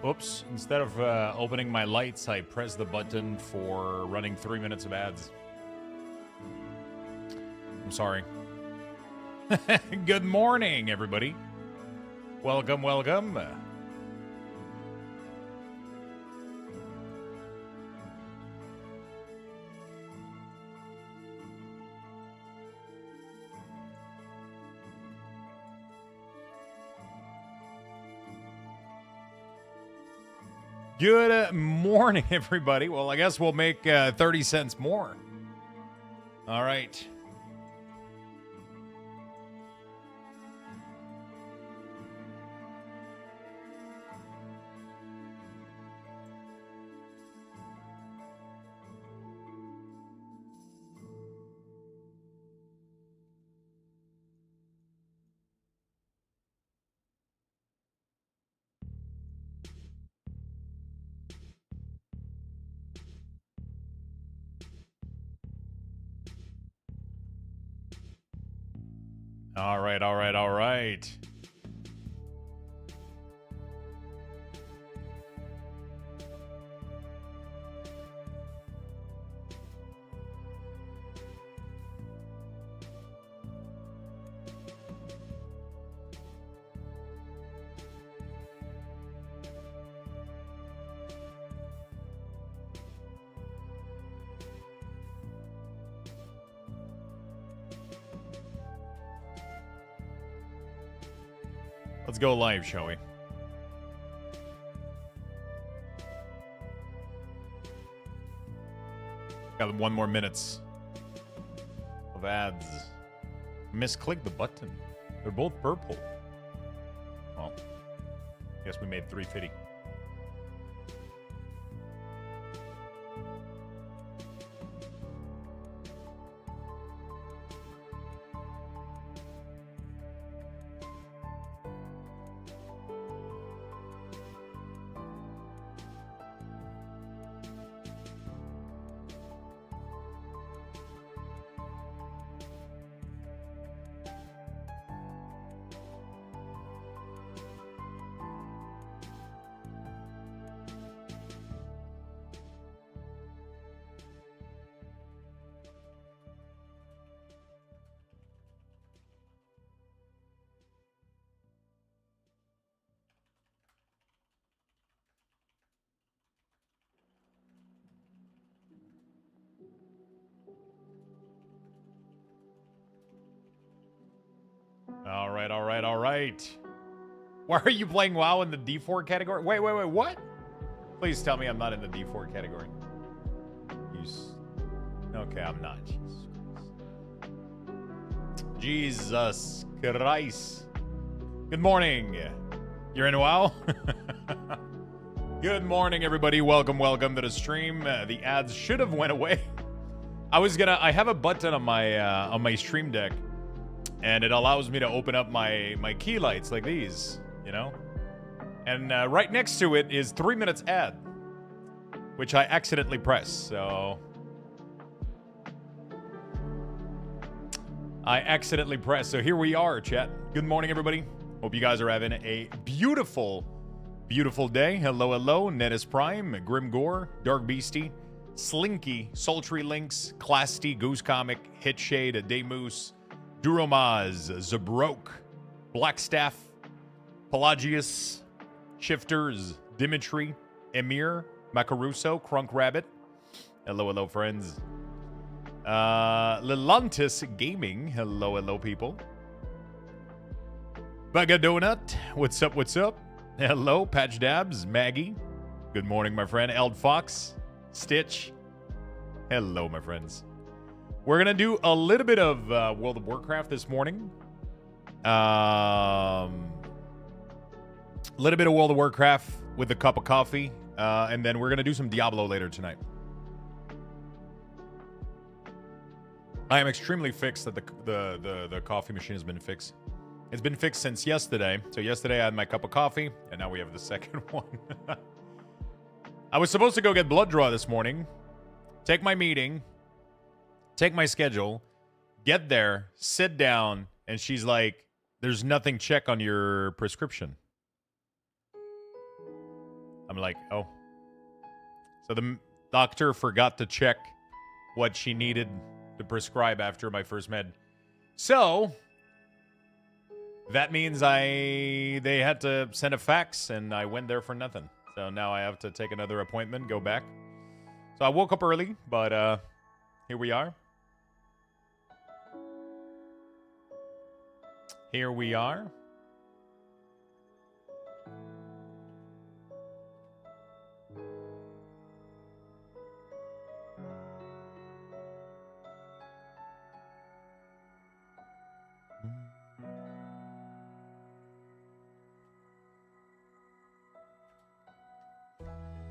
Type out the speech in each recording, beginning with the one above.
Oops. Instead of opening my lights, I press the button for running 3 minutes of ads. I'm sorry. Good morning, everybody. Welcome, welcome. Good morning, everybody. Well, I guess we'll make 30 cents more. All right. All right, all right, all right. Let's go live, shall we? Got 1 more minutes of ads. Misclick the button. They're both purple. Well, I guess we made 350. All right, all right, all right. Why are you playing WoW in the D4 category? Wait, what? Please tell me I'm not in the D4 category. Okay, I'm not. Jesus Christ. Good morning. You're in WoW? Good morning, everybody. Welcome to the stream. The ads should have went away. I have a button on my stream deck, and it allows me to open up my key lights like these, you know? And right next to it is 3 minutes ad, which I accidentally pressed, so... I accidentally pressed, so here we are, chat. Good morning, everybody. Hope you guys are having a beautiful, beautiful day. Hello, hello, Netis Prime, Grim Gore, Dark Beastie, Slinky, Sultry Lynx, Clasty, Goose Comic, Hitshade, Daymoose, Duromaz, Zabroke, Blackstaff, Pelagius, Shifters, Dimitri, Emir, Macaruso, Crunk Rabbit. Hello, hello, friends. Lelantis Gaming. Hello, hello, people. Bagadonut. What's up, what's up? Hello, Patch Dabs, Maggie. Good morning, my friend. Eld Fox, Stitch. Hello, my friends. We're going to do a little bit of World of Warcraft this morning. A little bit of World of Warcraft with a cup of coffee. And then we're going to do some Diablo later tonight. I am extremely fixed that the coffee machine has been fixed. It's been fixed since yesterday. So yesterday I had my cup of coffee, and now we have the second one. I was supposed to go get blood draw this morning. Take my meeting. Take my schedule, get there, sit down, and she's like, there's nothing check on your prescription. I'm like, oh. So the doctor forgot to check what she needed to prescribe after my first med. So that means they had to send a fax, and I went there for nothing. So now I have to take another appointment, go back. So I woke up early, but here we are. Here we are.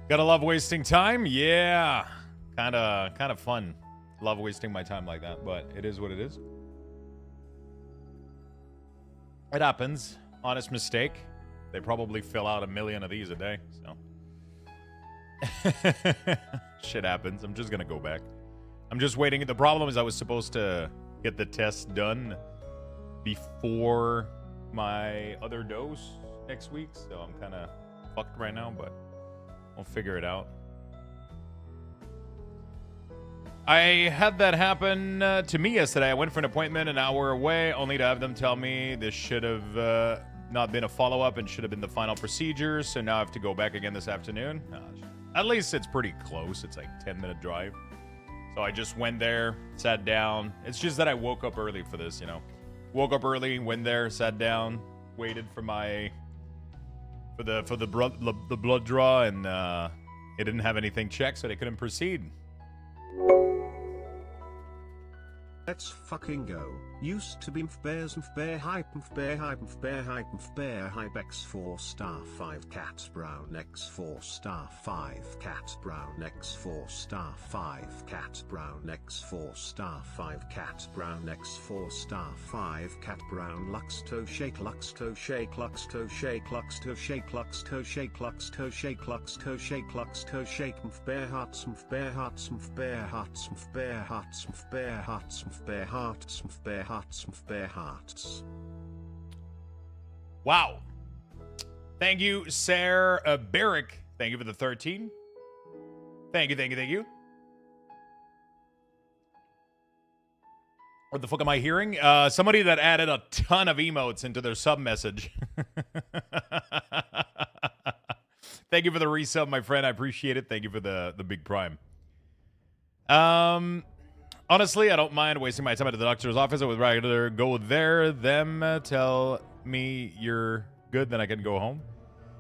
Gotta love wasting time. Yeah. Kind of fun. Love wasting my time like that, but it is what it is. It happens. Honest mistake. They probably fill out 1 million of these a day, so. Shit happens. I'm just gonna go back. I'm just waiting. The problem is I was supposed to get the test done before my other dose next week, so I'm kind of fucked right now, but we'll figure it out. I had that happen to me yesterday. I went for an appointment an hour away, only to have them tell me this should have not been a follow-up and should have been the final procedure. So now I have to go back again this afternoon. At least it's pretty close. It's like a 10-minute drive. So I just went there, sat down. It's just that I woke up early for this, you know. Woke up early, went there, sat down, waited for my for the blood draw, and it didn't have anything checked, so they couldn't proceed. Let's fucking go. Used to be bears and bear hype and bear hype and bear hype and bear hype x4 star 5 cats brown x4 star 5 cats brown x4 star 5 cats brown x4 star 5 cats brown x4 star 5 cat brown Luxthos shake Luxthos shake Luxthos shake Luxthos shake Luxthos shake Luxthos shake Luxthos shake Luxthos shake and bear hearts and bear hearts and bear hearts and bear hearts and bear hearts and bear hearts and bear hearts and bear hearts. Wow. Thank you, Sarah Barrick. Thank you for the 13. Thank you. What the fuck am I hearing? Somebody that added a ton of emotes into their sub message. Thank you for the resub, my friend. I appreciate it. Thank you for the big prime. Honestly, I don't mind wasting my time at the doctor's office. I would rather go there, them tell me you're good, then I can go home.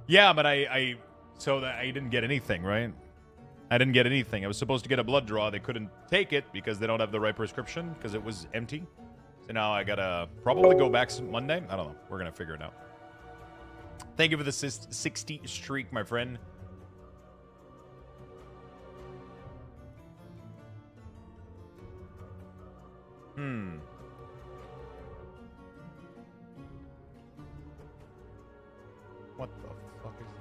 Yeah, but I didn't get anything, right? I didn't get anything. I was supposed to get a blood draw. They couldn't take it because they don't have the right prescription because it was empty. So now I gotta probably go back Monday. I don't know. We're gonna figure it out. Thank you for the 60 streak, my friend. What the fuck is this?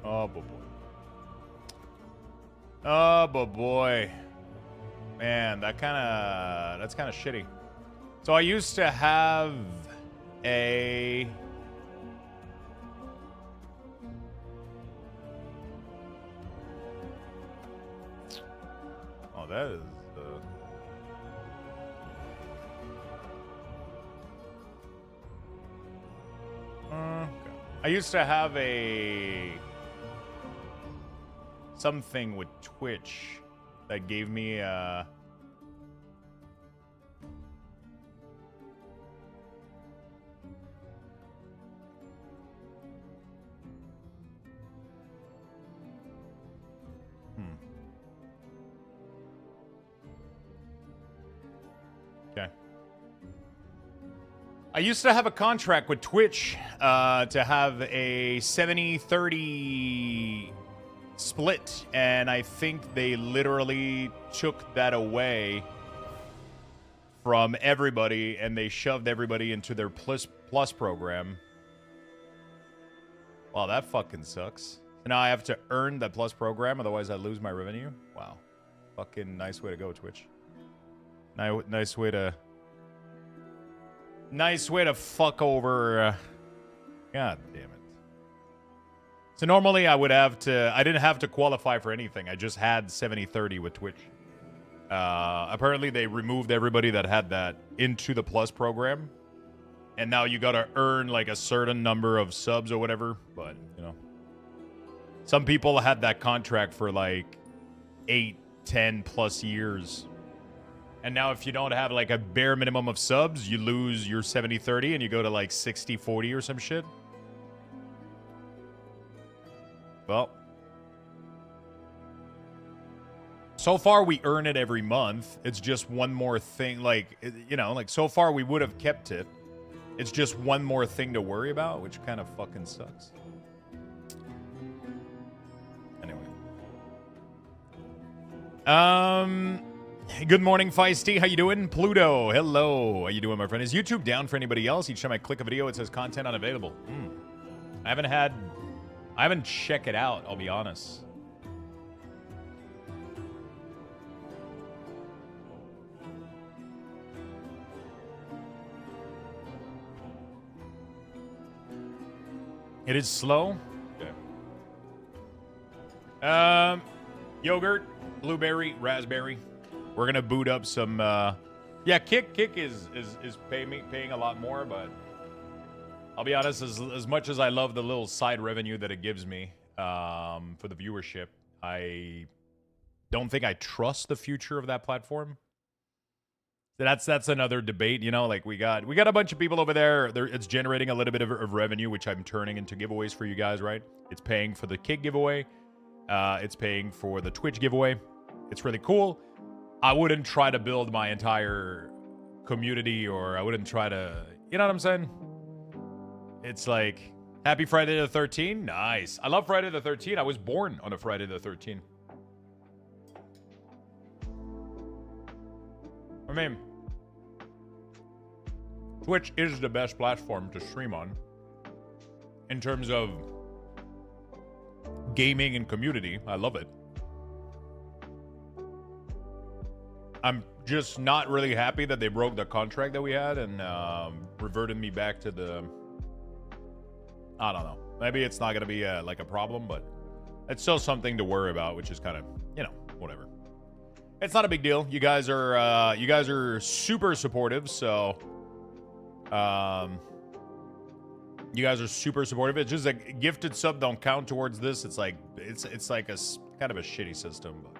Oh, boy. Oh, boy. Man, that's kind of shitty. So I used to have a... Oh, that is... I used to have something with Twitch that gave me Okay. I used to have a contract with Twitch to have a 70-30 split, and I think they literally took that away from everybody, and they shoved everybody into their plus program. Wow, that fucking sucks. So now I have to earn that plus program, otherwise I lose my revenue. Wow. Fucking nice way to go, Twitch. Nice way to Nice way to fuck over. God damn it. So normally I didn't have to qualify for anything. I just had 70/30 with Twitch. Apparently they removed everybody that had that into the Plus program. And now you gotta earn like a certain number of subs or whatever. But, you know. Some people had that contract for like 8, 10 plus years. And now if you don't have like a bare minimum of subs, you lose your 70/30 and you go to like 60/40 or some shit. Well. So far we earn it every month. It's just one more thing. Like, you know, like so far we would have kept it. It's just one more thing to worry about, which kind of fucking sucks. Anyway. Good morning, Feisty. How you doing? Pluto, hello. How you doing, my friend? Is YouTube down for anybody else? Each time I click a video, it says content unavailable. I haven't checked it out, I'll be honest. It is slow? Okay. Yogurt, blueberry, raspberry. We're gonna boot up some yeah, Kick is paying a lot more, but I'll be honest, as much as I love the little side revenue that it gives me for the viewership, I don't think I trust the future of that platform. That's another debate, you know, like we got a bunch of people over there. It's generating a little bit of revenue, which I'm turning into giveaways for you guys, right? It's paying for the Kick giveaway. It's paying for the Twitch giveaway. It's really cool. I wouldn't try to build my entire community, or I wouldn't try to, you know what I'm saying? It's like, happy Friday the 13th. Nice. I love Friday the 13th. I was born on a Friday the 13th. I mean, Twitch is the best platform to stream on in terms of gaming and community. I love it. I'm just not really happy that they broke the contract that we had and reverted me back to the... I don't know. Maybe it's not going to be like a problem, but it's still something to worry about, which is kind of, you know, whatever. It's not a big deal. You guys are super supportive, so you guys are super supportive. It's just a gifted sub don't count towards this. It's like it's like a kind of a shitty system, but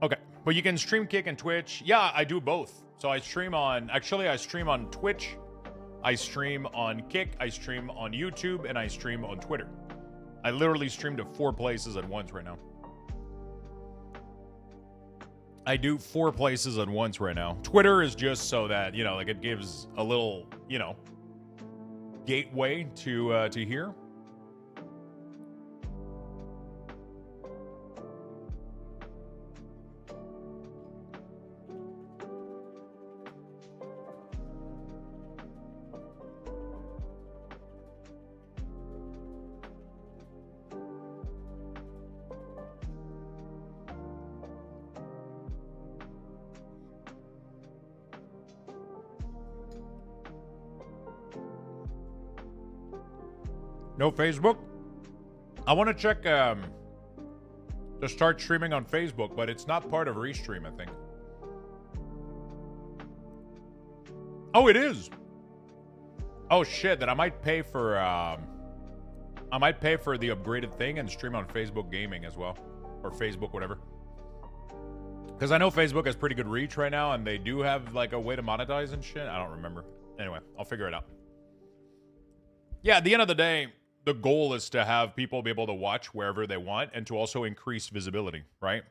okay. But you can stream Kick and Twitch. Yeah, I do both. So I stream on Twitch, I stream on Kick, I stream on YouTube, and I stream on Twitter. I literally stream to 4 places at once right now. I do 4 places at once right now. Twitter is just so that, you know, like it gives a little, you know, gateway to here. No Facebook? I want to check to start streaming on Facebook, but it's not part of Restream, I think. Oh, it is. Oh shit, then I might pay for the upgraded thing and stream on Facebook Gaming as well, or Facebook whatever. Because I know Facebook has pretty good reach right now, and they do have like a way to monetize and shit. I don't remember. Anyway, I'll figure it out. Yeah, at the end of the day, the goal is to have people be able to watch wherever they want and to also increase visibility, right?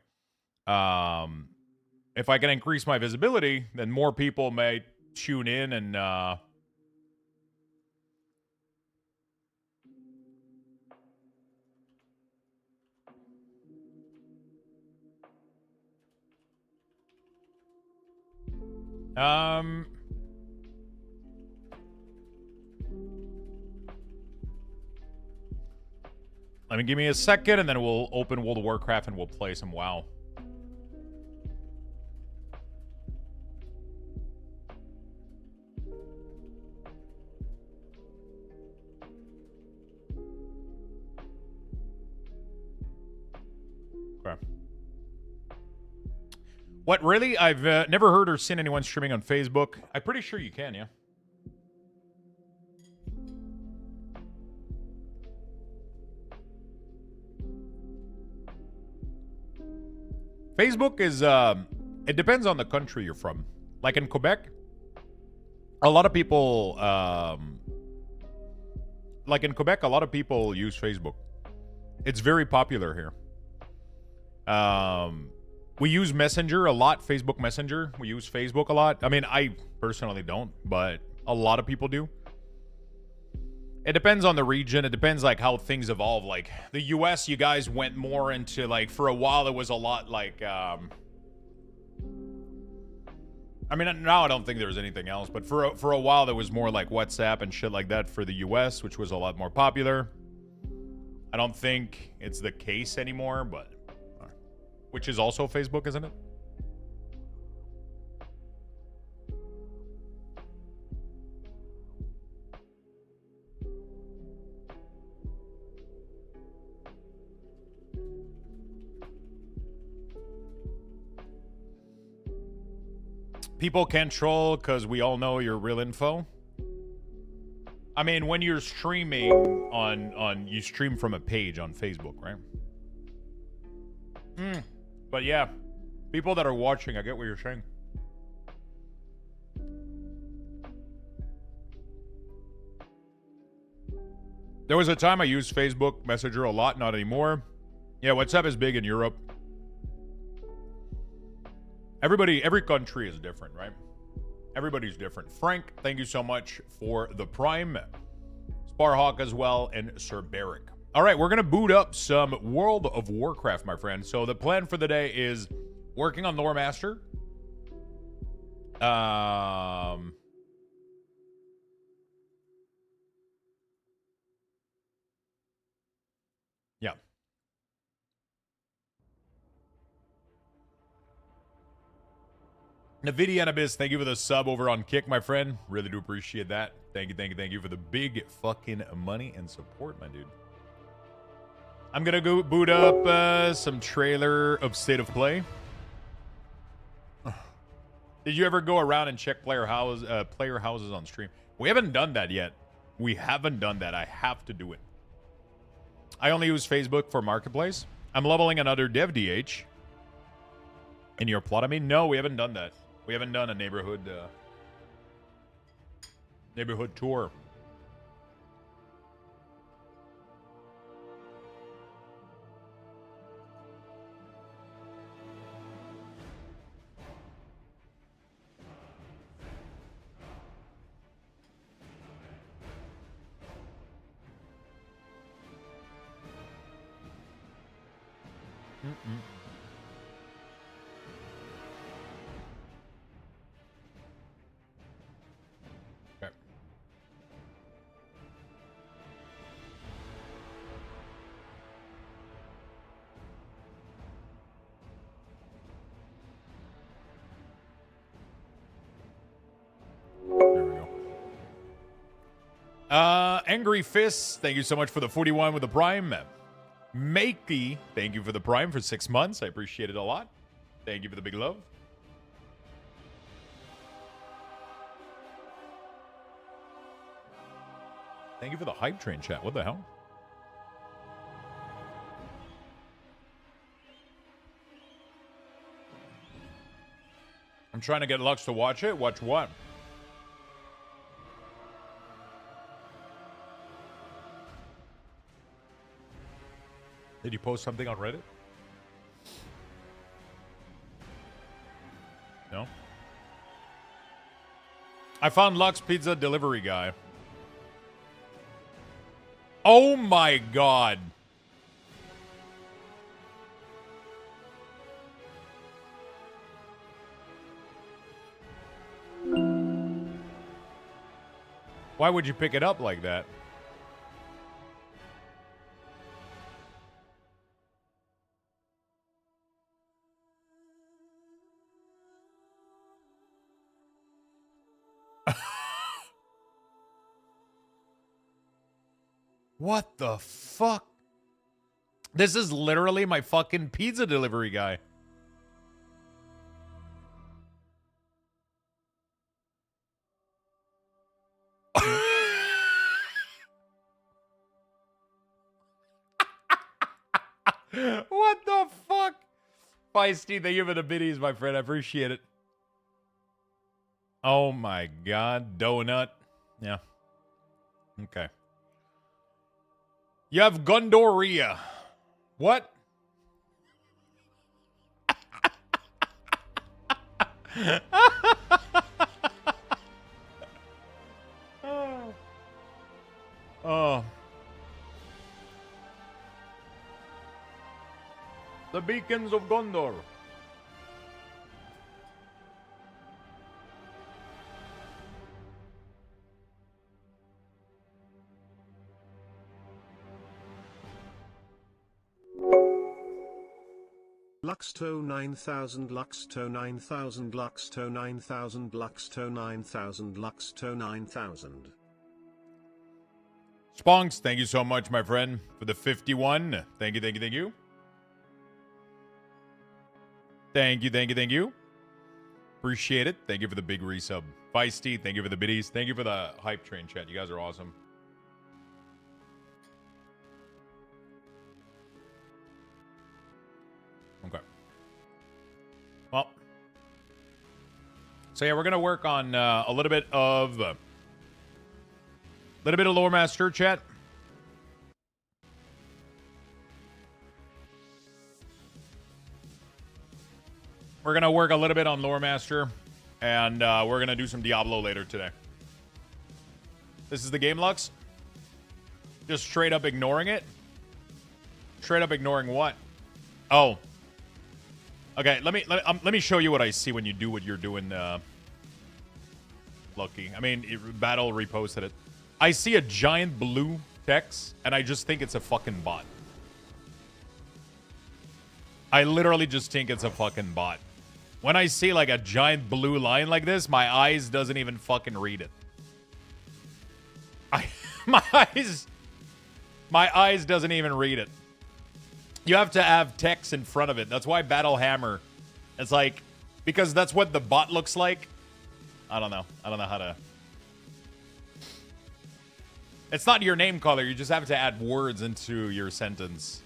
If I can increase my visibility, then more people may tune in and let me give me a second, and then we'll open World of Warcraft and we'll play some WoW. What, really? I've never heard or seen anyone streaming on Facebook. I'm pretty sure you can, yeah. Facebook is, it depends on the country you're from. Like in Quebec, a lot of people, use Facebook. It's very popular here. We use Messenger a lot, Facebook Messenger. We use Facebook a lot. I mean, I personally don't, but a lot of people do. It depends on the region. It depends, like, how things evolve. Like, the US, you guys went more into, like, for a while, it was a lot, like, I mean, now I don't think there's anything else, but for a while, there was more, like, WhatsApp and shit like that for the US, which was a lot more popular. I don't think it's the case anymore, but... Which is also Facebook, isn't it? People can't troll because we all know your real info. I mean, when you're streaming on you stream from a page on Facebook, right? But yeah, people that are watching, I get what you're saying. There was a time I used Facebook Messenger a lot, not anymore. Yeah, WhatsApp is big in Europe. Every country is different, right? Everybody's different. Frank, thank you so much for the Prime. Sparhawk as well, and Sir Barrick. All right, we're going to boot up some World of Warcraft, my friend. So the plan for the day is working on Lore Master. Yeah. Nvidia Abyss, thank you for the sub over on Kick, my friend. Really do appreciate that. Thank you for the big fucking money and support, my dude. I'm gonna go boot up some trailer of State of Play. Did you ever go around and check player houses on stream? We haven't done that yet. We haven't done that. I have to do it. I only use Facebook for Marketplace. I'm leveling another dev DH. In your plot, I mean, no, we haven't done that. We haven't done a neighborhood tour. Okay. There we go. Angry Fists, thank you so much for the 41 with the Prime. Makey, thank you for the Prime for 6 months. I appreciate it a lot. Thank you for the big love. Thank you for the hype train chat. What the hell? I'm trying to get Lux to watch it. Watch what? Did you post something on Reddit? No? I found Lux Pizza delivery guy. Oh my god. Why would you pick it up like that? What the fuck? This is literally my fucking pizza delivery guy. What the fuck? Feisty, thank you for the biddies, my friend. I appreciate it. Oh my god. Donut. Yeah. Okay. You have Gondoria. What? Oh. The beacons of Gondor. Luxto 9000, Luxto 9000, Luxto 9000, Luxto 9000, Luxto 9000. Sponks, thank you so much, my friend, for the 51. Thank you, thank you, thank you. Thank you, thank you, thank you. Appreciate it. Thank you for the big resub. Feisty, thank you for the biddies. Thank you for the hype train chat. You guys are awesome. Okay. Well. So yeah, we're going to work on a little bit of Lore Master chat. We're going to work a little bit on Lore Master, and we're going to do some Diablo later today. This is the game, Lux? Just straight up ignoring it? Straight up ignoring what? Oh. Okay, let me show you what I see when you do what you're doing, Lucky. I mean, Battle reposted it. I see a giant blue text, and I just think it's a fucking bot. I literally just think it's a fucking bot. When I see like a giant blue line like this, my eyes doesn't even fucking read it. My eyes doesn't even read it. You have to have text in front of it. That's why Battle Hammer. It's like, because that's what the bot looks like. I don't know. I don't know how to. It's not your name color. You just have to add words into your sentence.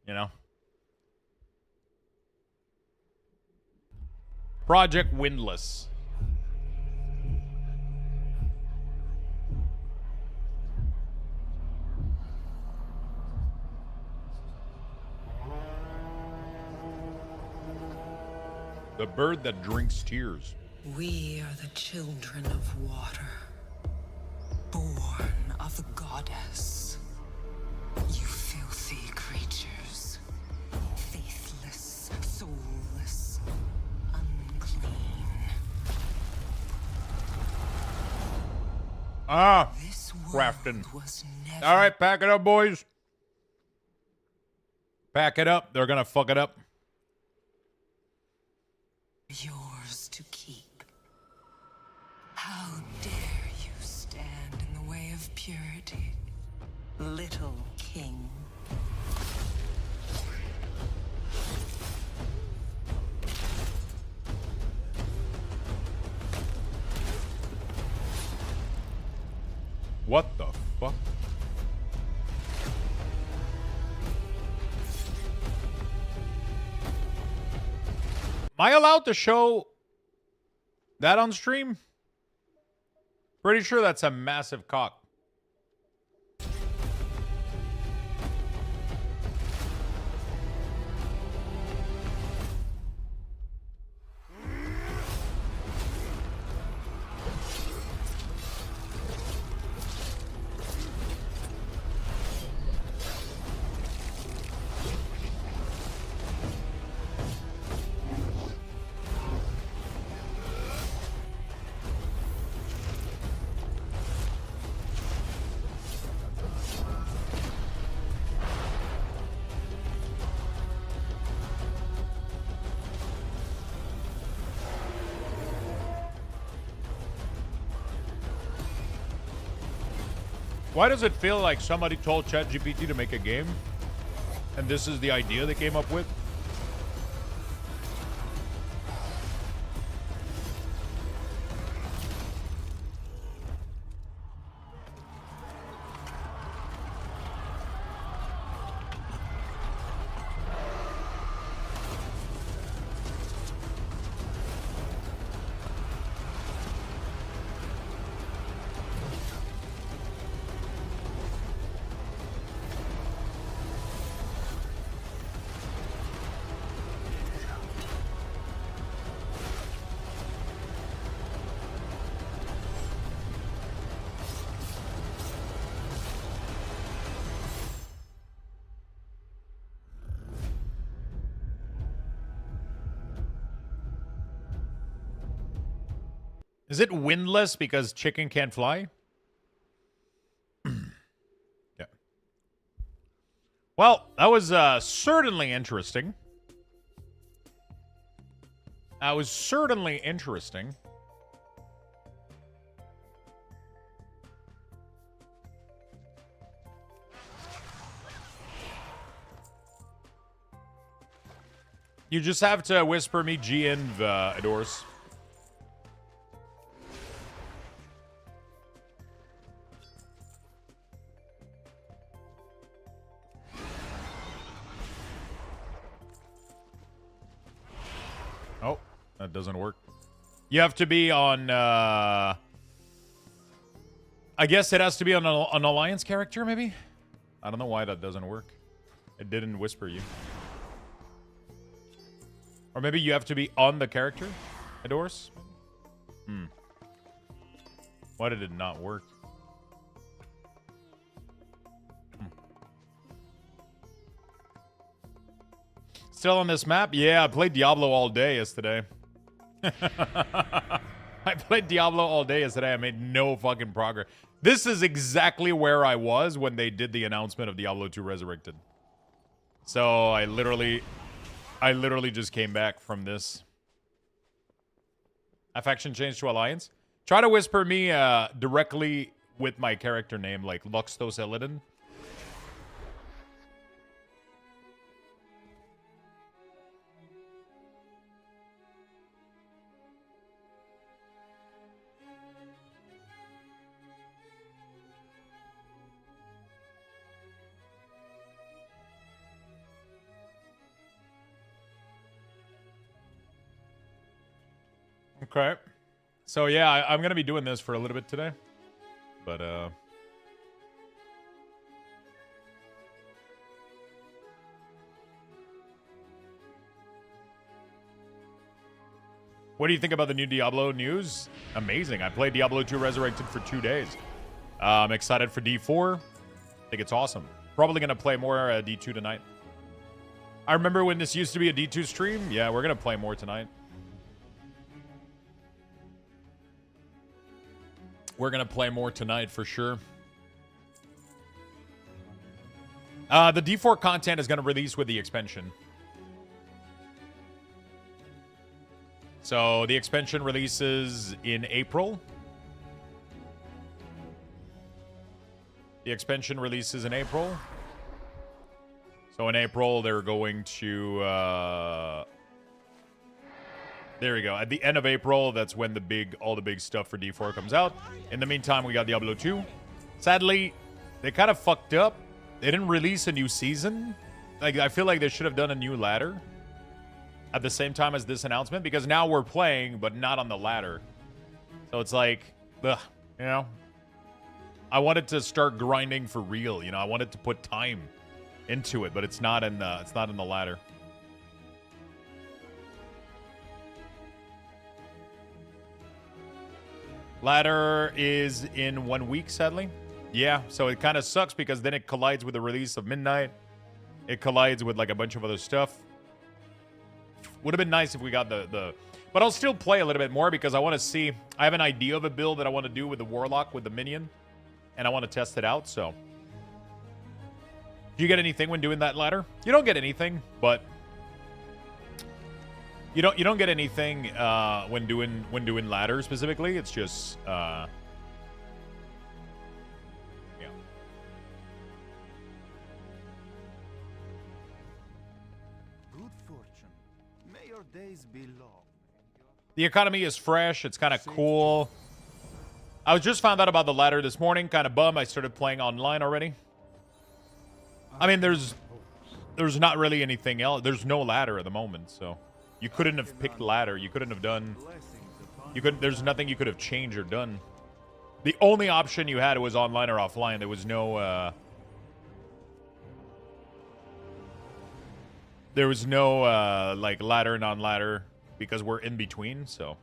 You know? Project Windless. The bird that drinks tears. We are the children of water, born of the goddess. You filthy creatures, faithless, soulless, unclean. Ah, This Crafton. world was never All right, pack it up, boys. Pack it up. They're gonna fuck it up. yours to keep. How dare you stand in the way of purity, little king? What the fuck? Am I allowed to show that on stream? Pretty sure that's a massive cock. Why does it feel like somebody told ChatGPT to make a game? And this is the idea they came up with? Is it windless because chicken can't fly? Yeah. Well, that was certainly interesting. That was certainly interesting. You just have to whisper me GN Adors. Oh, that doesn't work. You have to be on, I guess it has to be on an alliance character, maybe? I don't know why that doesn't work. It didn't whisper you. Or maybe you have to be on the character, Adors? Why did it not work? Still on this map? Yeah, I played Diablo all day yesterday. I played Diablo all day yesterday. I made no fucking progress. This is exactly where I was when they did the announcement of Diablo 2 Resurrected. So I literally just came back from this. A faction changed to alliance. Try to whisper me directly with my character name, like Luxthos Addon. Okay. So yeah, I'm gonna be doing this for a little bit today. But what do you think about the new Diablo news? Amazing. I played Diablo 2 Resurrected for 2 days. I'm excited for D4. I think it's awesome. Probably gonna play more D2 tonight. I remember when this used to be a D2 stream. Yeah, we're gonna play more tonight. We're going to play more tonight for sure. The D4 content is going to release with the expansion. So the expansion releases in April. The expansion releases in April. So in April, they're going to... there we go. At the end of April, that's when all the big stuff for D4 comes out. In the meantime, we got Diablo 2. Sadly, they kind of fucked up. They didn't release a new season. Like, I feel like they should have done a new ladder at the same time as this announcement, because now we're playing, but not on the ladder. So it's like, ugh, you know? I wanted to start grinding for real, you know? I wanted to put time into it, but it's not in the ladder. Ladder is in 1 week, sadly. Yeah, so it kind of sucks because then it collides with the release of Midnight. It collides with like a bunch of other stuff. Would have been nice if we got the... But I'll still play a little bit more because I want to see... I have an idea of a build that I want to do with the Warlock, with the Minion. And I want to test it out, so... Do you get anything when doing that ladder? You don't get anything, but... You don't get anything when doing ladder specifically. It's just yeah. Good fortune. May your days be long. The economy is fresh. It's kind of cool. I was just found out about the ladder this morning. Kind of bummed. I started playing online already. I mean, there's not really anything else. There's no ladder at the moment, so. You couldn't have picked ladder. You couldn't have done... There's nothing you could have changed or done. The only option you had was online or offline. There was no... There was no, like, ladder, non-ladder, because we're in between, so...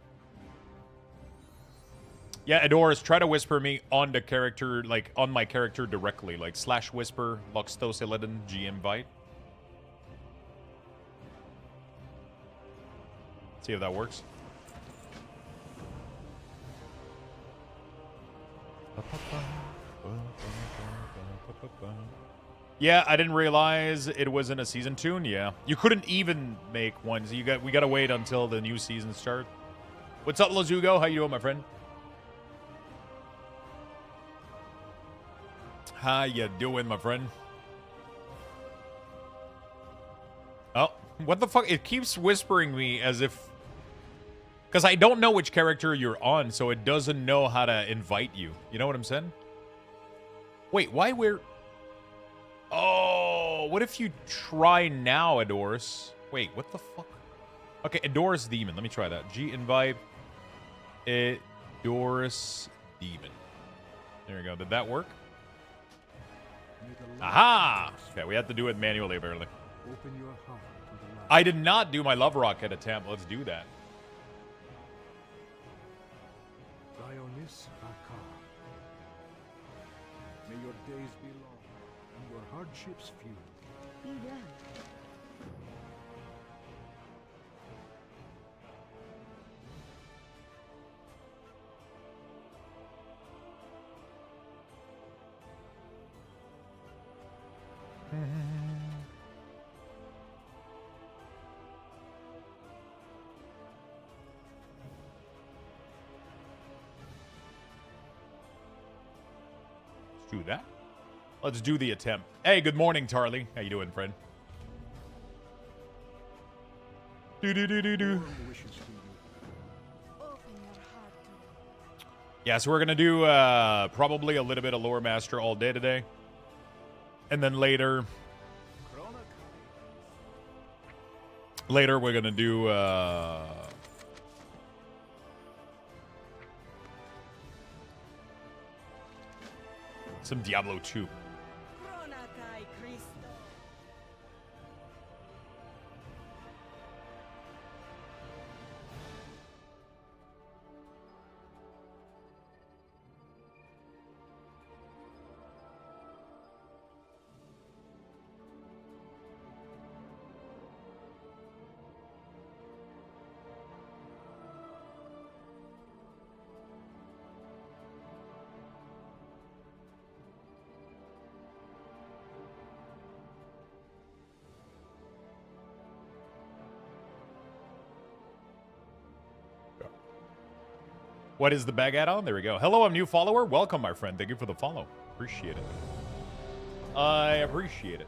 Yeah, Adoris, try to whisper me on the character, like, on my character directly. Like, /whisper, Luxthos Addon, GM Vite. See if that works. Yeah, I didn't realize it was in a season tune. Yeah, you couldn't even make one. So we gotta wait until the new season starts. What's up, Lazugo? How you doing, my friend? How you doing, my friend? Oh, what the fuck? It keeps whispering me as if... Because I don't know which character you're on, so it doesn't know how to invite you. You know what I'm saying? Wait, why we're... Oh, what if you try now, Adorus? Wait, what the fuck? Okay, Adorus Demon. Let me try that. G invite Adorus Demon. There we go. Did that work? Aha! Okay, we have to do it manually, apparently. Open your heart to the light. I did not do my love rocket attempt. Let's do that. Dionys Akar. May your days be long and your hardships few. Let's do that. Let's do the attempt. Hey, good morning, Tarly. How you doing, friend? Do. Yeah, so we're gonna do probably a little bit of Lore Master all day today, and then later we're gonna do some Diablo 2. What is the bag add-on? There we go. Hello, I'm new follower. Welcome, my friend. Thank you for the follow. Appreciate it. I appreciate it.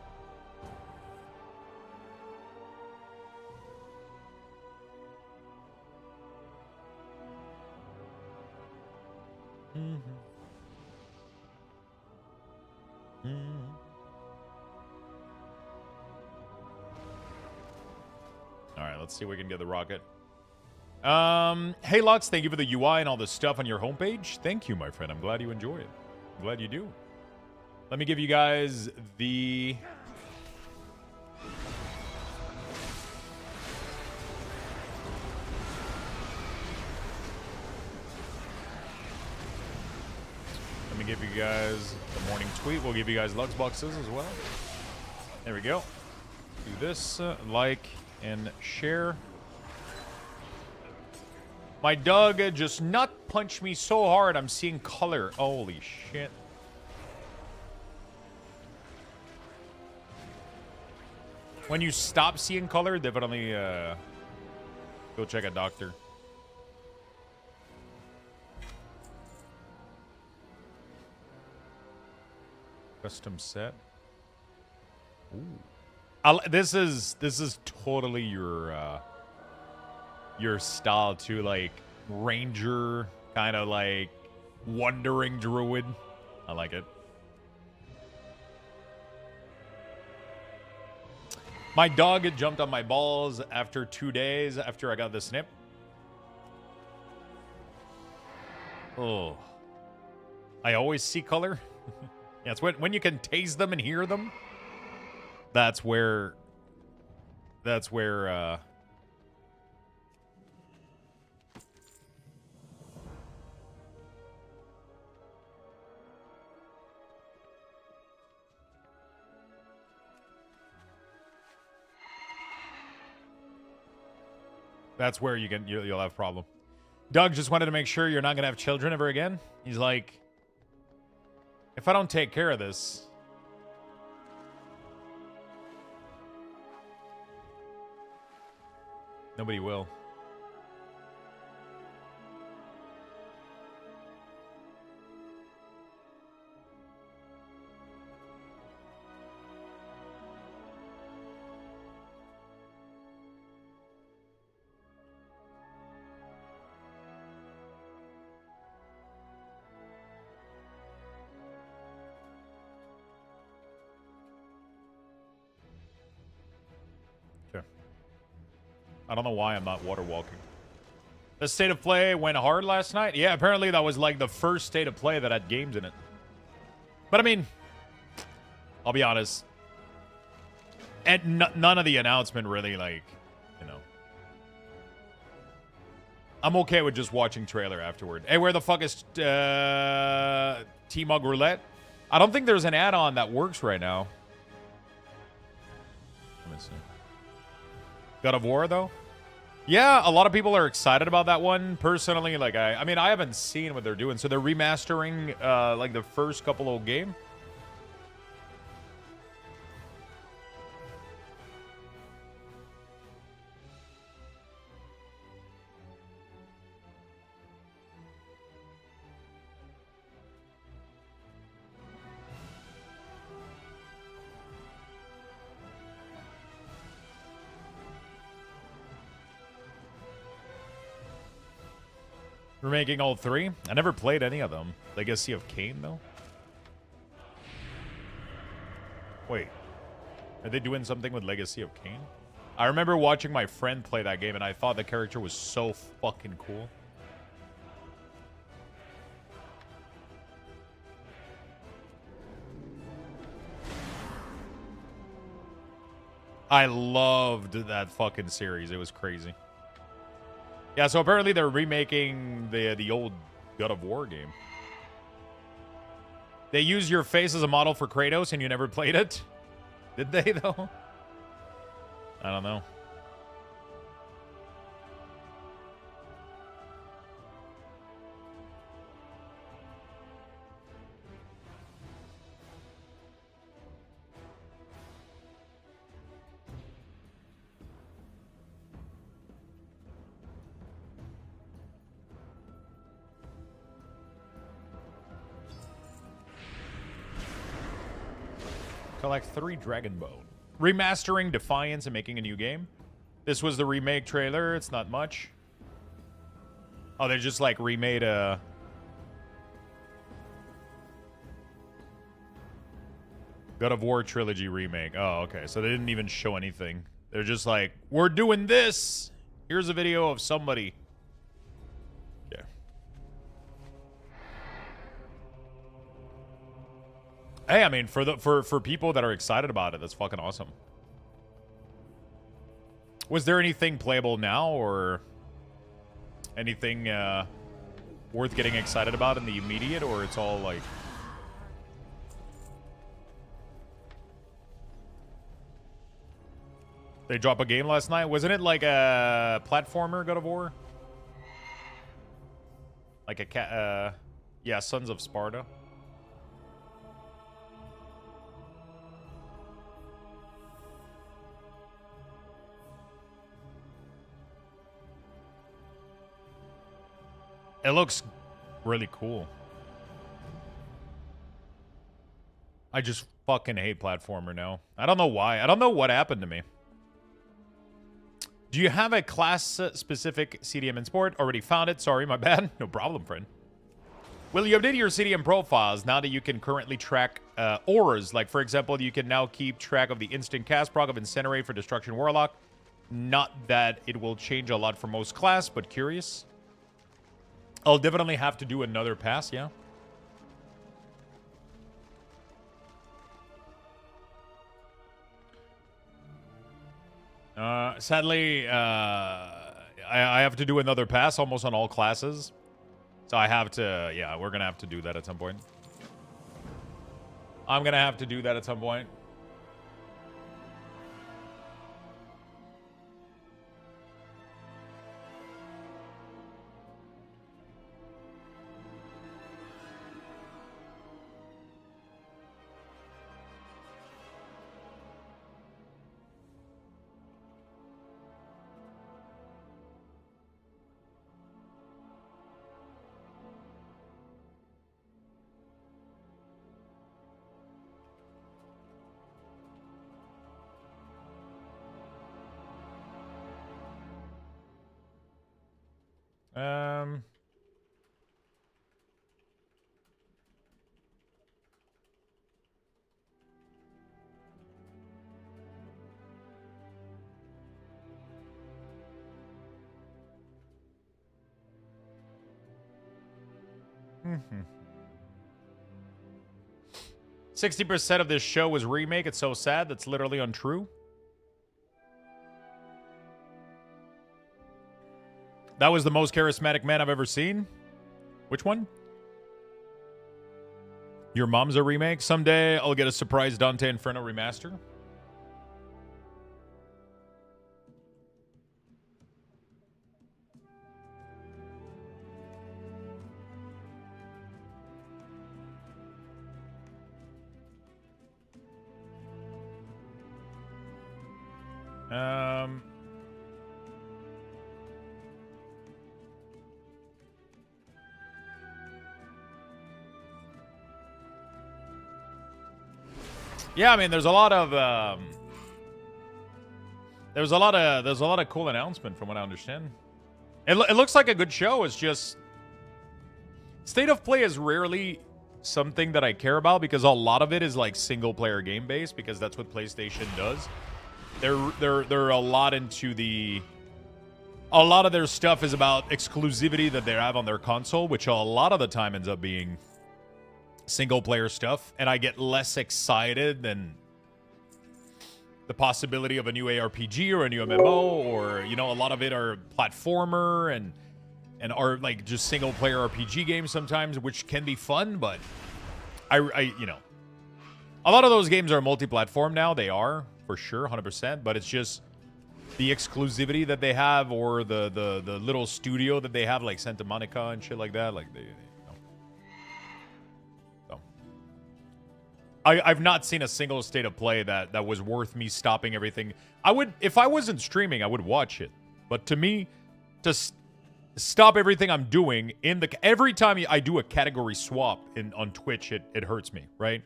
All right, let's see if we can get the rocket. Hey Lux, thank you for the UI and all the stuff on your homepage. Thank you, my friend. I'm glad you enjoy it. I'm glad you do. Let me give you guys the... Let me give you guys the morning tweet. We'll give you guys Lux boxes as well. There we go. Do this, like, and share. My dog just nut punched me so hard I'm seeing color. Holy shit. When you stop seeing color, definitely go check a doctor. Custom set. Ooh. This is totally your style too, like ranger, kind of like wandering druid. I like it. My dog had jumped on my balls after 2 days after I got the snip. Oh, I always see color. Yeah, it's when you can taste them and hear them. That's where that's where you'll have a problem. Doug just wanted to make sure you're not gonna have children ever again. He's like, If I don't take care of this... nobody will. I don't know why I'm not water walking. The state of play went hard last night? Yeah, apparently that was like the first state of play that had games in it. But I mean, I'll be honest. And none of the announcement really, like, you know. I'm okay with just watching trailer afterward. Hey, where the fuck is T-Mug Roulette? I don't think there's an add-on that works right now. Let me see. God of War, though? Yeah, a lot of people are excited about that one. Personally, like, I mean, I haven't seen what they're doing. So they're remastering, like, the first couple of game. Remaking all three? I never played any of them. Legacy of Kain, though? Wait. Are they doing something with Legacy of Kain? I remember watching my friend play that game, and I thought the character was so fucking cool. I loved that fucking series. It was crazy. Yeah, so apparently they're remaking the old God of War game. They use your face as a model for Kratos and you never played it? Did they, though? I don't know. Collect 3 Dragon Bone. Remastering Defiance and making a new game. This was the remake trailer. It's not much. Oh, they just like remade a... God of War trilogy remake. Oh, okay. So they didn't even show anything. They're just like, we're doing this. Here's a video of somebody. Yeah. Hey, I mean, for people that are excited about it, that's fucking awesome. Was there anything playable now, or anything worth getting excited about in the immediate, or it's all like... They dropped a game last night? Wasn't it like a platformer, God of War? Like a cat, yeah, Sons of Sparta. It looks really cool. I just fucking hate platformer now. I don't know why. I don't know what happened to me. Do you have a class-specific CDM in sport? Already found it. Sorry, my bad. No problem, friend. Will you update your CDM profiles now that you can currently track auras? Like, for example, you can now keep track of the instant cast proc of Incinerate for Destruction Warlock. Not that it will change a lot for most class, but curious. I'll definitely have to do another pass, yeah. Sadly, I have to do another pass almost on all classes. So I have to, yeah, we're going to have to do that at some point. I'm going to have to do that at some point. Um. Mm-hmm. 60% of this show was remake. It's so sad. That's literally untrue. That was the most charismatic man I've ever seen. Which one? Your Mom's a remake. Someday I'll get a surprise Dante Inferno remaster. Yeah, I mean, there's a lot of there's a lot of cool announcement from what I understand. It looks like a good show. It's just State of Play is rarely something that I care about because a lot of it is like single player game based because that's what PlayStation does. They're a lot into a lot of their stuff is about exclusivity that they have on their console, which a lot of the time ends up being single player stuff, and I get less excited than the possibility of a new ARPG or a new MMO, or you know, a lot of it are platformer and are like just single player RPG games sometimes, which can be fun, but I you know, a lot of those games are multi-platform now. They are for sure 100%, but it's just the exclusivity that they have, or the little studio that they have, like Santa Monica and shit like that, like they I've not seen a single State of Play that was worth me stopping everything. I would, if I wasn't streaming, I would watch it. But to me, to stop everything I'm doing every time I do a category swap on Twitch, it hurts me, right?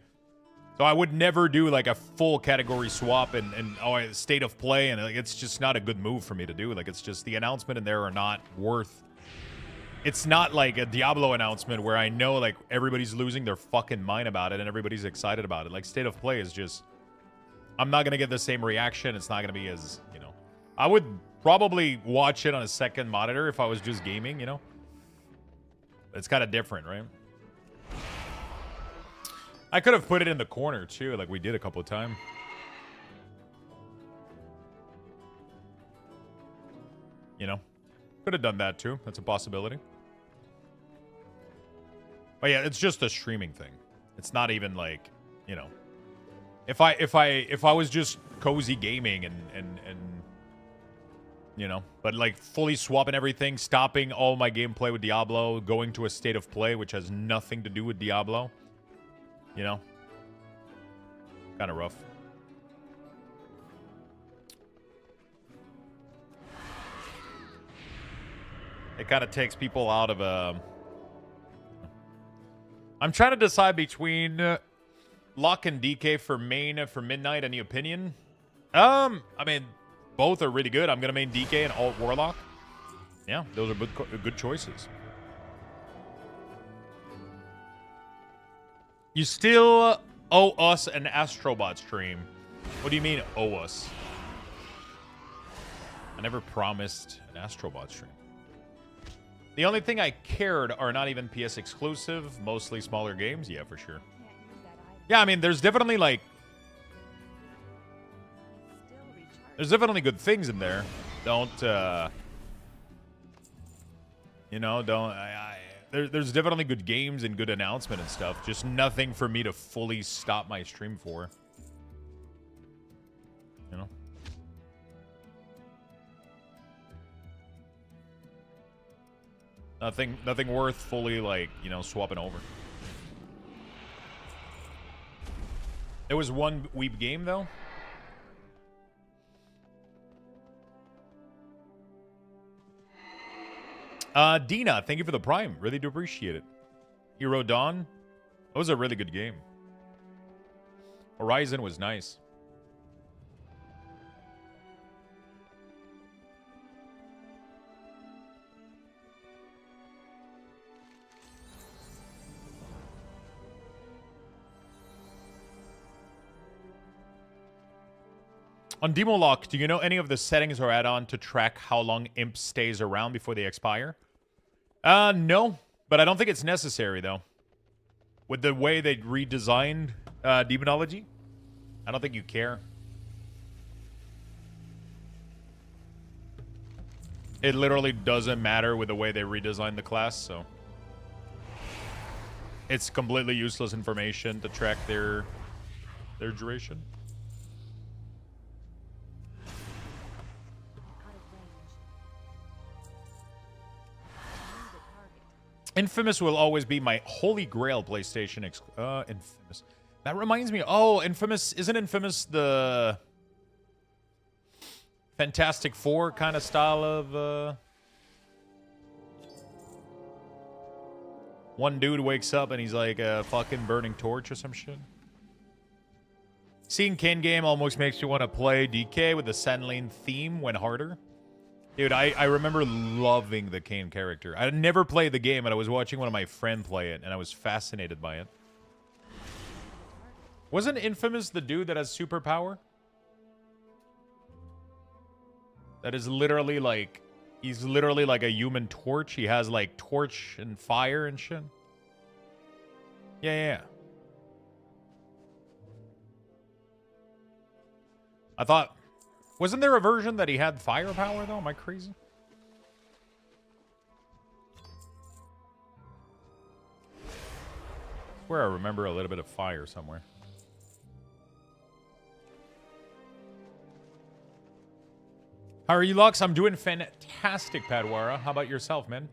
So I would never do like a full category swap and State of Play, and it's just not a good move for me to do. Like, it's just the announcement in there are not worth. It's not like a Diablo announcement where I know like everybody's losing their fucking mind about it and everybody's excited about it. Like, State of Play is just, I'm not going to get the same reaction. It's not going to be as, you know, I would probably watch it on a second monitor if I was just gaming, you know. It's kind of different, right? I could have put it in the corner too, like we did a couple of times. You know, could have done that too. That's a possibility. But yeah, it's just a streaming thing. It's not even like, you know, if I was just cozy gaming and you know, but like fully swapping everything, stopping all my gameplay with Diablo, going to a State of Play which has nothing to do with Diablo, you know, kind of rough. It kind of takes people out of I'm trying to decide between Lock and DK for main for Midnight. Any opinion? I mean, both are really good. I'm gonna main DK and alt Warlock. Yeah, those are good choices. You still owe us an Astrobot stream. What do you mean owe us? I never promised an Astrobot stream. The only thing I cared are not even PS exclusive, mostly smaller games. Yeah, for sure. Yeah, I mean, there's definitely like, there's definitely good things in there. Don't, you know, don't, there's definitely good games and good announcement and stuff. Just nothing for me to fully stop my stream for. You know? Nothing worth fully, like, you know, swapping over. There was one weeb game, though. Dina, thank you for the Prime. Really do appreciate it. Hero Dawn. That was a really good game. Horizon was nice. On Demo Lock, do you know any of the settings or add-on to track how long Imp stays around before they expire? No, but I don't think it's necessary, though. With the way they redesigned Demonology, I don't think you care. It literally doesn't matter with the way they redesigned the class, so... It's completely useless information to track their duration. Infamous will always be my holy grail PlayStation Infamous. That reminds me. Oh, Infamous. Isn't Infamous the Fantastic Four kind of style of... One dude wakes up and he's like a fucking burning torch or some shit. Seeing Kane game almost makes you want to play DK with the Sandlane theme when harder. Dude, I remember loving the Kane character. I never played the game, but I was watching one of my friends play it, and I was fascinated by it. Wasn't Infamous the dude that has superpower? That is literally like... He's literally like a human torch. He has like torch and fire and shit. Yeah. I thought... Wasn't there a version that he had firepower, though? Am I crazy? I swear I remember a little bit of fire somewhere. How are you, Lux? I'm doing fantastic, Padwara. How about yourself, man?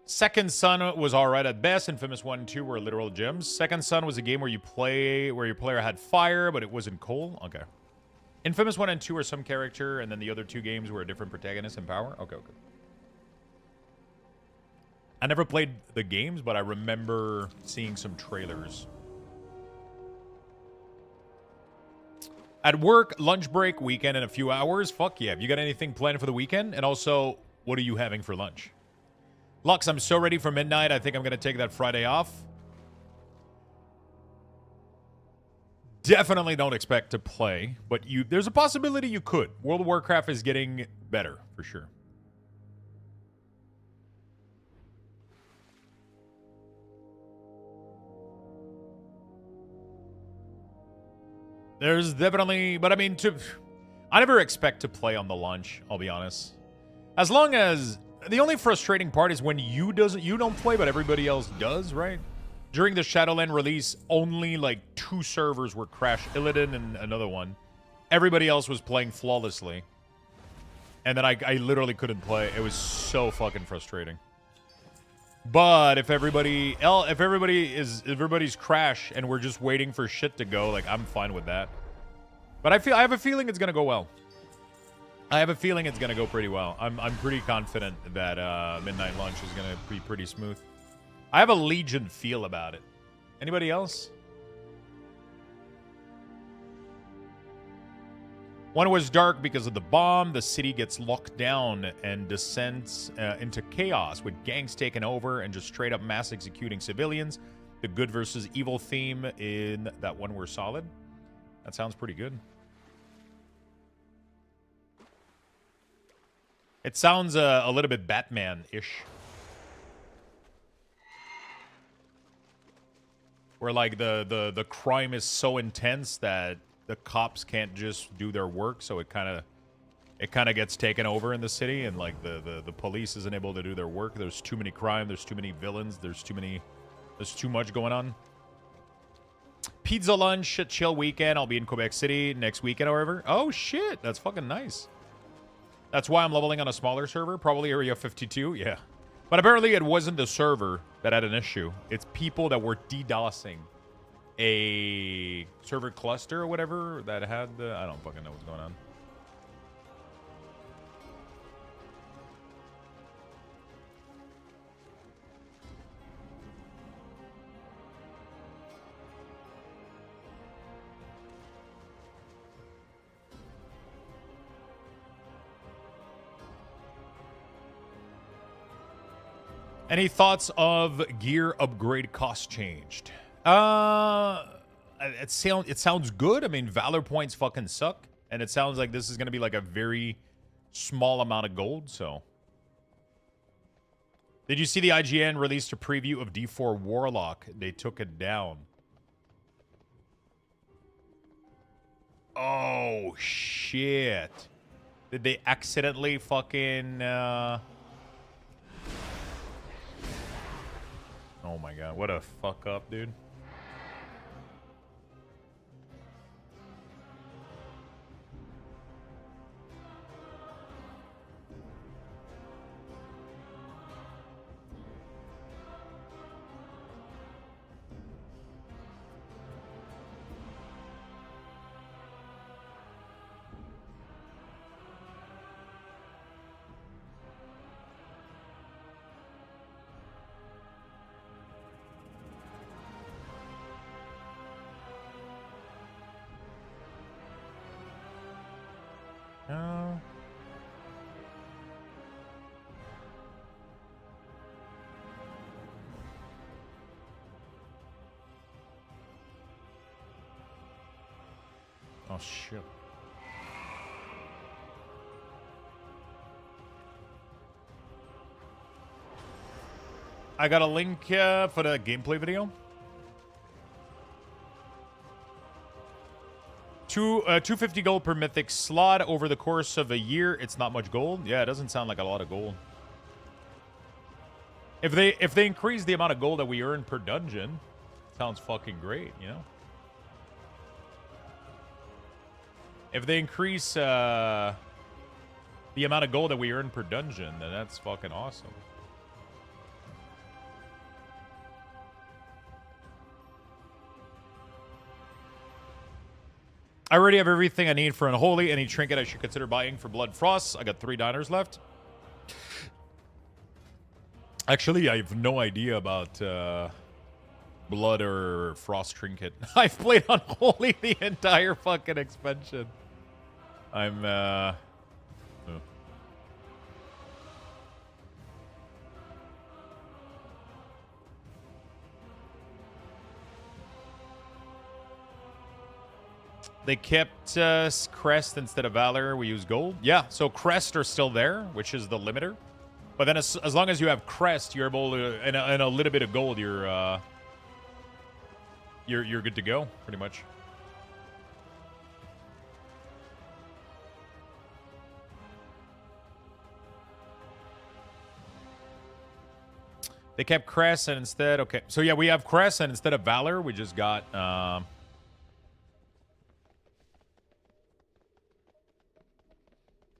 Second Son was alright at best. Infamous 1 and 2 were literal gems. Second Son was a game where your player had fire, but it wasn't coal. Okay. Infamous 1 and 2 are some character, and then the other two games were a different protagonist and power. Okay. I never played the games, but I remember seeing some trailers. At work, lunch break, weekend in a few hours. Fuck yeah. Have you got anything planned for the weekend? And also, what are you having for lunch? Lux, I'm so ready for midnight. I think I'm going to take that Friday off. Definitely don't expect to play, but there's a possibility you could. World of Warcraft is getting better, for sure. There's definitely... But I mean, I never expect to play on the launch, I'll be honest. As long as... The only frustrating part is when you don't play, but everybody else does, right? During the Shadowland release, only like 2 servers were crashed. Illidan and another one. Everybody else was playing flawlessly. And then I literally couldn't play. It was so fucking frustrating. But if everybody's crashed and we're just waiting for shit to go, like I'm fine with that. But I have a feeling it's gonna go well. I have a feeling it's going to go pretty well. I'm pretty confident that Midnight Launch is going to be pretty smooth. I have a Legion feel about it. Anybody else? One was dark because of the bomb. The city gets locked down and descends into chaos with gangs taking over and just straight up mass executing civilians. The good versus evil theme in that one were solid. That sounds pretty good. It sounds a little bit Batman-ish. Where like the crime is so intense that the cops can't just do their work, so it kind of gets taken over in the city, and like the police isn't able to do their work. There's too many crime, there's too many villains, there's too much going on. Pizza lunch, chill weekend. I'll be in Quebec City next weekend or whatever. Oh shit, that's fucking nice. That's why I'm leveling on a smaller server, probably Area 52, yeah. But apparently it wasn't the server that had an issue. It's people that were DDoSing a server cluster or whatever that had the... I don't fucking know what's going on. Any thoughts of gear upgrade cost changed? It sounds good. I mean, Valor points fucking suck. And it sounds like this is going to be like a very small amount of gold, so. Did you see the IGN released a preview of D4 Warlock? They took it down. Oh, shit. Did they accidentally fucking... Oh my god, what a fuck up, dude. Oh, shit. I got a link for the gameplay video. 250 gold per mythic slot over the course of a year. It's not much gold. Yeah, it doesn't sound like a lot of gold. If they increase the amount of gold that we earn per dungeon, sounds fucking great, you know? If they increase the amount of gold that we earn per dungeon, then that's fucking awesome. I already have everything I need for Unholy. Any trinket I should consider buying for Blood Frost? I got 3 diners left. Actually, I have no idea about Blood or Frost trinket. I've played Unholy the entire fucking expansion. I'm oh. They kept Crest instead of Valor. We use gold. Yeah, so Crest are still there, which is the limiter. But then as long as you have Crest, you're able to, and a little bit of gold, you're good to go, pretty much. They kept Crest and instead, okay. So yeah, we have Crest and instead of Valor, we just got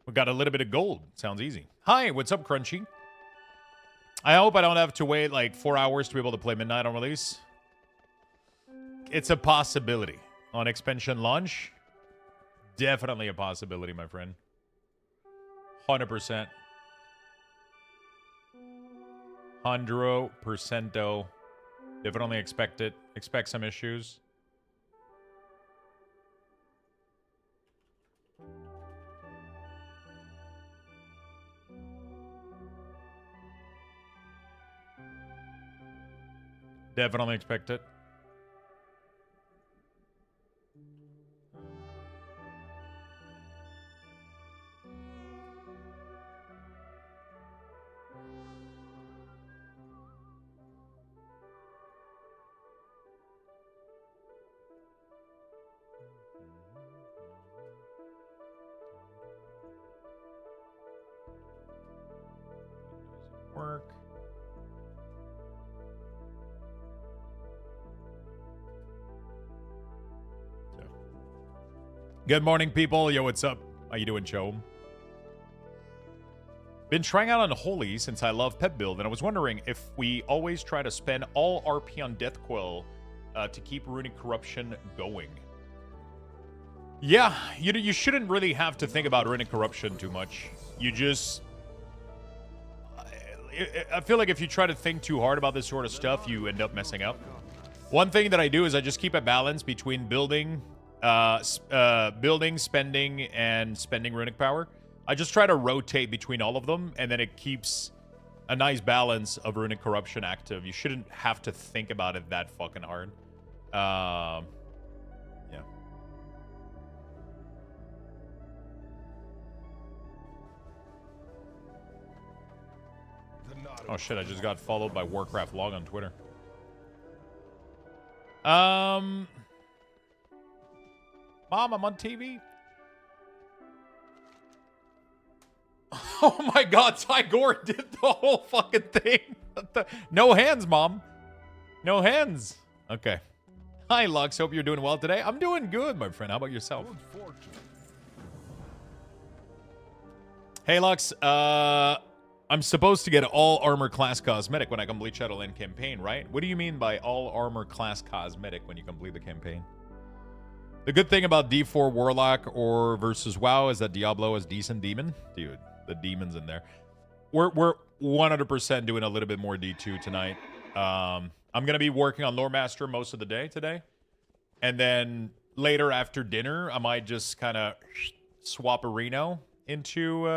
we got a little bit of gold. Sounds easy. Hi, what's up, Crunchy? I hope I don't have to wait like 4 hours to be able to play Midnight on release. It's a possibility. On expansion launch, definitely a possibility, my friend. 100%. 100%. Definitely expect it. Expect some issues. Definitely expect it. Work. Good morning, people. Yo, what's up? How you doing, Joe? Been trying out Unholy since I love pet build, and I was wondering if we always try to spend all RP on Death Quill to keep Runic Corruption going. Yeah, you shouldn't really have to think about Runic Corruption too much. You just... I feel like if you try to think too hard about this sort of stuff, you end up messing up. One thing that I do is I just keep a balance between building, spending, and spending runic power. I just try to rotate between all of them, and then it keeps a nice balance of runic corruption active. You shouldn't have to think about it that fucking hard. Yeah. Oh shit, I just got followed by Warcraft log on Twitter. Mom, I'm on TV. Oh my god, Ty Gore did the whole fucking thing. No hands, Mom. No hands. Okay. Hi, Lux. Hope you're doing well today. I'm doing good, my friend. How about yourself? Hey, Lux. I'm supposed to get all armor class cosmetic when I complete Shadowland campaign, right? What do you mean by all armor class cosmetic when you complete the campaign? The good thing about D4 Warlock or versus WoW is that Diablo is decent demon. Dude, the demons in there. We're 100% doing a little bit more D2 tonight. I'm going to be working on Lore Master most of the day today. And then later after dinner, I might just kind of swap Areno into...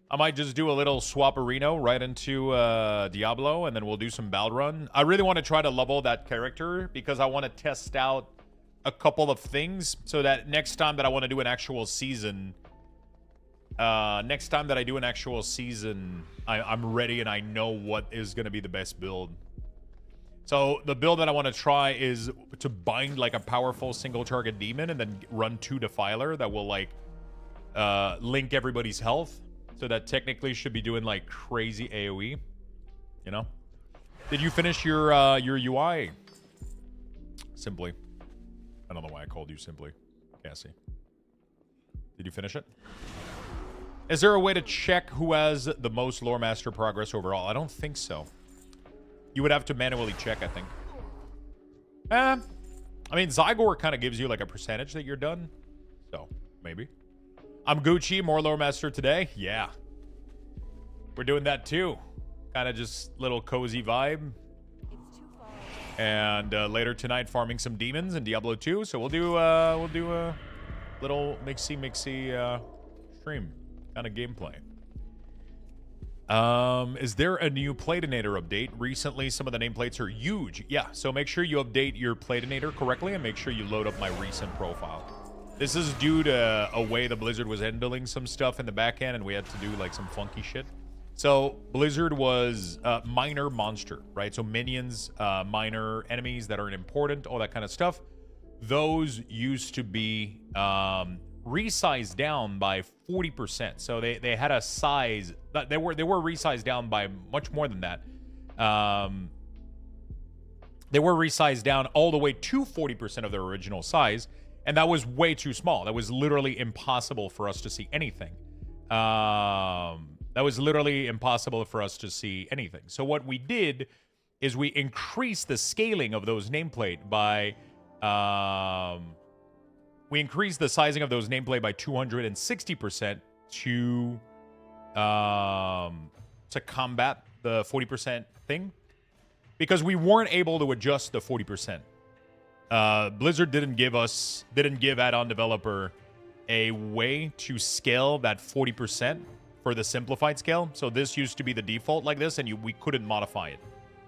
I might just do a little swap-a-reno right into Diablo, and then we'll do some Bal Run. I really want to try to level that character because I want to test out a couple of things so that next time that I want to do an actual season, I'm ready and I know what is going to be the best build. So the build that I want to try is to bind like a powerful single-target demon and then run 2 Defiler that will like link everybody's health. So that technically should be doing like crazy AoE, you know? Did you finish your UI? Simply. I don't know why I called you Simply, Cassie. Did you finish it? Is there a way to check who has the most Lore Master progress overall? I don't think so. You would have to manually check, I think. I mean, Zygor kind of gives you like a percentage that you're done. So, maybe. I'm Gucci, more Lore Master today. Yeah. We're doing that too. Kind of just little cozy vibe. And later tonight, farming some demons in Diablo 2. So we'll do a little mixy stream kind of gameplay. Is there a new Platinator update? Recently, some of the nameplates are huge. Yeah, so make sure you update your Platinator correctly and make sure you load up my recent profile. This is due to a way the Blizzard was handling some stuff in the back end, and we had to do like some funky shit. So Blizzard was minor monster, right? So minions, minor enemies that are important, all that kind of stuff. Those used to be resized down by 40%. So they had a size they were resized down by much more than that. They were resized down all the way to 40% of their original size. And that was way too small. That was literally impossible for us to see anything. So what we did is we increased the scaling of those nameplate by... we increased the sizing of those nameplate by 260% to combat the 40% thing. Because we weren't able to adjust the 40%. Blizzard didn't give Addon developer a way to scale that 40% for the simplified scale. So this used to be the default like this, and we couldn't modify it.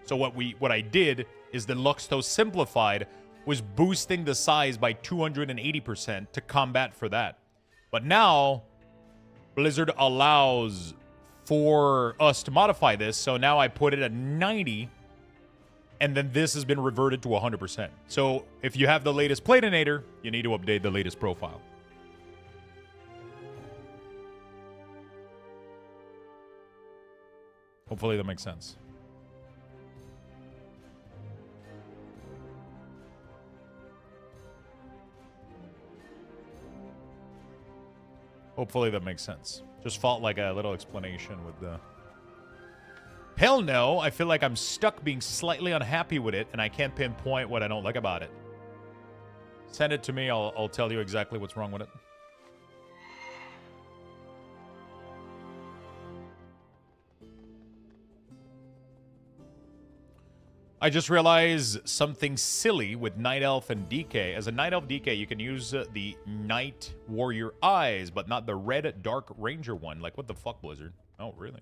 So what I did is the Luxthos simplified was boosting the size by 280% to combat for that. But now Blizzard allows for us to modify this. So now I put it at 90. And then this has been reverted to 100%. So if you have the latest Platinator, you need to update the latest profile. Hopefully that makes sense. Hopefully that makes sense. Just felt like a little explanation with the... Hell no, I feel like I'm stuck being slightly unhappy with it, and I can't pinpoint what I don't like about it. Send it to me, I'll tell you exactly what's wrong with it. I just realized something silly with Night Elf and DK. As a Night Elf DK, you can use the Night Warrior eyes, but not the red Dark Ranger one. Like, what the fuck, Blizzard? Oh, really?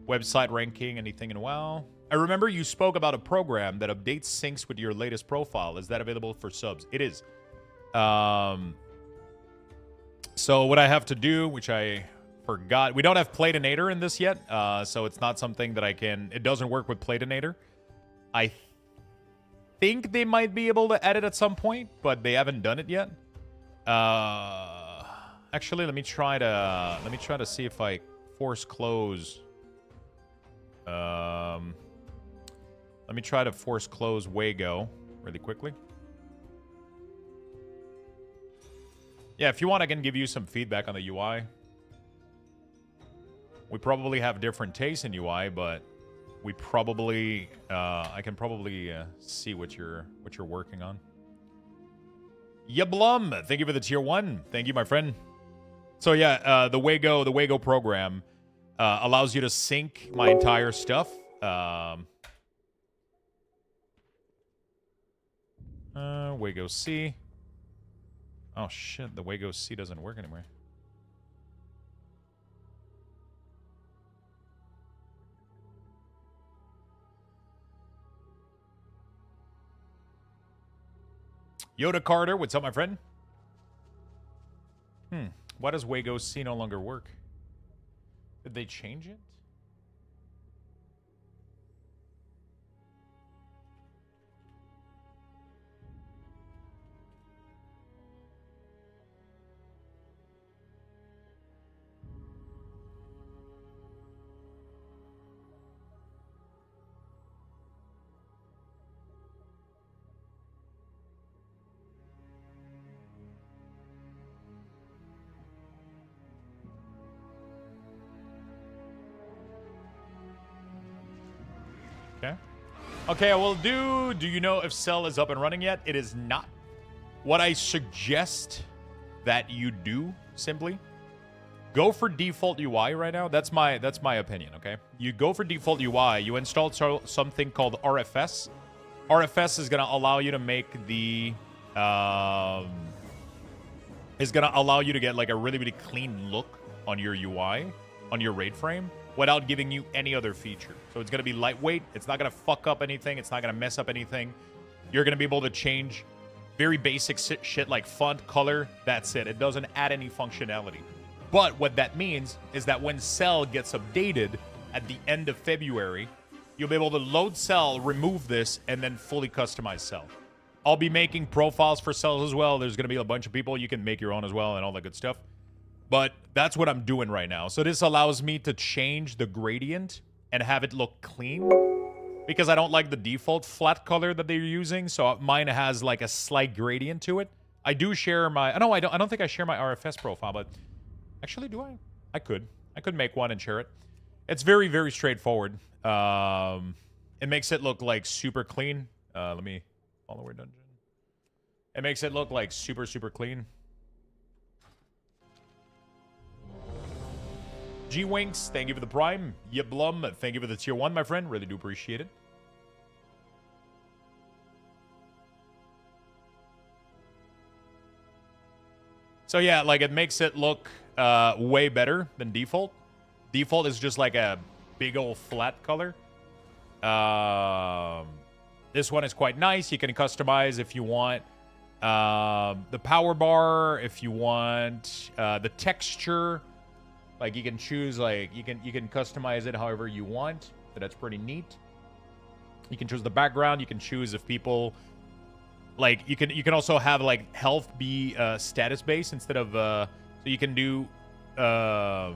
Website ranking, anything in WoW? I remember you spoke about a program that updates syncs with your latest profile. Is that available for subs? It is. So what I have to do, which I forgot, we don't have Platinator in this yet, so it's not something that I can. It doesn't work with Platinator. I think they might be able to add it at some point, but they haven't done it yet. Actually, let me try to see if I force close. Let me try to force close Wago really quickly. Yeah, if you want, I can give you some feedback on the UI. We probably have different tastes in UI, but we probably I can probably see what you're working on. Yablum, thank you for the tier 1. Thank you, my friend. So yeah, the Wago program allows you to sync my entire stuff. Wago C. Oh shit, the Wago C doesn't work anymore. Yoda Carter, what's up, my friend? Why does Wago C no longer work? Did they change it? Okay, I will do you know if Cell is up and running yet? It is not. What I suggest that you do, simply, go for default UI right now. That's my opinion, okay? You go for default UI, you install something called RFS. RFS is going to allow you to make the... is going to allow you to get like a really, really clean look on your UI, on your raid frame, without giving you any other feature. So it's going to be lightweight. It's not going to fuck up anything. It's not going to mess up anything. You're going to be able to change very basic shit like font, color. That's it. It doesn't add any functionality. But what that means is that when Cell gets updated at the end of February, you'll be able to load Cell, remove this, and then fully customize Cell. I'll be making profiles for Cells as well. There's going to be a bunch of people. You can make your own as well and all that good stuff. But that's what I'm doing right now. So this allows me to change the gradient and have it look clean, because I don't like the default flat color that they're using. So mine has like a slight gradient to it. I do share my... No, I don't think I share my RFS profile, but... Actually, do I? I could make one and share it. It's very, very straightforward. It makes it look like super clean. Let me... Follower dungeon. It makes it look like super, super clean. G-Winks, thank you for the Prime. Yiblum, thank you for the tier 1, my friend. Really do appreciate it. So yeah, like it makes it look way better than default. Default is just like a big old flat color. This one is quite nice. You can customize if you want the power bar, if you want the texture. Like you can choose, like you can customize it however you want. So that's pretty neat. You can choose the background. You can choose if people like you can also have like health be status based instead of so you can do HP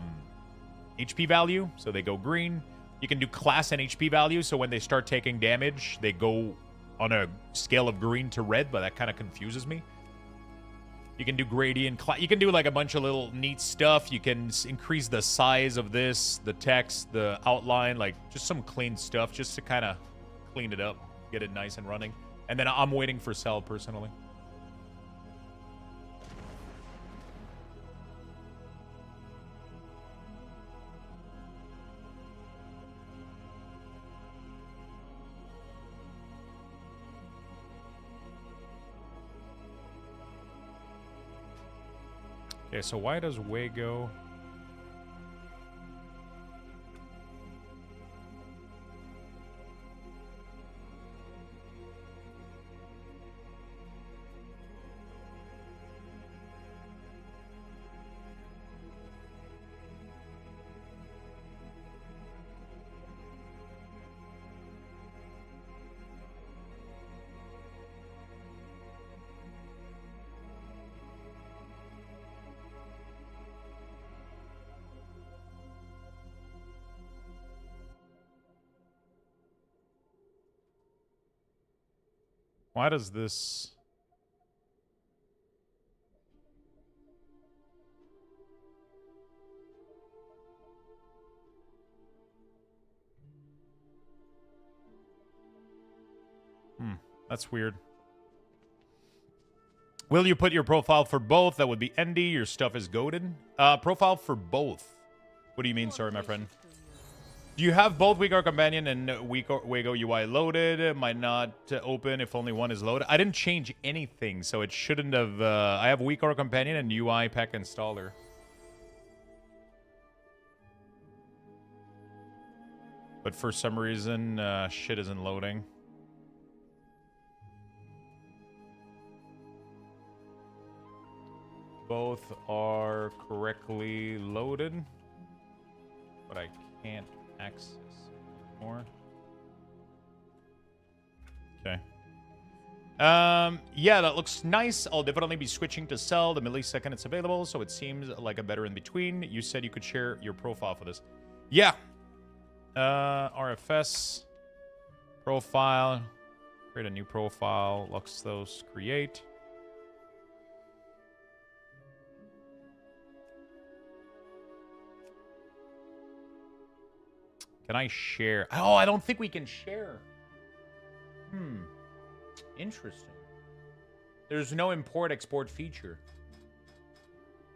value, so they go green. You can do class and HP value, so when they start taking damage, they go on a scale of green to red, but that kind of confuses me. You can do gradient. You can do like a bunch of little neat stuff. You can increase the size of this, the text, the outline, like just some clean stuff just to kind of clean it up, get it nice and running. And then I'm waiting for Cell personally. Okay, so why does Wago... Why does this... That's weird. Will you put your profile for both? That would be Endy. Your stuff is goated. Profile for both. What do you mean? Sorry, my friend. Do you have both Weak Art Companion and Wago UI loaded? It might not open if only one is loaded. I didn't change anything, so it shouldn't have... I have Weak Art Companion and UI Pack Installer. But for some reason, shit isn't loading. Both are correctly loaded, but I can't access more. Okay. Yeah, that looks nice. I'll definitely be switching to sell the millisecond it's available, so it seems like a better in between. You said you could share your profile for this. Yeah. RFS profile. Create a new profile. Luxthos create. Can I share? Oh, I don't think we can share. Interesting. There's no import-export feature.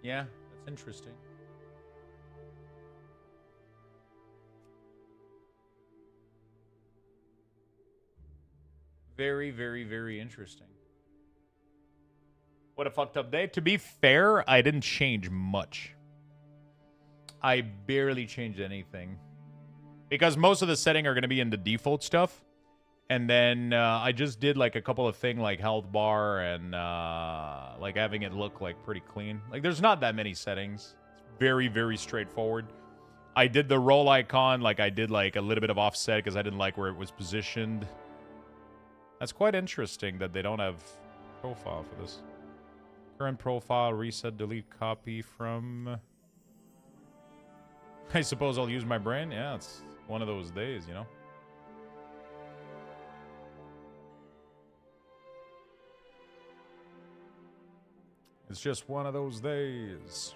Yeah, that's interesting. Very, very, very interesting. What a fucked up day. To be fair, I didn't change much. I barely changed anything. Because most of the setting are going to be in the default stuff. And then I just did like a couple of things like health bar and like having it look like pretty clean. Like there's not that many settings. It's very, very straightforward. I did the roll icon, like I did like a little bit of offset because I didn't like where it was positioned. That's quite interesting that they don't have profile for this. Current profile, reset, delete, copy from... I suppose I'll use my brain. Yeah, it's one of those days, you know? It's just one of those days.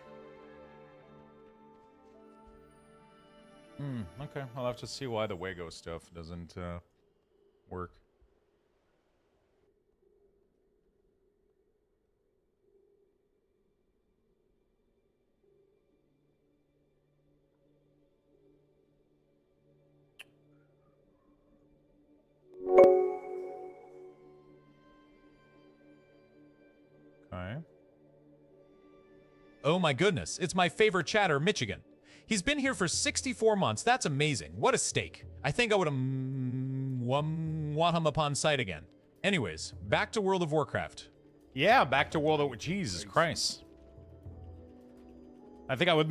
Okay. I'll have to see why the Wago stuff doesn't work. Okay. Oh my goodness, it's my favorite chatter, Michigan. He's been here for 64 months. That's amazing. What a steak. I think I would want him upon sight again. Anyways, back to World of Warcraft. Yeah, back to World of... Jesus Christ. I think I would...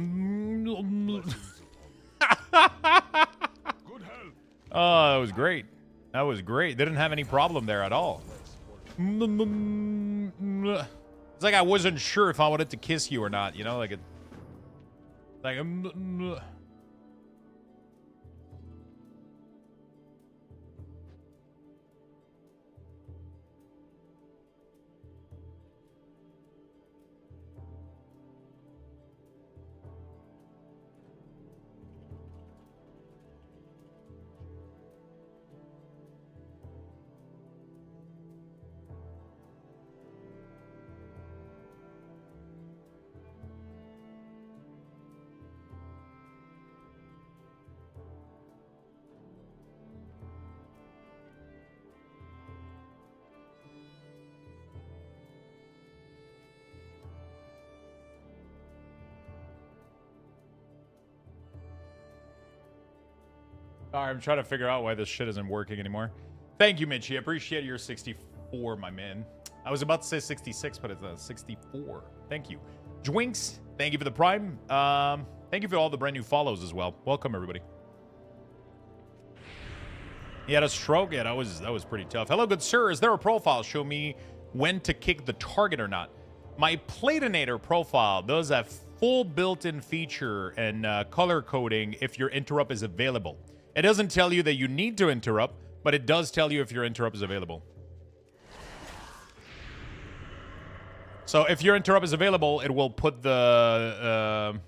Oh, that was great. That was great. They didn't have any problem there at all. It's like I wasn't sure if I wanted to kiss you or not, you know? Like it... Like... Sorry, I'm trying to figure out why this shit isn't working anymore. Thank you, Mitchie. I appreciate your 64, my man. I was about to say 66, but it's a 64. Thank you. Dwinks, thank you for the prime. Thank you for all the brand new follows as well. Welcome, everybody. He had a stroke. Yeah, that was pretty tough. Hello, good sir. Is there a profile? Show me when to kick the target or not. My Platinator profile does have full built-in feature and color coding if your interrupt is available. It doesn't tell you that you need to interrupt, but it does tell you if your interrupt is available. So if your interrupt is available, it will put the...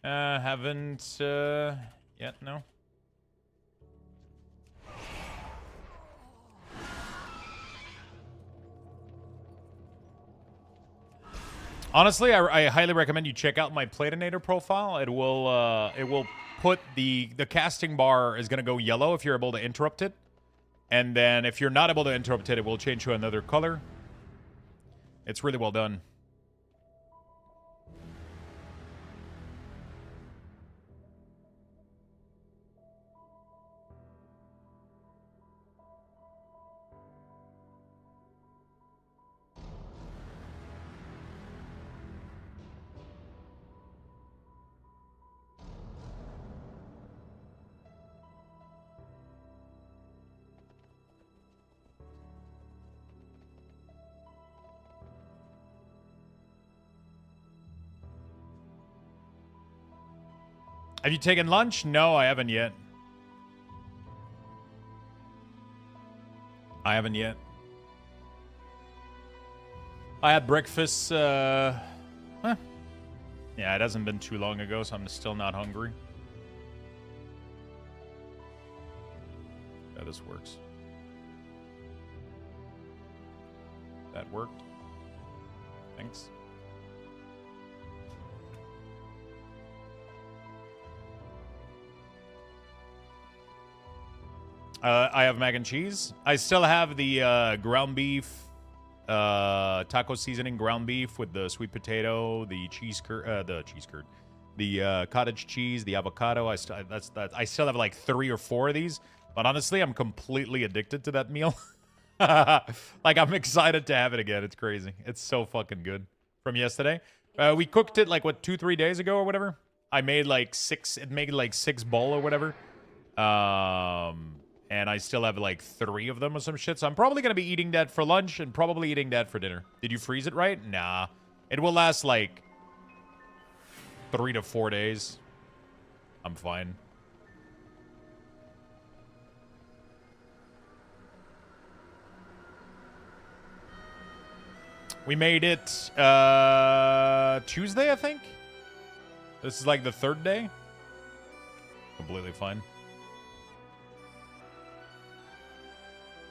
haven't yet, no. Honestly, I highly recommend you check out my Platinator profile. It will put the casting bar is gonna go yellow if you're able to interrupt it, and then if you're not able to interrupt it, it will change to another color. It's really well done. Have you taken lunch? No, I haven't yet. I haven't yet. I had breakfast, Yeah, it hasn't been too long ago, so I'm still not hungry. Yeah, this works. That worked. Thanks. I have mac and cheese. I still have the ground beef, taco seasoning ground beef with the sweet potato, the cheese curd, the cottage cheese, the avocado. I still have like 3 or 4 of these. But honestly, I'm completely addicted to that meal. Like, I'm excited to have it again. It's crazy. It's so fucking good. From yesterday, we cooked it like what 2-3 days ago or whatever. I made like 6. It made like 6 bowl or whatever. And I still have like 3 of them or some shit. So I'm probably going to be eating that for lunch and probably eating that for dinner. Did you freeze it right? Nah. It will last like 3 to 4 days. I'm fine. We made it Tuesday, I think. This is like the 3rd day. Completely fine.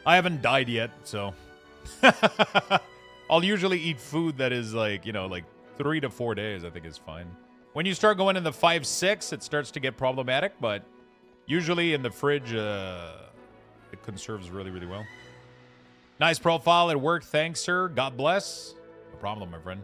I haven't died yet, so I'll usually eat food that is like, you know, like 3 to 4 days, I think is fine. When you start going in the 5-6, it starts to get problematic, but usually in the fridge, it conserves really, really well. Nice profile at work. Thanks, sir. God bless. No problem, my friend.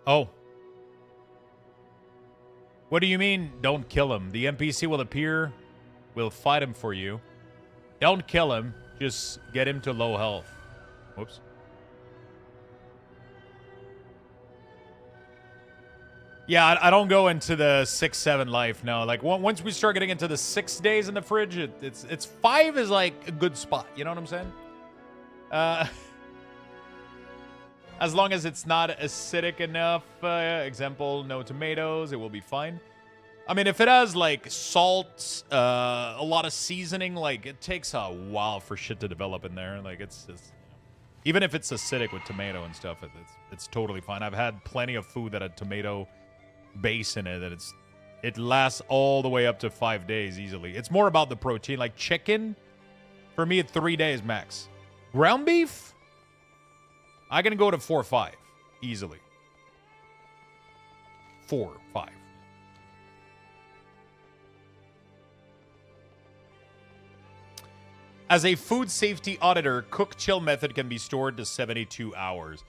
Oh. What do you mean, don't kill him? The NPC will appear, will fight him for you. Don't kill him, just get him to low health. Whoops. Yeah, I don't go into the 6-7 life, no. Like, once we start getting into the 6 days in the fridge, it's 5 is like a good spot, you know what I'm saying? As long as it's not acidic enough, example, no tomatoes, it will be fine. I mean, if it has, like, salt, a lot of seasoning, like, it takes a while for shit to develop in there. Like, it's just... Even if it's acidic with tomato and stuff, it's totally fine. I've had plenty of food that had tomato base in it, that it lasts all the way up to 5 days easily. It's more about the protein. Like, chicken, for me, it's 3 days max. Ground beef? I can go to 4 or 5 easily. 4, 5. As a food safety auditor, cook chill method can be stored to 72 hours.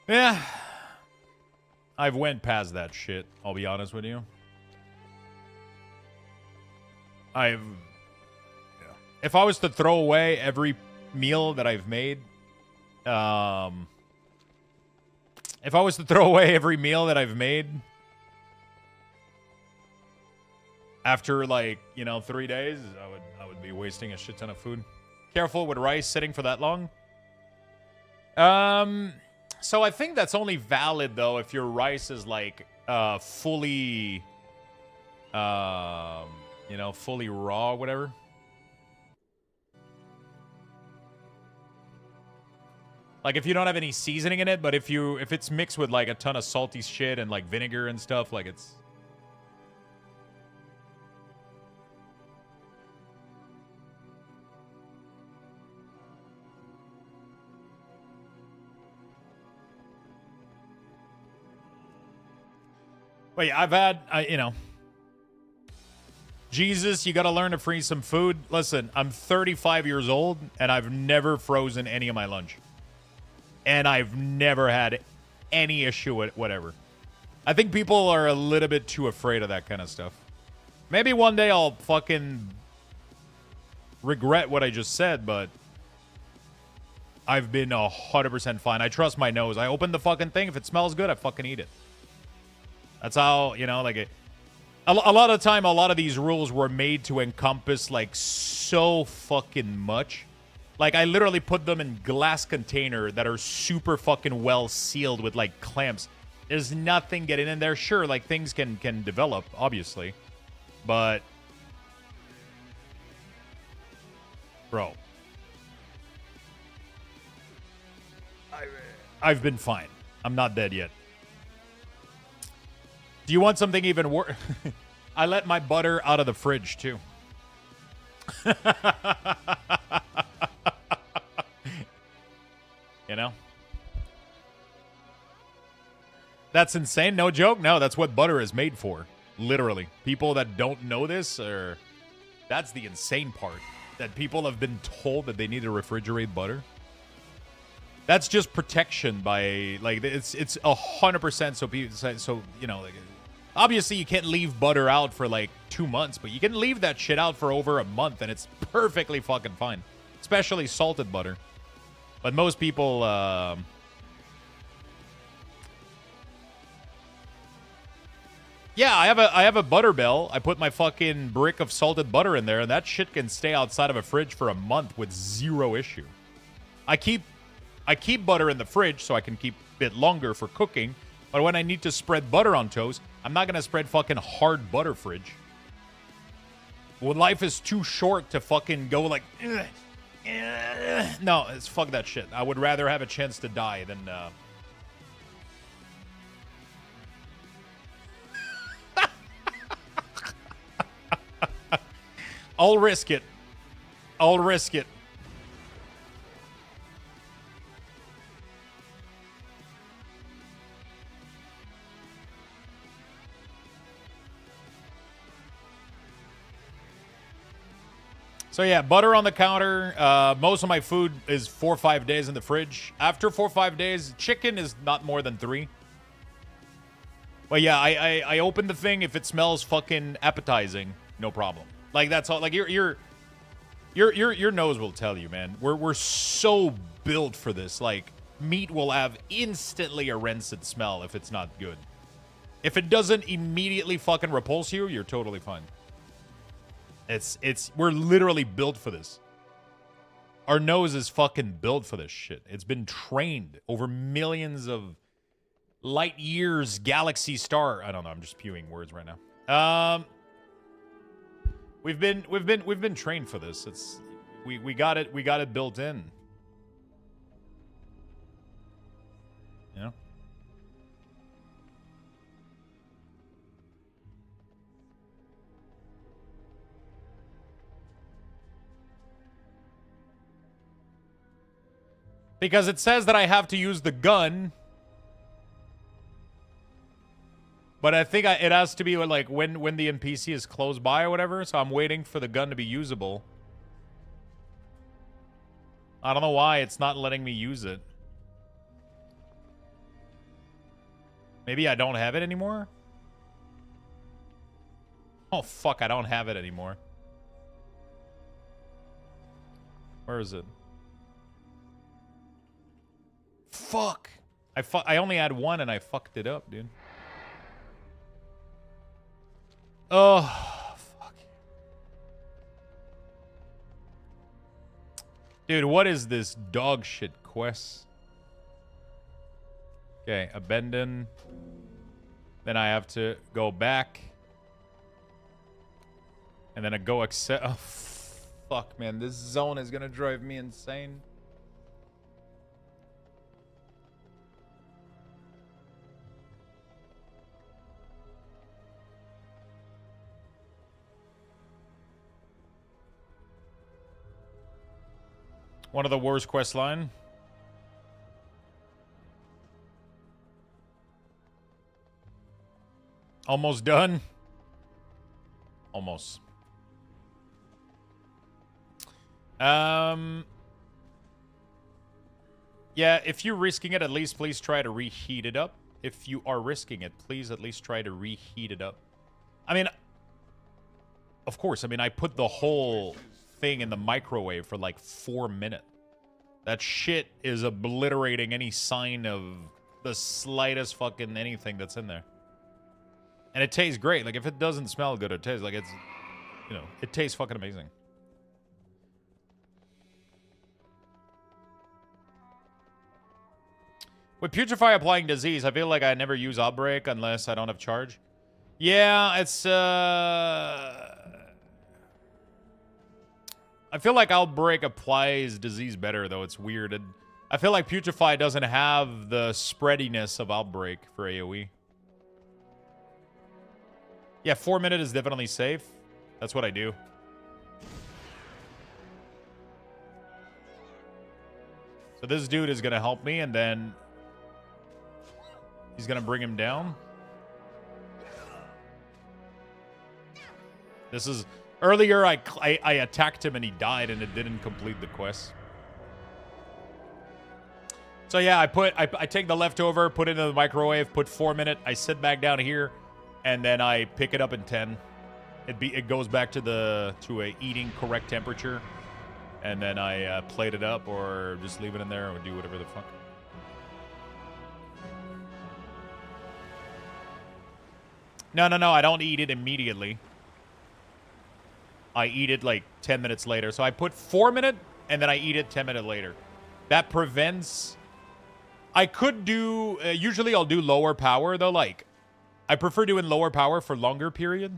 Yeah. I've went past that shit, I'll be honest with you. If I was to throw away every meal that I've made, if I was to throw away every meal that I've made, After like, you know, 3 days, I would be wasting a shit ton of food. Careful with rice sitting for that long. So I think that's only valid though if your rice is like fully you know, fully raw or whatever. Like if you don't have any seasoning in it, but if it's mixed with like a ton of salty shit and like vinegar and stuff, like it's But yeah, I've had, you know, Jesus, you got to learn to freeze some food. Listen, I'm 35 years old, and I've never frozen any of my lunch. And I've never had any issue with whatever. I think people are a little bit too afraid of that kind of stuff. Maybe one day I'll fucking regret what I just said, but I've been 100% fine. I trust my nose. I open the fucking thing. If it smells good, I fucking eat it. That's how, you know, like, a lot of the time, a lot of these rules were made to encompass, like, so fucking much. Like, I literally put them in glass container that are super fucking well sealed with, like, clamps. There's nothing getting in there. Sure, like, things can develop, obviously. But, bro, I've been fine. I'm not dead yet. Do you want something even worse? I let my butter out of the fridge, too. You know? That's insane. No joke. No, that's what butter is made for. Literally. People that don't know this are... That's the insane part. That people have been told that they need to refrigerate butter. That's just protection by... Like, it's 100% so people... So, you know, like... Obviously, you can't leave butter out for, like, 2 months, but you can leave that shit out for over a month, and it's perfectly fucking fine. Especially salted butter. But most people, yeah, I have a butter bell. I put my fucking brick of salted butter in there, and that shit can stay outside of a fridge for a month with zero issue. I keep butter in the fridge so I can keep it longer for cooking, but when I need to spread butter on toast, I'm not going to spread fucking hard butter fridge. When life is too short to fucking go like, no, it's fuck that shit. I would rather have a chance to die than, I'll risk it. I'll risk it. So yeah, butter on the counter. Most of my food is 4 or 5 days in the fridge. After 4 or 5 days, chicken is not more than 3. But yeah, I open the thing. If it smells fucking appetizing, no problem. Like that's all. Like your nose will tell you, man. We're so built for this. Like meat will have instantly a rancid smell if it's not good. If it doesn't immediately fucking repulse you, you're totally fine. We're literally built for this. Our nose is fucking built for this shit. It's been trained over millions of light years, galaxy star. I don't know. I'm just spewing words right now. We've been trained for this. We got it built in. You know? Because it says that I have to use the gun. But I think it has to be like when the NPC is close by or whatever. So I'm waiting for the gun to be usable. I don't know why it's not letting me use it. Maybe I don't have it anymore? Oh, fuck. I don't have it anymore. Where is it? Fuck. I only had one and I fucked it up, dude. Oh, fuck. Dude, what is this dog shit quest? Okay, abandon. Then I have to go back. And then I go accept. Oh, fuck, man. This zone is gonna drive me insane. One of the worst quest line. Almost done. Almost. Yeah, if you're risking it, at least please try to reheat it up. If you are risking it, please at least try to reheat it up. I mean, of course, I mean, I put the whole thing in the microwave for like 4 minutes. That shit is obliterating any sign of the slightest fucking anything that's in there. And it tastes great. Like, if it doesn't smell good, it tastes like it's, you know, it tastes fucking amazing. With Putrefy applying disease, I feel like I never use Outbreak unless I don't have charge. Yeah, it's, I feel like Outbreak applies disease better, though. It's weird. I feel like Putrefy doesn't have the spreadiness of Outbreak for AoE. Yeah, 4 minute is definitely safe. That's what I do. So this dude is going to help me, and then he's going to bring him down. This is... Earlier, I attacked him and he died, and it didn't complete the quest. So yeah, I take the leftover, put it in the microwave, put 4 minute. I sit back down here, and then I pick it up in 10. It goes back to a eating correct temperature, and then I plate it up or just leave it in there or do whatever the fuck. No, I don't eat it immediately. I eat it like 10 minutes later. So I put 4 minute and then I eat it 10 minutes later. That prevents... I could do... usually I'll do lower power though. Like, I prefer doing lower power for longer period.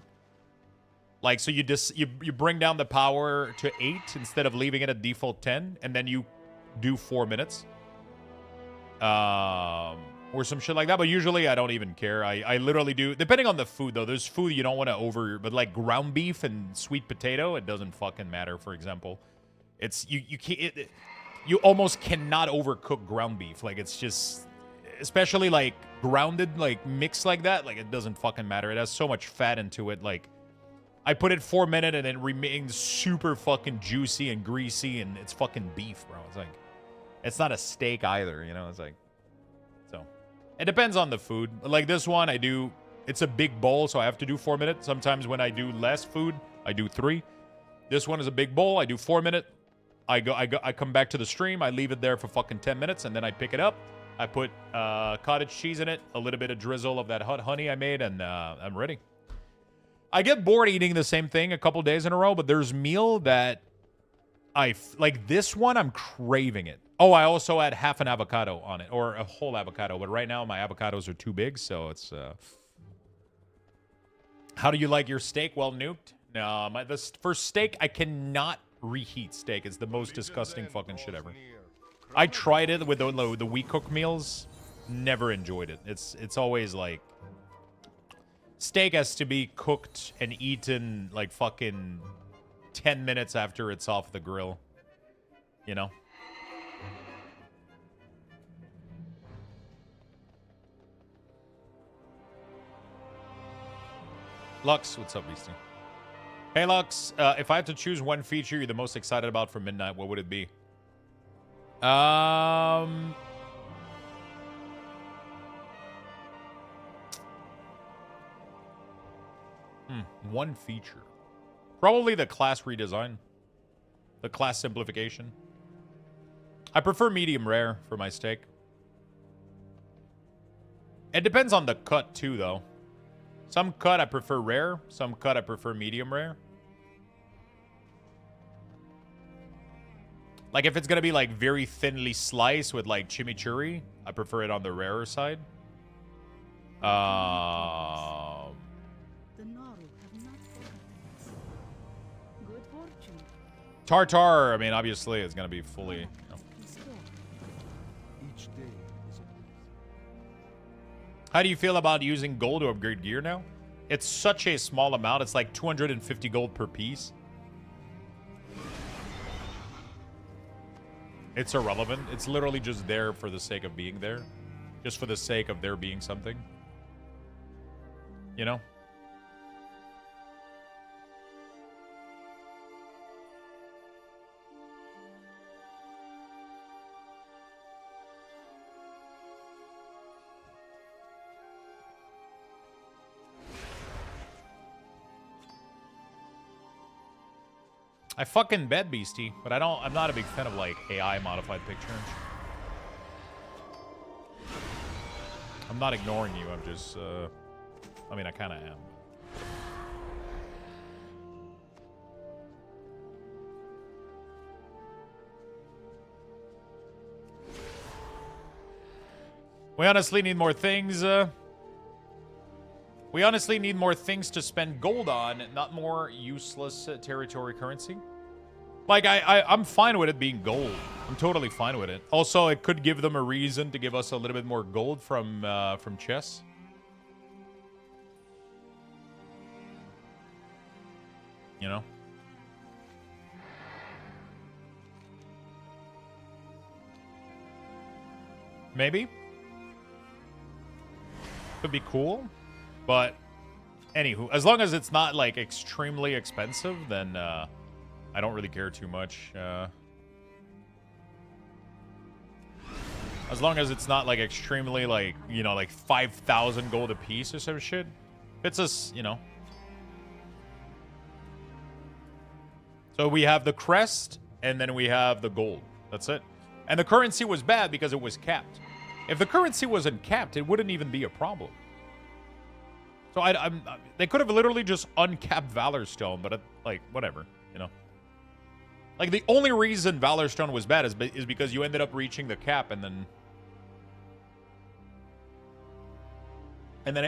Like, so you bring down the power to 8 instead of leaving it at default 10. And then you do 4 minutes. Or some shit like that. But usually I don't even care. I literally do... Depending on the food, though. There's food you don't want to over... But like ground beef and sweet potato, it doesn't fucking matter, for example. It's... You can't... You almost cannot overcook ground beef. Like, it's just... Especially, like, grounded, like, mixed like that. Like, it doesn't fucking matter. It has so much fat into it. Like, I put it 4 minutes and it remains super fucking juicy and greasy. And it's fucking beef, bro. It's like... It's not a steak either, you know? It's like... So... It depends on the food. Like this one, I do... It's a big bowl, so I have to do 4 minutes. Sometimes when I do less food, I do 3. This one is a big bowl. I do 4 minutes. I come back to the stream. I leave it there for fucking 10 minutes, and then I pick it up. I put cottage cheese in it, a little bit of drizzle of that hot honey I made, and I'm ready. I get bored eating the same thing a couple days in a row, but there's meal that like this one, I'm craving it. Oh, I also add half an avocado on it, or a whole avocado. But right now, my avocados are too big, so it's... How do you like your steak? Well nuked? No, for steak, I cannot reheat steak. It's the most disgusting fucking shit ever. I tried it with the We Cook meals. Never enjoyed it. It's always like... Steak has to be cooked and eaten like fucking 10 minutes after it's off the grill. You know? Lux, what's up, Beastie? Hey, Lux, if I had to choose one feature you're the most excited about for Midnight, what would it be? One feature. Probably the class redesign. The class simplification. I prefer medium rare for my steak. It depends on the cut, too, though. Some cut I prefer rare. Some cut I prefer medium rare. Like, if it's gonna be, like, very thinly sliced with, like, chimichurri, I prefer it on the rarer side. The Naru have not forgotten. Good fortune. Tartar, I mean, obviously, it's gonna be fully... You know. Each day is a How do you feel about using gold to upgrade gear now? It's such a small amount. It's like 250 gold per piece. It's irrelevant. It's literally just there for the sake of being there. Just for the sake of there being something. You know? I fucking bet, Beastie, but I'm not a big fan of, like, AI modified pictures. I'm not ignoring you, I'm just, I mean, I kind of am. We honestly need more things, we honestly need more things to spend gold on, not more useless territory currency. Like, I'm fine with it being gold. I'm totally fine with it. Also, it could give them a reason to give us a little bit more gold from chess. You know? Maybe. Could be cool. But, anywho, as long as it's not, like, extremely expensive, then, I don't really care too much. As long as it's not, like, extremely, like, you know, like, 5,000 gold a piece or some shit. It's us, you know. So we have the crest, and then we have the gold. That's it. And the currency was bad because it was capped. If the currency wasn't capped, it wouldn't even be a problem. So they could have literally just uncapped Valor Stone, but like whatever, you know. Like the only reason Valor Stone was bad is because you ended up reaching the cap, and then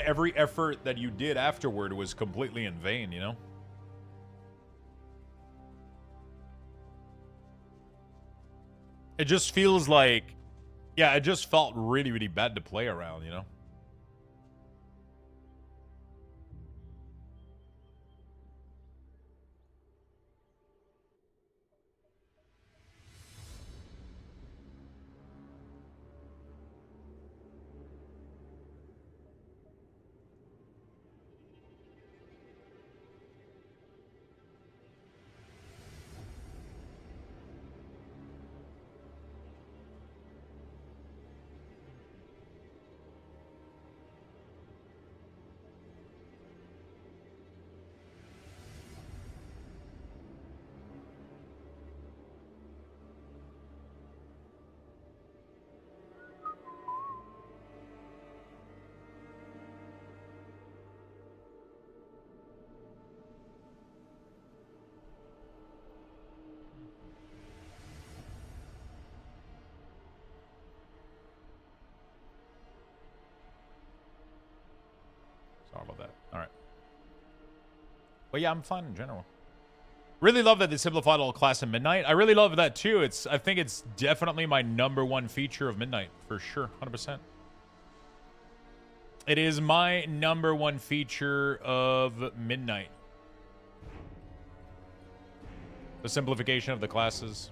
every effort that you did afterward was completely in vain, you know. It just feels like, yeah, it just felt really, really bad to play around, you know. Sorry about that. All right. But yeah, I'm fine in general. Really love that they simplified all class in Midnight. I really love that too. I think it's definitely my #1 feature of Midnight for sure, 100%. It is my #1 feature of Midnight. The simplification of the classes.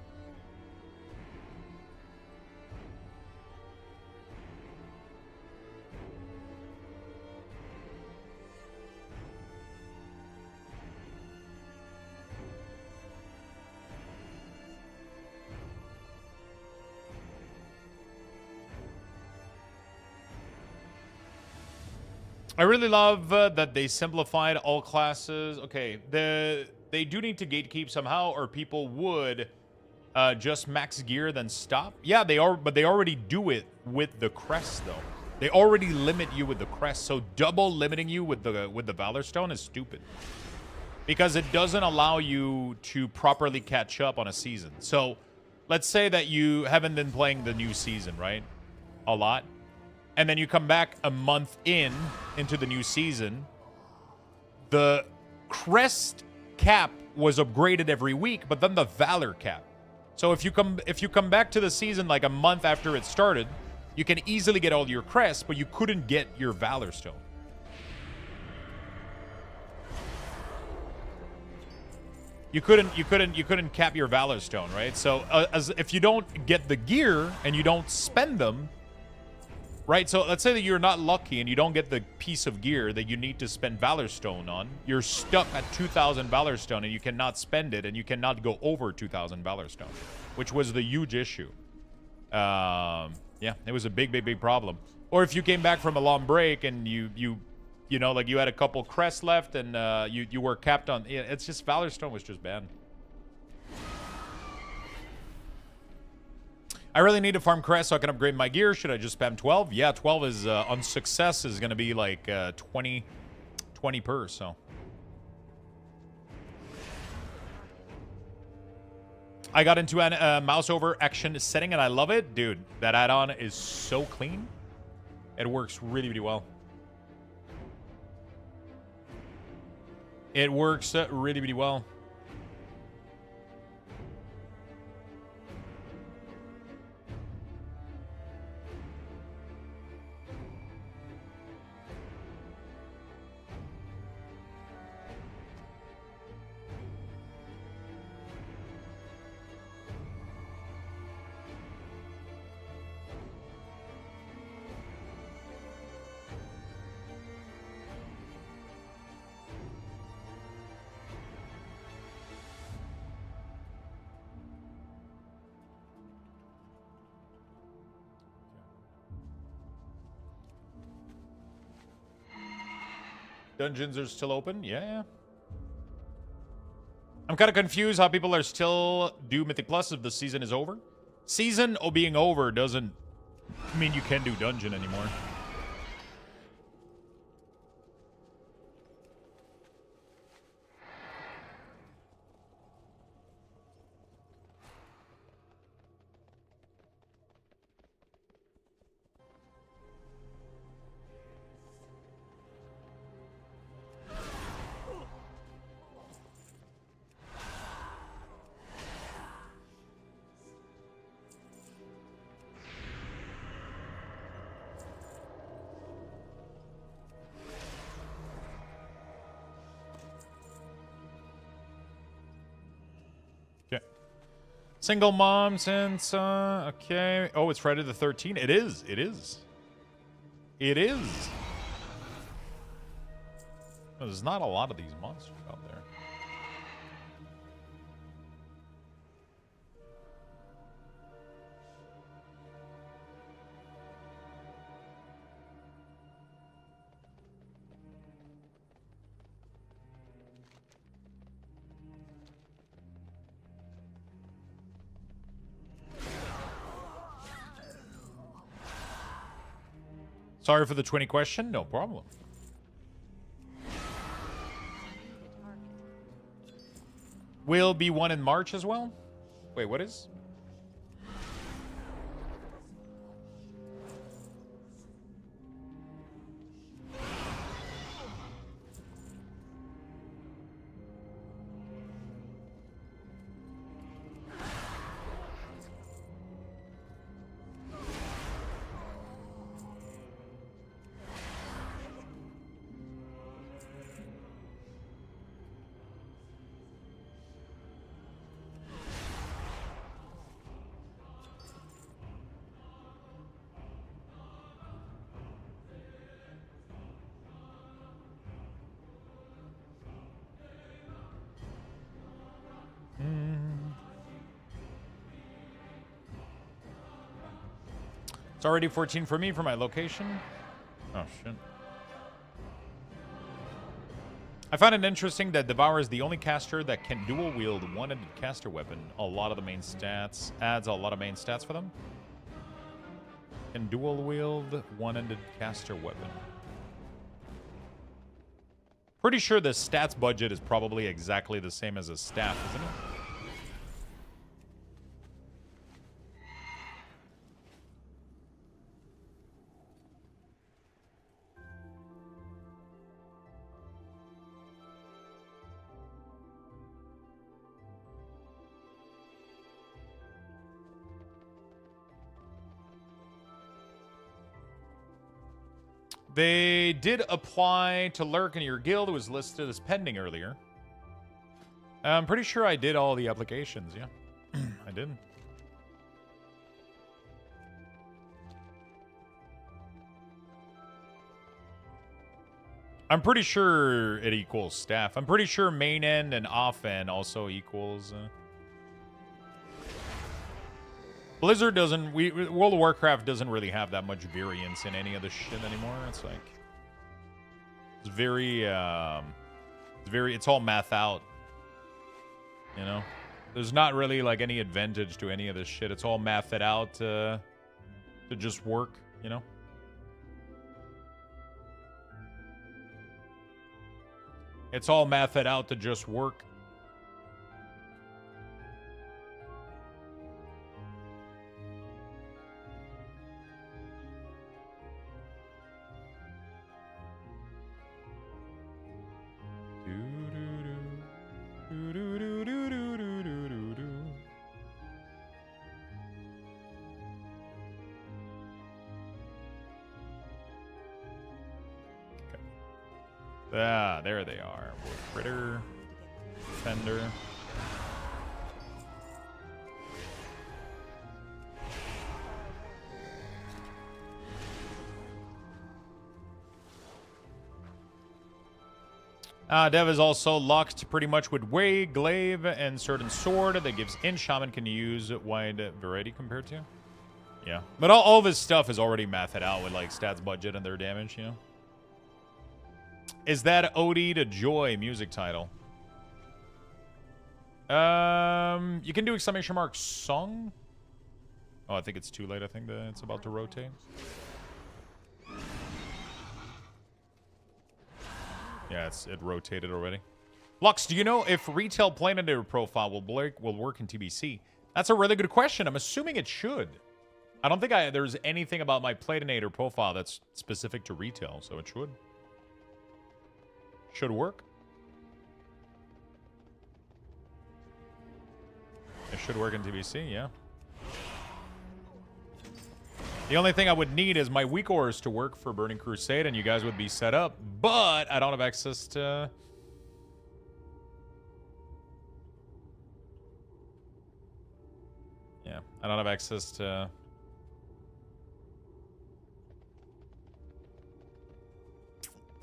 I really love that they simplified all classes. Okay, they do need to gatekeep somehow, or people would just max gear then stop. Yeah, they are, but they already do it with the crest though. They already limit you with the crest, so double limiting you with the Valor Stone is stupid because it doesn't allow you to properly catch up on a season. So let's say that you haven't been playing the new season, right? A lot. And then you come back a month into the new season. The crest cap was upgraded every week, but then the valor cap. So if you come back to the season like a month after it started, you can easily get all your crests, but you couldn't get your valor stone. You couldn't cap your valor stone, right? So if you don't get the gear and you don't spend them, right? So let's say that you're not lucky and you don't get the piece of gear that you need to spend valor stone on. You're stuck at 2,000 valor stone and you cannot spend it, and you cannot go over 2,000 valor stone, which was the huge issue. Yeah, it was a big problem. Or if you came back from a long break and you know, like you had a couple crests left and you were capped on. Yeah, it's just valor stone was just bad. I really need to farm crests so I can upgrade my gear. Should I just spam 12? Yeah, 12 is on success is going to be like 20 per, so. I got into a mouse over action setting and I love it. Dude, that add-on is so clean. It works really well. It works really well. Dungeons are still open? Yeah. I'm kind of confused how people are still do Mythic Plus if the season is over. Season being over doesn't mean you can't do dungeon anymore. Single mom since, okay. Oh, it's Friday the 13th. It is. Well, there's not a lot of these monsters out there. Sorry for the 20 question. No problem. Will be one in March as well? Wait, what is? It's already 14 for me for my location. Oh, shit. I find it interesting that Devour is the only caster that can dual wield one-handed caster weapon. A lot of the main stats adds a lot of main stats for them. Can dual wield one-handed caster weapon. Pretty sure the stats budget is probably exactly the same as a staff, isn't it? They did apply to lurk in your guild. It was listed as pending earlier. I'm pretty sure I did all the applications, yeah. I did. I'm pretty sure it equals staff. I'm pretty sure main end and off end also equals... Blizzard doesn't... World of Warcraft doesn't really have that much variance in any of the shit anymore. It's like... It's very... It's all math out. You know? There's not really, like, any advantage to any of this shit. It's all mathed out to just work, you know? It's all mathed out to just work. Ah, there they are. Critter, Fender. Dev is also locked pretty much with Way, Glaive, and Certain Sword that gives in Shaman can use wide variety compared to. Yeah. But all this stuff is already mathed out with like stats, budget, and their damage, you know? Is that Ode to Joy music title? You can do exclamation mark song. Oh, I think it's too late. I think that it's about to rotate. Yeah, it rotated already. Lux, do you know if retail planetary profile will work in TBC? That's a really good question. I'm assuming it should. I don't think there's anything about my Platinator profile that's specific to retail, so it should. Should work. It should work in TBC, yeah. The only thing I would need is my weak ores to work for Burning Crusade, and you guys would be set up, but I don't have access to... Yeah, I don't have access to...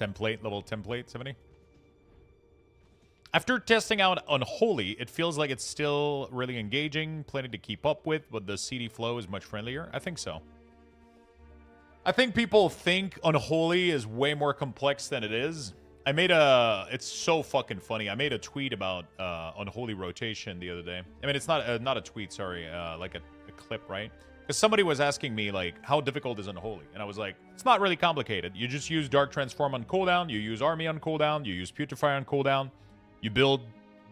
level template 70. After testing out Unholy, it feels like it's still really engaging, plenty to keep up with, but the CD flow is much friendlier. I think so. I think people think Unholy is way more complex than it is. I made it's so fucking funny. I made a tweet about Unholy rotation the other day. I mean, it's not a tweet, sorry, like a clip, right? Because somebody was asking me, like, how difficult is Unholy? And I was like, it's not really complicated. You just use Dark Transform on cooldown, you use Army on cooldown, you use Putrefy on cooldown, you build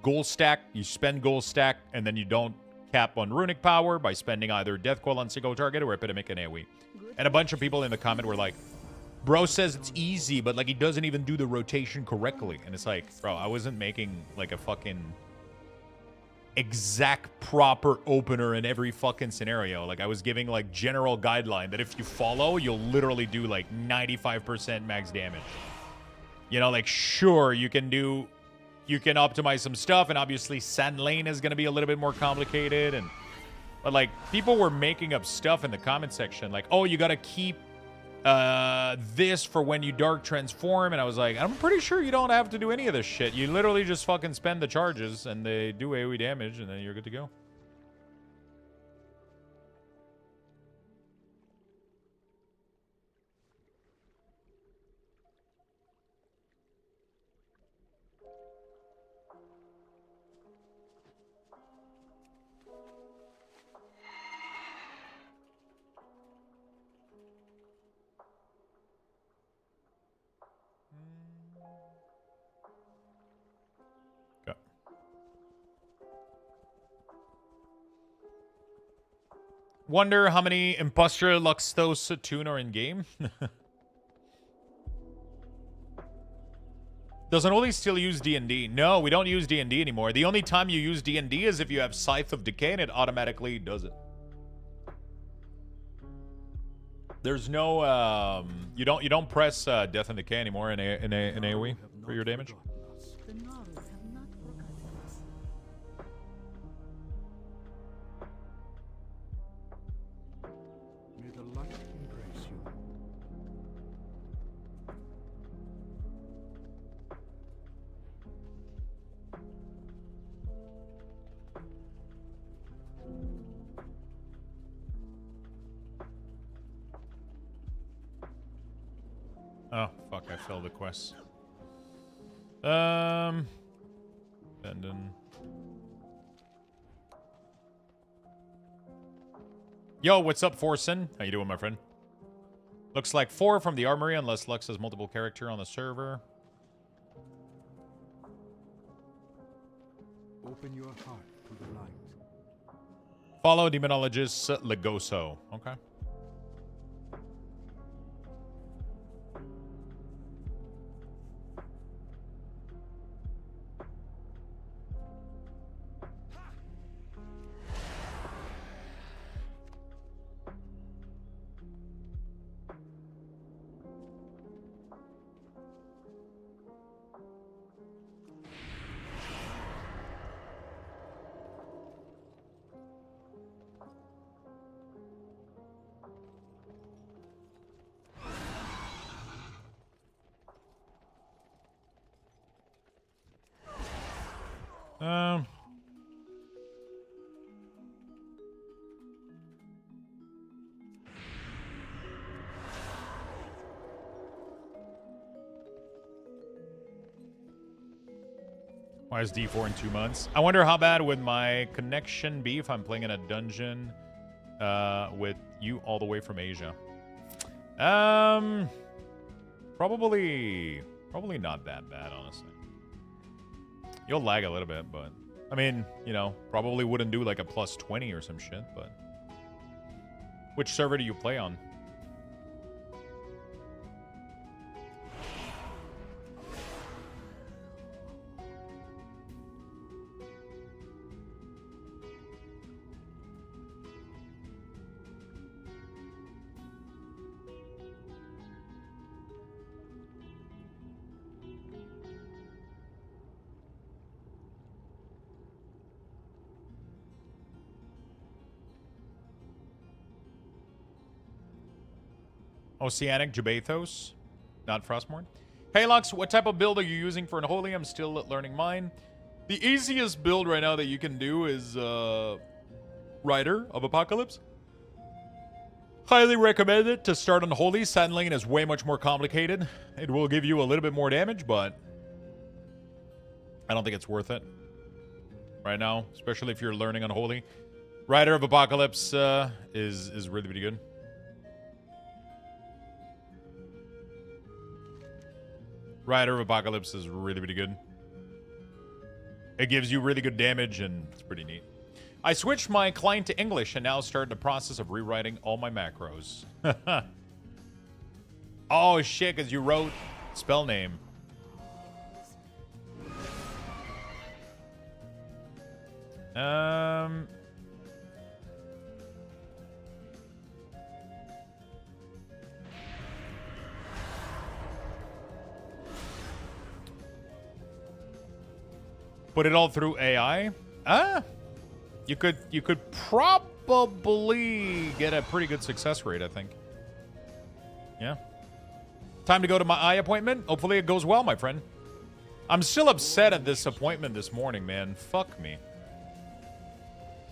goal stack, you spend goal stack, and then you don't cap on runic power by spending either Death Coil on single target or Epidemic and AoE. And a bunch of people in the comment were like, bro says it's easy, but like he doesn't even do the rotation correctly. And it's like, bro, I wasn't making like a fucking exact proper opener in every fucking scenario. Like I was giving like general guideline that if you follow, you'll literally do like 95% max damage. You know, like sure, you can optimize some stuff, and obviously Sand Lane is going to be a little bit more complicated, but like people were making up stuff in the comment section like, oh, you got to keep this for when you Dark Transform, and I was like, I'm pretty sure you don't have to do any of this shit. You literally just fucking spend the charges and they do AoE damage and then you're good to go. Wonder how many Imposter Luxthos tune are in game. Does Unholy still use D&D? No, we don't use D&D anymore. The only time you use D&D is if you have Scythe of Decay and it automatically does it. There's no you don't press Death and Decay anymore in AoE for your damage. The Naru have not forgotten us. May the light embrace you. Oh fuck! I failed the quest. Addon. Yo, what's up, Forsen? How you doing, my friend? Looks like 4 from the armory, unless Lux has multiple character on the server. Open your heart to the light. Follow Demonologist Legoso. Okay. Why is D4 in 2 months? I wonder how bad would my connection be if I'm playing in a dungeon with you all the way from Asia. Probably not that bad, honestly. You'll lag a little bit, but I mean, you know, probably wouldn't do like a plus 20 or some shit, but which server do you play on? Oceanic Jabathos, not Frostmourne. Hey Lux, what type of build are you using for Unholy? I'm still learning mine. The easiest build right now that you can do is Rider of Apocalypse. Highly recommend it to start Unholy. Sandling is way much more complicated. It will give you a little bit more damage, but I don't think it's worth it right now, especially if you're learning Unholy. Rider of Apocalypse is really, really good. Rider of Apocalypse is really, really good. It gives you really good damage, and it's pretty neat. I switched my client to English and now started the process of rewriting all my macros. Oh, shit, because you wrote spell name. Put it all through AI? You could probably get a pretty good success rate, I think. Yeah. Time to go to my eye appointment. Hopefully it goes well, my friend. I'm still upset at this appointment this morning, man. Fuck me.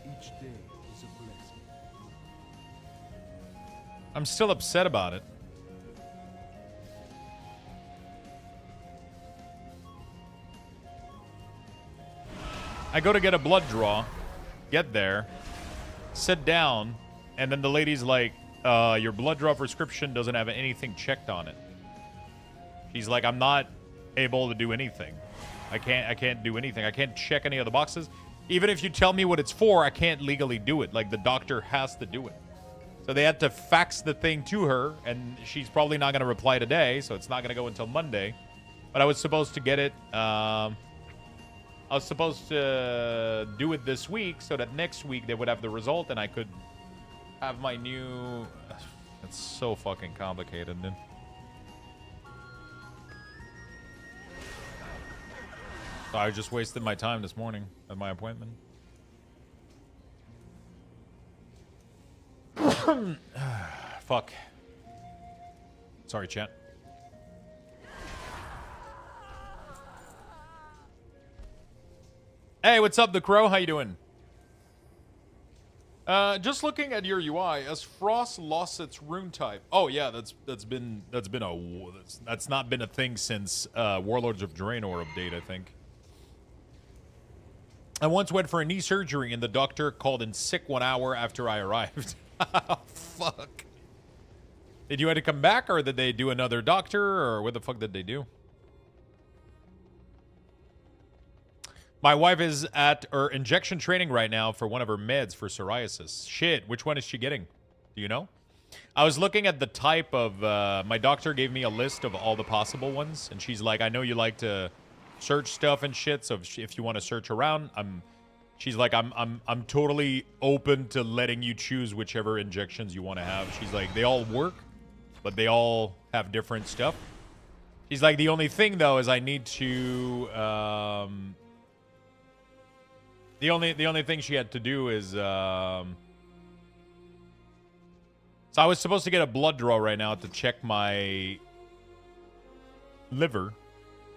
Each day is a blessing. I'm still upset about it. I go to get a blood draw, get there, sit down, and then the lady's like, your blood draw prescription doesn't have anything checked on it. She's like, I'm not able to do anything. I can't do anything. I can't check any of the boxes. Even if you tell me what it's for, I can't legally do it. Like, the doctor has to do it. So they had to fax the thing to her, and she's probably not going to reply today, so it's not going to go until Monday. But I was supposed to get it, I was supposed to do it this week so that next week they would have the result and I could have my new It's so fucking complicated, dude. So I just wasted my time this morning at my appointment. Fuck. Sorry, chat. Hey, what's up, The Crow? How you doing? Just looking at your UI, has Frost lost its rune type? Oh yeah, that's not been a thing since Warlords of Draenor update, I think. I once went for a knee surgery and the doctor called in sick 1 hour after I arrived. Fuck. Did you have to come back, or did they do another doctor, or what the fuck did they do? My wife is at her injection training right now for one of her meds for psoriasis. Shit, which one is she getting? Do you know? I was looking at the type of... my doctor gave me a list of all the possible ones, and she's like, I know you like to search stuff and shit, so if you want to search around, she's like, I'm totally open to letting you choose whichever injections you want to have. She's like, they all work, but they all have different stuff. She's like, the only thing, though, is I need to... The only thing she had to do is so I was supposed to get a blood draw right now to check my liver,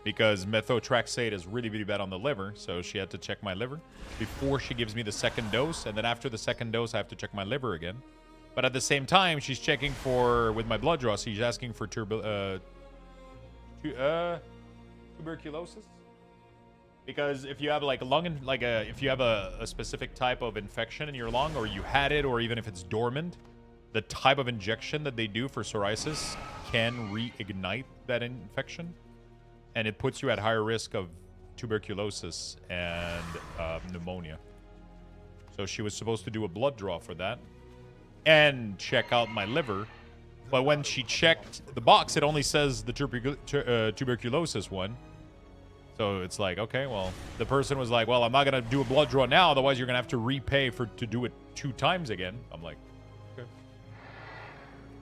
because methotrexate is really, really bad on the liver, so she had to check my liver before she gives me the second dose, and then after the second dose I have to check my liver again. But at the same time, she's checking for, with my blood draw, she's asking for tuberculosis. Because if you have like if you have a specific type of infection in your lung, or you had it, or even if it's dormant, the type of injection that they do for psoriasis can reignite that infection, and it puts you at higher risk of tuberculosis and pneumonia. So she was supposed to do a blood draw for that and check out my liver, but when she checked the box, it only says the tuberculosis one. So it's like, okay, well, the person was like, well, I'm not going to do a blood draw now, otherwise you're going to have to repay to do it 2 times again. I'm like, okay.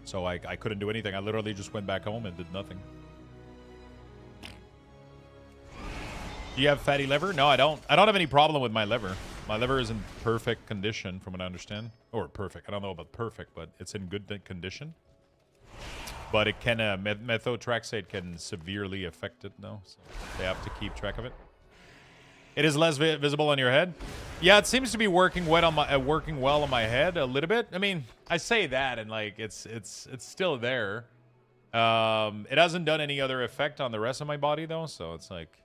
So I couldn't do anything. I literally just went back home and did nothing. Do you have fatty liver? No, I don't. I don't have any problem with my liver. My liver is in perfect condition, from what I understand. Or perfect. I don't know about perfect, but it's in good condition. But it can, methotrexate can severely affect it, though. So they have to keep track of it. It is less visible on your head. Yeah, it seems to be working well on my head a little bit. I mean, I say that, and like it's still there. It hasn't done any other effect on the rest of my body, though. So it's like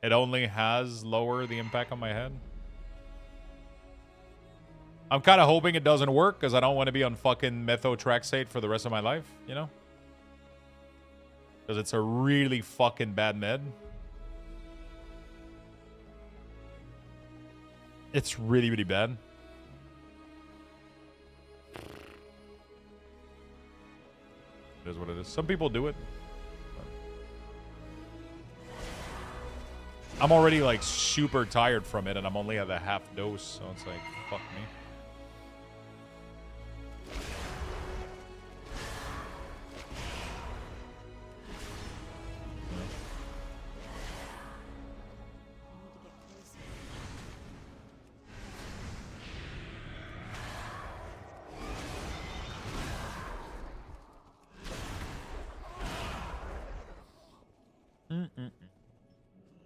it only has lowered the impact on my head. I'm kind of hoping it doesn't work, because I don't want to be on fucking methotrexate for the rest of my life, you know? Because it's a really fucking bad med. It's really, really bad. It is what it is. Some people do it. I'm already, like, super tired from it, and I'm only at a half dose, so it's like, fuck me.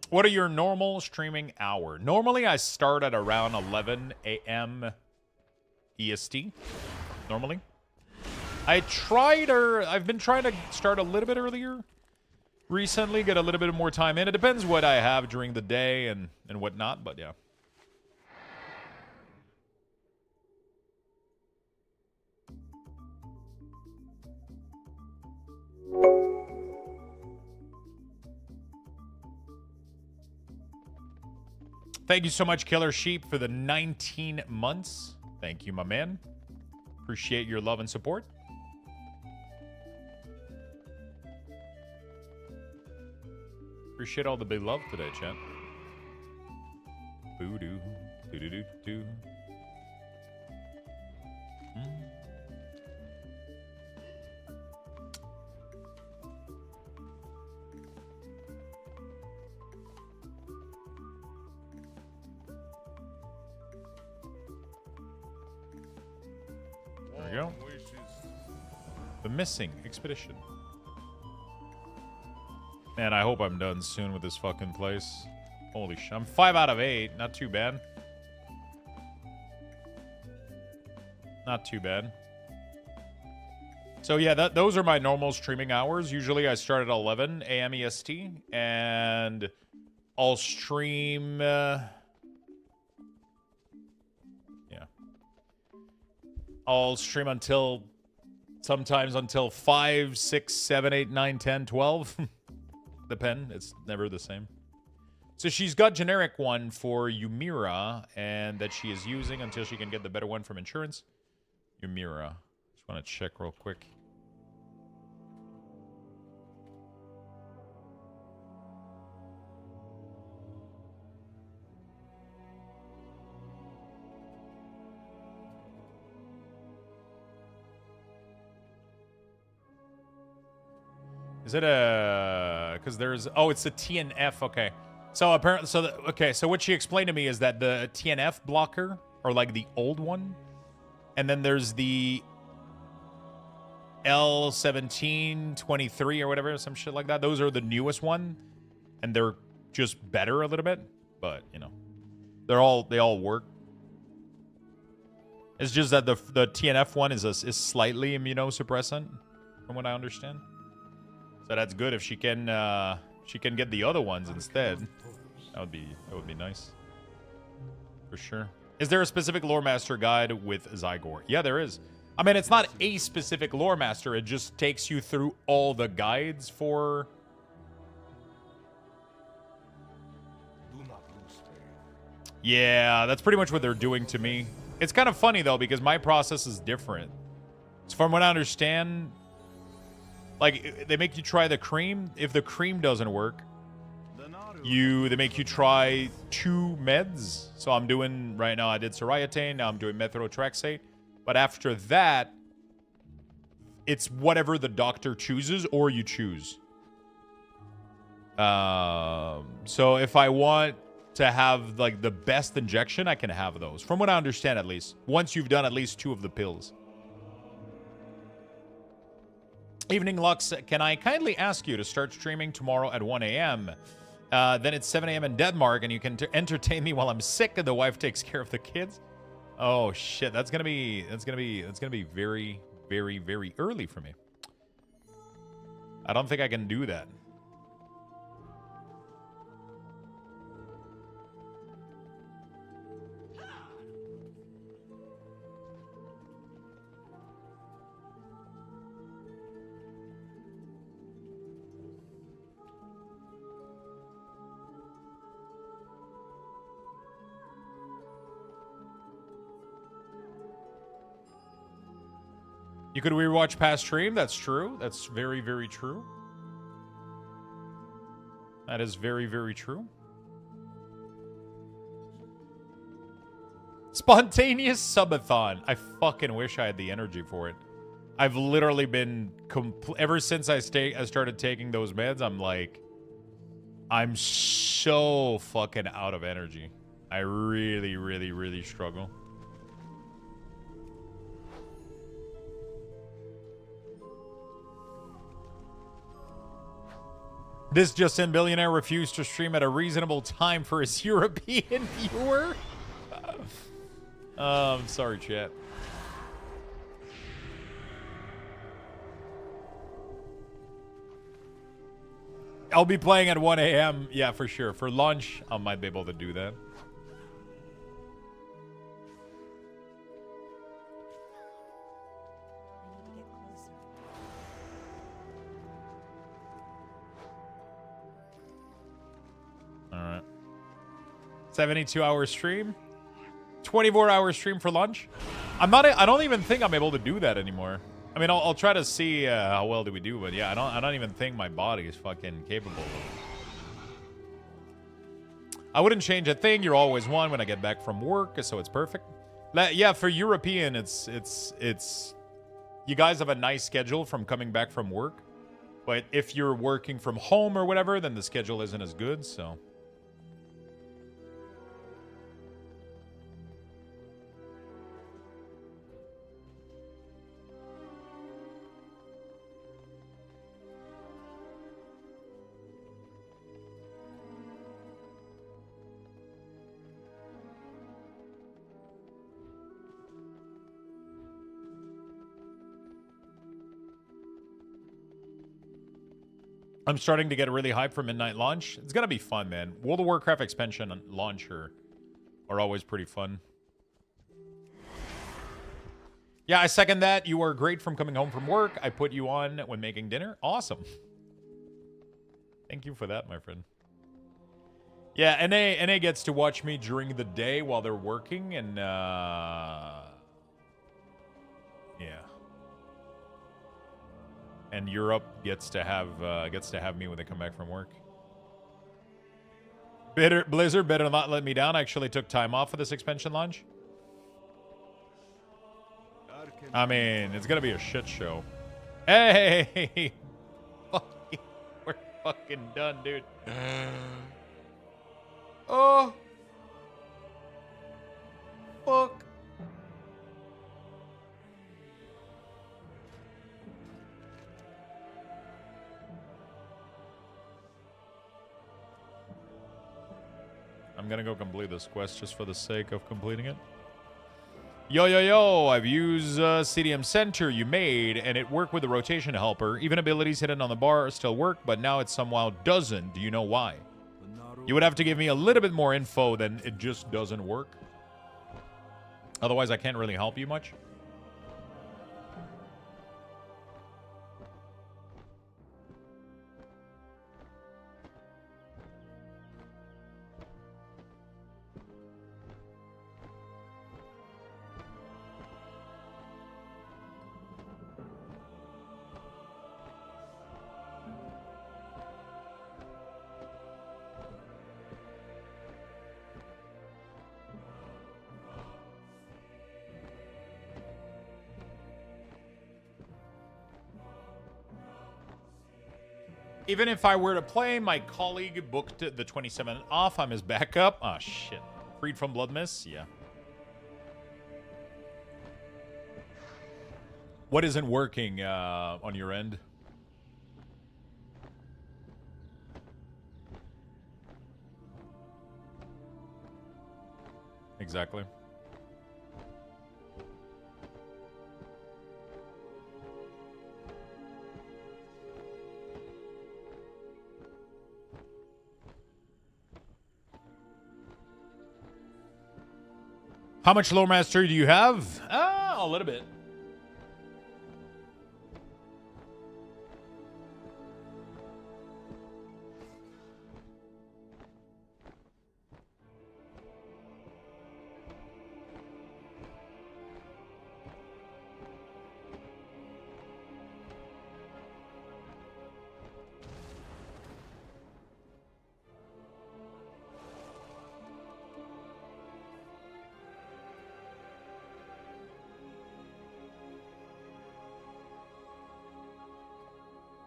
What are your normal streaming hour? Normally, I start at around 11 a.m. EST. Normally. I've been trying to start a little bit earlier. Recently, get a little bit more time in. It depends what I have during the day and whatnot, but yeah. Thank you so much, Killer Sheep, for the 19 months. Thank you, my man. Appreciate your love and support. Appreciate all the big love today, chat. Boo-doo. Doo-doo-doo-doo. we go. The missing expedition. Man, I hope I'm done soon with this fucking place. Holy shit. I'm 5 out of 8. Not too bad. Not too bad. So yeah, those are my normal streaming hours. Usually I start at 11 a.m. EST. And I'll stream... I'll stream until... Sometimes until 5, 6, 7, 8, 9, 10, 12. Depend. It's never the same. So she's got generic one for Ymira, and that she is using until she can get the better one from insurance. Ymira. Just want to check real quick. Is it a... Because there's... Oh, it's a TNF. Okay. So apparently... Okay, so what she explained to me is that the TNF blocker are like the old one. And then there's the L1723 or whatever, some shit like that. Those are the newest one. And they're just better a little bit. But, you know. They all work. It's just that the TNF one is slightly immunosuppressant, from what I understand. So that's good if she can get the other ones instead. That would be nice. For sure. Is there a specific lore master guide with Zygor? Yeah, there is. I mean, it's not a specific lore master. It just takes you through all the guides for... Yeah, that's pretty much what they're doing to me. It's kind of funny, though, because my process is different. So from what I understand... Like, they make you try the cream. If the cream doesn't work, they make you try 2 meds. So I'm doing, right now I did Soriatane, now I'm doing methotrexate. But after that, it's whatever the doctor chooses or you choose. So if I want to have, like, the best injection, I can have those. From what I understand, at least. Once you've done at least 2 of the pills. Evening, Lux. Can I kindly ask you to start streaming tomorrow at 1 a.m.? Then it's 7 a.m. in Denmark, and you can entertain me while I'm sick, and the wife takes care of the kids. Oh shit, that's gonna be very, very, very early for me. I don't think I can do that. You could rewatch past stream. That's true. That's very, very true. That is very, very true. Spontaneous subathon. I fucking wish I had the energy for it. I've literally been... Ever since I started taking those meds, I'm like... I'm so fucking out of energy. I really, really, really struggle. This Justin Billionaire refused to stream at a reasonable time for his European viewer. I'm sorry, chat. I'll be playing at 1 a.m. Yeah, for sure. For lunch, I might be able to do that. All right. 72-hour stream. 24-hour stream for lunch. I don't even think I'm able to do that anymore. I mean, I'll try to see how well do we do, but yeah, I don't even think my body is fucking capable of it. I wouldn't change a thing. You're always one when I get back from work, so it's perfect. Yeah, for European, it's you guys have a nice schedule from coming back from work, but if you're working from home or whatever, then the schedule isn't as good, so. I'm starting to get really hyped for midnight launch. It's gonna be fun, man. World of Warcraft expansion and launch are always pretty fun. Yeah, I second that. You are great from coming home from work. I put you on when making dinner. Awesome. Thank you for that, my friend. Yeah, NA gets to watch me during the day while they're working, and yeah. And Europe gets to have me when they come back from work. Blizzard better not let me down. I actually took time off for this expansion launch. I mean, it's gonna be a shit show. Hey, we're fucking done, dude. Oh, fuck. I'm gonna go complete this quest just for the sake of completing it. Yo, I've used CDM Center you made, and it worked with the rotation helper. Even abilities hidden on the bar still work, but now it somehow doesn't. Do you know why? You would have to give me a little bit more info than it just doesn't work. Otherwise, I can't really help you much. Even if I were to play, my colleague booked the 27th off. I'm his backup. Oh, shit. Freed from Blood Mist? Yeah. What isn't working on your end? Exactly. How much lore mastery do you have? A little bit.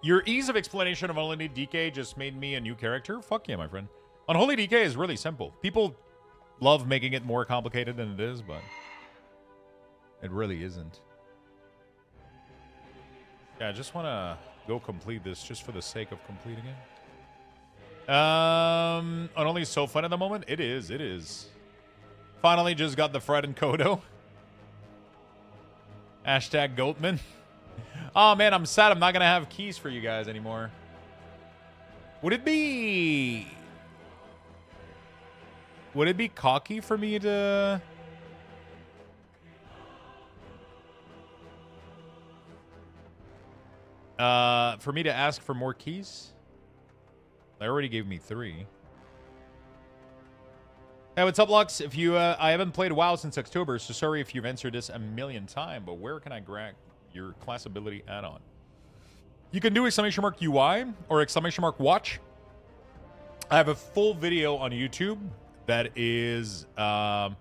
Your ease of explanation of Unholy DK just made me a new character? Fuck yeah, my friend. Unholy DK is really simple. People love making it more complicated than it is, but it really isn't. Yeah, I just want to go complete this just for the sake of completing it. Unholy is so fun at the moment. It is. Finally just got the Fred and Kodo. Hashtag Goatman. Oh, man, I'm sad I'm not going to have keys for you guys anymore. Would it be cocky for me to... for me to ask for more keys? They already gave me 3. Hey, what's up, Lux? If you, I haven't played WoW since October, so sorry if you've answered this a million times, but where can I grab your class ability add-on? You can do !UI or !watch. I have a full video on YouTube that is going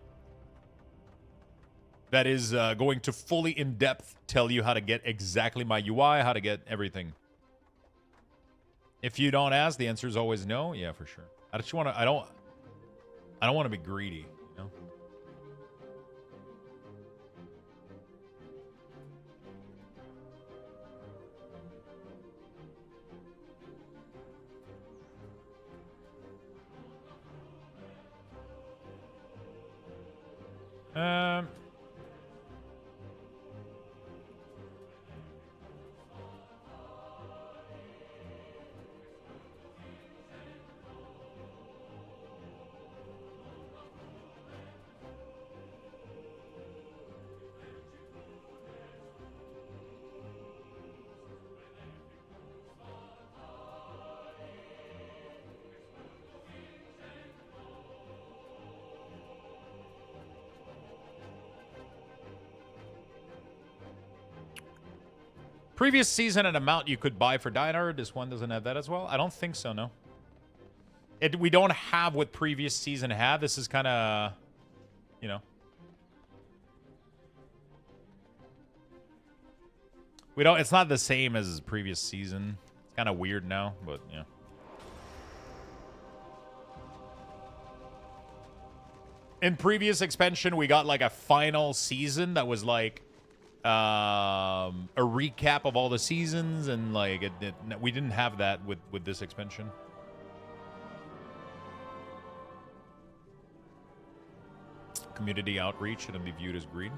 to fully in-depth tell you how to get exactly my UI, how to get everything. If you don't ask, the answer is always no. Yeah, for sure. I just want to. I don't want to be greedy. You know. Previous season and amount you could buy for Diner. This one doesn't have that as well. I don't think so, no. We don't have what previous season had. This is kind of, you know. We don't. It's not the same as previous season. It's kind of weird now, but yeah. In previous expansion, we got like a final season that was like a recap of all the seasons, and like we didn't have that with this expansion. Community outreach shouldn't be viewed as greed.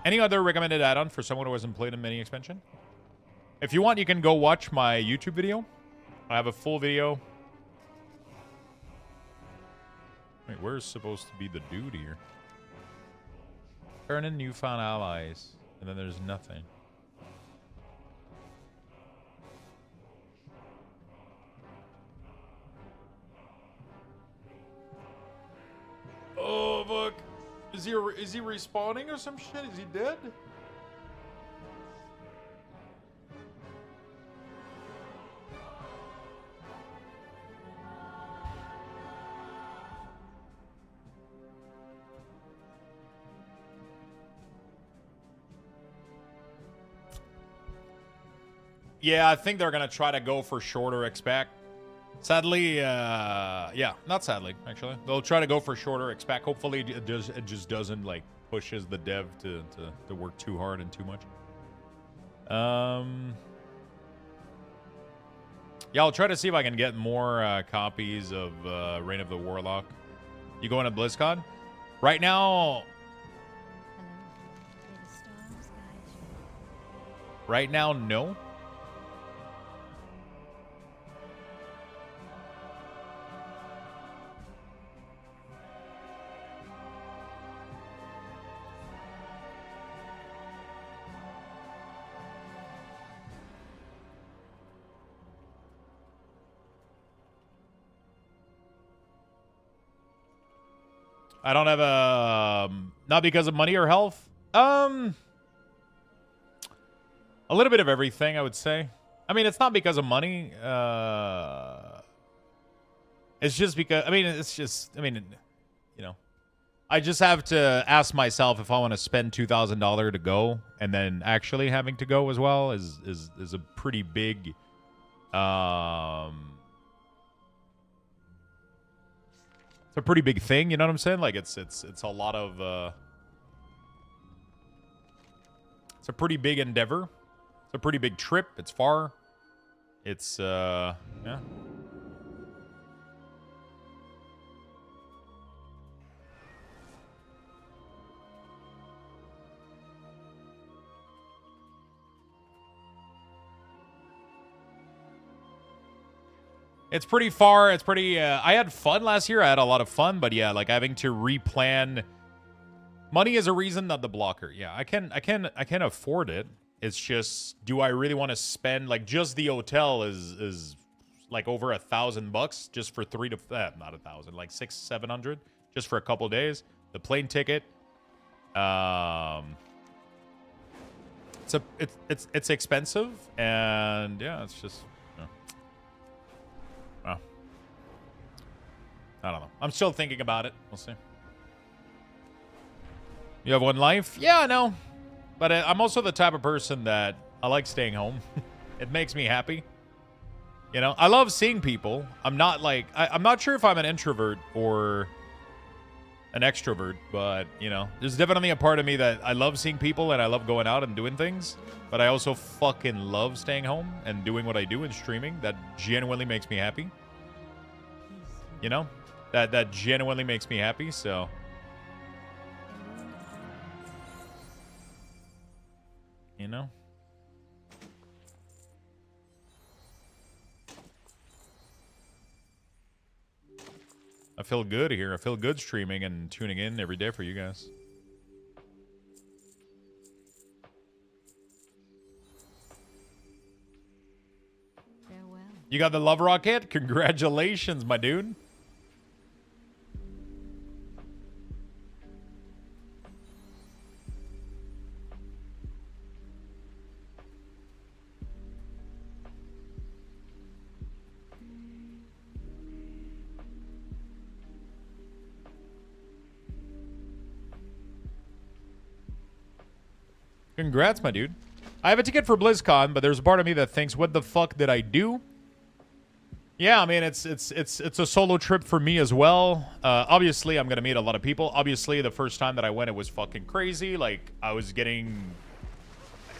Any other recommended add-on for someone who hasn't played a mini expansion? If you want, you can go watch my YouTube video. I have a full video. Wait, where's supposed to be the dude here? Turn in newfound allies. And then there's nothing. Oh, fuck. Is he respawning or some shit? Is he dead? Yeah, I think they're going to try to go for shorter expect. Sadly, yeah, not sadly, actually. They'll try to go for shorter expect. Hopefully it just doesn't, like, pushes the dev to work too hard and too much. Yeah, I'll try to see if I can get more copies of Reign of the Warlock. You going to BlizzCon? Right now... Right now, no. I don't have a... not because of money or health. A little bit of everything, I would say. I mean, it's not because of money. It's just because... I mean, it's just... I mean, you know. I just have to ask myself if I want to spend $2,000 to go, and then actually having to go as well is a pretty big... It's a pretty big thing, you know what I'm saying? Like it's a lot of it's a pretty big endeavor. It's a pretty big trip. It's far. It's yeah. It's pretty far. It's pretty... I had fun last year. I had a lot of fun. But yeah, like having to replan... Money is a reason, not the blocker. Yeah, I can afford it. It's just, do I really want to spend... Like, just the hotel is like over $1,000 just for not 1,000. Like 600-700 just for a couple days. The plane ticket. It's expensive. And yeah, it's just... I don't know. I'm still thinking about it. We'll see. You have one life? Yeah, I know. But I'm also the type of person that I like staying home. It makes me happy. You know, I love seeing people. I'm not like... I'm not sure if I'm an introvert or an extrovert, but, you know, there's definitely a part of me that I love seeing people and I love going out and doing things. But I also fucking love staying home and doing what I do and streaming. That genuinely makes me happy. You know? That genuinely makes me happy, so... You know? I feel good here. I feel good streaming and tuning in every day for you guys. Farewell. You got the love rocket? Congratulations, my dude. Congrats, my dude. I have a ticket for BlizzCon, but there's a part of me that thinks, what the fuck did I do? Yeah, I mean, it's a solo trip for me as well. Obviously, I'm going to meet a lot of people. Obviously, the first time that I went, it was fucking crazy. Like, I was getting...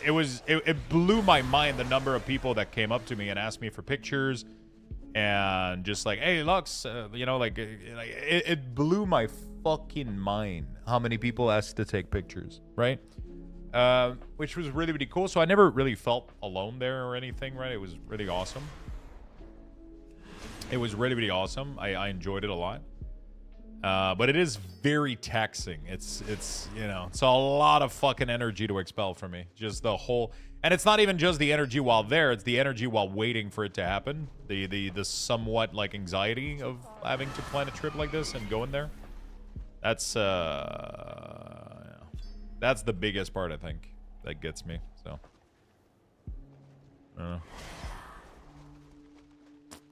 It blew my mind, the number of people that came up to me and asked me for pictures. And just like, hey, Lux, you know, like it blew my fucking mind how many people asked to take pictures, right? Which was really, really cool. So I never really felt alone there or anything, right? It was really awesome. It was really, really awesome. I enjoyed it a lot. But it is very taxing. It's you know, it's a lot of fucking energy to expel from me. Just the whole, and it's not even just the energy while there, it's the energy while waiting for it to happen. The somewhat like anxiety of having to plan a trip like this and going there. That's the biggest part, I think, that gets me. So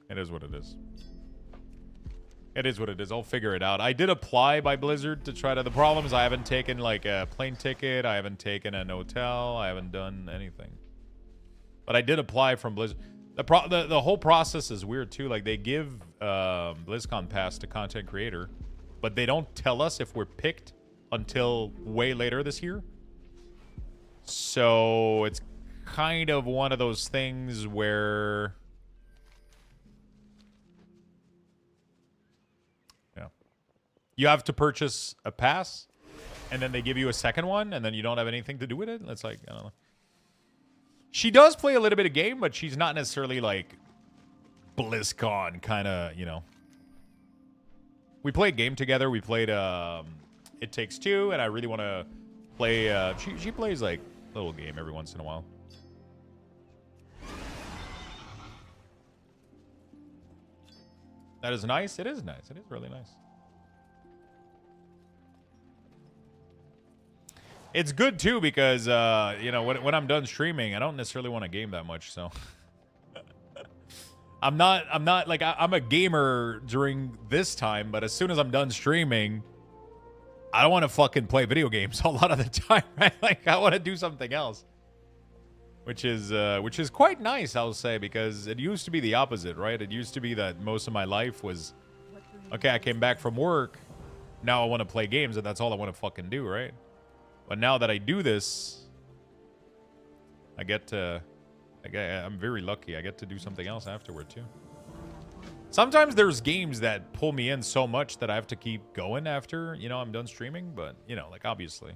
it is what it is. It is what it is. I'll figure it out. I did apply by Blizzard to try to... The problem is I haven't taken, like, a plane ticket. I haven't taken an hotel. I haven't done anything. But I did apply from Blizzard. The whole process is weird, too. Like, they give BlizzCon Pass to content creator, but they don't tell us if we're picked until way later this year. So it's kind of one of those things where... You have to purchase a pass, and then they give you a second one, and then you don't have anything to do with it. It's like, I don't know. She does play a little bit of game, but she's not necessarily like BlizzCon kind of, you know. We played game together. We played It Takes Two, and I really want to play... She plays like a little game every once in a while. That is nice. It is nice. It is really nice. It's good, too, because, you know, when I'm done streaming, I don't necessarily want to game that much, so... I'm not, like, I'm a gamer during this time, but as soon as I'm done streaming, I don't want to fucking play video games a lot of the time, right? Like, I want to do something else. Which is quite nice, I'll say, because it used to be the opposite, right? It used to be that most of my life was, okay, I came back from work, now I want to play games, and that's all I want to fucking do, right? But now that I do this, I'm very lucky. I get to do something else afterward, too. Sometimes there's games that pull me in so much that I have to keep going after, you know, I'm done streaming. But, you know, like, obviously.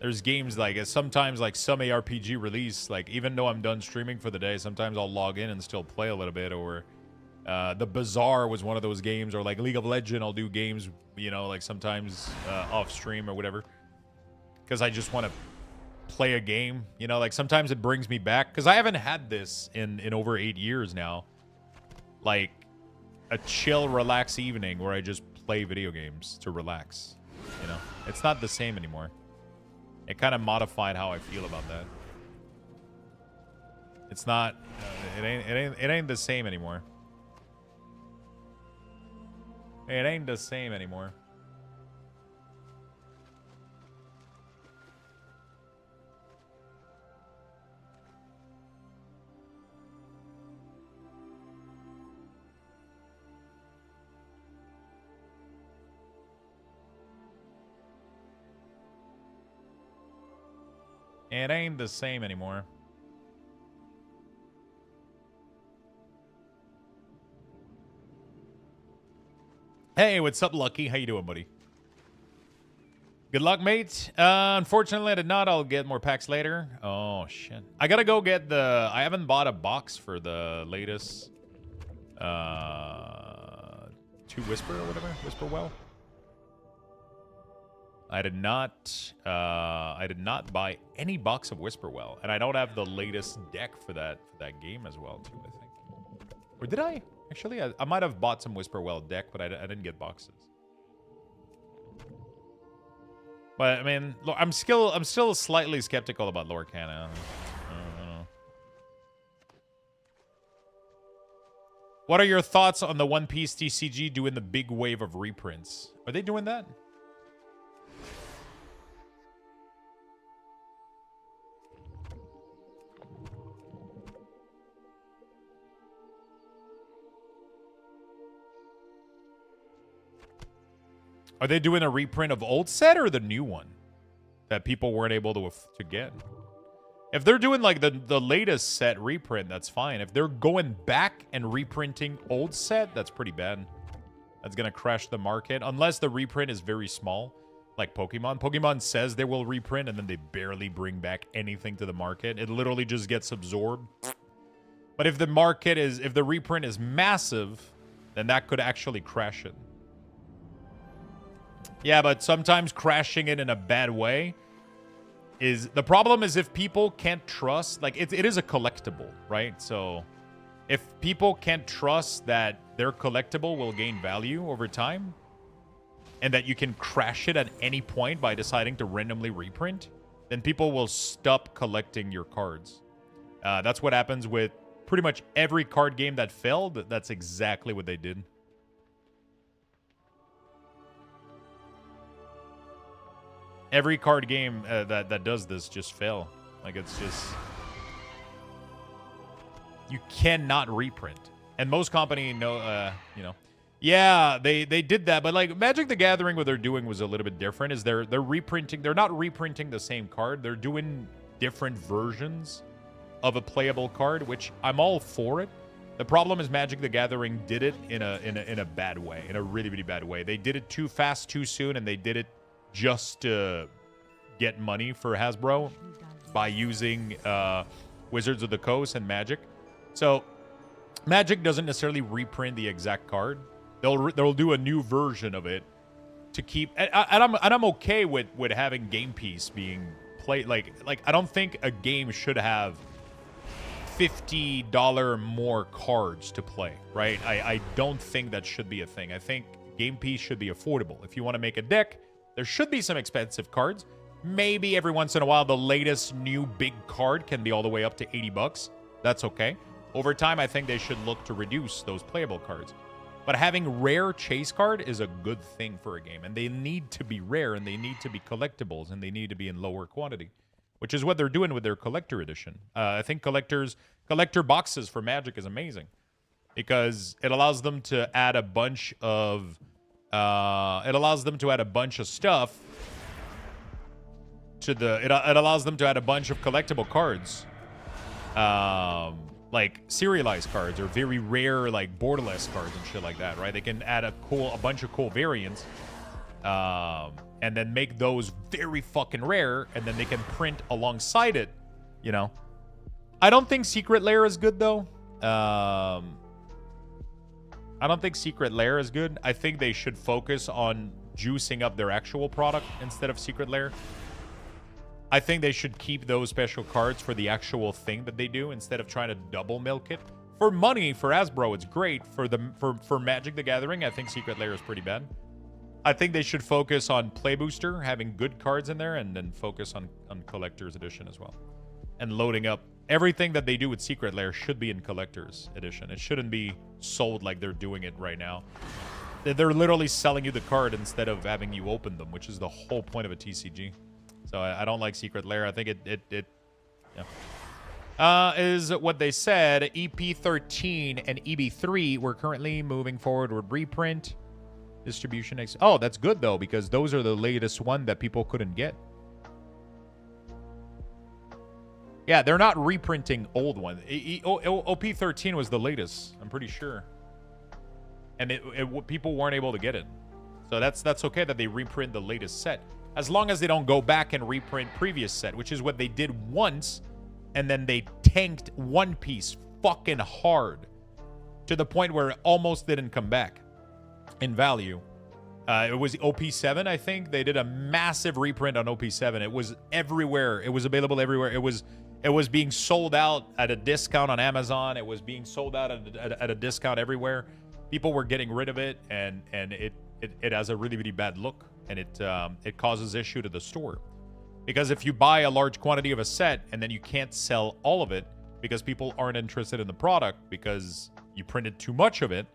There's games like, sometimes, like, some ARPG release, like, even though I'm done streaming for the day, sometimes I'll log in and still play a little bit. Or The Bazaar was one of those games. Or, like, League of Legends, I'll do games, you know, like, sometimes off stream or whatever. Because I just want to play a game. You know, like sometimes it brings me back. Because I haven't had this in over 8 years now. Like a chill, relax evening where I just play video games to relax. You know, it's not the same anymore. It kind of modified how I feel about that. It's not, it ain't the same anymore. It ain't the same anymore. It ain't the same anymore. Hey, what's up, Lucky? How you doing, buddy? Good luck, mate. Unfortunately, I did not. I'll get more packs later. Oh, shit. I gotta go get the... I haven't bought a box for the latest... 2 Whisper or whatever. Whisper Well. I did not buy any box of Whisperwell, and I don't have the latest deck for that game as well, too, I think. Or did I? Actually, I might have bought some Whisperwell deck, but I didn't get boxes. But I mean, look, I'm still slightly skeptical about Lorcana. I don't know. What are your thoughts on the One Piece TCG doing the big wave of reprints? Are they doing that? Are they doing a reprint of old set or the new one that people weren't able to get? If they're doing like the latest set reprint, that's fine. If they're going back and reprinting old set, that's pretty bad. That's gonna crash the market unless the reprint is very small, like Pokemon. Pokemon says they will reprint and then they barely bring back anything to the market. It literally just gets absorbed. But if the reprint is massive, then that could actually crash it. Yeah, but sometimes crashing it in a bad way is... The problem is if people can't trust... Like, it is a collectible, right? So, if people can't trust that their collectible will gain value over time, and that you can crash it at any point by deciding to randomly reprint, then people will stop collecting your cards. That's what happens with pretty much every card game that failed. That's exactly what they did. Every card game that does this just fail. Like, it's just... You cannot reprint. And most company know, you know... Yeah, they did that, but like Magic the Gathering, what they're doing was a little bit different. Is they're reprinting... They're not reprinting the same card. They're doing different versions of a playable card, which I'm all for it. The problem is Magic the Gathering did it in a bad way. In a really, really bad way. They did it too fast, too soon, and they did it just to get money for Hasbro by using Wizards of the Coast and Magic. So Magic doesn't necessarily reprint the exact card. They'll do a new version of it to keep. And I'm okay with having game piece being played. Like I don't think a game should have $50 more cards to play, right? I don't think that should be a thing. I think game piece should be affordable. If you want to make a deck, there should be some expensive cards. Maybe every once in a while, the latest new big card can be all the way up to $80. That's okay. Over time, I think they should look to reduce those playable cards. But having rare chase card is a good thing for a game. And they need to be rare, and they need to be collectibles, and they need to be in lower quantity, which is what they're doing with their collector edition. I think collector boxes for Magic is amazing because it allows them to add a bunch of... stuff to the... It allows them to add a bunch of collectible cards. Like serialized cards or very rare like borderless cards and shit like that, right? They can add a bunch of cool variants and then make those very fucking rare, and then they can print alongside it, you know. I don't think Secret Lair is good though. I don't think Secret Lair is good. I think they should focus on juicing up their actual product instead of Secret Lair. I think they should keep those special cards for the actual thing that they do instead of trying to double milk it. For money, for Hasbro, it's great. For Magic the Gathering, I think Secret Lair is pretty bad. I think they should focus on Play Booster, having good cards in there, and then focus on Collector's Edition as well. And loading up. Everything that they do with Secret Lair should be in Collector's Edition. It shouldn't be sold like they're doing it right now. They're literally selling you the card instead of having you open them, which is the whole point of a TCG. So I don't like Secret Lair. I think it is what they said. EP13 and EB3 we're currently moving forward with reprint. Distribution. Oh, that's good, though, because those are the latest one that people couldn't get. Yeah, they're not reprinting old one. OP13 was the latest, I'm pretty sure. And people weren't able to get it. So that's okay that they reprint the latest set. As long as they don't go back and reprint previous set, which is what they did once, and then they tanked One Piece fucking hard to the point where it almost didn't come back in value. It was OP7, I think. They did a massive reprint on OP7. It was everywhere. It was available everywhere. It was It was being sold out at a discount on Amazon. It was being sold out at a discount everywhere. People were getting rid of it, and it has a really, really bad look, and it causes issue to the store. Because if you buy a large quantity of a set and then you can't sell all of it because people aren't interested in the product because you printed too much of it,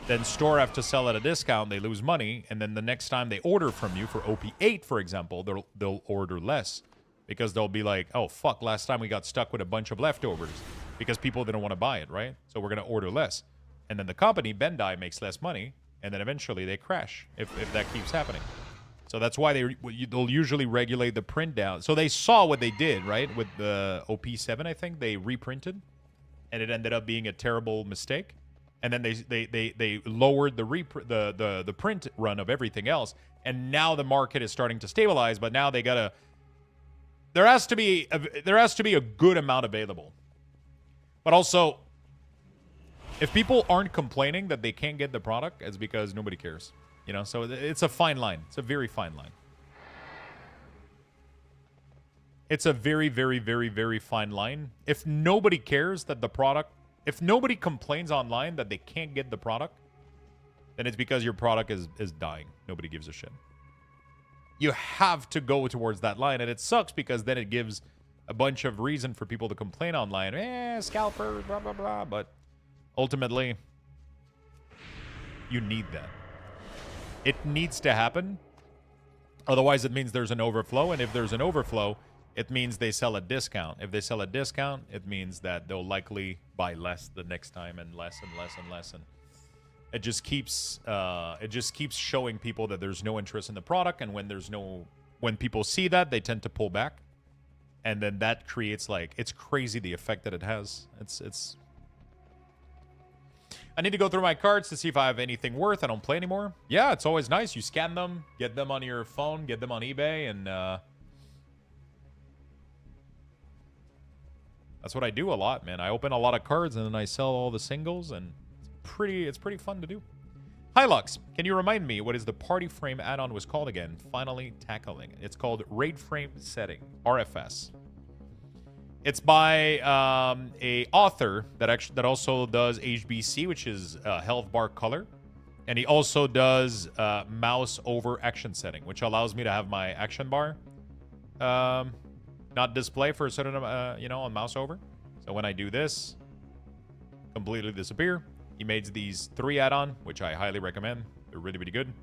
then store have to sell at a discount, they lose money, and then the next time they order from you for OP8, for example, they'll order less because they'll be like, oh, fuck, last time we got stuck with a bunch of leftovers because people didn't want to buy it, right? So we're going to order less. And then the company, Bandai, makes less money, and then eventually they crash if that keeps happening. So that's why they'll usually regulate the print down. So they saw what they did, right? With the OP7, I think, they reprinted, and it ended up being a terrible mistake. And then they lowered the print run of everything else, and now the market is starting to stabilize. But now they gotta there has to be a good amount available. But also, if people aren't complaining that they can't get the product, it's because nobody cares. You know, so it's a fine line. It's a very fine line. It's a very, very, very, very fine line. If nobody cares that the product, if nobody complains online that they can't get the product, then it's because your product is dying. Nobody gives a shit. You have to go towards that line, and it sucks because then it gives a bunch of reason for people to complain online. Scalpers, blah, blah, blah. But ultimately, you need that. It needs to happen. Otherwise, it means there's an overflow. And if there's an overflow, it means they sell a discount. If they sell a discount, it means that they'll likely buy less the next time and less and less and less. And it just keeps showing people that there's no interest in the product. And when people see that, they tend to pull back. And then that creates, like, it's crazy the effect that it has. It's I need to go through my cards to see if I have anything worth. I don't play anymore. Yeah, it's always nice. You scan them, get them on your phone, get them on eBay, and that's what I do a lot, man. I open a lot of cards and then I sell all the singles, and it's pretty fun to do. Hi, Lux. Can you remind me what is the party frame add-on was called again? Finally tackling it. It's called Raid Frame Setting, RFS. It's by a author that also does HBC, which is health bar color, and he also does mouse over action setting, which allows me to have my action bar not display for a certain on mouse over. So when I do this, completely disappear. He made these 3 add-on, which I highly recommend. They're really, really good.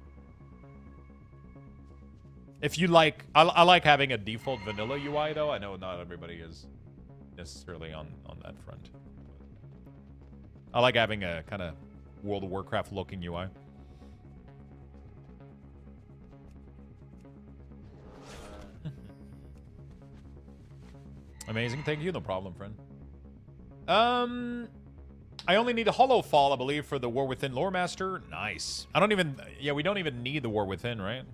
If you like, I like having a default vanilla UI though. I know not everybody is necessarily on that front. I like having a kind of World of Warcraft looking UI. Amazing, thank you, no problem, friend. I only need a Hollow Fall, I believe, for the War Within Lore Master. Nice. We don't even need the War Within, right?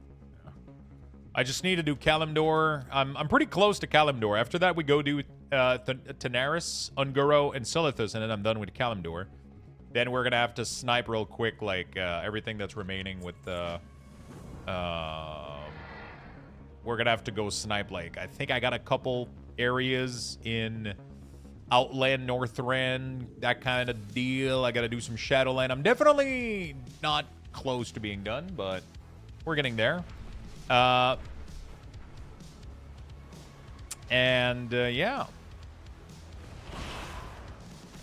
I just need to do Kalimdor. I'm pretty close to Kalimdor. After that, we go do Tanaris, Unguro, and Silithus, and then I'm done with Kalimdor. Then we're gonna have to snipe real quick, like everything that's remaining with the. We're gonna have to go snipe. Like, I think I got a couple areas in Outland, Northrend, that kind of deal. I gotta do some Shadowland. I'm definitely not close to being done, but we're getting there. Yeah.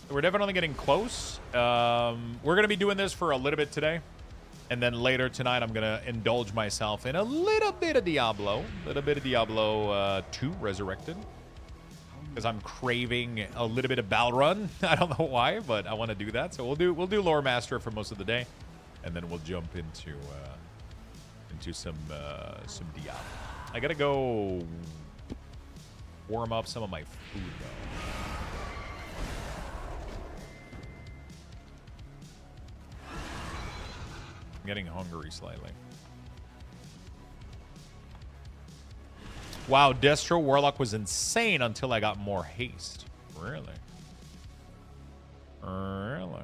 We're definitely getting close. We're going to be doing this for a little bit today. And then later tonight, I'm going to indulge myself in a little bit of Diablo. A little bit of Diablo 2 Resurrected. Because I'm craving a little bit of Balrun. I don't know why, but I want to do that. So we'll do Lore Master for most of the day. And then we'll jump into some Diablo. I gotta go warm up some of my food though. I'm getting hungry slightly. Wow, Destro Warlock was insane until I got more haste. Really? Really?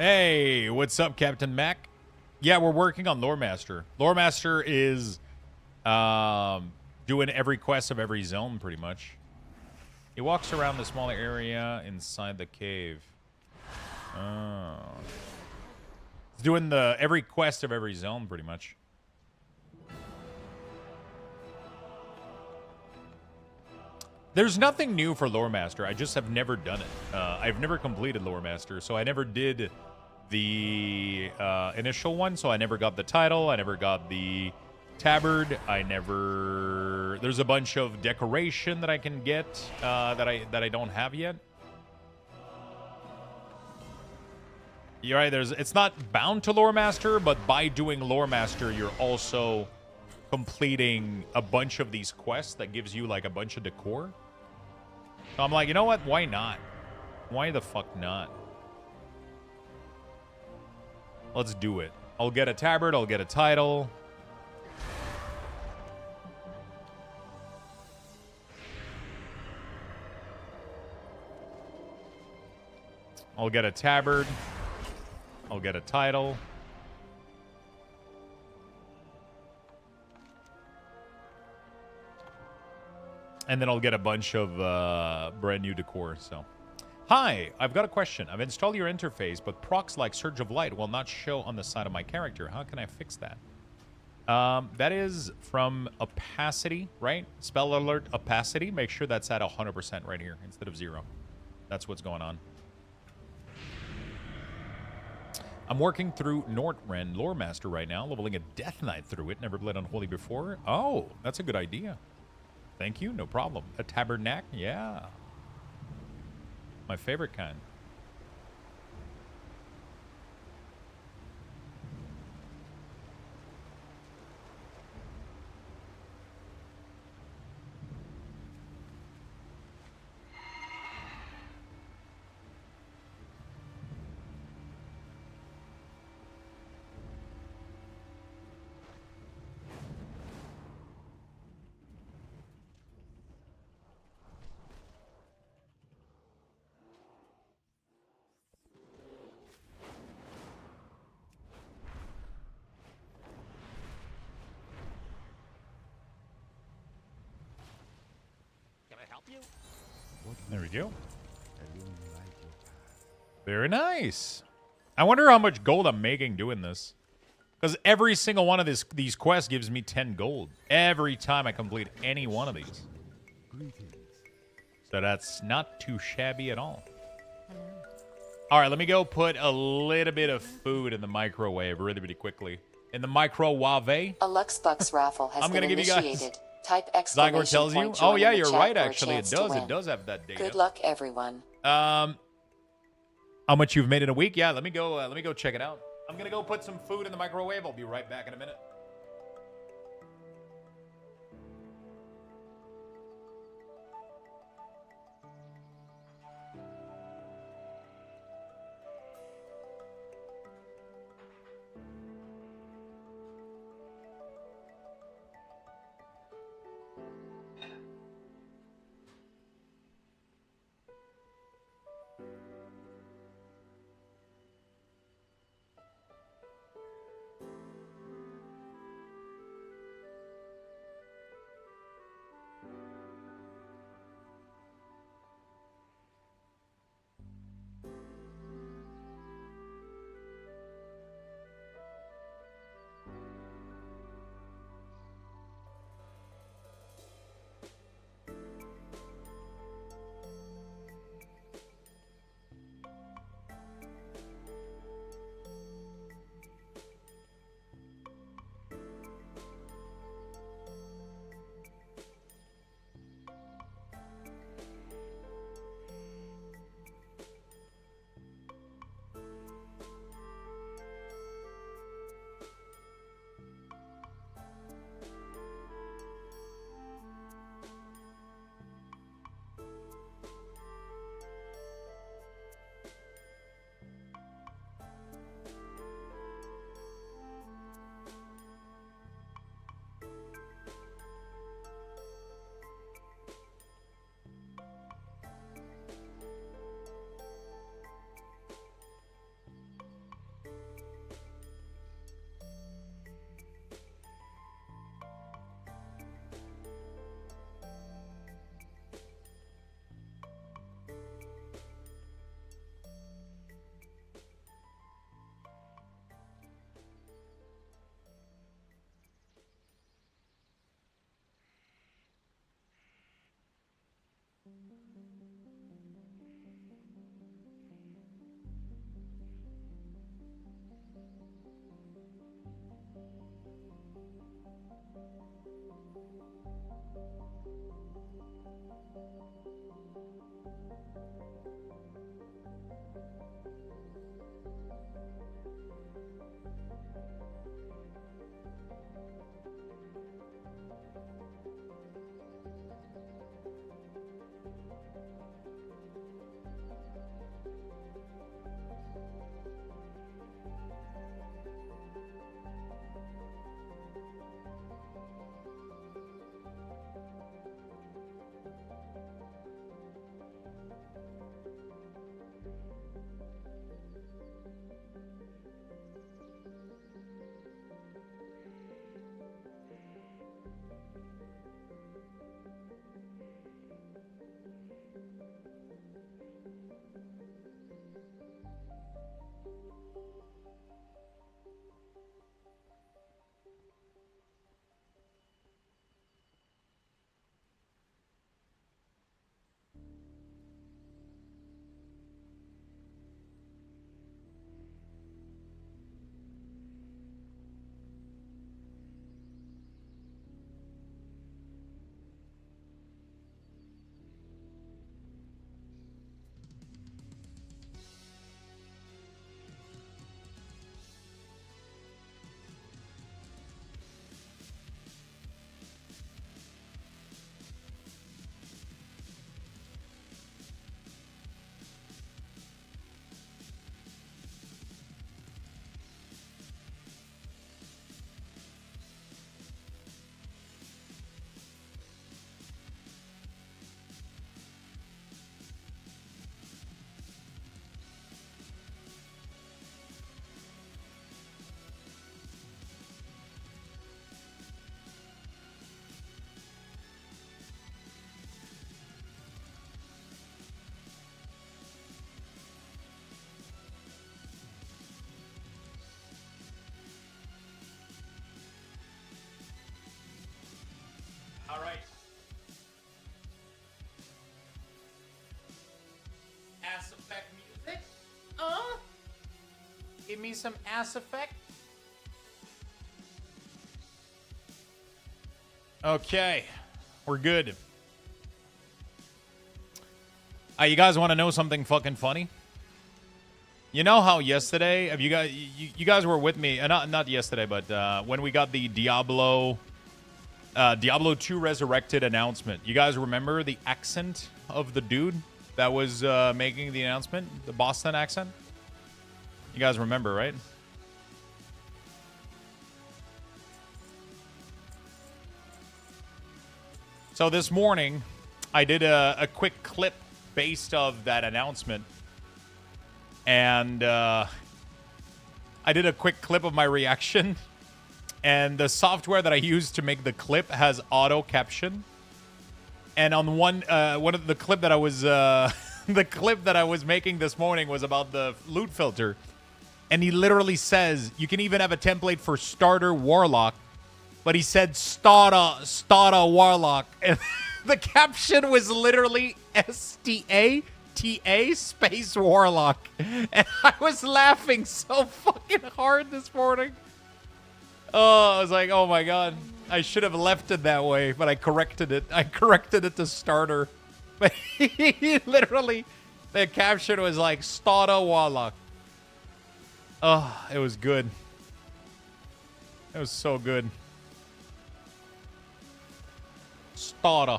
Hey, what's up, Captain Mac? Yeah, we're working on Lore Master. Lore Master is doing every quest of every zone, pretty much. He walks around the small area inside the cave. Oh. He's doing every quest of every zone, pretty much. There's nothing new for Lore Master. I just have never done it. I've never completed Lore Master, so I never did the initial one, so I never got the title. I never got the tabard. There's a bunch of decoration that I can get that I don't have yet. You're right. It's not bound to Lore Master, but by doing Lore Master, you're also completing a bunch of these quests that gives you like a bunch of decor. So I'm like, you know what? Why not? Why the fuck not? Let's do it. I'll get a tabard. I'll get a title. I'll get a tabard. I'll get a title. And then I'll get a bunch of brand new decor. So, hi, I've got a question. I've installed your interface, but procs like Surge of Light will not show on the side of my character. How can I fix that? That is from opacity, right? Spell alert opacity. Make sure that's at 100% right here instead of 0. That's what's going on. I'm working through Northrend Lore Master right now, leveling a Death Knight through it. Never played Unholy before. Oh, that's a good idea. Thank you, no problem. A tabernacle? Yeah. My favorite kind. There we go. Very nice. I wonder how much gold I'm making doing this. Because every single one of these quests gives me 10 gold. Every time I complete any one of these. So that's not too shabby at all. All right, let me go put a little bit of food in the microwave really, really quickly. In the microwave. A Luxthos raffle has I'm been gonna give you initiated. guys. Type Zygor exclamation tells you. point Oh join yeah, in the you're chat right. for a Actually, it chance to does. win. It does have that data. Good luck, everyone. How much you've made in a week? Yeah, let me go check it out. I'm gonna go put some food in the microwave. I'll be right back in a minute. All right. Ass Effect music. Give me some Ass Effect. Okay, we're good. You guys want to know something fucking funny? You know how yesterday, if you guys were with me, not yesterday, but when we got the Diablo 2 Resurrected announcement. You guys remember the accent of the dude that was making the announcement? The Boston accent? You guys remember, right? So this morning, I did a quick clip based of that announcement. And I did a quick clip of my reaction. And the software that I used to make the clip has auto caption. And on one of the clip that I was the clip that I was making this morning was about the loot filter. And he literally says you can even have a template for starter warlock, but he said starter warlock, and the caption was literally STATA space warlock, and I was laughing so fucking hard this morning. Oh, I was like, oh my god, I should have left it that way, but I corrected it. I corrected it to starter, but he literally, the caption was like starter warlock. Oh, it was good. It was so good. Starter.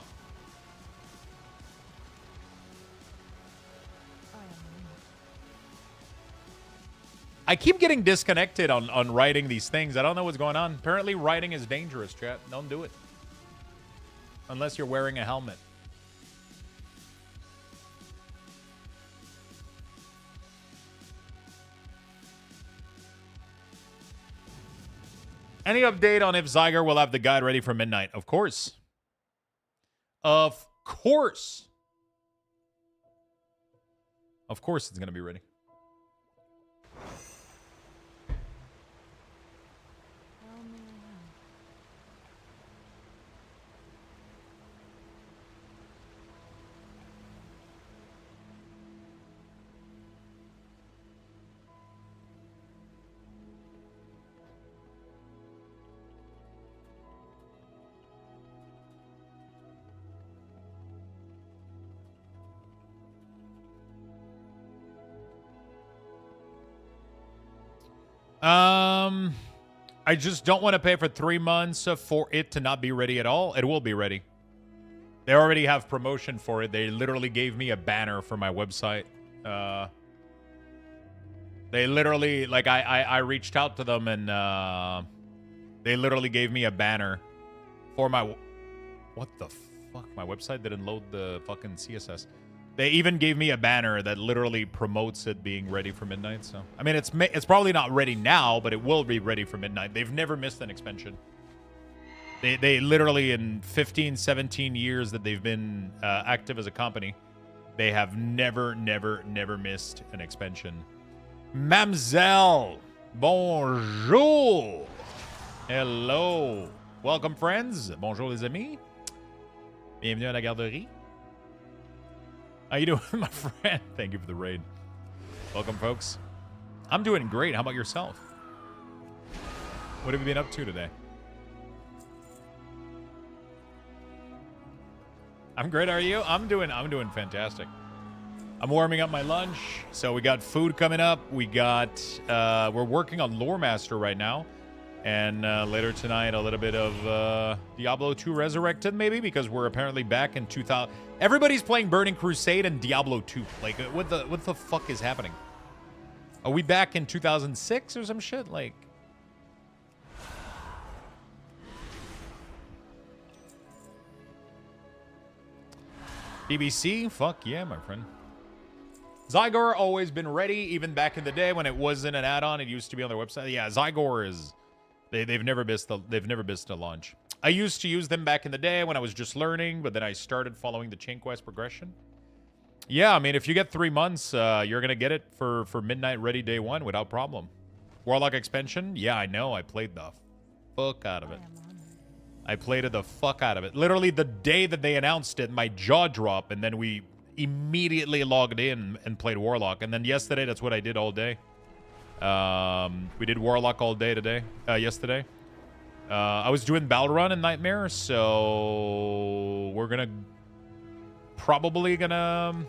I keep getting disconnected on writing these things. I don't know what's going on. Apparently writing is dangerous, chat. Don't do it. Unless you're wearing a helmet. Any update on if Zyger will have the guide ready for midnight? Of course. Of course. Of course it's going to be ready. I just don't want to pay for 3 months for it to not be ready at all. It will be ready. They already have promotion for it. They literally gave me a banner for my website. They literally, like, I reached out to them and they literally gave me a banner for my... What the fuck? My website didn't load the fucking CSS. They even gave me a banner that literally promotes it being ready for midnight. So, I mean, it's probably not ready now, but it will be ready for midnight. They've never missed an expansion. They literally, in 15, 17 years that they've been active as a company, they have never missed an expansion. Mamzelle, bonjour. Hello. Welcome, friends. Bonjour, les amis. Bienvenue à la garderie. How you doing, my friend? Thank you for the raid. Welcome, folks. I'm doing great. How about yourself? What have you been up to today? I'm great. Are you? I'm doing fantastic. I'm warming up my lunch. So we got food coming up. We got we're working on Lore Master right now. And later tonight, a little bit of Diablo 2 Resurrected, maybe, because we're apparently back in 2000. Everybody's playing Burning Crusade and Diablo 2. Like, what the fuck is happening? Are we back in 2006 or some shit? Like, BBC? Fuck yeah, my friend. Zygor always been ready, even back in the day when it wasn't an add-on. It used to be on their website. Yeah, Zygor is... They've never missed a launch. I used to use them back in the day when I was just learning, but then I started following the chain quest progression. Yeah, I mean, if you get 3 months, you're gonna get it for midnight ready day one without problem. Warlock expansion? Yeah, I know. I played the fuck out of it. I played the fuck out of it. Literally the day that they announced it, my jaw dropped, and then we immediately logged in and played Warlock. And then yesterday, that's what I did all day. We did Warlock all day today, yesterday. I was doing Battle Run and Nightmare, so we're probably gonna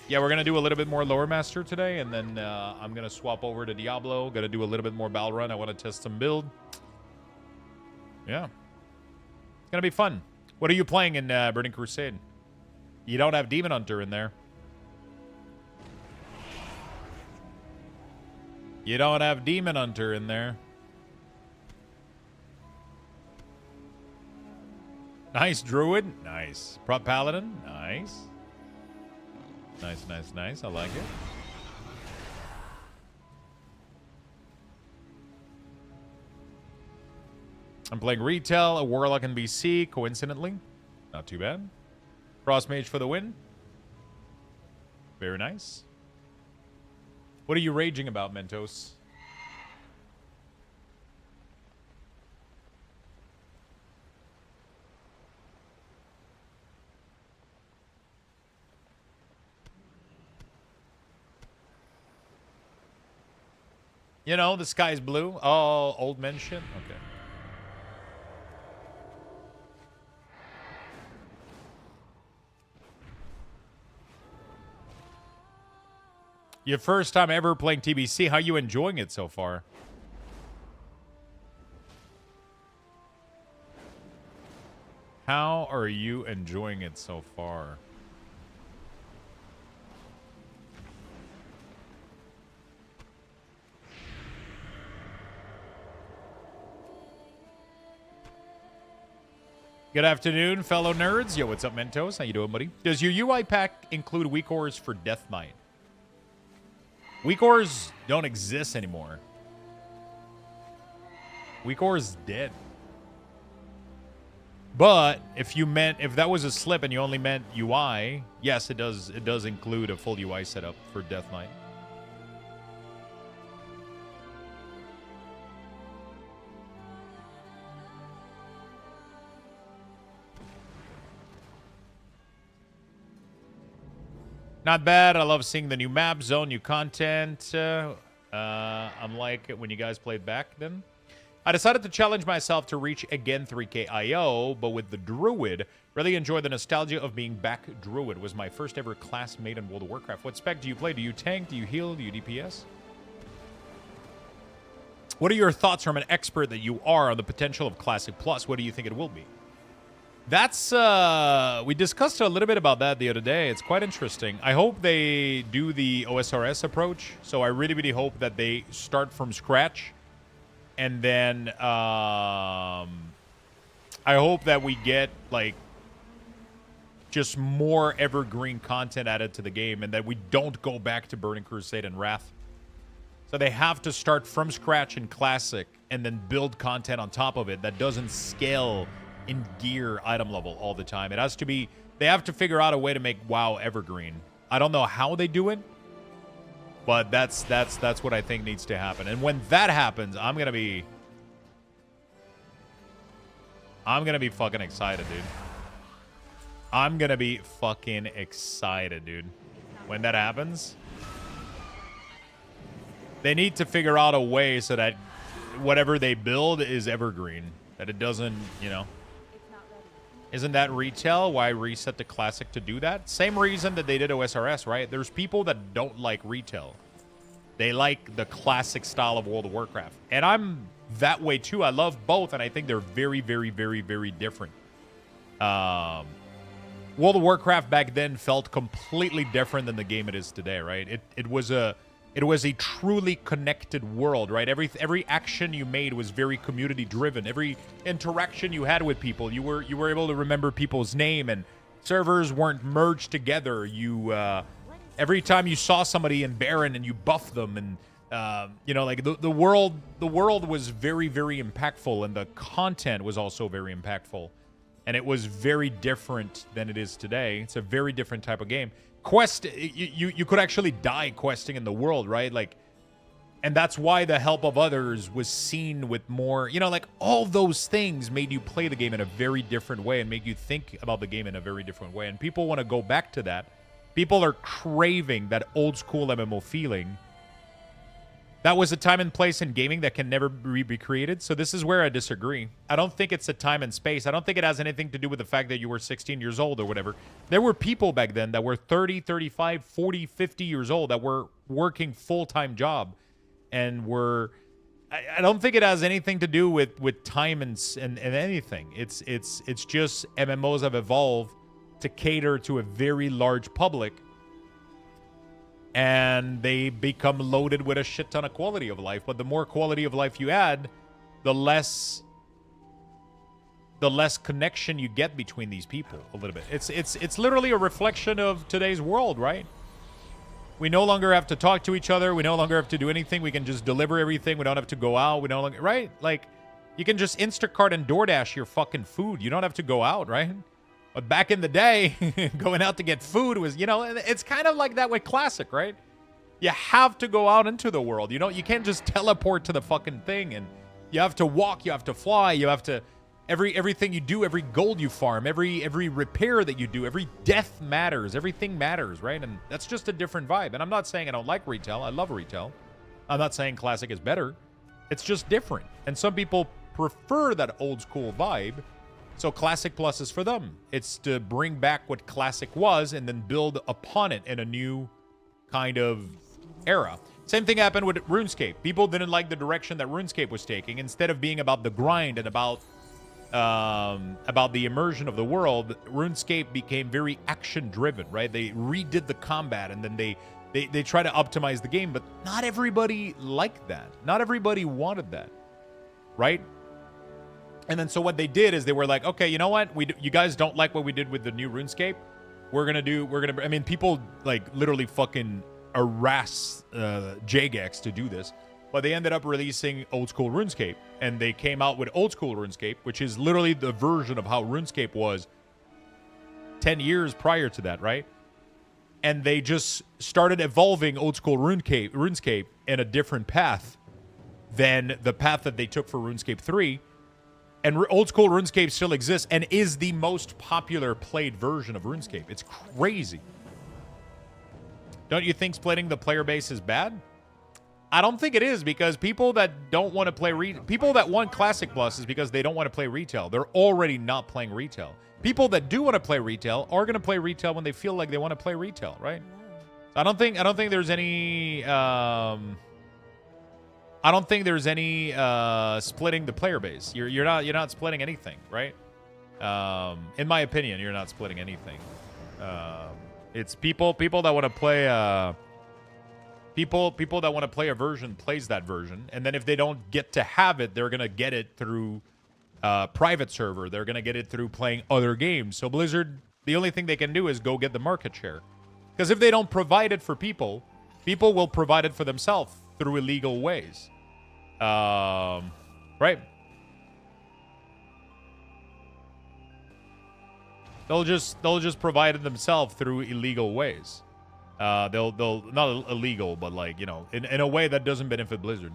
do a little bit more Lore Master today, and then I'm gonna swap over to Diablo. Gonna do a little bit more Battle Run. I want to test some build. Yeah, it's gonna be fun. What are you playing in Burning Crusade? You don't have Demon Hunter in there. You don't have Demon Hunter in there. Nice, Druid. Nice. Prop Paladin. Nice. Nice. I like it. I'm playing Retail, a Warlock in BC, coincidentally. Not too bad. Frost Mage for the win. Very nice. What are you raging about, Mentos? You know, the sky's blue. Oh, old men shit? Okay. Your first time ever playing TBC. How are you enjoying it so far? How are you enjoying it so far? Good afternoon, fellow nerds. Yo, what's up, Mentos? How you doing, buddy? Does your UI pack include weak ores for Death Knight? Weak ores don't exist anymore. Weak ore is dead. But if that was a slip and you only meant UI, yes, it does include a full UI setup for Death Knight. Not bad. I love seeing the new map zone, new content. I'm like when you guys played back then. I decided to challenge myself to reach again 3K IO, but with the Druid. Really enjoy the nostalgia of being back Druid. Was my first ever class made in World of Warcraft. What spec do you play? Do you tank? Do you heal? Do you DPS? What are your thoughts from an expert that you are on the potential of Classic Plus? What do you think it will be? That's, we discussed a little bit about that the other day. It's quite interesting. I hope they do the OSRS approach. So I really, really hope that they start from scratch. And then, I hope that we get, like, just more evergreen content added to the game and that we don't go back to Burning Crusade and Wrath. So they have to start from scratch in Classic and then build content on top of it that doesn't scale in gear item level all the time. It has to be, they have to figure out a way to make WoW evergreen. I don't know how they do it, but that's what I think needs to happen. And when that happens, I'm gonna be fucking excited, dude. I'm gonna be fucking excited, dude. When that happens, they need to figure out a way so that whatever they build is evergreen. That it doesn't, you know. Isn't that retail? Why reset the Classic to do that? Same reason that they did OSRS, right? There's people that don't like retail. They like the Classic style of World of Warcraft. And I'm that way too. I love both, and I think they're very, very, very, very different. World of Warcraft back then felt completely different than the game it is today, right? It was a truly connected world, right? Every action you made was very community driven. Every interaction you had with people, you were able to remember people's name, and servers weren't merged together. You every time you saw somebody in Baron and you buffed them, and you know, like the world was very, very impactful, and the content was also very impactful. And it was very different than it is today. It's a very different type of game. Quest, you could actually die questing in the world, right? Like, and that's why the help of others was seen with more, you know, like all those things made you play the game in a very different way and make you think about the game in a very different way. And people want to go back to that. People are craving that old school MMO feeling. That was a time and place in gaming that can never be recreated. So this is where I disagree. I don't think it's a time and space. I don't think it has anything to do with the fact that you were 16 years old or whatever. There were people back then that were 30, 35, 40, 50 years old that were working full-time job and were... I don't think it has anything to do with time and anything. It's just MMOs have evolved to cater to a very large public, and they become loaded with a shit ton of quality of life. But the more quality of life you add, the less connection you get between these people a little bit. It's literally a reflection of today's world, right? We no longer have to talk to each other. We no longer have to do anything. We can just deliver everything. We don't have to go out. We don't longer, right? Like, you can just Instacart and DoorDash your fucking food. You don't have to go out, right? But back in the day, going out to get food was, you know, it's kind of like that with Classic, right? You have to go out into the world. You know, you can't just teleport to the fucking thing, and you have to walk, you have to fly, you have to, everything you do, every gold you farm, every repair that you do, every death matters, everything matters, right? And that's just a different vibe. And I'm not saying I don't like retail. I love retail. I'm not saying Classic is better. It's just different. And some people prefer that old school vibe. So Classic Plus is for them. It's to bring back what Classic was and then build upon it in a new kind of era. Same thing happened with RuneScape. People didn't like the direction that RuneScape was taking. Instead of being about the grind and about the immersion of the world, RuneScape became very action-driven, right? They redid the combat, and then they try to optimize the game, but not everybody liked that. Not everybody wanted that, right? And then so what they did is they were like, okay, you know what? You guys don't like what we did with the new RuneScape. I mean, people like literally fucking harass Jagex to do this. But they ended up releasing old school RuneScape. And they came out with old school RuneScape, which is literally the version of how RuneScape was 10 years prior to that, right? And they just started evolving old school RuneScape in a different path than the path that they took for RuneScape 3. And old school RuneScape still exists and is the most popular played version of RuneScape. It's crazy. Don't you think splitting the player base is bad? I don't think it is, because people that don't want to play people that want Classic Plus is because they don't want to play retail. They're already not playing retail. People that do want to play retail are going to play retail when they feel like they want to play retail, right? I don't think there's any I don't think there's any splitting the player base. You're not splitting anything, right? In my opinion, you're not splitting anything. It's people that want to play people that want to play a version plays that version, and then if they don't get to have it, they're gonna get it through private server. They're gonna get it through playing other games. So Blizzard, the only thing they can do is go get the market share, because if they don't provide it for people, people will provide it for themselves through illegal ways. Right? They'll just provide it themselves through illegal ways. They'll not illegal, but like, you know, in a way that doesn't benefit Blizzard.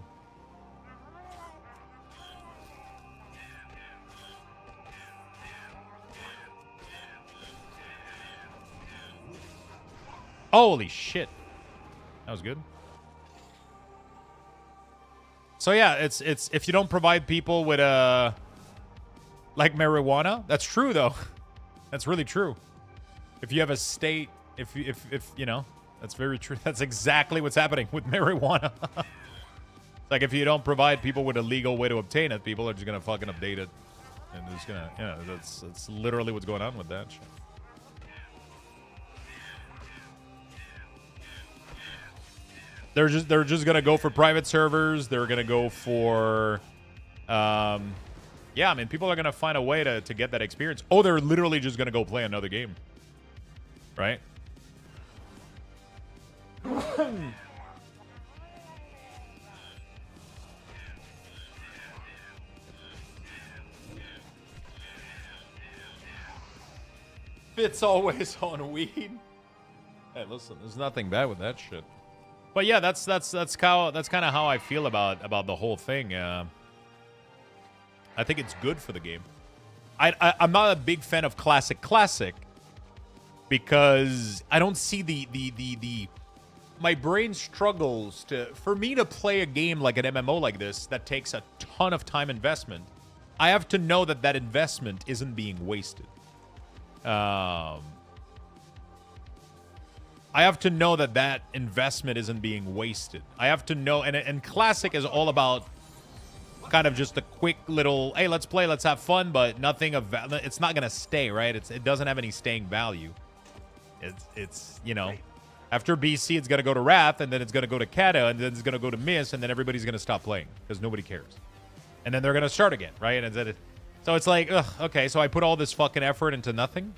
Holy shit. That was good. So yeah, it's if you don't provide people with like marijuana, that's true though. That's really true. If you have a state, if you know, that's very true. That's exactly what's happening with marijuana. Like if you don't provide people with a legal way to obtain it, people are just gonna fucking update it, and they're just gonna, yeah, that's literally what's going on with that shit. They're just gonna go for private servers. They're gonna go for, yeah. I mean, people are gonna find a way to get that experience. Oh, they're literally just gonna go play another game, right? Fitz always on weed. Hey, listen, there's nothing bad with that shit. But yeah, that's kind of how I feel about the whole thing. I think it's good for the game. I'm not a big fan of classic because I don't see the my brain struggles for me to play a game like an MMO like this that takes a ton of time investment. I have to know that investment isn't being wasted. I have to know that investment isn't being wasted. I have to know, and classic is all about kind of just a quick little, hey, let's play, let's have fun, but nothing of it's not gonna stay, right? It doesn't have any staying value. It's you know, after BC, it's gonna go to Wrath, and then it's gonna go to Kata, and then it's gonna go to Miss, and then everybody's gonna stop playing because nobody cares, and then they're gonna start again, right? And then so it's like, ugh, okay, so I put all this fucking effort into nothing.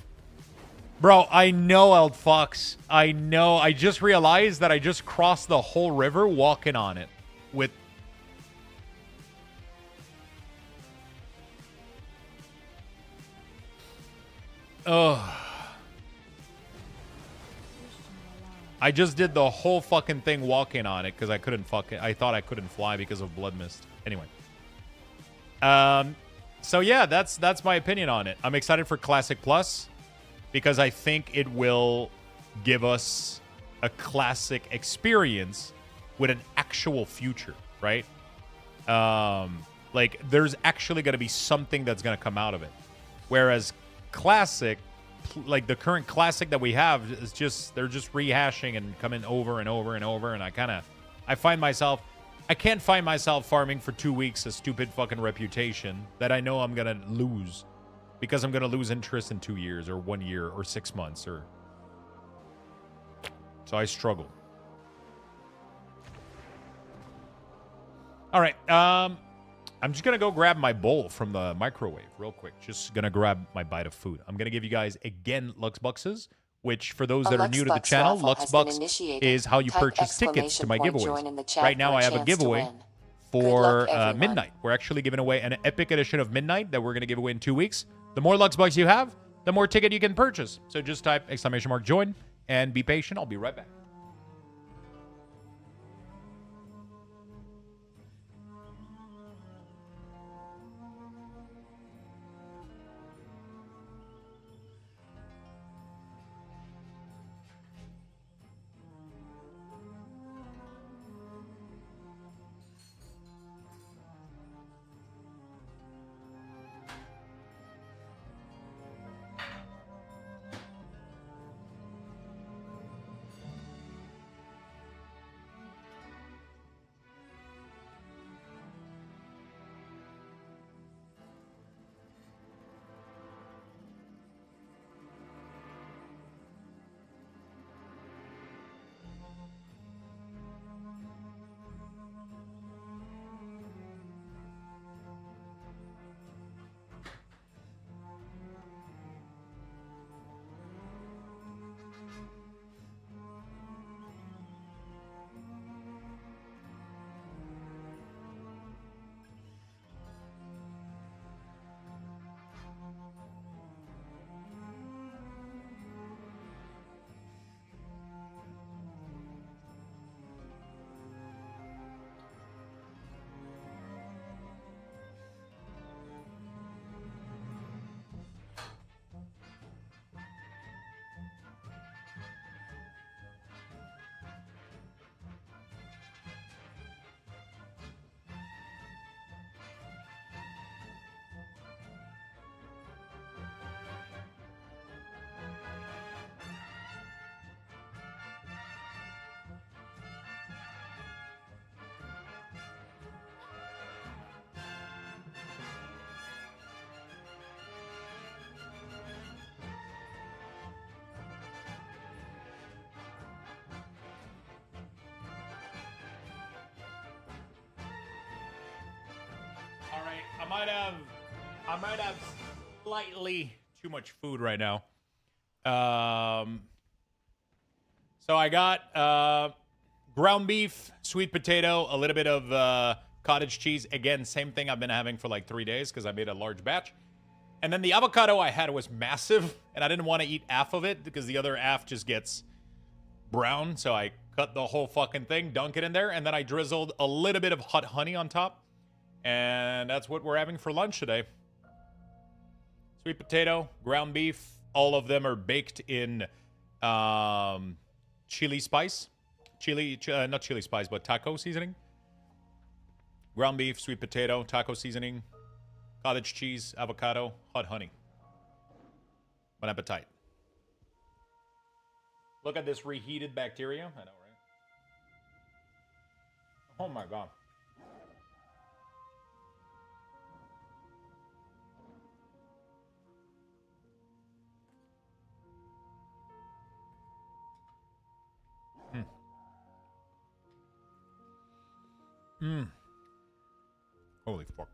Bro, I know, Eld Fox. I know. I just realized that I just crossed the whole river walking on it with... Ugh. I just did the whole fucking thing walking on it because I couldn't fucking... I thought I couldn't fly because of blood mist. Anyway. So yeah, that's my opinion on it. I'm excited for Classic Plus, because I think it will give us a classic experience with an actual future, right? Like, there's actually going to be something that's going to come out of it. Whereas classic, like the current classic that we have, is just, they're just rehashing and coming over and over and over. And I can't find myself farming for 2 weeks a stupid fucking reputation that I know I'm going to lose. Because I'm going to lose interest in 2 years or 1 year or 6 months or... So I struggle. All right. I'm just going to go grab my bowl from the microwave real quick. Just going to grab my bite of food. I'm going to give you guys, again, Luxbucks, which for those that are new to the channel, Luxbucks is how you purchase tickets to my giveaways. Right now I have a giveaway for Midnight. We're actually giving away an epic edition of Midnight that we're going to give away in 2 weeks. The more Luxbucks you have, the more ticket you can purchase. So just type !join and be patient. I'll be right back. All right, I might have slightly too much food right now. So I got ground beef, sweet potato, a little bit of cottage cheese. Again, same thing I've been having for like 3 days because I made a large batch. And then the avocado I had was massive, and I didn't want to eat half of it because the other half just gets brown. So I cut the whole fucking thing, dunk it in there, and then I drizzled a little bit of hot honey on top. And that's what we're having for lunch today. Sweet potato, ground beef. All of them are baked in chili spice. Not chili spice, but taco seasoning. Ground beef, sweet potato, taco seasoning, cottage cheese, avocado, hot honey. Bon appetit. Look at this reheated bacteria. I know, right? Oh my god. Holy fuck.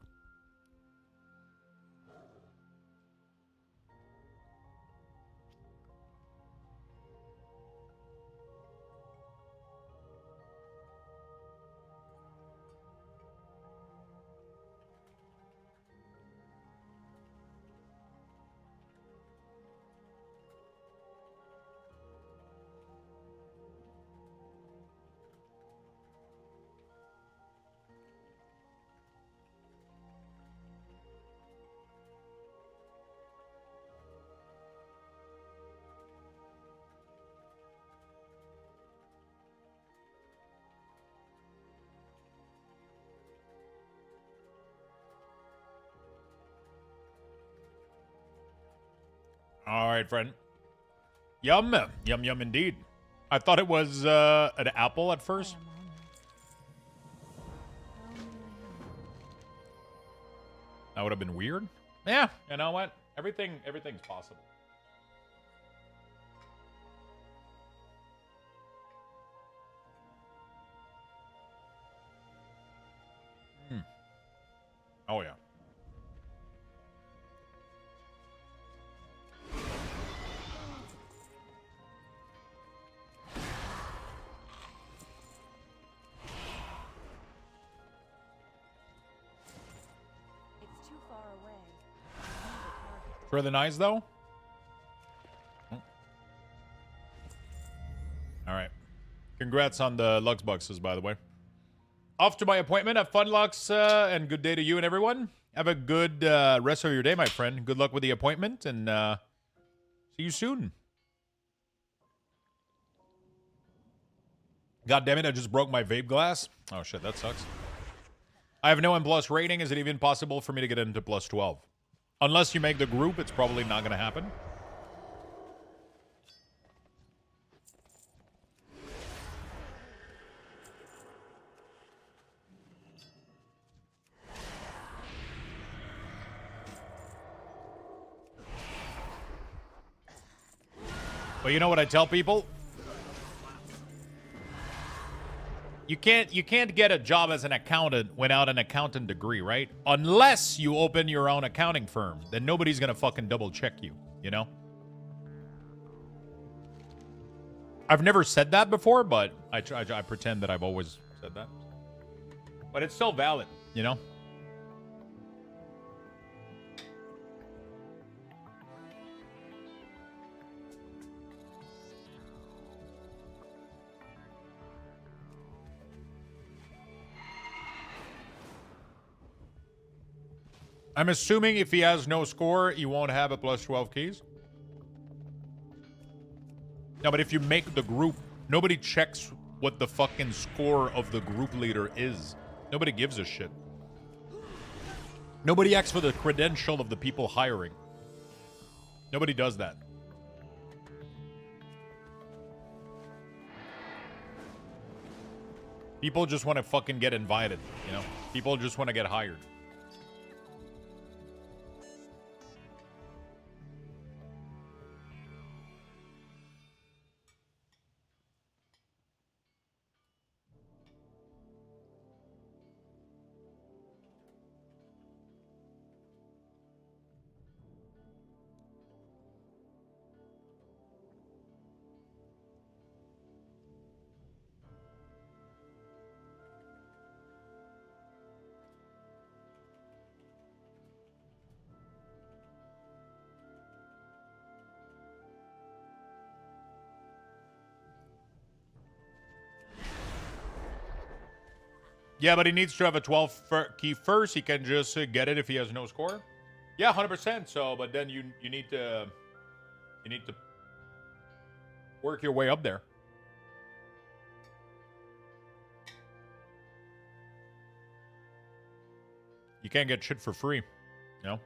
All right, friend. Yum. Yum, yum indeed. I thought it was an apple at first. That would have been weird. Yeah, you know what? Everything's possible. Oh, yeah. It's too far away. For the nice, though? All right. Congrats on the Lux Boxes, by the way. Off to my appointment. Have fun, Lux, and good day to you and everyone. Have a good rest of your day, my friend. Good luck with the appointment, and see you soon. God damn it, I just broke my vape glass. Oh, shit, that sucks. I have no M+ rating. Is it even possible for me to get into plus 12? Unless you make the group, it's probably not going to happen. But you know what I tell people? You can't get a job as an accountant without an accountant degree, right? Unless you open your own accounting firm. Then nobody's gonna fucking double check you, you know? I've never said that before, but I pretend that I've always said that. But it's still valid, you know? I'm assuming if he has no score, he won't have a plus 12 keys. No, but if you make the group, nobody checks what the fucking score of the group leader is. Nobody gives a shit. Nobody asks for the credential of the people hiring. Nobody does that. People just want to fucking get invited, you know? People just want to get hired. Yeah, but he needs to have a 12 key first. He can just get it if he has no score. Yeah, 100%. So, but then you need to work your way up there. You can't get shit for free, you know?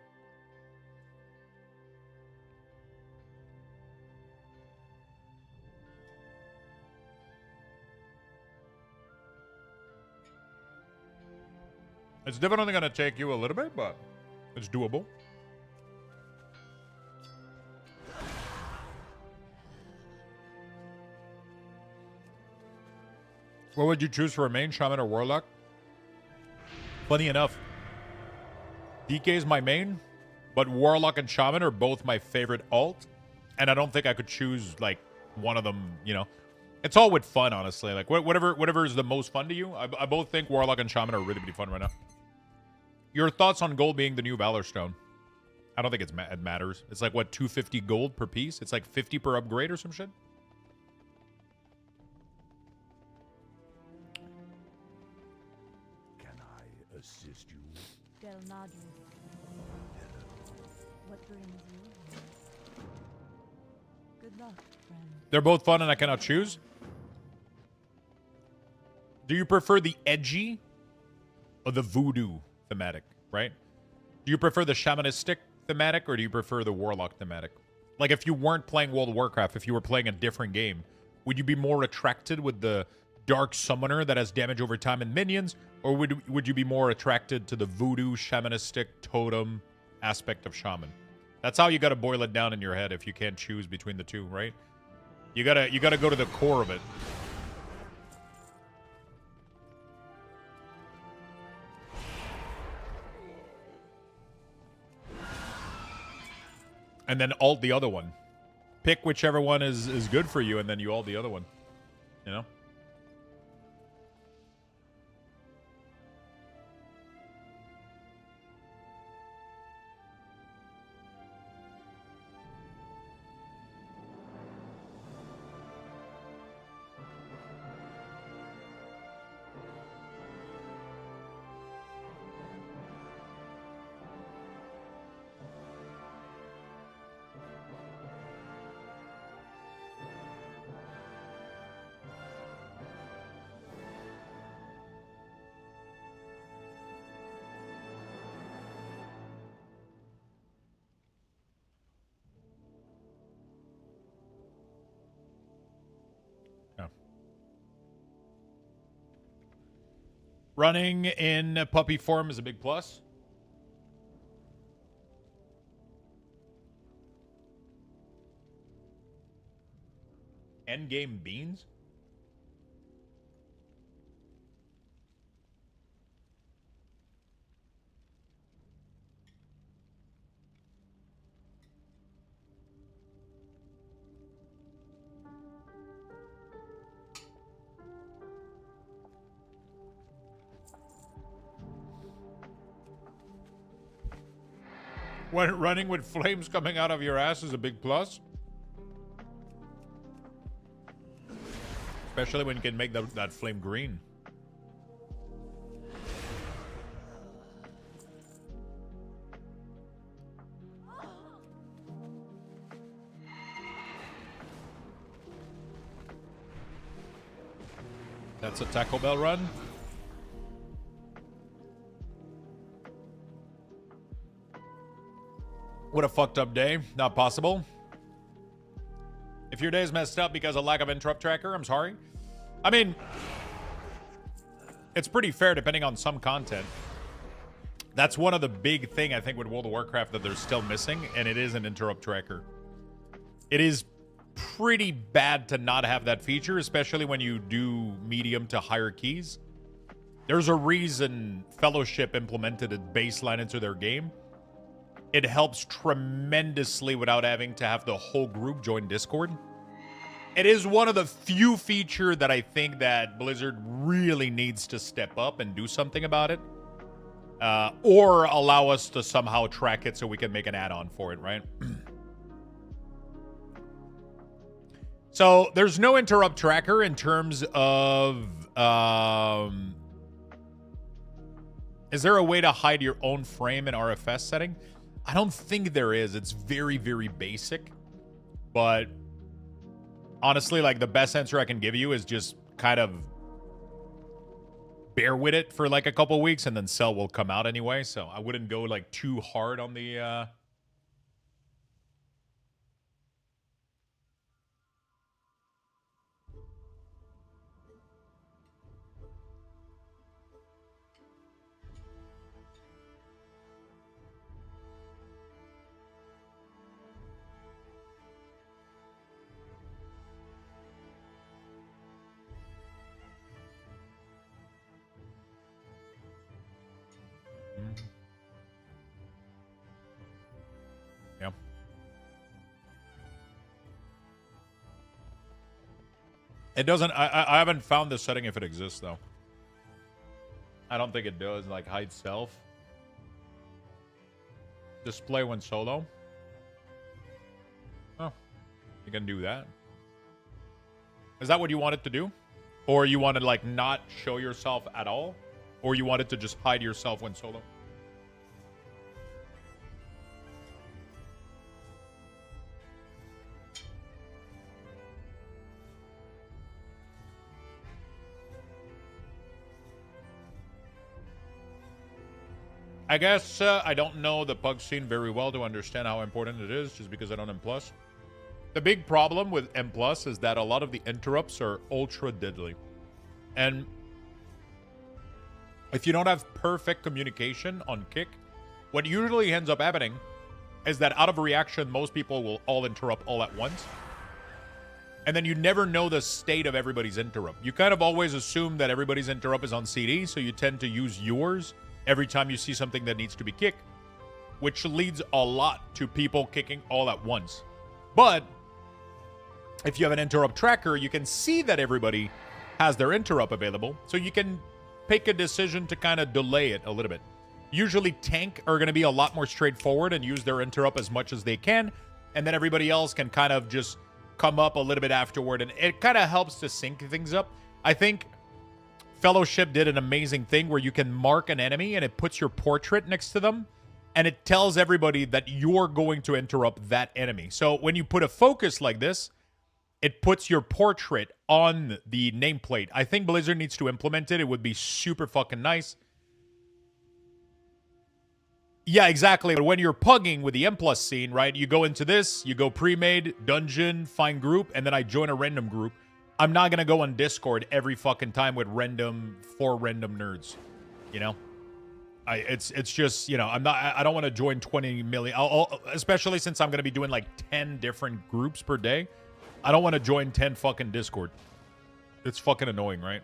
It's definitely going to take you a little bit, but it's doable. What would you choose for a main, Shaman or Warlock? Funny enough, DK is my main, but Warlock and Shaman are both my favorite alt, and I don't think I could choose, like, one of them, you know? It's all with fun, honestly. Like, whatever is the most fun to you. I both think Warlock and Shaman are really, really fun right now. Your thoughts on gold being the new Valor Stone? I don't think it matters. It's like, what, 250 gold per piece? It's like 50 per upgrade or some shit? Can I assist you? Del Nadu. What brings you here? Good luck, friend. They're both fun and I cannot choose. Do you prefer the edgy or the voodoo thematic, right? Do you prefer the shamanistic thematic or do you prefer the warlock thematic? Like if you weren't playing World of Warcraft, if you were playing a different game, would you be more attracted with the dark summoner that has damage over time and minions, or would you be more attracted to the voodoo shamanistic totem aspect of shaman? That's how you got to boil it down in your head if you can't choose between the two, right? You got to go to the core of it. And then alt the other one. Pick whichever one is good for you, and then you alt the other one. You know? Running in puppy form is a big plus. Endgame beans? When running with flames coming out of your ass is a big plus. Especially when you can make that flame green. That's a Taco Bell run. What a fucked up day. Not possible. If your day is messed up because of lack of interrupt tracker, I'm sorry. I mean, it's pretty fair depending on some content. That's one of the big thing I think with World of Warcraft that they're still missing, and it is an interrupt tracker. It is pretty bad to not have that feature, especially when you do medium to higher keys. There's a reason Fellowship implemented a baseline into their game. It helps tremendously without having to have the whole group join Discord. It is one of the few features that I think that Blizzard really needs to step up and do something about it. Or allow us to somehow track it so we can make an add-on for it, right? So there's no interrupt tracker in terms of Is there a way to hide your own frame in RFS setting? I don't think there is. It's very, very basic. But honestly, like the best answer I can give you is just kind of bear with it for like a couple weeks and then Cell will come out anyway. So I wouldn't go like too hard on the yeah. It doesn't. I haven't found the setting if it exists though. I don't think it does. Like hide self. Display when solo. Oh, you can do that. Is that what you wanted to do, or you wanted like not show yourself at all, or you wanted to just hide yourself when solo? I guess I don't know the pug scene very well to understand how important it is, just because I don't M+. The big problem with M+ is that a lot of the interrupts are ultra deadly. And if you don't have perfect communication on kick, what usually ends up happening is that out of reaction, most people will all interrupt all at once. And then you never know the state of everybody's interrupt. You kind of always assume that everybody's interrupt is on CD, so you tend to use yours every time you see something that needs to be kicked, which leads a lot to people kicking all at once. But if you have an interrupt tracker, you can see that everybody has their interrupt available, so you can pick a decision to kind of delay it a little bit. Usually tank are going to be a lot more straightforward and use their interrupt as much as they can, and then everybody else can kind of just come up a little bit afterward, and it kind of helps to sync things up. I think Fellowship did an amazing thing where you can mark an enemy and it puts your portrait next to them, and it tells everybody that you're going to interrupt that enemy. So when you put a focus like this, it puts your portrait on the nameplate. I think Blizzard needs to implement it. It would be super fucking nice. Yeah, exactly. But when you're pugging with the M+ scene, right, you go into this, you go pre-made, dungeon, find group, and then I join a random group. I'm not going to go on Discord every fucking time with four random nerds, you know? It's just, you know, I don't want to join 20 million, especially since I'm going to be doing like 10 different groups per day. I don't want to join 10 fucking Discord. It's fucking annoying, right?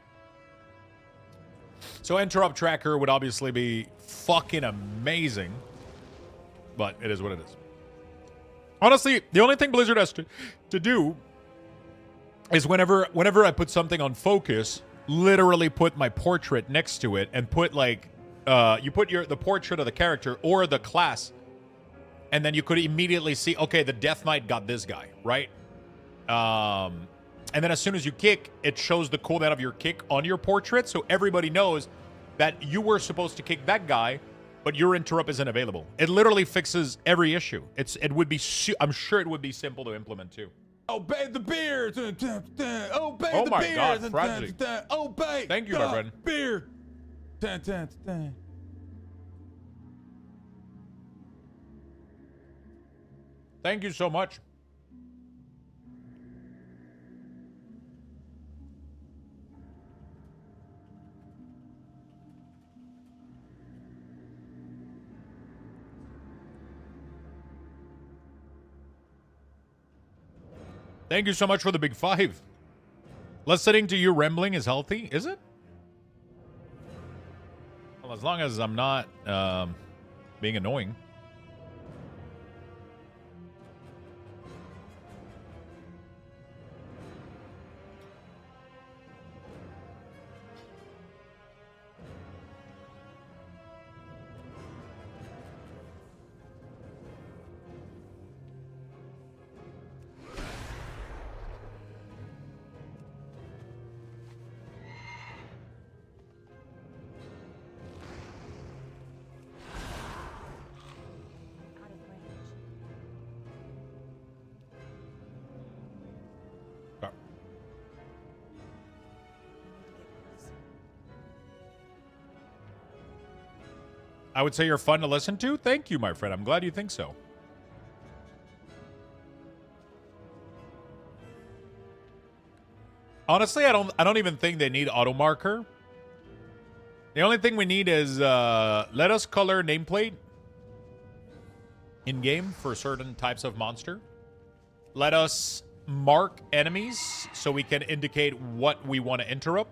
So interrupt tracker would obviously be fucking amazing, but it is what it is. Honestly, the only thing Blizzard has to do is whenever I put something on focus, literally put my portrait next to it and put like you put the portrait of the character or the class, and then you could immediately see, okay, the Death Knight got this guy, right? And then as soon as you kick, it shows the cooldown of your kick on your portrait, so everybody knows that you were supposed to kick that guy, but your interrupt isn't available. It literally fixes every issue. It would be I'm sure it would be simple to implement too. Obey the beard. Obey Oh the my beard. God, Franzi. Obey. Thank you, my friend. Beard. Thank you so much. Thank you so much for the big 5. Listening to you rambling is healthy, is it? Well, as long as I'm not being annoying. I would say you're fun to listen to. Thank you, my friend. I'm glad you think so. Honestly, I don't even think they need auto marker. The only thing we need is let us color nameplate in game for certain types of monster. Let us mark enemies so we can indicate what we want to interrupt.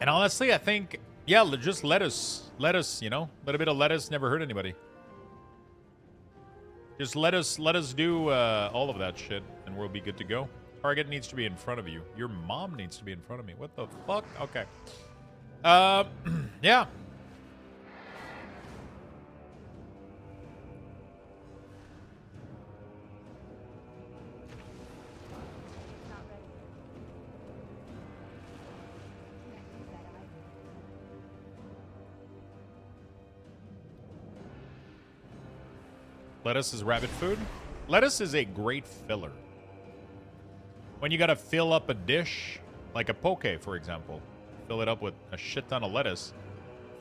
And honestly, I think, yeah, just let us, you know, a little bit of lettuce never hurt anybody. Just let us do all of that shit, and we'll be good to go. Target needs to be in front of you. Your mom needs to be in front of me. What the fuck? Okay. Yeah. Lettuce is rabbit food. Lettuce is a great filler. When you gotta fill up a dish, like a poke, for example, fill it up with a shit ton of lettuce,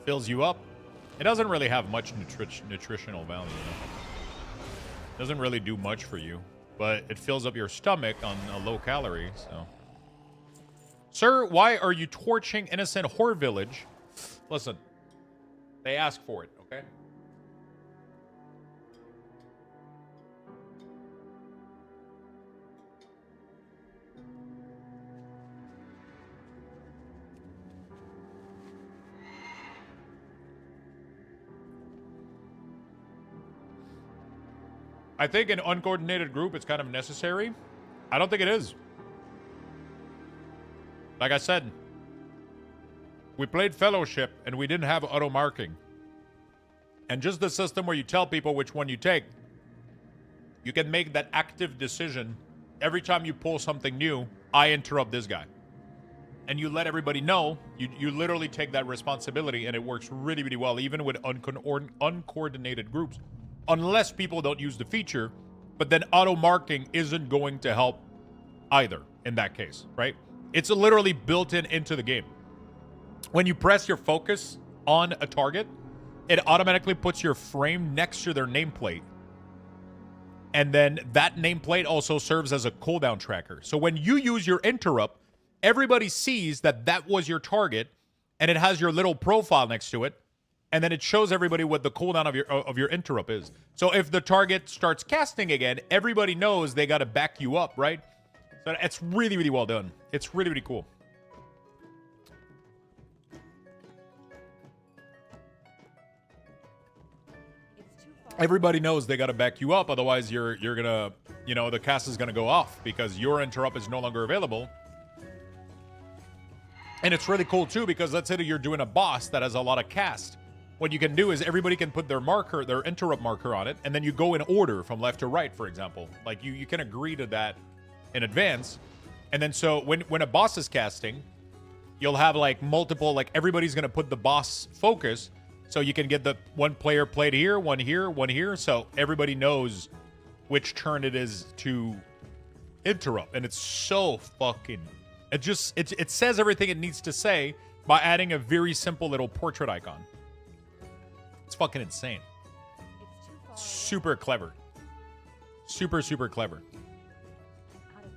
fills you up. It doesn't really have much nutritional value. You know? Doesn't really do much for you, but it fills up your stomach on a low calorie. So, sir, why are you torching innocent whore village? Listen, they ask for it. Okay. I think an uncoordinated group is kind of necessary. I don't think it is. Like I said, we played Fellowship and we didn't have auto marking. And just the system where you tell people which one you take, you can make that active decision. Every time you pull something new, I interrupt this guy. And you let everybody know, you literally take that responsibility, and it works really, really well, even with uncoordinated groups. Unless people don't use the feature, but then auto marking isn't going to help either in that case, right? It's literally built into the game. When you press your focus on a target, it automatically puts your frame next to their nameplate. And then that nameplate also serves as a cooldown tracker. So when you use your interrupt, everybody sees that that was your target, and it has your little profile next to it. And then it shows everybody what the cooldown of your interrupt is. So if the target starts casting again, everybody knows they got to back you up, right? So it's really, really well done. It's really, really cool. Everybody knows they got to back you up. Otherwise, you're going to, you know, the cast is going to go off because your interrupt is no longer available. And it's really cool, too, because let's say that you're doing a boss that has a lot of cast. What you can do is everybody can put their marker, their interrupt marker on it, and then you go in order from left to right, for example. Like, you can agree to that in advance. And then so when a boss is casting, you'll have, like, multiple, like, everybody's going to put the boss focus, so you can get the one player played here, one here, one here, so everybody knows which turn it is to interrupt. And it's so fucking... It says everything it needs to say by adding a very simple little portrait icon. It's fucking insane. Super clever. Super, super clever. Out of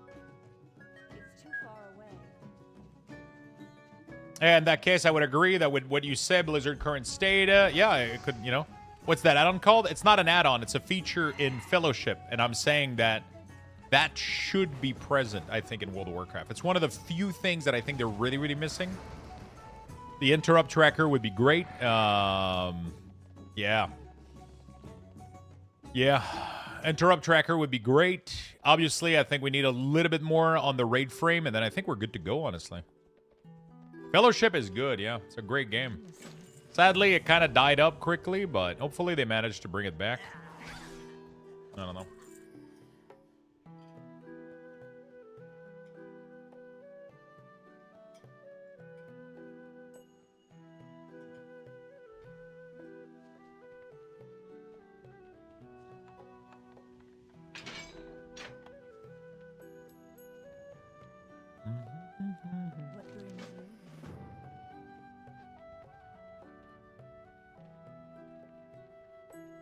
range. It's too far away. And in that case, I would agree that with what you said, Blizzard current state, yeah, it could, you know. What's that add-on called? It's not an add-on. It's a feature in Fellowship. And I'm saying that that should be present, I think, in World of Warcraft. It's one of the few things that I think they're really, really missing. The interrupt tracker would be great. Yeah. Yeah. Interrupt tracker would be great. Obviously, I think we need a little bit more on the raid frame, and then I think we're good to go, honestly. Fellowship is good, yeah. It's a great game. Sadly, it kind of died up quickly, but hopefully they managed to bring it back. I don't know.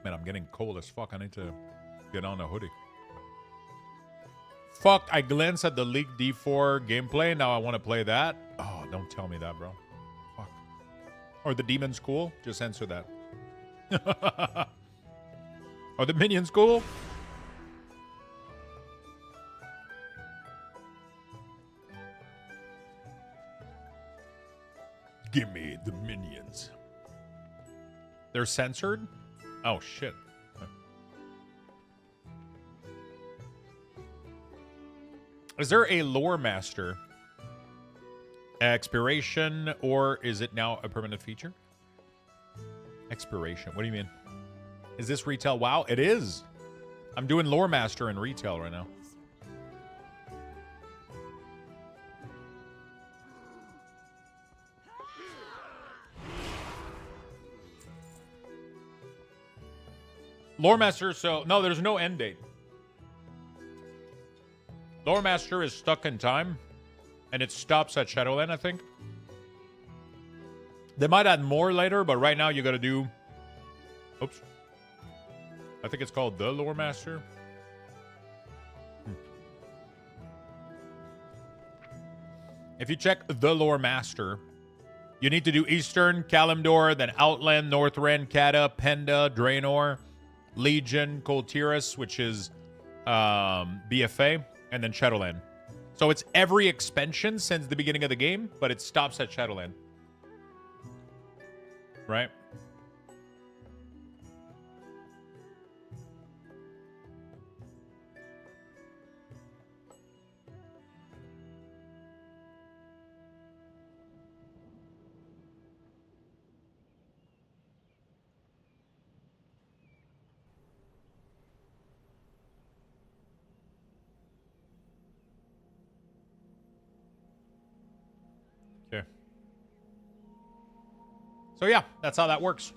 Man, I'm getting cold as fuck. I need to get on a hoodie. Fuck, I glanced at the League D4 gameplay. Now I want to play that. Oh, don't tell me that, bro. Fuck. Or the Demon's cool? Just answer that. Are the minions cool? Give me the minions. They're censored? Oh, shit. Is there a lore master expiration, or is it now a permanent feature? Expiration. What do you mean? Is this retail? Wow, it is. I'm doing lore master in retail right now. Lore master, so no, there's no end date. Lore master is stuck in time, and it stops at Shadowland, I think. They might add more later, but right now you got to do. Oops. I think it's called the lore master. If you check the lore master, you need to do Eastern, Kalimdor, then Outland, Northrend, Kata, Penda, Draenor, Legion, Koltiris, which is BFA, and then Shadowland. So it's every expansion since the beginning of the game, but it stops at Shadowland. Right? Okay. So yeah, that's how that works.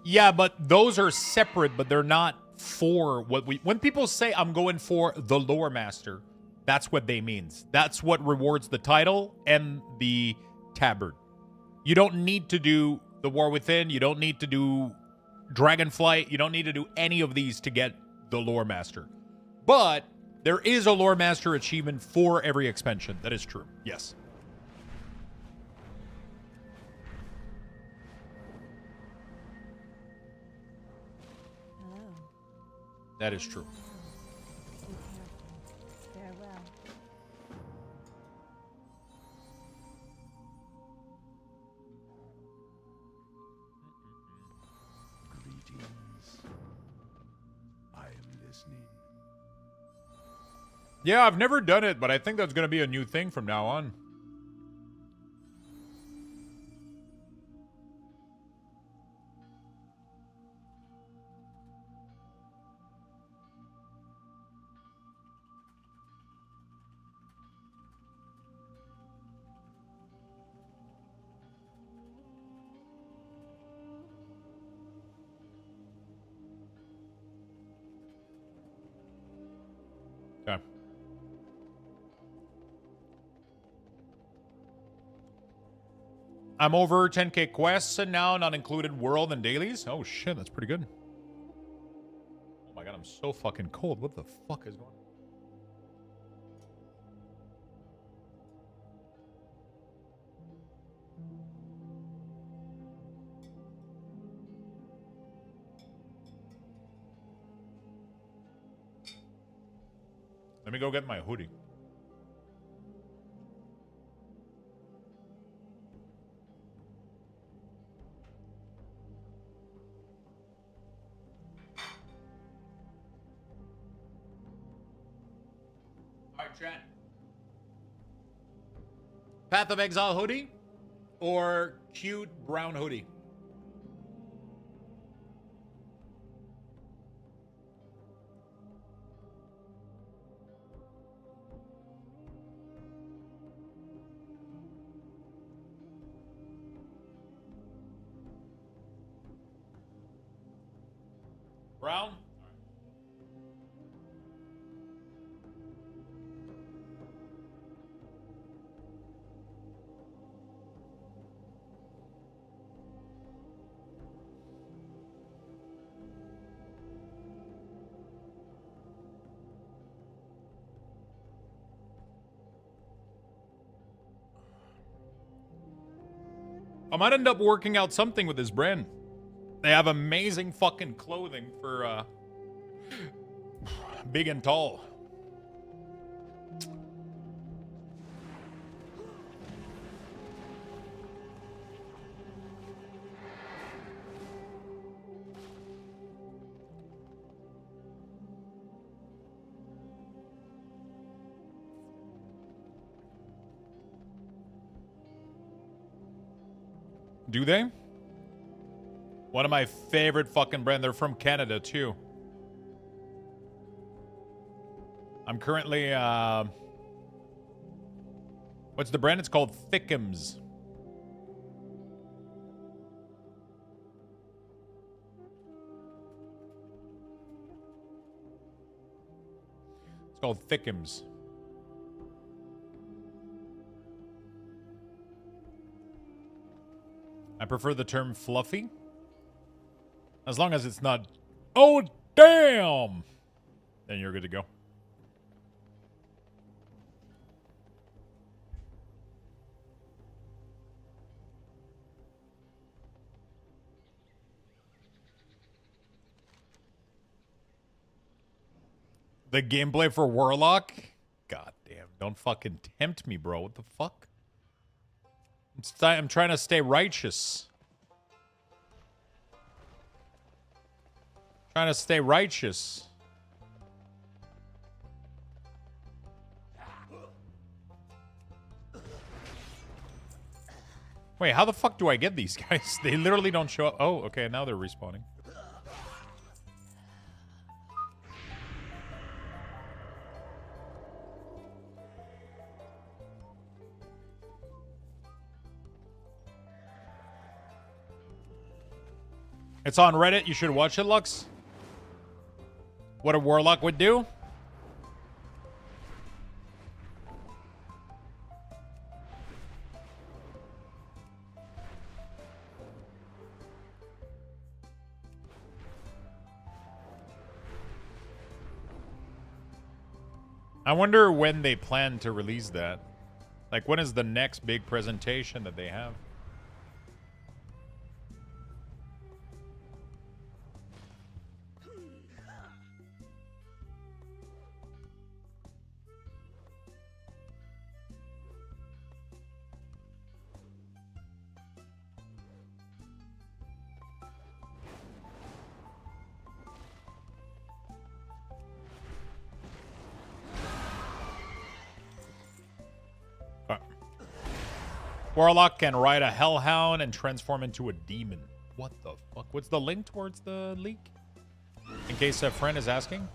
Yeah, but those are separate, but they're not for what we... When people say, I'm going for the lore master, that's what they mean. That's what rewards the title and the tabard. You don't need to do the War Within. You don't need to do Dragonflight. You don't need to do any of these to get the lore master. But there is a lore master achievement for every expansion. That is true. Yes. Hello. That is true. Be careful. Farewell. Greetings. I am listening. Yeah, I've never done it, but I think that's going to be a new thing from now on. Okay. I'm over 10k quests and now, not included world and dailies. Oh shit, that's pretty good. Oh my god, I'm so fucking cold. What the fuck is going on? Let me go get my hoodie. Alright, chat. Path of Exile hoodie or cute brown hoodie? Brown? I might end up working out something with this brand. They have amazing fucking clothing for big and tall. Do they? One of my favorite fucking brand. They're from Canada too. I'm currently what's the brand? It's called Thickums. It's called Thickums. I prefer the term fluffy. As long as it's not, oh, damn! Then you're good to go. The gameplay for Warlock? God damn, don't fucking tempt me, bro. What the fuck? I'm trying to stay righteous. Trying to stay righteous. Wait, how the fuck do I get these guys? They literally don't show up. Oh, okay, now they're respawning. It's on Reddit. You should watch it, Lux. What a warlock would do. I wonder when they plan to release that. Like, when is the next big presentation that they have? Warlock can ride a hellhound and transform into a demon. What the fuck? What's the link towards the leak? In case a friend is asking.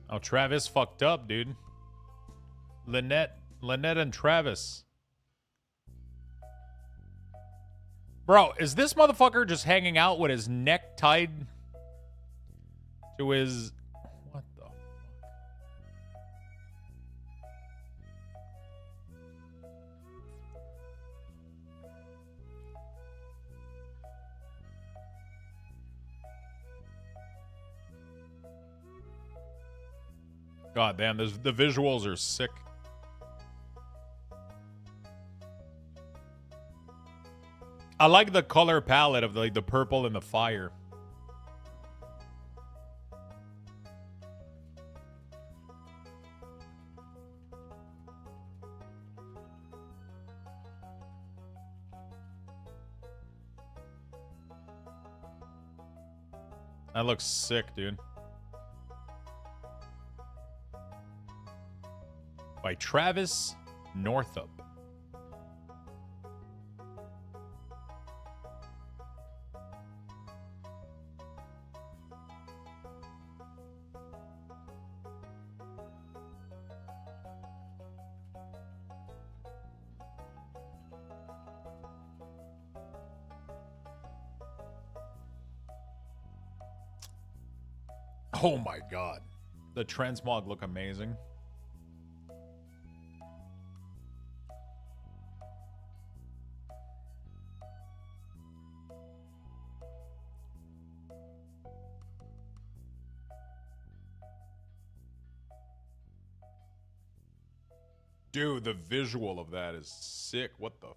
Oh, Travis fucked up, dude. Lynette and Travis. Bro, is this motherfucker just hanging out with his neck tied to his... What the fuck? God damn, the visuals are sick. I like the color palette of the purple and the fire. That looks sick, dude. By Travis Northup. Oh my god. The transmog look amazing. Dude, the visual of that is sick. What the fuck?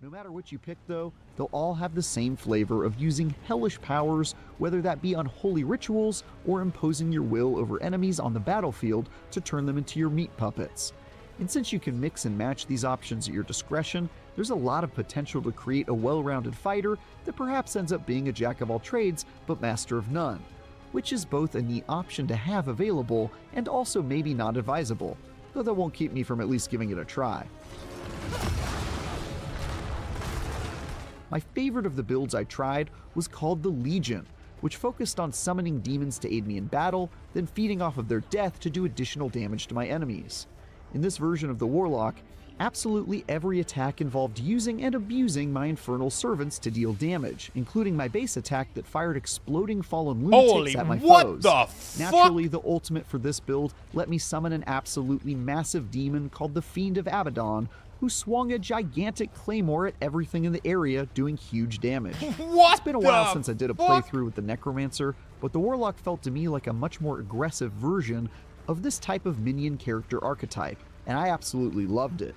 No matter which you pick though, they'll all have the same flavor of using hellish powers, whether that be unholy rituals or imposing your will over enemies on the battlefield to turn them into your meat puppets. And since you can mix and match these options at your discretion, there's a lot of potential to create a well-rounded fighter that perhaps ends up being a jack of all trades but master of none, which is both a neat option to have available and also maybe not advisable, though that won't keep me from at least giving it a try. My favorite of the builds I tried was called the Legion, which focused on summoning demons to aid me in battle, then feeding off of their death to do additional damage to my enemies. In this version of the Warlock, absolutely every attack involved using and abusing my infernal servants to deal damage, including my base attack that fired exploding fallen lunatics at my foes. The fuck? Naturally, the ultimate for this build let me summon an absolutely massive demon called the Fiend of Addon, who swung a gigantic claymore at everything in the area, doing huge damage. What? It's been a while since I did a playthrough with the Necromancer, but the Warlock felt to me like a much more aggressive version of this type of minion character archetype, and I absolutely loved it.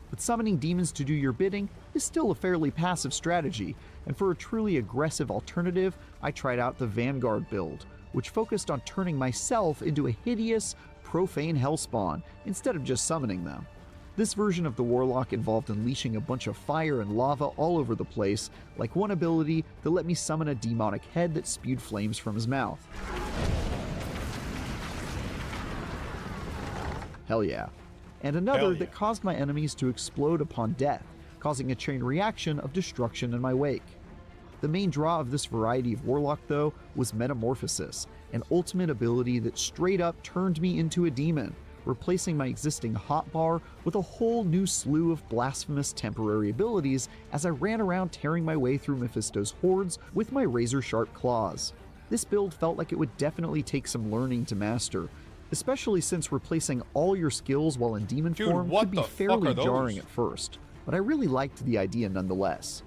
But summoning demons to do your bidding is still a fairly passive strategy, and for a truly aggressive alternative, I tried out the Vanguard build, which focused on turning myself into a hideous, profane hellspawn instead of just summoning them. This version of the Warlock involved unleashing a bunch of fire and lava all over the place, like one ability that let me summon a demonic head that spewed flames from his mouth. Hell yeah. And another that caused my enemies to explode upon death, causing a chain reaction of destruction in my wake. The main draw of this variety of Warlock, though, was Metamorphosis, an ultimate ability that straight up turned me into a demon, replacing my existing hotbar with a whole new slew of blasphemous temporary abilities as I ran around tearing my way through Mephisto's hordes with my razor-sharp claws. This build felt like it would definitely take some learning to master, especially since replacing all your skills while in demon form could be fairly jarring at first, but I really liked the idea nonetheless.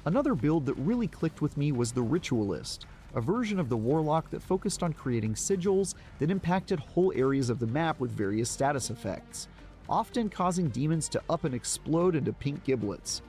Another build that really clicked with me was the Ritualist, a version of the Warlock that focused on creating sigils that impacted whole areas of the map with various status effects, often causing demons to up and explode into pink giblets.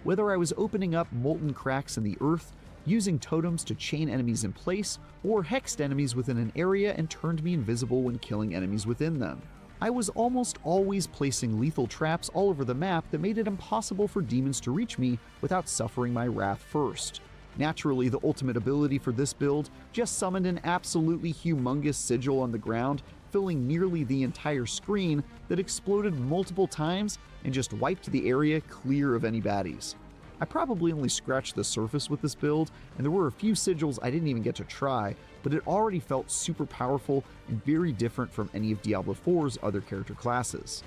Whether I was opening up molten cracks in the earth, using totems to chain enemies in place, or hexed enemies within an area and turned me invisible when killing enemies within them, I was almost always placing lethal traps all over the map that made it impossible for demons to reach me without suffering my wrath first. Naturally, the ultimate ability for this build just summoned an absolutely humongous sigil on the ground, filling nearly the entire screen that exploded multiple times and just wiped the area clear of any baddies. I probably only scratched the surface with this build, and there were a few sigils I didn't even get to try, but it already felt super powerful and very different from any of Diablo 4's other character classes.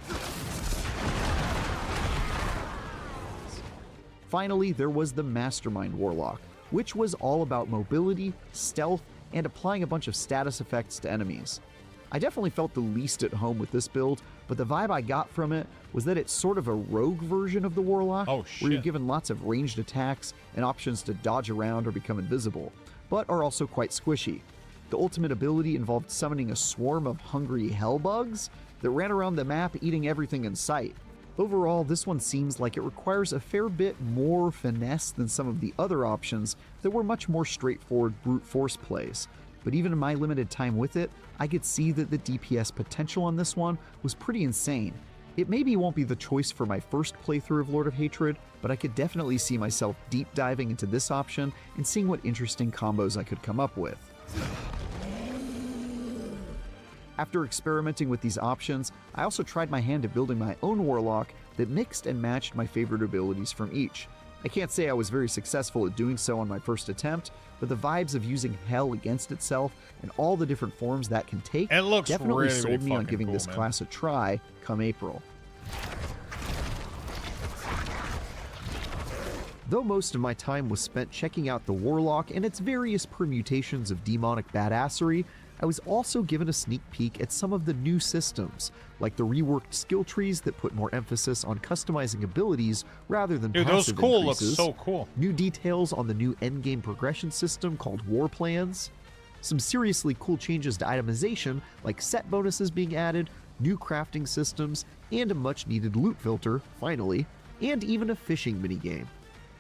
Finally, there was the Mastermind Warlock, which was all about mobility, stealth, and applying a bunch of status effects to enemies. I definitely felt the least at home with this build, but the vibe I got from it was that it's sort of a rogue version of the Warlock, where you're given lots of ranged attacks and options to dodge around or become invisible, but are also quite squishy. The ultimate ability involved summoning a swarm of hungry hellbugs that ran around the map eating everything in sight. Overall, this one seems like it requires a fair bit more finesse than some of the other options that were much more straightforward brute force plays. But even in my limited time with it, I could see that the DPS potential on this one was pretty insane. It maybe won't be the choice for my first playthrough of Lord of Hatred, but I could definitely see myself deep diving into this option and seeing what interesting combos I could come up with. After experimenting with these options, I also tried my hand at building my own Warlock that mixed and matched my favorite abilities from each, I can't say I was very successful at doing so on my first attempt, but the vibes of using hell against itself and all the different forms that can take It looks definitely really, sold really me on fucking giving cool, this man. class a try come April. Though most of my time was spent checking out the Warlock and its various permutations of demonic badassery, I was also given a sneak peek at some of the new systems, like the reworked skill trees that put more emphasis on customizing abilities rather than Dude, those passive cool looks increases, so cool. new details on the new endgame progression system called War Plans, some seriously cool changes to itemization like set bonuses being added, new crafting systems, and a much needed loot filter, finally, and even a fishing minigame.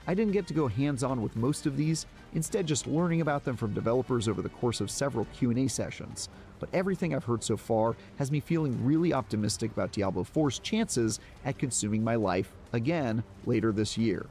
I didn't get to go hands-on with most of these, instead just learning about them from developers over the course of several Q&A sessions, but everything I've heard so far has me feeling really optimistic about Diablo 4's chances at consuming my life again later this year.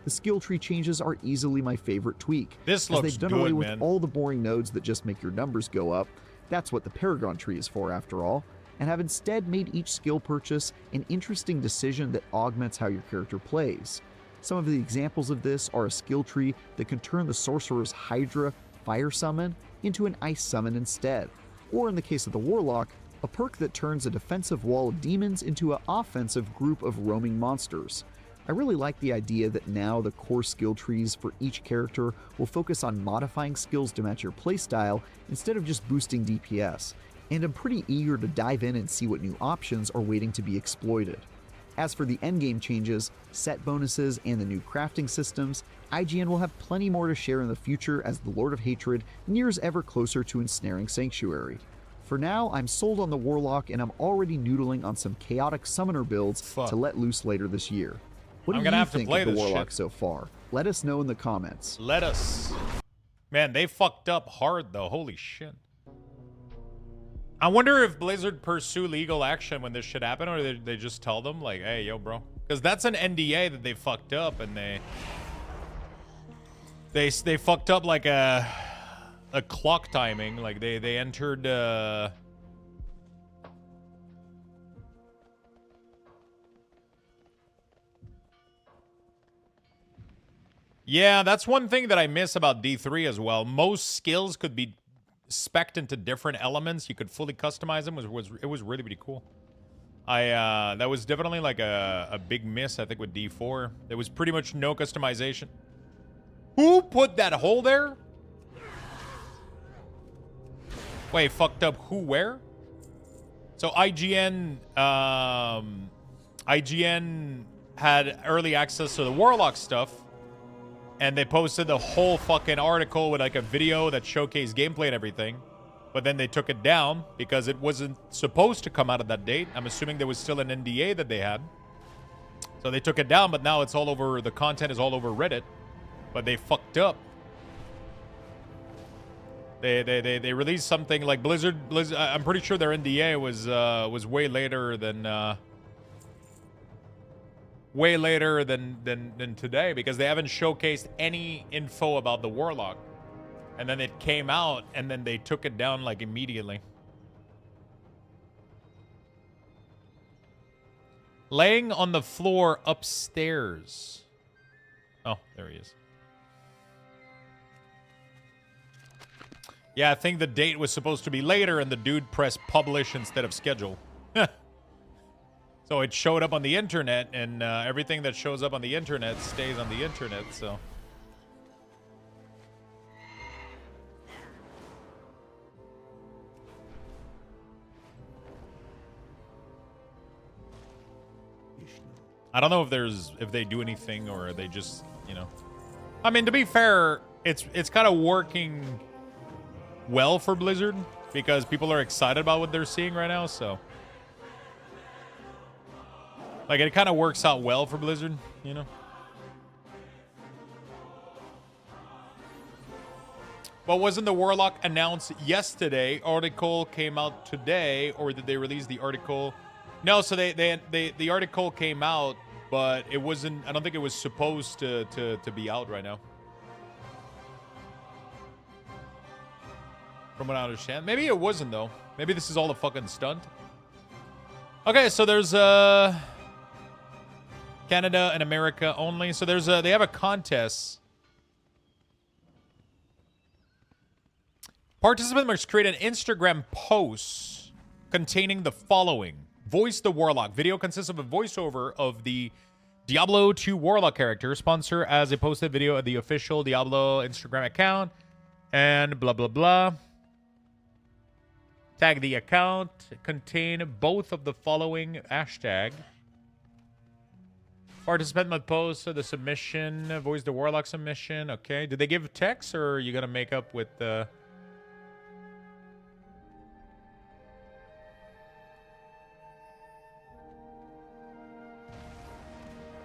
The skill tree changes are easily my favorite tweak, This as looks they've done good, away man. with all the boring nodes that just make your numbers go up. That's what the Paragon tree is for, after all, and have instead made each skill purchase an interesting decision that augments how your character plays. Some of the examples of this are a skill tree that can turn the sorcerer's Hydra fire summon into an ice summon instead, or in the case of the Warlock, a perk that turns a defensive wall of demons into an offensive group of roaming monsters. I really like the idea that now the core skill trees for each character will focus on modifying skills to match your playstyle instead of just boosting DPS, and I'm pretty eager to dive in and see what new options are waiting to be exploited. As for the endgame changes, set bonuses, and the new crafting systems, IGN will have plenty more to share in the future as the Lord of Hatred nears ever closer to ensnaring Sanctuary. For now, I'm sold on the Warlock and I'm already noodling on some chaotic summoner builds to let loose later this year. What I'm do gonna you have to think play of the this Warlock shit. so far? Let us know in the comments. Let us. Man, they fucked up hard though. Holy shit. I wonder if Blizzard pursue legal action when this shit happen, or they just tell them like, "Hey, yo, bro," because that's an NDA that they fucked up, and they fucked up like a clock timing. Like they entered. Yeah, that's one thing that I miss about D3 as well. Most skills could be spec'd into different elements. You could fully customize them. It was really, really cool. That was definitely like a big miss, I think, with D4. There was pretty much no customization. Who put that hole there? Wait, fucked up who where? So IGN had early access to the Warlock stuff. And they posted the whole fucking article with like a video that showcased gameplay and everything. But then they took it down because it wasn't supposed to come out at that date. I'm assuming there was still an NDA that they had. So they took it down, but now it's all over, the content is all over Reddit. But they fucked up. They released something like Blizzard, I'm pretty sure their NDA was way later than today, because they haven't showcased any info about the Warlock. And then it came out, and then they took it down like immediately. Laying on the floor upstairs. Oh, there he is. Yeah, I think the date was supposed to be later, and the dude pressed publish instead of schedule. So it showed up on the internet, and everything that shows up on the internet stays on the internet, so. I don't know if they do anything, or they just, you know. I mean, to be fair, it's kind of working well for Blizzard, because people are excited about what they're seeing right now, so. Like, it kind of works out well for Blizzard, you know? But wasn't the Warlock announced yesterday? Article came out today, or did they release the article? No, so the article came out, but it wasn't, I don't think it was supposed to be out right now. From what I understand. Maybe it wasn't, though. Maybe this is all a fucking stunt. Okay, so there's Canada and America only. So there's they have a contest. Participant must create an Instagram post containing the following. Voice the Warlock. Video consists of a voiceover of the Diablo 2 Warlock character. Sponsor as a posted video of the official Diablo Instagram account. And blah, blah, blah. Tag the account. Contain both of the following hashtag. Participant must post the submission. Voice the Warlock submission. Okay. Did they give text or are you going to make up with the...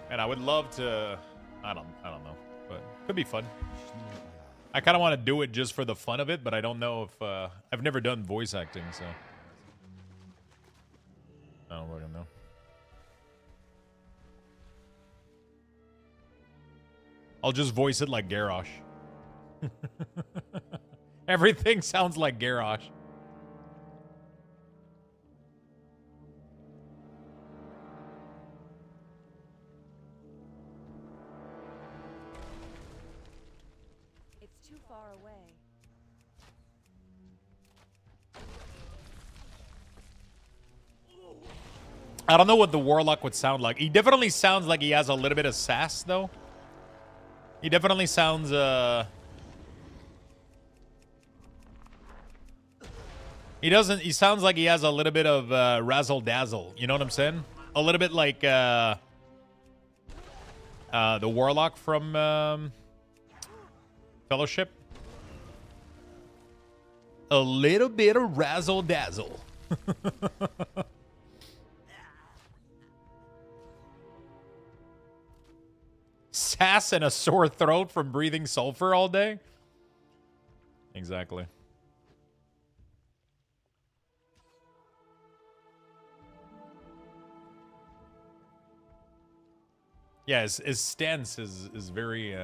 And I would love to, I don't know, but could be fun. I kind of want to do it just for the fun of it, but I don't know if, I've never done voice acting, so. I don't really know. I'll just voice it like Garrosh. Everything sounds like Garrosh. It's too far away. I don't know what the Warlock would sound like. He definitely sounds like he has a little bit of sass, though. He definitely sounds, He sounds like he has a little bit of, razzle-dazzle. You know what I'm saying? A little bit like, the Warlock from, Fellowship. A little bit of razzle-dazzle. Sass and a sore throat from breathing sulfur all day? Exactly. Yeah, his stance is very,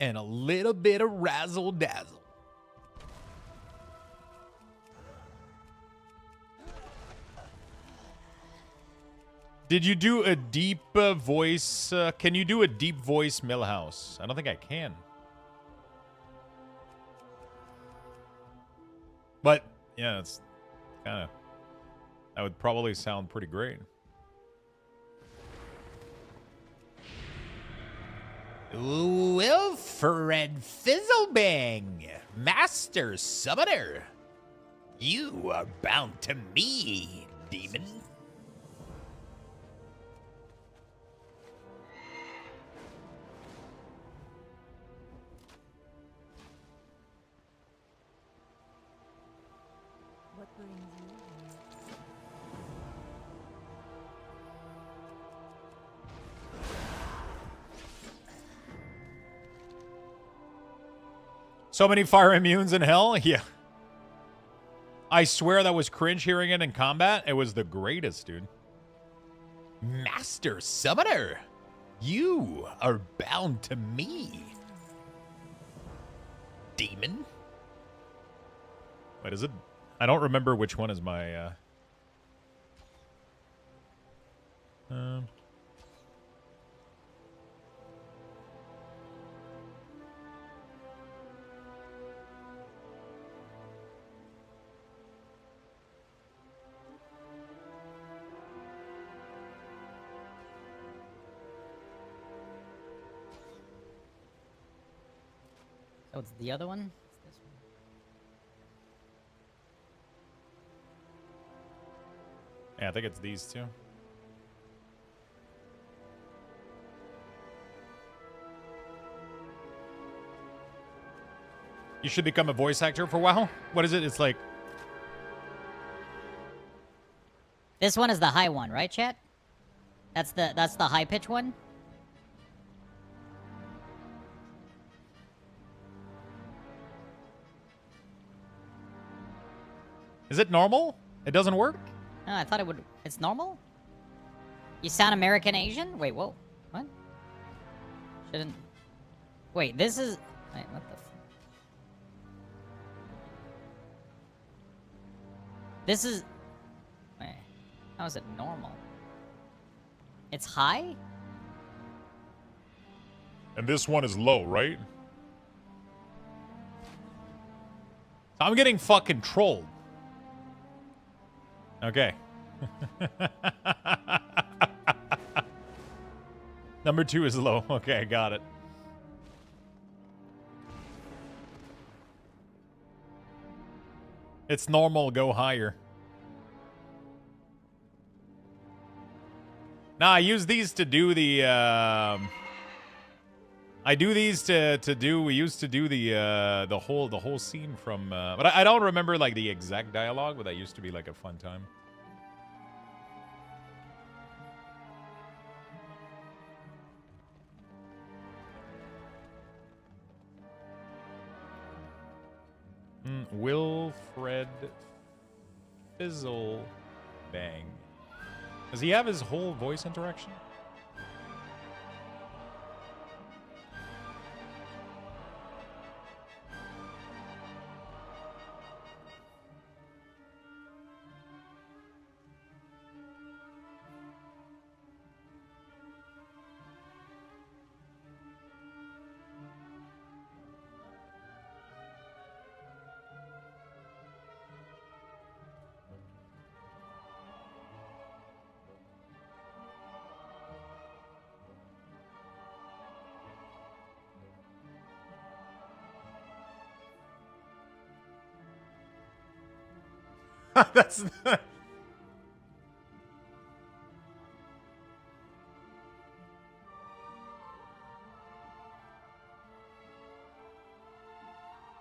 and a little bit of razzle-dazzle. Did you do a deep voice? Can you do a deep voice Millhouse? I don't think I can. But, yeah, it's kind of... That would probably sound pretty great. Wilfred Fizzlebang, Master Summoner. You are bound to me, demon. What brings you here? So many fire immunes in hell? Yeah. I swear that was cringe hearing it in combat. It was the greatest, dude. Master Summoner, you are bound to me. Demon? What is it? I don't remember which one is my, Oh, it's the other one? It's this one. Yeah, I think it's these two. You should become a voice actor for WoW? What is it? It's like... This one is the high one, right, chat? That's the high pitch one? Is it normal? It doesn't work? No, I thought it would. It's normal? You sound American Asian? Wait, whoa. What? Shouldn't. Wait, this is... Wait, what the... This is... Wait, how is it normal? It's high? And this one is low, right? I'm getting fucking trolled. Okay. Number 2 is low. Okay, got it. It's normal, go higher. Nah, I use these to do the, I do these to do, we used to do the whole scene from, but I don't remember, like, the exact dialogue, but that used to be, like, a fun time. Wilfred Fizzlebang. Does he have his whole voice interaction? That's not...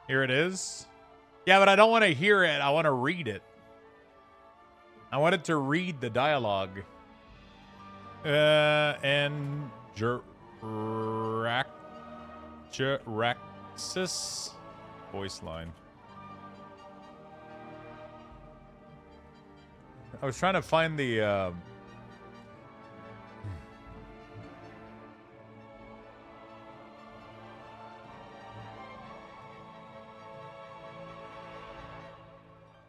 Here it is. Yeah, but I don't want to hear it. I want to read it. I wanted to read the dialogue. And Jiraxis voice line. I was trying to find the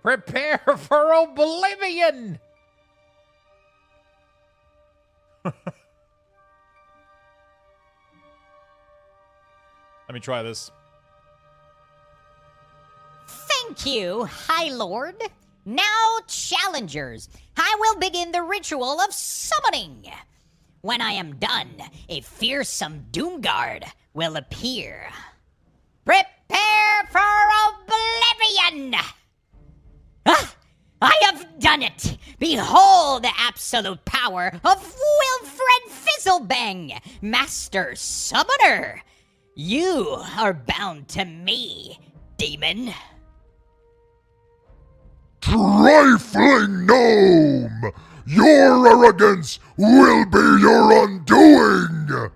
prepare for oblivion. Let me try this. Thank you, High Lord. Now, challengers, I will begin the ritual of summoning. When I am done, a fearsome Doomguard will appear. Prepare for oblivion! Ah, I have done it! Behold the absolute power of Wilfred Fizzlebang, Master Summoner! You are bound to me, demon. Trifling gnome! Your arrogance will be your undoing!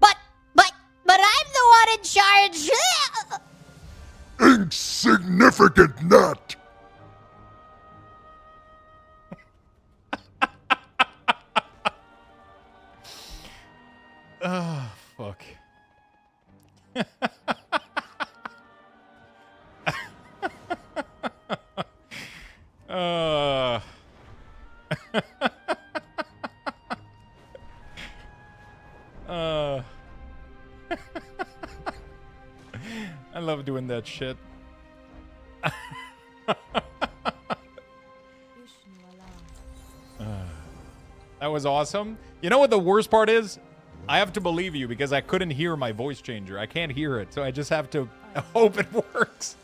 But I'm the one in charge! Insignificant gnat! Oh, fuck. I love doing that shit. That was awesome. You know what the worst part is? I have to believe you because I couldn't hear my voice changer. I can't hear it, so I just have to hope it works.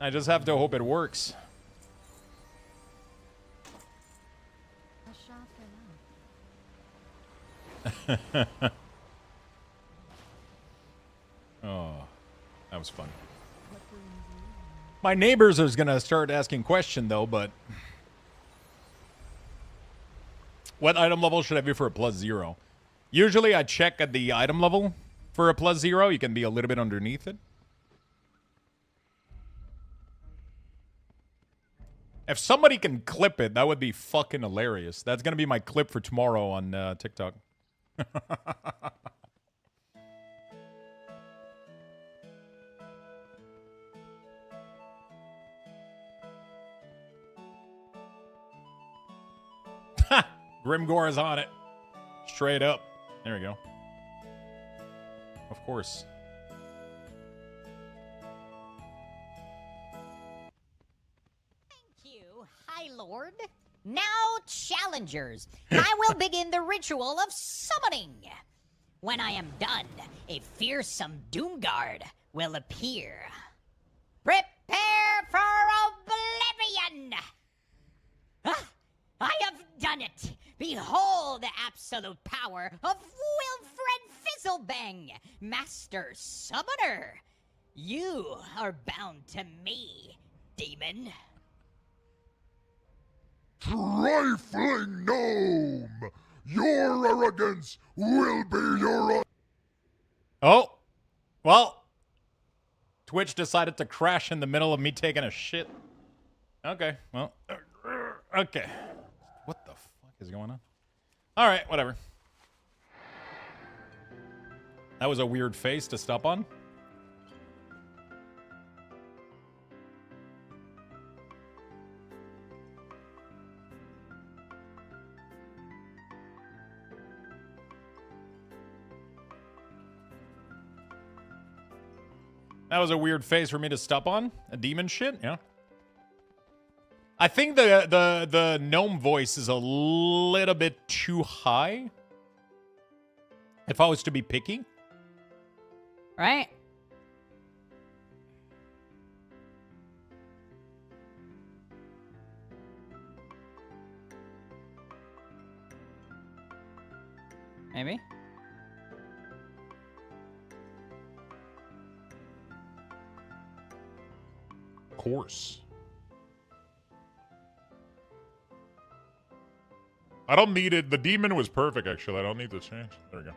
I just have to hope it works. Oh, that was fun. My neighbors is gonna start asking questions though, but what item level should I be for a +0? Usually I check at the item level for a +0. You can be a little bit underneath it. If somebody can clip it, that would be fucking hilarious. That's gonna be my clip for tomorrow on TikTok. Grimgore is on it. Straight up. There we go. Of course. Thank you, High Lord. Now, challengers, I will begin the ritual of summoning. When I am done, a fearsome Doomguard will appear. Prepare for oblivion! Ah, I have done it! Behold the absolute power of Wilfred Fizzlebang, Master Summoner! You are bound to me, demon. Trifling gnome! Your arrogance will be your... Oh! Well, Twitch decided to crash in the middle of me taking a shit. Okay, well, okay. What the fuck is going on? Alright, whatever. That was a weird face to stop on. That was a weird face for me to stop on. A demon shit, yeah. I think the gnome voice is a little bit too high. If I was to be picky. Right? Maybe? Of course. I don't need it. The demon was perfect, actually. I don't need this change. There we go.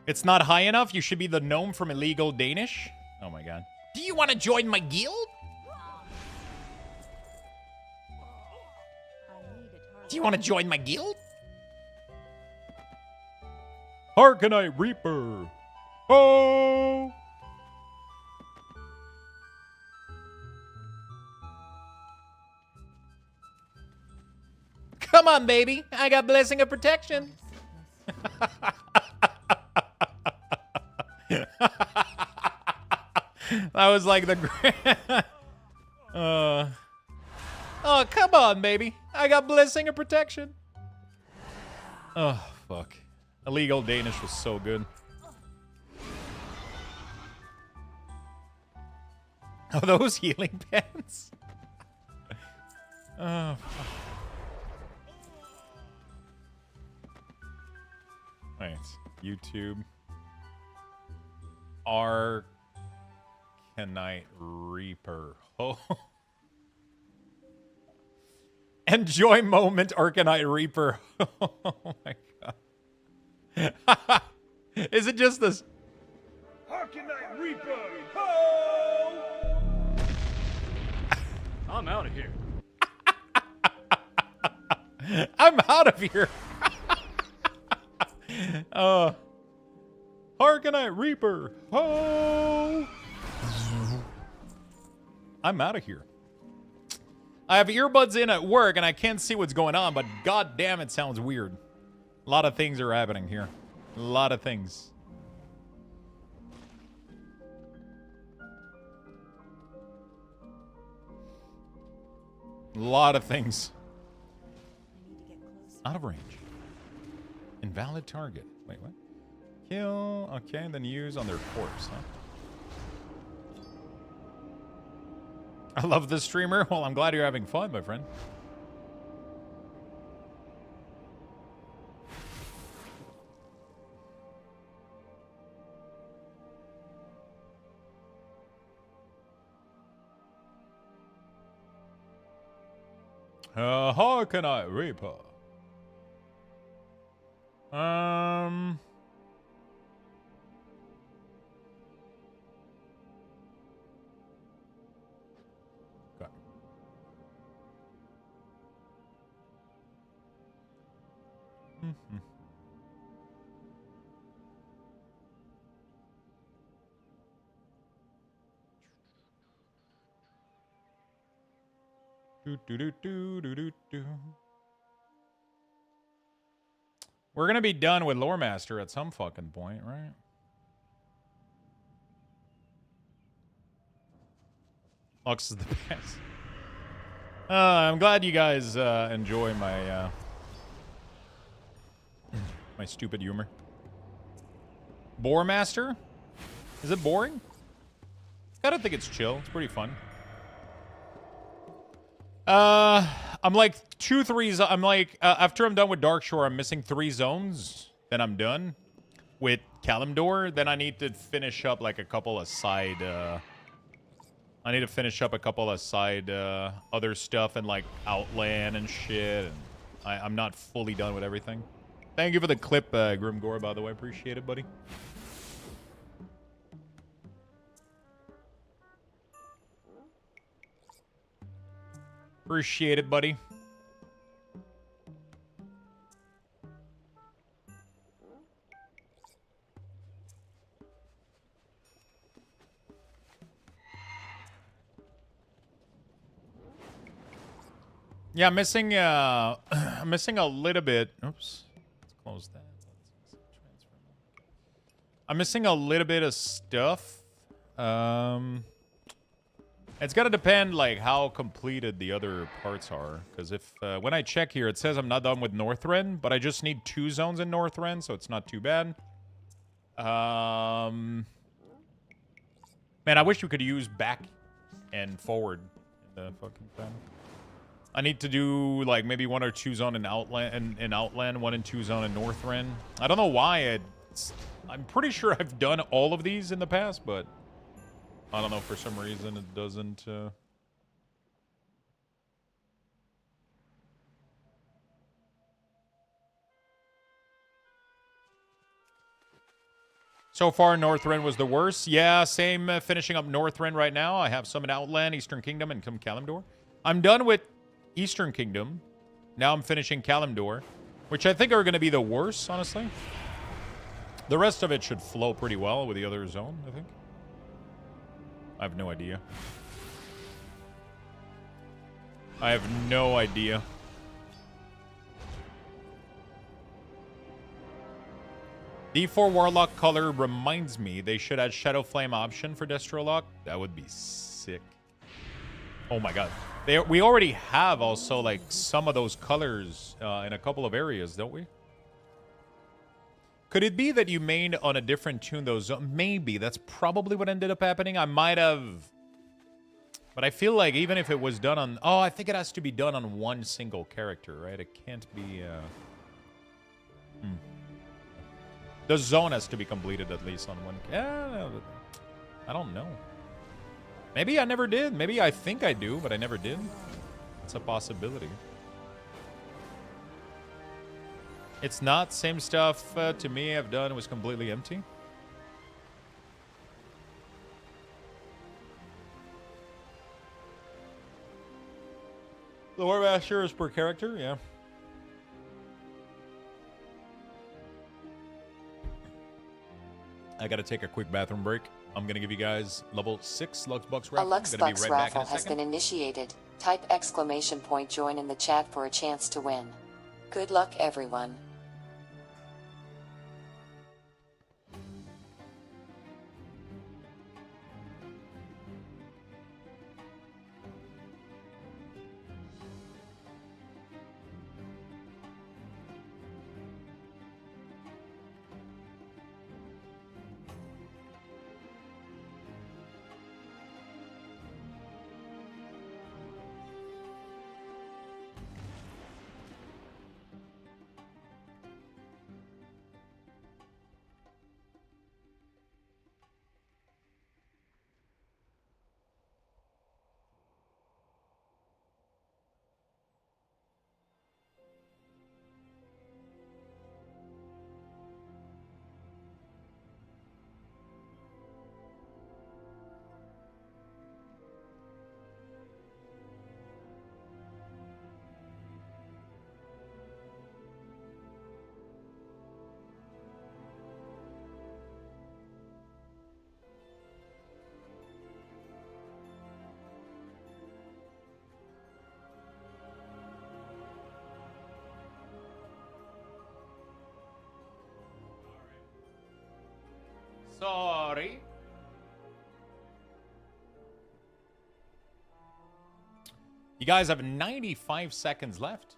It's not high enough? You should be the gnome from Illegal Danish? Oh my god. Do you want to join my guild? Do you want to join my guild? Harkenite Reaper. Oh! Come on, baby. I got Blessing of Protection. That was like the... oh, come on, baby. I got Blessing of Protection. Oh, fuck. Illegal Danish was so good. Oh, those healing pens? Oh, fuck. Wait, YouTube. Arcanite Reaper. Oh. Enjoy moment, Arcanite Reaper. Oh my god. Is it just this? Arcanite Reaper! Ho! I'm out of here. I'm out of here. Arcanite Reaper. Oh, I'm out of here. I have earbuds in at work and I can't see what's going on, but god damn it sounds weird. A lot of things are happening here. A lot of things. A lot of things. Out of range. Invalid target. Wait, what? Kill. Okay, then use on their corpse, huh? I love this streamer. Well, I'm glad you're having fun, my friend. How can I Reaper? We're gonna be done with Lore Master at some fucking point, right? Lux is the best. I'm glad you guys enjoy my my stupid humor. Boar Master? Is it boring? I don't think it's chill. It's pretty fun. I'm like 2-3. I'm like after I'm done with Darkshore, I'm missing 3 zones. Then I'm done with Kalimdor. Then I need to finish up like a couple of side. I need to finish up a couple of side other stuff and like Outland and shit. And I'm not fully done with everything. Thank you for the clip, Grimgore. By the way, appreciate it, buddy. Appreciate it, buddy. Yeah, I'm missing I'm missing a little bit. Oops. Let's close that. I'm missing a little bit of stuff. It's got to depend, like, how completed the other parts are. Because if, when I check here, it says I'm not done with Northrend, but I just need 2 zones in Northrend, so it's not too bad. Man, I wish we could use back and forward in the fucking thing. I need to do, like, maybe 1 or 2 zone in Outland, 1 and 2 zone in Northrend. I don't know why I'm pretty sure I've done all of these in the past, but I don't know, for some reason it doesn't. So far, Northrend was the worst. Yeah, same. Finishing up Northrend right now. I have some in Outland, Eastern Kingdom, and Kalimdor. I'm done with Eastern Kingdom. Now I'm finishing Kalimdor, which I think are going to be the worst, honestly. The rest of it should flow pretty well with the other zone, I think. I have no idea. I have no idea. D4 Warlock color reminds me they should add Shadow Flame option for Destrolock. That would be sick. Oh my god. We already have also like some of those colors in a couple of areas, don't we? Could it be that you mained on a different tune, though? Maybe. That's probably what ended up happening. I might have... But I feel like even if it was done on... Oh, I think it has to be done on one single character, right? It can't be... The zone has to be completed at least on one... Yeah, I don't know. Maybe I never did. Maybe I think I do, but I never did. It's a possibility. It's not. Same stuff to me I've done. It was completely empty. The War Master is per character, yeah. I gotta take a quick bathroom break. I'm gonna give you guys level 6 Luxbox raffle. A Luxbox raffle has been initiated. Type ! join in the chat for a chance to win. Good luck, everyone. Sorry. You guys have 95 seconds left.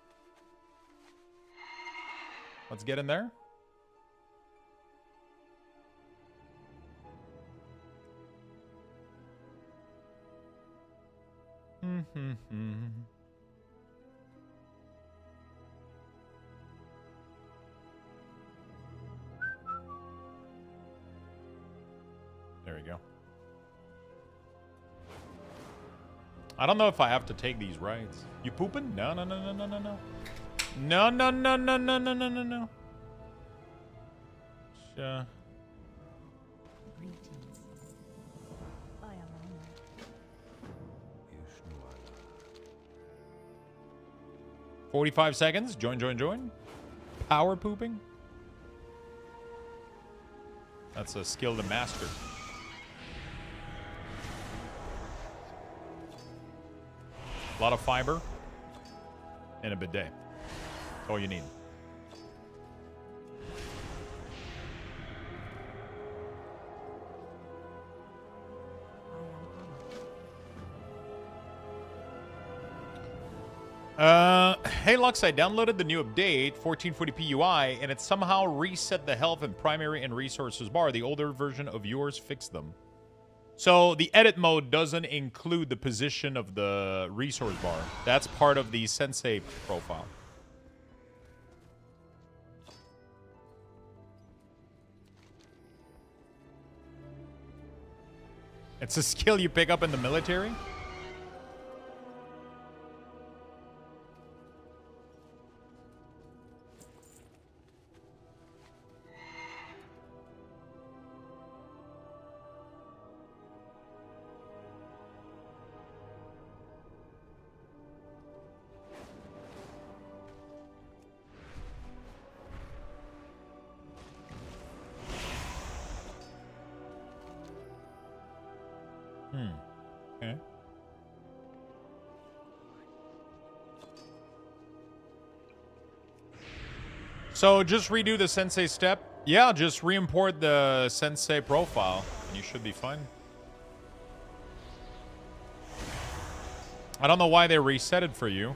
Let's get in there. There we go. I don't know if I have to take these rides. You pooping? No, no, no, no, no, no, no. No, no, no, no, no, no, no, no, no. Sure. Greetings. I am honored. 45 seconds. Join, join, join. Power pooping. That's a skill to master. A lot of fiber and a bidet. That's all you need. Hey Lux, I downloaded the new update, 1440p UI, and it somehow reset the health and primary and resources bar. The older version of yours fixed them. So the edit mode doesn't include the position of the resource bar. That's part of the Sensei profile. It's a skill you pick up in the military? Okay. So just redo the Sensei step. Yeah, just re-import the Sensei profile and you should be fine. I don't know why they reset it for you.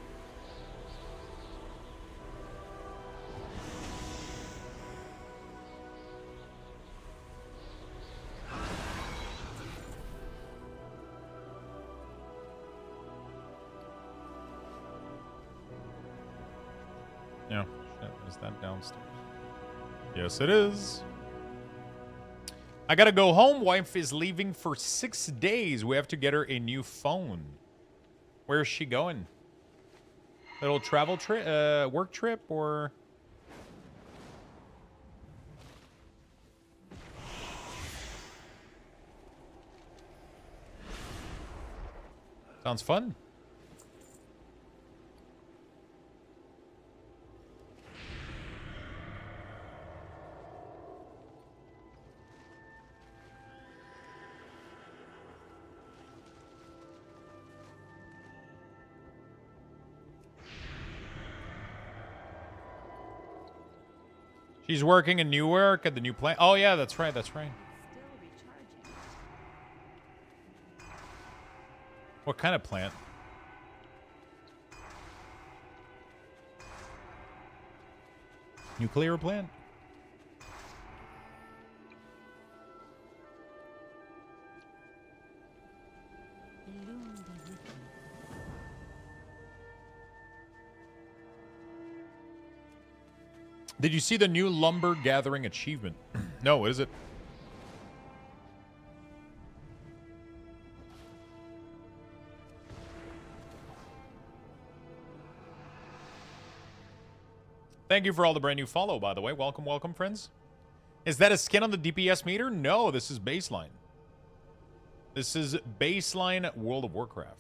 Yeah, shit, is that downstairs? Yes, it is. I gotta go home. Wife is leaving for 6 days. We have to get her a new phone. Where is she going? Little travel trip, work trip, or? Sounds fun. She's working in Newark at the new plant. Oh, yeah, that's right. That's right. What kind of plant? Nuclear plant? Did you see the new lumber gathering achievement? No, what is it? Thank you for all the brand new follow, by the way. Welcome, welcome, friends. Is that a skin on the DPS meter? No, this is baseline. This is baseline World of Warcraft.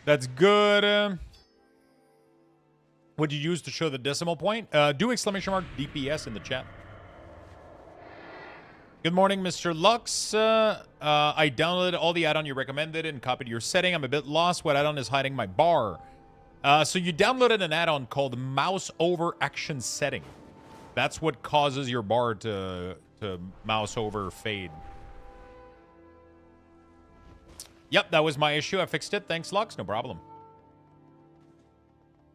That's good. What'd you use to show the decimal point? Do exclamation mark DPS in the chat. Good morning, Mr. Lux. I downloaded all the add-on you recommended and copied your setting. I'm a bit lost. What add-on is hiding my bar? So you downloaded an add-on called Mouse Over Action Setting. That's what causes your bar to mouse over fade. Yep, that was my issue. I fixed it. Thanks, Lux. No problem.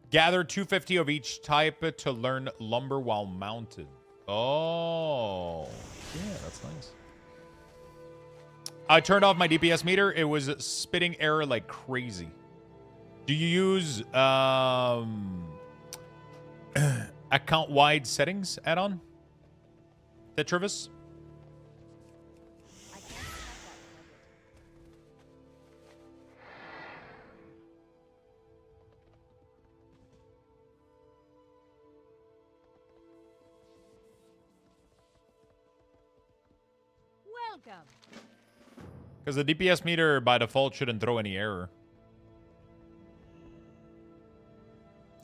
Gather 250 of each type to learn lumber while mounted. Oh, yeah, that's nice. I turned off my DPS meter. It was spitting error like crazy. Do you use account-wide settings add-on? Tetravis? Welcome. Because the DPS meter by default shouldn't throw any error.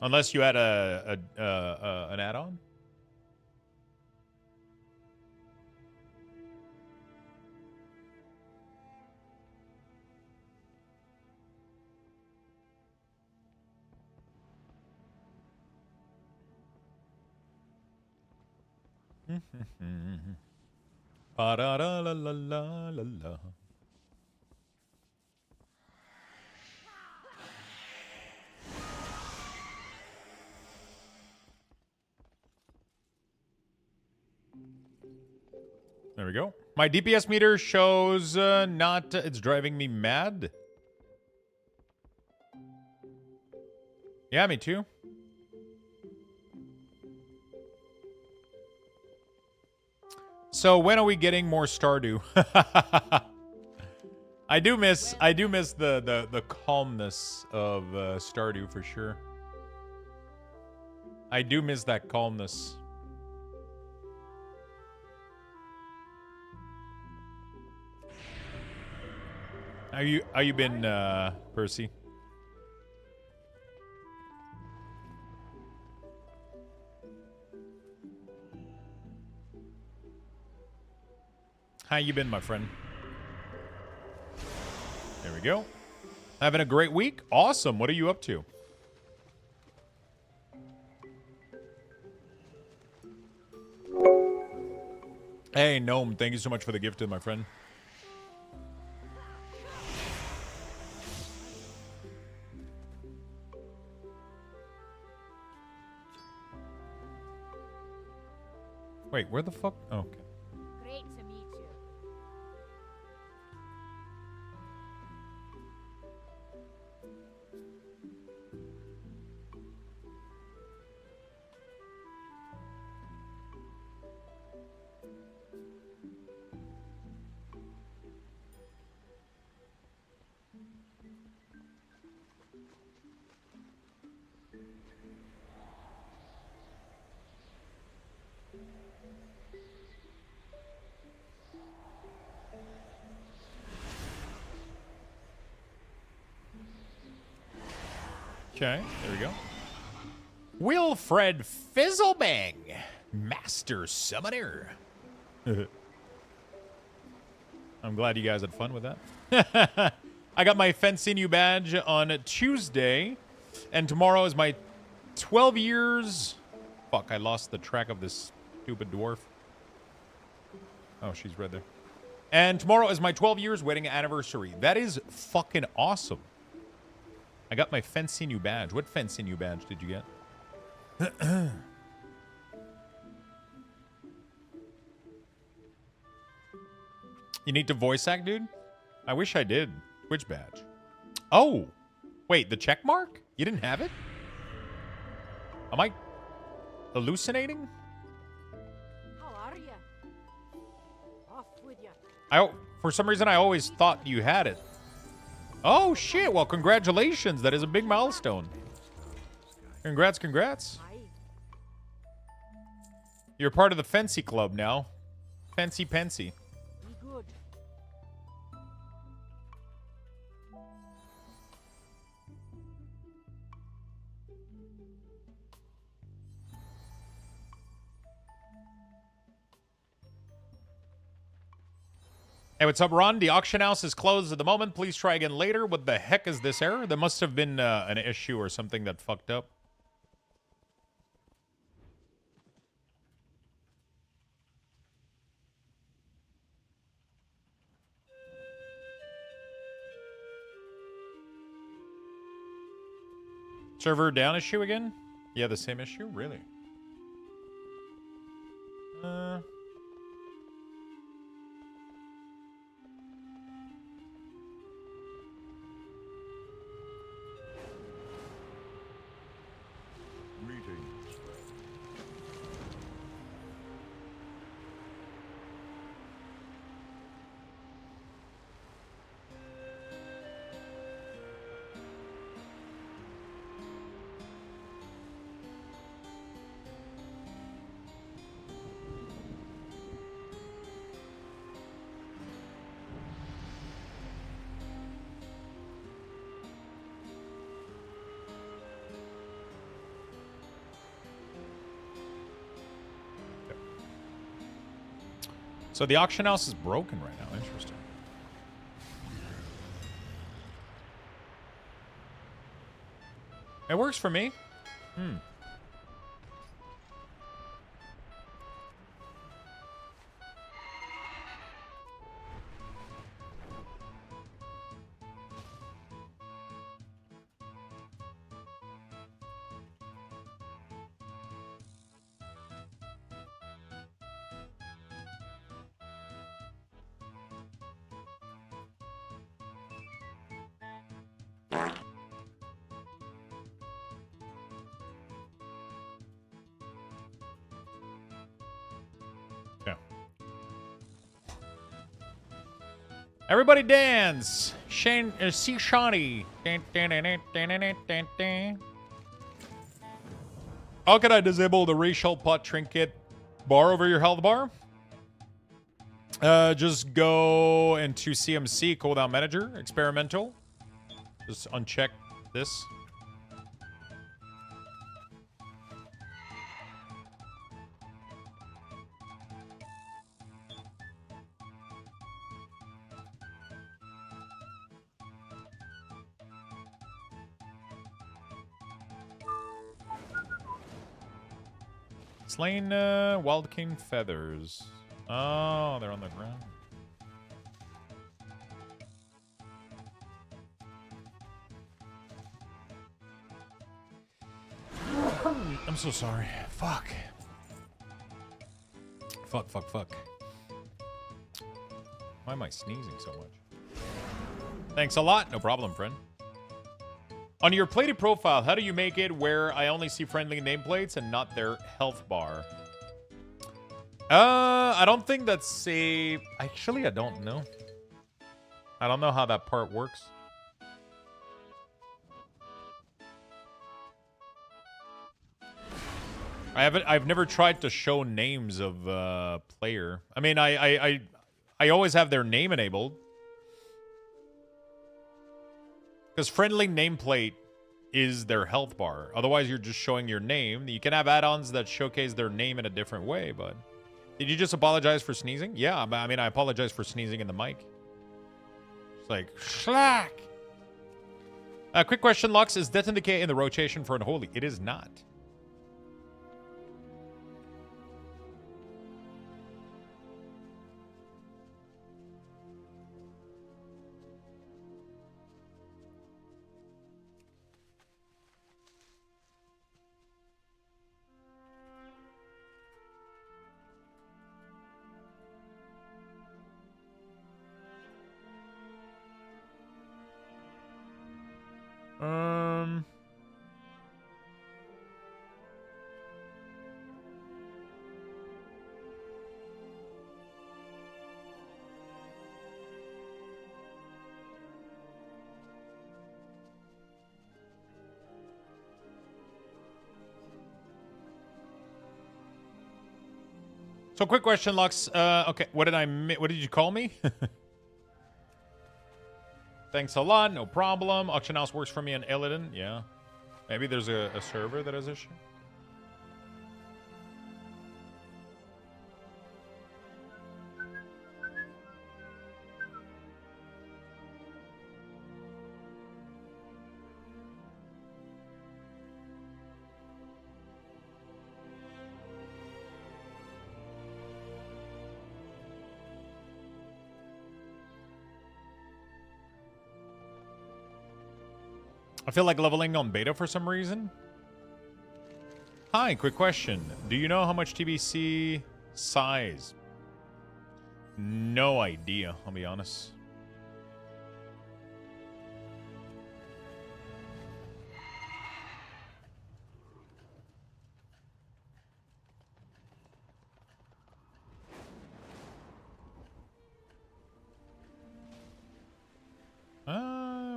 Unless you add an add-on. Ba-da-da-la-la-la-la-la. There we go. My DPS meter shows not... it's driving me mad. Yeah, me too. So when are we getting more Stardew? I do miss the calmness of Stardew for sure. I do miss that calmness. How you been, Percy? How you been, my friend? There we go. Having a great week? Awesome. What are you up to? Hey, Gnome. Thank you so much for the gift, my friend. Wait, where the fuck? Oh, okay. Great to meet you. Okay, there we go. Wilfred Fizzlebang, Master Summoner. I'm glad you guys had fun with that. I got my Fencing You badge on Tuesday, and tomorrow is my 12 years... Fuck, I lost the track of this stupid dwarf. Oh, she's right there. And tomorrow is my 12 years wedding anniversary. That is fucking awesome. I got my Fencing You badge. What Fencing You badge did you get? You need to voice act, dude? I wish I did. Which badge? Oh! Wait, the check mark? You didn't have it? Am I hallucinating? How are you? Off with you. For some reason, I always thought you had it. Oh, shit. Well, congratulations. That is a big milestone. Congrats, congrats. You're part of the Fancy Club now. Fancy Pensy. Be good. Hey, what's up, Ron? The auction house is closed at the moment. Please try again later. What the heck is this error? There must have been an issue or something that fucked up. Server down issue again? Yeah, the same issue? Really? Greetings, friend. So the auction house is broken right now. Interesting. It works for me. Everybody dance! Shane, see Shawnee. How can I disable the racial pot trinket bar over your health bar? Just go into CMC, cooldown manager, experimental. Just uncheck this. Slain Wild King feathers. Oh, they're on the ground. I'm so sorry. Fuck. Fuck. Why am I sneezing so much? Thanks a lot. No problem, friend. On your plated profile, how do you make it where I only see friendly nameplates and not their health bar? I don't think that's a... Actually, I don't know. I don't know how that part works. I've never tried to show names of player. I mean, I always have their name enabled. Because friendly nameplate is their health bar. Otherwise, you're just showing your name. You can have add-ons that showcase their name in a different way, but... Did you just apologize for sneezing? Yeah, I mean, I apologize for sneezing in the mic. It's like, schlack! Quick question, Lux. Is Death and Decay in the rotation for Unholy? It is not. So, quick question, Lux. Okay, what did you call me? Thanks a lot. No problem. Auction house works for me in Addon. Yeah. Maybe there's a server that has issue. I feel like leveling on beta for some reason. Hi, quick question. Do you know how much TBC size? No idea, I'll be honest.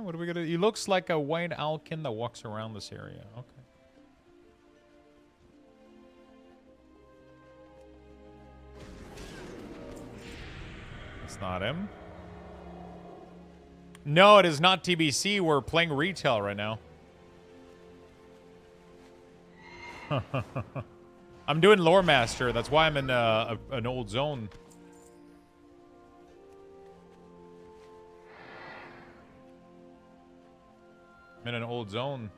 What are we gonna... He looks like a white alkin that walks around this area. Okay. It's not him. No, it is not TBC. We're playing retail right now. I'm doing Lore Master. That's why I'm in an old zone. I'm in an old zone.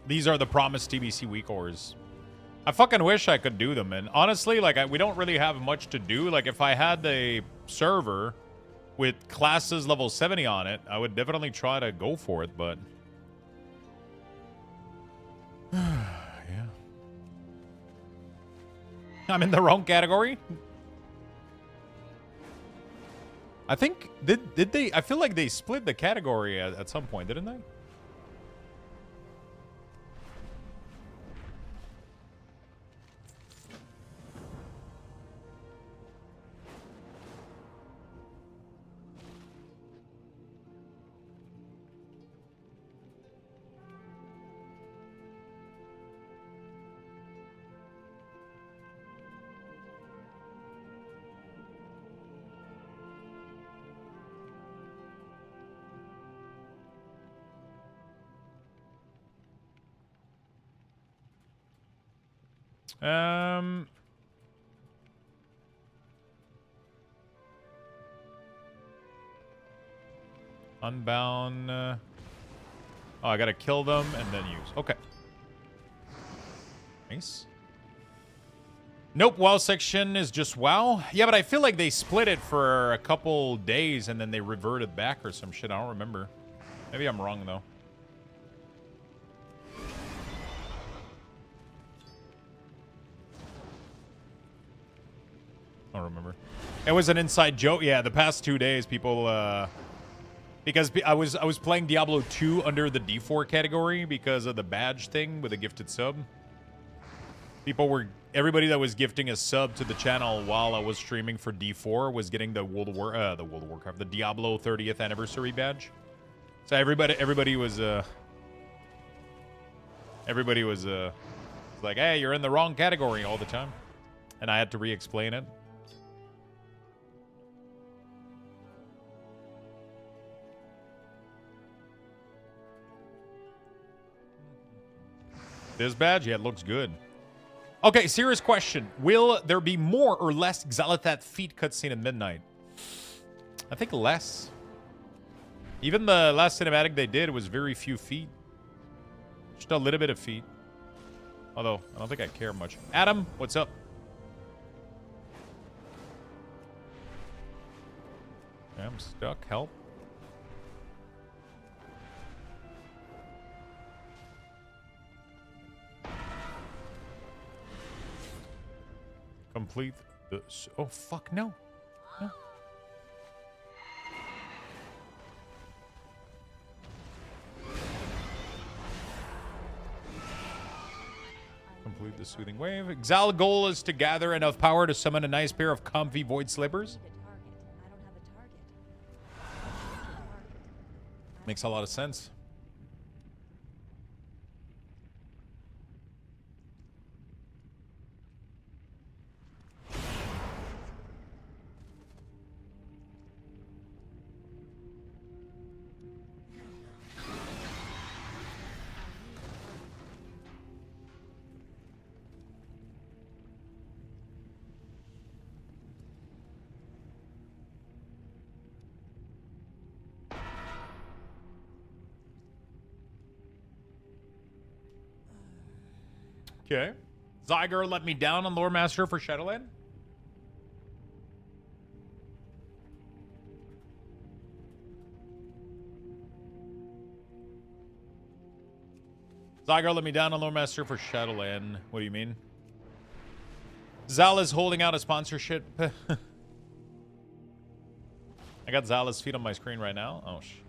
These are the promised TBC week ors. I fucking wish I could do them, and honestly, like, we don't really have much to do. Like, if I had a server with classes level 70 on it, I would definitely try to go for it, but... yeah. I'm in the wrong category? I think... Did they... I feel like they split the category at some point, didn't they? Unbound. Oh, I gotta kill them and then use. Okay. Nice. Nope, WoW section is just WoW. Yeah, but I feel like they split it for a couple days and then they reverted back or some shit. I don't remember. Maybe I'm wrong, though. I don't remember. It was an inside joke. Yeah, the past 2 days, people... Because I was playing Diablo 2 under the D4 category because of the badge thing with a gifted sub. Everybody that was gifting a sub to the channel while I was streaming for D4 was getting the World of Warcraft, the Diablo 30th anniversary badge. So everybody was like, hey, you're in the wrong category all the time, and I had to re-explain it. This badge? Yeah, it looks good. Okay, serious question. Will there be more or less Xalothat feet cutscene at midnight? I think less. Even the last cinematic they did was very few feet. Just a little bit of feet. Although, I don't think I care much. Adam, what's up? Yeah, I'm stuck. Help. Complete the... Oh, fuck, no. No. Complete the soothing wave. Xal goal is to gather enough power to summon a nice pair of comfy void slippers. Makes a lot of sense. Okay. Zyger let me down on Lore Master for Shadowland. Zygar let me down on Lore Master for Shadowland. What do you mean? Zal is holding out a sponsorship. I got Zala's feet on my screen right now. Oh, shit.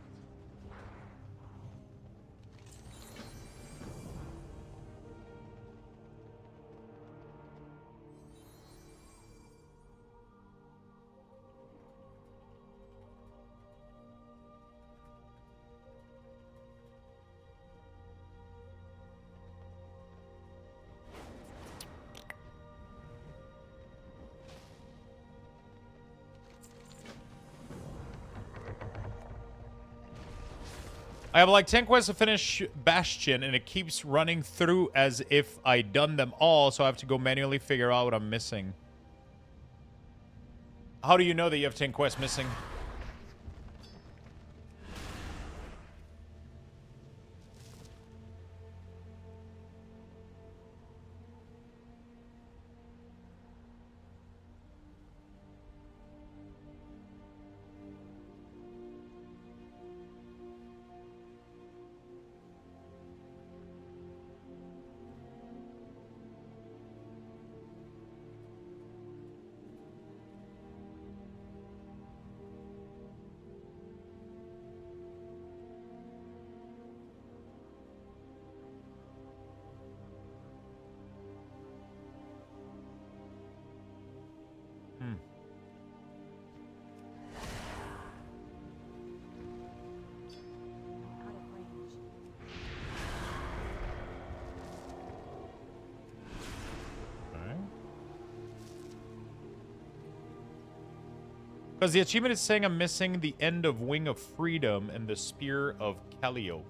I have like 10 quests to finish Bastion, and it keeps running through as if I done them all, so I have to go manually figure out what I'm missing. How do you know that you have 10 quests missing? Because the achievement is saying I'm missing the end of Wing of Freedom and the Spear of Calliope.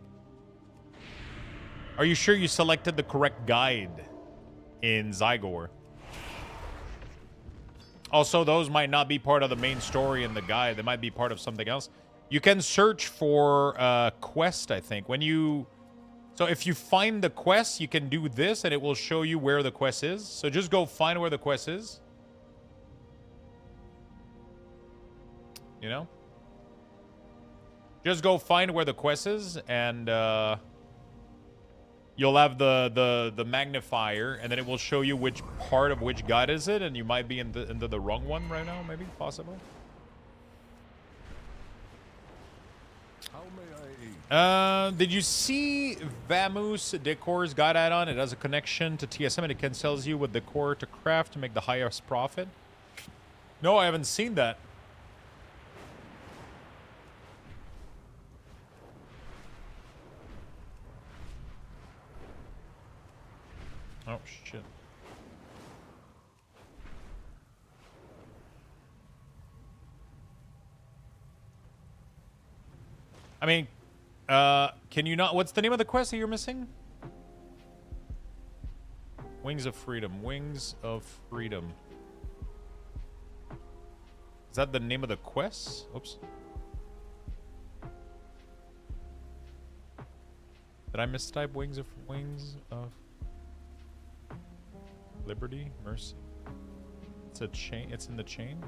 Are you sure you selected the correct guide in Zygor? Also, those might not be part of the main story in the guide. They might be part of something else. You can search for quest, I think. So if you find the quest, you can do this and it will show you where the quest is. So just go find where the quest is. You know? Just go find where the quest is, and you'll have the magnifier, and then it will show you which part of which guide is it, and you might be into the wrong one right now, maybe, possibly. How may I aid? Did you see Vamus Decor's guide add-on? It has a connection to TSM, and it can tell you what decor to craft to make the highest profit. No, I haven't seen that. Oh, shit. I mean, can you not... What's the name of the quest that you're missing? Wings of Freedom. Wings of Freedom. Is that the name of the quest? Oops. Did I mistype Wings of... Liberty, Mercy. It's a chain. It's in the chain.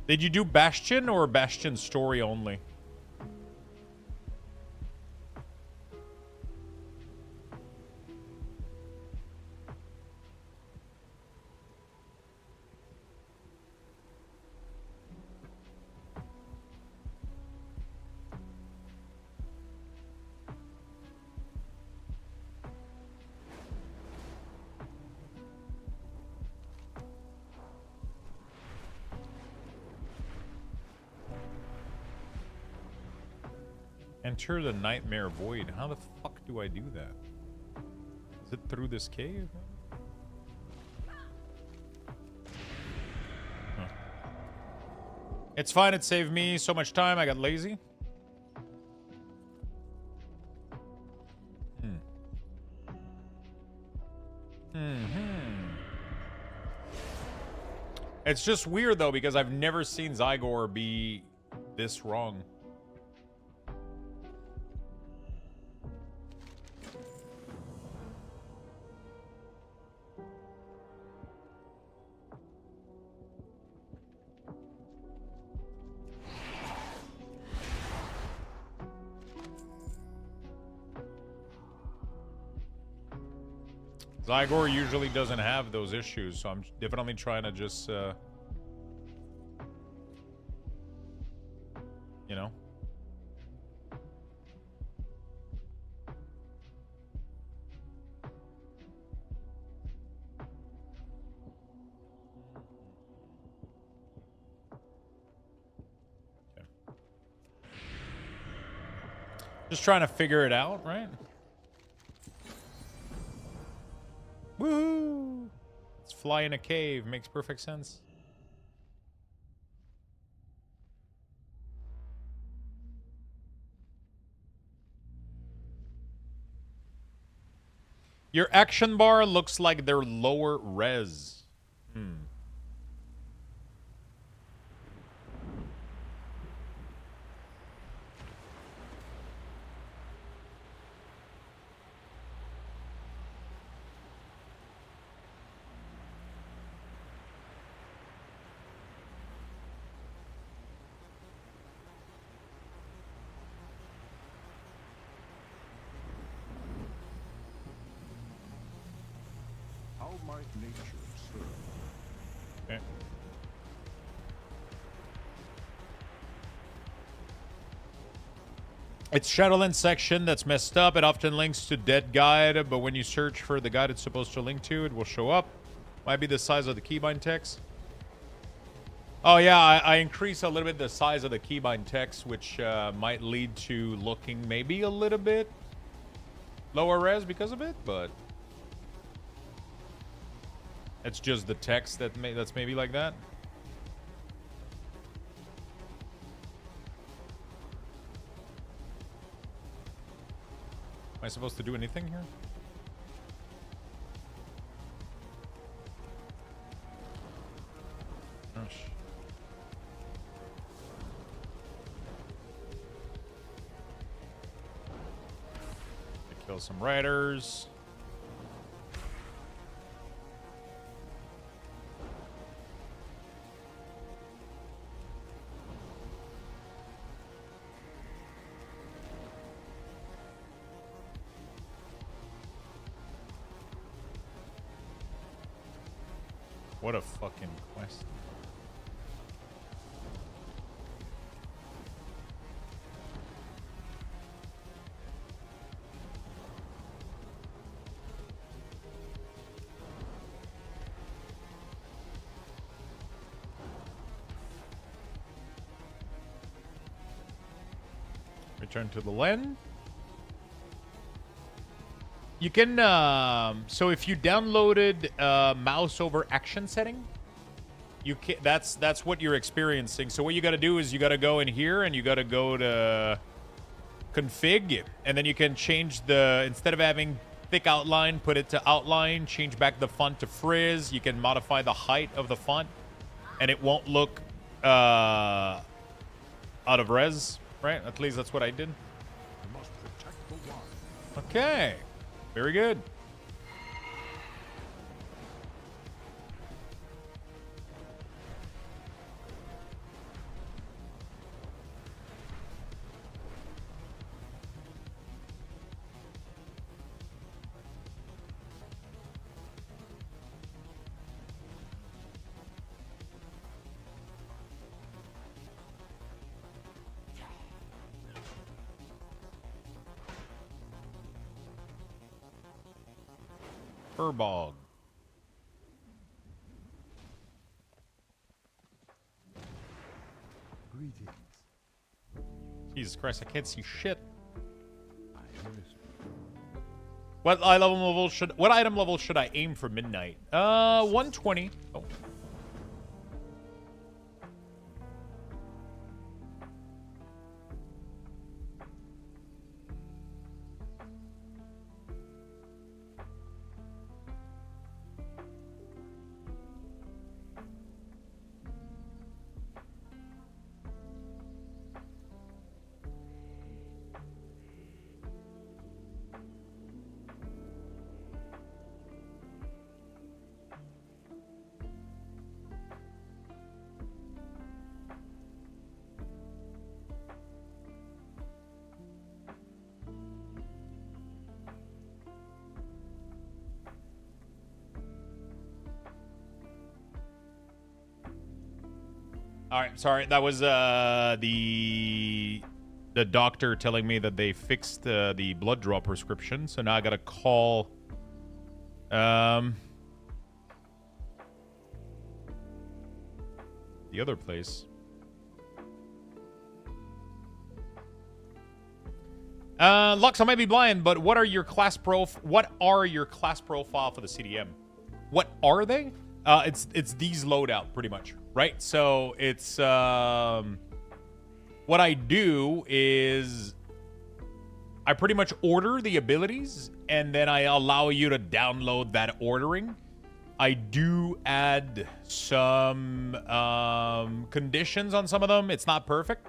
Did you do Bastion or Bastion story only? Enter the Nightmare Void. How the fuck do I do that? Is it through this cave? Huh. It's fine. It saved me so much time. I got lazy. It's just weird, though, because I've never seen Zygor be this wrong. Zygor usually doesn't have those issues, so I'm definitely trying to just, you know. Okay. Just trying to figure it out, right? Woohoo! Let's fly in a cave. Makes perfect sense. Your action bar looks like they're lower res. How might nature serve? Okay. It's Shadowland section that's messed up. It often links to dead guide, but when you search for the guide it's supposed to link to, it will show up. Might be the size of the keybind text. Oh yeah, I increase a little bit the size of the keybind text, which might lead to looking maybe a little bit lower res because of it, but it's just the text that's maybe like that. Am I supposed to do anything here? Gosh. Kill some riders. What a fucking quest. Return to the Len. You can, so if you downloaded mouse over action setting, you can, that's what you're experiencing. So what you got to do is you got to go in here and you got to go to config, and then you can change the, instead of having thick outline, put it to outline, change back the font to frizz. You can modify the height of the font, and it won't look out of res, right? At least that's what I did. Okay. Very good. Furbog. Greetings. Jesus Christ, I can't see shit. I am listening. What item level should I aim for midnight? 120. Oh. All right, sorry. That was the doctor telling me that they fixed the blood draw prescription. So now I got to call the other place. Lux, I might be blind, but what are your class profile for the CDM? What are they? It's these loadout pretty much, right? So it's what I do is I pretty much order the abilities and then I allow you to download that ordering. I do add some conditions on some of them. It's not perfect.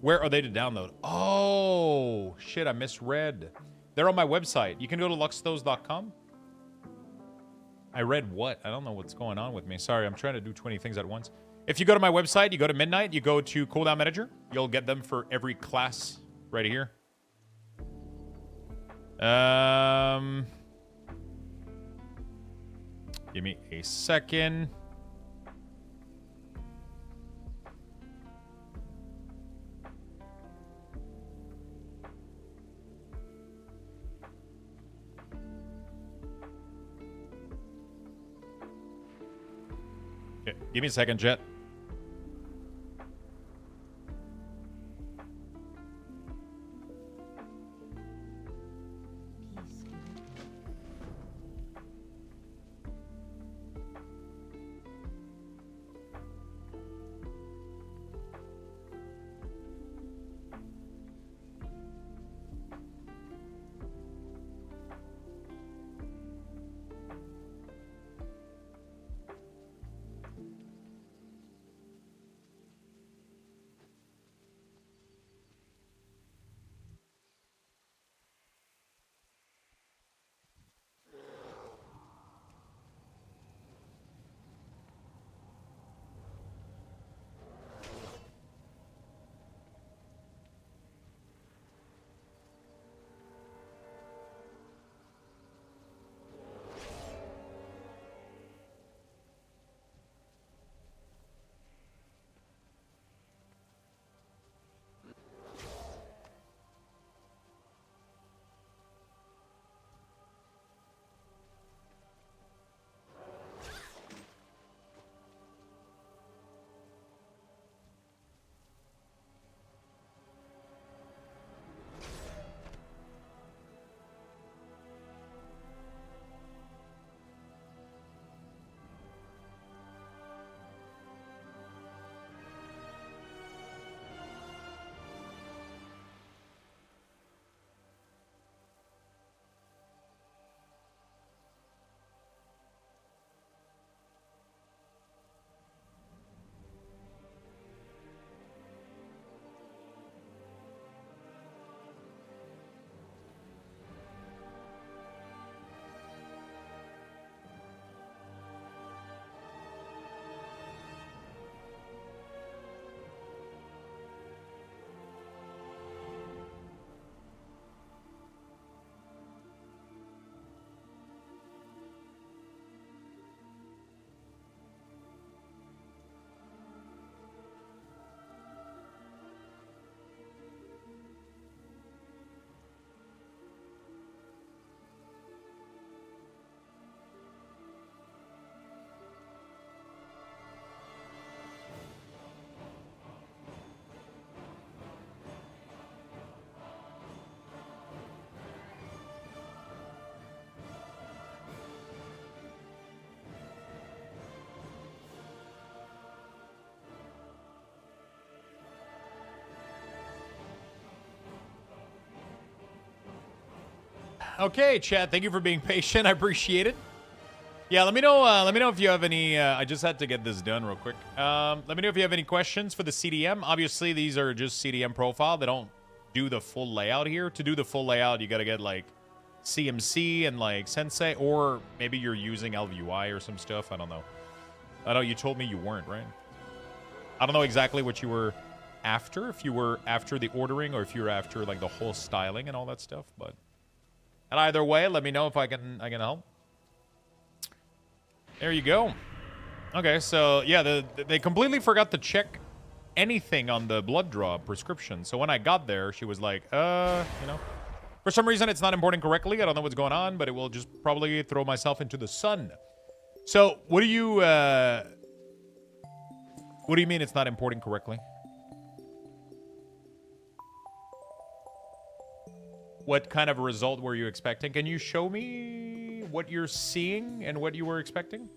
Where are they to download? Oh, shit, I misread. They're on my website. You can go to luxthos.com. I read what? I don't know what's going on with me. Sorry, I'm trying to do 20 things at once. If you go to my website, you go to Midnight, you go to Cooldown Manager. You'll get them for every class right here. Give me a second. Okay, give me a second, Jet. Okay, chat. Thank you for being patient. I appreciate it. Yeah, let me know. Let me know if you have any. I just had to get this done real quick. Let me know if you have any questions for the CDM. Obviously, these are just CDM profile. They don't do the full layout here. To do the full layout, you got to get like CMC and like Sensei, or maybe you're using LVUI or some stuff. I don't know. I know you told me you weren't, right? I don't know exactly what you were after. If you were after the ordering or if you were after like the whole styling and all that stuff, but. And either way, let me know if I can help. There you go. Okay, so yeah, they completely forgot to check anything on the blood draw prescription. So when I got there, she was like, you know, for some reason it's not importing correctly. I don't know what's going on, but it will just probably throw myself into the sun. So what do you mean it's not importing correctly? What kind of a result were you expecting? Can you show me what you're seeing and what you were expecting?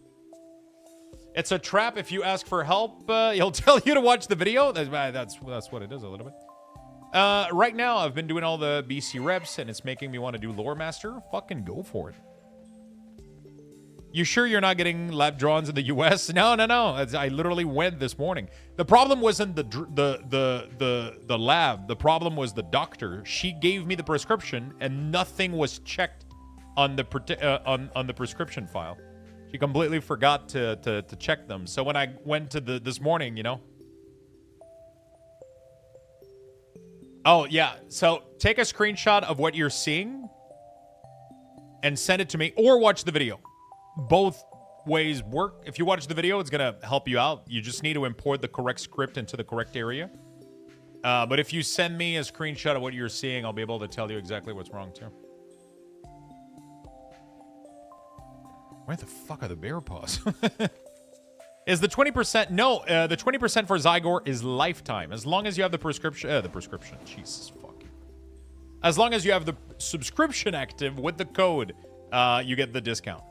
It's a trap. If you ask for help, he'll tell you to watch the video. That's what it is a little bit. Right now, I've been doing all the BC reps, and it's making me want to do Lore Master. Fucking go for it. You sure you're not getting lab drawings in the U.S.? No. I literally went this morning. The problem wasn't the lab. The problem was the doctor. She gave me the prescription, and nothing was checked on the prescription file. She completely forgot to check them. So when I went to this morning, you know. Oh, yeah. So take a screenshot of what you're seeing and send it to me, or watch the video. Both ways work. If you watch the video, it's going to help you out. You just need to import the correct script into the correct area. But if you send me a screenshot of what you're seeing, I'll be able to tell you exactly what's wrong, too. Where the fuck are the bear paws? Is the 20%? No, the 20% for Zygor is lifetime. As long as you have the prescription. Jesus fuck. As long as you have the subscription active with the code, you get the discount.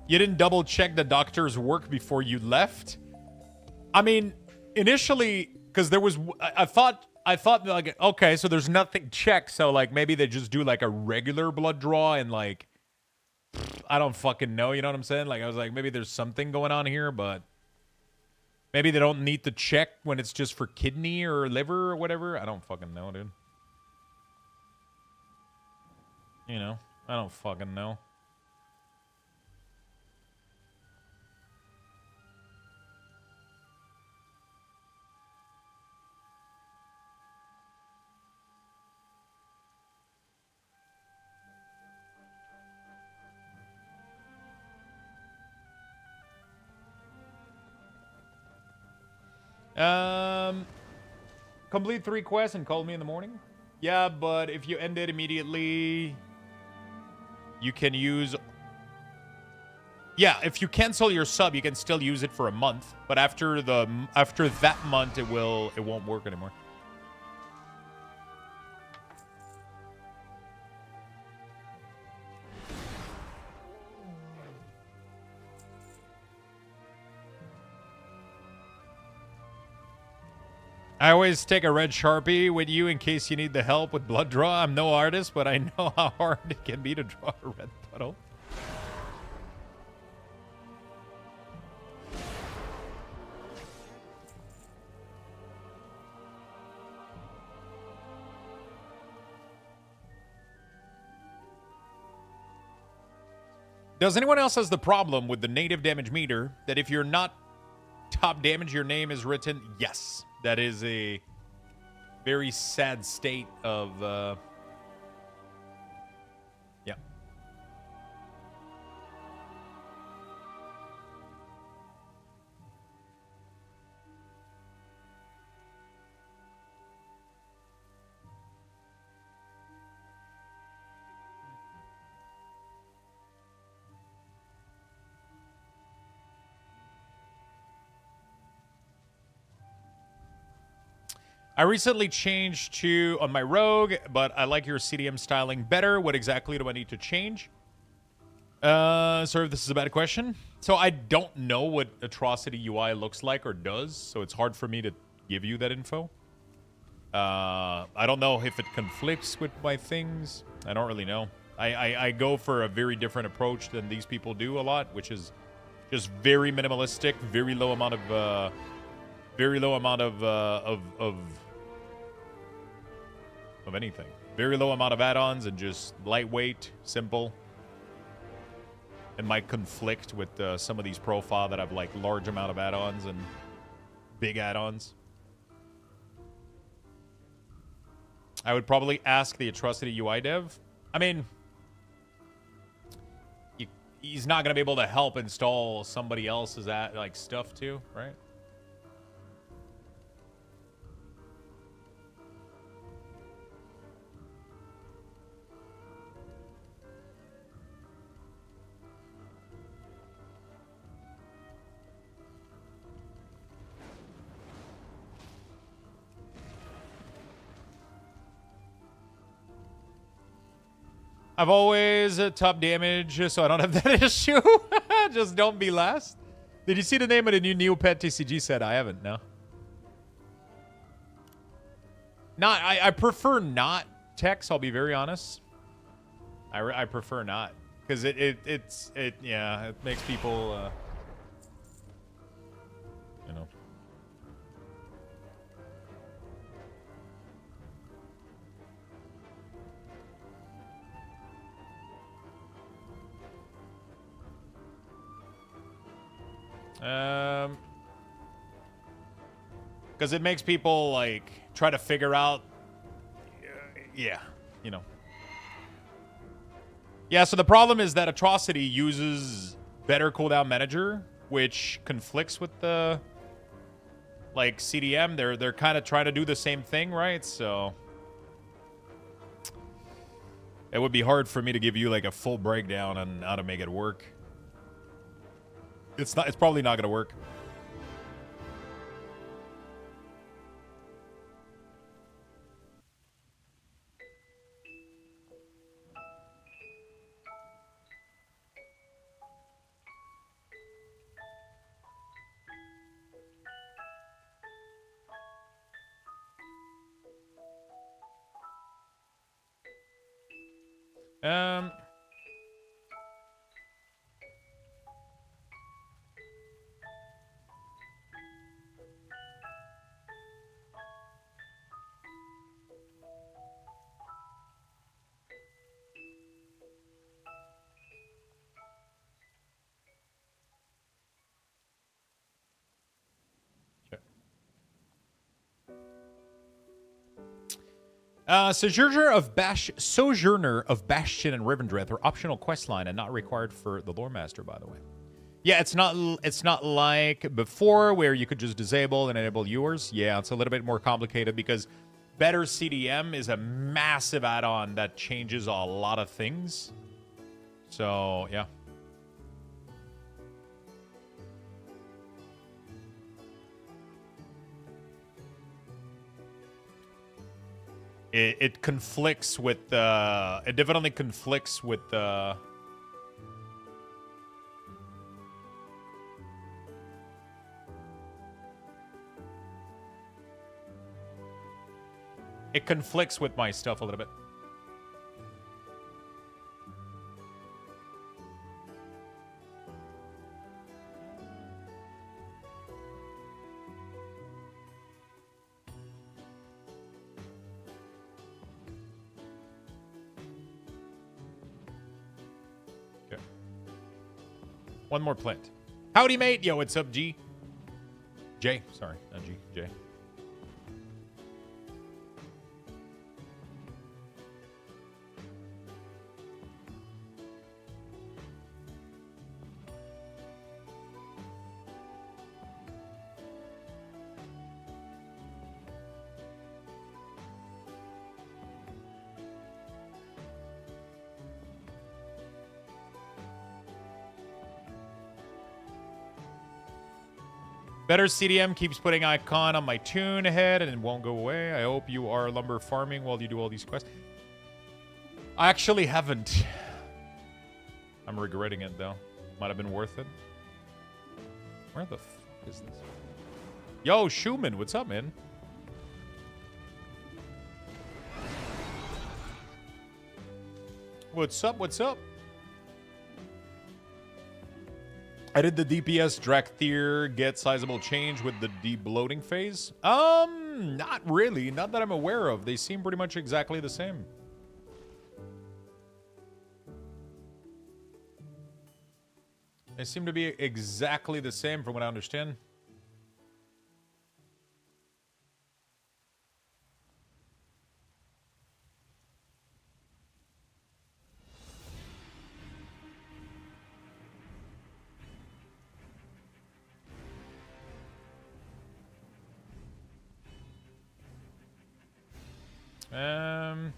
You didn't double check the doctor's work before you left? I mean, initially, because there was, I thought like, okay, so there's nothing checked, so like maybe they just do like a regular blood draw and like, I don't fucking know, you know what I'm saying? Like I was like, maybe there's something going on here, but maybe they don't need to check when it's just for kidney or liver or whatever. I don't fucking know, dude. You know, I don't fucking know. Complete 3 quests and call me in the morning? Yeah, but if you end it immediately, you can use... Yeah, if you cancel your sub, you can still use it for a month. But after that month, it won't work anymore. I always take a red Sharpie with you in case you need the help with blood draw. I'm no artist, but I know how hard it can be to draw a red puddle. Does anyone else has the problem with the native damage meter that if you're not top damage, your name is written? Yes. That is a very sad state of, yeah. I recently changed to on my rogue, but I like your CDM styling better. What exactly do I need to change? Sorry if this is a bad question. So I don't know what Atrocity UI looks like or does, so it's hard for me to give you that info. I don't know if it conflicts with my things. I don't really know. I go for a very different approach than these people do a lot, which is just very minimalistic, very low amount of anything. Very low amount of add-ons and just lightweight, simple. And might conflict with some of these profile that have like large amount of add-ons and big add-ons. I would probably ask the Atrocity UI dev. I mean, he's not gonna be able to help install somebody else's like stuff too, right? I've always top damage, so I don't have that issue. Just don't be last. Did you see the name of the new Neopet TCG set? I haven't, no. Not, I prefer not text, I'll be very honest. I prefer not. Because it makes people, you know. Because it makes people, like, try to figure out, yeah, you know. Yeah, so the problem is that Atrocity uses better cooldown manager, which conflicts with the, like, CDM. They're kind of trying to do the same thing, right? So it would be hard for me to give you, like, a full breakdown on how to make it work. It's probably not going to work. Sojourner of Bastion and Rivendreth are optional questline and not required for the Lore Master, by the way. Yeah, it's not like before where you could just disable and enable yours. Yeah, it's a little bit more complicated because Better CDM is a massive add-on that changes a lot of things. So, yeah. It conflicts with the... It definitely conflicts with the... It conflicts with my stuff a little bit. Okay. One more plant. Howdy, mate. Yo, what's up, G? J. Sorry, not G. J. Better CDM keeps putting icon on my tune ahead and it won't go away. I hope you are lumber farming while you do all these quests. I actually haven't. I'm regretting it, though. Might have been worth it. Where the fuck is this? Yo, Schumann, what's up, man? What's up, what's up? I did the DPS Drakthir get sizable change with the debloating phase? Not really. Not that I'm aware of. They seem pretty much exactly the same. They seem to be exactly the same from what I understand. Okay.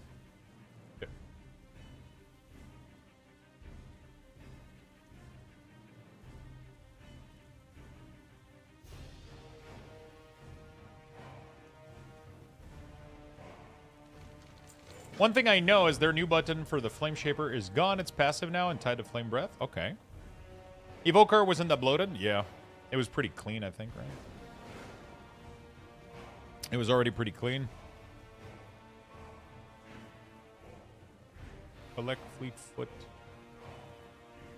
One thing I know is their new button for the Flame Shaper is gone. It's passive now and tied to Flame Breath. Okay. Evoker wasn't that bloated? Yeah. It was pretty clean, I think, right? It was already pretty clean. Collect Fleetfoot.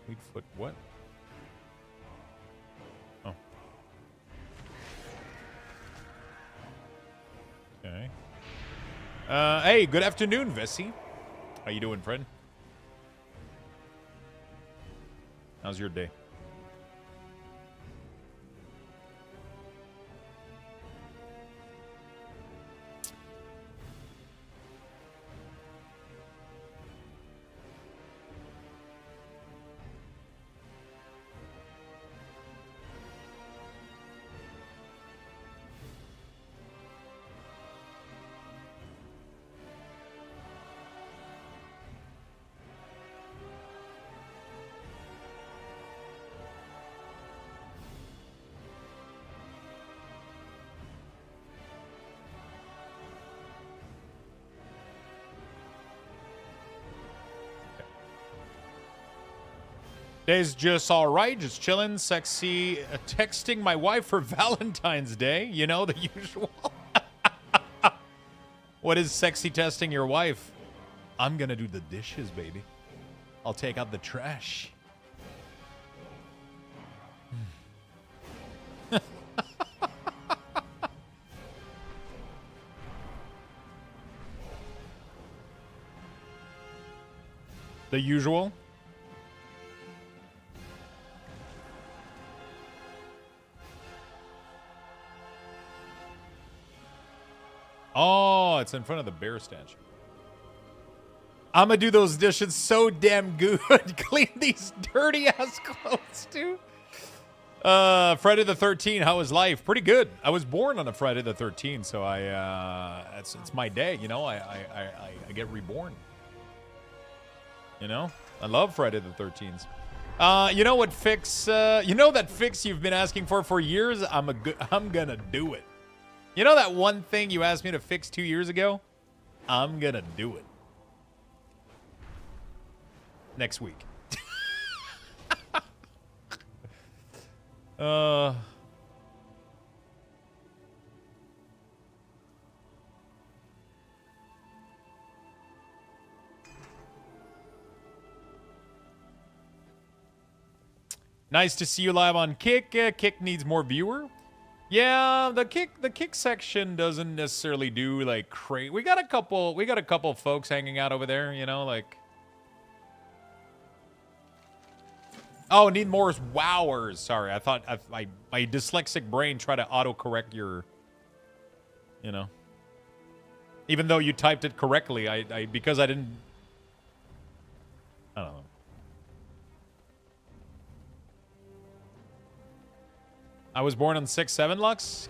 Fleetfoot what? Oh. Okay. Hey, good afternoon, Vessi. How you doing, friend? How's your day? Day's just all right, just chilling, sexy, texting my wife for Valentine's Day. You know, the usual. What is sexy testing your wife? I'm gonna do the dishes, baby. I'll take out the trash. The usual. Oh, it's in front of the bear statue. I'm gonna do those dishes so damn good. Clean these dirty ass clothes, too. Friday the 13th, how was life? Pretty good. I was born on a Friday the 13th, so it's my day, you know. I get reborn. You know? I love Friday the 13th. You know what fix? You know that fix you've been asking for years? I'm gonna do it. You know that one thing you asked me to fix 2 years ago? I'm gonna do it. Next week. Nice to see you live on Kick. Kick needs more viewer. Yeah, the kick section doesn't necessarily do like crazy. We got a couple folks hanging out over there, you know, like. Oh, need more wowers. Sorry, I thought my dyslexic brain tried to autocorrect your, you know. Even though you typed it correctly, because I didn't. I don't know. I was born on 6/7, Lux.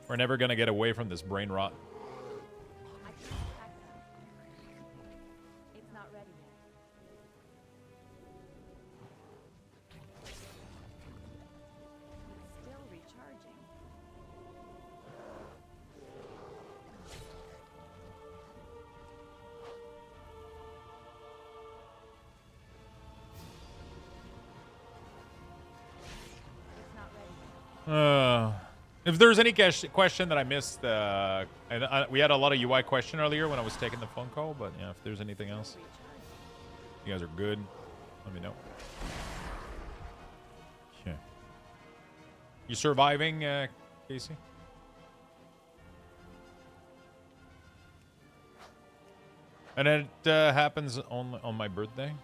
We're never gonna get away from this brain rot. It's not ready yet. It's still recharging. It's not ready yet. If there's any question that I missed, we had a lot of UI question earlier when I was taking the phone call, but yeah, if there's anything else, you guys are good, let me know. Okay. You surviving, Casey? And it happens on my birthday.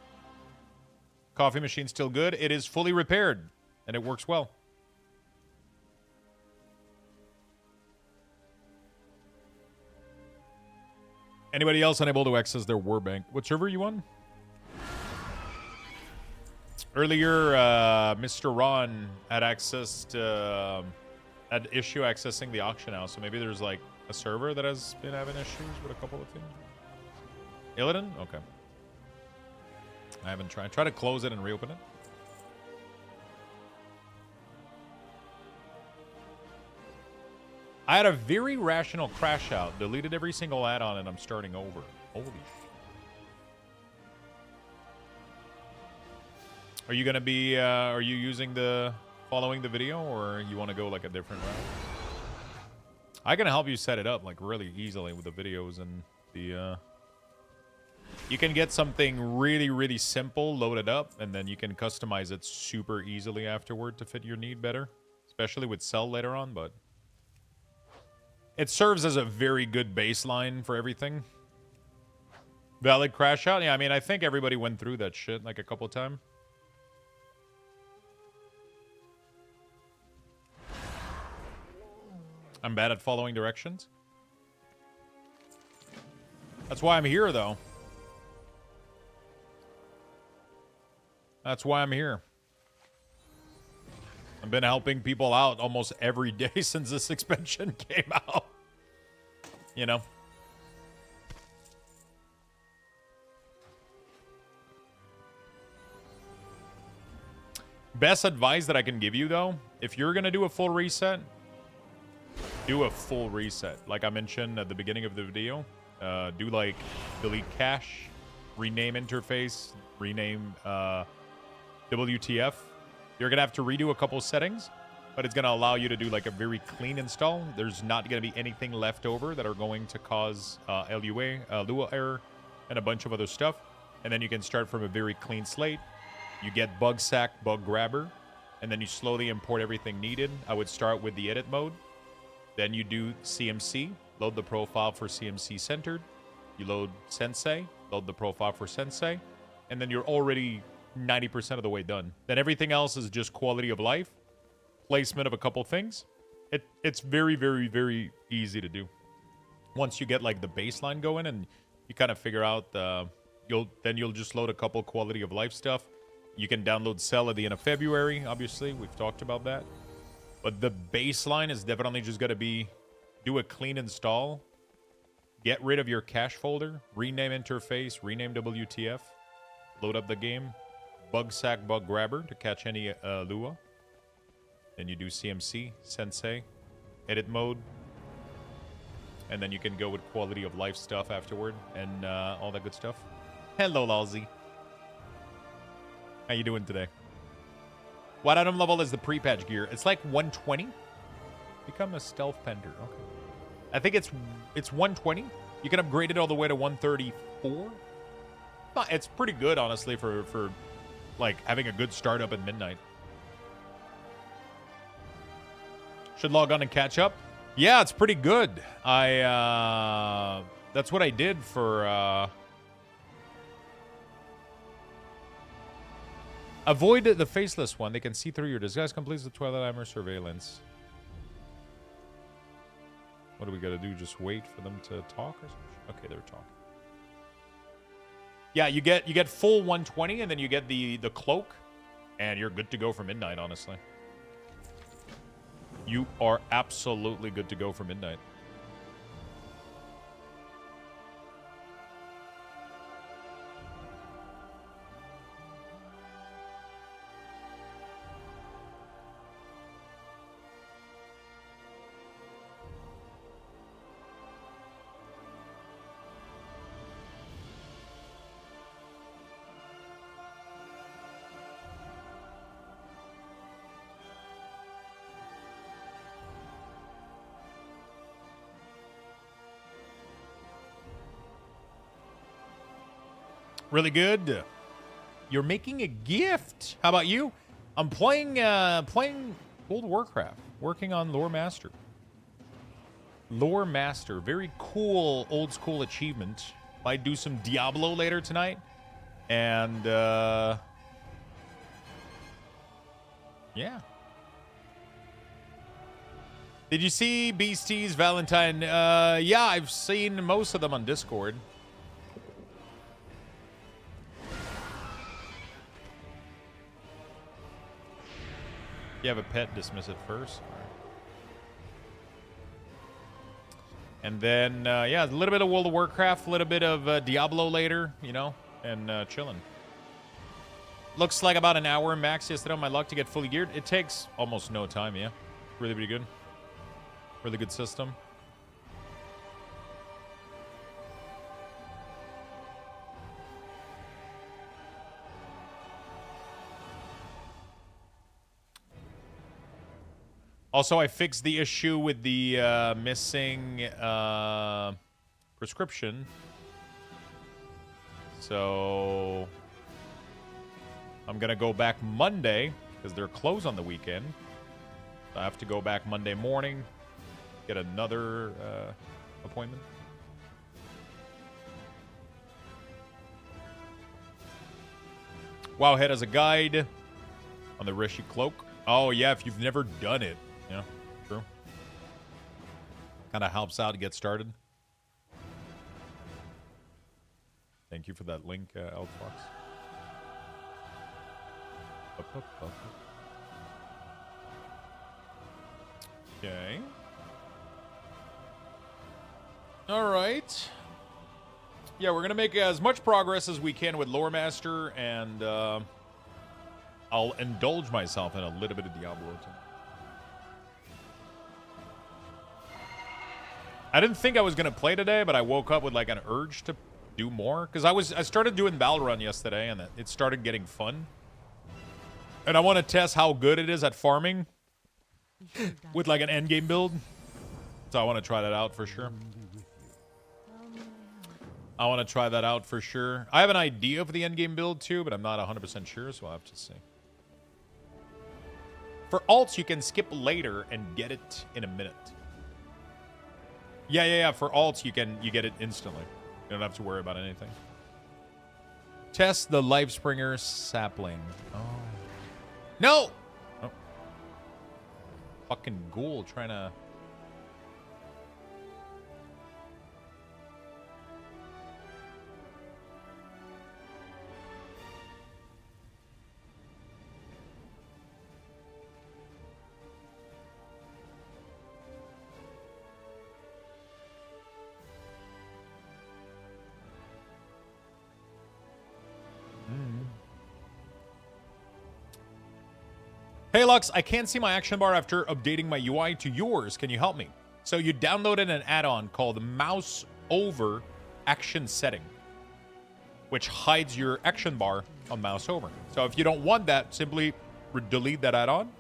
Coffee machine still good. It is fully repaired, and it works well. Anybody else unable to access their Warbank? What server are you on? Earlier, Mr. Ron had access to had issue accessing the auction house, so maybe there's like a server that has been having issues with a couple of things. Illidan? Okay. I haven't tried. Try to close it and reopen it. I had a very rational crash out, deleted every single add-on, and I'm starting over. Holy shit. Are you gonna be, are you using the, following the video, or you want to go like a different route? I can help you set it up like really easily with the videos and the, you can get something really, really simple loaded up, and then you can customize it super easily afterward to fit your need better, especially with Cell later on, but it serves as a very good baseline for everything. Valid crash out? Yeah, I mean, I think everybody went through that shit like a couple times. I'm bad at following directions. That's why I'm here, though. That's why I'm here. I've been helping people out almost every day since this expansion came out. You know? Best advice that I can give you, though, if you're going to do a full reset, do a full reset. Like I mentioned at the beginning of the video, do like delete cache, rename interface, rename WTF. You're going to have to redo a couple settings, but it's going to allow you to do like a very clean install. There's not going to be anything left over that are going to cause Lua error, and a bunch of other stuff. And then you can start from a very clean slate. You get bug sack, bug grabber, and then you slowly import everything needed. I would start with the edit mode. Then you do CMC, load the profile for CMC centered. You load Sensei, load the profile for Sensei, and then you're already 90% of the way done. Then everything else is just quality of life, placement of a couple things. It's very, very, very easy to do. Once you get like the baseline going and you kind of figure out, you'll just load a couple quality of life stuff. You can download Cell at the end of February, obviously. We've talked about that. But the baseline is definitely just going to be do a clean install, get rid of your cache folder, rename interface, rename WTF, load up the game, bug sack, bug grabber to catch any Lua. Then you do CMC, Sensei, edit mode, and then you can go with quality of life stuff afterward and all that good stuff. Hello, Lalzi. How you doing today? What item level is the pre-patch gear? It's like 120. Become a stealth pender. Okay. I think it's 120. You can upgrade it all the way to 134. It's pretty good, honestly, for like having a good startup at midnight. Should log on and catch up. Yeah, it's pretty good. That's what I did for avoid the faceless one. They can see through your disguise. Completes the Twilight Armor surveillance. What do we gotta do? Just wait for them to talk or something? Okay, they're talking. Yeah, you get full 120, and then you get the cloak, and you're good to go for midnight, honestly. You are absolutely good to go for midnight. Really good. You're making a gift. How about you? I'm playing World Warcraft. Working on Lore Master. Lore Master. Very cool old school achievement. Might do some Diablo later tonight. And yeah. Did you see Beastie's Valentine? Yeah, I've seen most of them on Discord. You have a pet, dismiss it first. All right. And then, yeah, a little bit of World of Warcraft, a little bit of Diablo later, you know, and chilling. Looks like about an hour max yesterday on my luck to get fully geared. It takes almost no time, yeah. Really, really good. Really good system. Also, I fixed the issue with the missing prescription. So I'm going to go back Monday because they're closed on the weekend. I have to go back Monday morning, get another appointment. Wowhead has a guide on the Rishi Cloak. Oh, yeah, if you've never done it. Yeah, true. Kind of helps out to get started. Thank you for that link, Elfox. Okay. All right. Yeah, we're going to make as much progress as we can with Lore Master, and I'll indulge myself in a little bit of Diablo too. I didn't think I was going to play today, but I woke up with like an urge to do more. Because I started doing Battle Run yesterday, and it started getting fun. And I want to test how good it is at farming with like an endgame build. So I want to try that out for sure. I want to try that out for sure. I have an idea for the endgame build too, but I'm not 100% sure, so I'll have to see. For alts, you can skip later and get it in a minute. Yeah. For alts, you get it instantly. You don't have to worry about anything. Test the Lifespringer sapling. Oh. No! Oh. Fucking ghoul trying to... Hey Lux, I can't see my action bar after updating my UI to yours. Can you help me? So you downloaded an add-on called Mouse Over Action Setting, which hides your action bar on Mouse Over. So if you don't want that, simply delete that add-on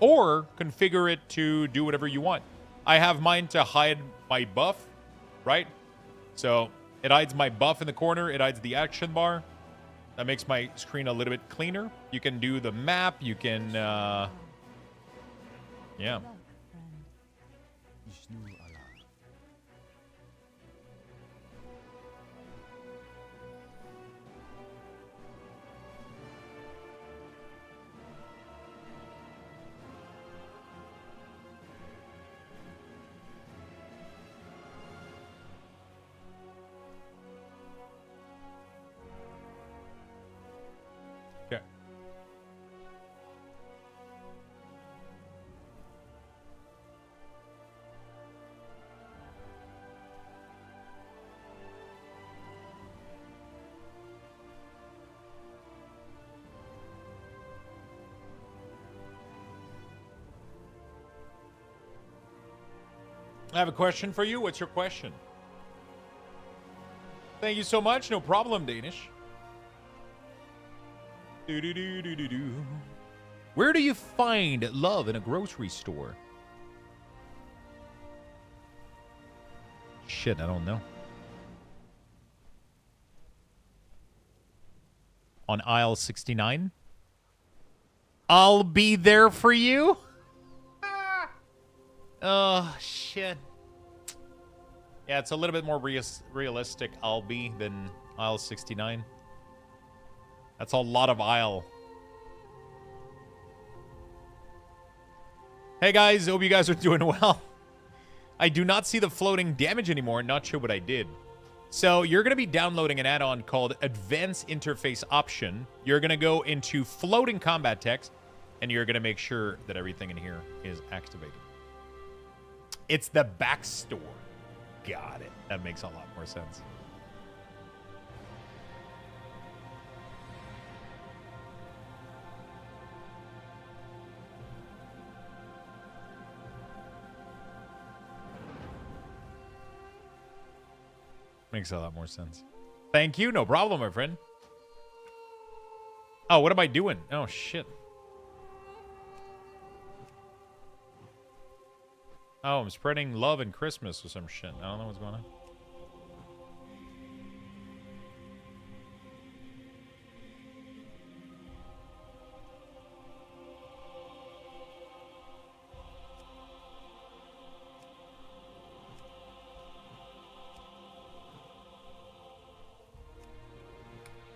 or configure it to do whatever you want. I have mine to hide my buff, right? So it hides my buff in the corner. It hides the action bar. That makes my screen a little bit cleaner. You can do the map. You can, yeah. Okay. I have a question for you. What's your question? Thank you so much. No problem, Danish. Where do you find love in a grocery store? Shit, I don't know. On aisle 69? I'll be there for you? Oh, shit. Yeah, it's a little bit more realistic, I'll be, than aisle 69. That's a lot of aisle. Hey guys, hope you guys are doing well. I do not see the floating damage anymore. Not sure what I did. So you're going to be downloading an add-on called Advanced Interface Option. You're going to go into floating combat text. and you're going to make sure that everything in here is activated. It's the backstore. Got it. That makes a lot more sense. Makes a lot more sense. Thank you. No problem, my friend. Oh, what am I doing? Oh, shit. Oh, I'm spreading love and Christmas or some shit. I don't know what's going on.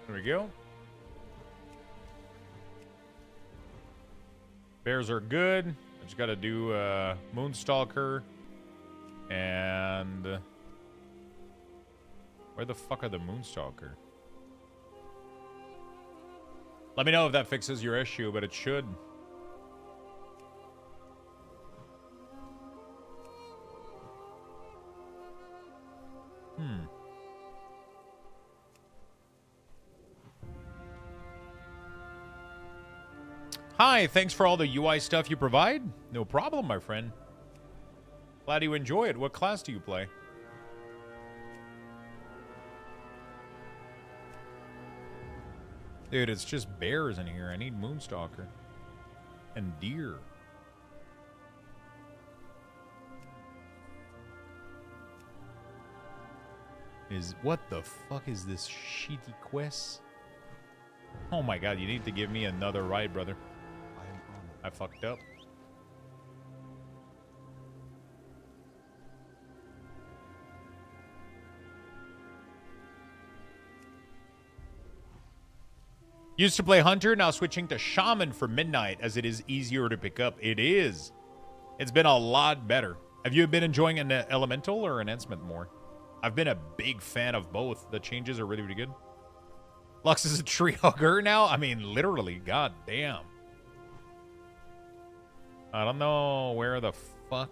There we go. Bears are good. I just got to do Moonstalker. And where the fuck are the Moonstalker? Let me know if that fixes your issue, but it should. Hi, thanks for all the UI stuff you provide. No problem, my friend. Glad you enjoy it. What class do you play? Dude, it's just bears in here. I need Moonstalker. And deer. What the fuck is this shitty quest? Oh my god, you need to give me another ride, brother. I fucked up. Used to play Hunter, now switching to Shaman for Midnight as it is easier to pick up. It is. It's been a lot better. Have you been enjoying an Elemental or Enhancement more? I've been a big fan of both. The changes are really, really good. Lux is a tree hugger now? I mean, literally. God damn. I don't know where the fuck.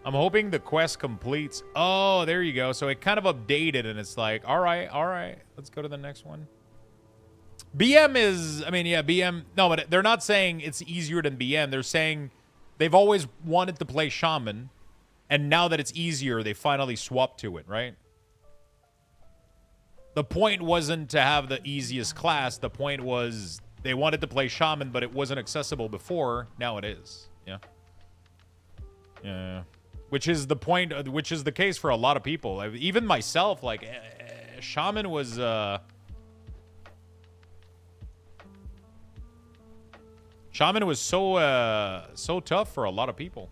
I'm hoping the quest completes. Oh, there you go. So it kind of updated and it's like, all right. Let's go to the next one. BM is, I mean, yeah, BM. No, but they're not saying it's easier than BM. They're saying they've always wanted to play Shaman. And now that it's easier, they finally swapped to it, right? The point wasn't to have the easiest class. The point was they wanted to play Shaman, but it wasn't accessible before. Now it is. Yeah. Yeah. Which is the point, which is the case for a lot of people. Even myself, like, Shaman was... Shaman was so tough for a lot of people.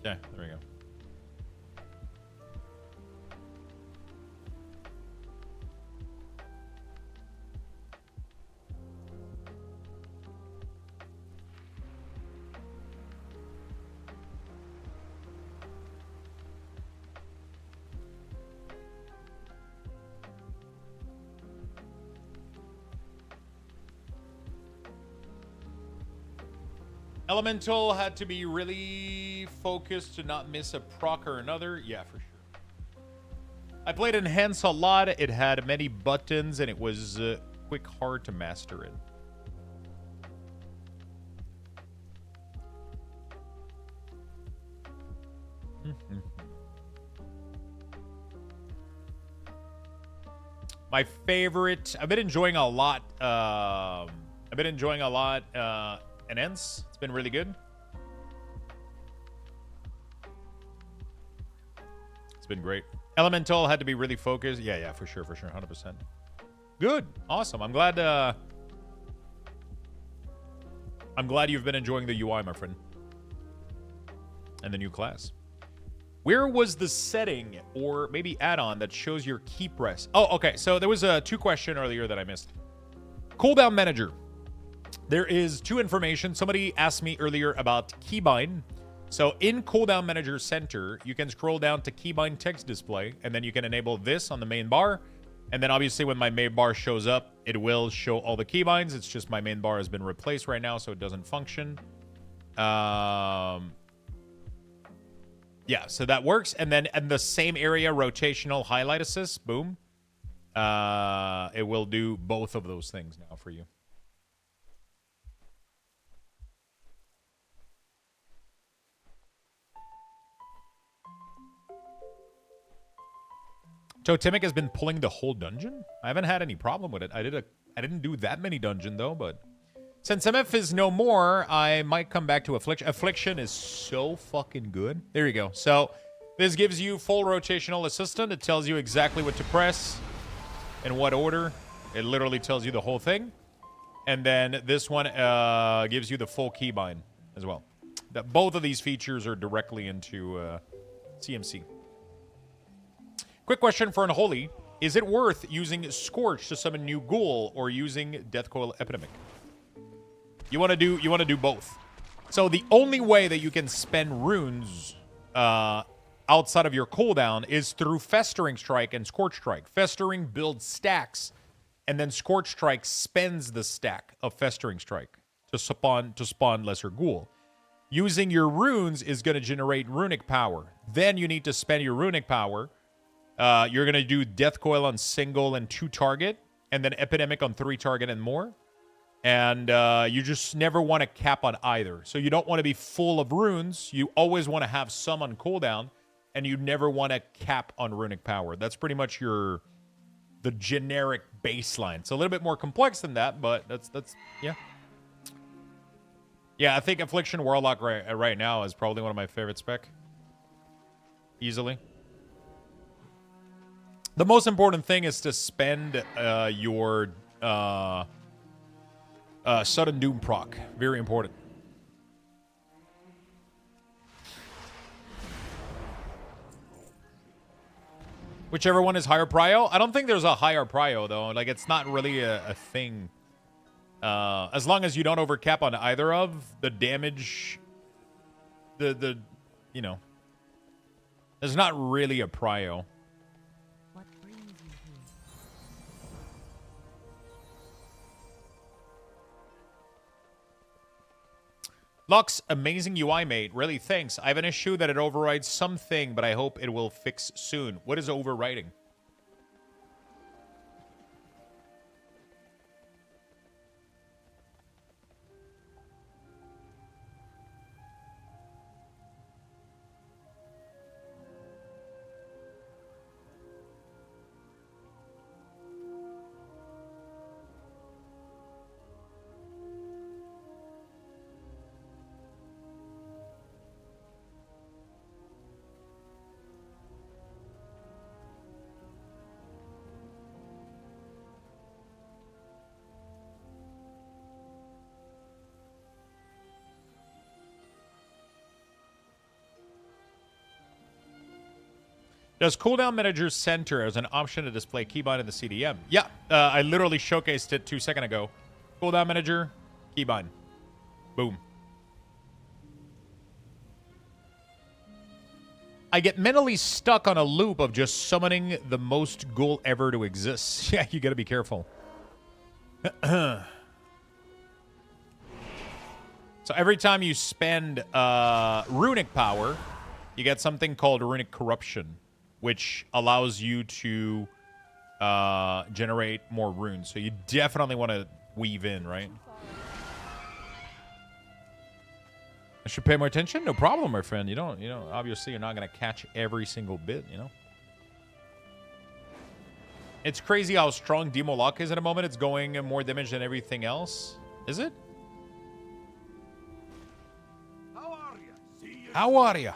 Yeah, there we go. Elemental had to be really focused to not miss a proc or another. Yeah, for sure. I played Enhance a lot. It had many buttons, and it was quick hard to master it. My favorite... I've been enjoying a lot... Enhance. It's been really good. It's been great. Elemental had to be really focused. Yeah, for sure, 100%. Good, awesome. I'm glad you've been enjoying the UI, my friend, and the new class. Where was the setting or maybe add-on that shows your key press? Oh, okay. So there was a 2 question earlier that I missed. Cooldown manager. There is 2 information. Somebody asked me earlier about keybind. So in Cooldown Manager Center, you can scroll down to Keybind Text Display, and then you can enable this on the main bar. And then obviously when my main bar shows up, it will show all the keybinds. It's just my main bar has been replaced right now, so it doesn't function. Yeah, so that works. And then in the same area, rotational highlight assist, boom. It will do both of those things now for you. Totemic has been pulling the whole dungeon. I haven't had any problem with it. I didn't do that many dungeon though, but since MF is no more, I might come back to Affliction. Affliction is so fucking good. There you go. So this gives you full rotational assistant. It tells you exactly what to press, in what order. It literally tells you the whole thing. And then this one gives you the full keybind as well. Both of these features are directly into CMC. Quick question for Unholy. Is it worth using Scorch to summon new ghoul or using Deathcoil Epidemic? You want to do both. So the only way that you can spend runes outside of your cooldown is through Festering Strike and Scorch Strike. Festering builds stacks, and then Scorch Strike spends the stack of Festering Strike to spawn lesser ghoul. Using your runes is going to generate runic power. Then you need to spend your runic power. You're going to do Death Coil on single and 2 target, and then Epidemic on 3 target and more. And you just never want to cap on either. So you don't want to be full of runes. You always want to have some on cooldown, and you never want to cap on runic power. That's pretty much the generic baseline. It's a little bit more complex than that, but that's yeah. Yeah, I think Affliction Warlock right now is probably one of my favorite spec. Easily. The most important thing is to spend your Sudden Doom proc. Very important. Whichever one is higher prio. I don't think there's a higher prio, though. Like, it's not really a thing. As long as you don't overcap on either of the damage, you know, there's not really a prio. Lux, amazing UI, mate. Really, thanks. I have an issue that it overrides something, but I hope it will fix soon. What is overwriting? Does Cooldown Manager Center as an option to display keybind in the CDM? Yeah, I literally showcased it 2 seconds ago. Cooldown Manager, keybind. Boom. I get mentally stuck on a loop of just summoning the most ghoul ever to exist. Yeah, you gotta be careful. So every time you spend runic power, you get something called runic corruption, which allows you to generate more runes. So you definitely want to weave in, right? I should pay more attention? No problem, my friend. You don't, obviously you're not going to catch every single bit, you know? It's crazy how strong Demo Lock is at the moment. It's going more damage than everything else. Is it? How are you?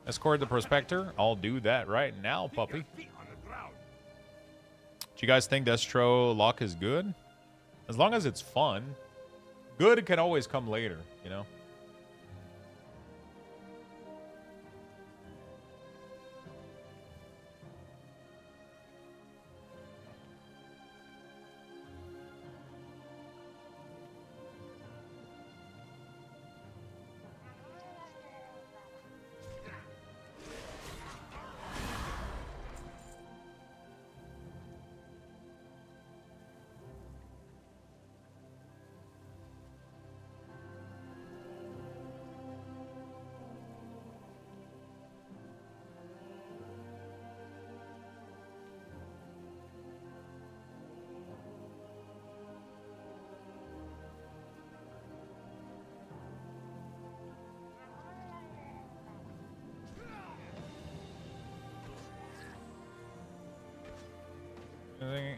Escort the Prospector. I'll do that right now, puppy. Do you guys think Destro Lock is good? As long as it's fun. Good can always come later, you know?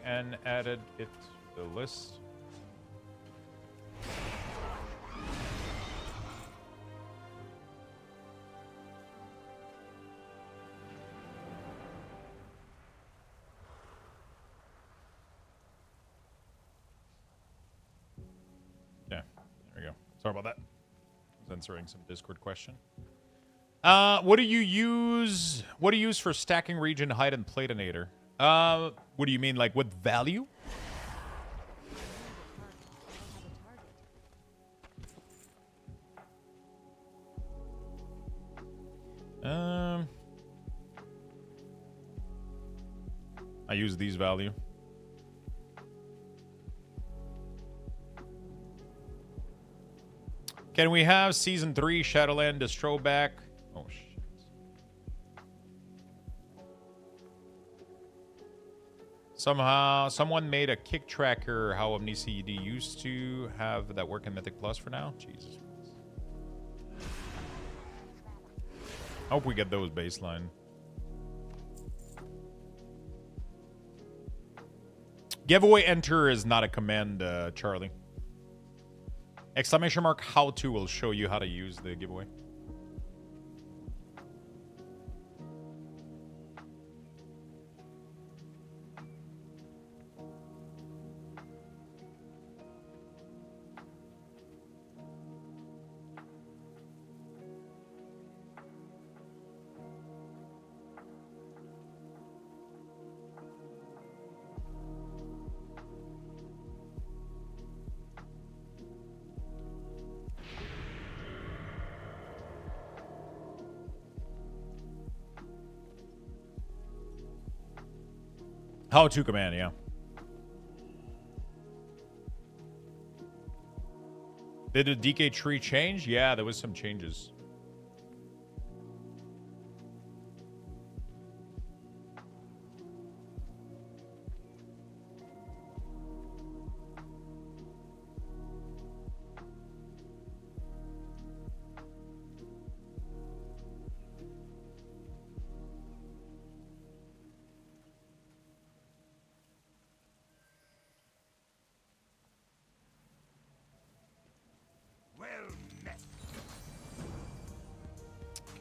and added it to the list. Yeah, there we go. Sorry about that. I was answering some Discord question. What do you use? What do you use for stacking region height and platinator? What do you mean, like with value? I use these value. Can we have Season 3 Shadowland Distro back? Oh, shit. Somehow, someone made a kick tracker how Amnesia ED used to have that work in Mythic Plus for now. Jesus. I hope we get those baseline. Giveaway enter is not a command, Charlie. Exclamation mark how to will show you how to use the giveaway. How to command, yeah. Did the DK tree change? Yeah, there was some changes.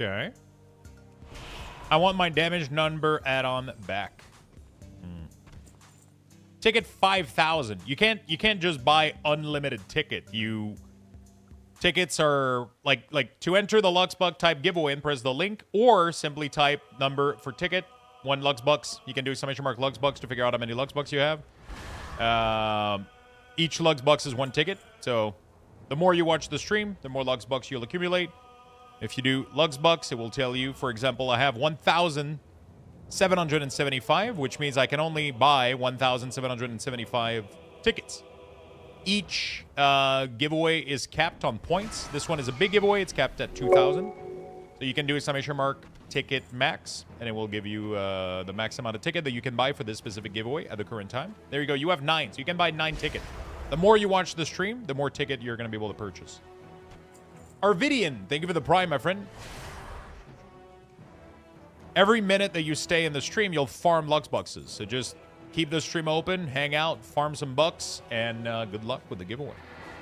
Okay. I want my damage number add-on back. Ticket 5,000. You can't just buy unlimited ticket. Tickets are like to enter the Luxbuck type giveaway and press the link, or simply type number for ticket 1 Luxbucks. You can do summation mark Luxbucks to figure out how many Luxbucks you have. Each Luxbucks is 1 ticket, so the more you watch the stream, the more Luxbucks you'll accumulate. If you do Luxbucks, it will tell you, for example, I have 1,775, which means I can only buy 1,775 tickets. Each giveaway is capped on points. This one is a big giveaway. It's capped at 2,000. So you can do a summation mark ticket max, and it will give you the max amount of ticket that you can buy for this specific giveaway at the current time. There you go. You have 9, so you can buy 9 tickets. The more you watch the stream, the more ticket you're going to be able to purchase. Arvidian, thank you for the prime, my friend. Every minute that you stay in the stream, you'll farm Luxbucks. So just keep the stream open, hang out, farm some bucks, and good luck with the giveaway.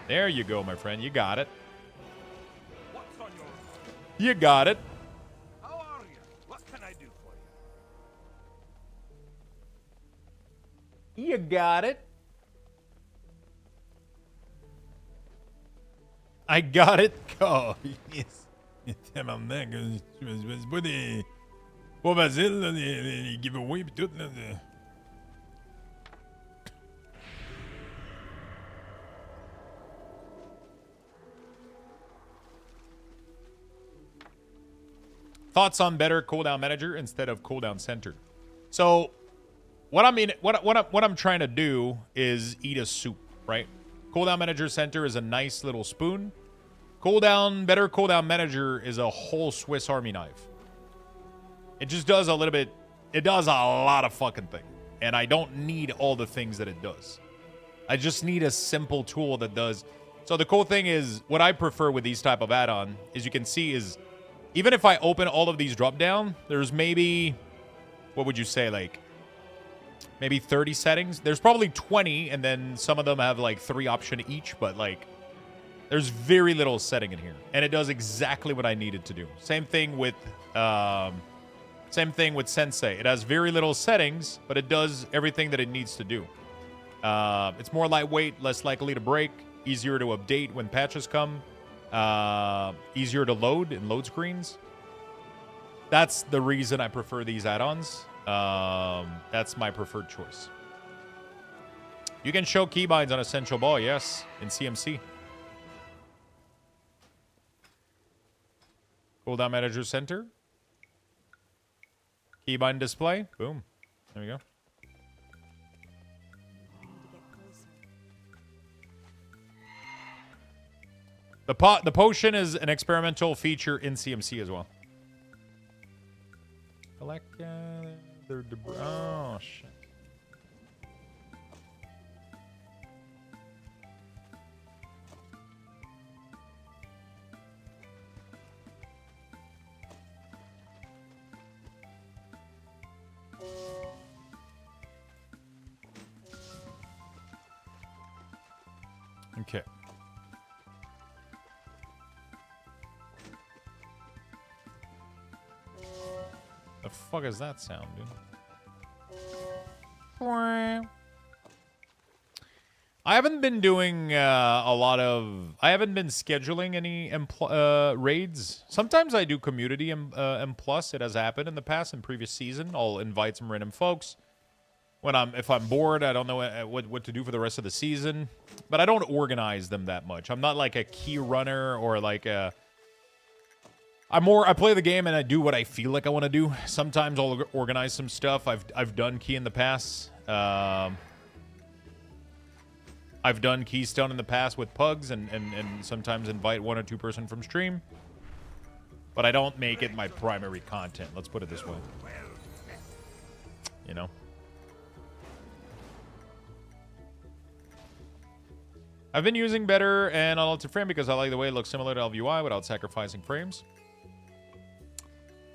There you go, my friend. You got it. What's on your mind? You got it. How are you? What can I do for you? You got it. I got it. Oh, yes. Tabarnak. C'est pas des... Pas facile, là, les giveaways pis tout, là. Thoughts on better cooldown manager instead of cooldown center. So, what I'm trying to do is eat a soup, right? Cooldown Manager Center is a nice little spoon. Better Cooldown Manager is a whole Swiss Army knife. It just does a little bit. It does a lot of fucking things. And I don't need all the things that it does. I just need a simple tool that does. So the cool thing is, what I prefer with these type of add-on is you can see is, even if I open all of these drop down, there's maybe, what would you say, like maybe 30 settings. There's probably 20, and then some of them have like 3 option each, but like there's very little setting in here, and it does exactly what I need it to do. Same thing with Sensei. It has very little settings, but it does everything that it needs to do. It's more lightweight, less likely to break, easier to update when patches come, easier to load in load screens. That's the reason I prefer these add-ons. That's my preferred choice. You can show keybinds on Essential Ball, yes, in CMC. Cooldown Manager Center. Keybind display. Boom. There we go. The potion is an experimental feature in CMC as well. Collect their debris. Oh, shit. Okay. The fuck is that sound, dude? I haven't been doing I haven't been scheduling any raids. Sometimes I do community M+. It has happened in the past, in previous season. I'll invite some random folks. If I'm bored, I don't know what to do for the rest of the season. But I don't organize them that much. I'm not like a key runner or like a... I play the game and I do what I feel like I want to do. Sometimes I'll organize some stuff. I've done key in the past. I've done Keystone in the past with pugs and sometimes invite 1 or 2 person from stream. But I don't make it my primary content. Let's put it this way. You know? I've been using better and unaltered frame because I like the way it looks similar to LVUI without sacrificing frames.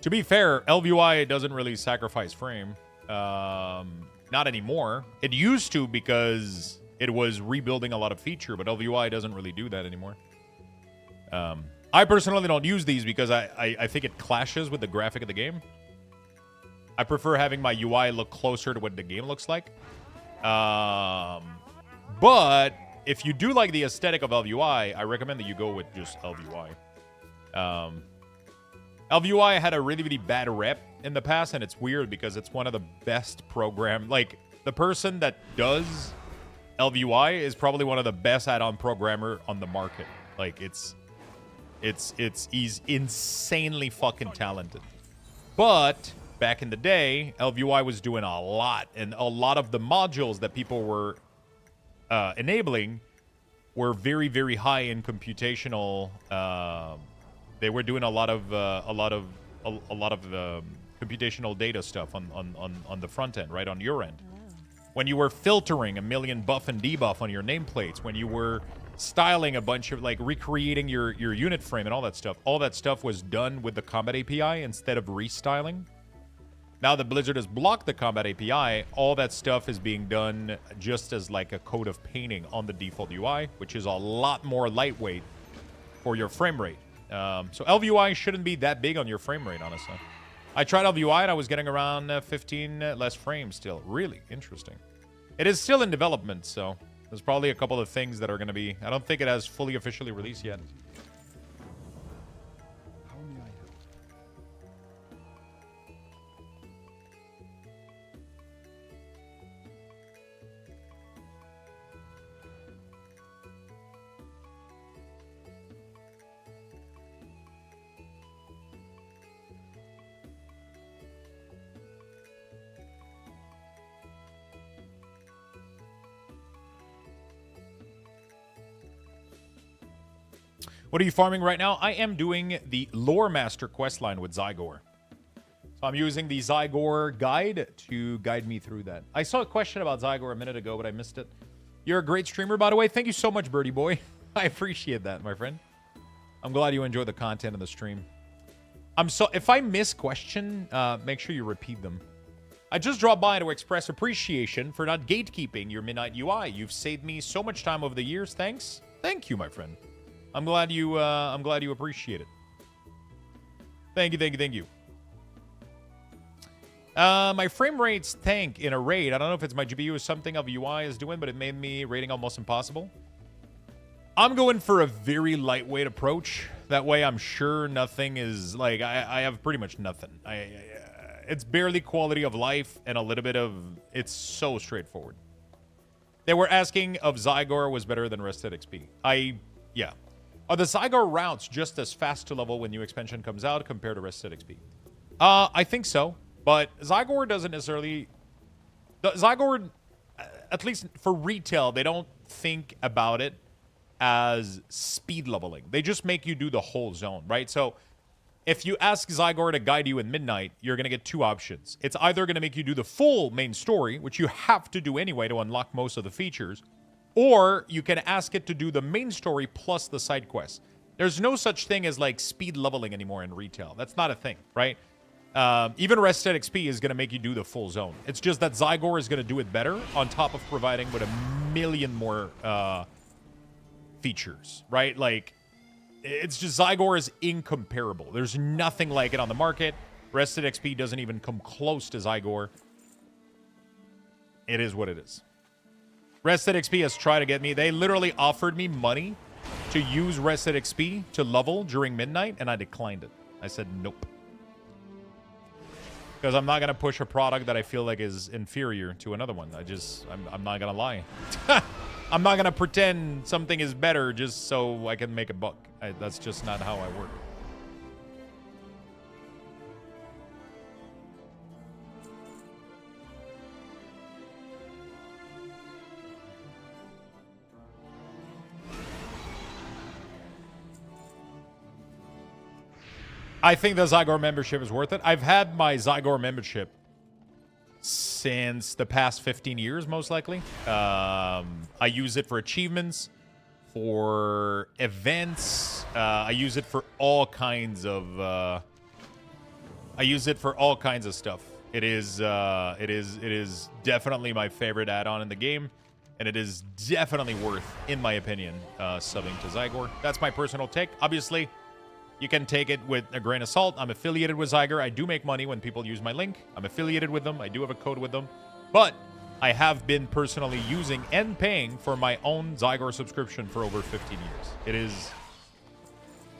To be fair, LVUI doesn't really sacrifice frame. Not anymore. It used to because it was rebuilding a lot of feature, but LVUI doesn't really do that anymore. I personally don't use these because I think it clashes with the graphic of the game. I prefer having my UI look closer to what the game looks like. But if you do like the aesthetic of LVUI, I recommend that you go with just LVUI. LVUI had a really, really bad rep in the past, and it's weird because it's one of the best program. Like, the person that does LVUI is probably one of the best add-on programmer on the market. Like, he's insanely fucking talented. But back in the day, LVUI was doing a lot, and a lot of the modules that people were enabling were very, very high in computational. They were doing a lot of computational data stuff on the front end, right on your end. When you were filtering a million buff and debuff on your nameplates, when you were styling a bunch of, like, recreating your unit frame and all that stuff was done with the Combat API instead of restyling. Now that Blizzard has blocked the Combat API, all that stuff is being done just as like a coat of painting on the default UI, which is a lot more lightweight for your frame rate. So LVUI shouldn't be that big on your frame rate, honestly. I tried LVUI and I was getting around 15 less frames still. Really interesting. It is still in development, so there's probably a couple of things that are going to be... I don't think it has fully officially released yet. What are you farming right now? I am doing the Lore Master questline with Zygor. So I'm using the Zygor guide to guide me through that. I saw a question about Zygor a minute ago, but I missed it. You're a great streamer, by the way. Thank you so much, Birdie Boy. I appreciate that, my friend. I'm glad you enjoy the content of the stream. If I miss question, make sure you repeat them. I just dropped by to express appreciation for not gatekeeping your midnight UI. You've saved me so much time over the years. Thanks. Thank you, my friend. I'm glad you appreciate it. Thank you, thank you, thank you. My frame rates tank in a raid. I don't know if it's my GPU or something of UI is doing, but it made me raiding almost impossible. I'm going for a very lightweight approach. That way I'm sure nothing is, like, I have pretty much nothing. It's barely quality of life and a little bit of, it's so straightforward. They were asking if Zygor was better than Rested XP. Yeah. Are the Zygor routes just as fast to level when new expansion comes out compared to Rested XP? I think so. But Zygor doesn't necessarily... Zygor, at least for retail, they don't think about it as speed leveling. They just make you do the whole zone, right? So if you ask Zygor to guide you in Midnight, you're going to get two options. It's either going to make you do the full main story, which you have to do anyway to unlock most of the features, or you can ask it to do the main story plus the side quests. There's no such thing as, like, speed leveling anymore in retail. That's not a thing, right? Even Rested XP is going to make you do the full zone. It's just that Zygor is going to do it better on top of providing with a million more features, right? Like, it's just Zygor is incomparable. There's nothing like it on the market. Rested XP doesn't even come close to Zygor. It is what it is. Rested XP has tried to get me. They literally offered me money to use Rested XP to level during Midnight, and I declined it. I said nope. Because I'm not going to push a product that I feel like is inferior to another one. I'm not going to lie. I'm not going to pretend something is better just so I can make a buck. That's just not how I work. I think the Zygor membership is worth it. I've had my Zygor membership since the past 15 years, most likely. I use it for achievements, for events. I use it for all kinds of. I use it for all kinds of stuff. It is definitely my favorite add-on in the game, and it is definitely worth, in my opinion, subbing to Zygor. That's my personal take. Obviously, you can take it with a grain of salt. I'm affiliated with Zygor. I do make money when people use my link. I'm affiliated with them. I do have a code with them. But I have been personally using and paying for my own Zygor subscription for over 15 years. It is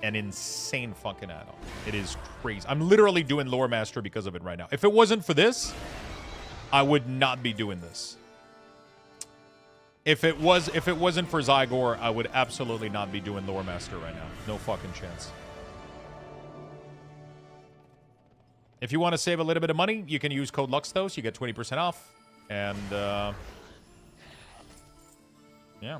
an insane fucking add-on. It is crazy. I'm literally doing Lore Master because of it right now. If it wasn't for this, I would not be doing this. If it wasn't for Zygor, I would absolutely not be doing Lore Master right now. No fucking chance. If you want to save a little bit of money, you can use code Luxthos. You get 20% off. And, yeah.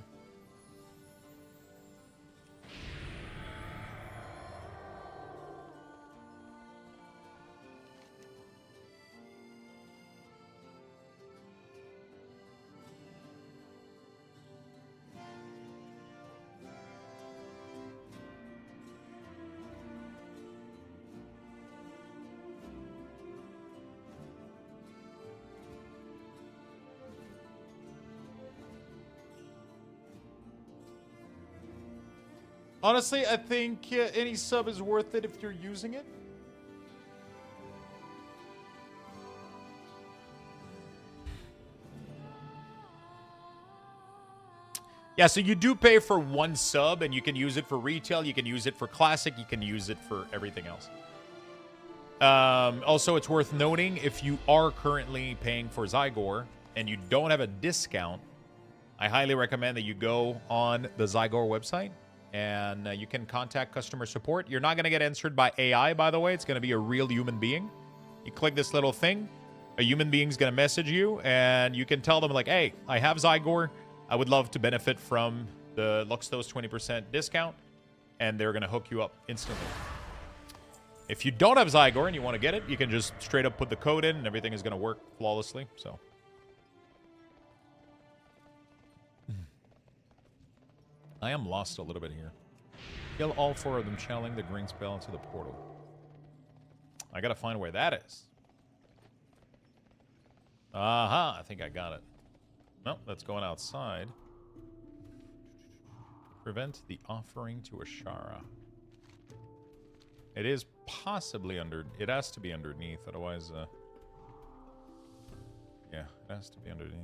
Honestly, I think any sub is worth it if you're using it. Yeah, so you do pay for one sub, and you can use it for retail, you can use it for classic, you can use it for everything else. Also, it's worth noting, if you are currently paying for Zygor and you don't have a discount, I highly recommend that you go on the Zygor website. And you can contact customer support. You're not going to get answered by AI, by the way. It's going to be a real human being. You click this little thing. A human being's going to message you. And you can tell them, like, hey, I have Zygor. I would love to benefit from the Luxthos 20% discount. And they're going to hook you up instantly. If you don't have Zygor and you want to get it, you can just straight up put the code in. And everything is going to work flawlessly. So... I am lost a little bit here. Kill all 4 of them, channeling the green spell into the portal. I gotta find where that is. Aha, I think I got it. Nope, that's going outside. Prevent the offering to Ashara. It is possibly under... It has to be underneath, otherwise... yeah, it has to be underneath.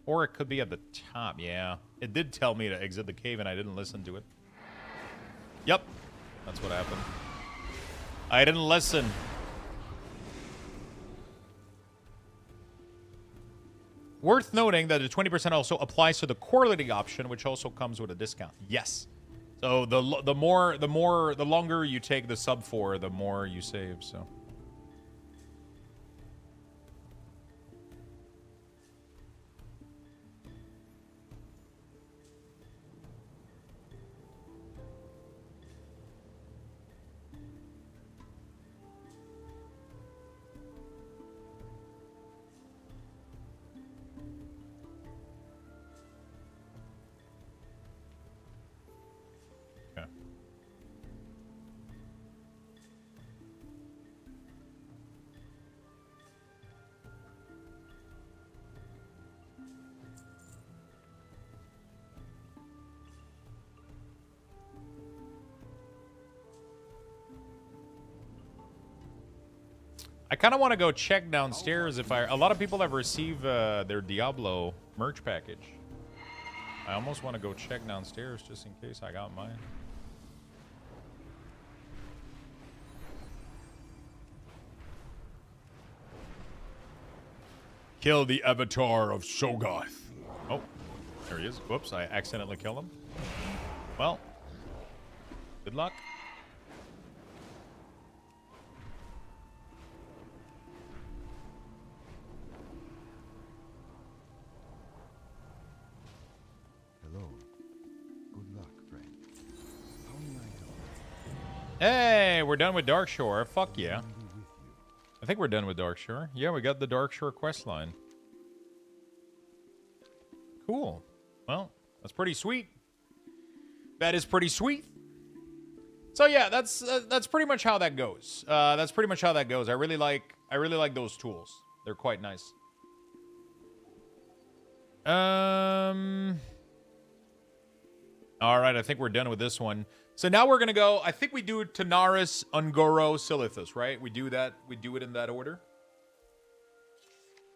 Or it could be at the top, yeah. It did tell me to exit the cave and I didn't listen to it. Yep, that's what happened. I didn't listen. Worth noting that the 20% also applies to the quarterly option, which also comes with a discount. Yes. So the longer you take the sub for, the more you save, so. I kind of want to go check downstairs if a lot of people have received their Diablo merch package. I almost want to go check downstairs just in case I got mine. Kill the avatar of Shogoth. Oh, there he is. Whoops, I accidentally killed him. Well, good luck. Hey, we're done with Darkshore. Fuck yeah. I think we're done with Darkshore. Yeah, we got the Darkshore quest line. Cool. Well, that's pretty sweet. That is pretty sweet. So yeah, that's pretty much how that goes. That's pretty much how that goes. I really like those tools. They're quite nice. All right, I think we're done with this one. So now we're going to go, I think we do Tanaris, Ungoro, Silithus, right? We do that. We do it in that order.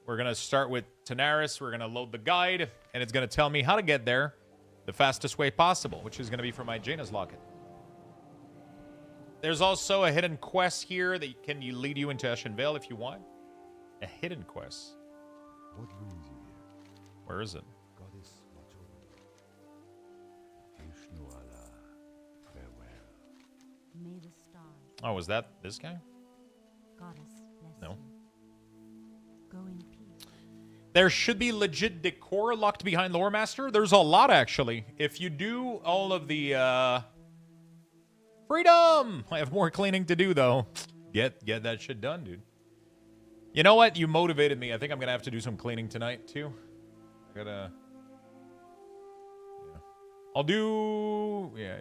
We're going to start with Tanaris. We're going to load the guide, and it's going to tell me how to get there the fastest way possible, which is going to be from my Jaina's Locket. There's also a hidden quest here that can lead you into Ashenvale if you want. A hidden quest. What brings you here? Where is it? Goddess, watch over. Vishnu Allah, farewell. May the stars. Oh, was that this guy? Goddess bless No. you. Go in peace. There should be legit decor locked behind Lore Master. There's a lot, actually. If you do all of the, freedom! I have more cleaning to do, though. Get that shit done, dude. You know what? You motivated me. I think I'm gonna have to do some cleaning tonight, too. I gotta... Yeah. I'll do... Yeah.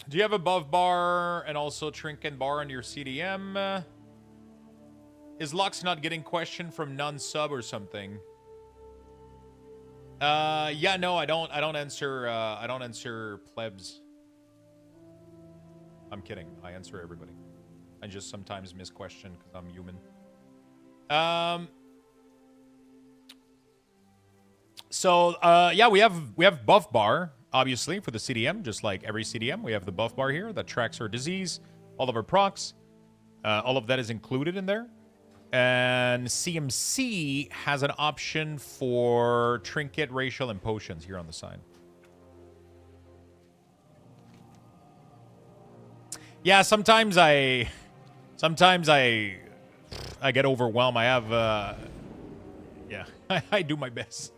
Do you have a buff bar and also trinket bar on your CDM? Is Lux not getting questioned from non-sub or something? Yeah, no, I don't answer plebs. I'm kidding. I answer everybody. I just sometimes miss question because I'm human. Yeah, we have buff bar. Obviously, for the CDM, just like every CDM, we have the buff bar here that tracks our disease, all of our procs. All of that is included in there. And CMC has an option for trinket, racial, and potions here on the side. Yeah, sometimes I get overwhelmed. I have, yeah, I do my best.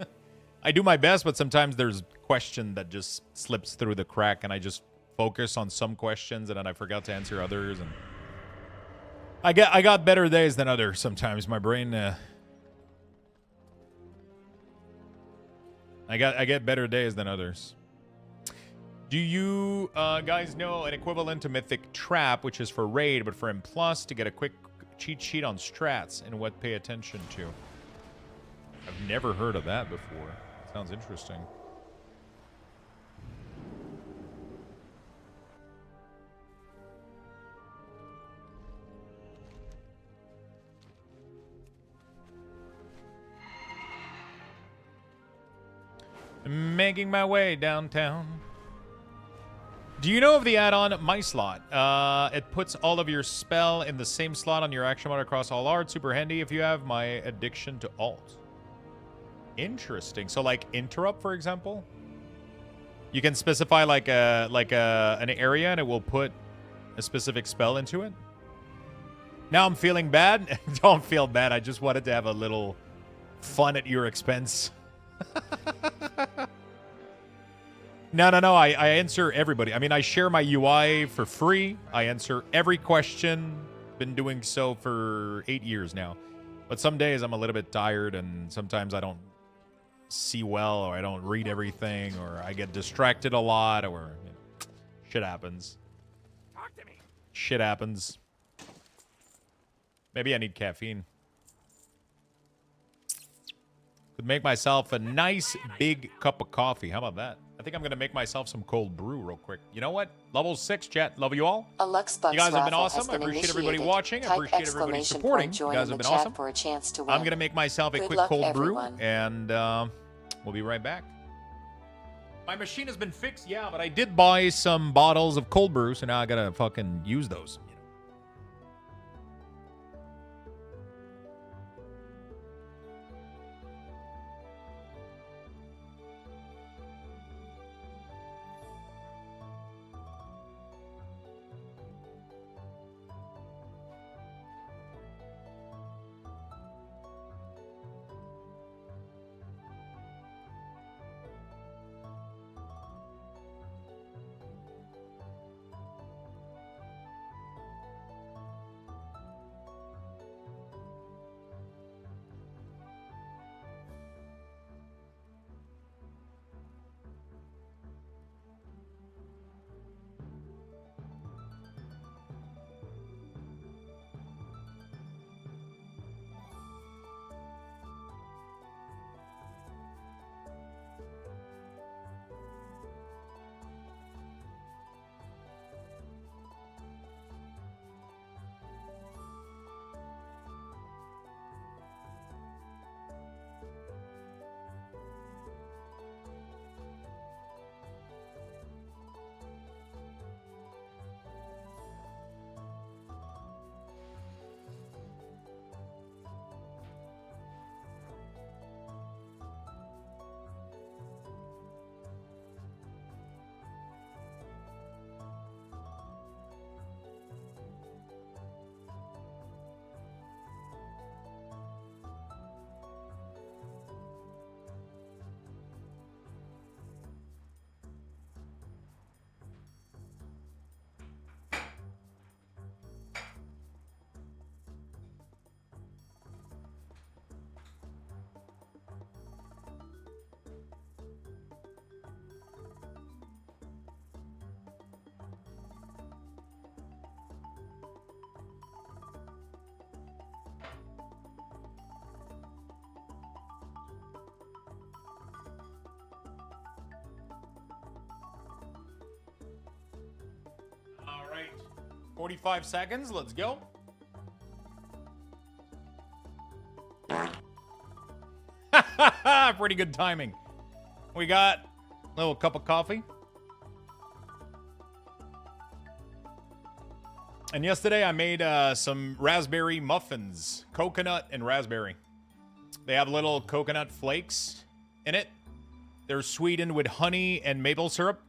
I do my best, but sometimes there's question that just slips through the crack and I just focus on some questions and then I forgot to answer others. And I got better days than others sometimes. My brain, I get better days than others. Do you guys know an equivalent to Mythic Trap, which is for raid, but for M+, to get a quick cheat sheet on strats and what pay attention to? I've never heard of that before. Sounds interesting. Making my way downtown. Do you know of the add-on My Slot? It puts all of your spell in the same slot on your action mode across all art. Super handy if you have my addiction to alt. Interesting. So like interrupt, for example, you can specify like an area and it will put a specific spell into it. Now I'm feeling bad. Don't feel bad. I just wanted to have a little fun at your expense. No. I answer everybody. I mean, I share my UI for free. I answer every question. Been doing so for 8 years now. But some days I'm a little bit tired and sometimes I don't see well or I don't read everything or I get distracted a lot or you know, shit happens. Talk to me. Shit happens. Maybe I need caffeine. Could make myself a nice big cup of coffee. How about that? I think I'm going to make myself some cold brew real quick. You know what? Level 6, chat. Love you all. A Luxthos You guys have been raffle awesome. has I been appreciate everybody initiated. watching. I Type appreciate everybody exclamation supporting. point You join guys in have the been chat awesome. for a chance to win. I'm going to make myself a Good quick luck, cold everyone. brew, and we'll be right back. My machine has been fixed, yeah, but I did buy some bottles of cold brew, so now I got to fucking use those. All right. 45 seconds. Let's go. Pretty good timing. We got a little cup of coffee. And yesterday I made some raspberry muffins. Coconut and raspberry. They have little coconut flakes in it. They're sweetened with honey and maple syrup.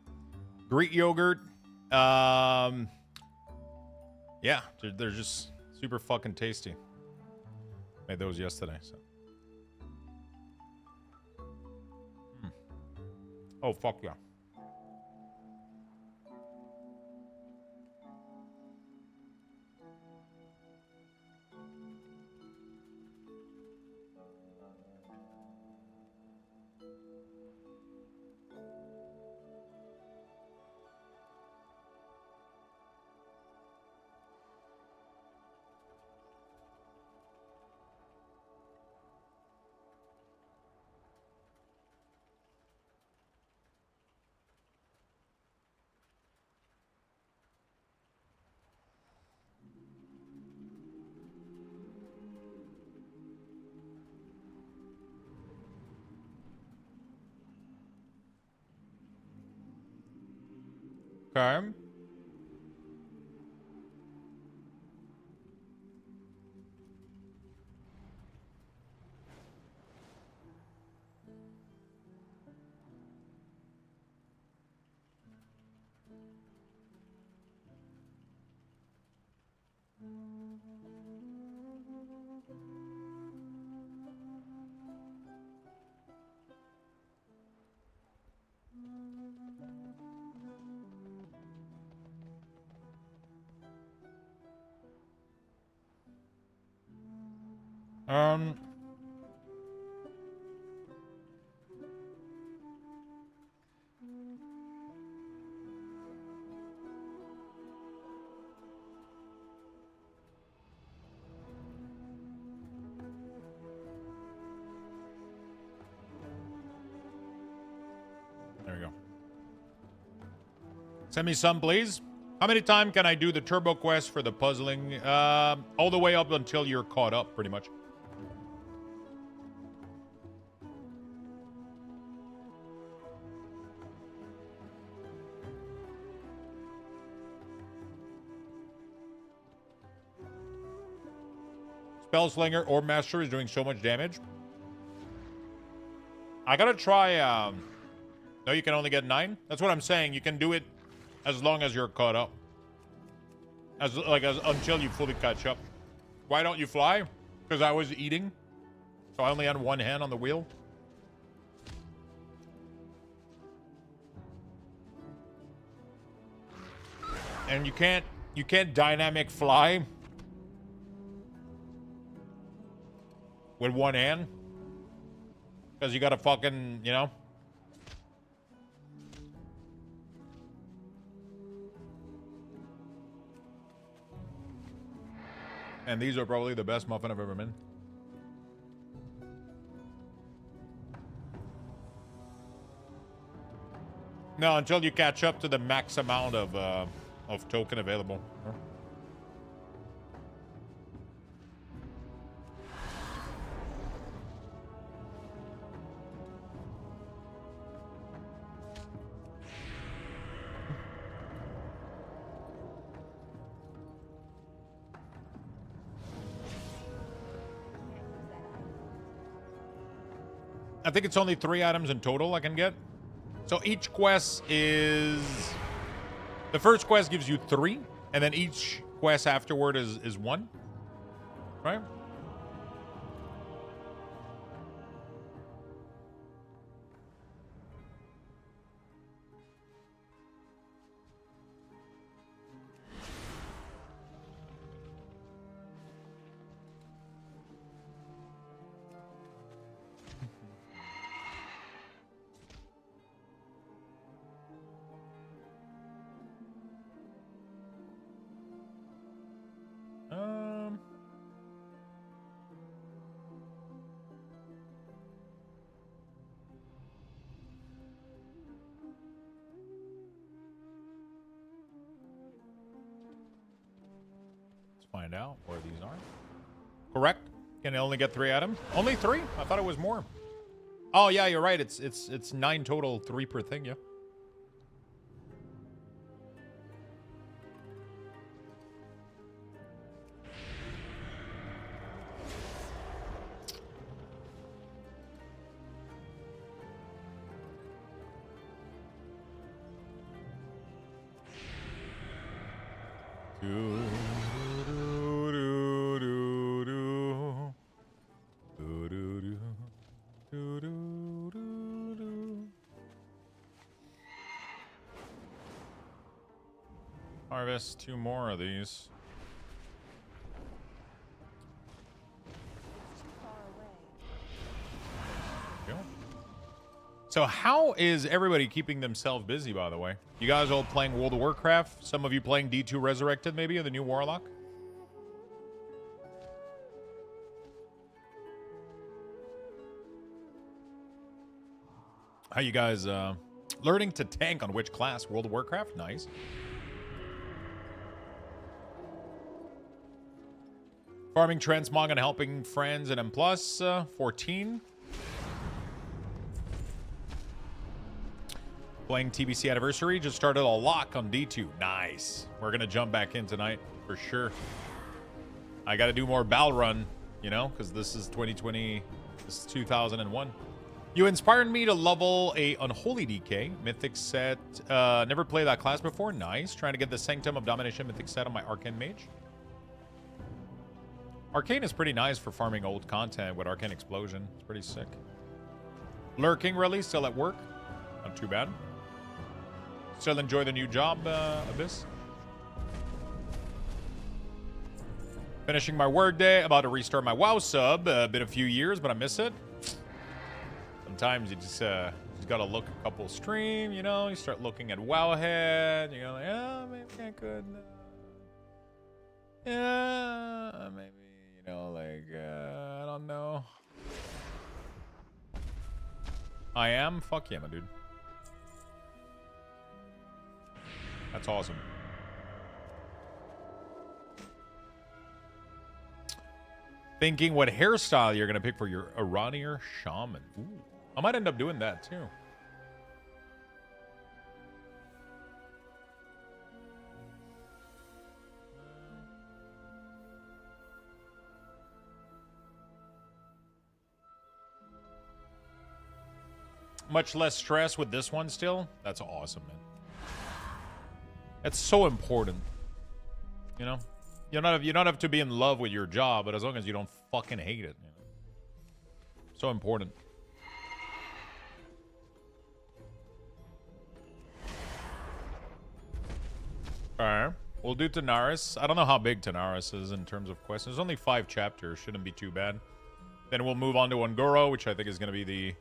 Greek yogurt. Yeah, they're just super fucking tasty. Made those yesterday, so. Oh, fuck yeah. Okay. Um. There we go. Send me some, please. How many times can I do the turbo quest for the puzzling? All the way up until you're caught up, pretty much. Spellslinger or Master is doing so much damage. I gotta try, no, you can only get 9? That's what I'm saying. You can do it as long as you're caught up. Until you fully catch up. Why don't you fly? Because I was eating. So I only had one hand on the wheel. And you can't dynamic fly with one hand. Because you gotta fucking, you know. And these are probably the best muffin I've ever made. No, until you catch up to the max amount of token available. I think it's only 3 items in total I can get. So each quest is... The first quest gives you 3, and then each quest afterward is 1. Right? Find out where these are. Correct? Can I only get 3 items? Only 3? I thought it was more. Oh yeah, you're right. It's 9 total, 3 per thing, yeah. Harvest 2 more of these. So how is everybody keeping themselves busy, by the way? You guys all playing World of Warcraft? Some of you playing D2 Resurrected, maybe, or the new Warlock? How you guys learning to tank on which class? World of Warcraft? Nice. Farming transmog and helping friends and M+, 14. Playing TBC Anniversary. Just started a lock on D2. Nice. We're going to jump back in tonight for sure. I got to do more Bal Run, you know, because this is 2020. This is 2001. You inspired me to level a Unholy DK Mythic set. Never played that class before. Nice. Trying to get the Sanctum of Domination Mythic set on my Arcane Mage. Arcane is pretty nice for farming old content with Arcane Explosion. It's pretty sick. Lurking release still at work. Not too bad. Still enjoy the new job, Abyss. Finishing my work day. About to restart my WoW sub. Been a few years, but I miss it. Sometimes you just gotta look a couple stream, you know. You start looking at Wowhead. You go like, oh, maybe I could. Yeah, maybe. You know, like, I don't know. I am? Fuck yeah, my dude. That's awesome. Thinking what hairstyle you're going to pick for your Iranier Shaman. Ooh, I might end up doing that, too. Much less stress with this one still. That's awesome, man. That's so important. You know? You don't have to be in love with your job, but as long as you don't fucking hate it. You know? So important. Alright. We'll do Tanaris. I don't know how big Tanaris is in terms of quests. There's only 5 chapters. Shouldn't be too bad. Then we'll move on to Ungoro, which I think is going to be the...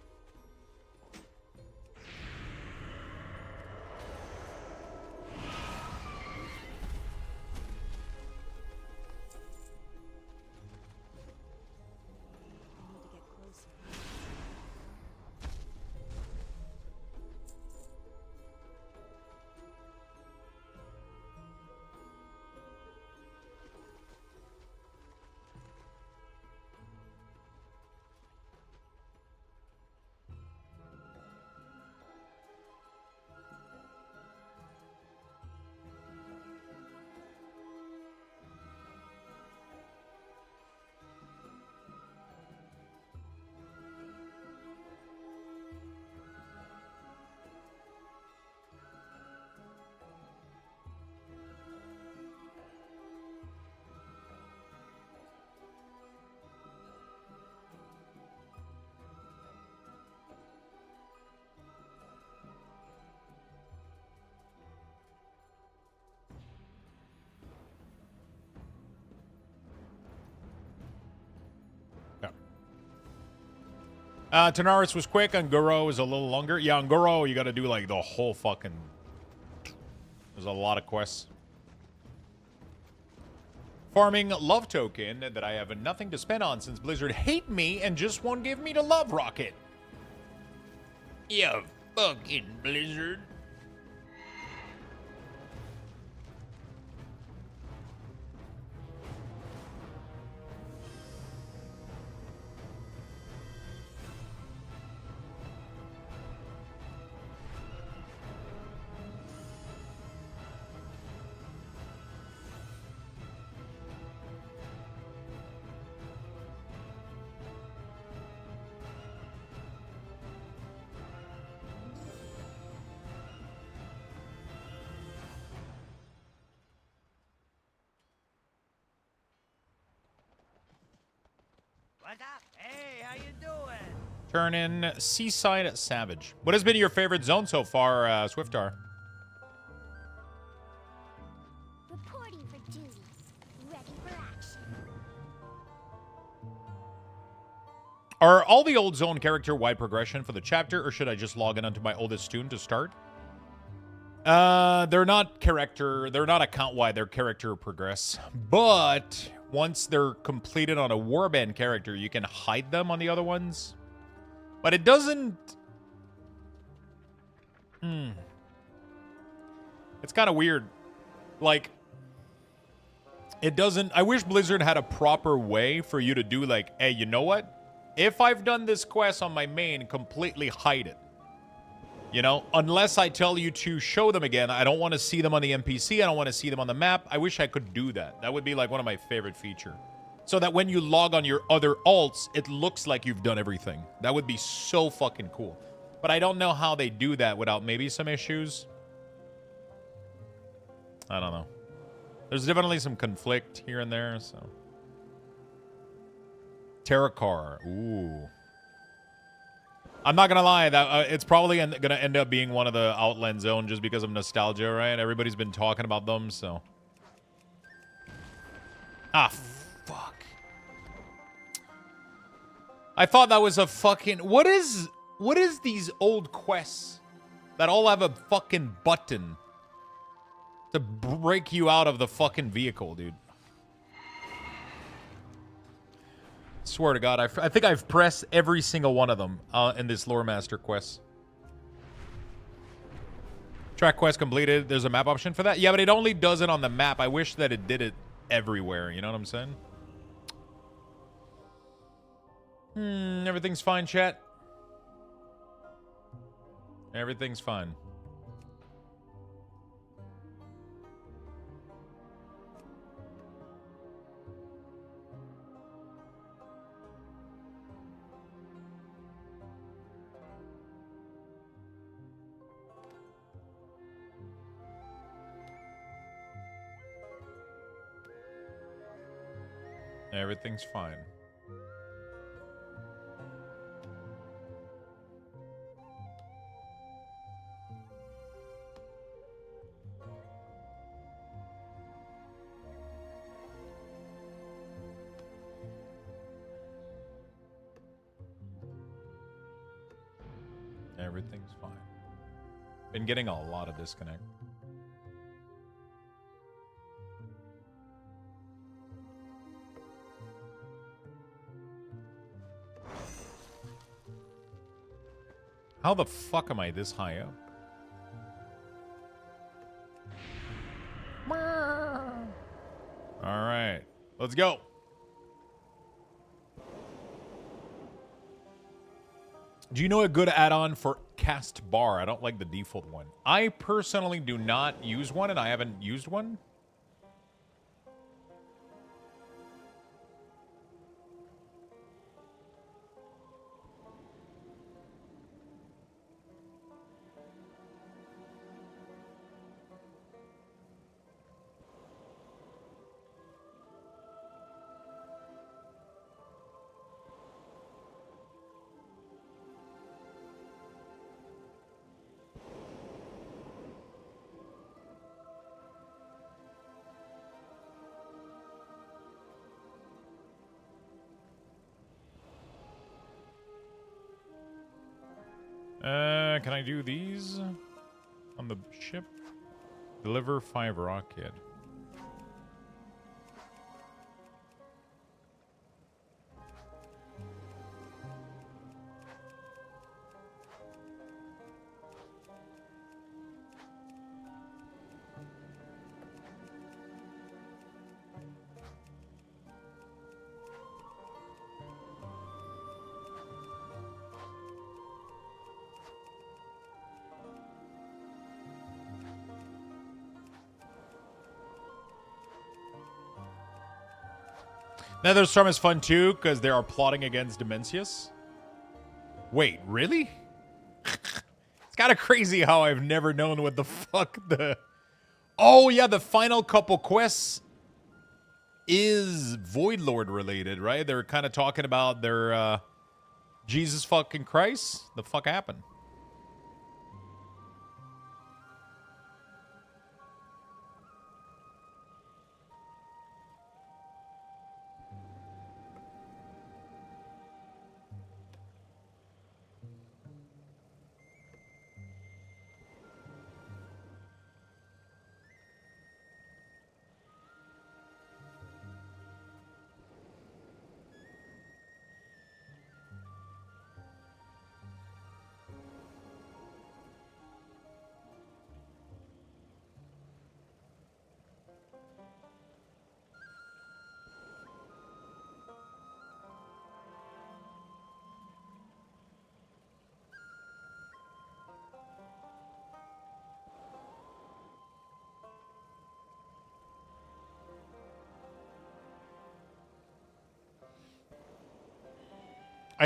Tanaris was quick. Ungoro is a little longer. Yeah, Ungoro, you got to do like the whole fucking... There's a lot of quests. Farming love token that I have nothing to spend on since Blizzard hate me and just won't give me the love rocket. You fucking Blizzard. What's up? Hey, how you doing? Turn in Seaside Savage. What has been your favorite zone so far, Swiftar? Reporting for duty. Ready for action. Are all the old zone character-wide progression for the chapter, or should I just log in onto my oldest tune to start? They're not account-wide, they're character progress. But once they're completed on a warband character, you can hide them on the other ones. But it doesn't... It's kind of weird. Like, it doesn't... I wish Blizzard had a proper way for you to do, like, hey, you know what? If I've done this quest on my main, completely hide it. You know, unless I tell you to show them again, I don't want to see them on the NPC. I don't want to see them on the map. I wish I could do that. That would be like one of my favorite features. So that when you log on your other alts, it looks like you've done everything. That would be so fucking cool. But I don't know how they do that without maybe some issues. I don't know. There's definitely some conflict here and there, so. Terracar. Ooh. I'm not gonna lie, that it's probably gonna end up being one of the Outland Zone just because of nostalgia, right? Everybody's been talking about them, so. Ah, fuck. I thought that was a fucking... What is these old quests that all have a fucking button to break you out of the fucking vehicle, dude? Swear to God, I think I've pressed every single one of them in this Lore Master quest. Track quest completed. There's a map option for that. Yeah, but it only does it on the map. I wish that it did it everywhere. You know what I'm saying? Everything's fine, chat. Everything's fine. Everything's fine. Everything's fine. Been getting a lot of disconnect. How the fuck am I this high up? All right, let's go. Do you know a good add-on for cast bar? I don't like the default one. I personally do not use one, and I haven't used one. Can I do these on the ship? Deliver 5 rocket. Netherstorm is fun too, because they are plotting against Dimensius. Wait, really? It's kind of crazy how I've never known what the fuck the... Oh, yeah, the final couple quests is Voidlord related, right? They're kind of talking about their Jesus fucking Christ. The fuck happened?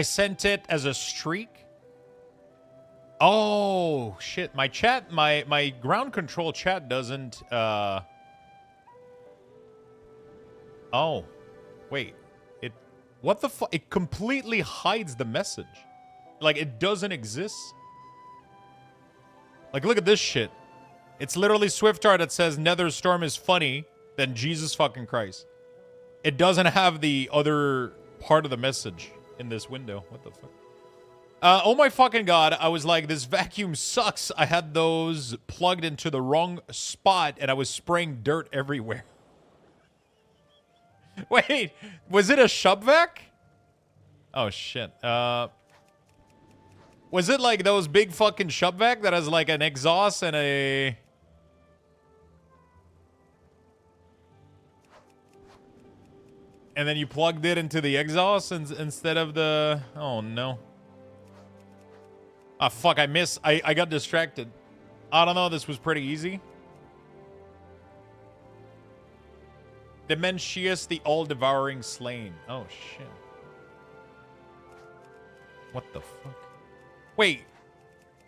I sent it as a streak. Oh, shit. My chat, my ground control chat doesn't, Oh. Wait. What the fuck? It completely hides the message. Like, it doesn't exist. Like, look at this shit. It's literally Swiftar that says Netherstorm is funny, then Jesus fucking Christ. It doesn't have the other part of the message in this window. What the fuck? Oh my fucking god, I was like, this vacuum sucks. I had those plugged into the wrong spot, and I was spraying dirt everywhere. Wait, was it a shubvac? Oh shit. Was it like those big fucking shubvac that has like an exhaust and a... And then you plugged it into the exhaust instead of the... Oh no. Ah, fuck, I got distracted. I don't know, this was pretty easy. Dementius, the all-devouring slain. Oh, shit. What the fuck? Wait.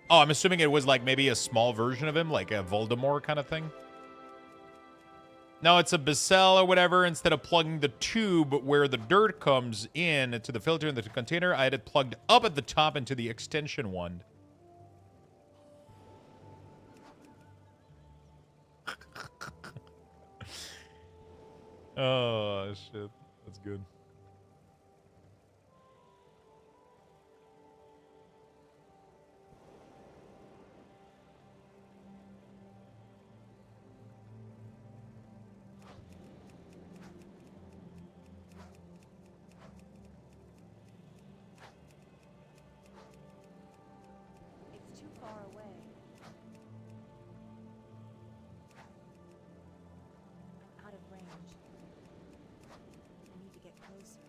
Oh, I'm assuming it was like maybe a small version of him, like a Voldemort kind of thing. No, it's a Bacell or whatever. Instead of plugging the tube where the dirt comes in to the filter in the container, I had it plugged up at the top into the extension wand. Oh, shit. That's good. It's too far away. I'm out of range. I need to get closer.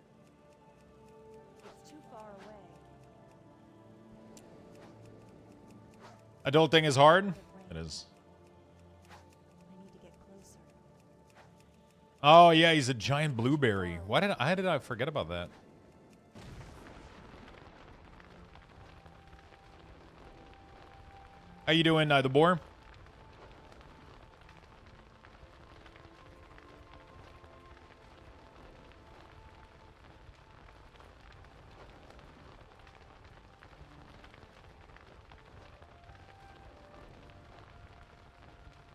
It's too far away. Adulting is hard? It is. I need to get closer. Oh, yeah, he's a giant blueberry. How did I forget about that? How you doing, the boar?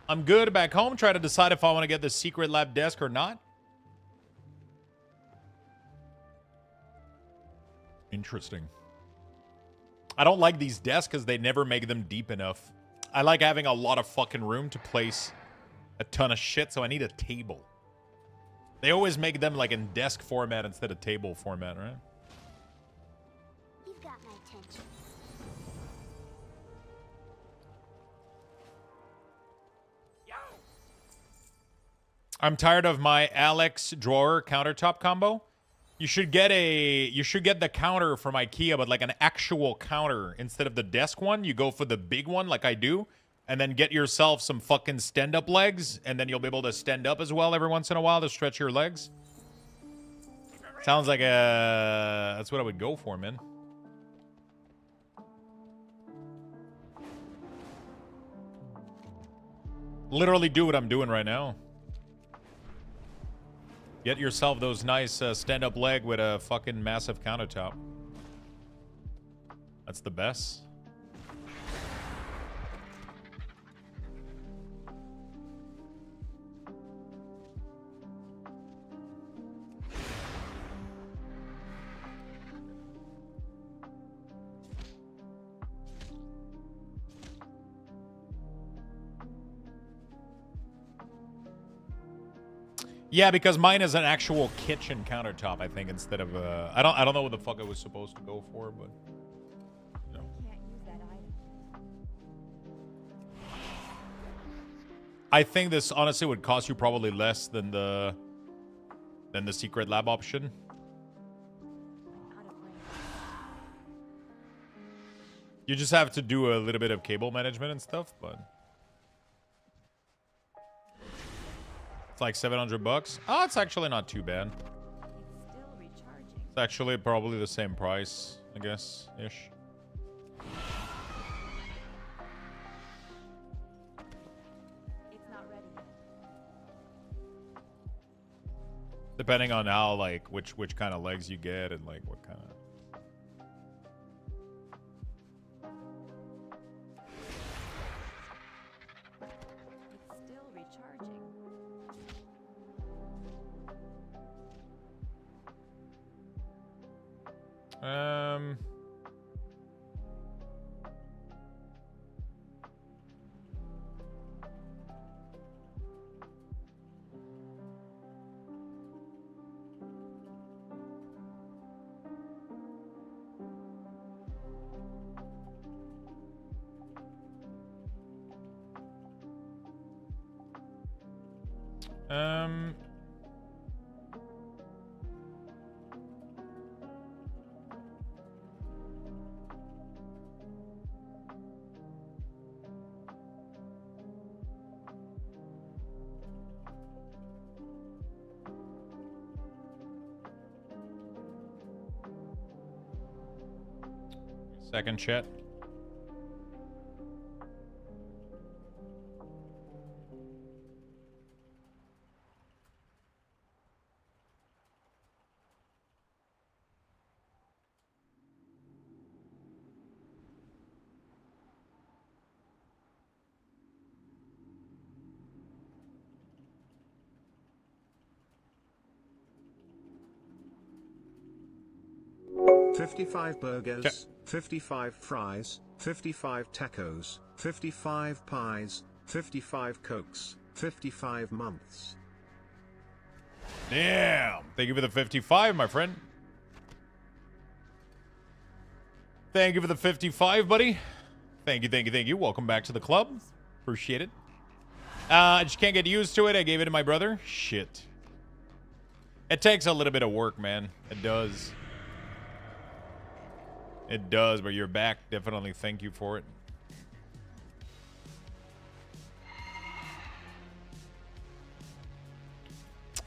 I'm good back home. Try to decide if I want to get the secret lab desk or not. Interesting. I don't like these desks because they never make them deep enough. I like having a lot of fucking room to place a ton of shit, so I need a table. They always make them like in desk format instead of table format, right? You've got my attention. I'm tired of my Alex drawer countertop combo. You should get the counter from IKEA, but like an actual counter instead of the desk one. You go for the big one like I do, and then get yourself some fucking stand-up legs, and then you'll be able to stand up as well every once in a while to stretch your legs. Sounds like that's what I would go for, man. Literally do what I'm doing right now. Get yourself those nice stand-up leg with a fucking massive countertop. That's the best. Yeah, because mine is an actual kitchen countertop, I think, instead of I don't know what the fuck I was supposed to go for, but you know. Can't use that item. I think this honestly would cost you probably less than the secret lab option. Out of range. You just have to do a little bit of cable management and stuff, but it's like $700. Oh, it's actually not too bad. It's still recharging. It's actually probably the same price, I guess, ish. It's not ready yet. Depending on how, like, which kind of legs you get and, like, what kind of... It's still recharging. Um, second chat. $55 burgers, 55 fries, 55 tacos, 55 pies, 55 cokes, 55 months. Damn. Thank you for the 55, my friend. Thank you for the 55, buddy. Thank you, thank you, thank you. Welcome back to the club. Appreciate it. I just can't get used to it. I gave it to my brother. Shit. It takes a little bit of work, man. It does. It does, but you're back. Definitely thank you for it.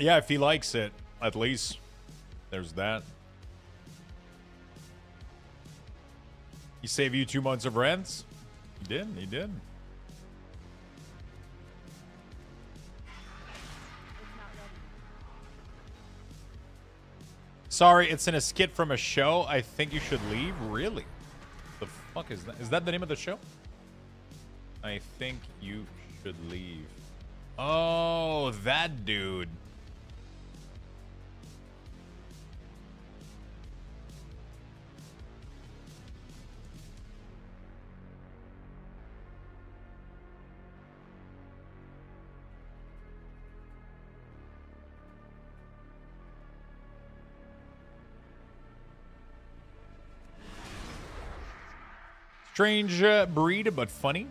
Yeah, if he likes it, at least. There's that. He saved you 2 months of rents? He did, he did. Sorry, it's in a skit from a show. I think you should leave. Really? The fuck is that? Is that the name of the show? I think you should leave. Oh, that dude. Strange breed, but funny.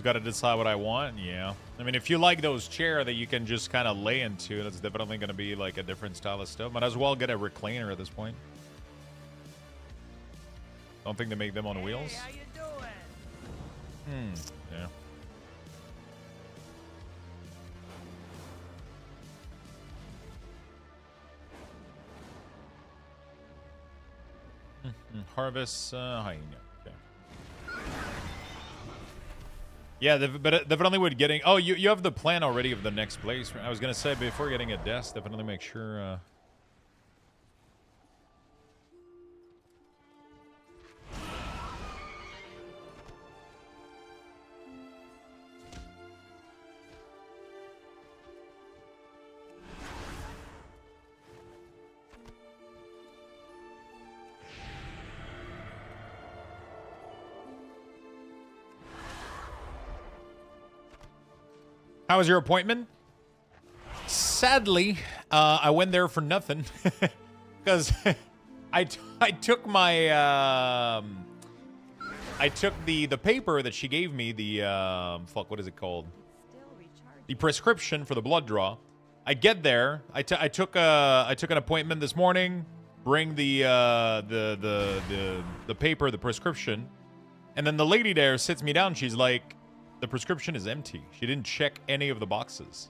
Got to decide what I want. Yeah, I mean, if you like those chair that you can just kind of lay into, that's definitely going to be like a different style of stuff. Might as well get a recliner at this point. Don't think they make them on wheels. How you doing? Yeah. Harvest hyena. Okay. Yeah, but definitely would getting... Oh, you have the plan already of the next place. I was going to say, before getting a desk, definitely make sure... How was your appointment? Sadly, I went there for nothing because I took my I took the paper that she gave me, the fuck, what is it called? Still recharging. the prescription for the blood draw. I get there. I took an appointment this morning. Bring the paper, the prescription, and then the lady there sits me down. She's like, "The prescription is empty. She didn't check any of the boxes."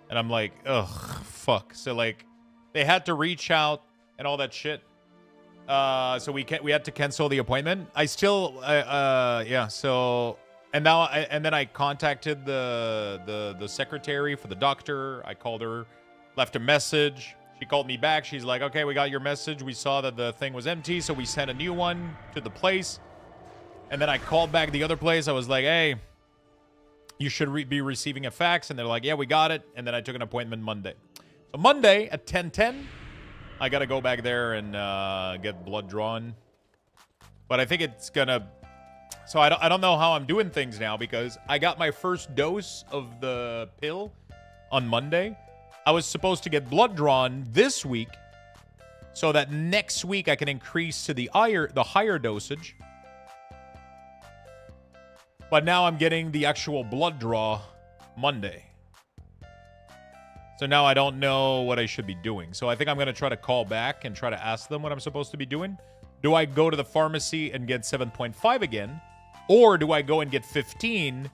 And I'm like, "Ugh, fuck." So like, they had to reach out and all that shit. So we had to cancel the appointment. I still, yeah. So and then I contacted the secretary for the doctor. I called her, left a message. She called me back. She's like, "Okay, we got your message. We saw that the thing was empty, so we sent a new one to the place." And then I called back the other place. I was like, "Hey, you should be receiving a fax." And they're like, "Yeah, we got it." And then I took an appointment Monday. So Monday at 10:10, I got to go back there and get blood drawn. But I think it's going to... So I don't know how I'm doing things now because I got my first dose of the pill on Monday. I was supposed to get blood drawn this week so that next week I can increase to the higher dosage. But now I'm getting the actual blood draw Monday. So now I don't know what I should be doing. So I think I'm going to try to call back and try to ask them what I'm supposed to be doing. Do I go to the pharmacy and get 7.5 again? Or do I go and get 15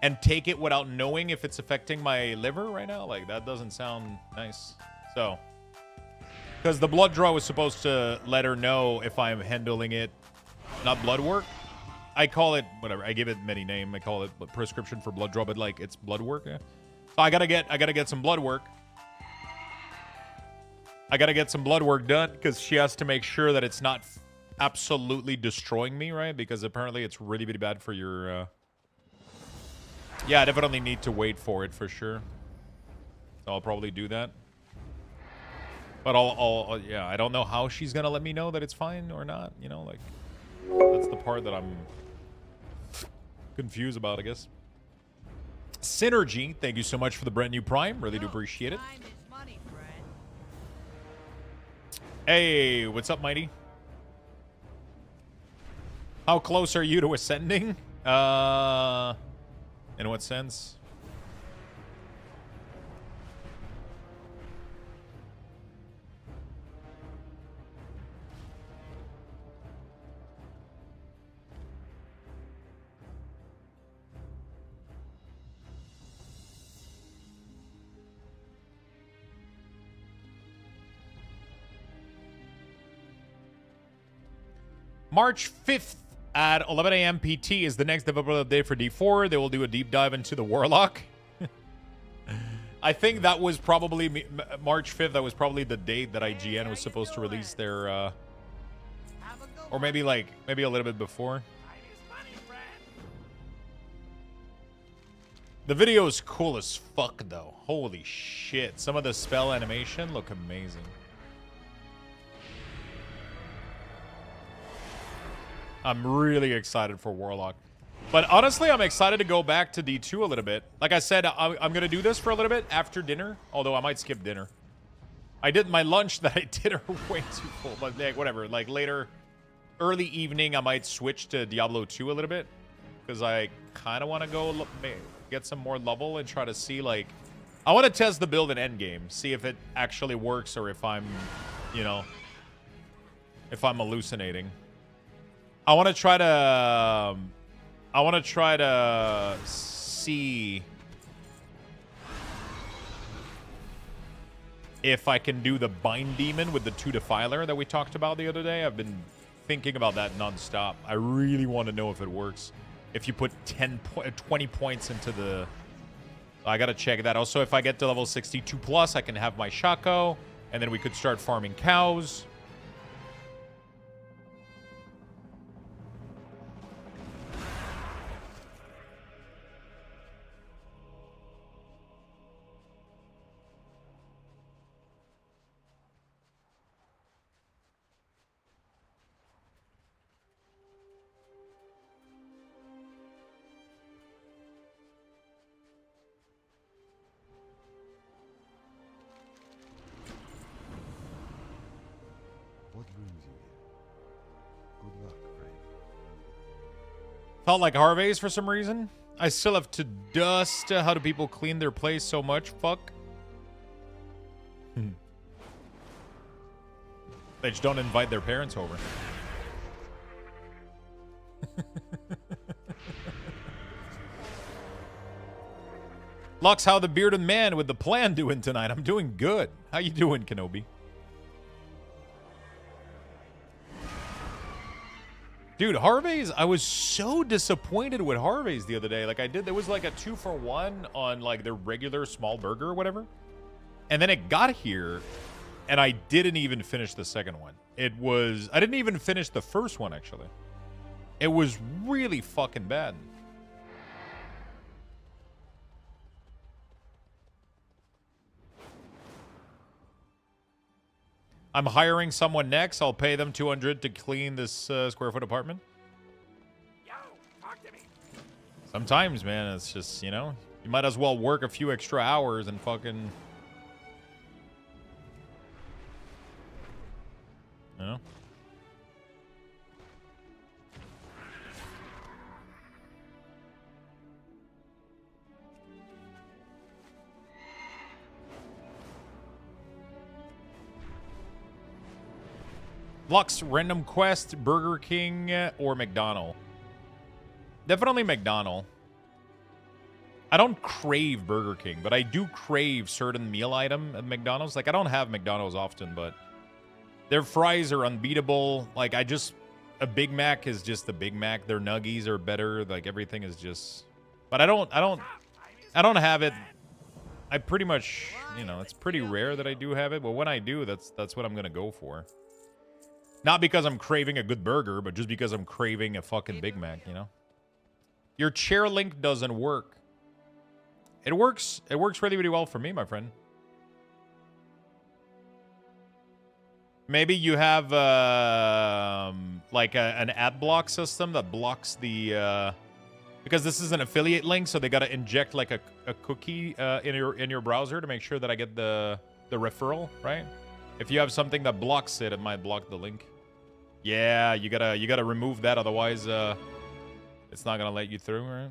and take it without knowing if it's affecting my liver right now? Like, that doesn't sound nice. So, because the blood draw was supposed to let her know if I'm handling it, not blood work. I call it, whatever, I give it many name. I call it prescription for blood draw, but like, it's blood work. Yeah. So I gotta get some blood work. I gotta get some blood work done because she has to make sure that it's not absolutely destroying me, right? Because apparently it's really, really bad for your... Yeah, I definitely need to wait for it for sure. So I'll probably do that. But yeah, I don't know how she's gonna let me know that it's fine or not. You know, like, that's the part that I'm confused about, I guess. Synergy, thank you so much for the brand new Prime. Really do appreciate it. Hey, what's up, Mighty? How close are you to ascending? In what sense? March 5th at 11 a.m. PT is the next developer update for D4. They will do a deep dive into the Warlock. I think that was probably March 5th. That was probably the date that IGN was supposed to release their... or maybe a little bit before. The video is cool as fuck, though. Holy shit. Some of the spell animation look amazing. I'm really excited for Warlock. But honestly, I'm excited to go back to D2 a little bit. Like I said, I'm going to do this for a little bit after dinner. Although I might skip dinner. I did my lunch that I did are way too full. But like, whatever. Like later, early evening, I might switch to Diablo 2 a little bit. Because I kind of want to go get some more level and try to see like... I want to test the build in endgame. See if it actually works or if I'm, you know... if I'm hallucinating. I want to try to see if I can do the Bind Demon with the 2 Defiler that we talked about the other day. I've been thinking about that nonstop. I really want to know if it works. If you put 20 points into the... I got to check that. Also, if I get to level 62 plus, I can have my Shaco, and then we could start farming cows. Felt like Harvey's for some reason. I still have to dust. How do people clean their place so much? Fuck. They just don't invite their parents over. Lux, how the bearded man with the plan doing tonight? I'm doing good. How you doing, Kenobi? Dude, Harvey's, I was so disappointed with Harvey's the other day. Like, there was like a 2-for-1 on like their regular small burger or whatever. And then it got here, and I didn't even finish the second one. I didn't even finish the first one, actually. It was really fucking bad. I'm hiring someone next. I'll pay them $200 to clean this square foot apartment. Yo, talk to me. Sometimes, man, it's just, you know, you might as well work a few extra hours and fucking, you know. Lux, random quest, Burger King or McDonald's? Definitely McDonald's. I don't crave Burger King, but I do crave certain meal item at McDonald's. Like, I don't have McDonald's often, but their fries are unbeatable. Like, a Big Mac is just a Big Mac. Their nuggies are better. Like, everything is just, but I don't have it. I pretty much, you know, it's pretty rare that I do have it, but when I do, that's what I'm going to go for. Not because I'm craving a good burger, but just because I'm craving a fucking Big Mac, you know? Your chair link doesn't work. It works really, really well for me, my friend. Maybe you have like an ad block system that blocks the because this is an affiliate link, so they got to inject like a cookie in your browser to make sure that I get the referral, right? If you have something that blocks it, it might block the link. Yeah, you gotta remove that, otherwise it's not gonna let you through, right?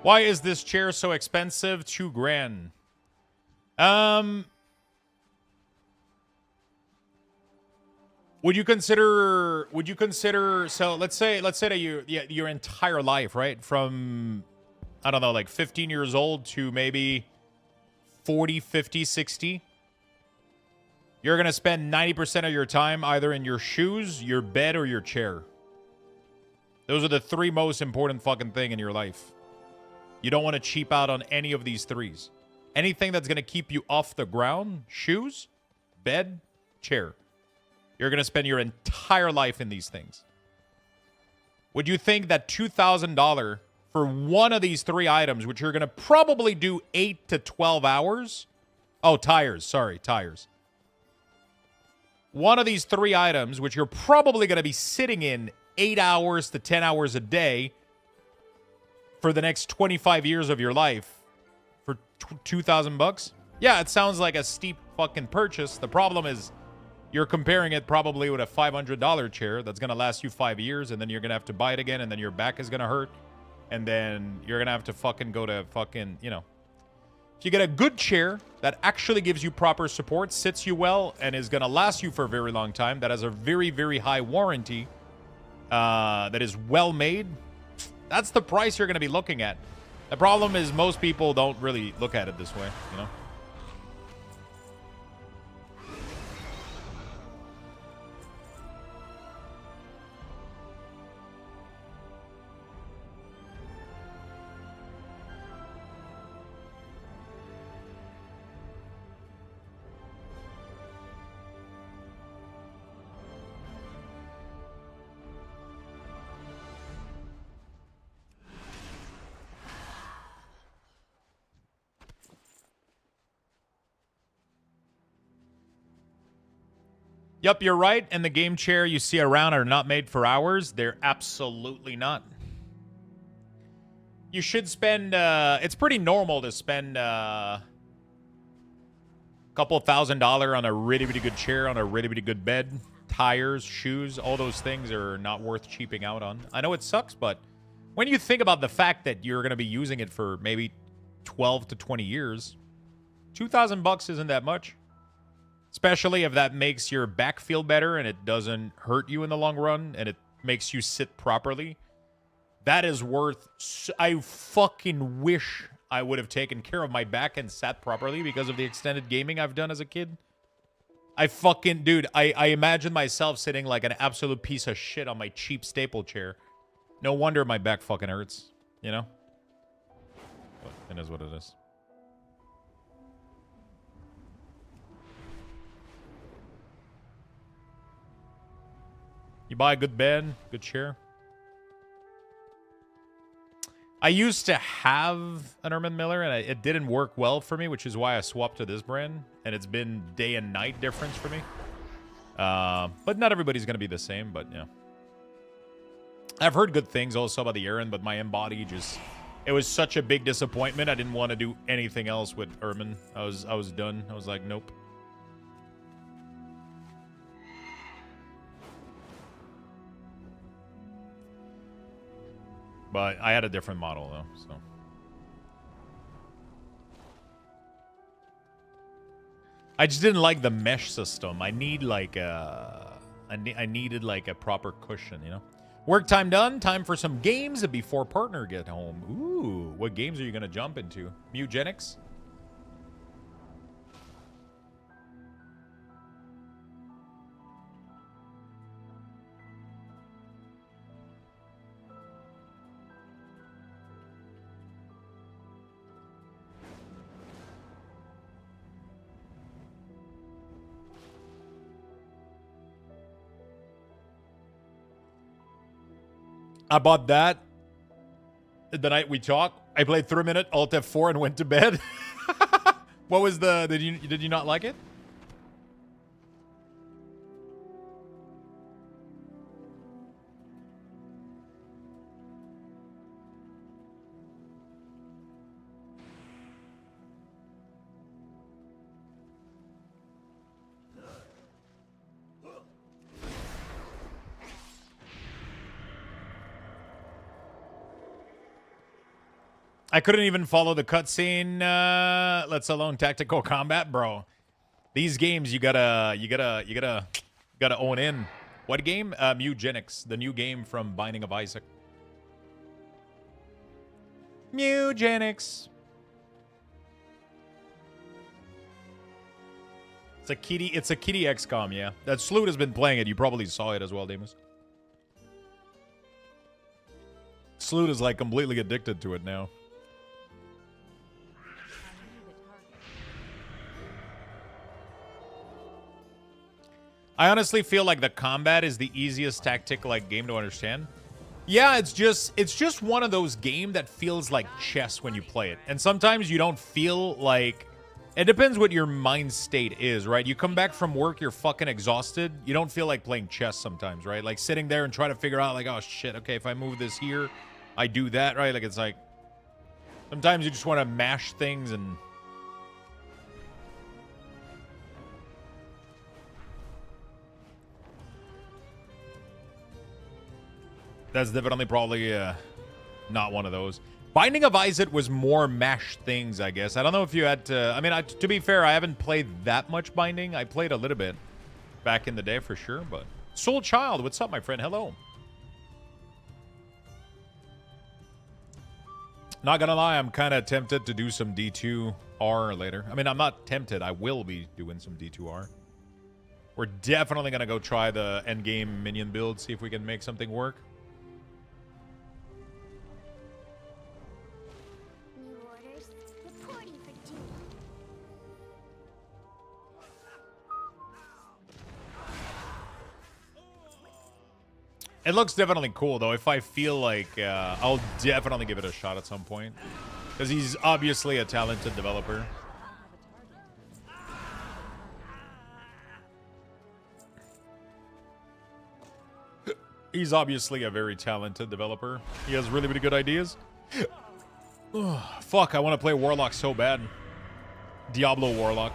Why is this chair so expensive? $2,000. Would you consider so let's say that your entire life, right? From, I don't know, like 15 years old to maybe 40, 50, 60. You're going to spend 90% of your time either in your shoes, your bed, or your chair. Those are the three most important fucking thing in your life. You don't want to cheap out on any of these threes. Anything that's going to keep you off the ground, shoes, bed, chair. You're going to spend your entire life in these things. Would you think that $2,000 for one of these three items, which you're going to probably do 8 to 12 hours? Oh, tires. Sorry, tires. One of these three items, which you're probably going to be sitting in 8 hours to 10 hours a day for the next 25 years of your life for $2,000? Yeah, it sounds like a steep fucking purchase. The problem is you're comparing it probably with a $500 chair that's going to last you 5 years, and then you're going to have to buy it again, and then your back is going to hurt, and then you're going to have to fucking go to fucking, you know. If you get a good chair that actually gives you proper support, sits you well, and is going to last you for a very long time, that has a very, very high warranty, that is well made, that's the price you're going to be looking at. The problem is most people don't really look at it this way, you know? Yep, you're right. And the game chair you see around are not made for hours. They're absolutely not. You should spend, it's pretty normal to spend a couple $1,000 on a really, really good chair, on a really, really good bed, tires, shoes. All those things are not worth cheaping out on. I know it sucks, but when you think about the fact that you're going to be using it for maybe 12 to 20 years, $2,000 isn't that much. Especially if that makes your back feel better and it doesn't hurt you in the long run and it makes you sit properly. That is worth... I fucking wish I would have taken care of my back and sat properly because of the extended gaming I've done as a kid. I fucking... Dude, I imagine myself sitting like an absolute piece of shit on my cheap staple chair. No wonder my back fucking hurts, you know? But it is what it is. You buy a good bed, good chair. I used to have an Herman Miller, and it didn't work well for me, which is why I swapped to this brand. And it's been day and night difference for me. But not everybody's going to be the same, but yeah. I've heard good things also about the Aaron, but my Embody just... It was such a big disappointment. I didn't want to do anything else with Herman. I was done. I was like, nope. But I had a different model, though, so. I just didn't like the mesh system. I need, like, I needed, like, a proper cushion, you know? Work time done. Time for some games before partner get home. Ooh, what games are you going to jump into? Mewgenics? I bought that the night we talked. I played 3 minutes, Alt F4, and went to bed. What was the... Did you not like it? I couldn't even follow the cutscene, let alone tactical combat, bro. These games you gotta own in. What game? Mewgenics, the new game from Binding of Isaac. Mewgenics. It's a kitty XCOM, yeah. That Sloot has been playing it. You probably saw it as well, Damus. Sloot is like completely addicted to it now. I honestly feel like the combat is the easiest tactic-like game to understand. Yeah, it's just one of those games that feels like chess when you play it. And sometimes you don't feel like... It depends what your mind state is, right? You come back from work, you're fucking exhausted. You don't feel like playing chess sometimes, right? Like sitting there and trying to figure out like, oh shit, okay, if I move this here, I do that, right? Like it's like... Sometimes you just want to mash things and... That's definitely probably not one of those. Binding of Isaac was more mash things, I guess. I don't know if you had to... I mean, to be fair, I haven't played that much Binding. I played a little bit back in the day for sure, but... Soul Child, what's up, my friend? Hello. Not gonna lie, I'm kind of tempted to do some D2R later. I mean, I'm not tempted. I will be doing some D2R. We're definitely gonna go try the endgame minion build, see if we can make something work. New orders. Reporting for duty. It looks definitely cool, though. If I feel like, I'll definitely give it a shot at some point. Because he's obviously a talented developer. He's obviously a very talented developer. He has really, really good ideas. Fuck, I want to play Warlock so bad. Diablo Warlock.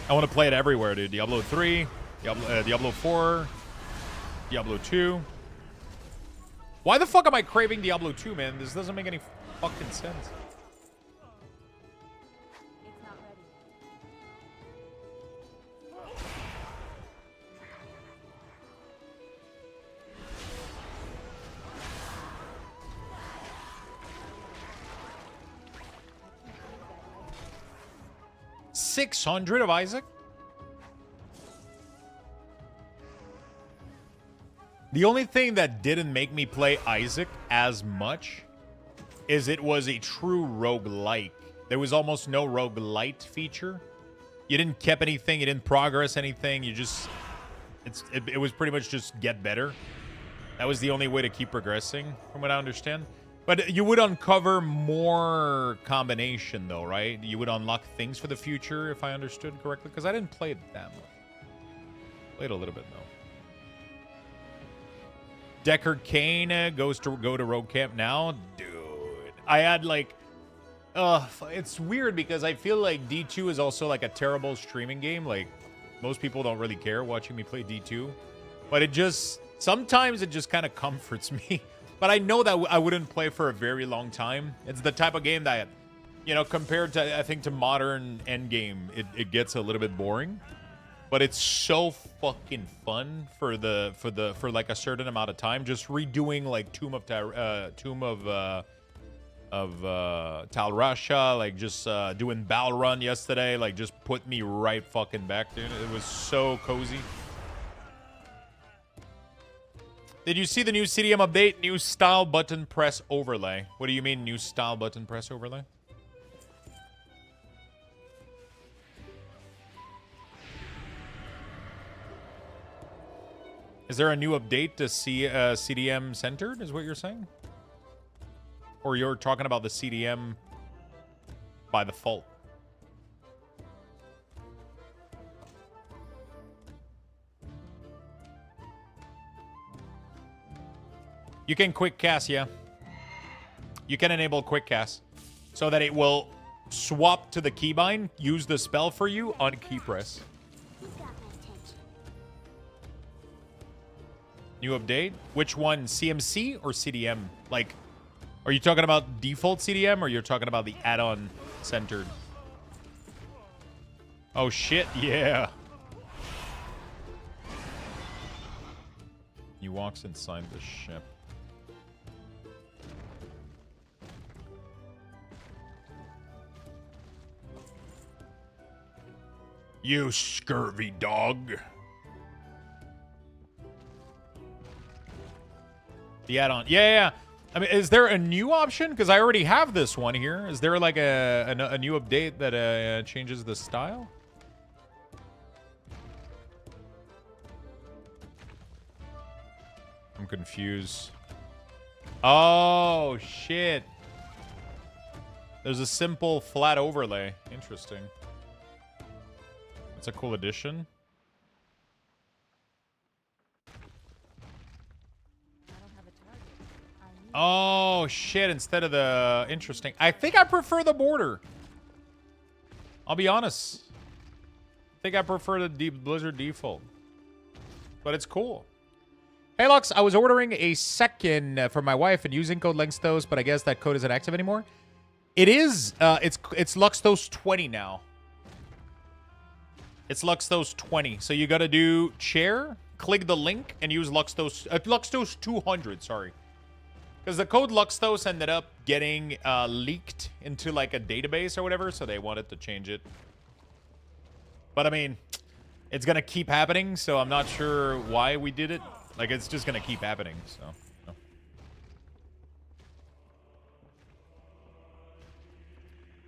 I want to play it everywhere, dude. Diablo 3, Diablo 4, Diablo 2. Why the fuck am I craving Diablo 2, man? This doesn't make any fucking sense. It's not ready. 600 of Isaac? The only thing that didn't make me play Isaac as much is it was a true roguelike. There was almost no roguelite feature. You didn't keep anything, you didn't progress anything, you just... It was pretty much just get better. That was the only way to keep progressing, from what I understand. But you would uncover more combination, though, right? You would unlock things for the future, if I understood correctly. Because I didn't play it that much. Played a little bit, though. Deckard Cain goes to go to Rogue Camp now. Dude. I had, like... it's weird because I feel like D2 is also, like, a terrible streaming game. Like, most people don't really care watching me play D2. But it just... Sometimes it just kind of comforts me. But I know that I wouldn't play for a very long time. It's the type of game that, you know, compared to, I think, to modern endgame, it gets a little bit boring. But it's so fucking fun for like a certain amount of time. Just redoing like Tomb of Tal Rasha, like just doing Battle Run yesterday, like just put me right fucking back, dude. It was so cozy. Did you see the new CDM update? New style button press overlay. What do you mean new style button press overlay? Is there a new update to see CDM centered, is what you're saying? Or you're talking about the CDM by default? You can quick cast, yeah. You can enable quick cast so that it will swap to the keybind, use the spell for you on key press. New update? Which one? CMC or CDM? Like, are you talking about default CDM or you're talking about the add-on centered? Oh shit, yeah. He walks inside the ship. You scurvy dog. The add-on. Yeah. I mean, is there a new option? Because I already have this one here. Is there like a new update that changes the style? I'm confused. Oh, shit. There's a simple flat overlay. Interesting. That's a cool addition. Oh, shit. Instead of the... Interesting. I think I prefer the border. I'll be honest. I think I prefer the Blizzard default. But it's cool. Hey, Lux. I was ordering a second for my wife and using code Luxthos, but I guess that code isn't active anymore. It is. It's Luxthos 20 now. It's Luxthos 20. So you got to do chair, click the link, and use Luxthos... Luxthos 200, sorry. Because the code Luxthos ended up getting leaked into like a database or whatever, so they wanted to change it. But I mean, it's gonna keep happening, so I'm not sure why we did it. Like, it's just gonna keep happening, so. No.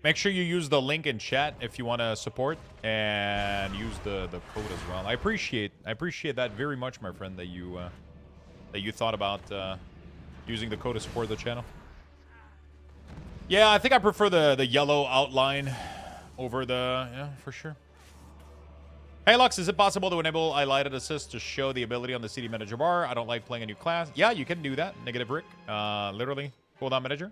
Make sure you use the link in chat if you want to support, and use the code as well. I appreciate that very much, my friend, that you thought about using the code to support the channel. Yeah, I think I prefer the yellow outline over the, yeah, for sure. Hey Lux, is it possible to enable highlighted assist to show the ability on the CD manager bar? I don't like playing a new class. Yeah, you can do that. Negative Rick. Literally, cooldown manager.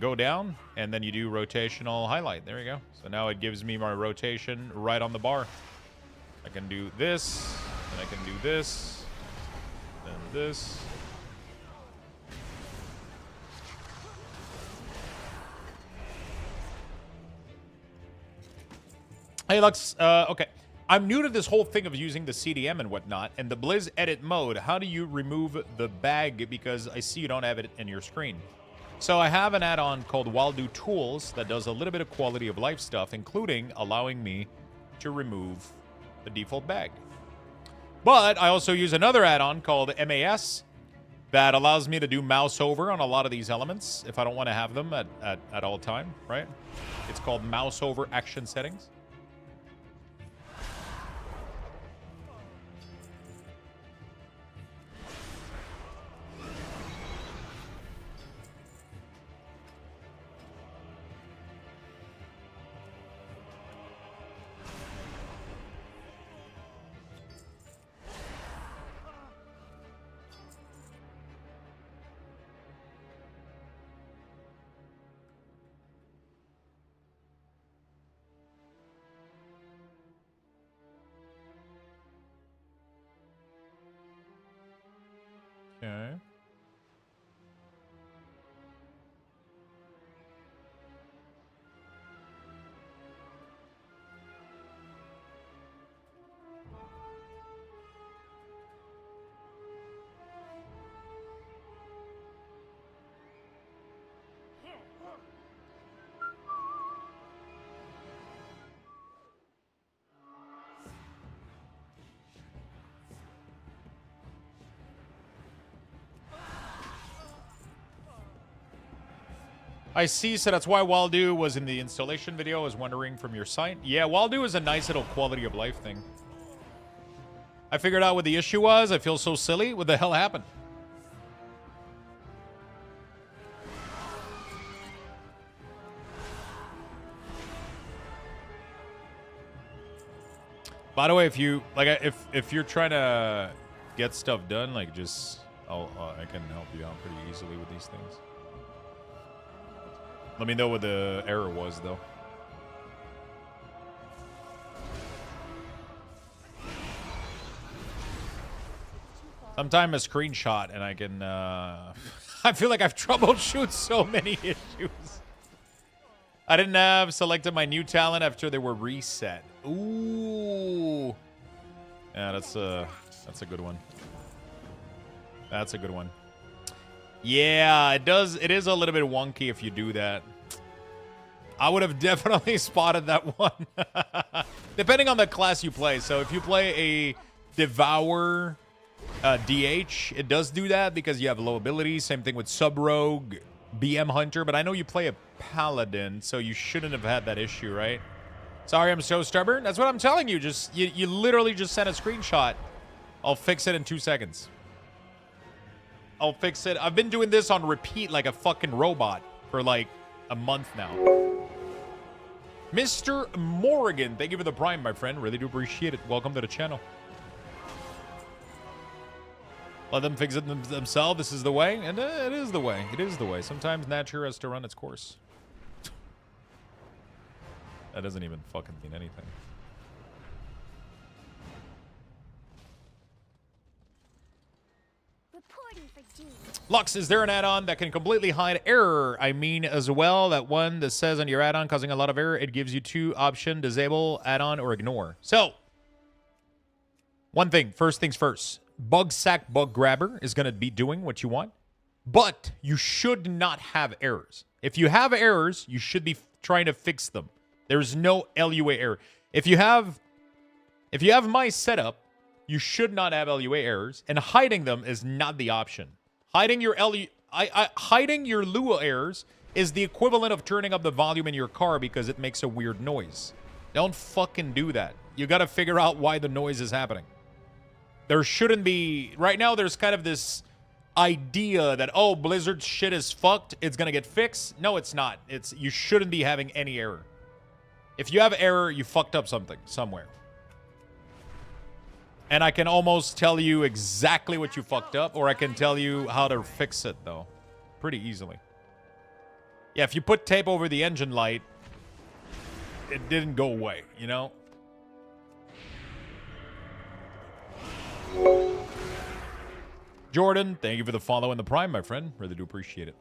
Go down, and then you do rotational highlight. There you go. So now it gives me my rotation right on the bar. I can do this, and I can do this, and this. Hey, Lux, okay. I'm new to this whole thing of using the CDM and whatnot, and the Blizz edit mode. How do you remove the bag? Because I see you don't have it in your screen. So I have an add-on called Waldo Tools that does a little bit of quality of life stuff, including allowing me to remove the default bag. But I also use another add-on called MAS that allows me to do mouse over on a lot of these elements if I don't want to have them at all time, right? It's called mouse over action settings. Okay. I see, so that's why Waldo was in the installation video. I was wondering from your site. Yeah, Waldo is a nice little quality of life thing. I figured out what the issue was. I feel so silly. What the hell happened? By the way, if you like, if you're trying to get stuff done, like just I can help you out pretty easily with these things. Let me know what the error was, though. Sometime a screenshot, and I can. I feel like I've troubleshoot so many issues. I didn't have selected my new talent after they were reset. Ooh. Yeah, that's a good one. That's a good one. Yeah, it does. It is a little bit wonky if you do that. I would have definitely spotted that one. Depending on the class you play. So if you play a Devour DH, it does do that because you have low ability. Same thing with Sub-Rogue, BM Hunter. But I know you play a Paladin, so you shouldn't have had that issue, right? Sorry, I'm so stubborn. That's what I'm telling you. Just you literally just sent a screenshot. I'll fix it in 2 seconds. I'll fix it. I've been doing this on repeat like a fucking robot for like a month now. Mr. Morrigan, thank you for the prime, my friend. Really do appreciate it. Welcome to the channel. Let them fix it themselves. This is the way. And it is the way. It is the way. Sometimes nature has to run its course. That doesn't even fucking mean anything. Lux, is there an add-on that can completely hide error? I mean, as well, that one that says on your add-on causing a lot of error, it gives you 2 options: disable, add-on, or ignore. So, one thing, first things first. Bug Sack Bug Grabber is going to be doing what you want. But you should not have errors. If you have errors, you should be trying to fix them. There's no LUA error. If you have my setup, you should not have LUA errors, and hiding them is not the option. Hiding your hiding your Lua errors is the equivalent of turning up the volume in your car because it makes a weird noise. Don't fucking do that. You got to figure out why the noise is happening. There shouldn't be... Right now, there's kind of this idea that, oh, Blizzard's shit is fucked. It's going to get fixed. No, it's not. You shouldn't be having any error. If you have error, you fucked up something somewhere. And I can almost tell you exactly what you fucked up, or I can tell you how to fix it, though. Pretty easily. Yeah, if you put tape over the engine light, it didn't go away, you know? Jordan, thank you for the follow and the prime, my friend. Really do appreciate it.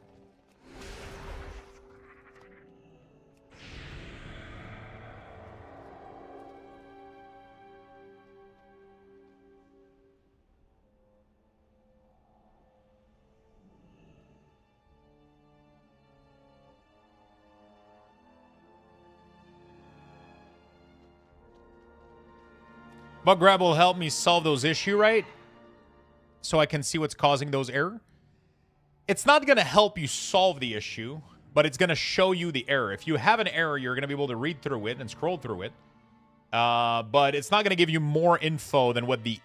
Bug grab will help me solve those issues, right? So I can see what's causing those error. It's not going to help you solve the issue, but it's going to show you the error. If you have an error, you're going to be able to read through it and scroll through it. But it's not going to give you more info than what the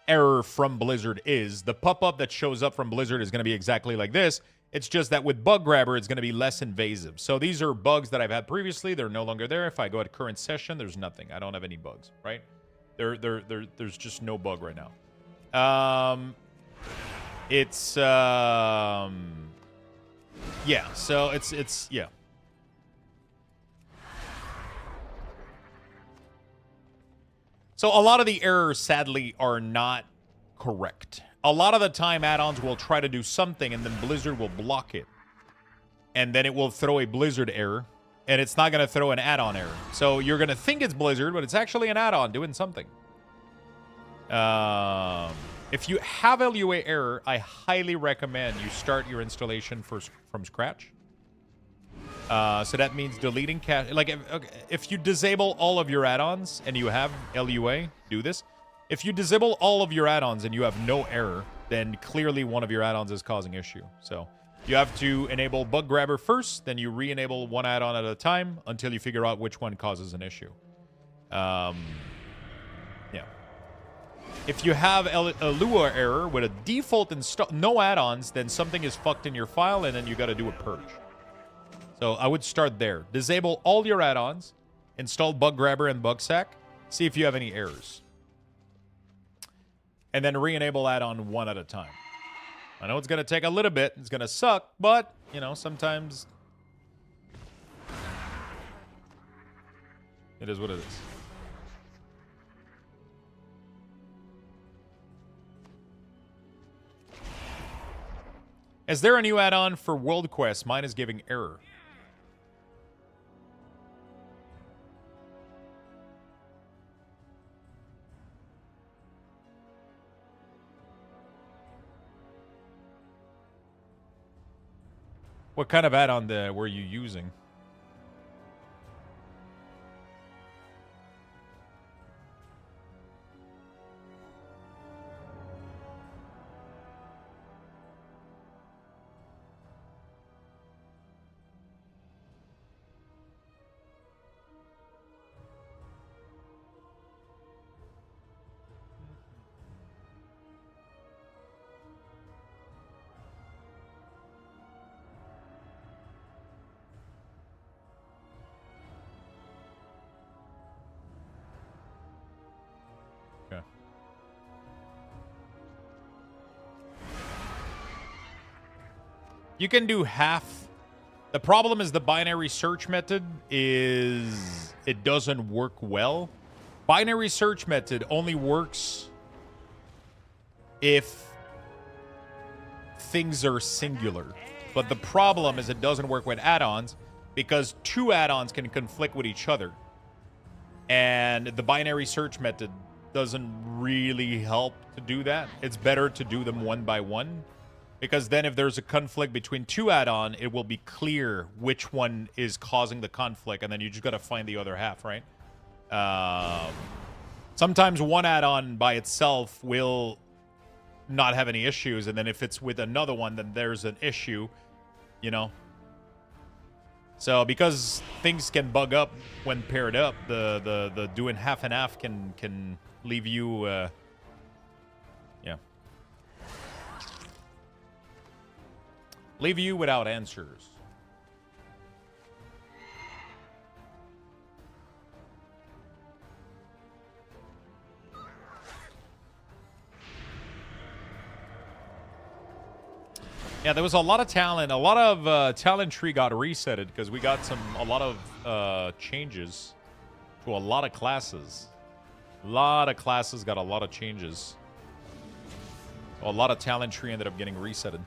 error from Blizzard is. The pop-up that shows up from Blizzard is going to be exactly like this. It's just that with Bug Grabber, it's going to be less invasive. So these are bugs that I've had previously. They're no longer there. If I go at current session, there's nothing. I don't have any bugs, right? There's just no bug right now. Yeah, so it's yeah. So a lot of the errors, sadly, are not correct. A lot of the time, add-ons will try to do something, and then Blizzard will block it. And then it will throw a Blizzard error, and it's not going to throw an add-on error. So you're going to think it's Blizzard, but it's actually an add-on doing something. If you have LUA error, I highly recommend you start your installation from scratch. So that means deleting cache. Like, if you disable all of your add-ons and you have LUA, do this. If you disable all of your add-ons and you have no error, then clearly one of your add-ons is causing issue. So you have to enable Bug Grabber first, then you re-enable one add-on at a time until you figure out which one causes an issue. Yeah. If you have a Lua error with a default install, no add-ons, then something is fucked in your file, and then you got to do a purge. So I would start there. Disable all your add-ons, install Bug Grabber and Bugsack, see if you have any errors. And then re-enable add-on one at a time. I know it's going to take a little bit. It's going to suck, but, you know, sometimes it is what it is. Is there a new add-on for World Quest? Mine is giving error. What kind of add-on were you using? You can do half. The problem is the binary search method is it doesn't work well. Binary search method only works if things are singular. But the problem is it doesn't work with add-ons because two add-ons can conflict with each other. And the binary search method doesn't really help to do that. It's better to do them one by one. Because then if there's a conflict between two add-on, it will be clear which one is causing the conflict, and then you just got to find the other half, right? Sometimes one add-on by itself will not have any issues, and then if it's with another one, then there's an issue, you know? So because things can bug up when paired up, the doing half and half can leave you, yeah. Leave you without answers. Yeah, there was a lot of talent. A lot of talent tree got resetted because we got a lot of changes to a lot of classes. A lot of classes got a lot of changes. A lot of talent tree ended up getting resetted.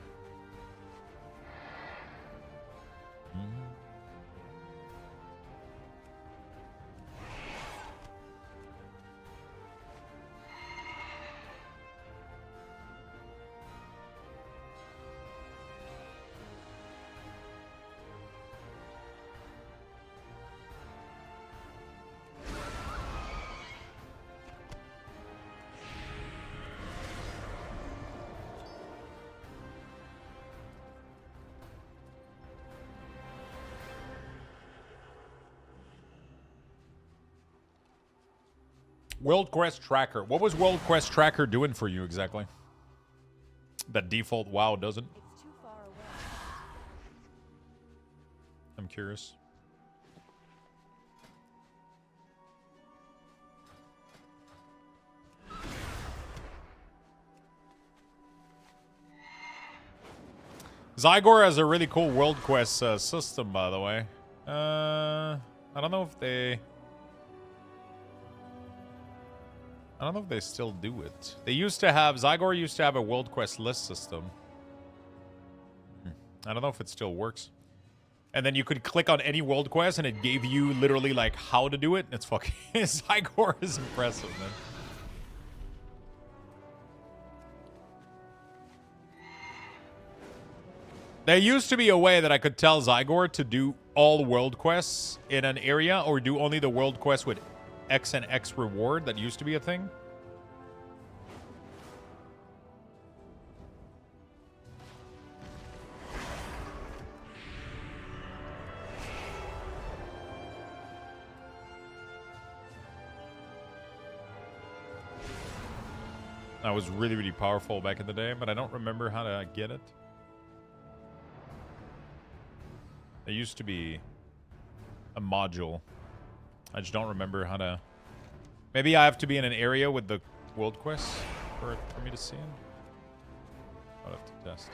World Quest Tracker. What was World Quest Tracker doing for you exactly? That default WoW doesn't? It's too far away. I'm curious. Zygor has a really cool World Quest system, by the way. I don't know if they... I don't know if they still do it. They used to have... Zygor used to have a World Quest list system. I don't know if it still works. And then you could click on any World Quest and it gave you literally like how to do it. It's fucking... Zygor is impressive, man. There used to be a way that I could tell Zygor to do all world quests in an area or do only the world quest with X and X reward. That used to be a thing. That was really, really powerful back in the day, but I don't remember how to get it. There used to be a module. I just don't remember how to... Maybe I have to be in an area with the world quest for me to see it. I'll have to test.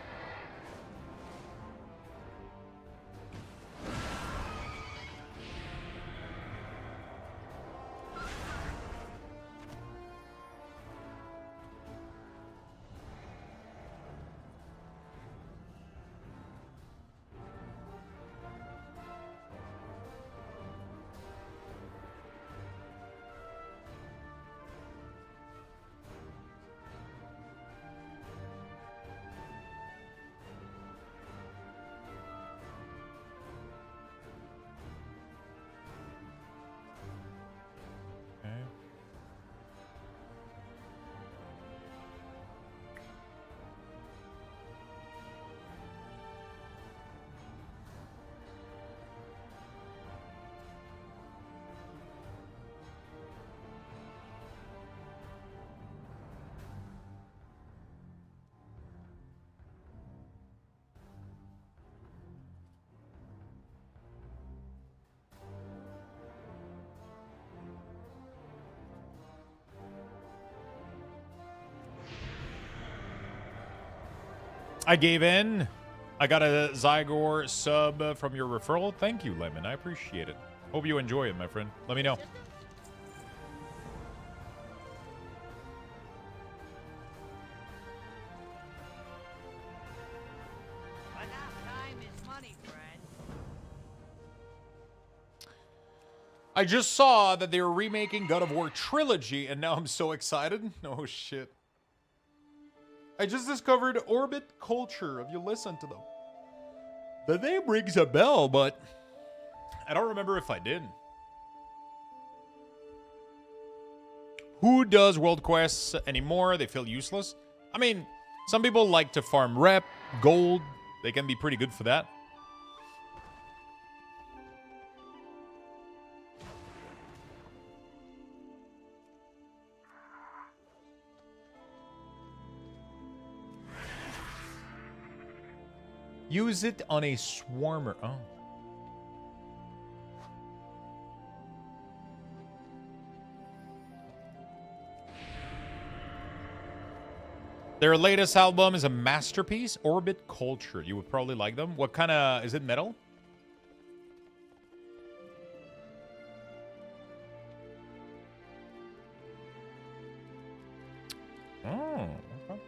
I gave in. I got a Zygor sub from your referral. Thank you, Lemon. I appreciate it. Hope you enjoy it, my friend. Let me know. I just saw that they were remaking God of War Trilogy, and now I'm so excited. Oh, shit. I just discovered Orbit Culture. Have you listened to them? The name rings a bell, but I don't remember if I did. Who does world quests anymore? They feel useless. I mean, some people like to farm rep, gold. They can be pretty good for that. Use it on a swarmer. Oh. Their latest album is a masterpiece, Orbit Culture. You would probably like them. What kind of... Is it metal? Oh, okay.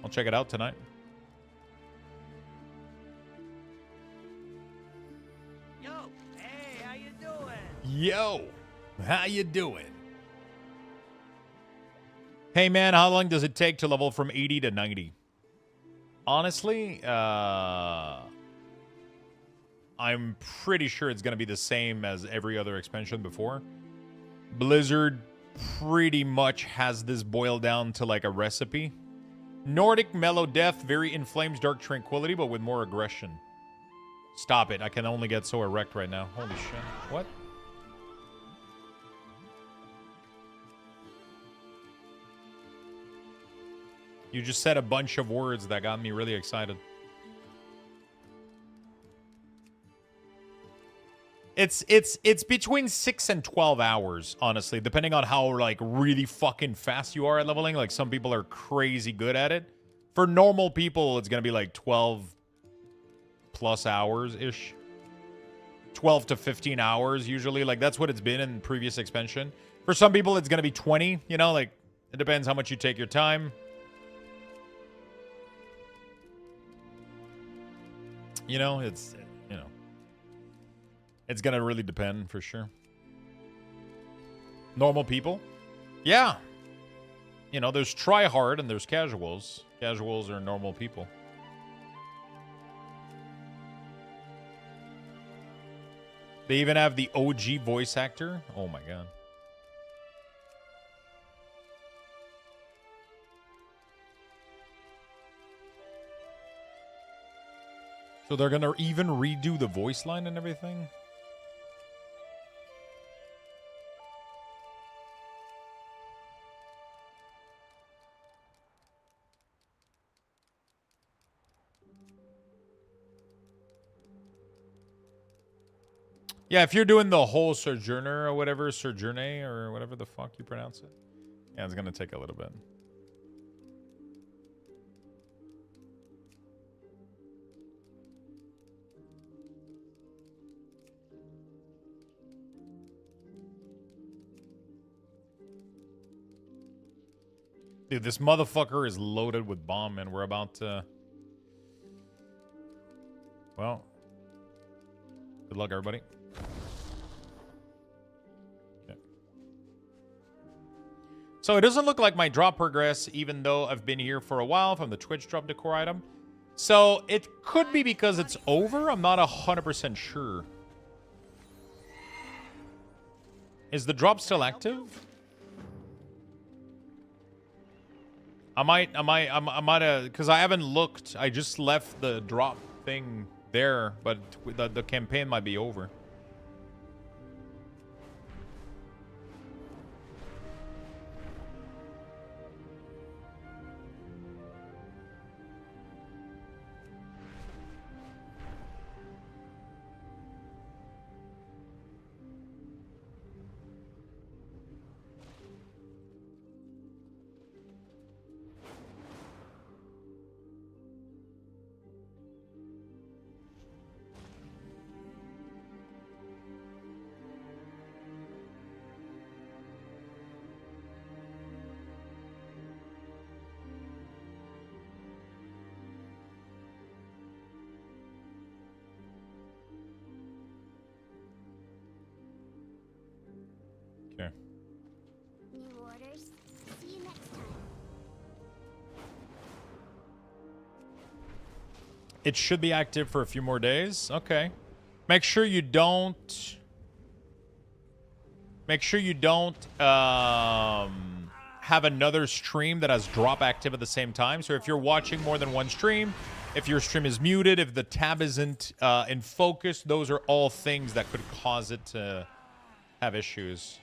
I'll check it out tonight. Yo, how you doing? Hey man, how long does it take to level from 80 to 90? Honestly, I'm pretty sure it's going to be the same as every other expansion before. Blizzard pretty much has this boiled down to like a recipe. Nordic Mellow Death, very inflames Dark Tranquility, but with more aggression. Stop it, I can only get so erect right now. Holy shit, what? You just said a bunch of words that got me really excited. It's between 6 and 12 hours, honestly, depending on how like really fucking fast you are at leveling. Like some people are crazy good at it. For normal people, it's gonna be like 12 plus hours ish. 12 to 15 hours usually. Like that's what it's been in previous expansion. For some people, it's gonna be 20. You know, like it depends how much you take your time. You know, it's going to really depend for sure. Normal people? Yeah. You know, there's try hard and there's casuals. Casuals are normal people. They even have the OG voice actor. Oh my God. So they're going to even redo the voice line and everything? Yeah, if you're doing the whole Sojourner or whatever, Sojourner or whatever the fuck you pronounce it. Yeah, it's going to take a little bit. Dude, this motherfucker is loaded with bomb, and we're about to... Well, good luck, everybody. Okay. So it doesn't look like my drop progress, even though I've been here for a while from the Twitch drop decor item. So it could be because it's over. I'm not 100% sure. Is the drop still active? I might, because I haven't looked. I just left the drop thing there, but the campaign might be over. It should be active for a few more days. Okay. Make sure you don't... Make sure you don't have another stream that has drop active at the same time. So if you're watching more than one stream, if your stream is muted, if the tab isn't in focus, those are all things that could cause it to have issues.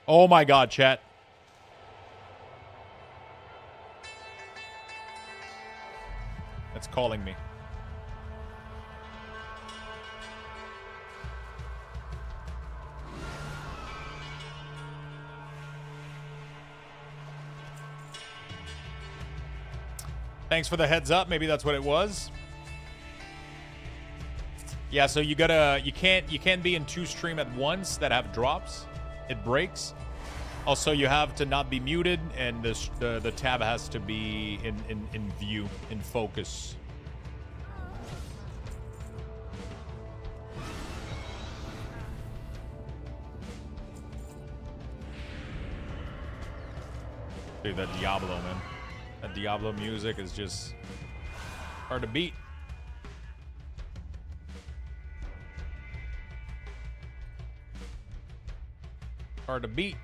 Oh my god, chat. It's calling me. Thanks for the heads up. Maybe that's what it was. Yeah, so you can't be in two stream at once that have drops. It breaks. Also, you have to not be muted, and the tab has to be in view, in focus. Dude, that Diablo, man. That Diablo music is just hard to beat. Hard to beat.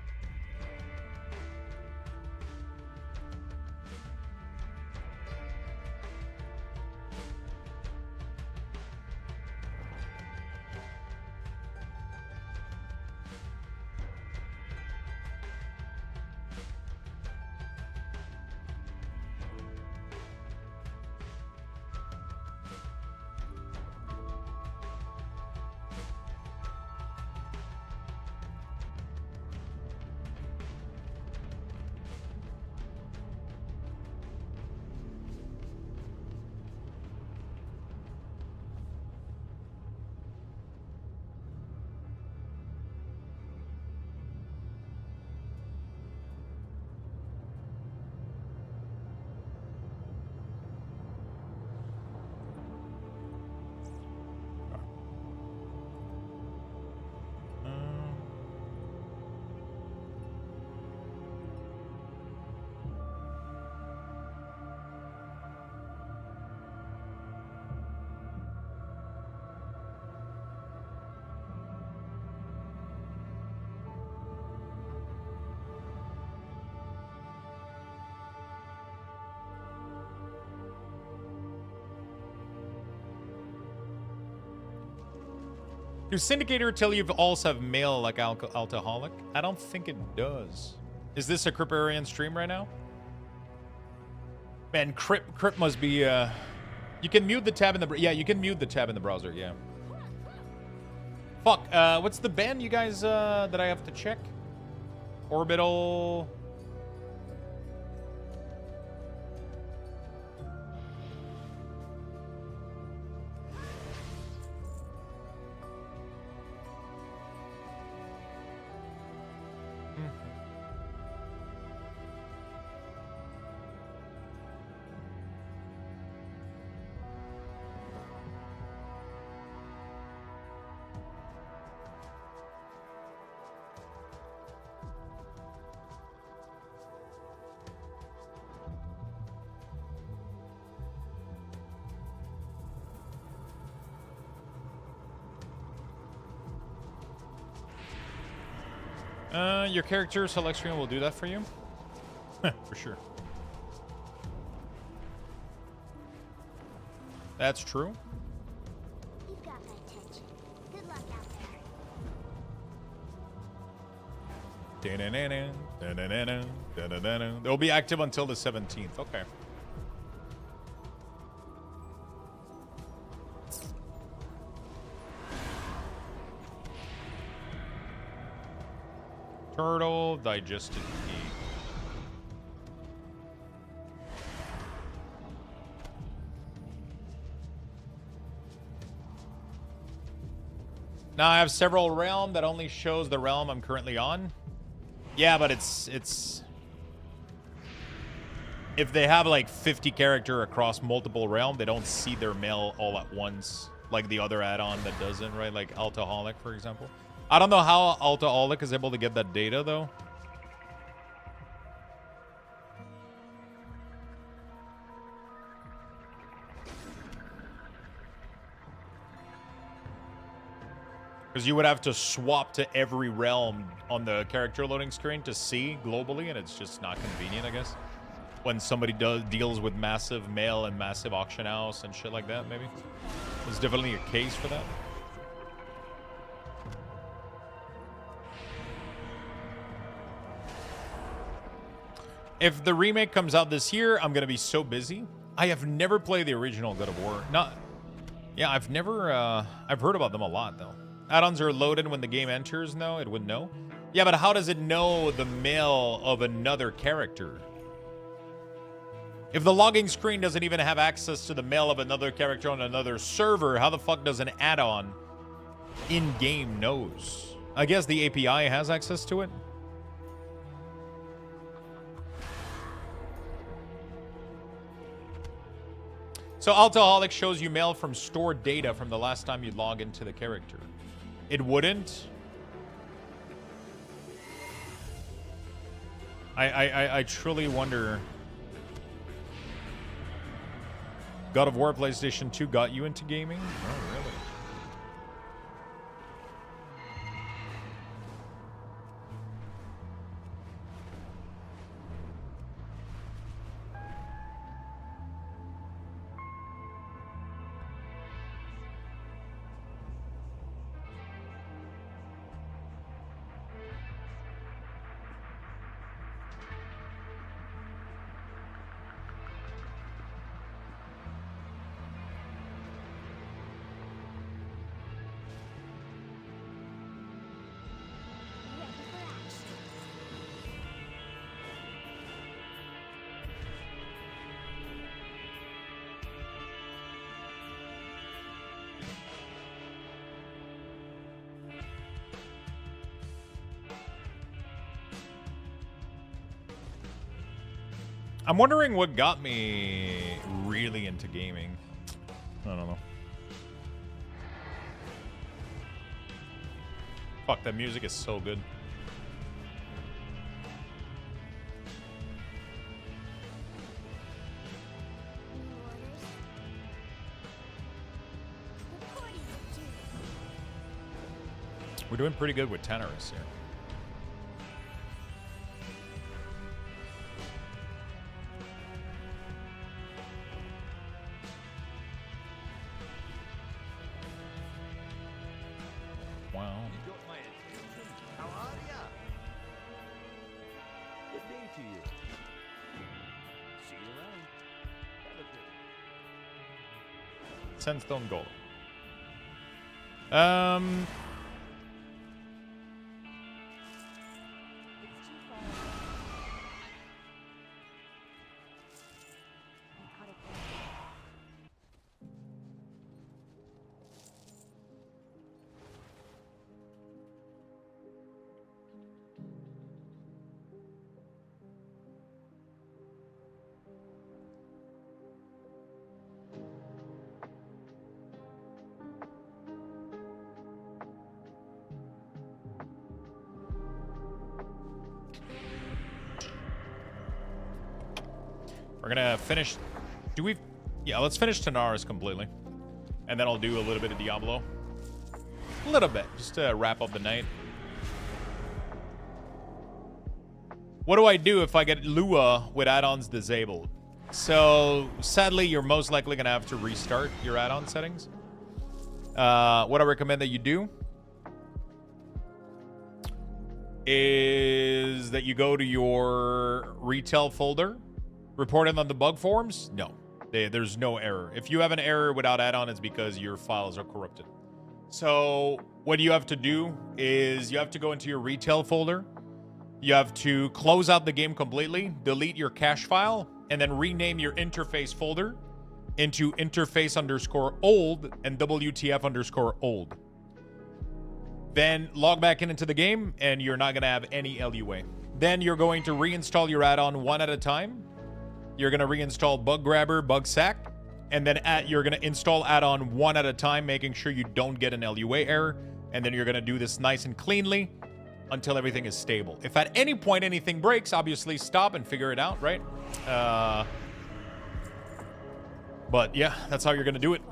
Does Syndicator tell you if also have male like alcoholic? I don't think it does. Is this a Criparian stream right now? Man, Crip must be you can mute the tab in the you can mute the tab in the browser, yeah. Fuck, what's the band you guys that I have to check? Orbital. Your character select screen will do that for you. For sure. That's true. You've got my attention. Good luck out there. They'll be active until the 17th. Okay. Turtle, digested key. Now I have several realm that only shows the realm I'm currently on. Yeah, but it's if they have like 50 character across multiple realm, they don't see their mail all at once, like the other add-on that doesn't, right? Like Altaholic, for example. I don't know how Altaholic is able to get that data, though. Because you would have to swap to every realm on the character loading screen to see globally, and it's just not convenient, I guess. When somebody deals with massive mail and massive auction house and shit like that, maybe. There's definitely a case for that. If the remake comes out this year, I'm gonna be so busy. I have never played the original God of War. Yeah, I've never, I've heard about them a lot, though. Add-ons are loaded when the game enters, no? It would know. Yeah, but how does it know the mail of another character? If the logging screen doesn't even have access to the mail of another character on another server, how the fuck does an add-on in-game knows? I guess the API has access to it. So Altoholic shows you mail from stored data from the last time you log into the character. It wouldn't. I truly wonder. God of War PlayStation 2 got you into gaming? Oh, really? I'm wondering what got me really into gaming. I don't know. Fuck, that music is so good. We're doing pretty good with Tenorus here. Sandstone Golem. We're gonna finish. Yeah, let's finish Tanaris completely. And then I'll do a little bit of Diablo. A little bit, just to wrap up the night. What do I do if I get Lua with add-ons disabled? So, sadly, you're most likely gonna have to restart your add-on settings. What I recommend that you do is that you go to your retail folder. Report it on the bug forums? No, there's no error. If you have an error without add-on, it's because your files are corrupted. So what you have to do is you have to go into your retail folder. You have to close out the game completely, delete your cache file, and then rename your interface folder into interface_old and WTF_old. Then log back into the game, and you're not going to have any LUA. Then you're going to reinstall your add-on one at a time. You're going to reinstall Bug Grabber, Bug Sack, and then you're going to install add-on one at a time, making sure you don't get an LUA error. And then you're going to do this nice and cleanly until everything is stable. If at any point anything breaks, obviously stop and figure it out, right? But yeah, that's how you're going to do it.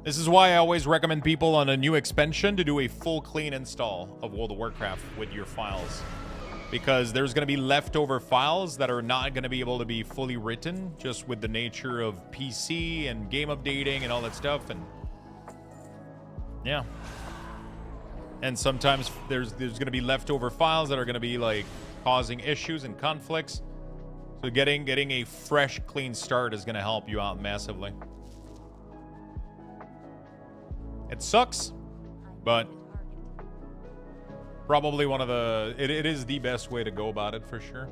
This is why I always recommend people on a new expansion to do a full clean install of World of Warcraft with your files. Because there's going to be leftover files that are not going to be able to be fully written just with the nature of PC and game updating and all that stuff. And yeah. And sometimes there's going to be leftover files that are going to be like causing issues and conflicts. So getting a fresh, clean start is going to help you out massively. It sucks, but probably one of the... It is the best way to go about it for sure.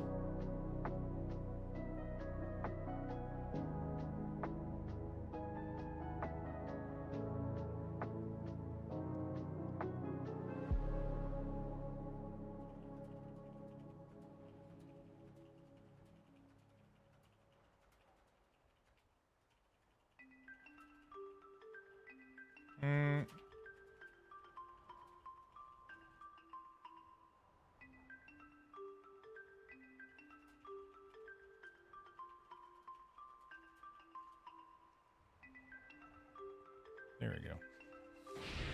There we go.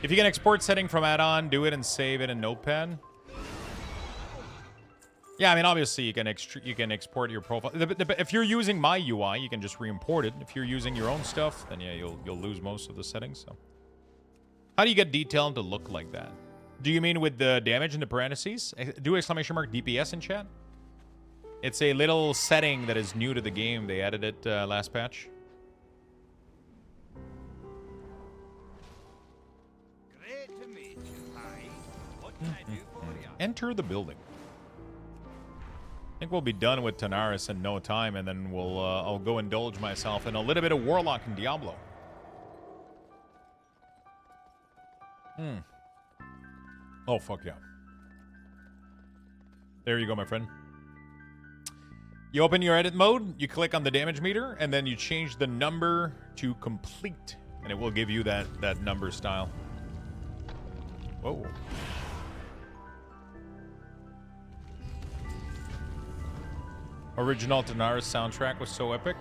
If you can export setting from Addon, do it and save it in Notepad. Yeah, I mean, obviously you can export your profile. If you're using my UI, you can just re-import it. If you're using your own stuff, then yeah, you'll lose most of the settings. So, how do you get detail to look like that? Do you mean with the damage in the parentheses? Do exclamation mark DPS in chat. It's a little setting that is new to the game. They added it last patch. Enter the building. I think we'll be done with Tanaris in no time, and then I'll go indulge myself in a little bit of Warlock and Diablo. Oh, fuck yeah. There you go, my friend. You open your edit mode, you click on the damage meter, and then you change the number to complete, and it will give you that number style. Whoa. Original Tanaris soundtrack was so epic.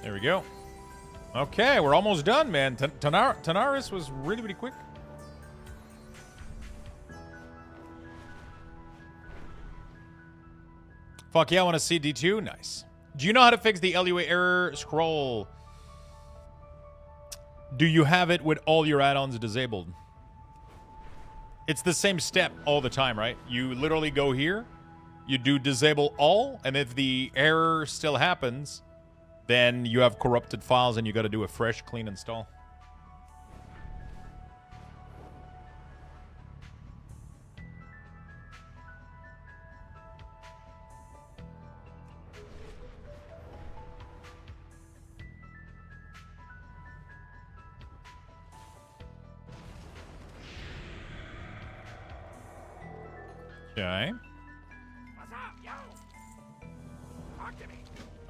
There we go. Okay, we're almost done, man. Tanaris was really, really quick. Fuck yeah, I want to see D2. Nice. Do you know how to fix the LUA error scroll? Do you have it with all your add-ons disabled? It's the same step all the time, right? You literally go here, you do disable all, and if the error still happens, then you have corrupted files and you got to do a fresh, clean install. Okay. What's up, yo? Talk to me.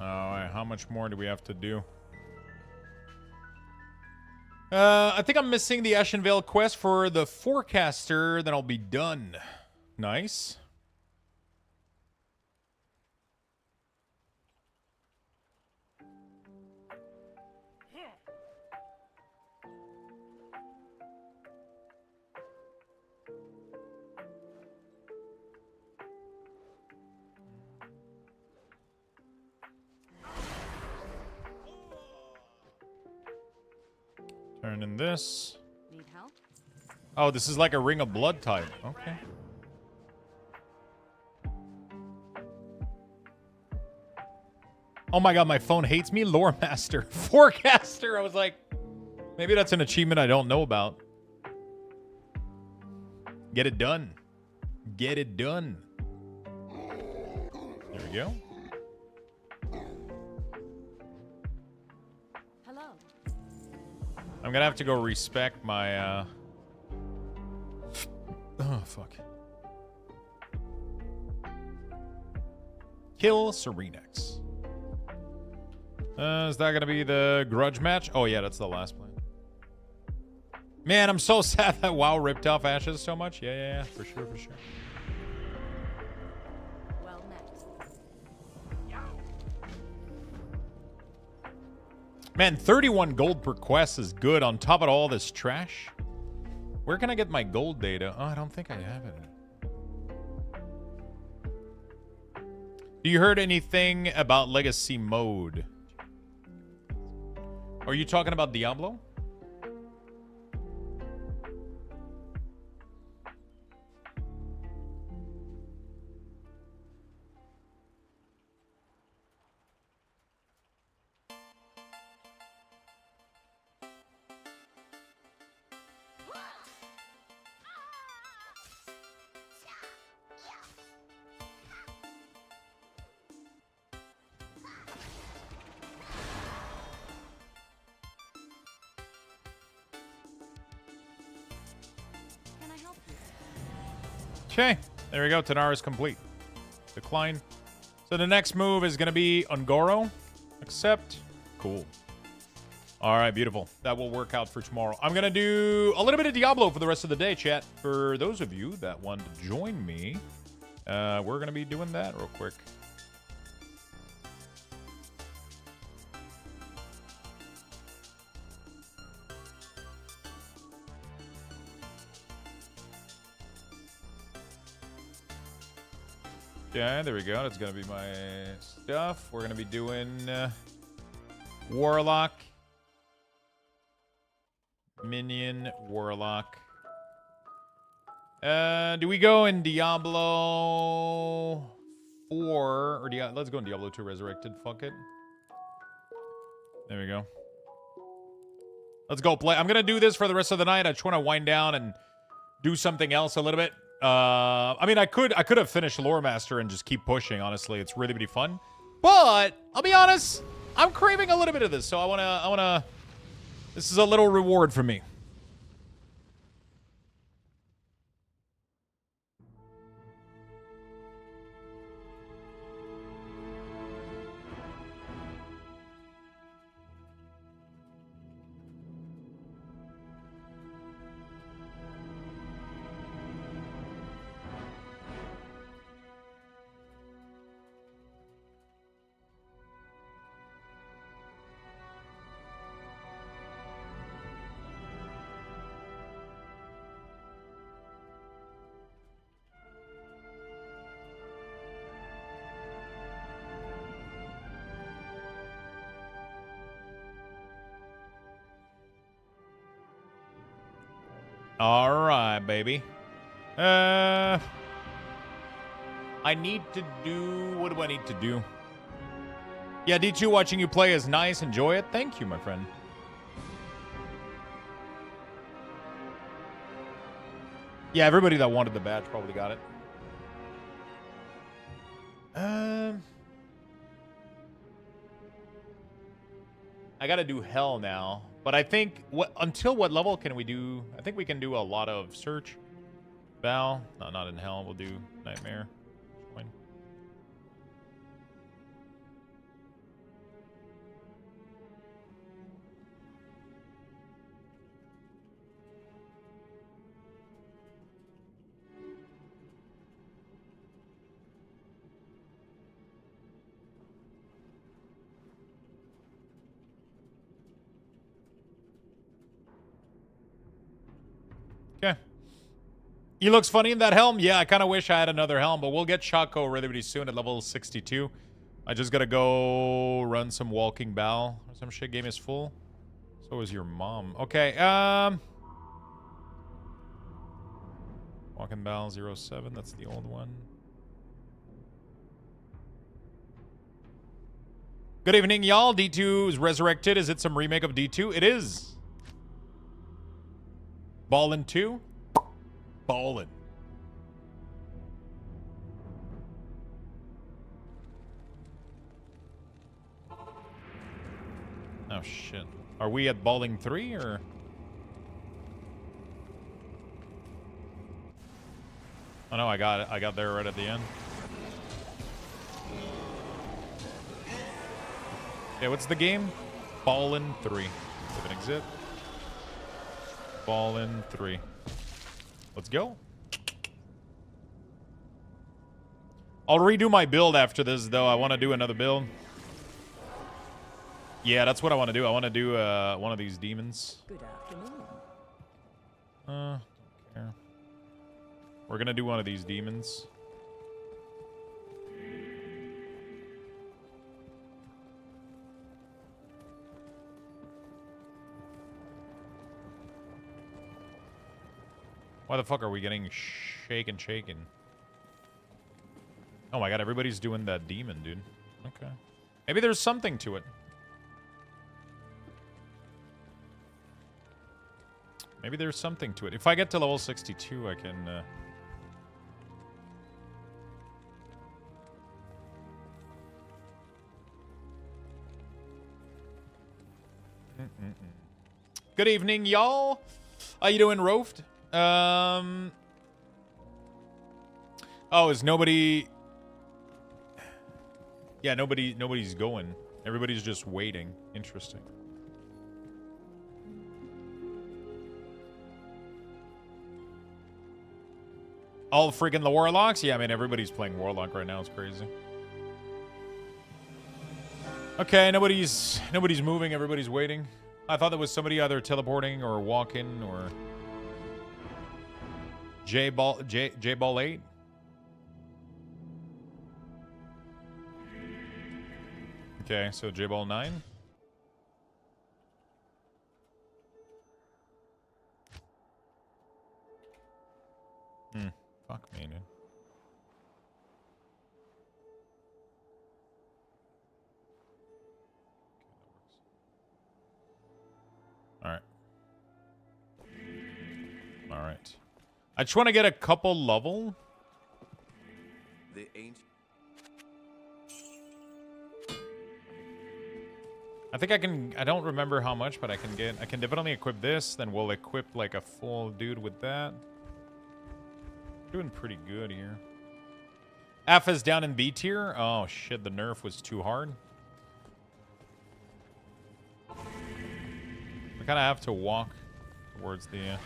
Alright, how much more do we have to do? I think I'm missing the Ashenvale quest for the Forecaster, then I'll be done. Nice. Turn in this. Need help? Oh, this is like a Ring of Blood type. Okay. Oh my god, my phone hates me. Lore Master. Forecaster. I was like, maybe that's an achievement I don't know about. Get it done. Get it done. There we go. I'm gonna have to go respect my, Oh, fuck. Kill Serenex. Is that gonna be the grudge match? Oh yeah, that's the last plan. Man, I'm so sad that WoW ripped off Ashes so much. Yeah, for sure. Well met. Man, 31 gold per quest is good on top of all this trash. Where can I get my gold data? Oh, I don't think I have it. Do you heard anything about Legacy mode? Are you talking about Diablo? Okay, there we go. Tanara is complete. Decline. So the next move is going to be Ungoro. Accept. Cool. All right, beautiful. That will work out for tomorrow. I'm going to do a little bit of Diablo for the rest of the day, chat. For those of you that want to join me, we're going to be doing that real quick. Yeah, there we go. That's going to be my stuff. We're going to be doing Warlock. Minion, Warlock. Do we go in Diablo 4? Or let's go in Diablo 2 Resurrected. Fuck it. There we go. Let's go play. I'm going to do this for the rest of the night. I just want to wind down and do something else a little bit. I mean, I could have finished Lore Master and just keep pushing. Honestly, it's really, really fun. But I'll be honest, I'm craving a little bit of this, so I wanna. This is a little reward for me. All right, baby. I need to do... What do I need to do? Yeah, D2, watching you play is nice. Enjoy it. Thank you, my friend. Yeah, everybody that wanted the badge probably got it. I gotta do hell now. But I think, until what level can we do? I think we can do a lot of search. Val. No, not in hell. We'll do nightmare. Fine. Okay. He looks funny in that helm. Yeah, I kind of wish I had another helm, but we'll get Shaco really, really soon at level 62. I just gotta go run some walking bal or some shit. Game is full. So is your mom. Okay, walking bal 07. That's the old one. Good evening, y'all. D2 is Resurrected. Is it some remake of D2? It is. Ballin' 2? Ballin'. Oh, shit. Are we at Balling 3, or...? Oh, no, I got it. I got there right at the end. Okay, what's the game? Fallen 3. Live and exit. Fallen 3. Let's go. I'll redo my build after this, though. I want to do another build. Yeah, that's what I want to do. I want to do one of these demons. Good afternoon. Don't care. We're gonna do one of these demons. Why the fuck are we getting shaken? Oh my god, everybody's doing that demon, dude. Okay. Maybe there's something to it. Maybe there's something to it. If I get to level 62, I can... Good evening, y'all. How you doing, Roft? Oh, is nobody... Yeah, nobody's going. Everybody's just waiting. Interesting. All freaking the Warlocks? Yeah, I mean, everybody's playing Warlock right now. It's crazy. Okay, nobody's moving. Everybody's waiting. I thought there was somebody either teleporting or walking or... J-Ball 8? Okay, so J-Ball 9? Fuck me, dude. Alright. Alright. I just want to get a couple level. The ancient... I think I can... I don't remember how much, but I can definitely equip this. Then we'll equip like a full dude with that. Doing pretty good here. F is down in B tier. Oh shit, the nerf was too hard. We kind of have to walk towards the...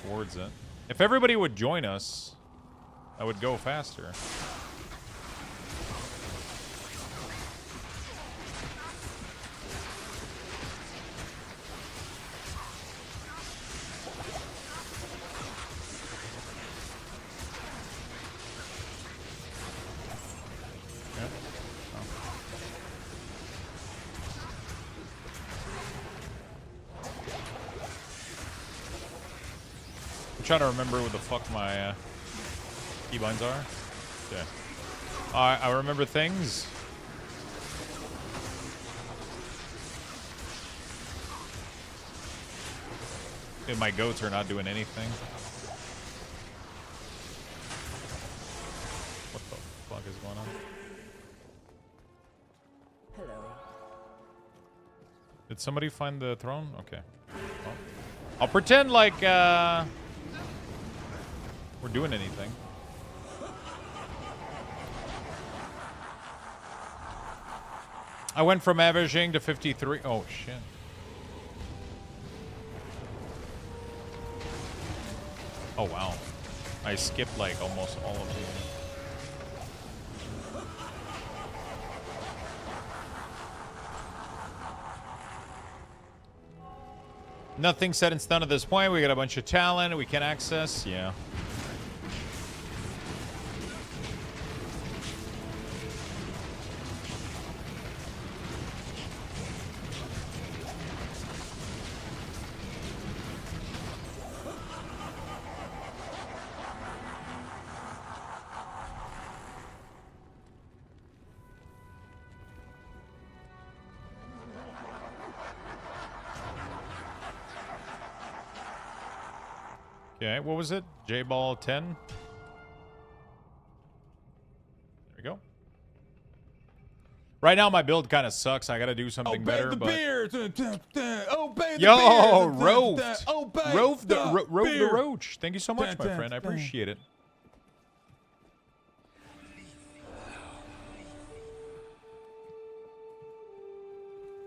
towards it. If everybody would join us, I would go faster. Trying to remember what the fuck my keybinds are. Okay. I remember things. Okay, my goats are not doing anything. What the fuck is going on? Hello. Did somebody find the throne? Okay. Well, I'll pretend like we're doing anything. I went from averaging to 53. Oh, shit. Oh, wow. I skipped, like, almost all of them. Nothing set in stone at this point. We got a bunch of talent we can access. Yeah. Okay, what was it? J-Ball 10? There we go. Right now, my build kind of sucks. I gotta do something better, but... Obey the Yo, beer. Roft! Obey Roft the beer. Roach. Thank you so much, my friend. I appreciate it.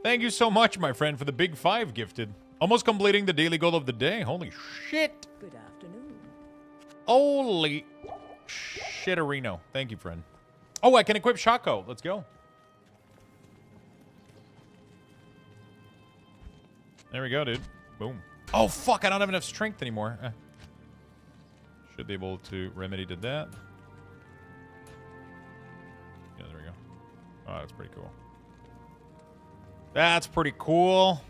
Thank you so much, my friend, for the big 5 gifted. Almost completing the daily goal of the day. Holy shit. Good afternoon. Holy shitarino. Thank you, friend. Oh, I can equip Shaco. Let's go. There we go, dude. Boom. Oh, fuck. I don't have enough strength anymore. Should be able to remedy to that. Yeah, there we go. Oh, that's pretty cool. That's pretty cool.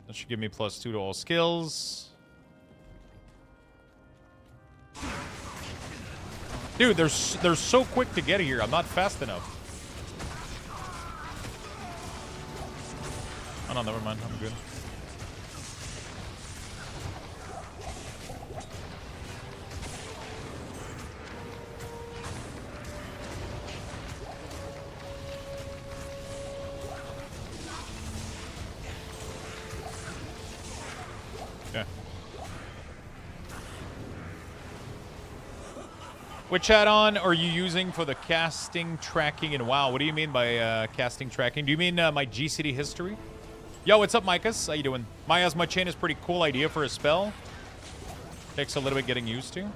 That should give me +2 to all skills. Dude, they're so quick to get here. I'm not fast enough. Oh, no, never mind. I'm good. Okay. Which add-on are you using for the casting tracking in WoW? What do you mean by casting tracking? Do you mean my GCD history? Yo, what's up, Micahs? How you doing? Miasma Chain is a pretty cool idea for a spell. Takes a little bit getting used to.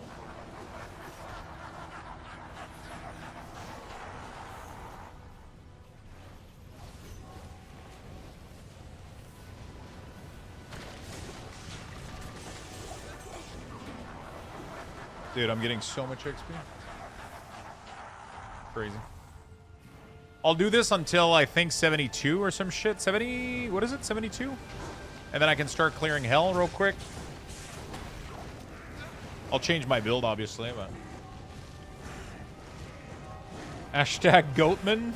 Dude, I'm getting so much XP. Crazy. I'll do this until I think 72 or some shit. 70, what is it? 72? And then I can start clearing hell real quick. I'll change my build, obviously, but... Hashtag Goatman.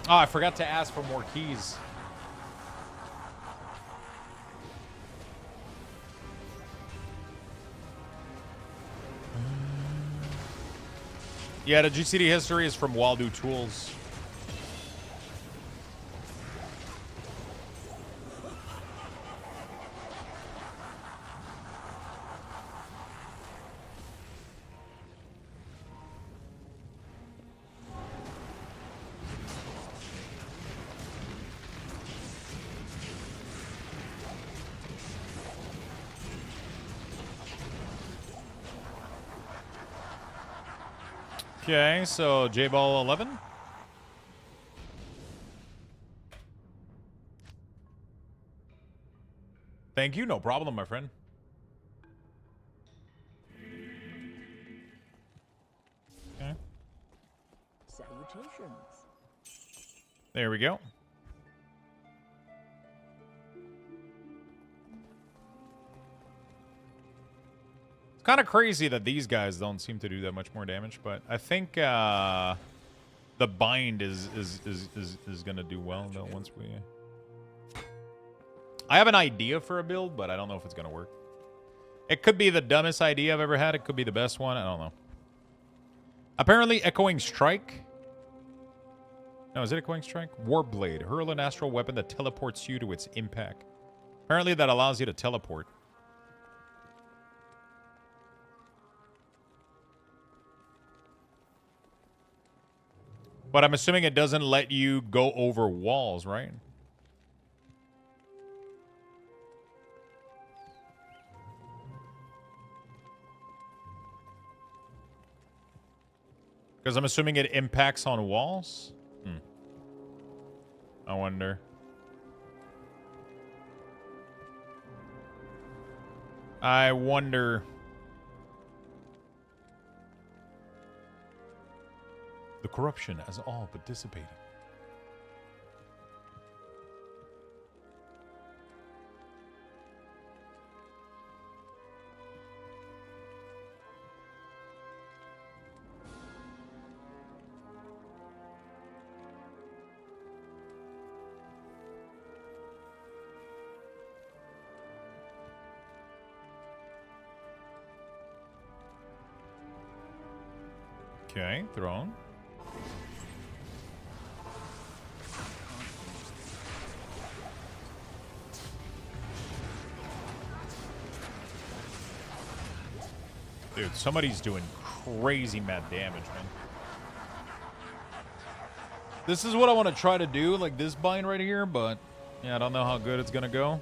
Oh, I forgot to ask for more keys. Yeah, the GCD history is from Waldo Tools. Okay, so J-Ball 11. Thank you, no problem, my friend. Okay. Salutations. There we go. Kind of crazy that these guys don't seem to do that much more damage, but I think the bind is gonna do well though once we. I have an idea for a build, but I don't know if it's gonna work. It could be the dumbest idea I've ever had. It could be the best one. I don't know. Apparently, Echoing Strike. No, is it Echoing Strike? Warblade. Hurl an astral weapon that teleports you to its impact. Apparently, that allows you to teleport. But I'm assuming it doesn't let you go over walls, right? Because I'm assuming it impacts on walls? I wonder. I wonder. The corruption has all but dissipated. Okay, throne. Dude, somebody's doing crazy mad damage, man. This is what I want to try to do, like this bind right here, but yeah, I don't know how good it's gonna go.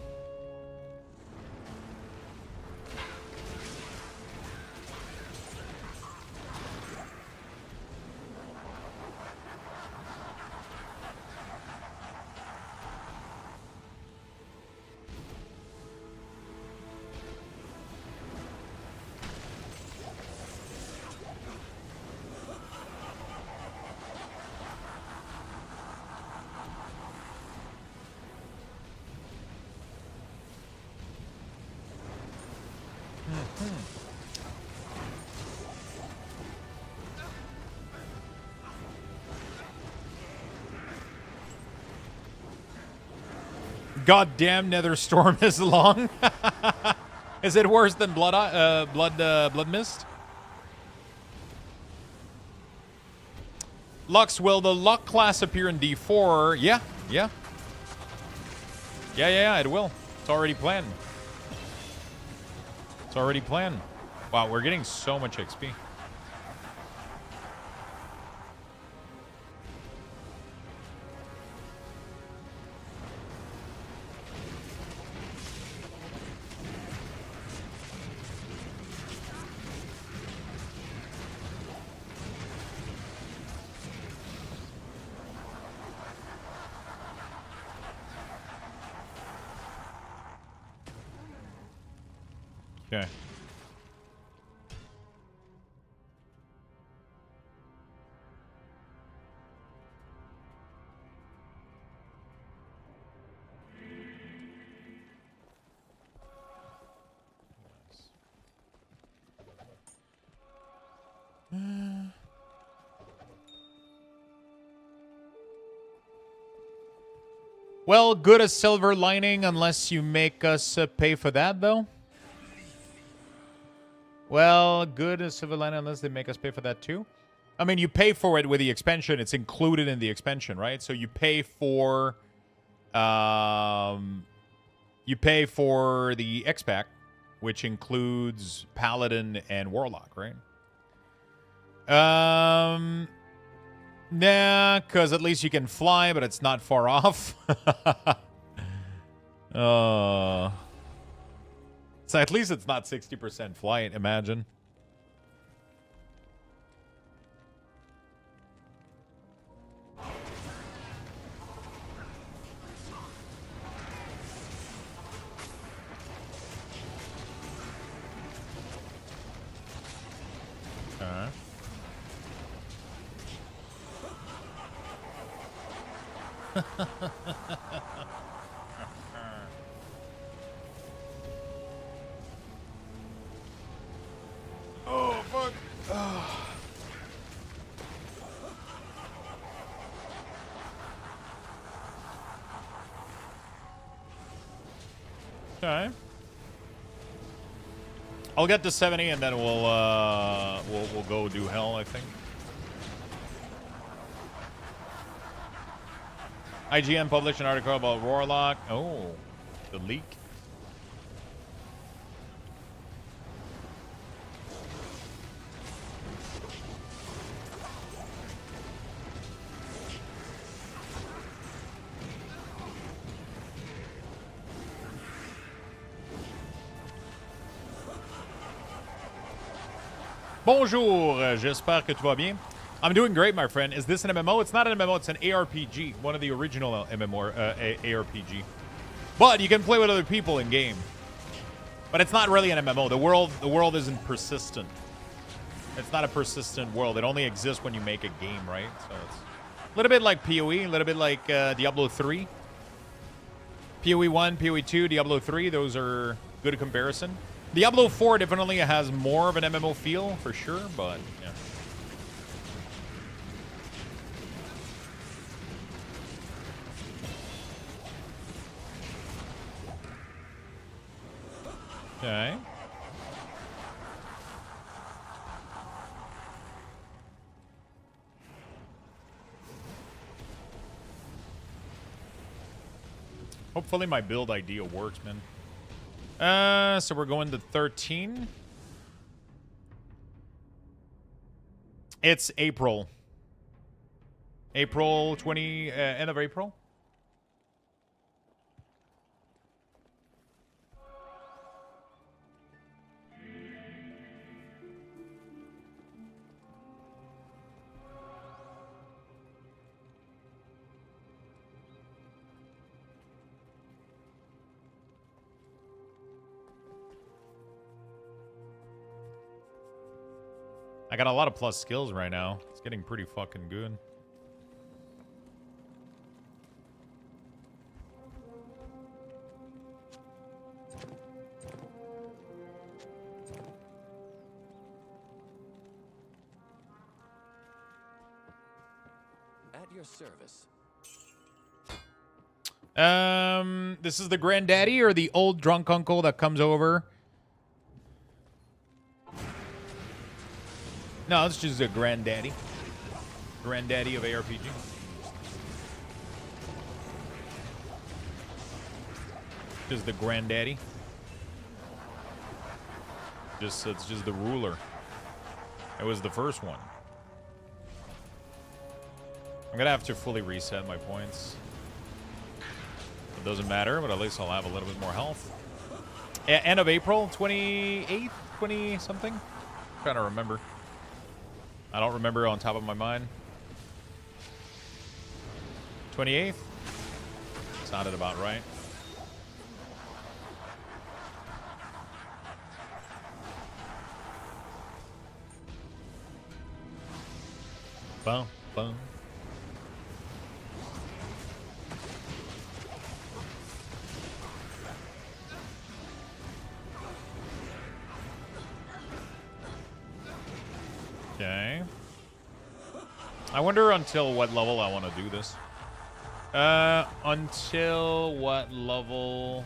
Goddamn Nether Storm is long. Is it worse than Blood Mist? Lux, will the luck class appear in D4? Yeah. Yeah, it will. It's already planned. It's already planned. Wow, we're getting so much XP. Okay. Well, good as silver lining unless you make us pay for that, though. Well, good as silver lining unless they make us pay for that, too. I mean, you pay for it with the expansion. It's included in the expansion, right? So you pay for... you pay for the X-Pack, which includes Paladin and Warlock, right? Nah, because at least you can fly, but it's not far off. So at least it's not 60% flight, imagine. Oh, fuck. Okay. I'll get to 70 and then we'll go do hell, I think. IGN published an article about Warlock. Oh, the leak. Bonjour, j'espère que tu vas bien. I'm doing great, my friend. Is this an MMO? It's not an MMO, it's an ARPG. One of the original ARPG. But you can play with other people in game. But it's not really an MMO. The world isn't persistent. It's not a persistent world. It only exists when you make a game, right? So it's a little bit like PoE, a little bit like Diablo 3. PoE 1, PoE 2, Diablo 3, those are good comparison. Diablo 4 definitely has more of an MMO feel, for sure, but yeah. Okay. Hopefully my build idea works, man. So we're going to 13. It's April. April 20, end of April. I got a lot of plus skills right now. It's getting pretty fucking good. At your service. This is the granddaddy or the old drunk uncle that comes over. No, it's just a granddaddy. Granddaddy of ARPG. Just the granddaddy. It's just the ruler. It was the first one. I'm gonna have to fully reset my points. It doesn't matter, but at least I'll have a little bit more health. End of April, 28th, 20 something. Trying to remember. I don't remember on top of my mind. 28th? Sounded about right. Bum, bum. Okay. I wonder until what level I want to do this. Until what level?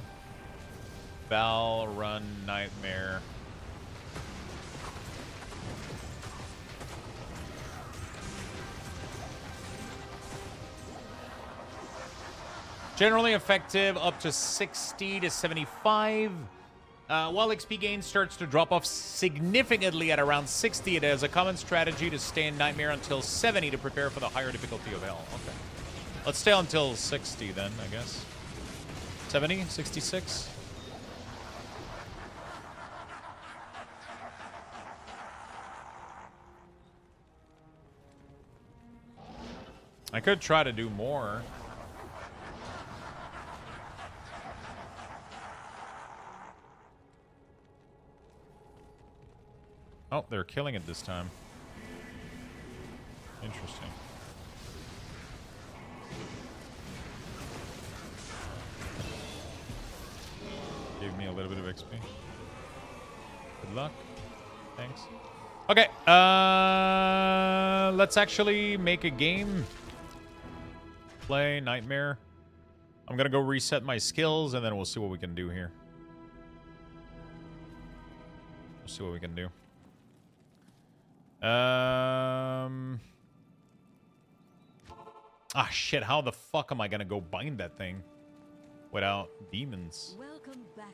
Val Run Nightmare. Generally effective up to 60 to 75. While XP gain starts to drop off significantly at around 60, it is a common strategy to stay in Nightmare until 70 to prepare for the higher difficulty of Hell. Okay. Let's stay until 60 then, I guess. 70? 66? I could try to do more. Oh, they're killing it this time. Interesting. Gave me a little bit of XP. Good luck. Thanks. Okay, let's actually make a game. Play Nightmare. I'm gonna go reset my skills and then we'll see what we can do here. We'll see what we can do. Ah, shit. How the fuck am I gonna go bind that thing without demons? Welcome back,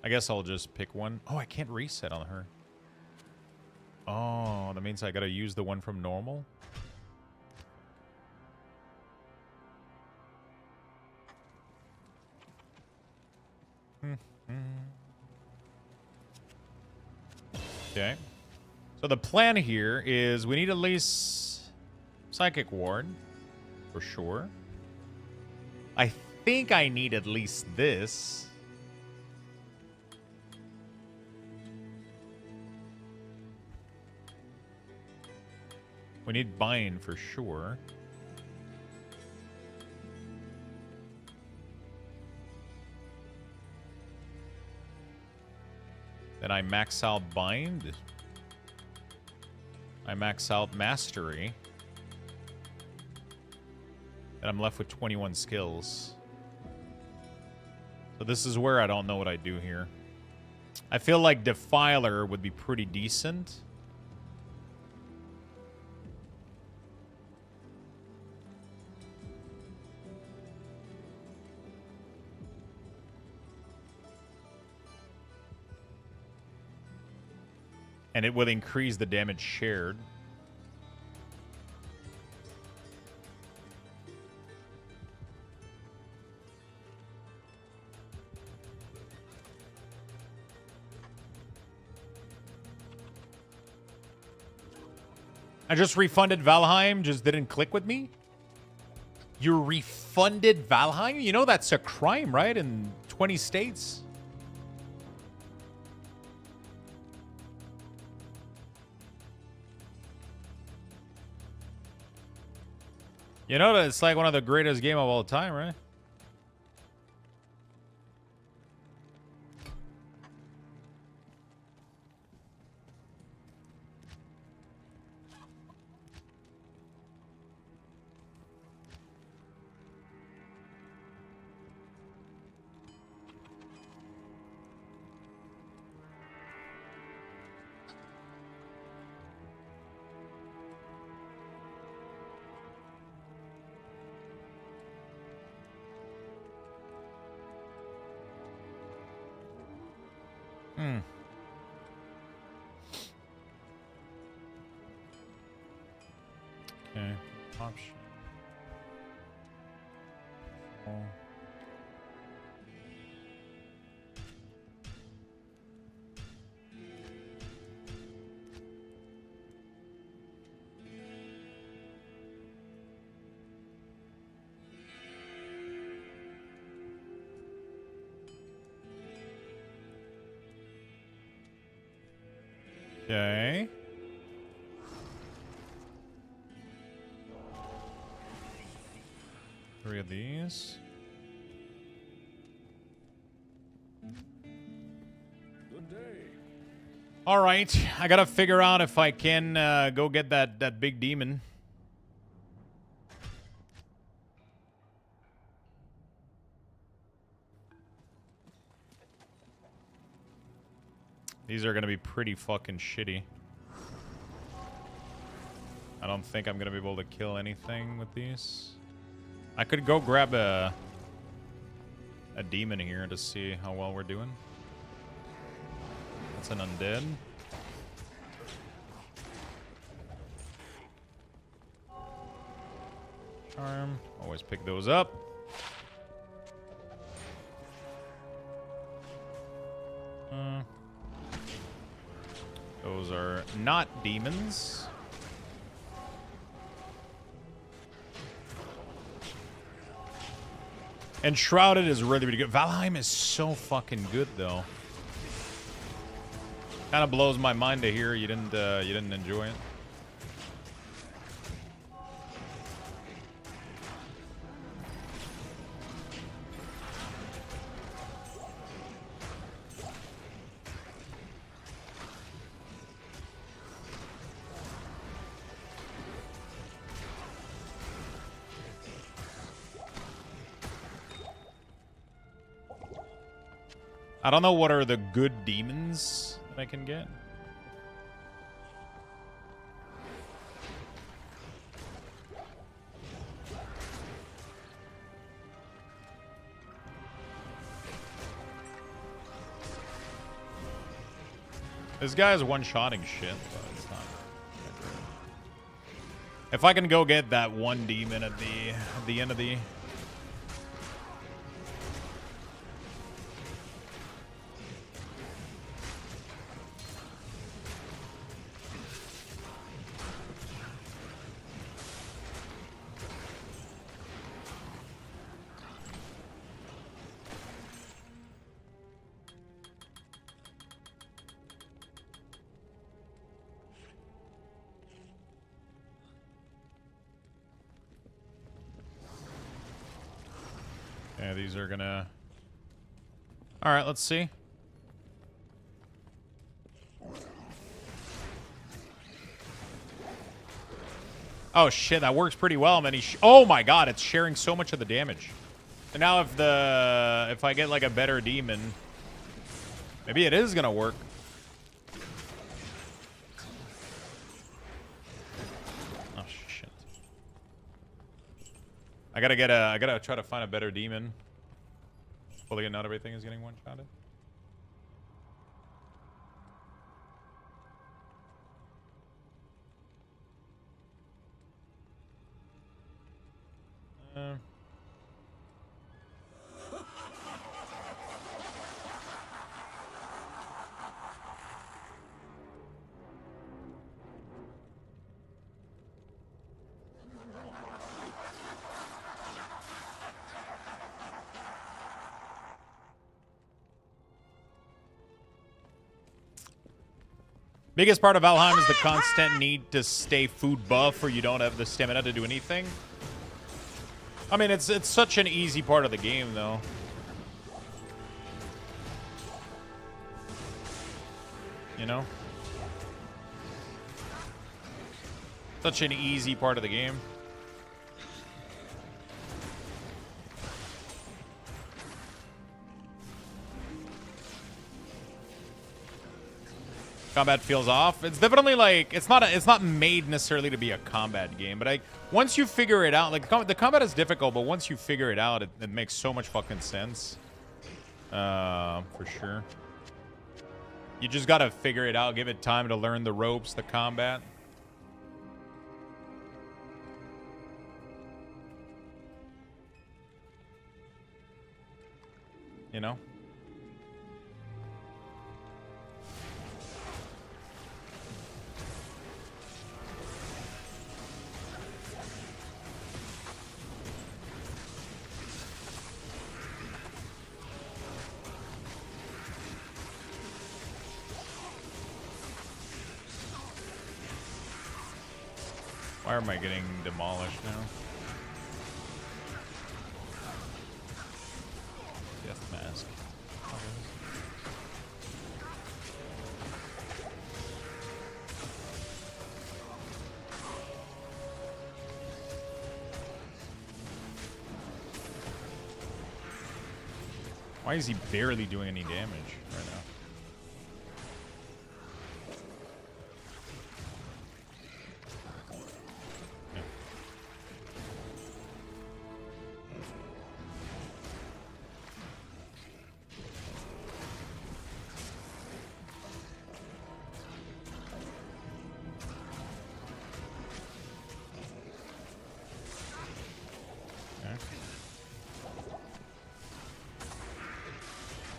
I guess I'll just pick one. Oh, I can't reset on her. Oh, that means I gotta use the one from normal? Okay. So the plan here is we need at least Psychic Ward, for sure. I think I need at least this. We need Bind for sure. Then I max out Bind. I max out Mastery. And I'm left with 21 skills. So this is where I don't know what I do here. I feel like Defiler would be pretty decent. And it will increase the damage shared. I just refunded Valheim, just didn't click with me. You refunded Valheim? You know that's a crime, right? In 20 states. You know that it's like one of the greatest game of all time, right? Okay. Option. Okay. Three of these. Good day. All right, I gotta figure out if I can go get that big demon. These are gonna be pretty fucking shitty. I don't think I'm gonna be able to kill anything with these. I could go grab a demon here to see how well we're doing. That's an undead. Charm. Always pick those up. Those are not demons. And Shrouded is really, really good. Valheim is so fucking good, though. Kind of blows my mind to hear you didn't enjoy it. I don't know what are the good demons that I can get. This guy is one-shotting shit, but it's not. If I can go get that one demon at the end of the... Yeah, these are gonna... Alright, let's see. Oh shit, that works pretty well, man. Oh my god, it's sharing so much of the damage. So now if I get like a better demon, maybe it is gonna work. Oh shit. I gotta try to find a better demon. Well, again, not everything is getting one-shotted. Biggest part of Valheim is the constant need to stay food buff or you don't have the stamina to do anything. I mean, it's such an easy part of the game, though. You know? Such an easy part of the game. Combat feels off. It's definitely like it's not made necessarily to be a combat game, but once you figure it out, like the combat is difficult, but once you figure it out, it makes so much fucking sense. For sure. You just gotta figure it out, give it time to learn the ropes, the combat. You know? Why am I getting demolished now? Death mask. Why is he barely doing any damage right now?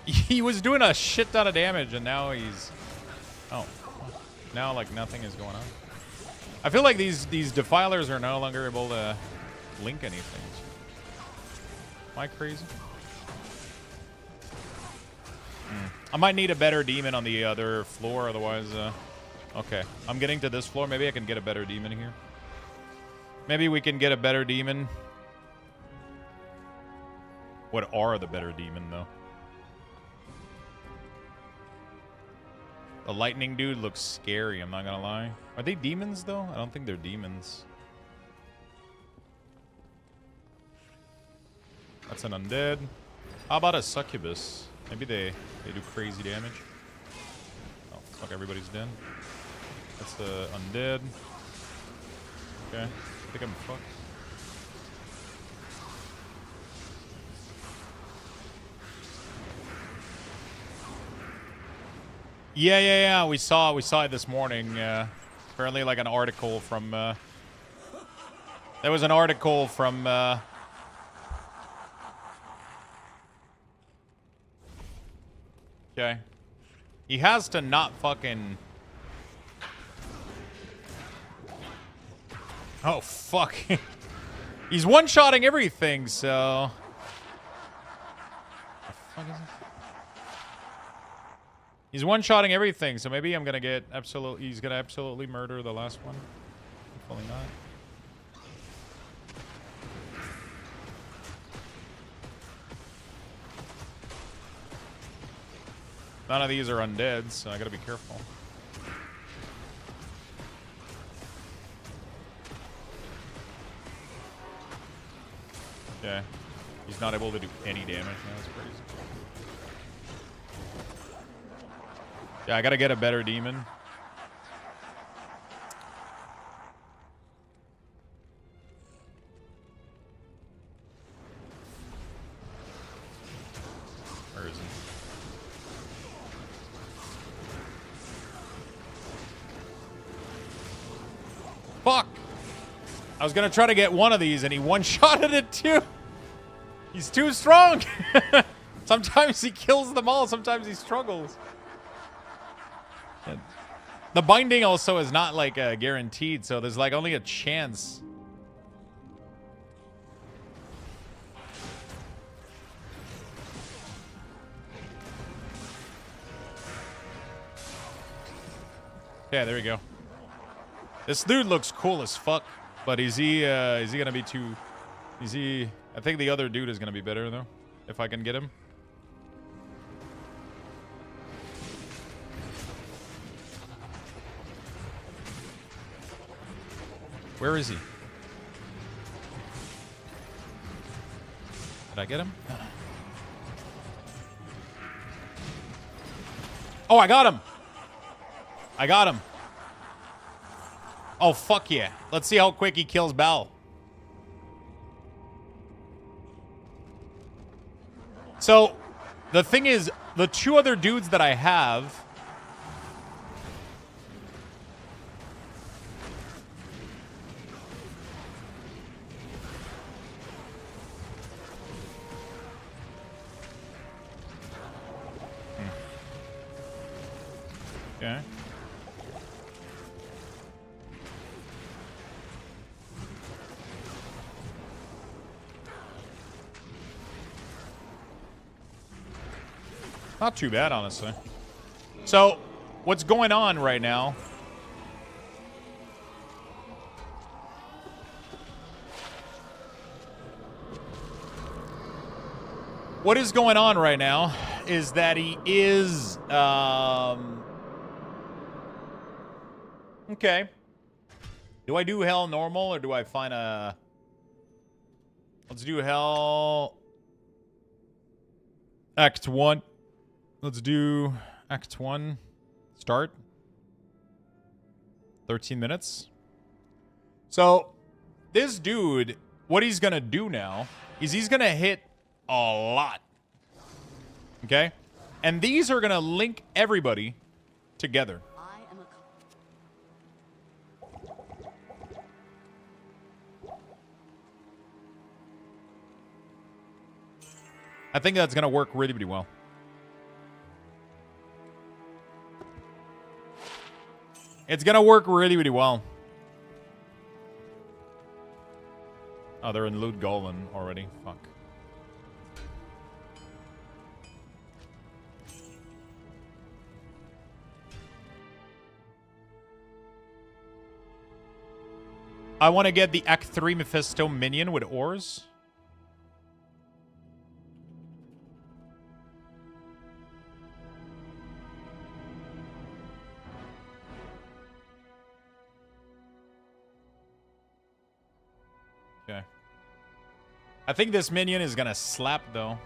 He was doing a shit ton of damage, and now he's... Oh. Now, like, nothing is going on. I feel like these defilers are no longer able to link anything. Am I crazy? I might need a better demon on the other floor, otherwise... Okay. I'm getting to this floor. Maybe I can get a better demon here. Maybe we can get a better demon. What are the better demon, though? The lightning dude looks scary, I'm not gonna lie. Are they demons, though? I don't think they're demons. That's an undead. How about a succubus? Maybe they do crazy damage. Oh, fuck, everybody's dead. That's the undead. Okay, I think I'm fucked. Yeah. We saw it this morning. Apparently, like an article from. There was an article from. Okay. He has to not fucking. Oh fuck. He's one-shotting everything, so. What the fuck is it? He's one-shotting everything, so maybe I'm gonna get absolutely. He's gonna absolutely murder the last one. Hopefully not. None of these are undead, so I gotta be careful. Okay. He's not able to do any damage now. That's crazy. Yeah, I gotta get a better demon. Where is he? Fuck! I was gonna try to get one of these and he one-shotted it too! He's too strong! Sometimes he kills them all, sometimes he struggles. The binding also is not like guaranteed, so there's like only a chance. Okay, there we go. This dude looks cool as fuck, but is he gonna be too? Is he? I think the other dude is gonna be better though, if I can get him. Where is he? Did I get him? Oh, I got him! I got him. Oh, fuck yeah. Let's see how quick he kills Bal. So, the thing is, the two other dudes that I have... Okay. Not too bad, honestly. So, what's going on right now? What is going on right now is that he is, okay. Do I do hell normal or do I find a... Let's do hell... Act 1. Let's do Act 1. Start. 13 minutes. So, this dude, what he's gonna do now is he's gonna hit a lot. Okay? And these are gonna link everybody together. I think that's gonna work really, really well. It's gonna work really, really well. Oh, they're in Loot Golem already. Fuck. I want to get the Act 3 Mephisto minion with ores. Okay. I think this minion is gonna slap, though.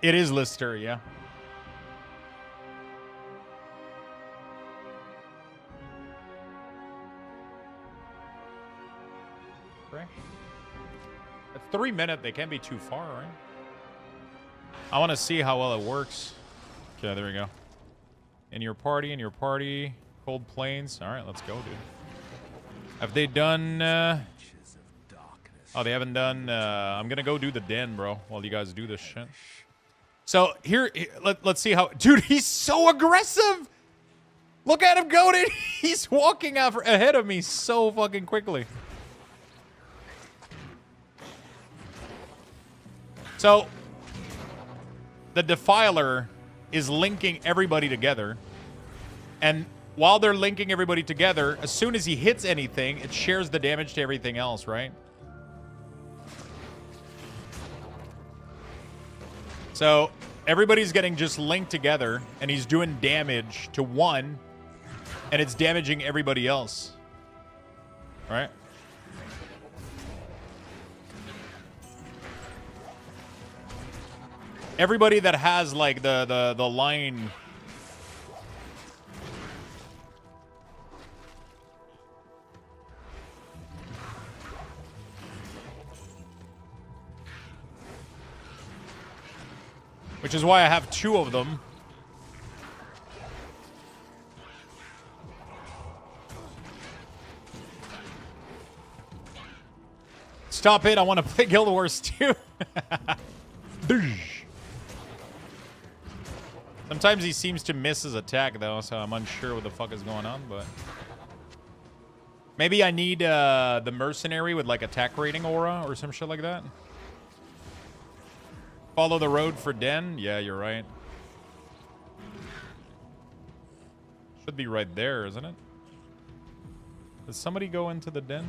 It is Lister, yeah. Right. At 3 minutes, they can't be too far, right? I want to see how well it works. Okay, there we go. In your party, Cold Plains. All right, let's go, dude. Have they done... Oh, they haven't done... I'm going to go do the den, bro, while you guys do this shit. So, here, let's see how... Dude, he's so aggressive! Look at him go, dude! He's walking out ahead of me so fucking quickly. So, the Defiler is linking everybody together. And while they're linking everybody together, as soon as he hits anything, it shares the damage to everything else, right? So, everybody's getting just linked together, and he's doing damage to one, and it's damaging everybody else. Right? Everybody that has, like, the line... Which is why I have 2 of them. Stop it, I want to play Guild Wars 2. Sometimes Sometimes he seems to miss his attack, though, so I'm unsure what the fuck is going on, but... Maybe I need the mercenary with, like, attack rating aura or some shit like that. Follow the road for Den? Yeah, you're right. Should be right there, isn't it? Does somebody go into the den?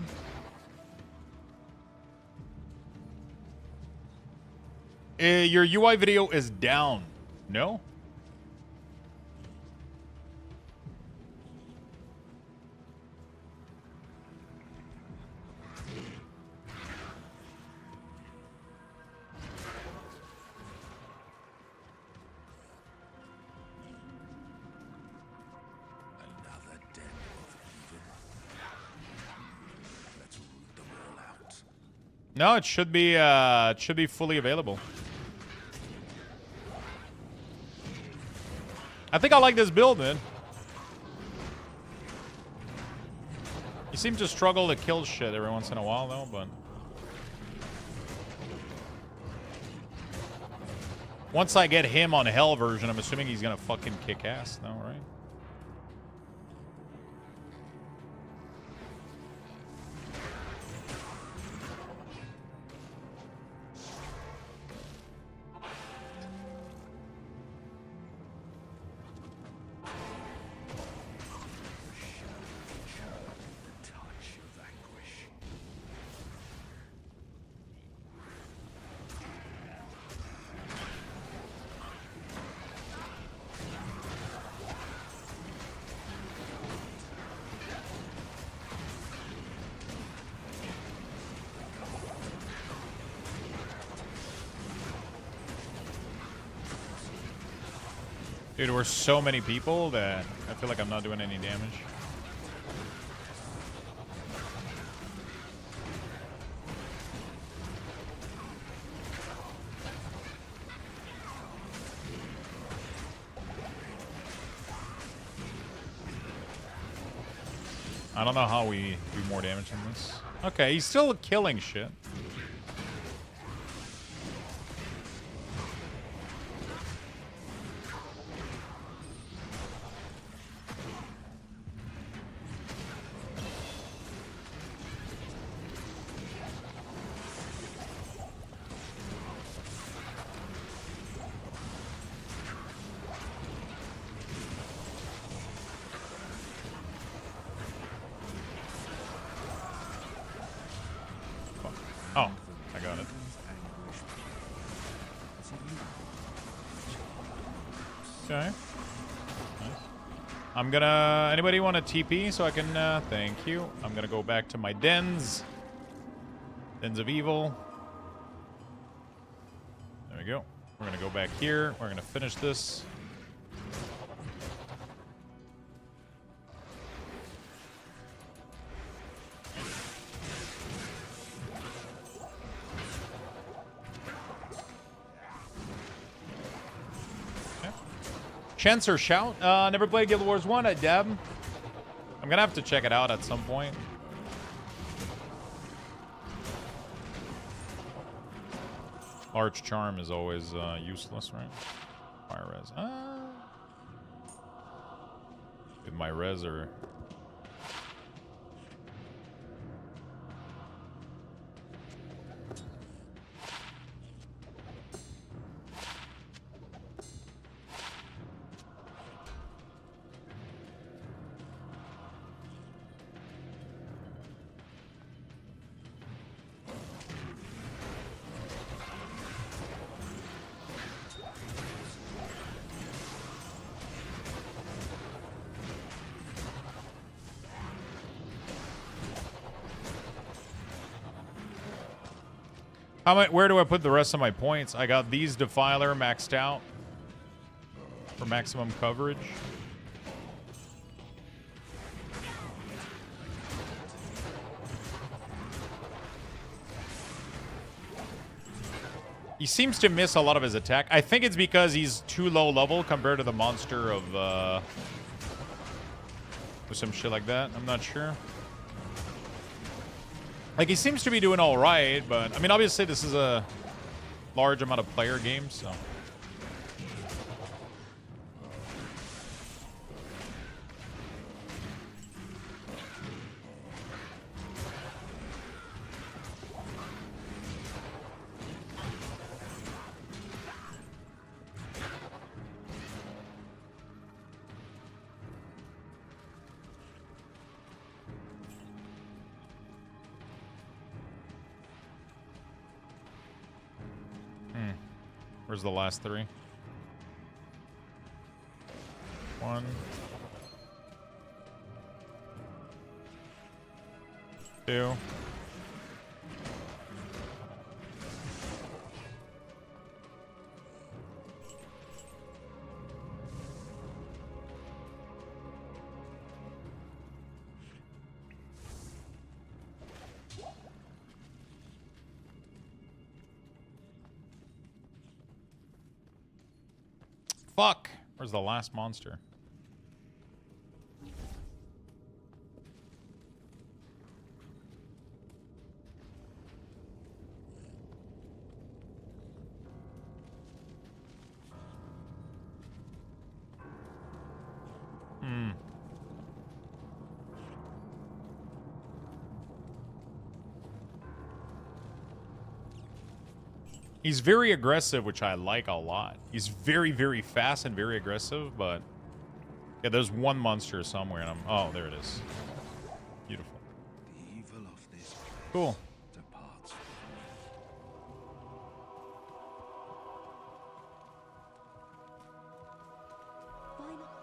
Your UI video is down. No? No, it should be fully available. I think I like this build, man. You seem to struggle to kill shit every once in a while, though, but... Once I get him on Hell version, I'm assuming he's gonna fucking kick ass, though, right? Dude, we're so many people that I feel like I'm not doing any damage. I don't know how we do more damage than this. Okay, he's still killing shit. Oh, I got it. Okay. Nice. I'm gonna... Anybody want a TP so I can... thank you. I'm gonna go back to my dens. Dens of Evil. There we go. We're gonna go back here. We're gonna finish this. Chance or Shout? Never played Guild Wars 1 at Deb. I'm gonna have to check it out at some point. Large Charm is always useless, right? Fire res. With my res or... Where do I put the rest of my points? I got these Defiler maxed out for maximum coverage. He seems to miss a lot of his attack. I think it's because he's too low level compared to the monster of or some shit like that. I'm not sure. Like, he seems to be doing all right, but I mean, obviously this is a large amount of player game, so Where's the last 3? 1. 2. Fuck! Where's the last monster? He's very aggressive, which I like a lot. He's very, very fast and very aggressive, but... Yeah, there's one monster somewhere, and I'm... Oh, there it is. Beautiful. The evil of this place cool. departs.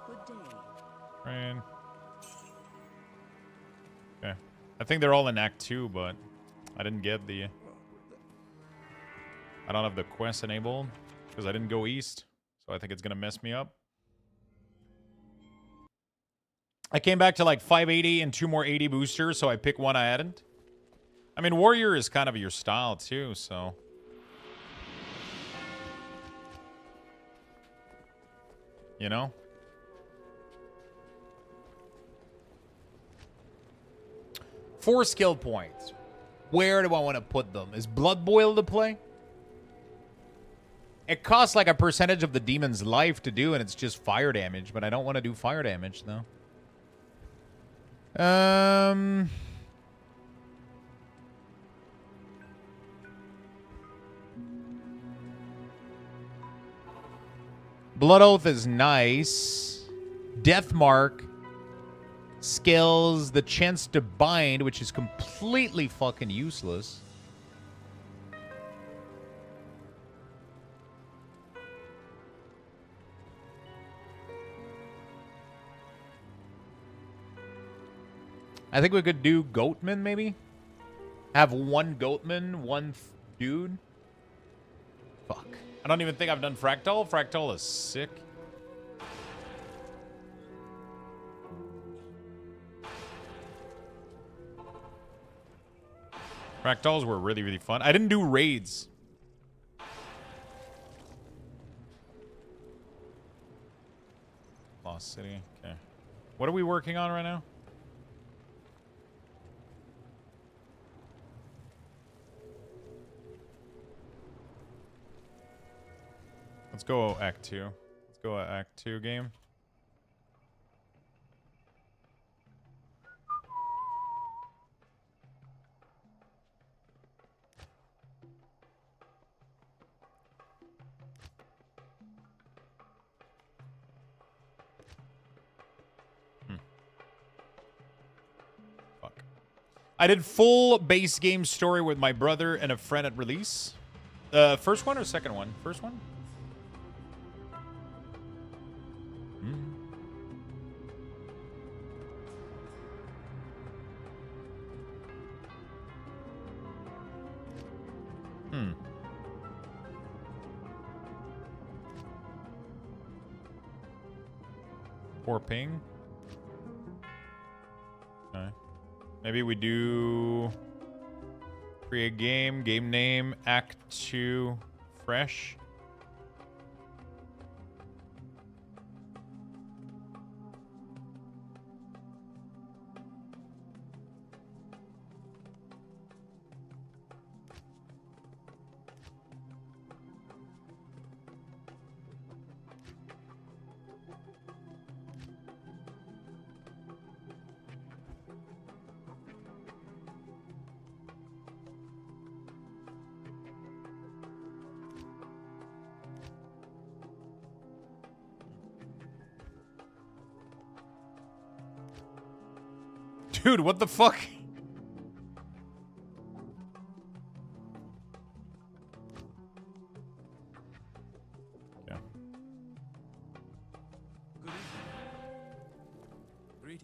Good day. Rain. Okay. I think they're all in Act 2, but... I didn't get the... I don't have the quest enabled because I didn't go east, so I think it's gonna mess me up. I came back to like 580 and 2 more 80 boosters, so I pick one I hadn't. I mean, Warrior is kind of your style too, so... You know? Four skill points. Where do I want to put them? Is Blood Boil to play? It costs like a percentage of the demon's life to do, and it's just fire damage, but I don't want to do fire damage, though. Blood Oath is nice. Death Mark. Skills the chance to bind, which is completely fucking useless. I think we could do Goatman, maybe? Have one Goatman, one dude? Fuck. I don't even think I've done Fractal. Fractal is sick. Fractals were really, really fun. I didn't do raids. Lost City. Okay. What are we working on right now? Let's go Act 2. Let's go Act 2 game. Fuck. I did full base game story with my brother and a friend at release. First one or second one? First one? Poor ping. Okay. Maybe we do create game name, Act 2, fresh. Dude, what the fuck? Okay.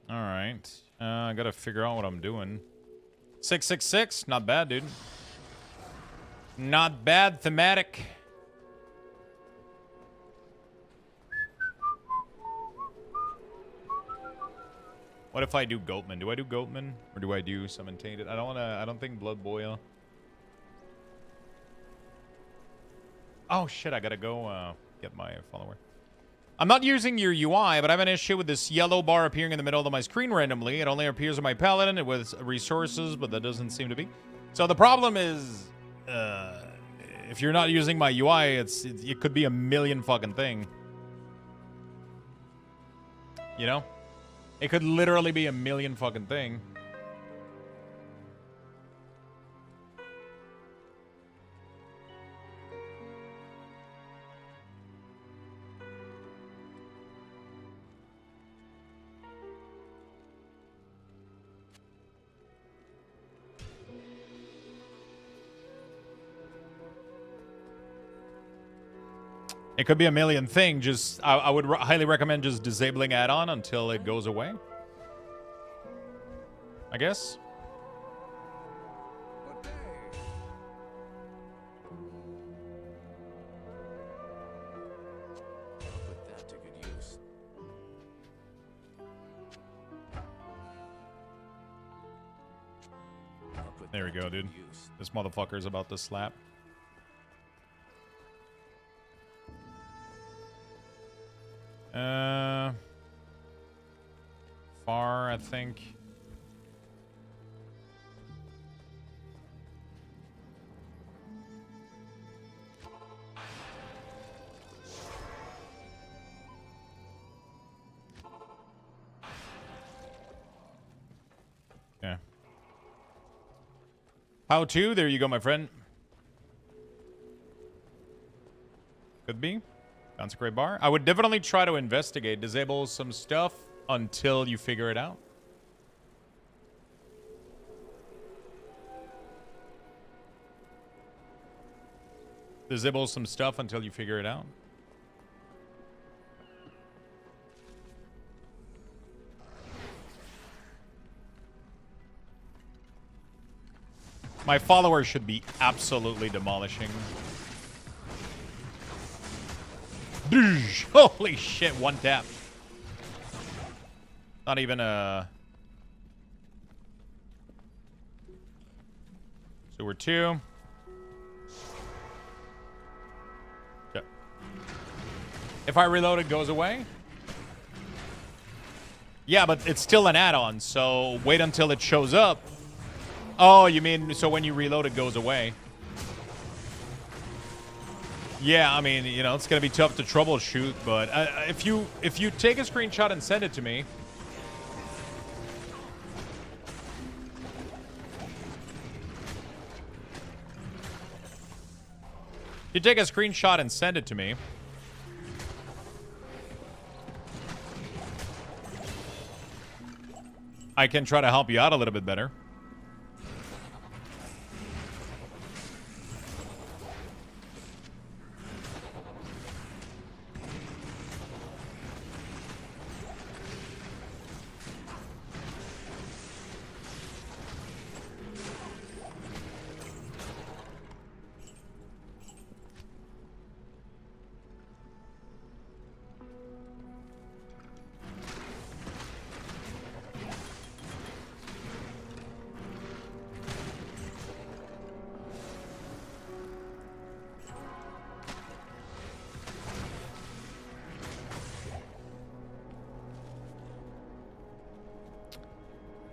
All right. I gotta figure out what I'm doing. 666, not bad, dude. Not bad, thematic. What if I do Goatman? Do I do Goatman or do I do Summon Tainted? I don't think Blood Boil. Oh shit, I gotta go get my follower. I'm not using your UI, but I have an issue with this yellow bar appearing in the middle of my screen randomly. It only appears on my paladin with resources, but that doesn't seem to be. So the problem is, if you're not using my UI, it could be a million fucking thing. You know? It could literally be a million fucking thing. It could be a million thing. Just I would highly recommend just disabling Addon until it goes away. I guess. Put that to good use. There we go, dude. This motherfucker's about to slap. Far, I think. Okay. How to? There you go, my friend. Could be. Consecrate bar. I would definitely try to investigate, disable some stuff until you figure it out. Disable some stuff until you figure it out. My followers should be absolutely demolishing. Holy shit, one tap. Not even a... So we're 2. Okay. If I reload, it goes away? Yeah, but it's still an add-on, so wait until it shows up. Oh, you mean, so when you reload, it goes away? Yeah, I mean, you know, it's gonna be tough to troubleshoot, but if you take a screenshot and send it to me, I can try to help you out a little bit better.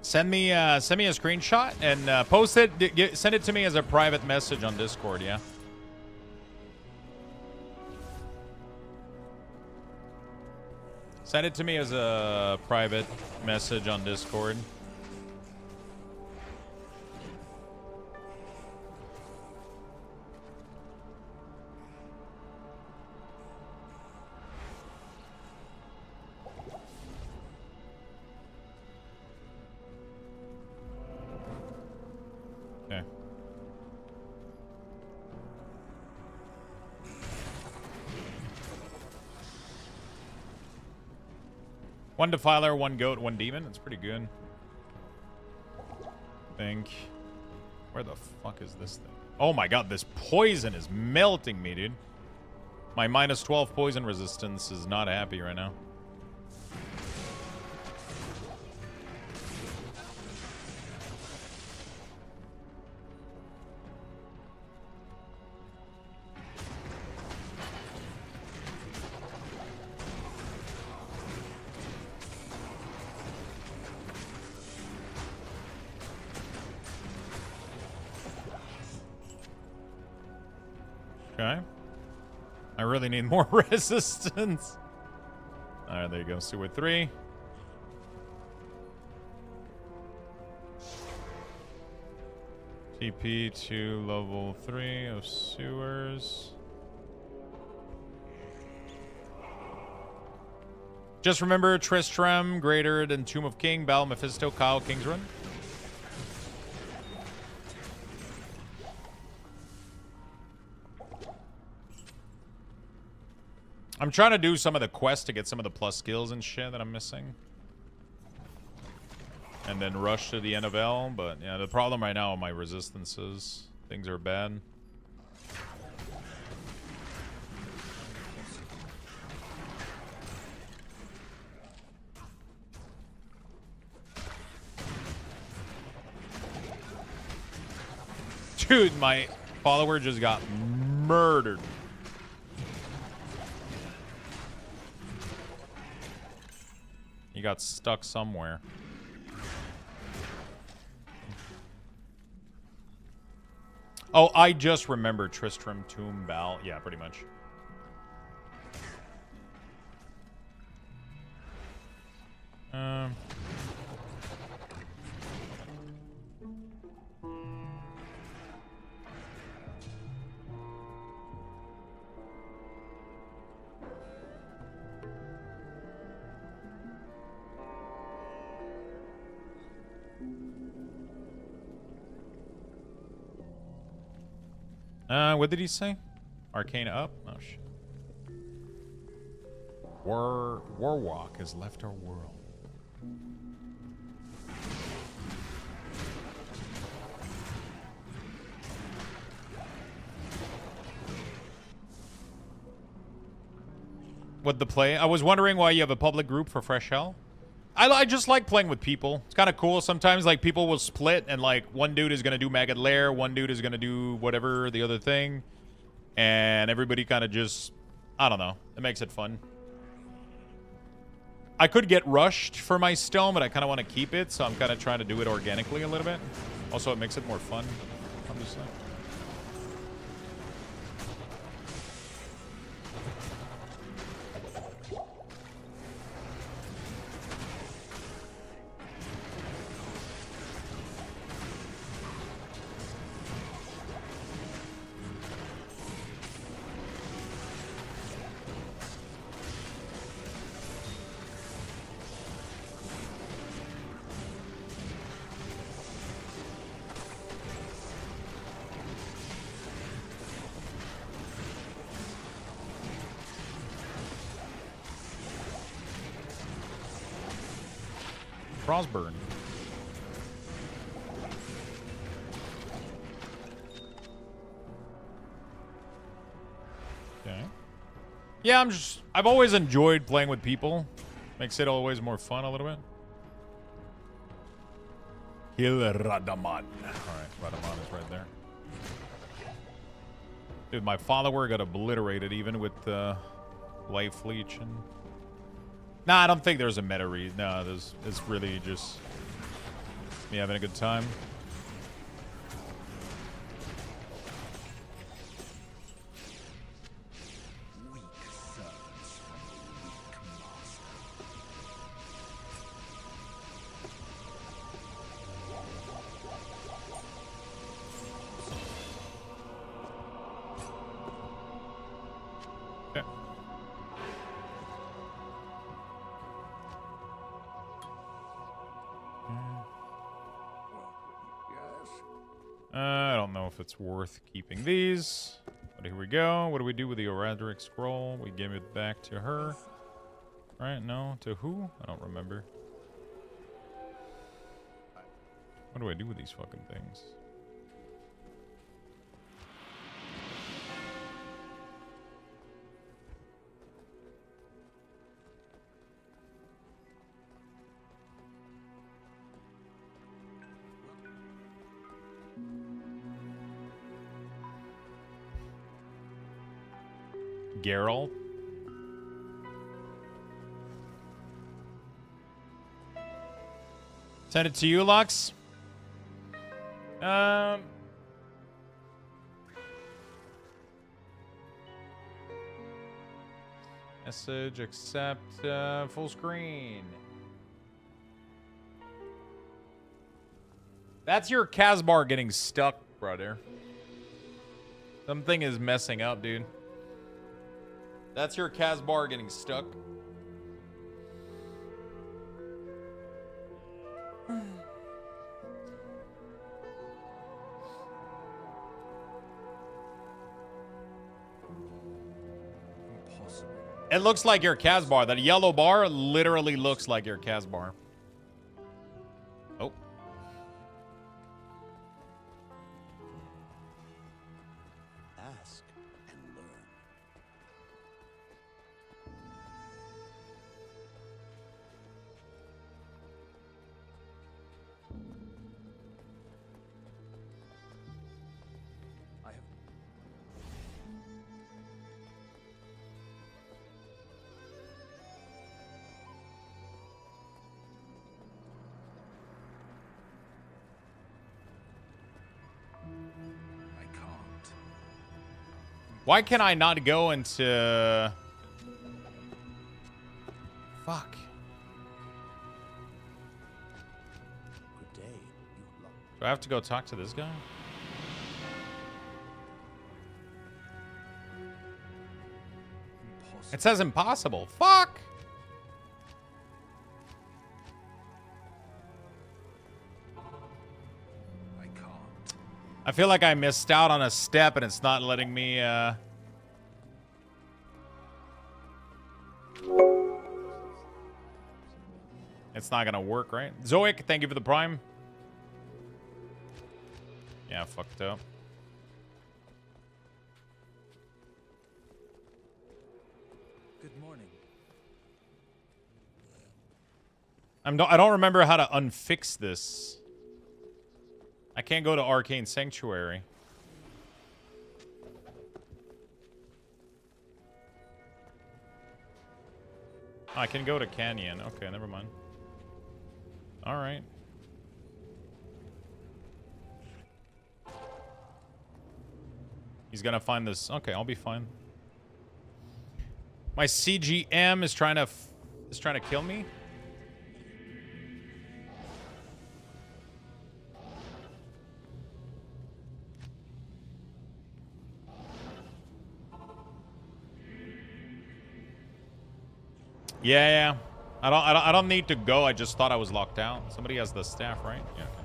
Send me a screenshot and post it. Send it to me as a private message on Discord, yeah? Send it to me as a private message on Discord. 1 Defiler, 1 Goat, 1 Demon. That's pretty good. I think. Where the fuck is this thing? Oh my god, this poison is melting me, dude. My minus 12 poison resistance is not happy right now. Okay. I really need more resistance. Alright, there you go. Sewer 3. TP to level 3 of sewers. Just remember Tristram, greater than Tomb of King, Bal Mephisto, Kyle, King's Run. I'm trying to do some of the quests to get some of the plus skills and shit that I'm missing. And then rush to the end of L, but yeah, the problem right now are my resistances. Things are bad. Dude, my follower just got murdered. He got stuck somewhere. Oh, I just remember Tristram, Tomb, Bal. Yeah, pretty much. What did he say? Arcane up? Oh, shit. Warwalk has left our world. What the play? I was wondering why you have a public group for Fresh Hell. I just like playing with people. It's kind of cool. Sometimes, like, people will split, and, like, one dude is going to do Maggot Lair, one dude is going to do whatever, the other thing. And everybody kind of just, I don't know. It makes it fun. I could get rushed for my stone, but I kind of want to keep it, so I'm kind of trying to do it organically a little bit. Also, it makes it more fun. I'm just saying. Frostburn. Okay. Yeah, I've always enjoyed playing with people. Makes it always more fun a little bit. Kill Radaman. Alright, Radaman is right there. Dude, my follower got obliterated even with life leech and... Nah, I don't think there's a meta read. No, it's really just me having a good time. I don't know if it's worth keeping these. But here we go. What do we do with the Oradric scroll? We give it back to her. Right? No? To who? I don't remember. What do I do with these fucking things? Geralt. Send it to you, Lux. Message, accept, full screen. That's your Casbar getting stuck, brother. Something is messing up, dude. That's your Casbar getting stuck. It looks like your Casbar. That yellow bar literally looks like your Casbar. Oh. Ask and learn. Why can I not go into... Fuck. Good day. Do I have to go talk to this guy? It says impossible. Fuck! I feel like I missed out on a step and it's not letting me, It's not gonna work, right? Zoic, thank you for the prime. Yeah, fucked up. Good morning. I don't remember how to unfix this. I can't go to Arcane Sanctuary. Oh, I can go to Canyon. Okay, never mind. All right. He's gonna find this. Okay, I'll be fine. My CGM is trying to kill me. Yeah. I don't need to go. I just thought I was locked out. Somebody has the staff, right? Yeah. Okay.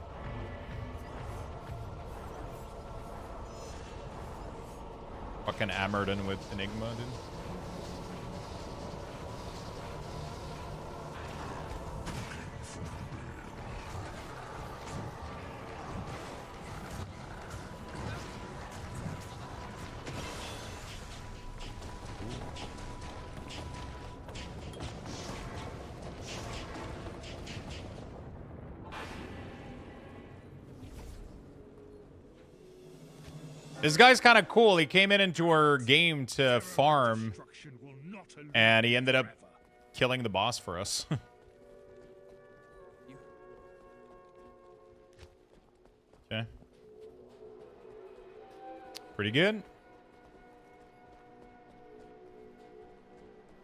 Fucking Ammerden with Enigma, dude. This guy's kind of cool. He came into our game to farm, and he ended up killing the boss for us. Okay. Pretty good.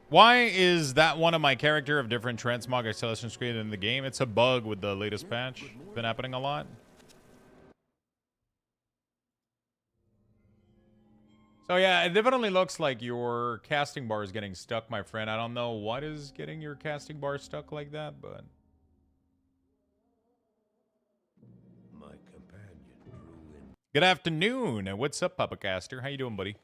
Why is that one of my character of different transmog acceleration screen in the game? It's a bug with the latest patch. It's been happening a lot. So yeah, it definitely looks like your casting bar is getting stuck, my friend. I don't know what is getting your casting bar stuck like that, but... My companion drew in. Good afternoon. What's up, Papa Caster? How you doing, buddy?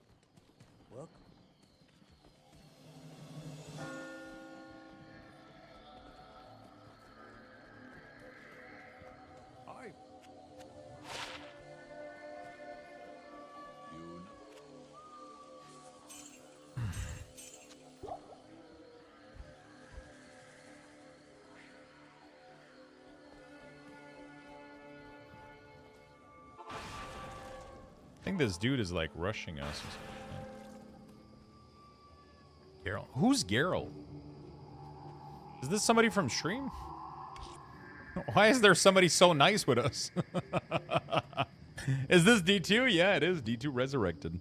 think this dude is like rushing us. Geralt. Who's Geralt? Is this somebody from stream? Why is there somebody so nice with us? Is this D2? Yeah, it is. D2 Resurrected.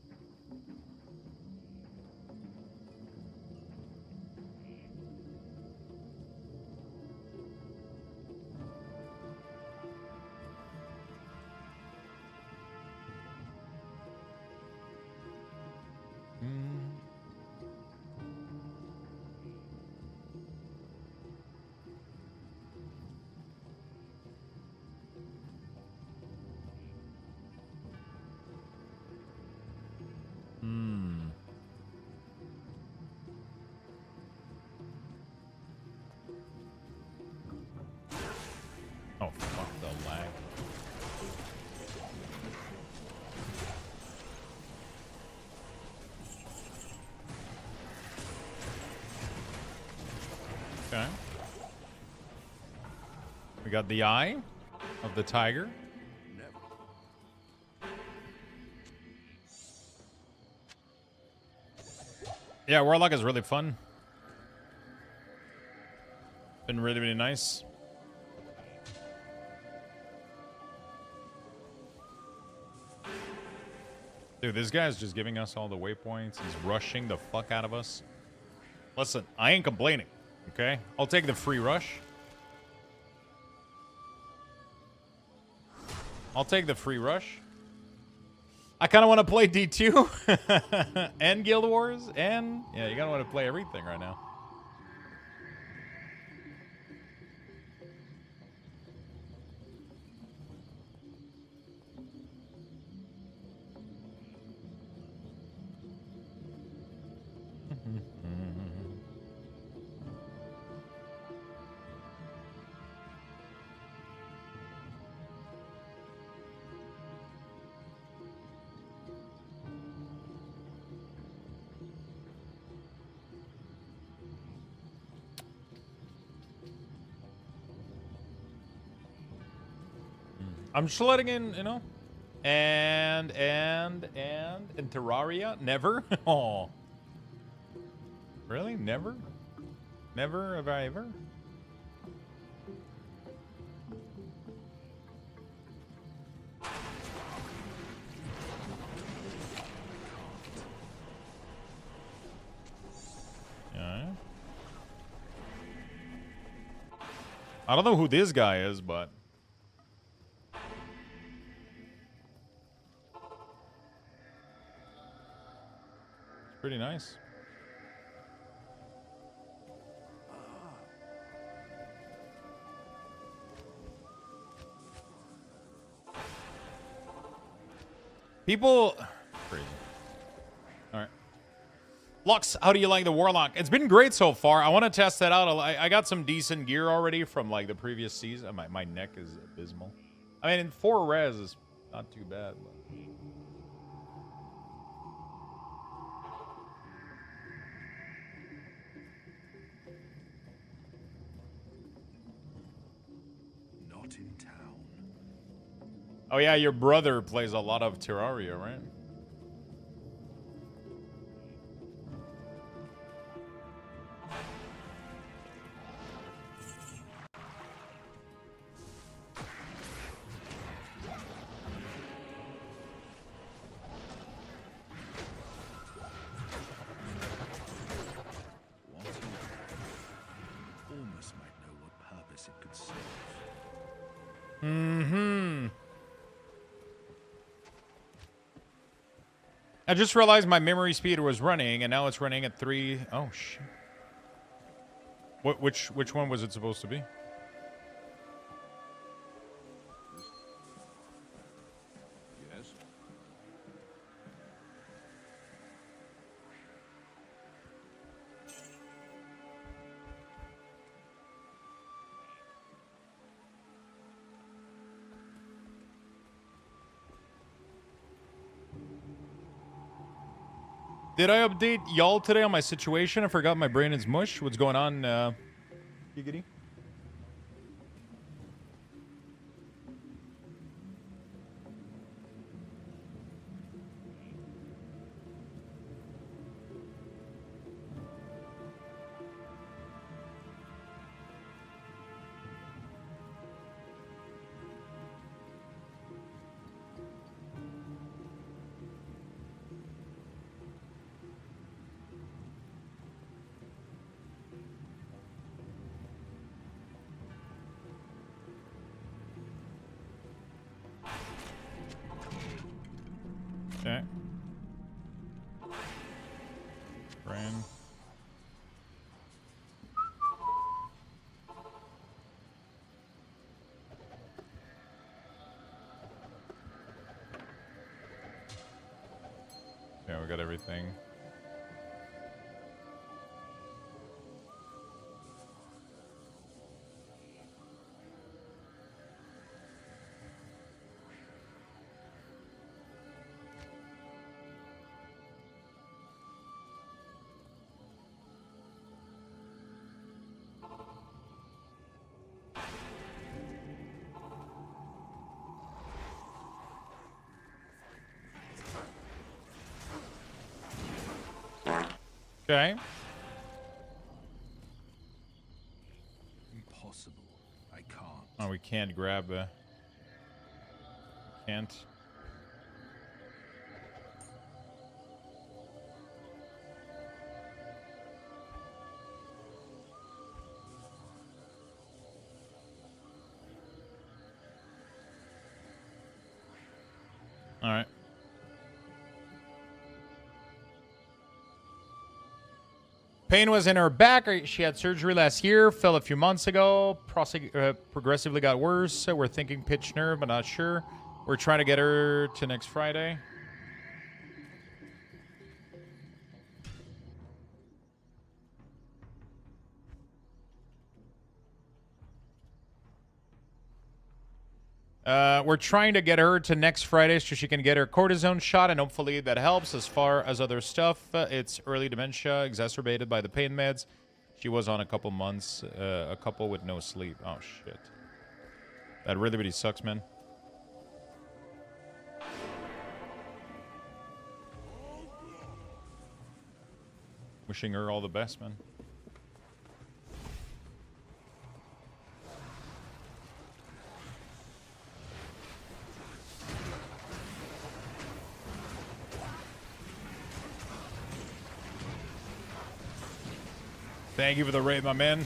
Oh, fuck the lag. Okay. We got the eye of the tiger. Yeah, Warlock is really fun. Been really, really nice. Dude, this guy's just giving us all the waypoints. He's rushing the fuck out of us. Listen, I ain't complaining, okay? I'll take the free rush. I'll take the free rush. I kind of want to play D2 and Guild Wars, and yeah, you gotta want to play everything right now. I'm just letting in, you know, and Terraria, never. Oh, really? Never? Never have I ever? Yeah. I don't know who this guy is, but. Pretty nice. People... Crazy. Alright. Lux, how do you like the Warlock? It's been great so far. I want to test that out. I got some decent gear already from like the previous season. My neck is abysmal. I mean, in 4 res is not too bad, but... In town. Oh yeah, your brother plays a lot of Terraria, right? Almost might know what purpose it could serve. Mm-hmm. I just realized my memory speed was running, and now it's running at 3. Oh shit. Which one was it supposed to be? Yes. Did I update y'all today on my situation? I forgot my brain is mush. What's going on, Giggity? Brain. Yeah, we got everything. Okay. Impossible. I can't. Oh, we can't grab a... Can't. All right. Pain was in her back. She had surgery last year, fell a few months ago, progressively got worse. We're thinking pinched nerve, but not sure. We're trying to get her to next Friday. We're trying to get her to next Friday so she can get her cortisone shot, and hopefully that helps. As far as other stuff, it's early dementia exacerbated by the pain meds. She was on a couple months, a couple with no sleep. Oh, shit. That really, really sucks, man. Wishing her all the best, man. Thank you for the raid, my man.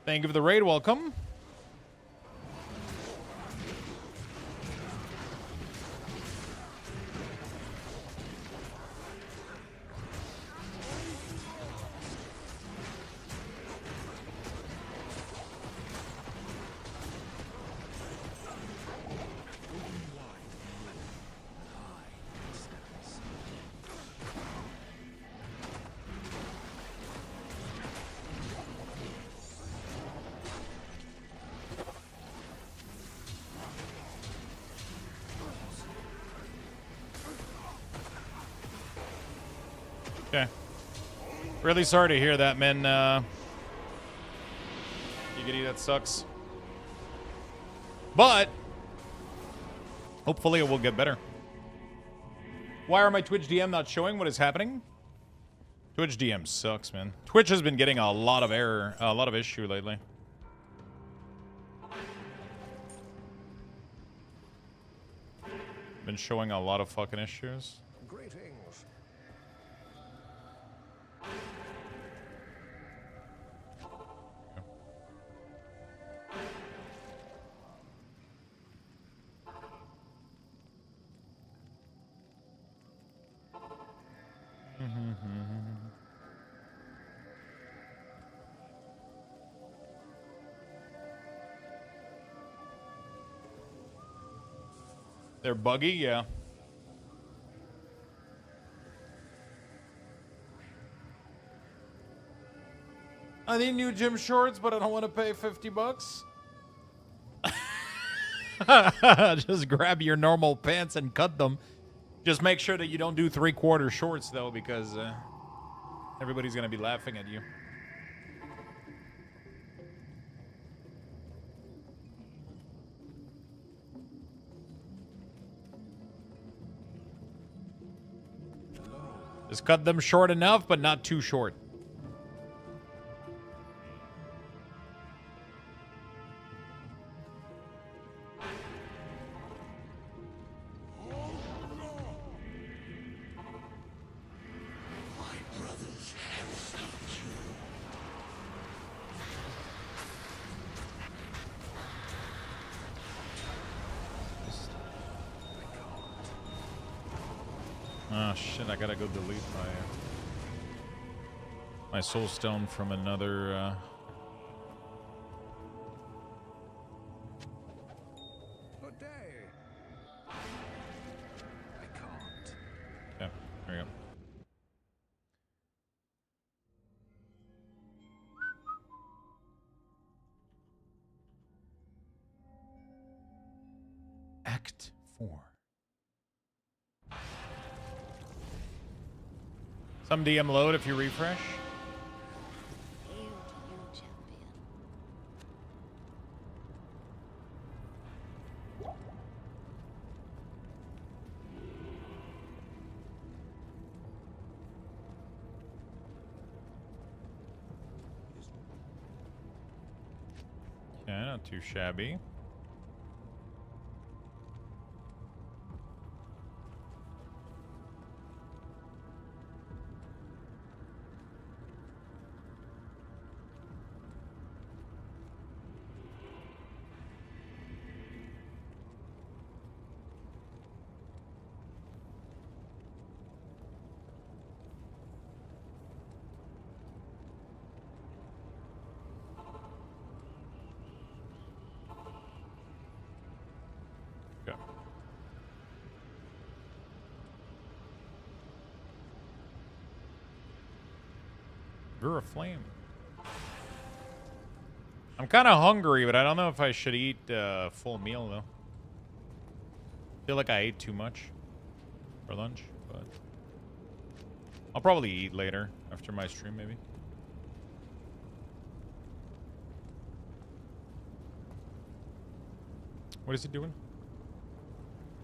Thank you for the raid. Welcome. Okay. Really sorry to hear that, man. Giggity, that sucks. But hopefully it will get better. Why are my Twitch DM not showing what is happening? Twitch DM sucks, man. Twitch has been getting a lot of error, a lot of issue lately. Been showing a lot of fucking issues. Greetings. They're buggy, yeah. I need new gym shorts, but I don't want to pay $50. Just grab your normal pants and cut them. Just make sure that you don't do 3/4 shorts, though, because everybody's going to be laughing at you. Just cut them short enough, but not too short. Oh shit, I gotta go delete my soul stone from another Good day. I can't. yeah, there we go. Act 4. Some DM load if you refresh. You to you, champion. Yeah, not too shabby. Okay. You're a flame. I'm kind of hungry, but I don't know if I should eat a full meal, though. Feel like I ate too much for lunch, but I'll probably eat later after my stream, maybe. What is he doing?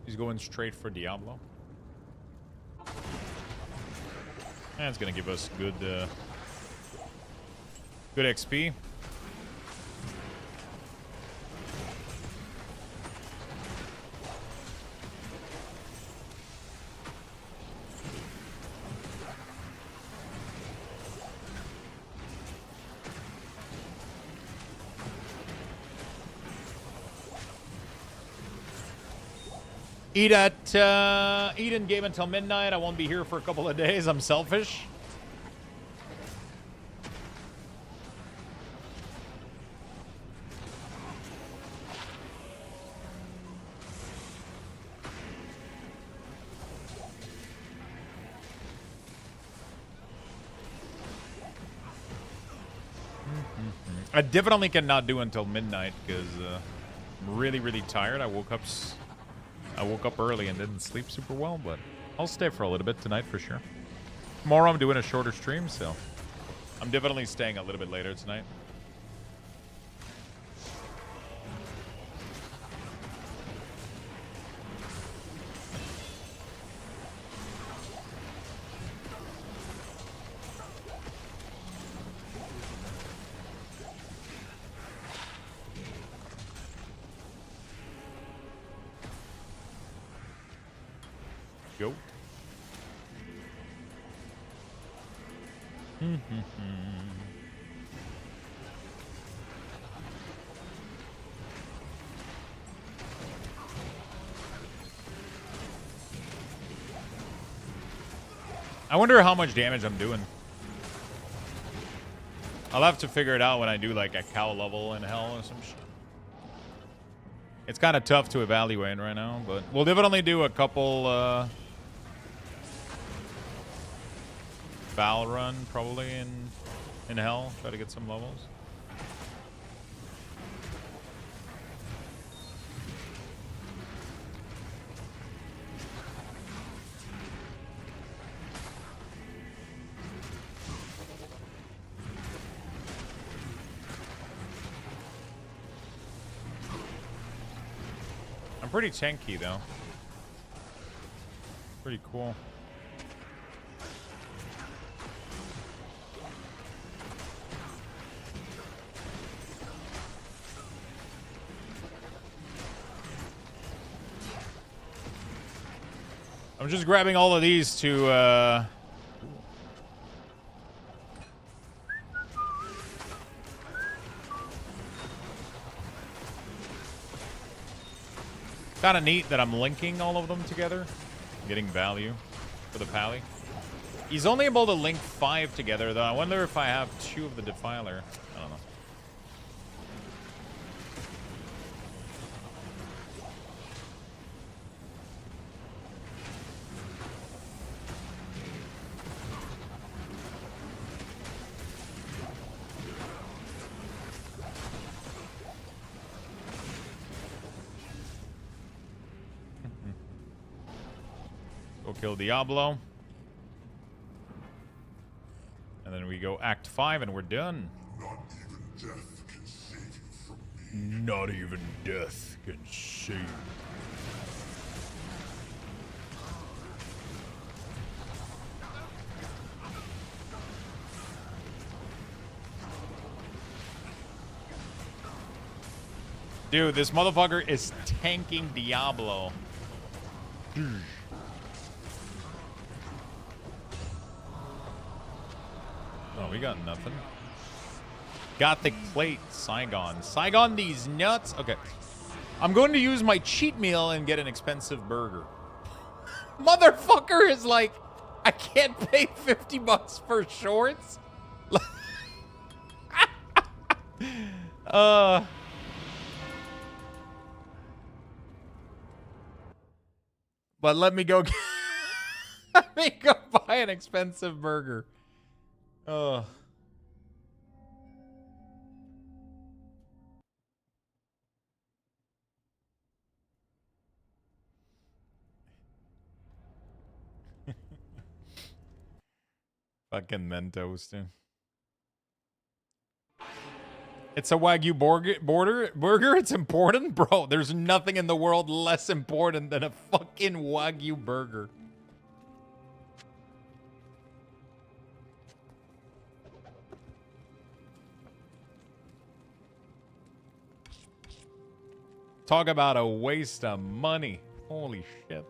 He's going straight for Diablo. And it's gonna give us good XP. Eat at Eden game until midnight. I won't be here for a couple of days. I'm selfish. I definitely cannot do until midnight because I'm really, really tired. I woke up early and didn't sleep super well, but I'll stay for a little bit tonight for sure. Tomorrow I'm doing a shorter stream, so I'm definitely staying a little bit later tonight. Go. I wonder how much damage I'm doing. I'll have to figure it out when I do like a cow level in hell or some shit. It's kind of tough to evaluate right now, but we'll definitely do a couple Val run probably in hell. Try to get some levels. I'm pretty tanky though. Pretty cool. I'm just grabbing all of these to kind of neat that I'm linking all of them together, getting value. for the pally. He's only able to link 5 together, though. I wonder if I have 2 of the Defiler. I don't know. Go kill Diablo. And then we go Act 5 and we're done. Not even death can save you. Dude, this motherfucker is tanking Diablo. Oh, we got nothing. Gothic plate, Saigon. Saigon these nuts. Okay. I'm going to use my cheat meal and get an expensive burger. Motherfucker is like, I can't pay 50 bucks for shorts. But let me go let me go buy an expensive burger. Oh. Fucking Mentos, dude. It's a Wagyu burger. It's important, bro. There's nothing in the world less important than a fucking Wagyu burger. Talk about a waste of money. Holy shit.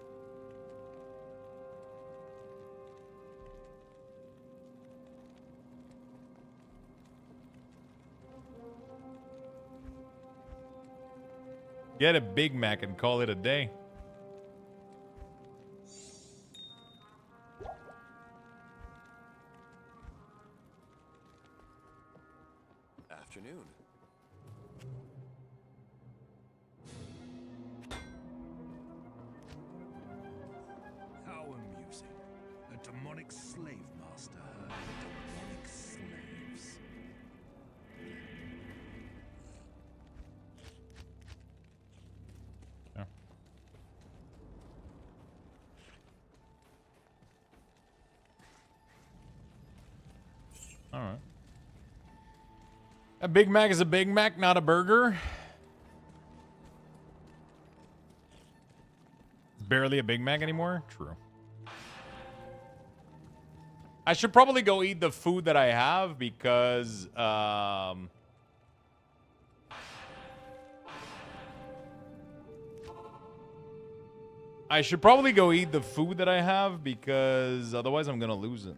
Get a Big Mac and call it a day. Afternoon. How amusing. A demonic slave master herding demonic slaves. Yeah. All right. A Big Mac is a Big Mac, not a burger. It's barely a Big Mac anymore. True. I should probably go eat the food that I have because I should probably go eat the food that I have because otherwise I'm gonna lose it.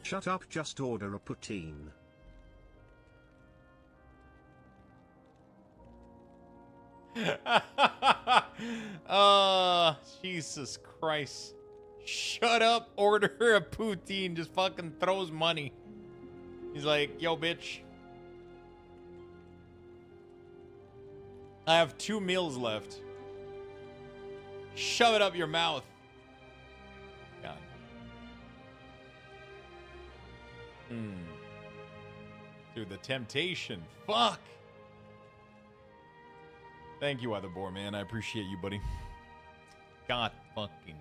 Shut up, just order a poutine. Jesus Christ. Shut up, order a poutine. Just fucking throws money. He's like, yo, bitch. I have 2 meals left. Shove it up your mouth. God. Dude, the temptation. Fuck. Thank you, Otherboar, man. I appreciate you, buddy. God fucking.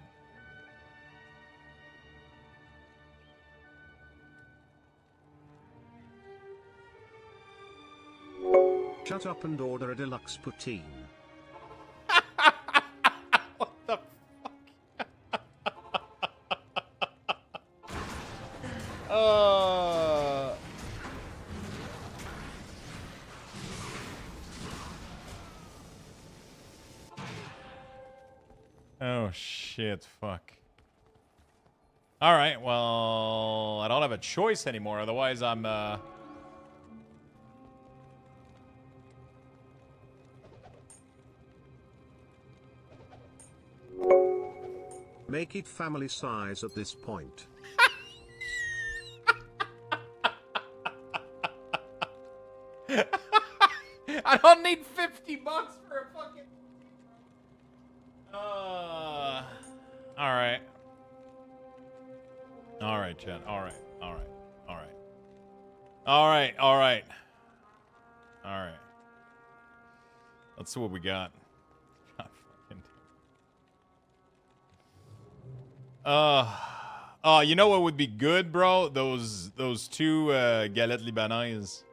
Shut up and order a deluxe poutine. What the fuck? Oh, shit. Fuck. All right. Well, I don't have a choice anymore. Otherwise, I'm... Make it family size at this point. I don't need $50 for a fucking... All right. All right, chat. All right. All right. All right. All right. All right. All right. Let's see what we got. God fucking... you know what would be good, bro? Those two galettes libanaises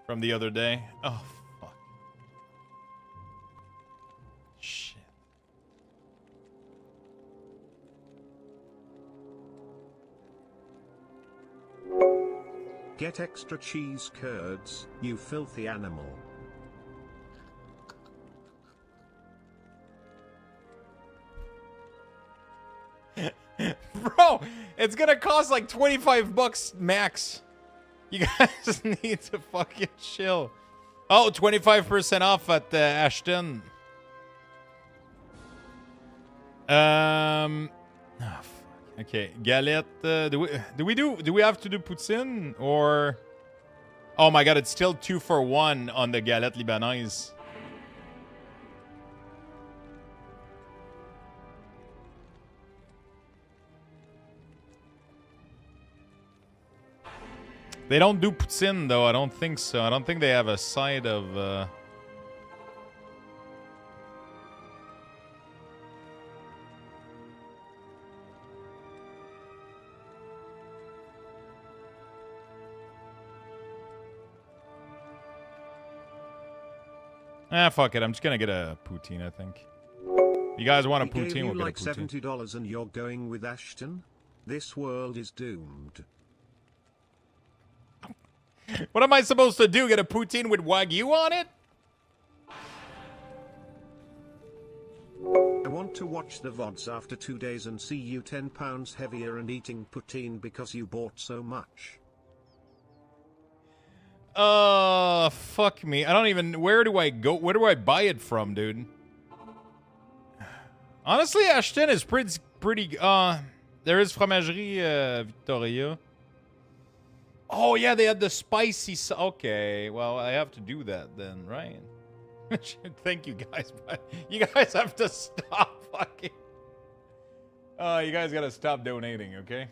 from the other day. Oh, fuck. Shit. Get extra cheese curds, you filthy animal. Bro, it's gonna cost like $25 max. You guys need to fucking chill. Oh, 25% off at Addon. Oh, fuck. Okay, galette. Do we have to do Poutine or? Oh my god, it's still 2 for 1 on the galette libanaise. They don't do Poutine, though. I don't think so. I don't think they have a side of... fuck it. I'm just gonna get a Poutine, I think. You guys want a Poutine? We'll get like a Poutine. $70 and you're going with Ashton? This world is doomed. What am I supposed to do? Get a Poutine with Wagyu on it? I want to watch the VODs after 2 days and see you 10 pounds heavier and eating poutine because you bought so much. Fuck me. I don't even... Where do I go? Where do I buy it from, dude? Honestly, Ashton is pretty... There is Fromagerie Victoria. Oh, yeah, they had the spicy... Okay, well, I have to do that then, right? Thank you, guys. But you guys have to stop fucking... you guys gotta stop donating, okay?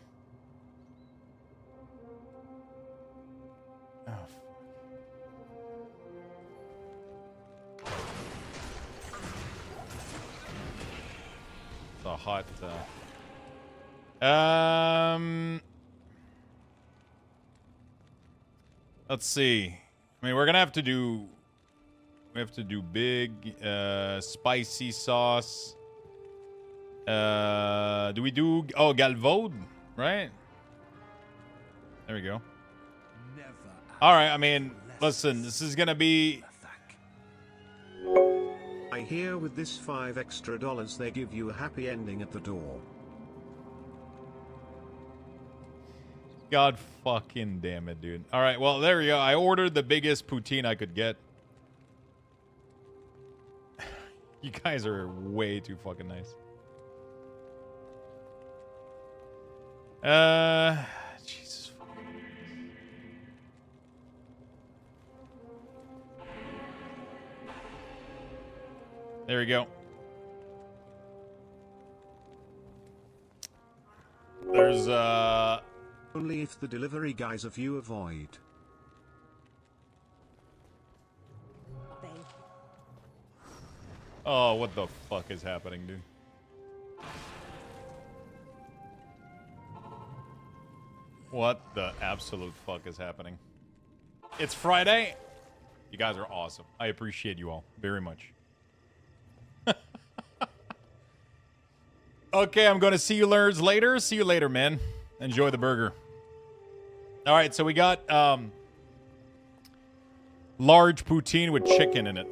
Oh, it's a hot... Let's see. I mean, we're gonna have to do... We have to do big, spicy sauce. Do we do... Oh, Galvaude, right? There we go. All right, I mean, listen, this is gonna be... I hear with this $5 extra they give you a happy ending at the door. God fucking damn it, dude. All right, well, there we go. I ordered the biggest poutine I could get. You guys are way too fucking nice. Jesus. There we go. There's, Only if the delivery guys of you avoid. Oh, what the fuck is happening, dude? What the absolute fuck is happening? It's Friday. You guys are awesome. I appreciate you all very much. Okay, I'm going to see you nerds later. See you later, man. Enjoy the burger. All right, so we got large poutine with chicken in it.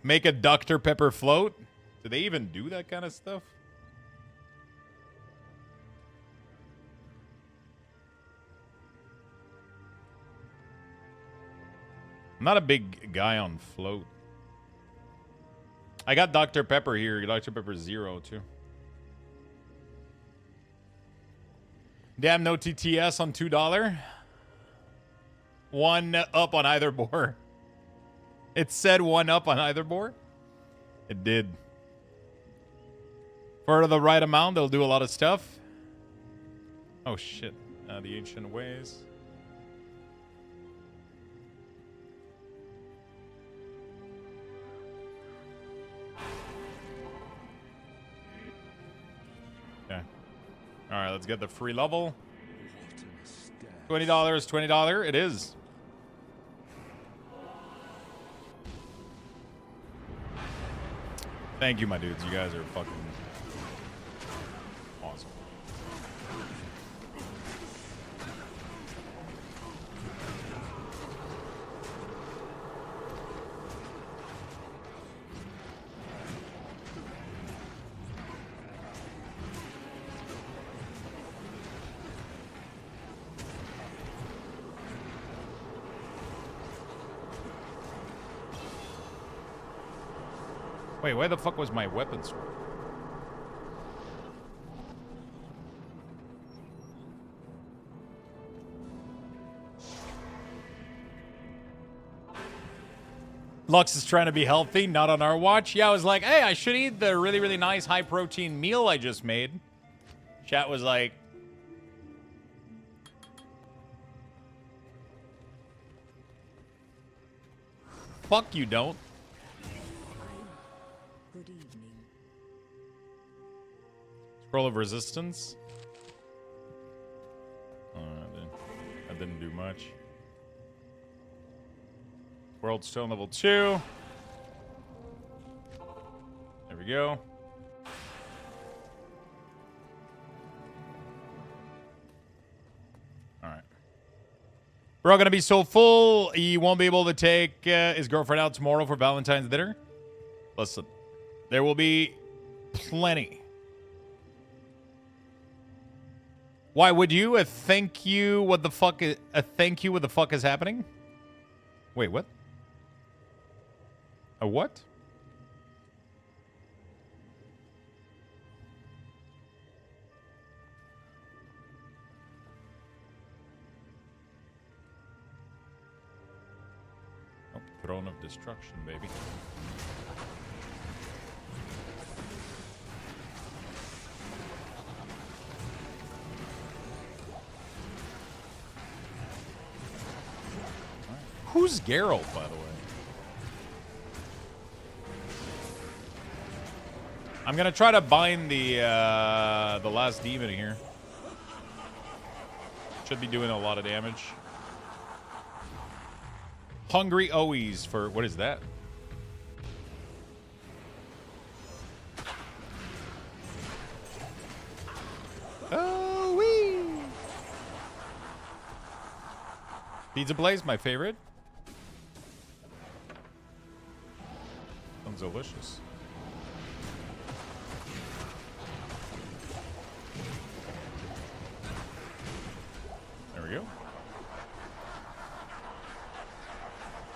Make a Dr. Pepper float. Do they even do that kind of stuff? I'm not a big guy on float. I got Dr. Pepper here. Dr. Pepper 0 too. Damn, no TTS on $2. 1 up on either board. It said 1 up on either board. It did. For the right amount, they'll do a lot of stuff. Oh shit. The ancient ways. Okay. Alright, let's get the free level. $20, $20. It is. Thank you, my dudes. You guys are fucking awesome. Wait, where the fuck was my weapon sword? Lux is trying to be healthy, not on our watch. Yeah, I was like, hey, I should eat the really, really nice high-protein meal I just made. Chat was like... Fuck you don't. Good evening. Scroll of resistance. Oh, that didn't do much. World Stone level 2. There we go. Alright. We're all gonna be so full, he won't be able to take his girlfriend out tomorrow for Valentine's dinner. Listen, there will be plenty. Why would you? A thank you? What the fuck? A thank you? What the fuck is happening? Wait, what? A what? Oh, Throne of Destruction, baby. Who's Geralt, by the way? I'm gonna try to bind the last demon here. Should be doing a lot of damage. Hungry Owies for what is that? Oh wee! Pizza Blaze, my favorite. Sounds delicious. There we go.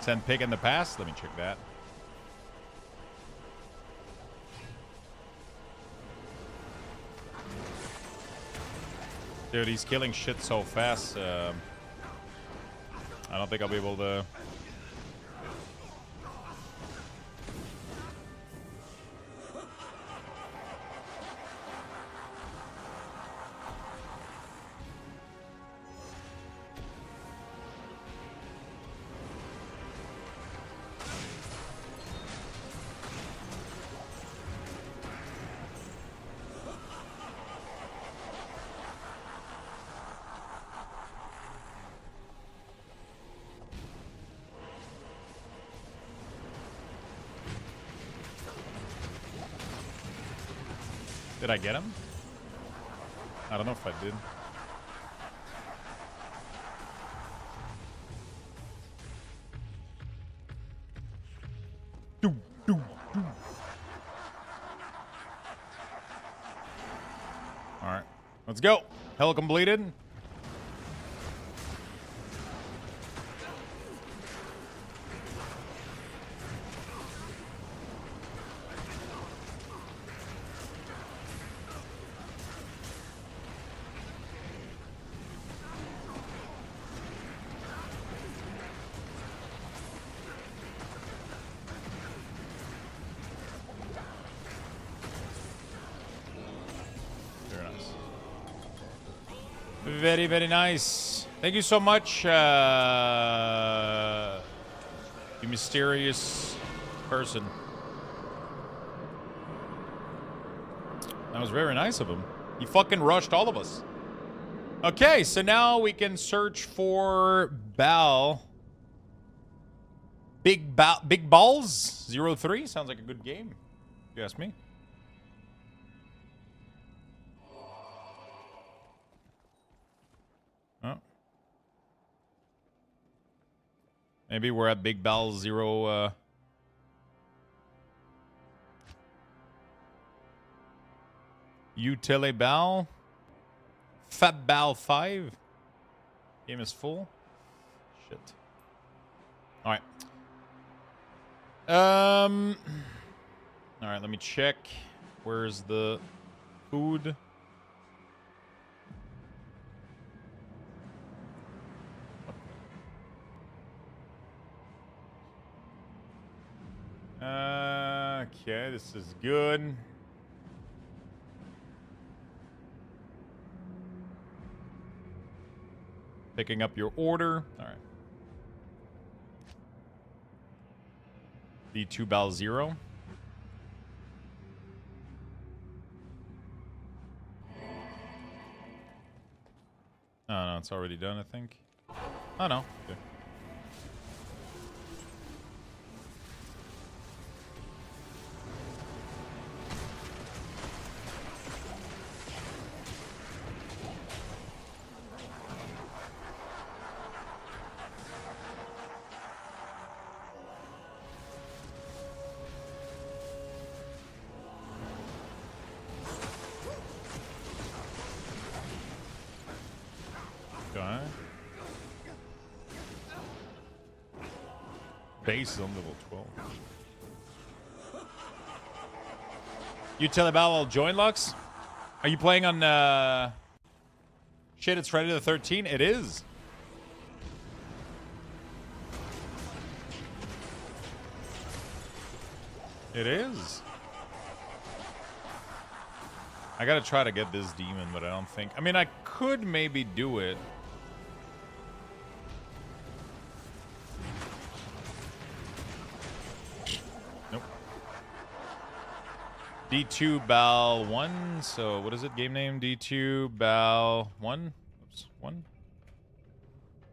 Send pig in the past. Let me check that. Dude, he's killing shit so fast. I don't think I'll be able to. Did I get him? I don't know if I did. Let's go. Hell completed. Very, very nice. Thank you so much, you mysterious person. That was very nice of him. He fucking rushed all of us. Okay, so now we can search for Bal. Big Balls 03. Sounds like a good game, if you ask me. Maybe we're at Big Bal 0. Utile Bal. Fat Bal 5. Game is full. Shit. Alright. Alright, let me check. Where's the food? Okay, this is good. Picking up your order. All right. D2 Bal 0. Oh, no, it's already done, I think. Oh, no. Okay. Base is on level 12. You tell about I'll join, Lux? Are you playing on shit, it's Friday the 13th? It is. It is. I gotta try to get this demon, but I don't think. I mean, I could maybe do it. Nope. D2 Bal 1. So, what is it? Game name? D2 Bal 1? Oops. 1?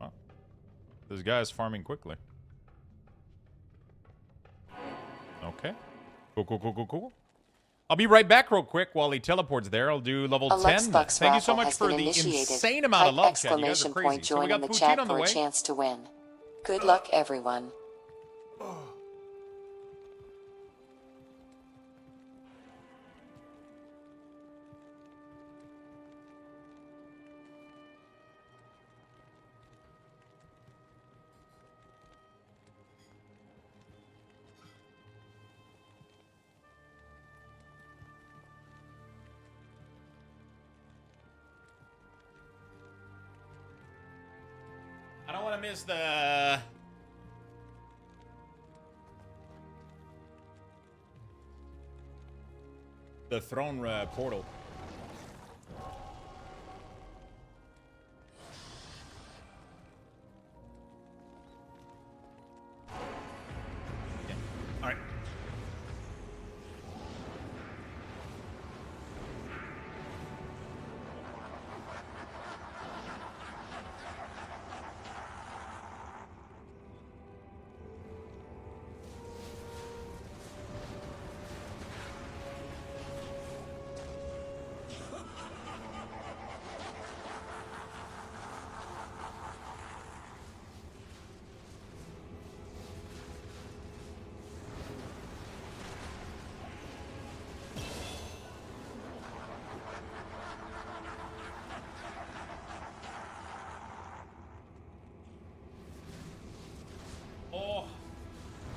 Wow. This guy is farming quickly. Okay. Cool. I'll be right back real quick while he teleports there. I'll do level 10. Thank you so much for the insane amount of love, chat. You guys are crazy. So we got Poutine on the way. Chance to win. Good luck, everyone. I don't want to miss the throne portal. Okay. All right.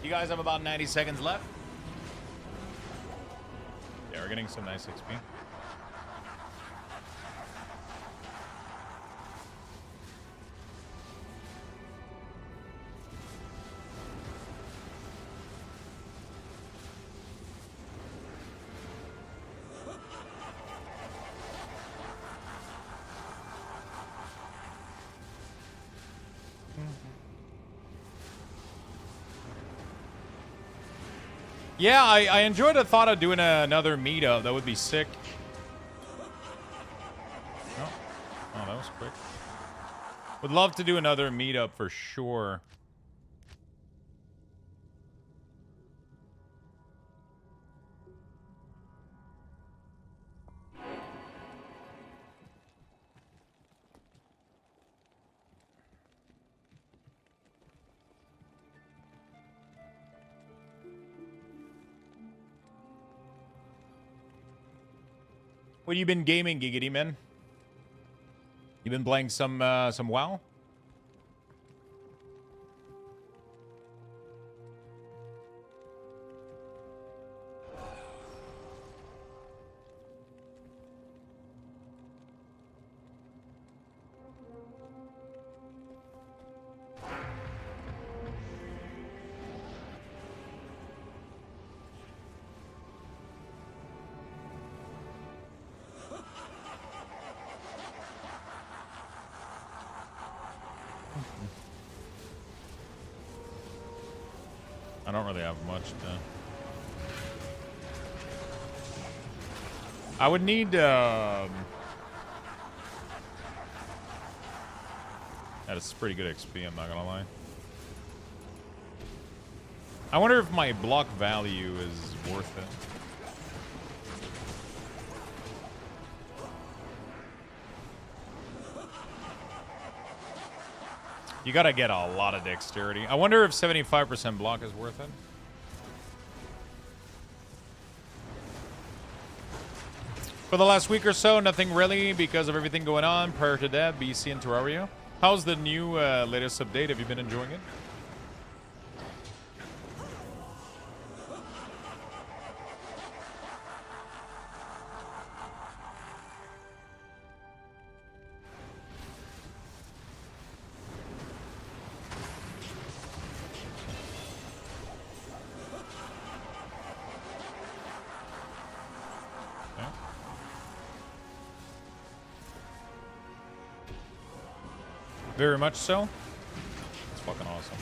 You guys have about 90 seconds left. Yeah, we're getting some nice XP. Yeah, I enjoyed the thought of doing another meetup. That would be sick. Oh, that was quick. Would love to do another meetup for sure. What have you been gaming, Giggity Man? You been playing some WoW? I don't really have much to... I would need, that is pretty good XP, I'm not gonna lie. I wonder if my block value is worth it. You gotta get a lot of dexterity. I wonder if 75% block is worth it. For the last week or so, nothing really because of everything going on prior to that, BC and Terraria. How's the new latest update? Have you been enjoying it? Very much so. It's fucking awesome.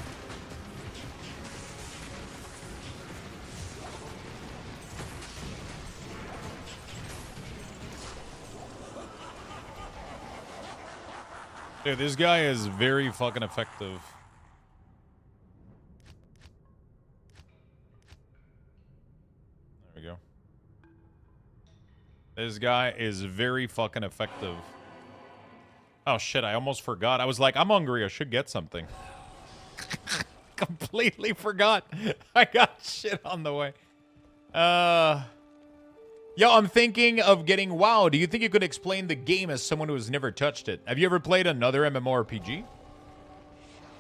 Dude, this guy is very fucking effective. There we go. This guy is very fucking effective. Oh shit, I almost forgot. I was like, I'm hungry, I should get something. Completely forgot. I got shit on the way. Yo, I'm thinking of getting WoW. Do you think you could explain the game as someone who has never touched it? Have you ever played another MMORPG?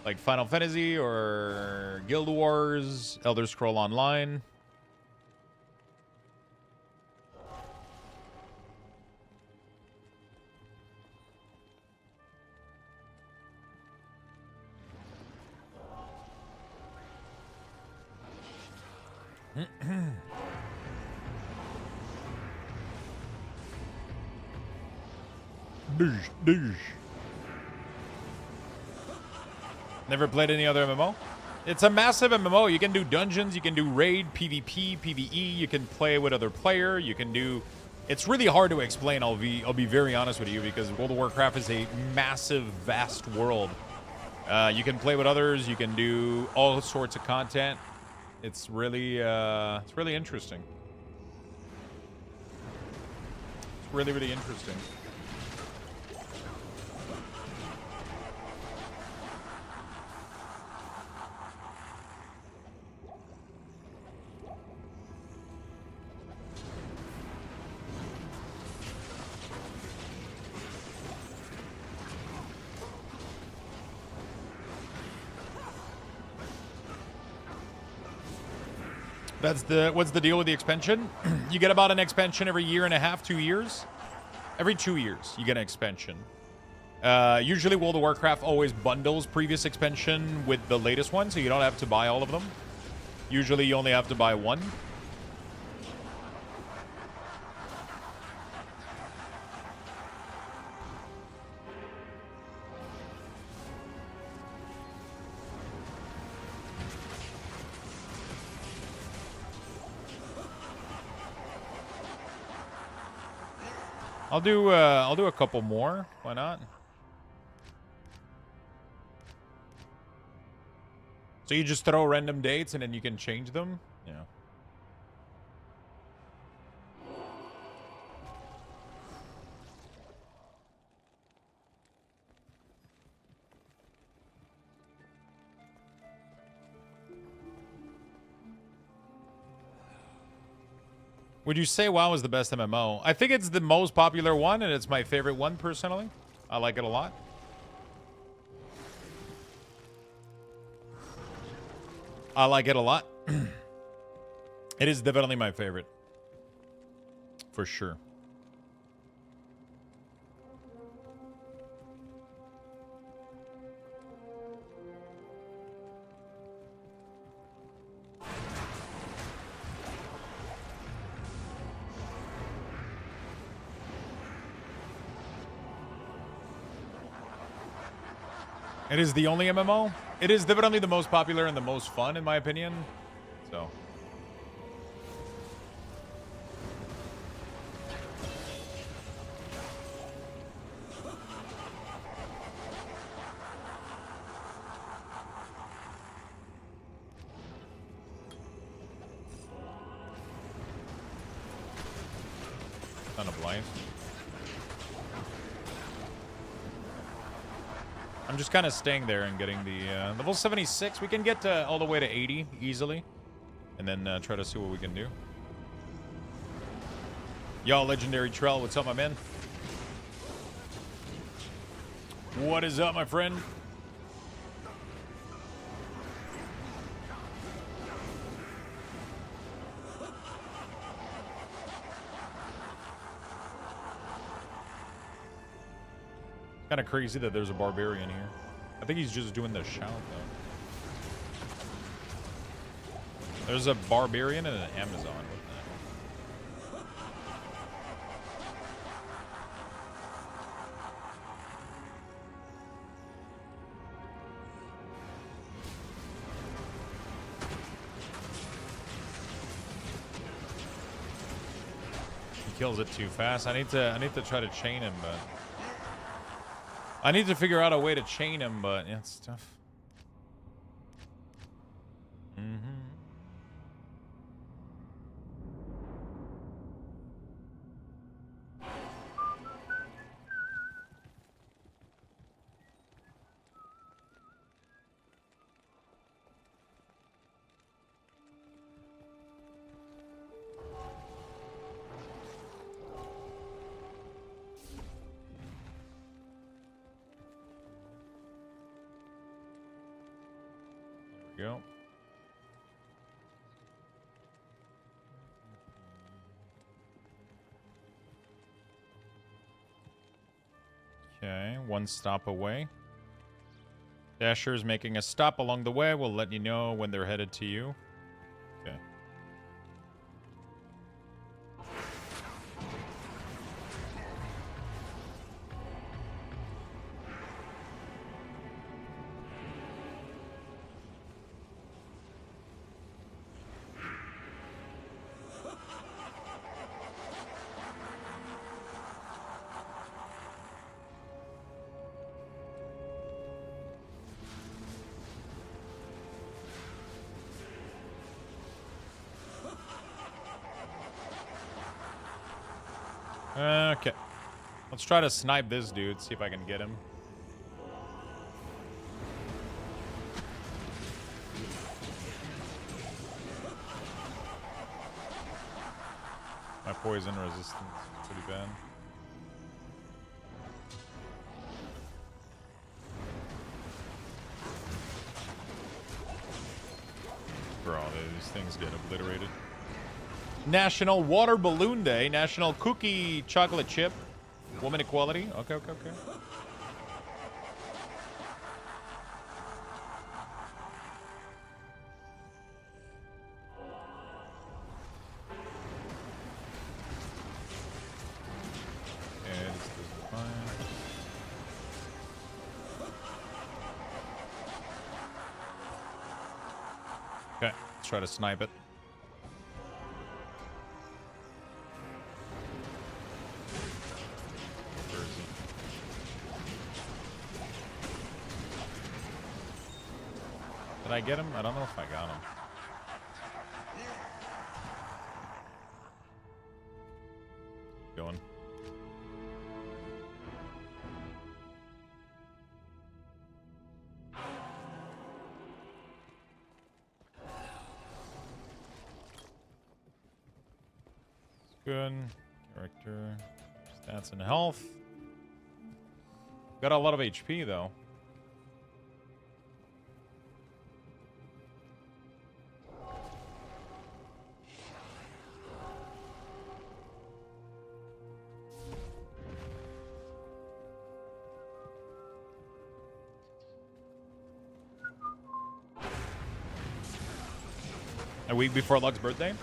Like Final Fantasy or Guild Wars, Elder Scroll Online? Never played any other MMO? It's a massive MMO. You can do dungeons, you can do raid, PvP, PvE, you can play with other player, you can do... It's really hard to explain, I'll be very honest with you, because World of Warcraft is a massive, vast world. You can play with others, you can do all sorts of content. It's really interesting. It's really, really interesting. What's the deal with the expansion? You get about an expansion every year and a half, 2 years. Every 2 years, you get an expansion. Usually World of Warcraft always bundles previous expansion with the latest one, so you don't have to buy all of them. Usually you only have to buy one. I'll do a couple more. Why not? So you just throw random dates and then you can change them? Yeah. Would you say WoW is the best MMO? I think it's the most popular one, and it's my favorite one, personally. I like it a lot. I like it a lot. It is definitely my favorite. For sure. It is the only MMO. It is definitely the most popular and the most fun, in my opinion. So. Kind of blind. I'm just kind of staying there and getting the level 76. We can get to all the way to 80 easily, and then try to see what we can do. Y'all, Legendary Trell, what's up, my man? What is up, my friend? Kind of crazy that there's a barbarian here. I think he's just doing the shout though. There's a barbarian and an Amazon. What the heck? He kills it too fast. I need to try to chain him, but I need to figure out a way to chain him, but yeah, it's tough. Go. Okay, one stop away. Dasher's making a stop along the way. We'll let you know when they're headed to you. Okay. Okay. Let's try to snipe this dude, see if I can get him. My poison resistance is pretty bad. Bro, these things get obliterated. National Water Balloon Day. National Cookie Chocolate Chip. Woman Equality. Okay, okay, okay. Okay, let's try to snipe it. Where is he? Did I get him? I don't know if I got him. Keep going. Good. Character. Stats and health. Got a lot of HP, though. A week before Luck's birthday?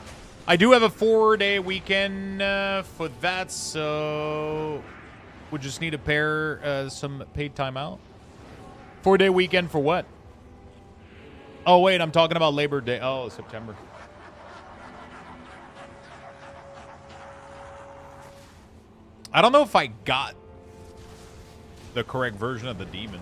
I do have a 4-day weekend for that, so we just need to pair some paid time out. 4-day weekend for what? Oh, wait, I'm talking about Labor Day. Oh, September. I don't know if I got the correct version of the demon.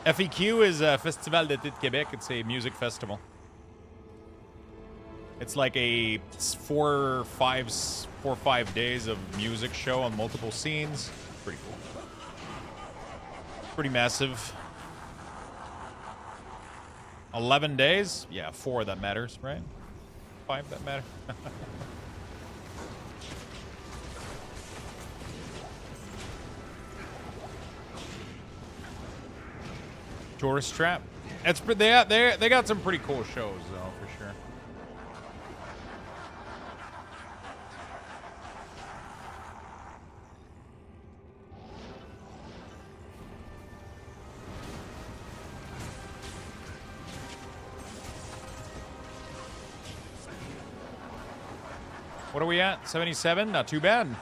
FEQ is a Festival d'été de Québec. It's a music festival. It's like a 4 or 5 days of music show on multiple scenes. Pretty cool. Pretty massive. 11 days? Yeah, 4 that matters, right? 5 that matter. Tourist Trap. It's they got some pretty cool shows though, for sure. What are we at? 77? Not too bad.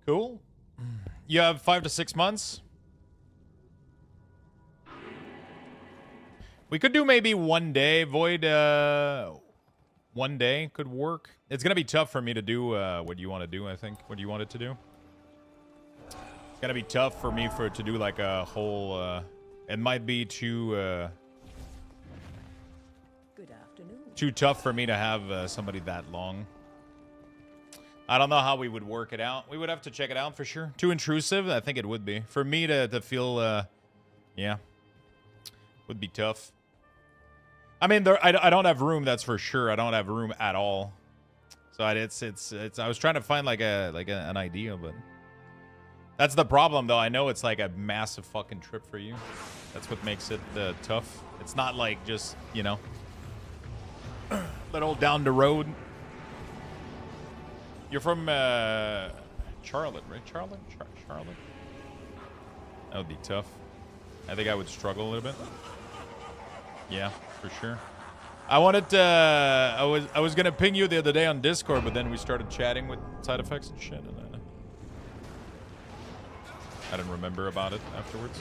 Cool. You have 5 to 6 months. We could do maybe 1 day. Void, 1 day could work. It's going to be tough for me to do what you want to do, I think. What you wanted to do. It's going to be tough for me to do like a whole... it might be too... Good afternoon. Too tough for me to have somebody that long. I don't know how we would work it out. We would have to check it out for sure. Too intrusive? I think it would be. For me to feel, yeah. Would be tough. I mean, I don't have room, that's for sure. I don't have room at all. So it's I was trying to find like an idea, but... That's the problem, though. I know it's like a massive fucking trip for you. That's what makes it tough. It's not like just, you know... little down the road. You're from Charlotte, right? Charlotte? Charlotte? That would be tough. I think I would struggle a little bit. Yeah, for sure. I wanted to... I was gonna ping you the other day on Discord, but then we started chatting with side effects and shit, and I didn't remember about it afterwards.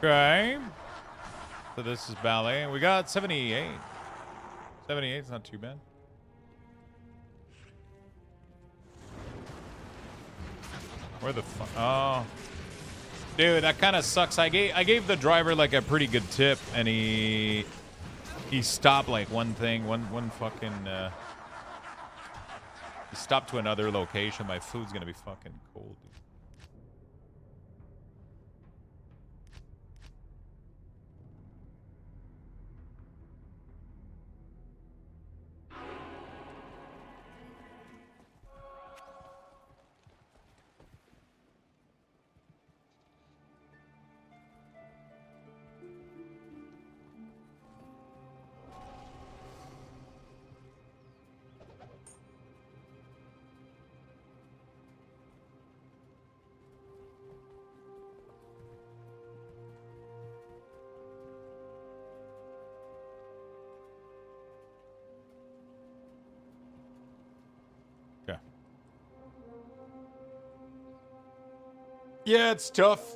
Okay. So this is ballet. We got 78. 78 is not too bad. Where the fuck? Oh. Dude, that kind of sucks. I gave the driver like a pretty good tip, and he stopped like one fucking he stopped to another location. My food's gonna be fucking cold, dude. Yeah, it's tough.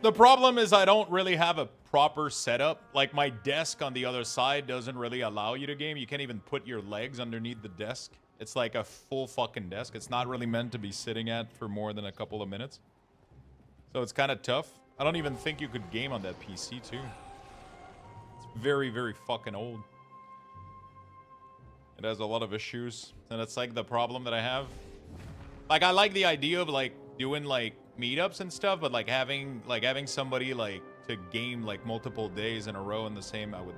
The problem is I don't really have a proper setup. Like, my desk on the other side doesn't really allow you to game. You can't even put your legs underneath the desk. It's like a full fucking desk. It's not really meant to be sitting at for more than a couple of minutes. So it's kind of tough. I don't even think you could game on that PC, too. It's very, very fucking old. It has a lot of issues. And that's like the problem that I have. Like, I like the idea of like doing like meetups and stuff, but like having somebody like to game like multiple days in a row in the same, I would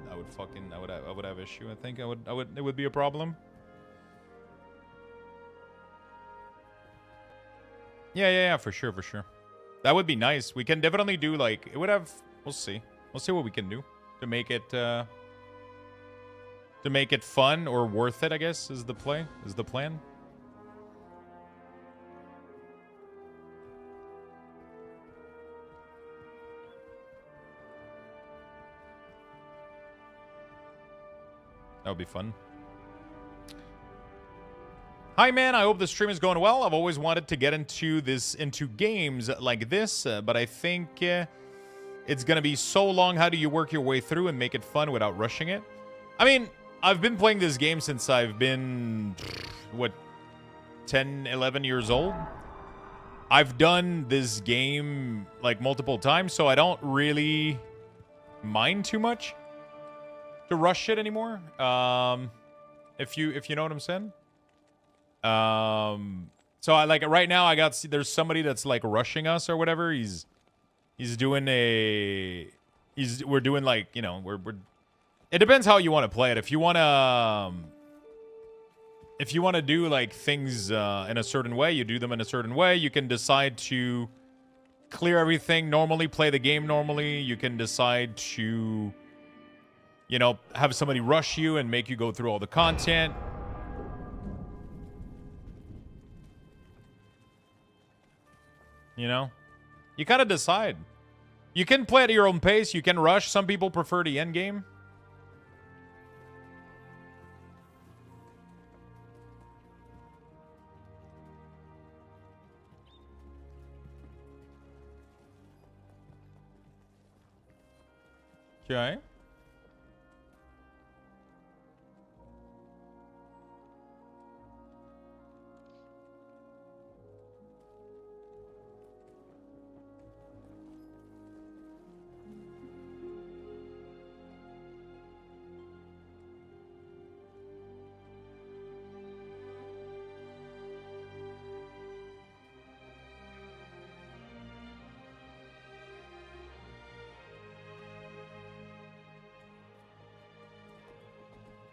have issue. I think it would be a problem. Yeah, for sure. That would be nice. We can definitely do like, it would have, we'll see what we can do to make it fun or worth it, I guess, is the plan. That would be fun. Hi, man. I hope the stream is going well. I've always wanted to get into games like this, but I think it's going to be so long. How do you work your way through and make it fun without rushing it? I mean, I've been playing this game since I've been, 10, 11 years old? I've done this game, like, multiple times, so I don't really mind too much to rush shit anymore. If you know what I'm saying. So I like right now there's somebody that's like rushing us or whatever. We're doing like, you know, we're it depends how you want to play it. If you want to do like things in a certain way, you do them in a certain way. You can decide to clear everything normally, play the game normally. You can decide to, you know, have somebody rush you and make you go through all the content. You know? You kind of decide. You can play at your own pace. You can rush. Some people prefer the end game. Okay.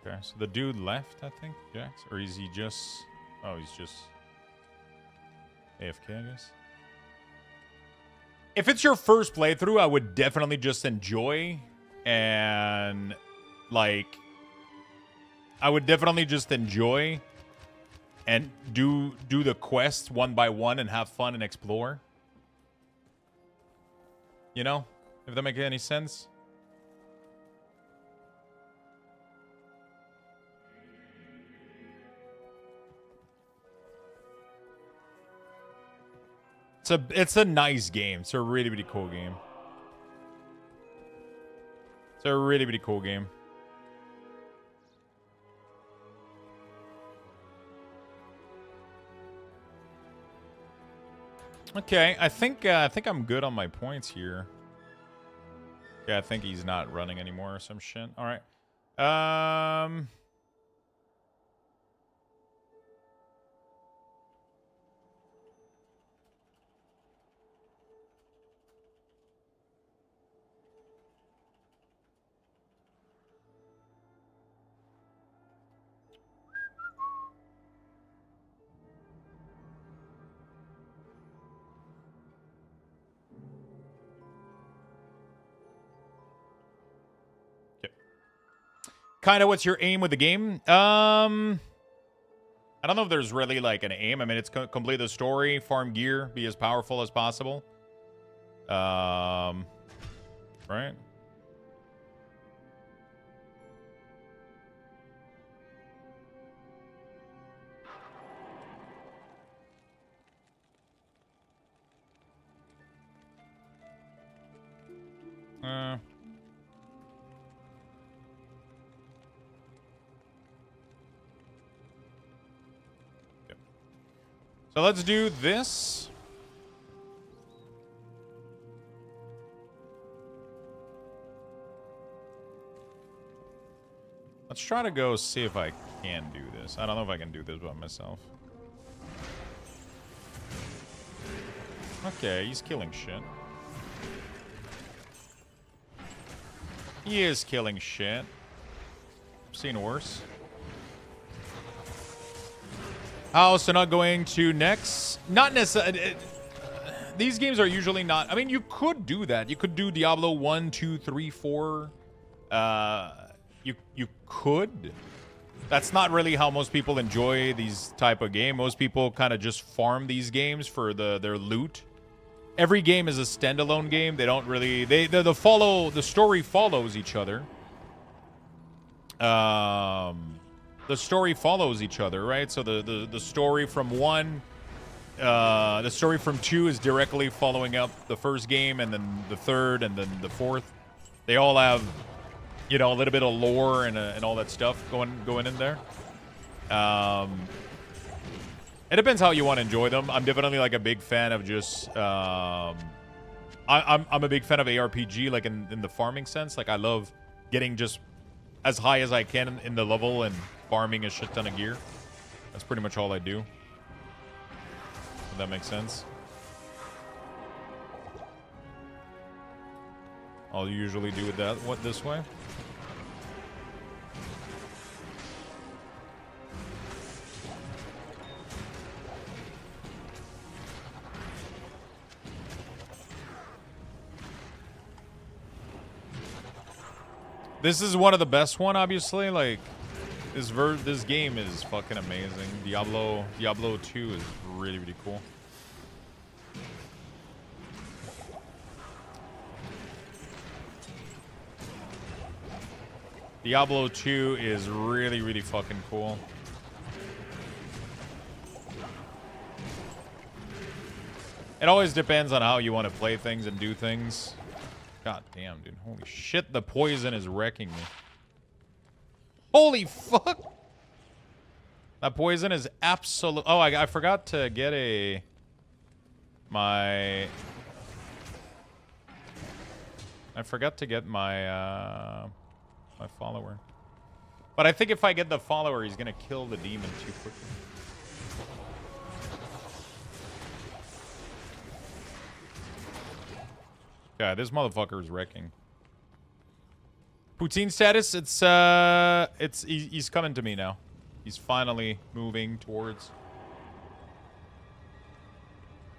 Okay, so the dude left, I think, Jax? Or is he just... Oh, he's just... AFK, I guess. If it's your first playthrough, I would definitely just enjoy and, like... I would definitely just enjoy and do the quests one by one and have fun and explore. You know? If that makes any sense. It's a nice game. It's a really, really cool game. It's a really, really cool game. Okay, I think I'm good on my points here. Yeah, I think he's not running anymore or some shit. All right. Kind of what's your aim with the game? I don't know if there's really like an aim. I mean, it's complete the story, farm gear, be as powerful as possible. Right? So let's do this. Let's try to go see if I can do this. I don't know if I can do this by myself. Okay, he's killing shit. He is killing shit. I've seen worse. So not going to next? Not necessarily. These games are usually not. I mean, you could do that. You could do Diablo 1, 2, 3, 4. You could. That's not really how most people enjoy these type of game. Most people kind of just farm these games for their loot. Every game is a standalone game. They don't really. The story follows each other. The story follows each other, right? So the story from 1, the story from 2 is directly following up the first game, and then the 3rd, and then the 4th. They all have, you know, a little bit of lore and all that stuff going in there. It depends how you want to enjoy them. I'm definitely like a big fan of just. I'm a big fan of ARPG, like in the farming sense. Like I love getting just as high as I can in the level and farming a shit ton of gear. That's pretty much all I do. If that makes sense. I'll usually do it this way. This is one of the best one, obviously. Like this game is fucking amazing. Diablo 2 is really, really cool. Diablo 2 is really, really fucking cool. It always depends on how you want to play things and do things. God damn, dude. Holy shit, the poison is wrecking me. Holy fuck! That poison is absolute. Oh, I forgot to get I forgot to get my my follower. But I think if I get the follower, he's gonna kill the demon too quickly. God, this motherfucker is wrecking. Poutine status, he's coming to me now. He's finally moving towards.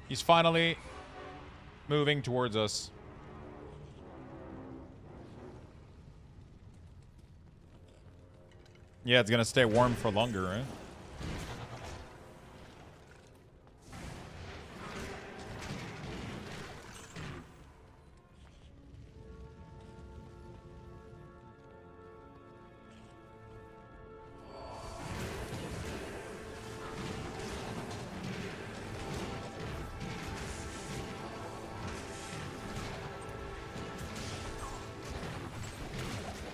He's finally moving towards us. Yeah, it's gonna stay warm for longer, right?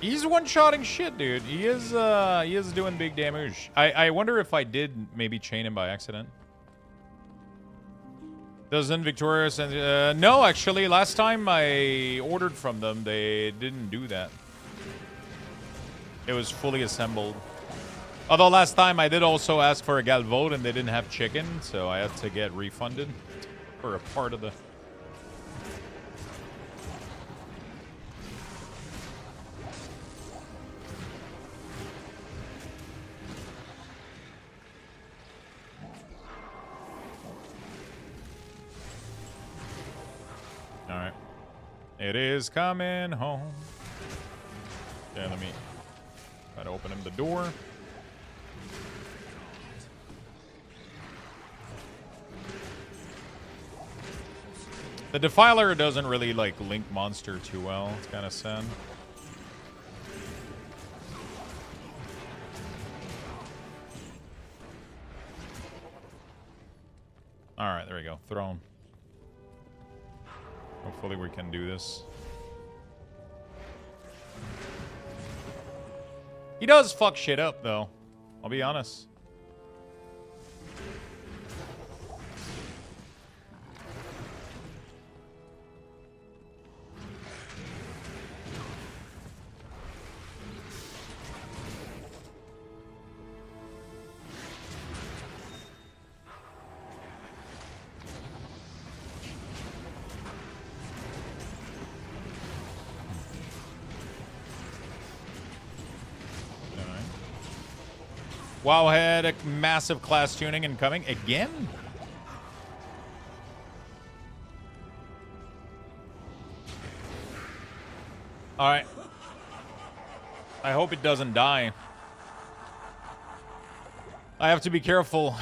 He's one-shotting shit, dude. He is doing big damage. I wonder if I did maybe chain him by accident. Doesn't Victorious and no, actually, last time I ordered from them, they didn't do that. It was fully assembled. Although last time I did also ask for a galvote and they didn't have chicken, so I had to get refunded for a part of the... Alright. It is coming home. Okay, let me try to open him the door. The Defiler doesn't really, like, link monster too well. It's kind of sad. Alright, there we go. Throne. Hopefully we can do this. He does fuck shit up, though. I'll be honest. WoW had a massive class tuning incoming again. All right. I hope it doesn't die. I have to be careful.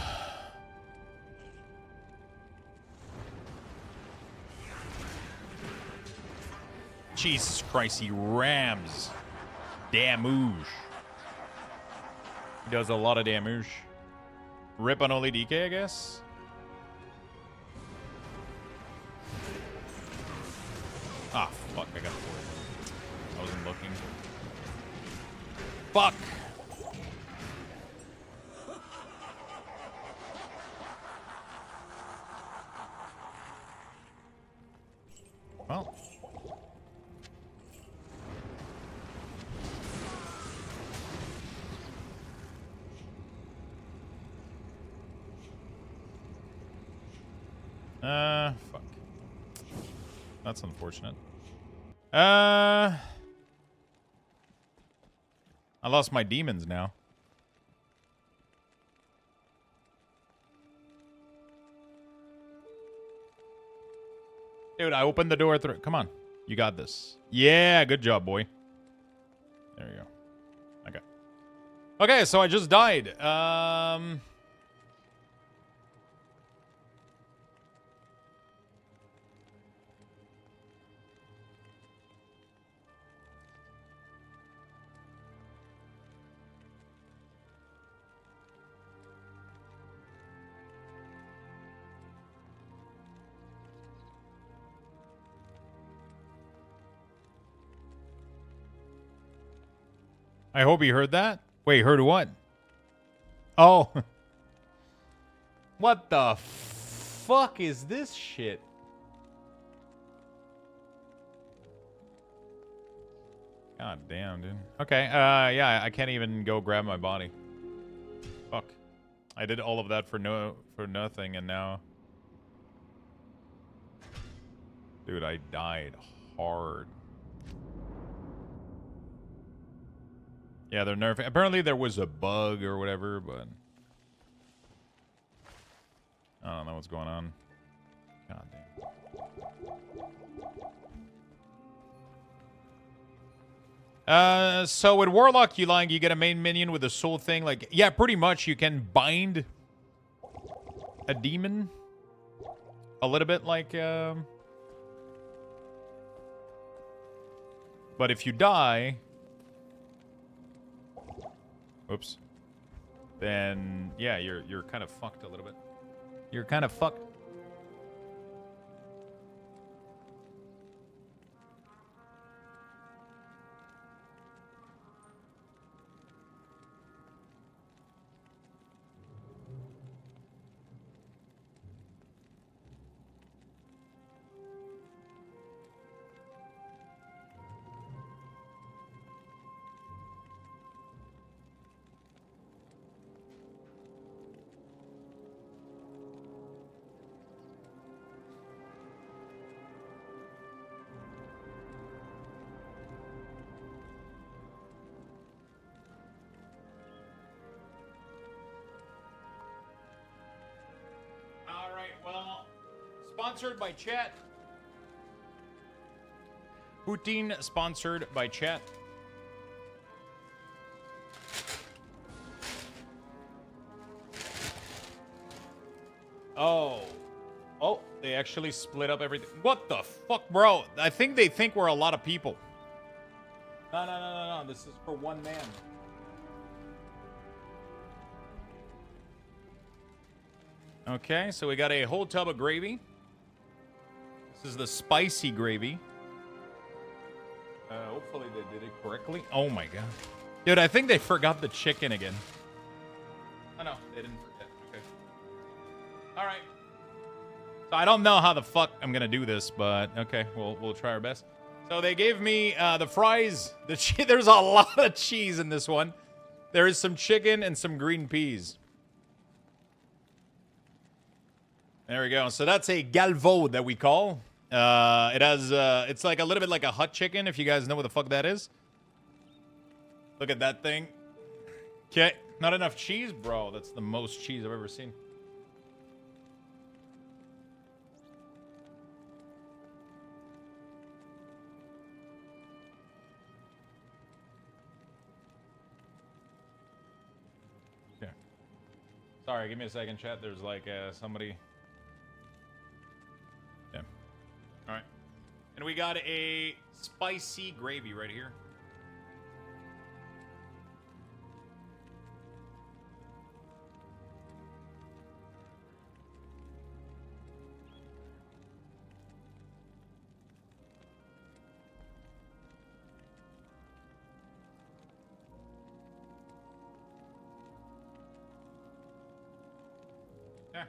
Jesus Christ, he rams. Damage. He does a lot of damage. Rip on only DK, I guess. Ah, fuck. I got it. I wasn't looking. Fuck. Well. Fuck. That's unfortunate. I lost my demons now. Dude, I opened the door through. Come on. You got this. Yeah, good job, boy. There you go. Okay. Okay, so I just died. I hope you heard that. Wait, heard what? Oh. What the fuck is this shit? God damn, dude. Okay, yeah, I can't even go grab my body. Fuck. I did all of that for nothing, and now... Dude, I died hard. Yeah, they're nerfing. Apparently there was a bug or whatever, but... I don't know what's going on. God damn. So with Warlock, you get a main minion with a soul thing. Like, yeah, pretty much you can bind a demon. A little bit like, but if you die... Oops. Then, yeah, you're kind of fucked a little bit. You're kind of fucked. Sponsored by chat. Poutine sponsored by chat. Oh. Oh, they actually split up everything. What the fuck, bro? I think they think we're a lot of people. No. This is for one man. Okay, so we got a whole tub of gravy. This is the spicy gravy. Hopefully they did it correctly. Oh my god. Dude, I think they forgot the chicken again. Oh no, they didn't forget. Okay. Alright. So I don't know how the fuck I'm gonna do this, but okay, we'll try our best. So they gave me the fries. There's a lot of cheese in this one. There is some chicken and some green peas. There we go. So that's a galvo that we call. It has, it's like a little bit like a hot chicken, if you guys know what the fuck that is. Look at that thing. Okay, not enough cheese, bro. That's the most cheese I've ever seen. Okay. Sorry, give me a second, chat. There's like somebody. Yeah. All right. And we got a spicy gravy right here. Yeah.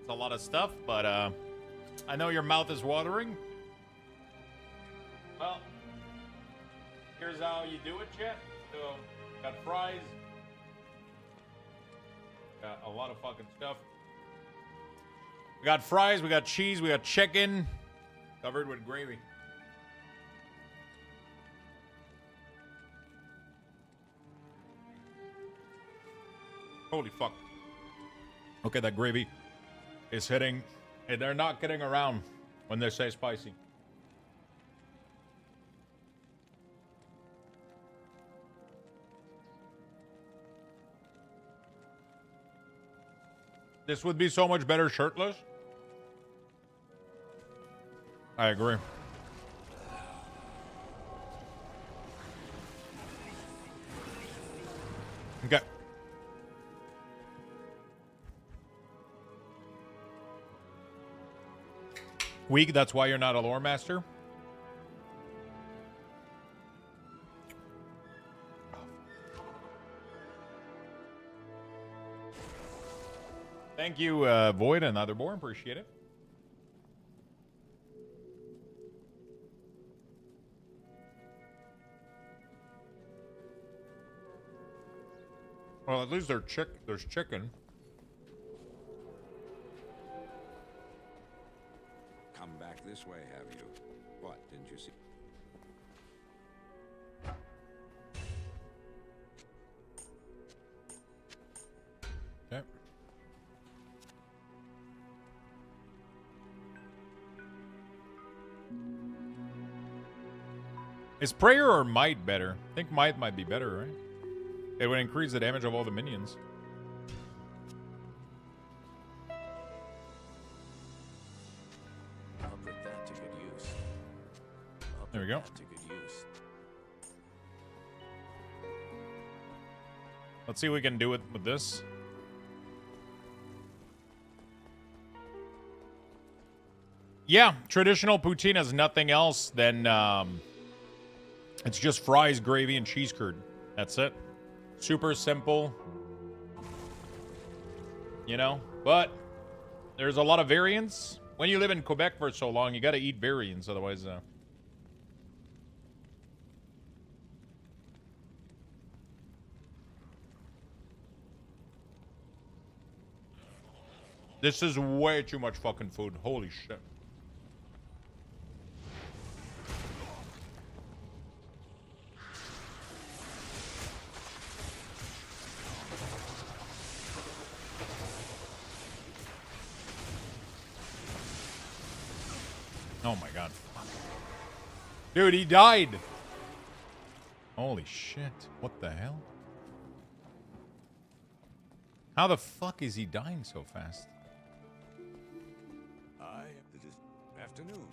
It's a lot of stuff, but I know your mouth is watering. Well, here's how you do it, chat. So, got fries. Got a lot of fucking stuff. We got fries, we got cheese, we got chicken. Covered with gravy. Holy fuck. Okay, that gravy is hitting. And they're not kidding around when they say spicy. This would be so much better shirtless. I agree. Okay. Weak, that's why you're not a lore master? Thank you, Void and Otherborn. Appreciate it. Well, at least there's chicken. Come back this way, have you? What, didn't you see? Okay. Is prayer or might better? I think might be better, right? It would increase the damage of all the minions. I'll put that to good use. There we go. To good use. Let's see what we can do it with this. Yeah, traditional poutine has nothing else than it's just fries, gravy, and cheese curd. That's it. Super simple. You know, but there's a lot of variants. When you live in Quebec for so long, you got to eat variants, otherwise this is way too much fucking food. Holy shit. Oh my god. Dude, he died. Holy shit. What the hell? How the fuck is he dying so fast? Afternoon.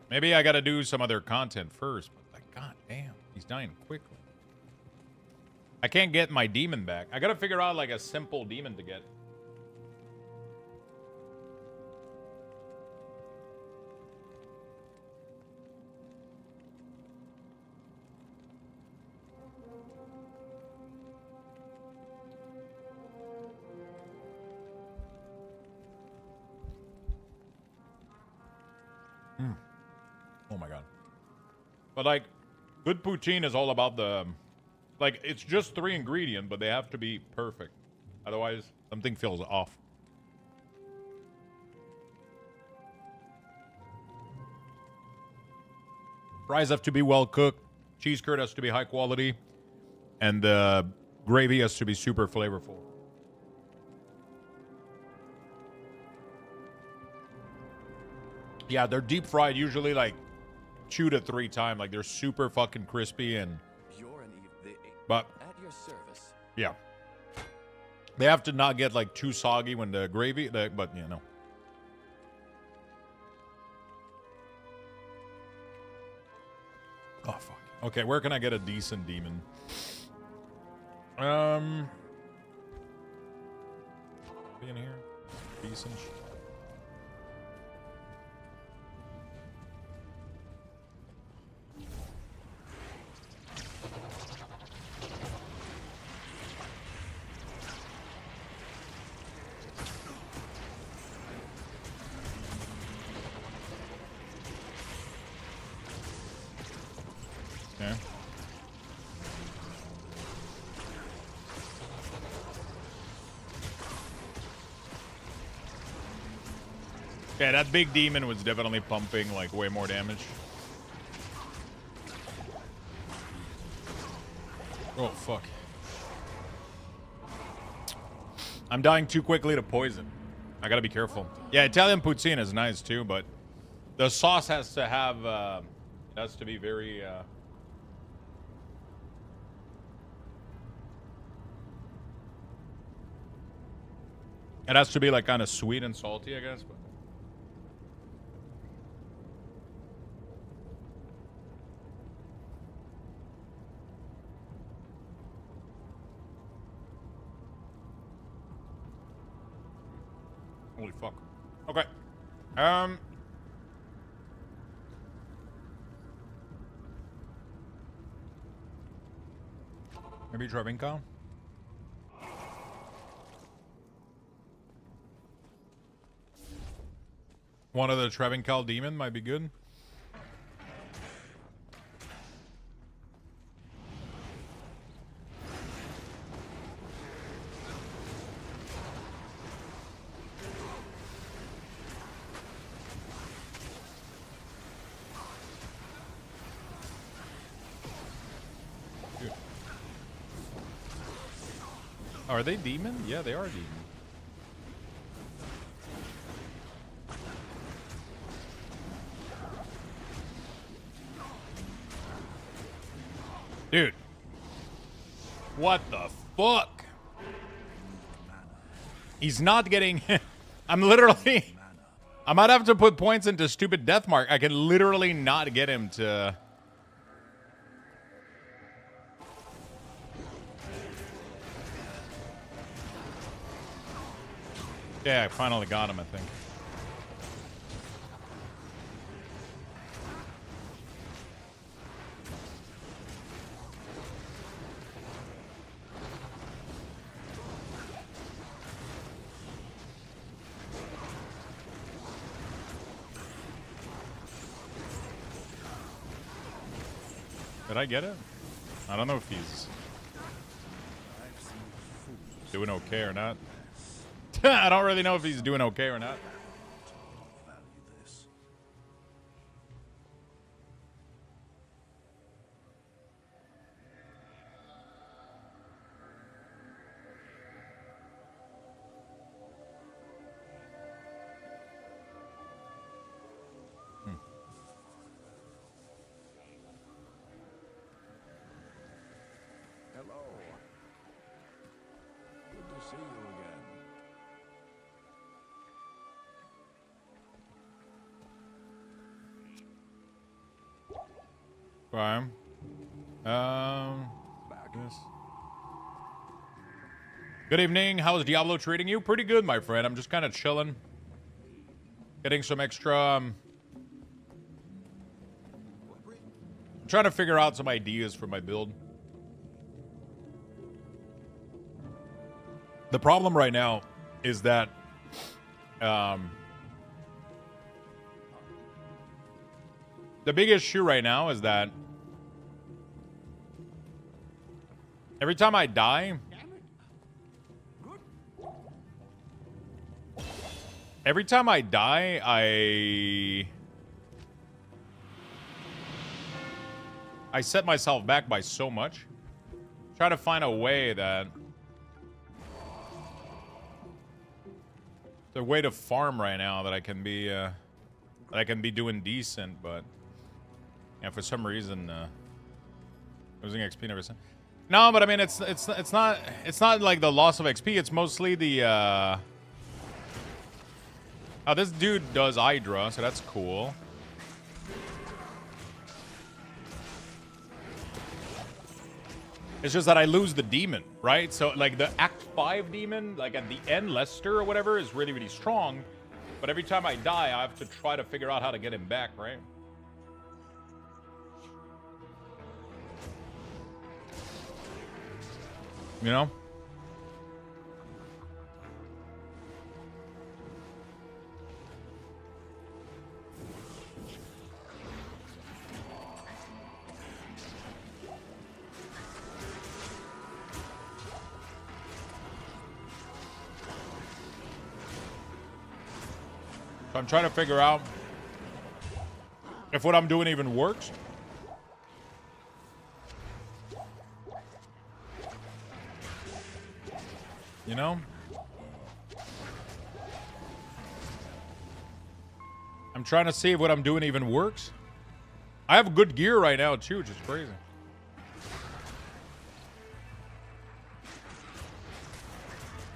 Maybe I gotta do some other content first. But like, god damn, he's dying quickly. I can't get my demon back. I gotta figure out like a simple demon to get. Oh my god. But like, good poutine is all about the, like, it's just 3 ingredients, but they have to be perfect. Otherwise, something feels off. Fries have to be well cooked. Cheese curd has to be high quality. And the gravy has to be super flavorful. Yeah, they're deep fried usually like 2 to 3 times. Like they're super fucking crispy and. But at your service. Yeah, they have to not get like too soggy when the gravy. But you know. Oh fuck. Okay, where can I get a decent demon? Be in here. Decent. Okay. Yeah, that big demon was definitely pumping like way more damage. Oh fuck. I'm dying too quickly to poison. I gotta be careful. Yeah, Italian poutine is nice too, but the sauce has to have it has to be very it has to be like kind of sweet and salty, I guess. But holy fuck. Okay. Maybe Travinko? One of the Travincal demon might be good. Dude. Are they demon? Yeah, they are demon. Dude. What the fuck? He's not getting... I'm literally... I might have to put points into stupid death mark. I can literally not get him to... Yeah, I finally got him, I think. Did I get it? I don't know if he's doing okay or not. I don't really know if he's doing okay or not. Fine. This. Good evening. How's Diablo treating you? Pretty good, my friend. I'm just kind of chilling. Getting some extra... I'm trying to figure out some ideas for my build. The problem right now is that... the big issue right now is that every time I die, I set myself back by so much. Try to find a way that the way to farm right now that I can be doing decent, but yeah, for some reason losing XP never since. No, but I mean it's not like the loss of XP. It's mostly the oh, this dude does Hydra, so that's cool. It's just that I lose the demon, right? So like the Act 5 demon, like at the end, Lester or whatever, is really, really strong. But every time I die, I have to try to figure out how to get him back, right? You know? So I'm trying to figure out if what I'm doing even works. You know? I'm trying to see if what I'm doing even works. I have good gear right now too, which is crazy.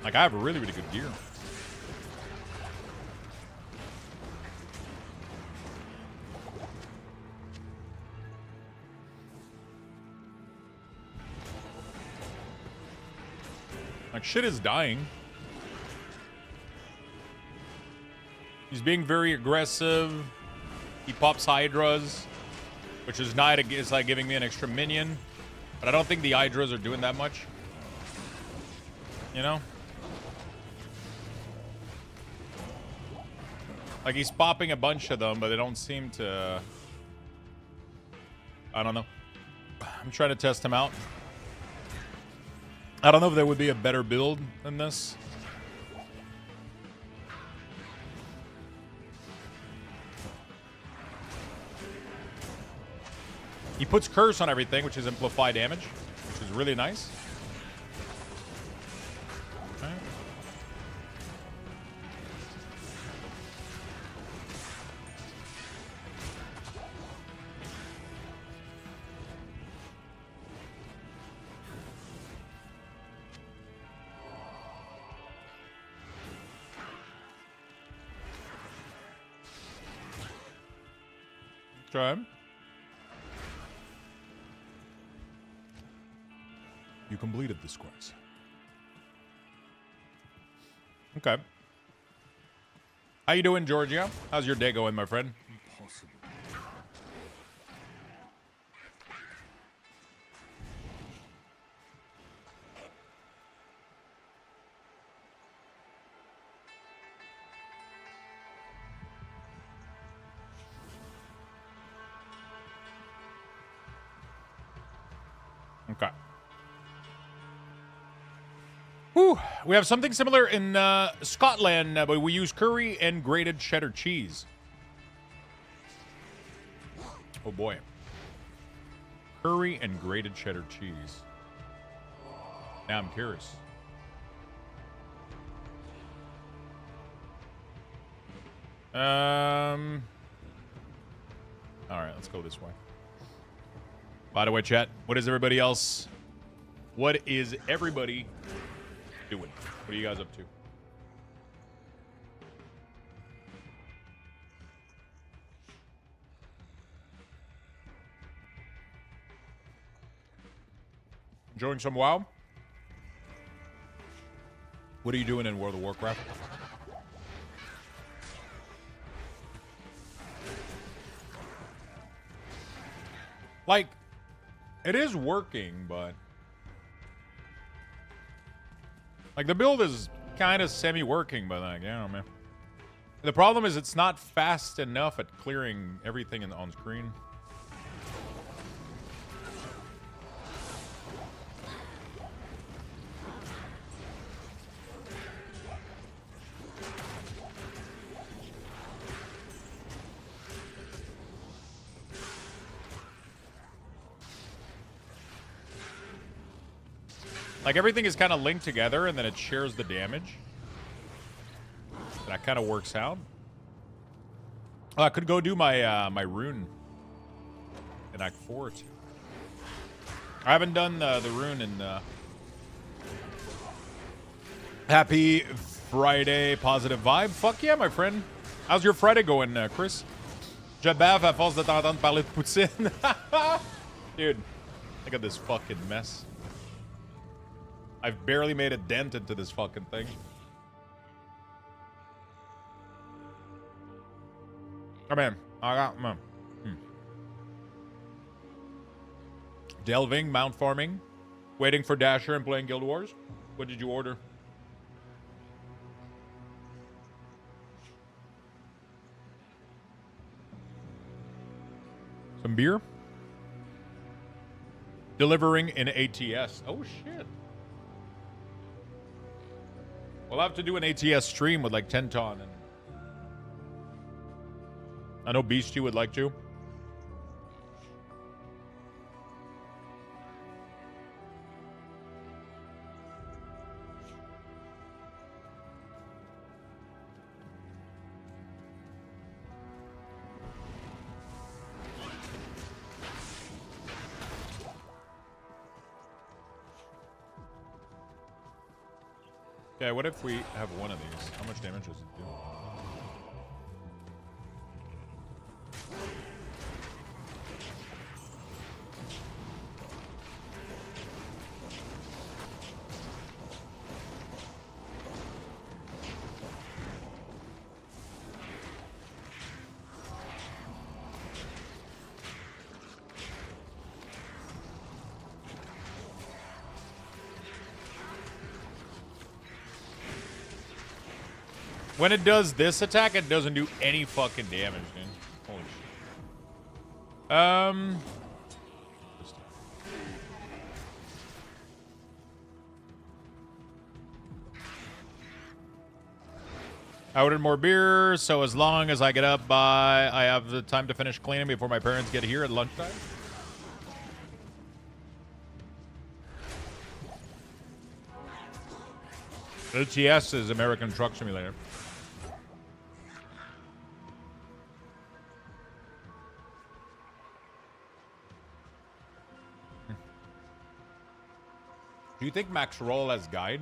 Like I have really, really good gear. Like, shit is dying. He's being very aggressive. He pops Hydras, which is not, it's like giving me an extra minion. But I don't think the Hydras are doing that much. You know? Like, he's popping a bunch of them, but they don't seem to... I don't know. I'm trying to test him out. I don't know if there would be a better build than this. He puts curse on everything, which is amplify damage, which is really nice. Okay. Try him. You completed this quest. Okay. How you doing, Giorgio? How's your day going, my friend? Impossible. Okay. Whew. We have something similar in Scotland, but we use curry and grated cheddar cheese. Oh boy. Curry and grated cheddar cheese. Now I'm curious. All right, let's go this way. By the way, chat, what is everybody else? What is everybody doing? What are you guys up to? Enjoying some WoW? What are you doing in World of Warcraft? Like, it is working, but... Like, the build is kind of semi-working, but like, yeah, man. The problem is it's not fast enough at clearing everything on screen. Like, everything is kind of linked together, and then it shares the damage. That kind of works out. Oh, I could go do my my rune in Act 4 too. I haven't done the rune in... Happy Friday, positive vibe. Fuck yeah, my friend. How's your Friday going, Chris? Je bave à force de t'entendre parler de Poutine. Dude, look at this fucking mess. I've barely made a dent into this fucking thing. Come in. I got Delving, mount farming, waiting for Dasher and playing Guild Wars. What did you order? Some beer? Delivering in ATS. Oh shit. We'll have to do an ATS stream with like Tenton, and I know Beastie would like to. Okay, what if we have one of these? How much damage does it do? When it does this attack, it doesn't do any fucking damage, dude. Holy shit. I ordered more beer, so as long as I get up by, I have the time to finish cleaning before my parents get here at lunchtime. ATS is American Truck Simulator. Do you think Max Roll has guide?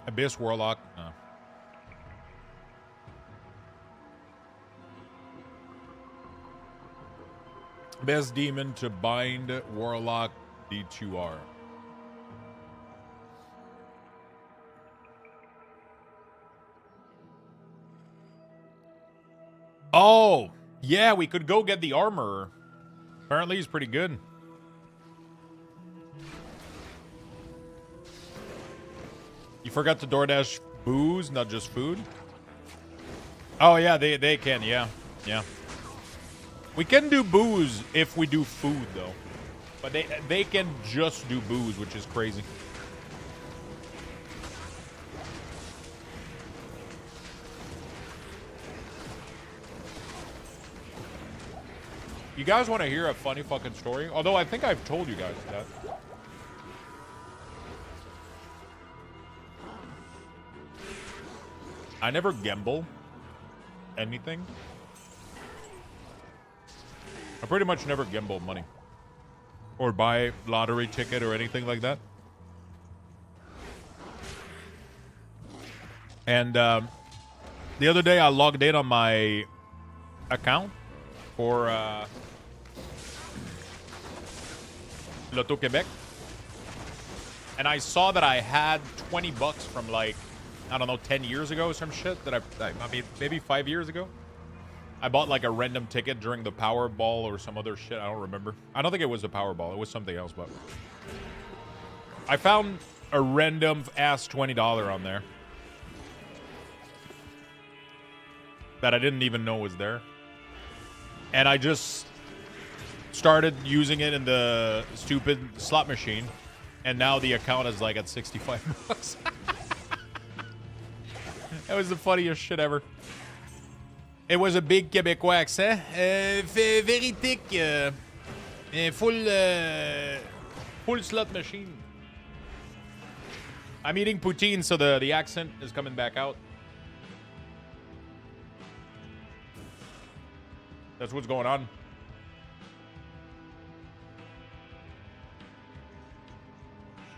Abyss Warlock? No. Best demon to bind Warlock D2R. Oh, yeah, we could go get the armorer. Apparently he's pretty good. You forgot to DoorDash booze, not just food? Oh, yeah, they can, yeah. Yeah. We can do booze if we do food, though. But they can just do booze, which is crazy. You guys want to hear a funny fucking story? Although I think I've told you guys that. I never gamble anything. I pretty much never gamble money. or buy lottery ticket or anything like that. And the other day I logged in on my account for Loto Quebec. And I saw that I had 20 bucks from like, I don't know, 10 years ago or some shit that I mean, maybe 5 years ago. I bought like a random ticket during the Powerball or some other shit. I don't remember. I don't think it was the Powerball. It was something else, but I found a random ass $20 on there that I didn't even know was there. And I just started using it in the stupid slot machine. And now the account is like at 65 bucks. That was the funniest shit ever. It was a big Québécois accent. Véridique. Full slot machine. I'm eating poutine, so the accent is coming back out. That's what's going on.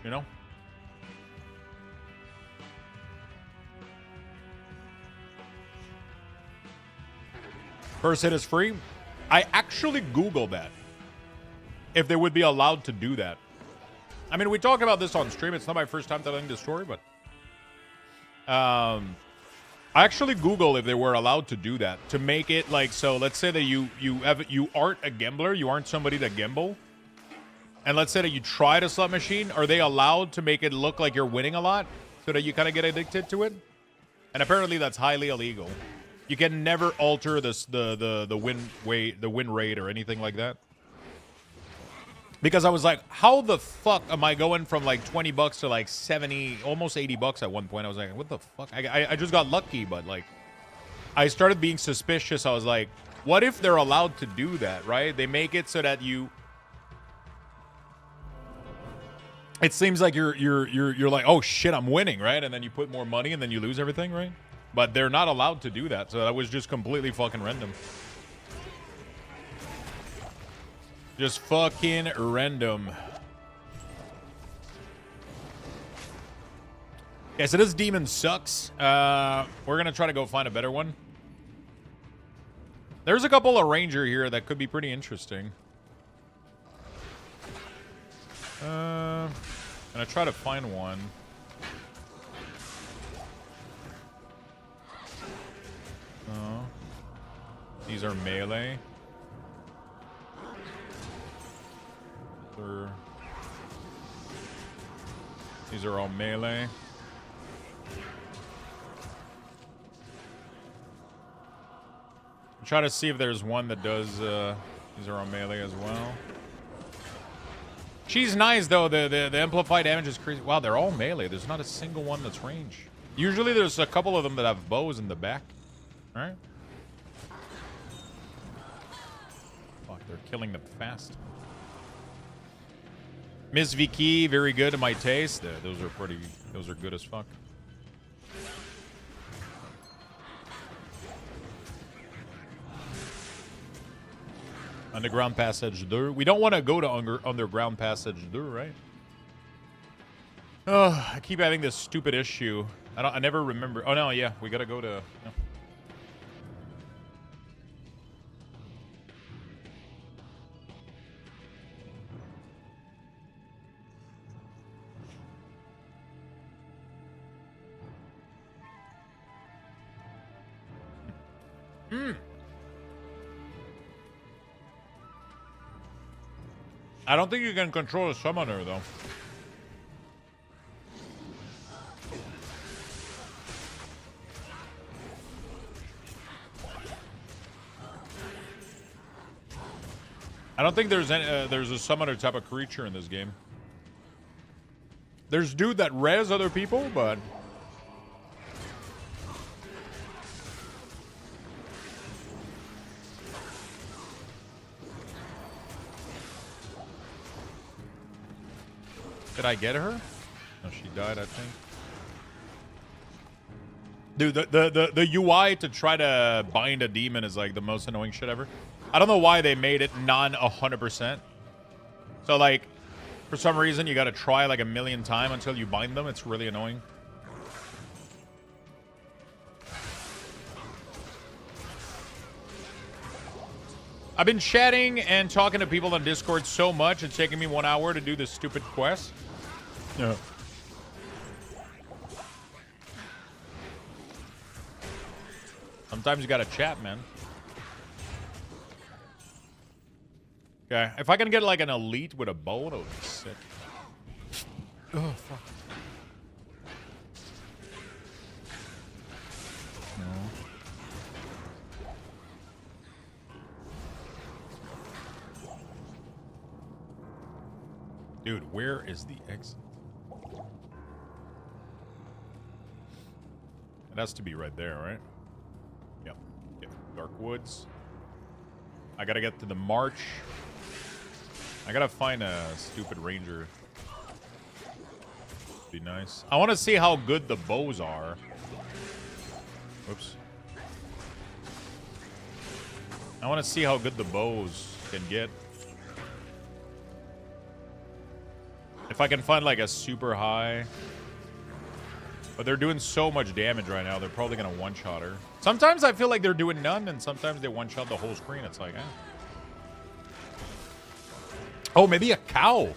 You know? First hit is free. I actually Googled that. If they would be allowed to do that. I mean, we talk about this on stream. It's not my first time telling this story, but I actually Googled if they were allowed to do that. To make it like, so let's say that you aren't a gambler, you aren't somebody that gamble. And let's say that you tried a slot machine, are they allowed to make it look like you're winning a lot so that you kind of get addicted to it? And apparently that's highly illegal. You can never alter this the win rate or anything like that. Because I was like, how the fuck am I going from like 20 bucks to like 70, almost 80 bucks at one point? I was like, what the fuck? I just got lucky, but like I started being suspicious. I was like, what if they're allowed to do that, right? They make it so that you it seems like you're like, oh shit, I'm winning, right? And then you put more money and then you lose everything, right? But they're not allowed to do that, so that was just completely fucking random. Just fucking random. Yeah, so this demon sucks. We're gonna try to go find a better one. There's a couple of ranger here that could be pretty interesting. Gonna try to find one. Oh. These are melee. These are all melee. Try to see if there's one that does, these are all melee as well. She's nice though, the amplified damage is crazy. Wow, they're all melee. There's not a single one that's range. Usually there's a couple of them that have bows in the back. Alright. Fuck, they're killing them fast. Miss Vicky, very good to my taste. Those are good as fuck. Underground Passage 2. We don't want to go to Underground Passage 2, right? Oh, I keep having this stupid issue. I never remember. Oh, no, yeah. We got to go to... No. I don't think you can control a summoner, though. I don't think there's a summoner type of creature in this game. There's dude that res other people, but... Did I get her? No, she died, I think. Dude, the UI to try to bind a demon is like the most annoying shit ever. I don't know why they made it non 100%. So, like, for some reason, you gotta try like a million times until you bind them. It's really annoying. I've been chatting and talking to people on Discord so much, it's taking me 1 hour to do this stupid quest. Yeah. Sometimes you gotta chat, man. Okay, if I can get like an elite with a bow, that would be sick. Oh, fuck. No. Dude, where is the exit? It has to be right there, right? Yep. Yep. Dark Woods. I gotta get to the march. I gotta find a stupid ranger. Be nice. I want to see how good the bows are. Whoops. I want to see how good the bows can get. If I can find like a super high. But they're doing so much damage right now, they're probably gonna one-shot her. Sometimes I feel like they're doing none, and sometimes they one-shot the whole screen. It's like, eh. Oh, maybe a cow.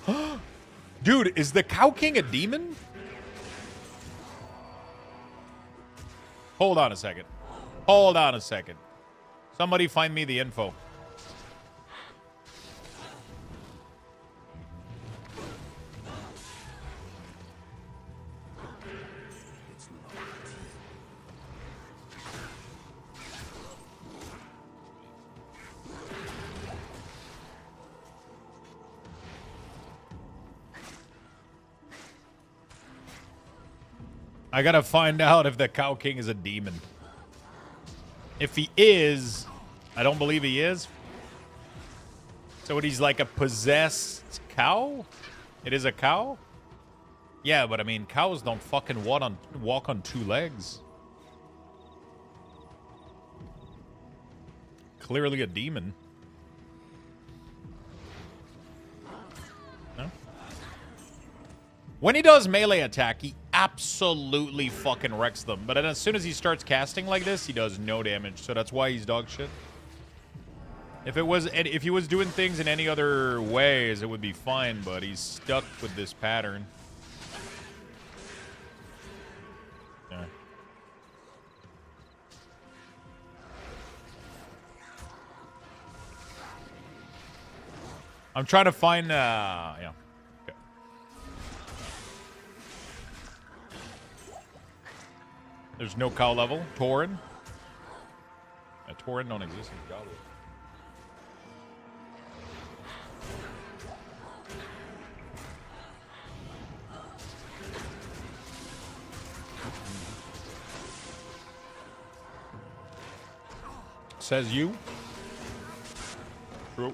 Dude, is the Cow King a demon? Hold on a second. Hold on a second. Somebody find me the info. I gotta find out if the Cow King is a demon. If he is, I don't believe he is. So what, he's like a possessed cow? It is a cow? Yeah, but I mean, cows don't fucking walk on two legs. Clearly a demon. No? When he does melee attack, he absolutely fucking wrecks them. But then as soon as he starts casting like this, he does no damage. So that's why he's dog shit. If he was doing things in any other ways, it would be fine. But he's stuck with this pattern. Yeah. I'm trying to find, yeah. Okay. There's no cow level. Tauren. Yeah, Tauren don't exist in Diablo. Says you. True.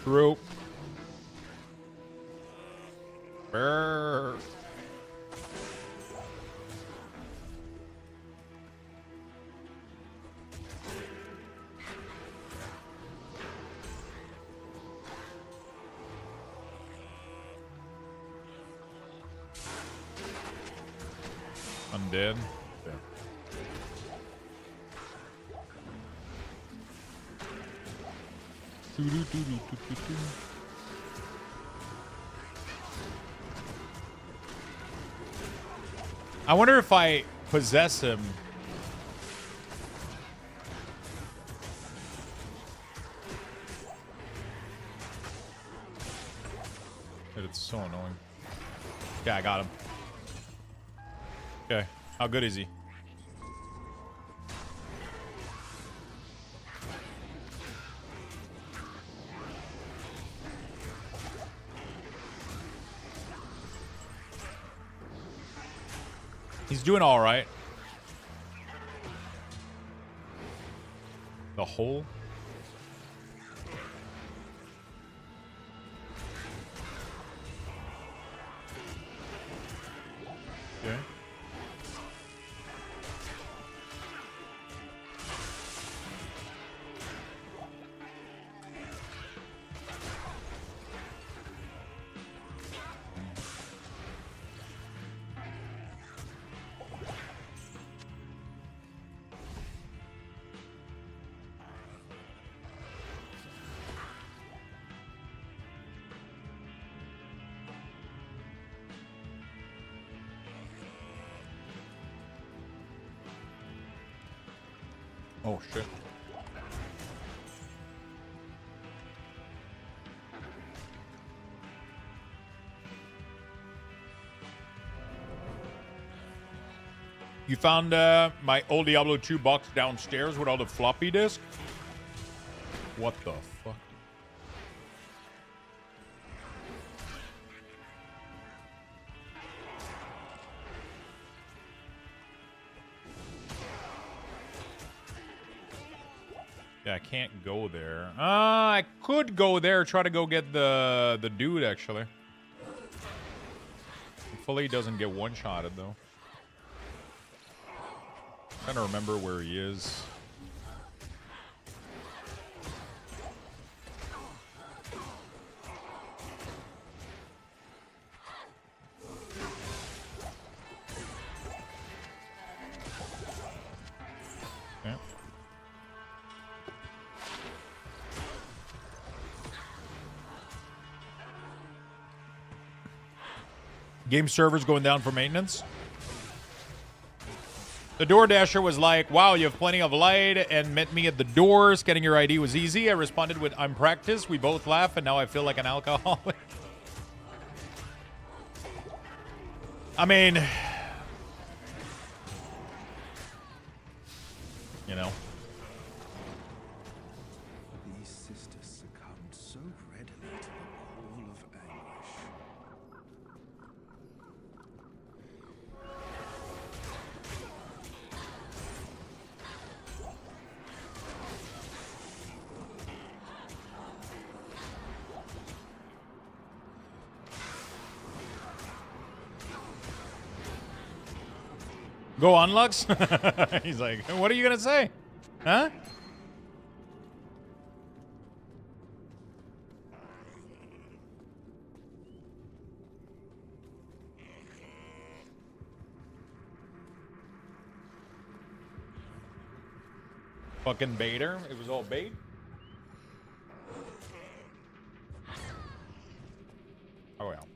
True. Brr. Undead. Yeah. I wonder if I possess him. Dude, it's so annoying. Yeah, I got him. Okay, how good is he? He's doing all right. The hole. Oh, shit. You found my old Diablo 2 box downstairs with all the floppy disk? What the fuck? Yeah, I can't go there. I could go there, try to go get the dude, actually. Hopefully he doesn't get one-shotted, though. Trying to remember where he is. Okay. Game servers going down for maintenance. The DoorDasher was like, wow, you have plenty of light, and met me at the door. Getting your ID was easy. I responded with, I'm practiced. We both laugh, and now I feel like an alcoholic. I mean, you know. These sisters succumbed so readily to the call of anguish. Go on, Lux. He's like, what are you gonna say? Huh? Fucking baiter. It was all bait. Oh, well.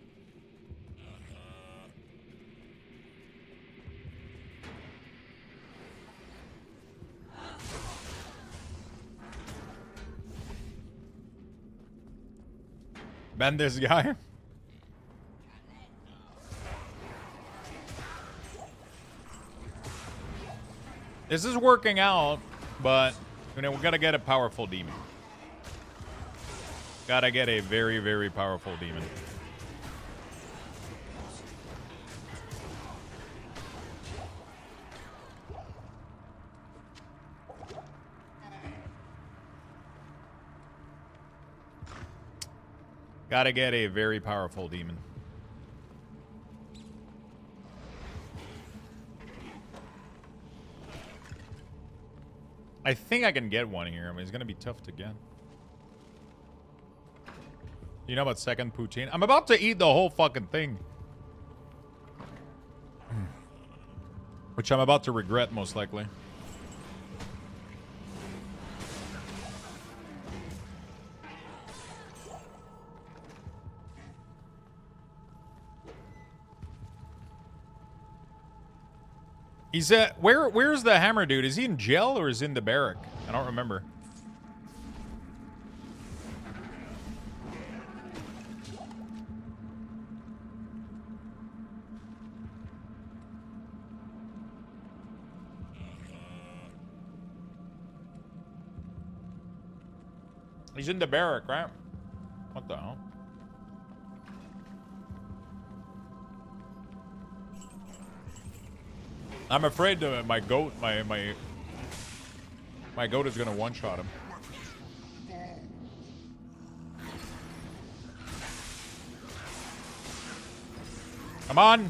Ban this guy. This is working out, but you know, we gotta get a powerful demon. Gotta get a very, very powerful demon. Gotta get a very powerful demon. I think I can get one here. I mean, it's gonna be tough to get. You know about second poutine? I'm about to eat the whole fucking thing. Which I'm about to regret, most likely. He's where's the hammer dude? Is he in jail or is he in the barrack? I don't remember. He's in the barrack, right? What the hell? I'm afraid that my goat, my goat is gonna one-shot him. Come on!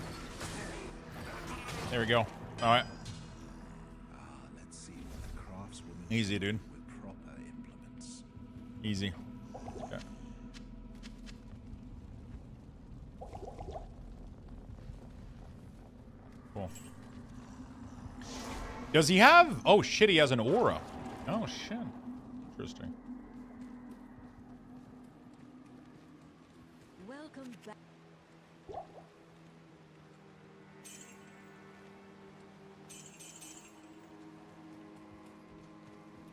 There we go. All right. Let's see what the craftswoman Easy, dude. with proper implements. Easy. Okay. Cool. Does he have... Oh, shit, he has an aura. Oh, shit. Interesting. Welcome back.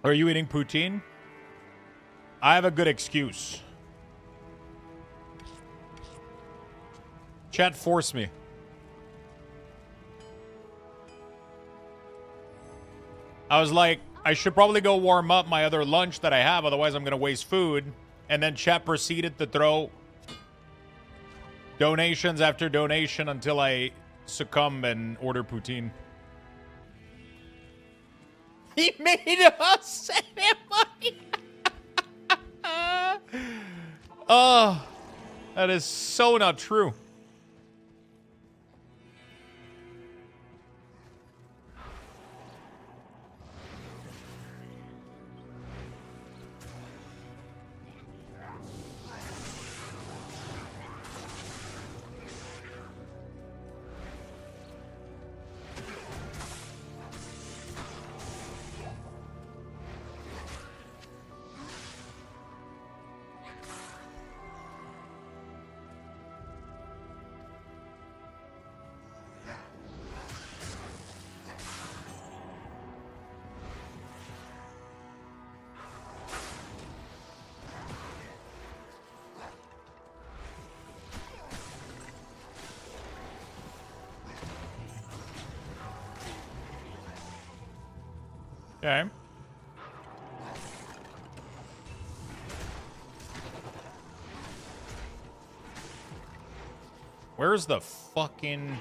Are you eating poutine? I have a good excuse. Chat forced me. I was like, I should probably go warm up my other lunch that I have, otherwise I'm going to waste food. And then chat proceeded to throw donations after donation until I succumb and order poutine. He made us send him money. Oh, that is so not true. Okay. Where's the fucking...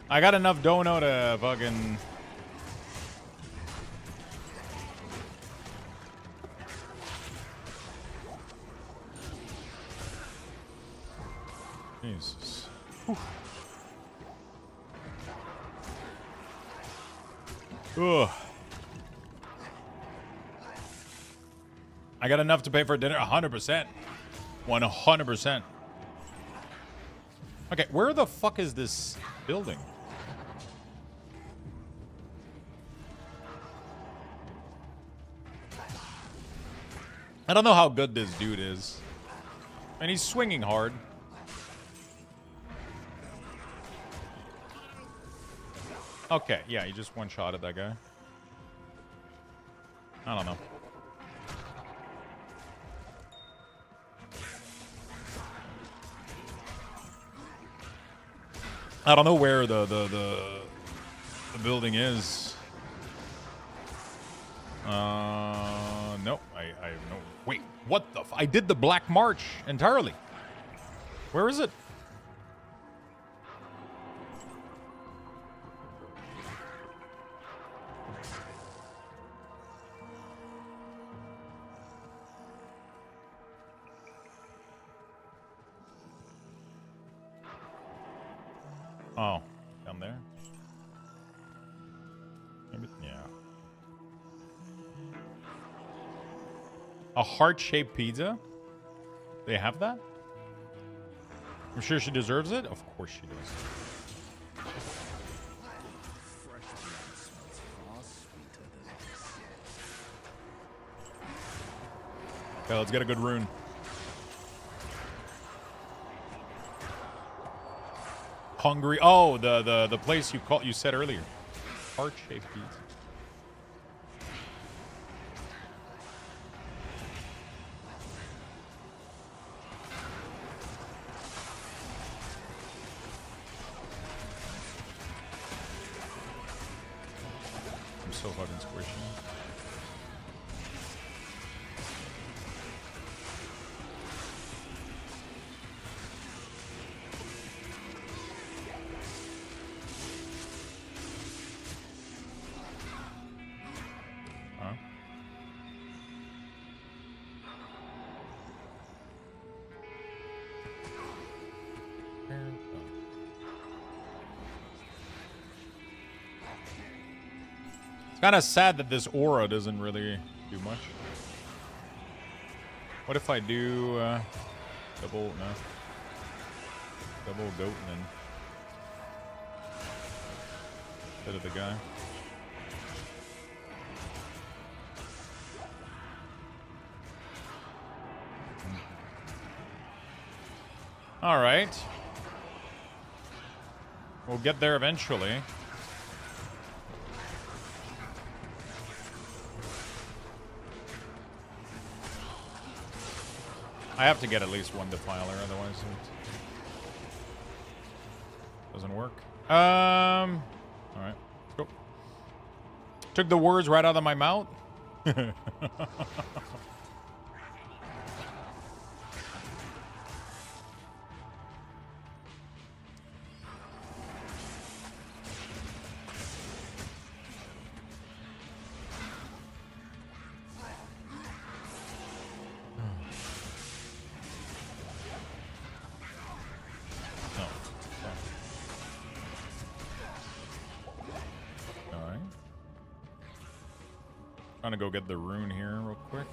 I got enough dono to fucking... Jesus. Whew. Ugh. I got enough to pay for dinner. 100%. 100%. Okay, where the fuck is this building? I don't know how good this dude is. And he's swinging hard. Okay, yeah, he just one-shotted that guy. I don't know. I don't know where the building is. No, I have no... Wait, what the I did the Black March entirely. Where is it? Oh, down there? Maybe, yeah. A heart-shaped pizza? They have that? I'm sure she deserves it? Of course she does. Okay, let's get a good rune. Hungry. Oh, the place you said earlier. Heart-shaped pizza. I'm so fucking squishy. Kind of sad that this aura doesn't really do much. What if I do double goat and then instead of the guy? All right. We'll get there eventually. I have to get at least one defiler, otherwise it doesn't work. All right, let's go. Took the words right out of my mouth. Trying to go get the rune here real quick.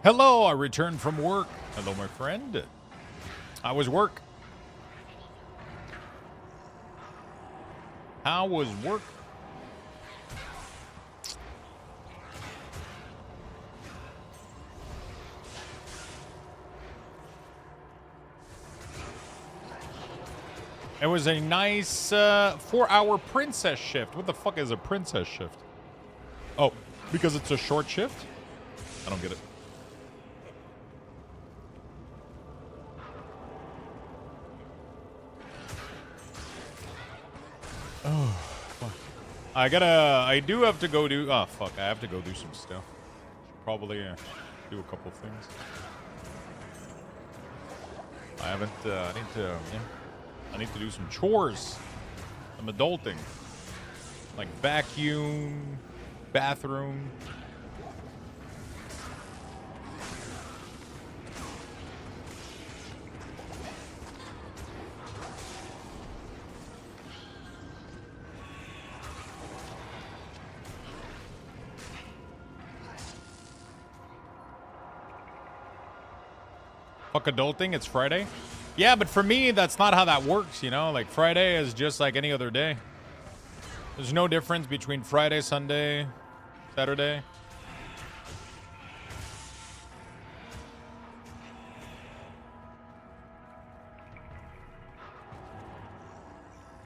Hello, I returned from work. Hello, my friend. How was work? How was work? It was a nice 4-hour princess shift. What the fuck is a princess shift? Oh, because it's a short shift? I don't get it. Oh, fuck. I do have to go do, oh, fuck. I have to go do some stuff. Should probably do a couple things. I haven't, I need to do some chores. Some adulting. Like vacuum, bathroom. Fuck adulting, it's Friday. Yeah, but for me, that's not how that works, you know? Like, Friday is just like any other day. There's no difference between Friday, Sunday, Saturday.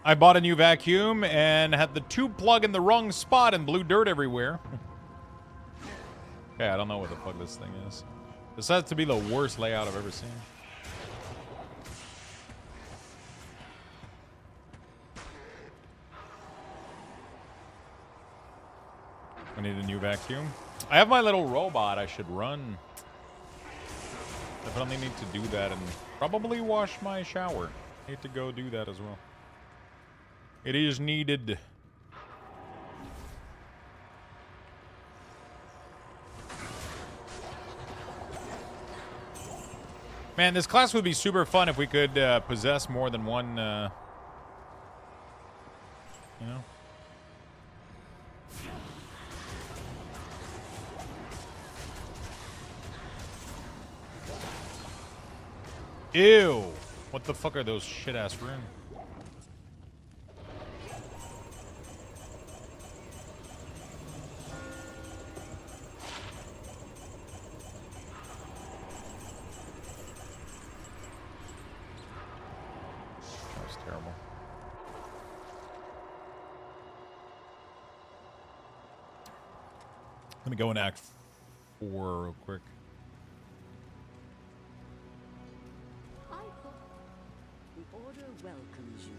I bought a new vacuum and had the tube plug in the wrong spot and blew dirt everywhere. Okay, I don't know what the fuck this thing is. This has to be the worst layout I've ever seen. I need a new vacuum. I have my little robot I should run. Definitely need to do that and probably wash my shower. Need to go do that as well. It is needed. Man, this class would be super fun if we could possess more than one, you know? Ew. What the fuck are those shit-ass runes? That was terrible. Let me go in Act 4 real quick. Welcomes you.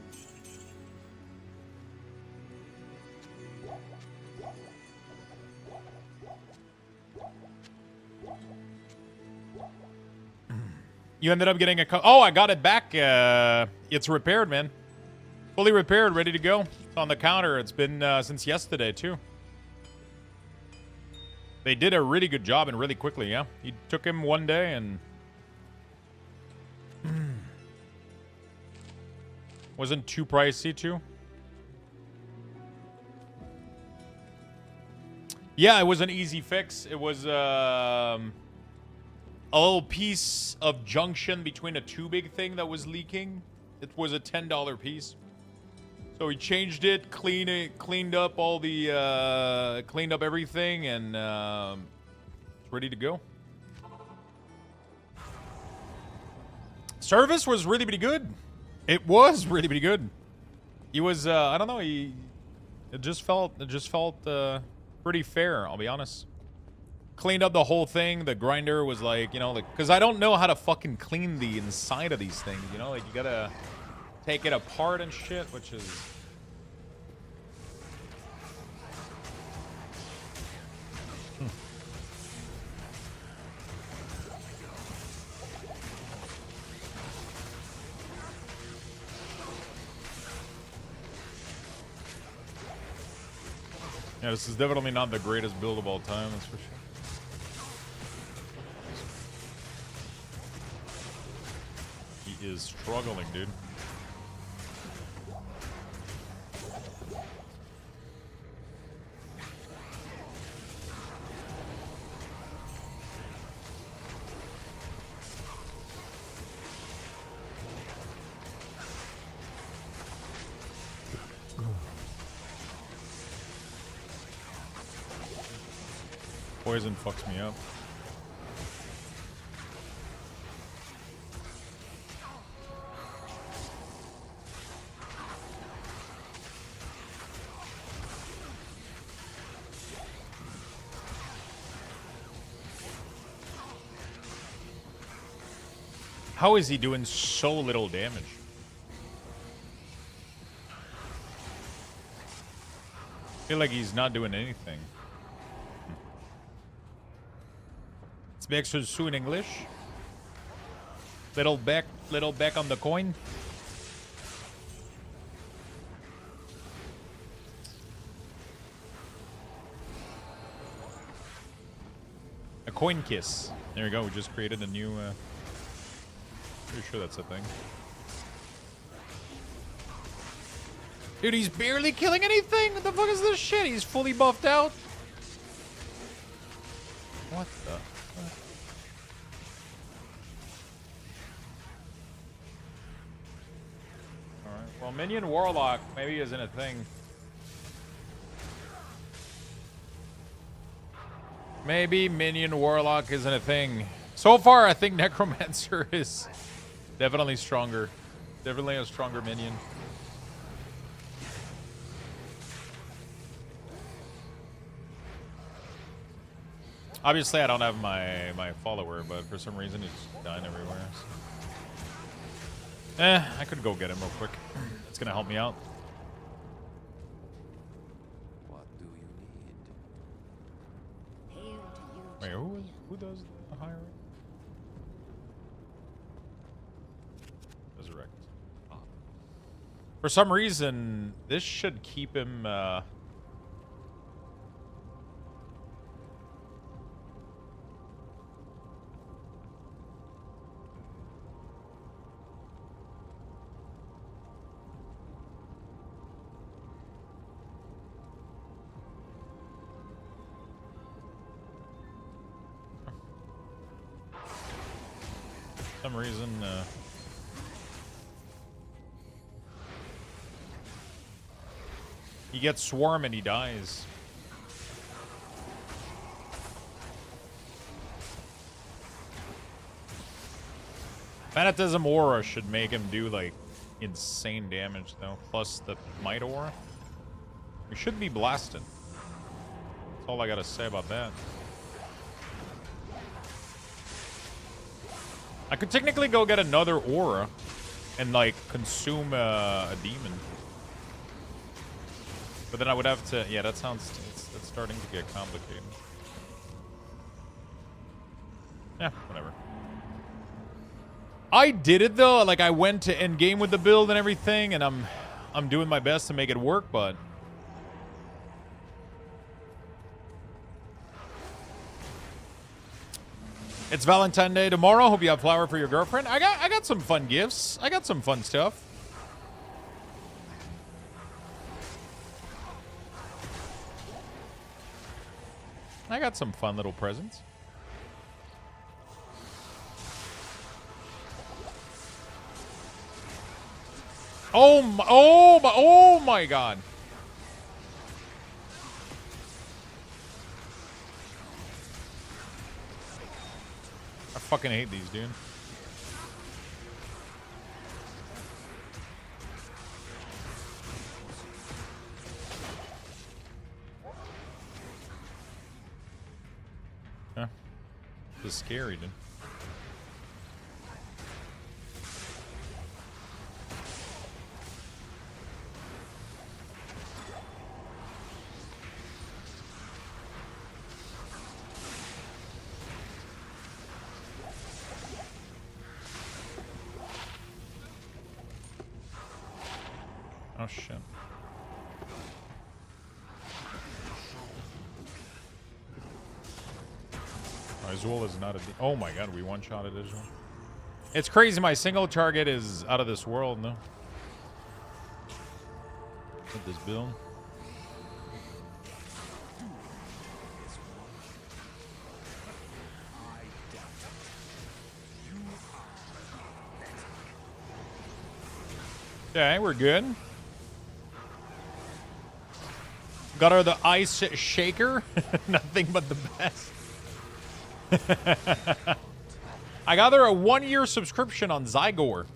You ended up getting a oh, I got it back. It's repaired, man. Fully repaired, ready to go. It's on the counter. It's been since yesterday, too. They did a really good job and really quickly, yeah. It took him one day and... Wasn't too pricey, too. Yeah, it was an easy fix. It was a little piece of junction between a tubing thing that was leaking. It was a $10 piece. So we changed it, cleaned up all the, cleaned up everything, and it's ready to go. Service was really pretty good. It was really pretty good. He was, I don't know, it just felt pretty fair, I'll be honest. cleaned up the whole thing. The grinder was like, you know, like, because I don't know how to fucking clean the inside of these things, you know? Like, you gotta take it apart and shit, which is... Yeah, this is definitely not the greatest build of all time, that's for sure. He is struggling, dude. Poison fucks me up. How is he doing so little damage? I feel like he's not doing anything. Speaks Sue in English. Little back on the coin. A coin kiss. There you go. We just created a new. Pretty sure that's a thing. Dude, he's barely killing anything. What the fuck is this shit? He's fully buffed out. What the? Alright, well, Minion Warlock maybe isn't a thing. Maybe Minion Warlock isn't a thing. So far, I think Necromancer is definitely stronger. Definitely a stronger minion. Obviously, I don't have my follower, but for some reason, he's dying everywhere. So. I could go get him real quick. It's gonna help me out. What do you need? Wait, who does the hiring? Resurrected. Oh. For some reason, this should keep him. Some reason he gets swarm and he dies. Fanatism aura should make him do like insane damage though, plus the might aura. We should be blasted. That's all I gotta say about that. I could technically go get another aura and like consume a demon. But then I would have to, yeah, that sounds, it's starting to get complicated. Yeah, whatever. I did it though, like I went to end game with the build and everything, and I'm doing my best to make it work, but it's Valentine's Day tomorrow. Hope you have flower for your girlfriend. I got some fun gifts. I got some fun stuff. I got some fun little presents. Oh my god. I fucking hate these, dude. scary, dude. Oh shit. Azul is not a... Oh my god, we one-shotted Azul. It's crazy, my single target is out of this world, no? With this build. Okay, we're good. Got her the ice shaker. Nothing but the best. I got her a 1-year subscription on Zygor.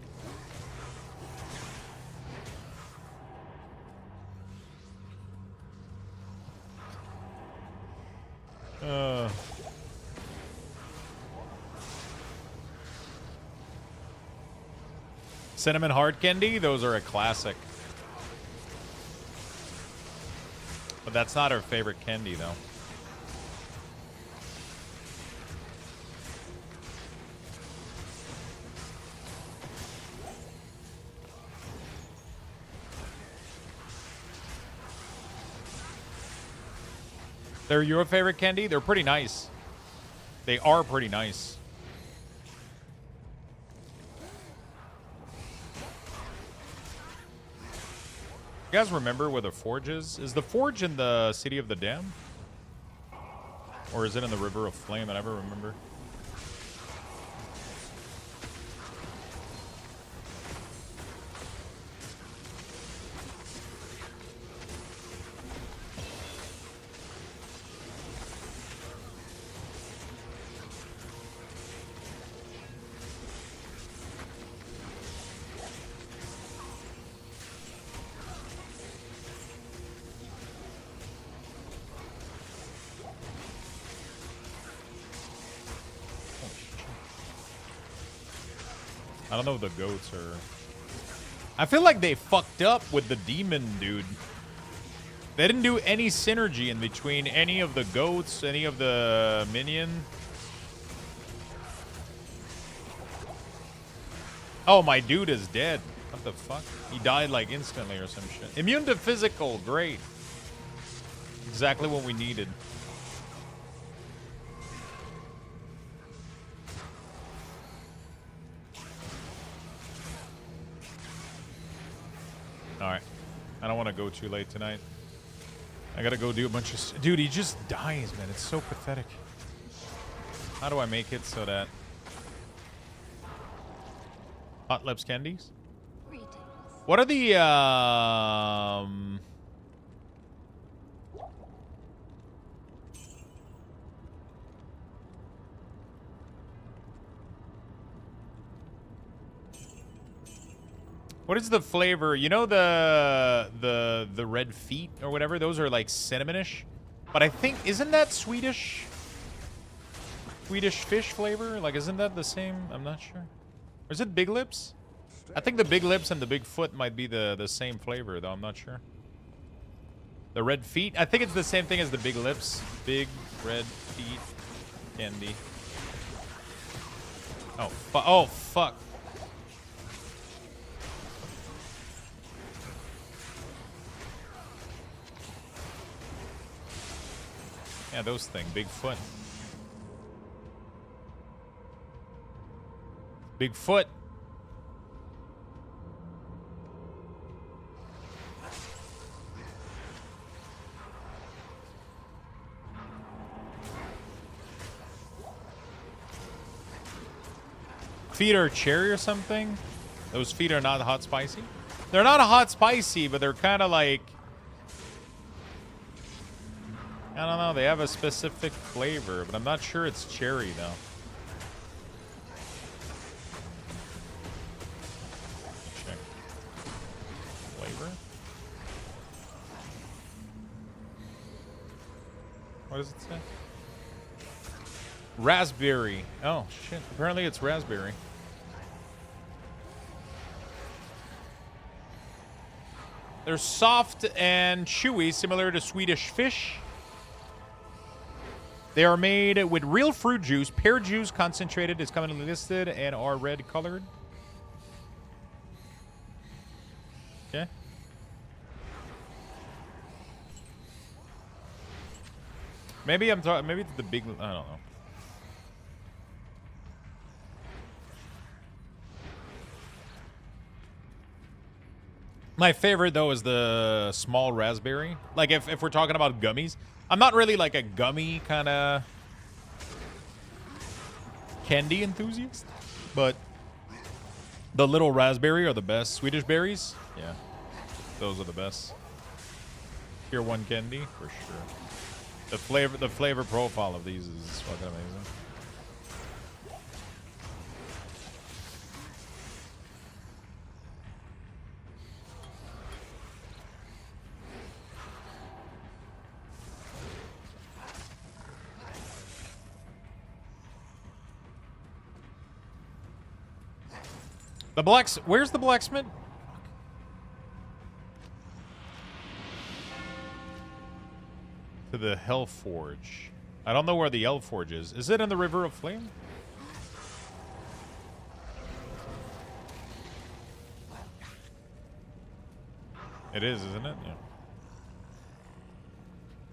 Cinnamon hard candy, those are a classic. But that's not her favorite candy, though. They're your favorite candy? They're pretty nice. They are pretty nice. You guys remember where the forge is? Is the forge in the City of the Dam? Or is it in the River of Flame? I never remember. I don't know if the goats are... I feel like they fucked up with the demon, dude. They didn't do any synergy in between any of the goats, any of the minion. Oh, my dude is dead. What the fuck? He died like instantly or some shit. Immune to physical, great. Exactly what we needed. Alright. I don't want to go too late tonight. I gotta go do a bunch of... Dude, he just dies, man. It's so pathetic. How do I make it so that... Hot Lips candies? What are the... What is the flavor? You know the red feet or whatever? Those are like cinnamonish. But I think, isn't that Swedish fish flavor? Like, isn't that the same? I'm not sure. Or is it Big Lips? I think the Big Lips and the Big Foot might be the same flavor, though. I'm not sure. The red feet? I think it's the same thing as the Big Lips. Big red feet candy. Oh, fuck. Yeah, those things. Bigfoot. Bigfoot. Feet are cherry or something? Those feet are not hot spicy? They're not hot spicy, but they're kind of like... I don't know, they have a specific flavor, but I'm not sure it's cherry, though. Check. Flavor? What does it say? Raspberry. Oh, shit. Apparently it's raspberry. They're soft and chewy, similar to Swedish fish. They are made with real fruit juice. Pear juice concentrated is commonly listed and are red colored. Okay. Maybe I'm talking. Maybe it's the big. I don't know. My favorite though is the small raspberry. Like if we're talking about gummies, I'm not really like a gummy kind of candy enthusiast, but the little raspberry are the best. Swedish berries, yeah, those are the best. Tier 1 candy for sure. The flavor profile of these is fucking amazing. Where's the blacksmith? To the Hellforge. I don't know where the Hellforge is. Is it in the River of Flame? It is, isn't it? Yeah.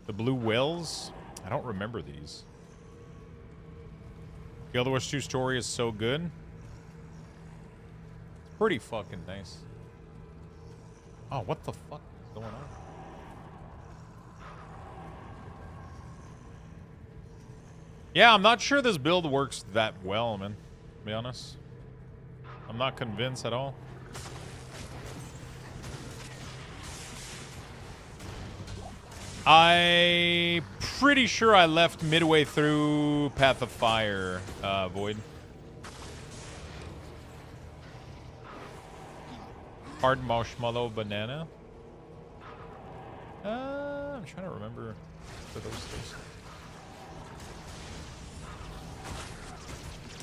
The Blue Wells? I don't remember these. Guild Wars 2 story is so good. Pretty fucking nice. Oh, what the fuck is going on? Yeah, I'm not sure this build works that well, man. To be honest. I'm not convinced at all. I'm pretty sure I left midway through Path of Fire, Void. Hard marshmallow banana. I'm trying to remember for those things.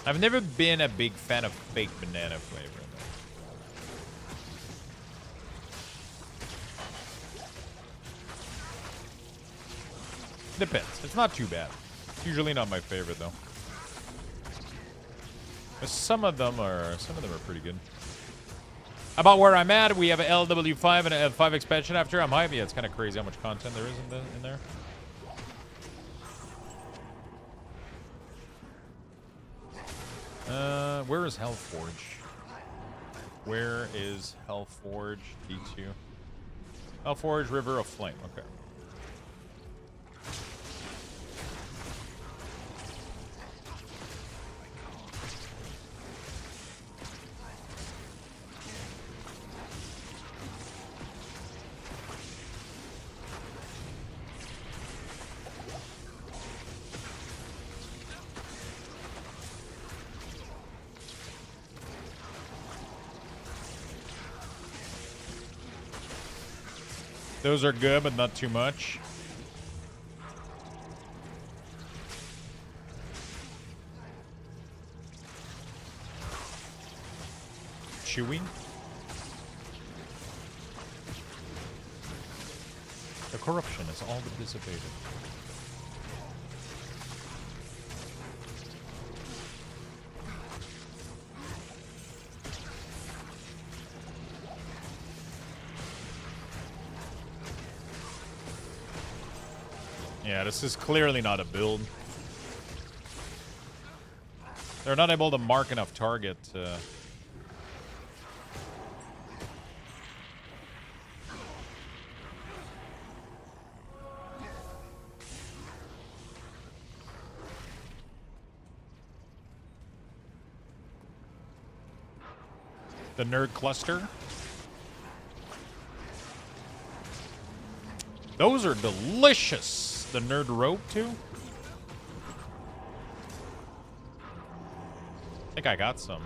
I've never been a big fan of fake banana flavor. Depends. It's not too bad. It's usually not my favorite though. But some of them are pretty good. About where I'm at, we have an LW5 and a L5 expansion after. I'm hyped. Yeah, it's kind of crazy how much content there is in there. Where is Hellforge? Where is Hellforge D2? Hellforge River of Flame. Okay. Those are good, but not too much. Chewy. The corruption is all but dissipated. Yeah, this is clearly not a build. They're not able to mark enough target. The nerd cluster. Those are delicious. The nerd rope too. I think I got some.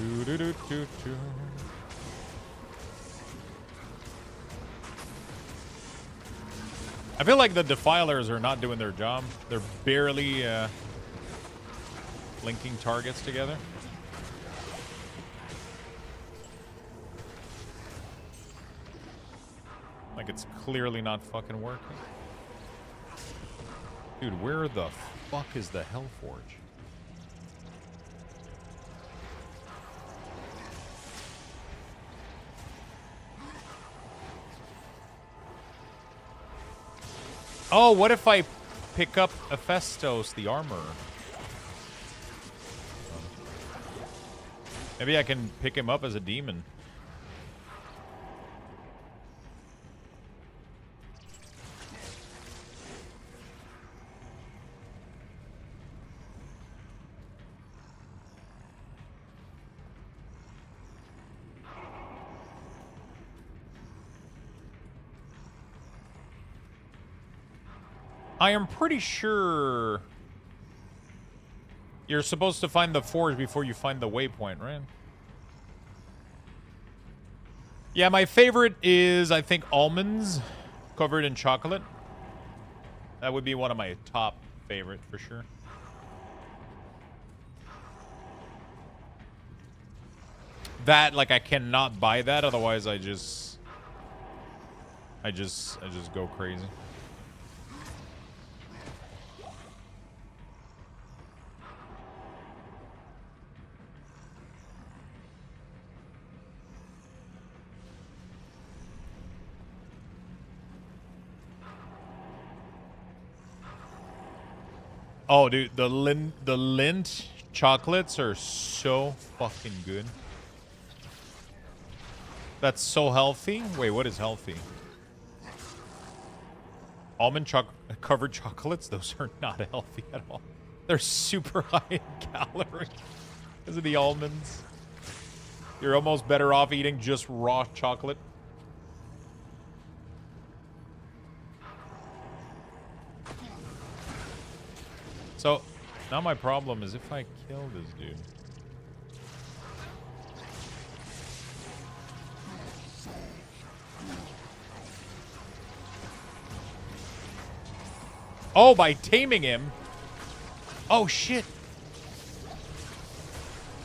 Do-do-do-do-do. I feel like the defilers are not doing their job. They're barely linking targets together. Like it's clearly not fucking working. Dude, where the fuck is the Hellforge? Oh, what if I pick up Hephaestus, the armor? Maybe I can pick him up as a demon. I am pretty sure you're supposed to find the forge before you find the waypoint, right? Yeah, my favorite is, I think, almonds covered in chocolate. That would be one of my top favorite for sure. That, like, I cannot buy that, otherwise I just go crazy. Oh, dude, the lint chocolates are so fucking good. That's so healthy. Wait, what is healthy? Almond covered chocolates? Those are not healthy at all. They're super high in calories because of the almonds. You're almost better off eating just raw chocolate. So, now my problem is if I kill this dude. Oh, by taming him. Oh, shit.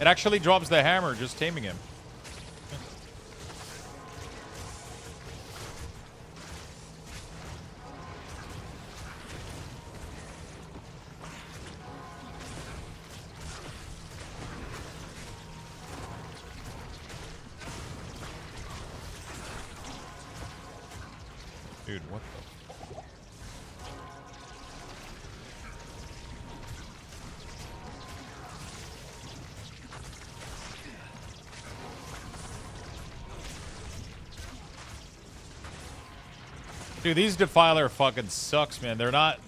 It actually drops the hammer just taming him. Dude, what the... Dude, these Defiler fucking sucks, man. They're not...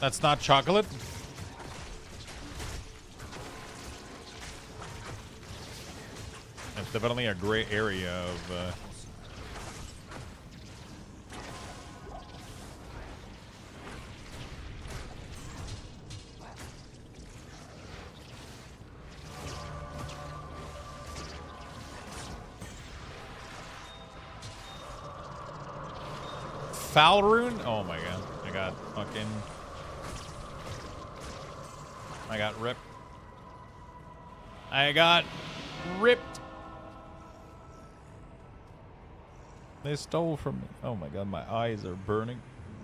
That's not chocolate? It's definitely a gray area of... Foul rune? Oh my god. I got fucking... I got ripped. I got ripped. They stole from me. Oh my god, my eyes are burning.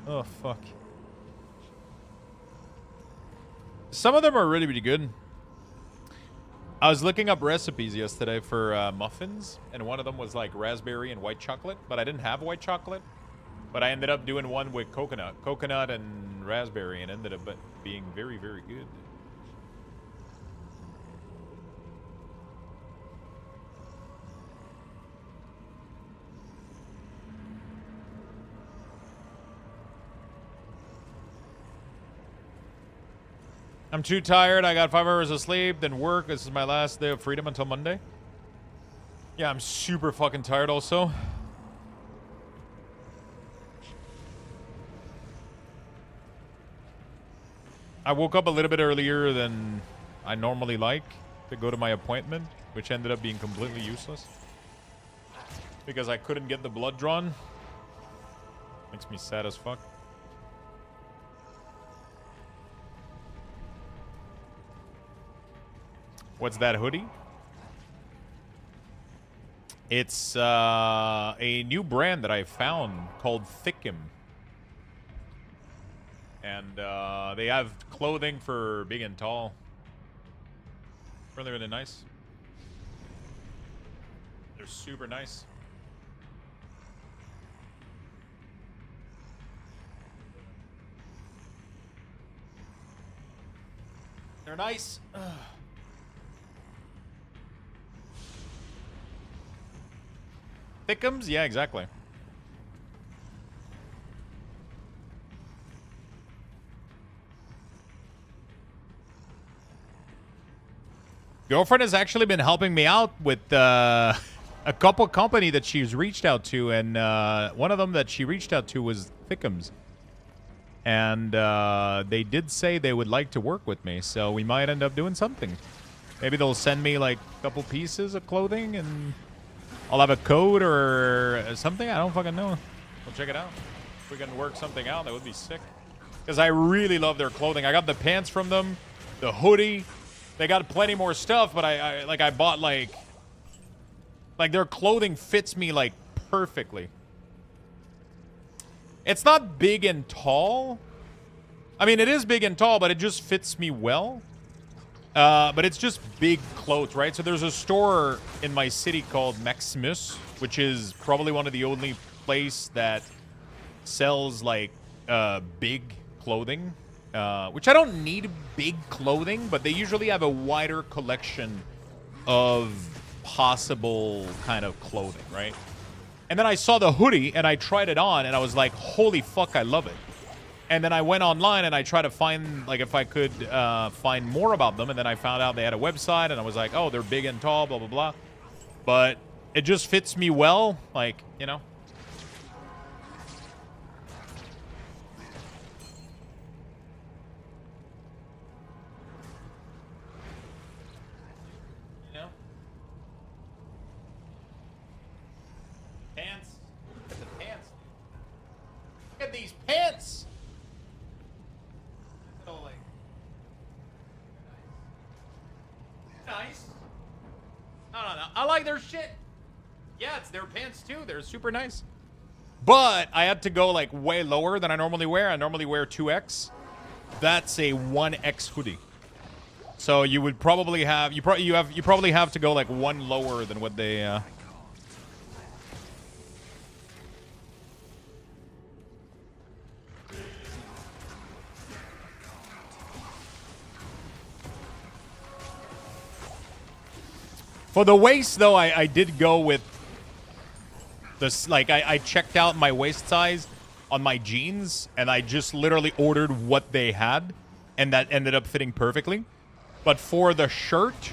Oh fuck. Some of them are really, really good. I was looking up recipes yesterday for muffins, and one of them was like raspberry and white chocolate, but I didn't have white chocolate. But I ended up doing one with coconut and raspberry, and ended up being very, very good. I'm too tired. I got 5 hours of sleep, then work. This is my last day of freedom until Monday. Yeah, I'm super fucking tired also. I woke up a little bit earlier than I normally like to go to my appointment, which ended up being completely useless because I couldn't get the blood drawn. Makes me sad as fuck. What's that hoodie? It's a new brand that I found called Thickum. And they have clothing for big and tall. Really, really nice. They're super nice. They're nice. Ugh. Thickums? Yeah, exactly. Girlfriend has actually been helping me out with a couple company that she's reached out to, and one of them that she reached out to was Thickums. And they did say they would like to work with me, so we might end up doing something. Maybe they'll send me like a couple pieces of clothing, and I'll have a code or something. I don't fucking know. We'll check it out. If we can work something out, that would be sick. Because I really love their clothing. I got the pants from them, the hoodie. They got plenty more stuff, but I bought like their clothing fits me like perfectly. It's not big and tall. I mean, it is big and tall, but it just fits me well. But it's just big clothes, right? So there's a store in my city called Maximus, which is probably one of the only place that sells like big clothing. Which I don't need big clothing, but they usually have a wider collection of possible kind of clothing, right? And then I saw the hoodie, and I tried it on, and I was like, holy fuck, I love it. And then I went online, and I tried to find, like, if I could find more about them, and then I found out they had a website, and I was like, oh, they're big and tall, blah, blah, blah. But it just fits me well, like, you know. Pants. Look at the pants. Look at these pants. So, like, nice. No. I like their shit. Yeah, it's their pants too. They're super nice. But I had to go like way lower than I normally wear. I normally wear 2X. That's a 1X hoodie. So you would probably have you probably have to go like one lower than what they For the waist, though, I did go with this. Like, I checked out my waist size on my jeans, and I just literally ordered what they had, and that ended up fitting perfectly. But for the shirt,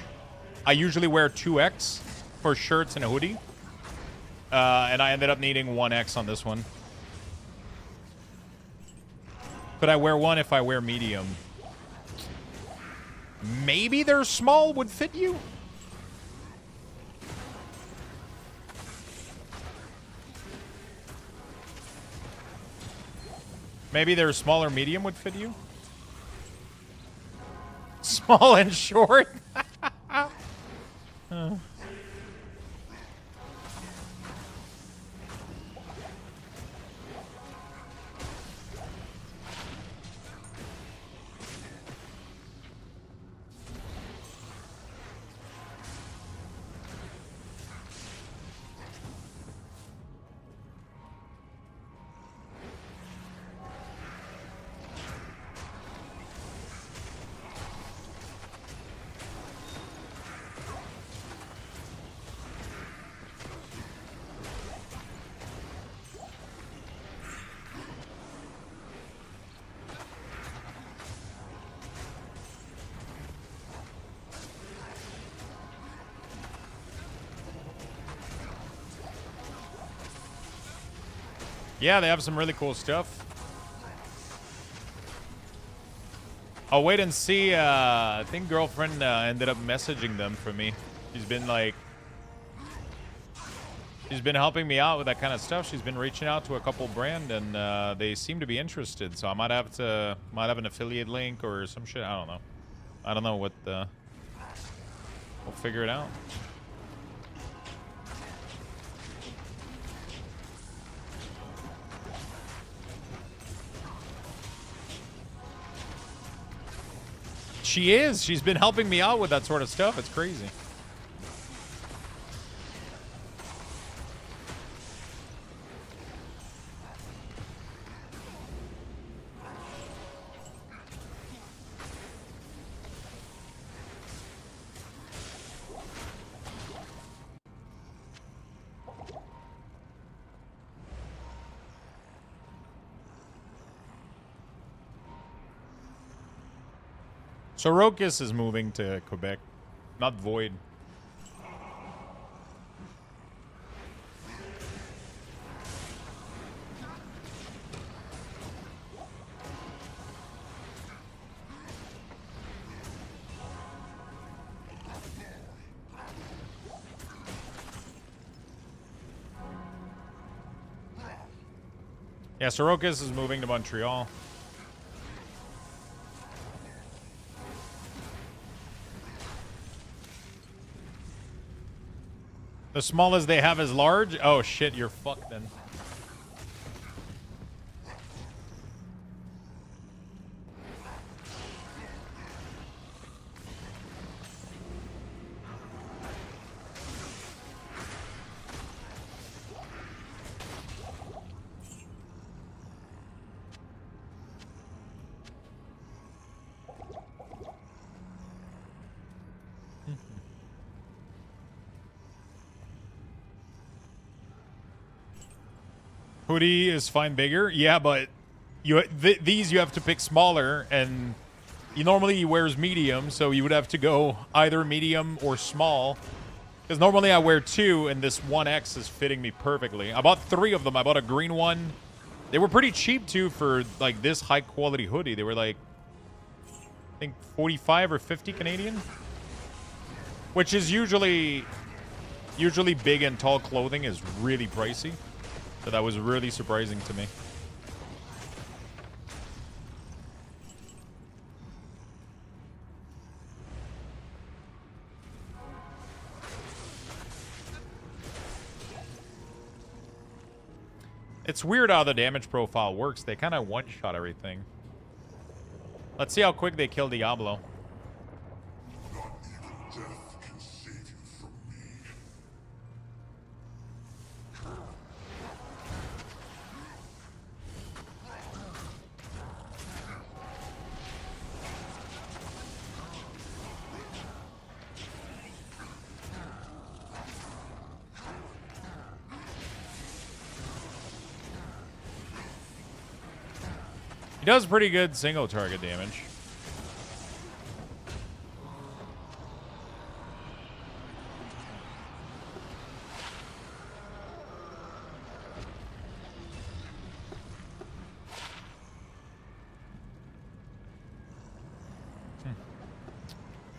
I usually wear 2X for shirts and a hoodie. And I ended up needing 1X on this one. Could I wear one if I wear medium? Maybe their small would fit you? Maybe their small or medium would fit you? Small and short? Yeah, they have some really cool stuff. I'll wait and see. I think girlfriend ended up messaging them for me. She's been like, she's been helping me out with that kind of stuff. She's been reaching out to a couple brand, and they seem to be interested. So I might have an affiliate link or some shit. I don't know. I don't know what the. We'll figure it out. She is. She's been helping me out with that sort of stuff. It's crazy. So Rokus is moving to Quebec, not Void. Yeah, Sorokas is moving to Montreal. The smallest they have is large? Oh shit, you're fucked then. Hoodie is fine bigger. Yeah, but these you have to pick smaller, and normally he wears medium, so you would have to go either medium or small. Because normally I wear 2, and this 1X is fitting me perfectly. I bought 3 of them. I bought a green one. They were pretty cheap too for like this high quality hoodie. They were like, I think 45 or 50 Canadian, which is usually big and tall clothing is really pricey. So that was really surprising to me. It's weird how the damage profile works. They kind of one-shot everything. Let's see how quick they kill Diablo. He does pretty good single target damage.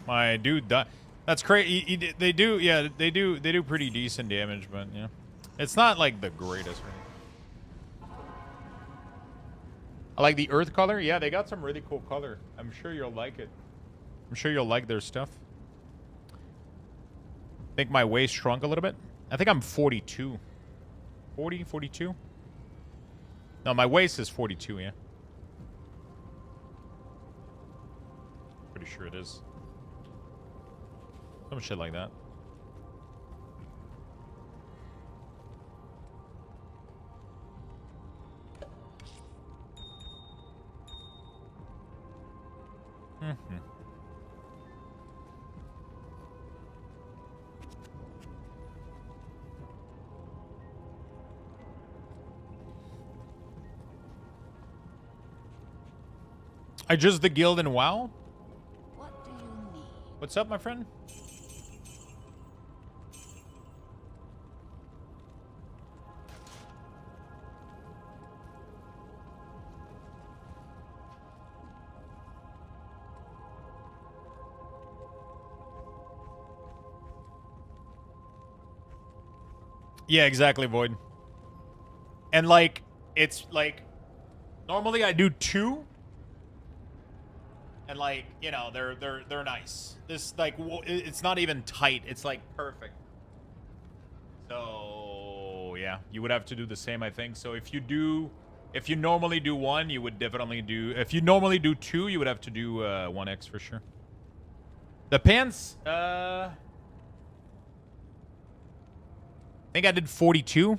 My dude died. That's crazy. They do, yeah, they do pretty decent damage, but yeah, it's not like the greatest. Right? I like the earth color. Yeah, they got some really cool color. I'm sure you'll like it. I'm sure you'll like their stuff. I think my waist shrunk a little bit. I think I'm 42. 40, 42? No, my waist is 42, yeah. Pretty sure it is. Some shit like that. Mm-hmm. I just the guild in WoW? What do you need? What's up, my friend? Yeah, exactly, Void. And like, it's like, normally I do 2. And like, you know, they're nice. This like, it's not even tight. It's like perfect. So yeah, you would have to do the same, I think. So if you normally do 1, you would definitely do. If you normally do 2, you would have to do 1x for sure. The pants, I think I did 42.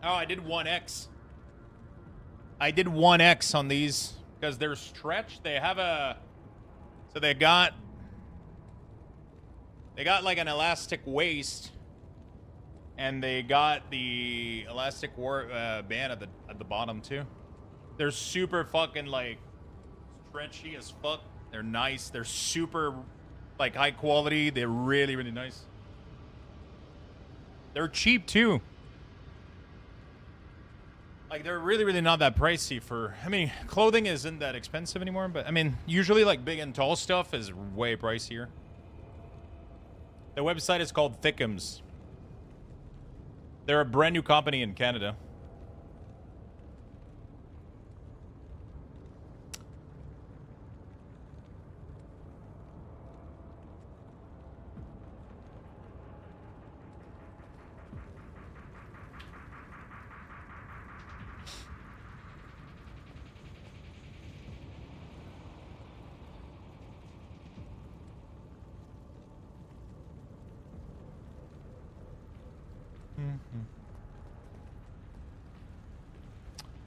Oh, I did 1x. I did 1x on these because they're stretched. They have a... So they got like an elastic waist. And they got the elastic band at the bottom too. They're super fucking like stretchy as fuck. They're nice. They're super like high quality. They're really, really nice. They're cheap too. Like, they're really, really not that pricey for... I mean, clothing isn't that expensive anymore, but, I mean, usually, like, big and tall stuff is way pricier. The website is called Thickums. They're a brand new company in Canada.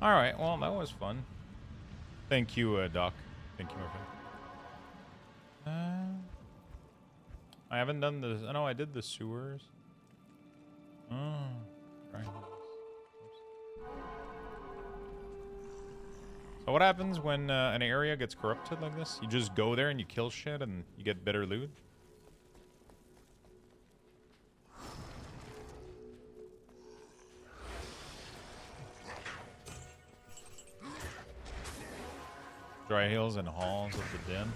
All right, well, that was fun. Thank you, Doc. Thank you, my friend. I haven't done the... I know I did the sewers. Oh, right. So what happens when an area gets corrupted like this? You just go there and you kill shit and you get better loot? Dry hills and halls of the den.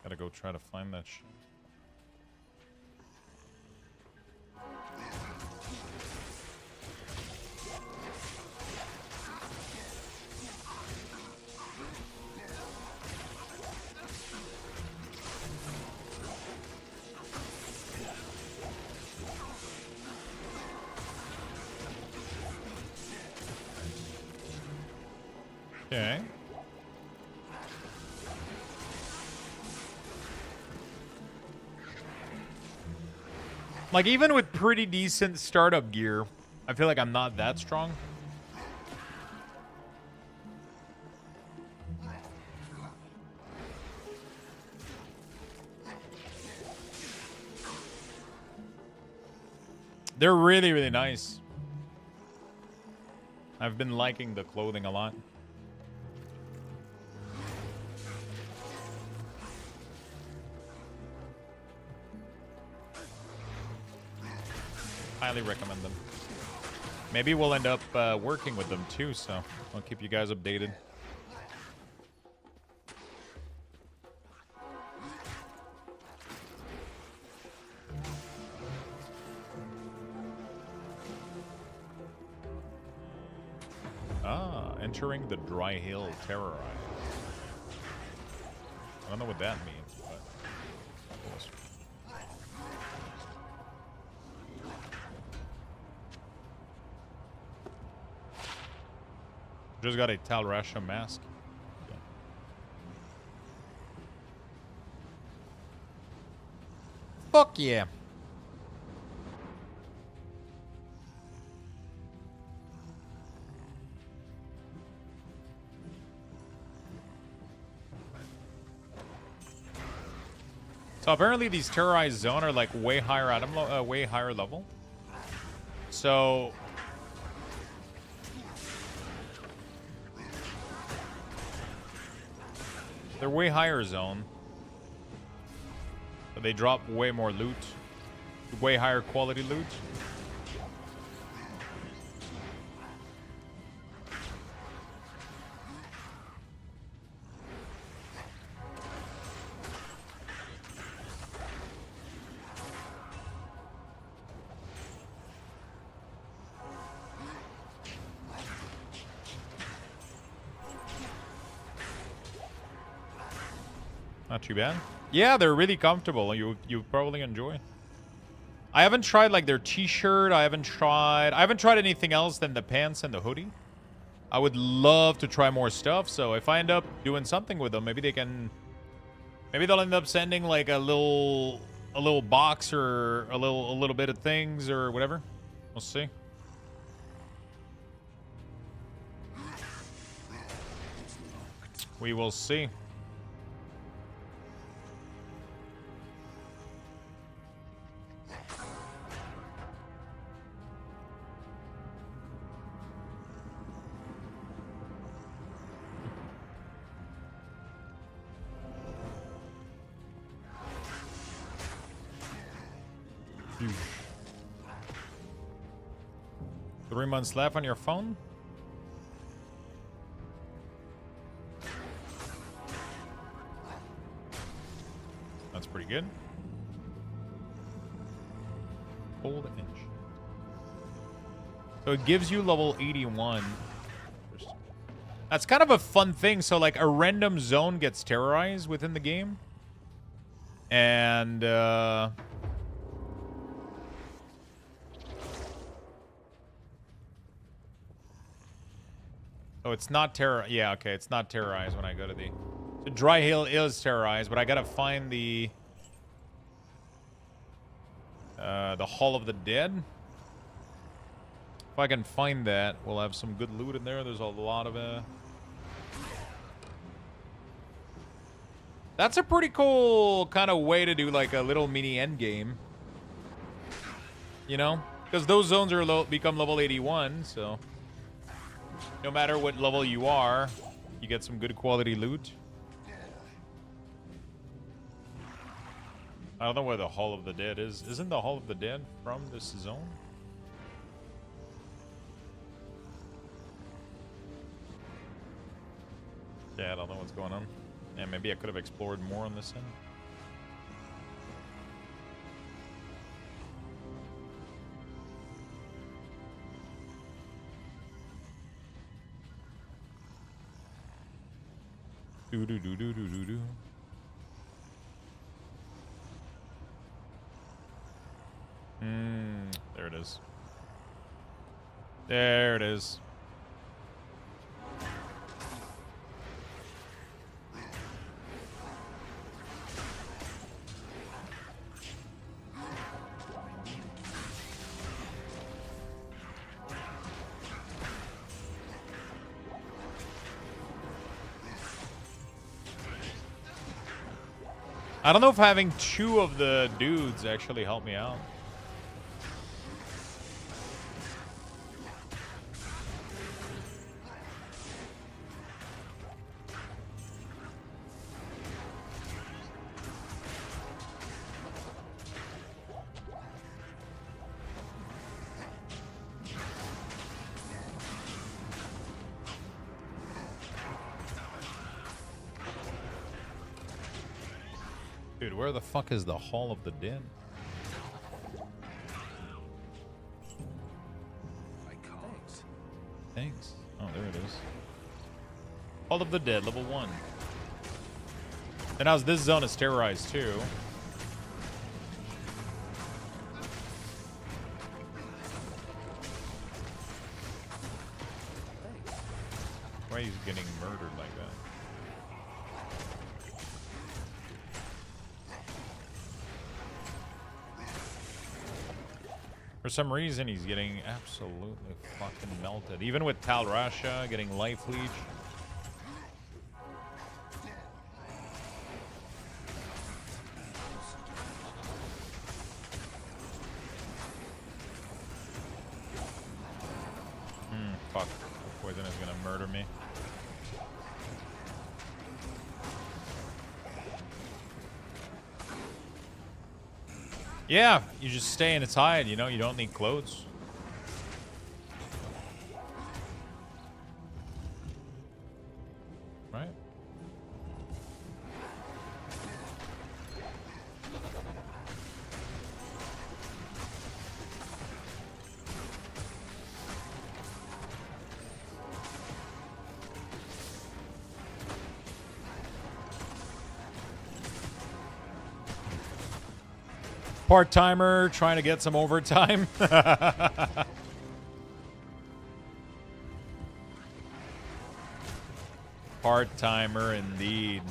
Gotta go try to find that shit. Okay. Like, even with pretty decent startup gear, I feel like I'm not that strong. They're really, really nice. I've been liking the clothing a lot. Highly recommend them. Maybe we'll end up working with them too, so I'll keep you guys updated. Ah, entering the Dry Hill Terrorize. I don't know what that means, but... Just got a Talrasha mask. Okay. Fuck yeah. So apparently these terrorized zone are like way higher way higher level. So they're way higher zone. But they drop way more loot. Way higher quality loot. Not too bad. Yeah, they're really comfortable. You probably enjoy. I haven't tried like their t-shirt. I haven't tried anything else than the pants and the hoodie. I would love to try more stuff. So if I end up doing something with them, maybe they'll end up sending like a little box or a little bit of things or whatever. We'll see. We will see. Hmm. 3 months left on your phone? That's pretty good. Hold inch. So it gives you level 81. That's kind of a fun thing. So like a random zone gets terrorized within the game. And oh, it's not yeah, okay, it's not terrorized when I go to the... So Dry Hill is terrorized, but I gotta find the Hall of the Dead. If I can find that, we'll have some good loot in there. There's a lot of That's a pretty cool kind of way to do like a little mini end game. You know? Because those zones are become level 81, so no matter what level you are, you get some good quality loot. I don't know where the Hall of the Dead is. Isn't the Hall of the Dead from this zone? Yeah, I don't know what's going on. Yeah, maybe I could have explored more on this end. Do do do do do do do. There it is. There it is. I don't know if having 2 of the dudes actually helped me out. Dude, where the fuck is the Hall of the Dead? I can't. Thanks. Oh, there it is. Hall of the Dead, level 1. And now this zone is terrorized too. Why he's getting murdered like that? For some reason, he's getting absolutely fucking melted. Even with Tal Rasha getting life leech. Fuck. Poison is gonna murder me. Yeah, you just stay in its hide, you know, you don't need clothes. Right? Part-timer trying to get some overtime. Part-timer indeed.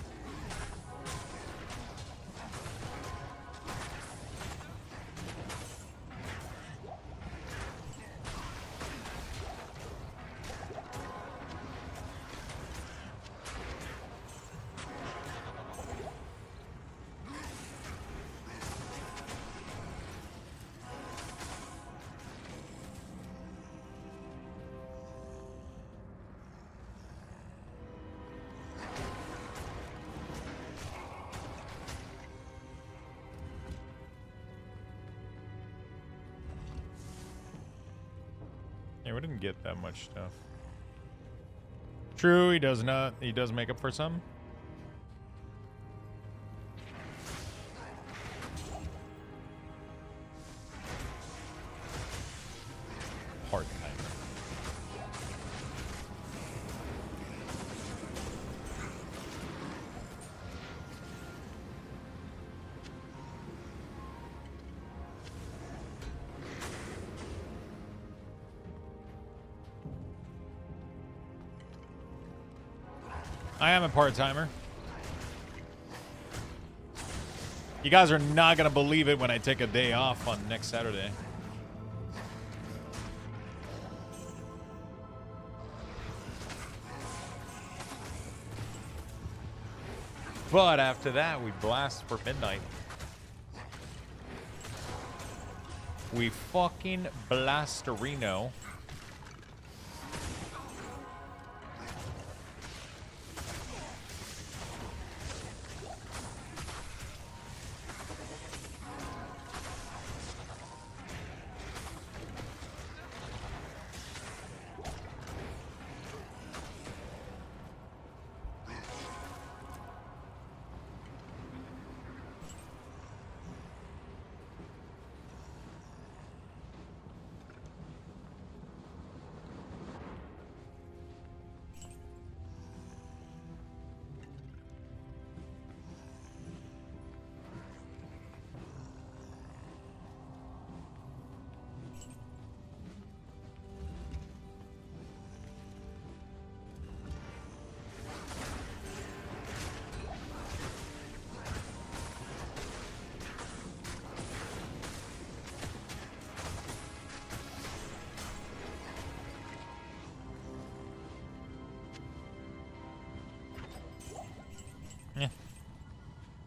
Yeah, we didn't get that much stuff. True, he does not. He does make up for some. Part timer. I am a part-timer. You guys are not going to believe it when I take a day off on next Saturday. But after that, we blast for midnight. We fucking blasterino.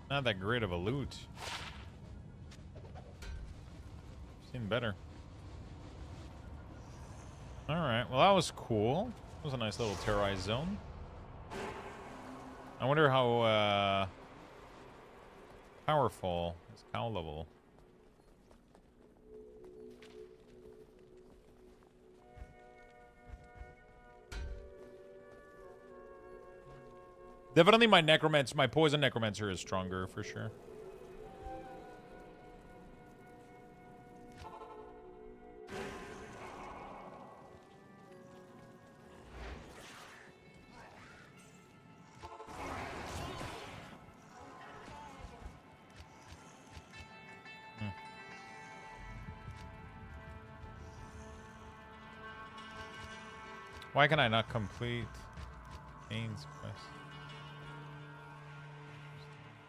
Not that great of a loot. Seen better. Alright, well that was cool. That was a nice little terrorized zone. I wonder how powerful is cow level. Definitely my necromancer, my poison necromancer is stronger for sure. Why can I not complete Kane's quest?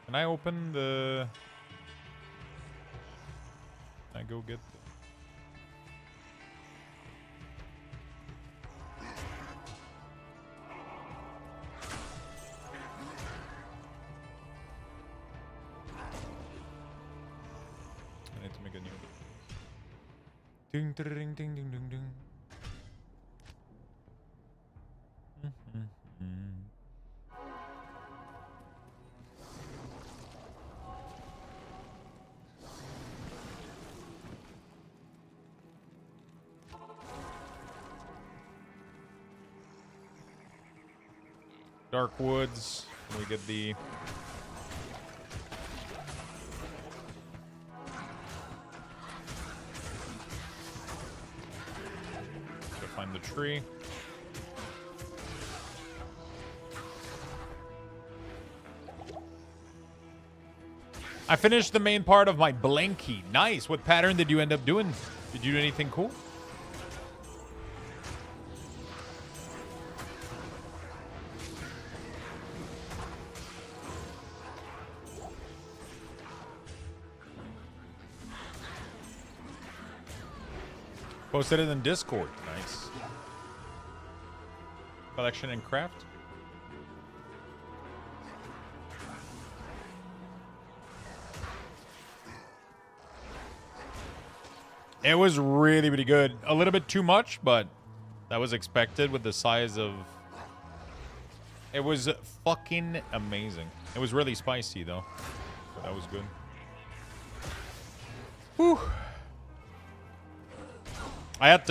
Can I open the... Can I go get the... I need to make a new... Ding, ding, ding, ding, ding, ding. Dark Woods. We get the... Go find the tree. I finished the main part of my Blanky. Nice. What pattern did you end up doing? Did you do anything cool? Posted it in Discord. Nice. Collection and craft. It was really, really good. A little bit too much, but that was expected with the size of... It was fucking amazing. It was really spicy, though. So that was good. Whew. I had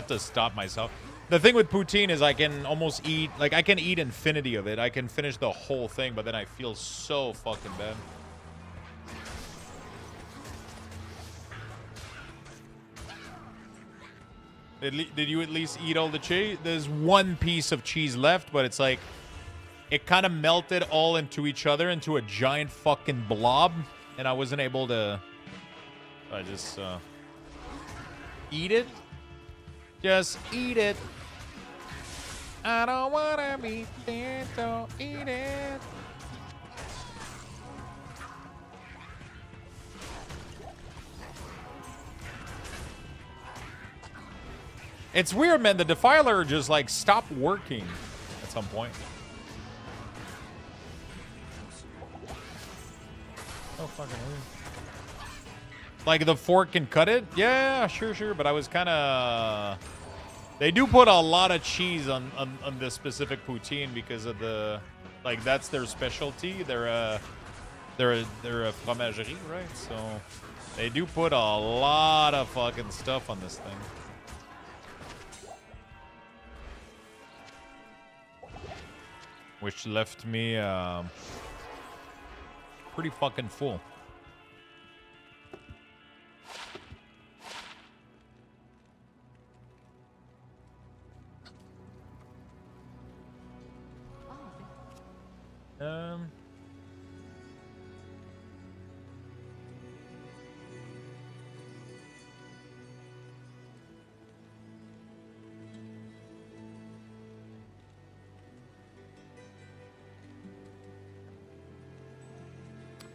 to stop myself. The thing with poutine is I can almost eat... Like, I can eat infinity of it. I can finish the whole thing, but then I feel so fucking bad. Did you at least eat all the cheese? There's one piece of cheese left, but it's like... It kind of melted all into each other into a giant fucking blob. And I wasn't able to... I just... eat it? Just eat it. I don't wanna be there, don't eat it. It's weird, man. The defiler just like stopped working at some point. Oh, fucking weird. Like the fork can cut it? Yeah, sure. But I was kind of... They do put a lot of cheese on this specific poutine because of the... Like, that's their specialty. They're a fromagerie, right? So they do put a lot of fucking stuff on this thing. Which left me pretty fucking full.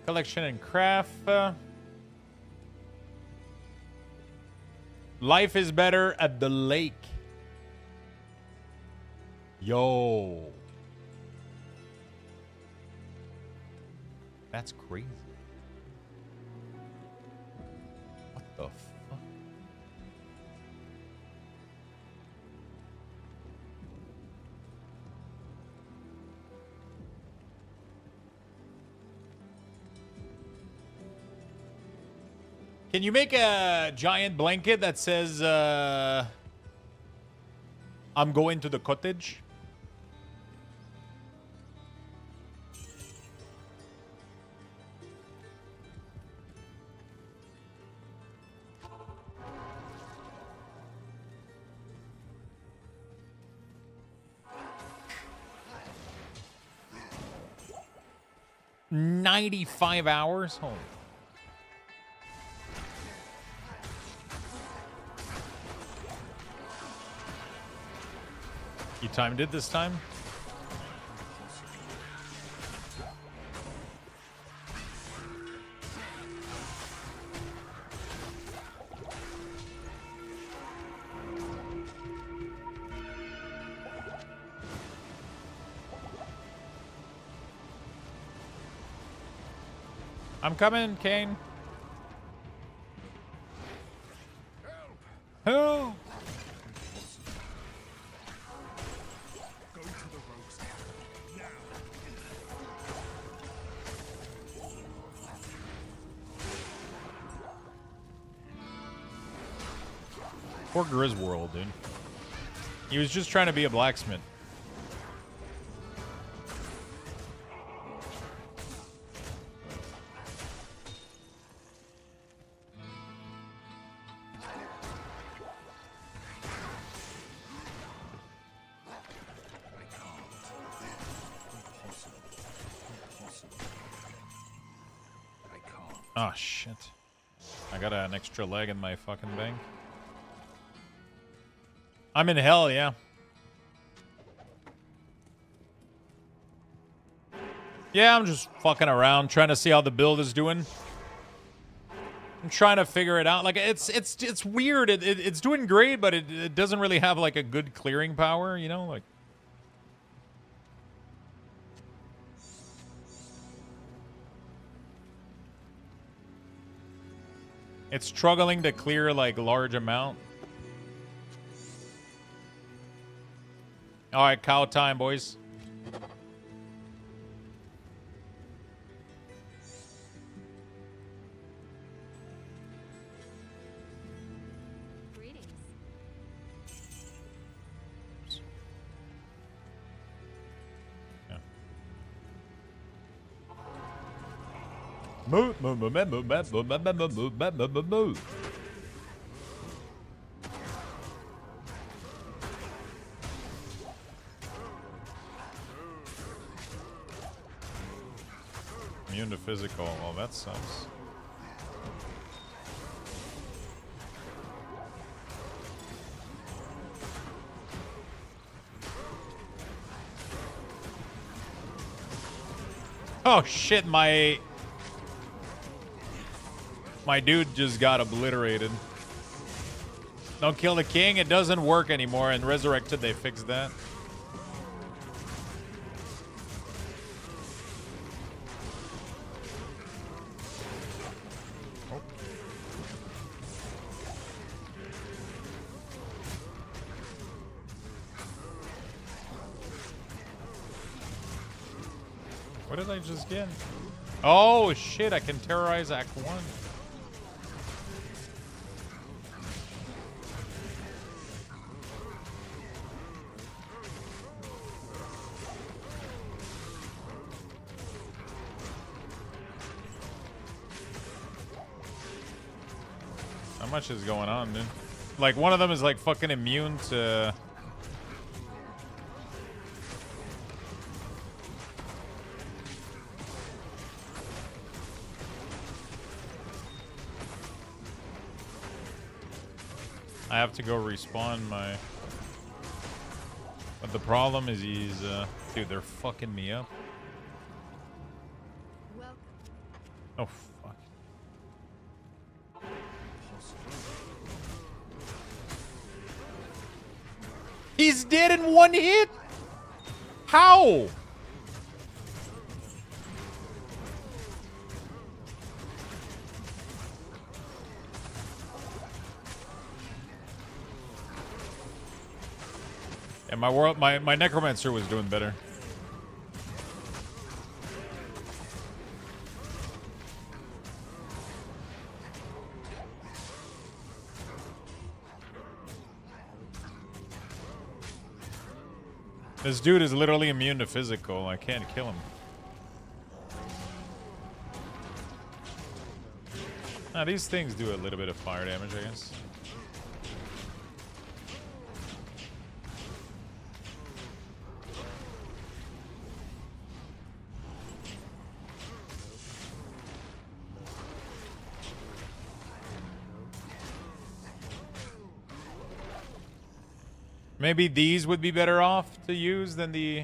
Collection and craft. Life is better at the lake. Yo. That's crazy. What the fuck? Can you make a giant blanket that says, I'm going to the cottage? $95 hours? Holy. You timed it this time? I'm coming, Kane. Help! Poor Griswold, dude. He was just trying to be a blacksmith. Oh, shit. I got an extra leg in my fucking bank. I'm in hell, yeah. Yeah, I'm just fucking around, trying to see how the build is doing. I'm trying to figure it out. Like, it's weird. It's doing great, but it doesn't really have, like, a good clearing power, you know? Like... It's struggling to clear, like, large amount. All right, cow time, boys. Greetings. Yeah. Move, move, move, move, move, move, move, move, move, move, move, move. Immune to physical. Well, that sucks. Oh shit, my dude just got obliterated. Don't kill the king, it doesn't work anymore. In Resurrected, they fixed that. What did I just get? Oh shit, I can terrorize Act 1. How much is going on, dude? Like, one of them is like fucking immune to... I have to go respawn my... But the problem is he's... Dude, they're fucking me up. Oh, fuck. He's dead in one hit? How? And my necromancer was doing better. This dude is literally immune to physical. I can't kill him. Now these things do a little bit of fire damage, I guess. Maybe these would be better off to use than the...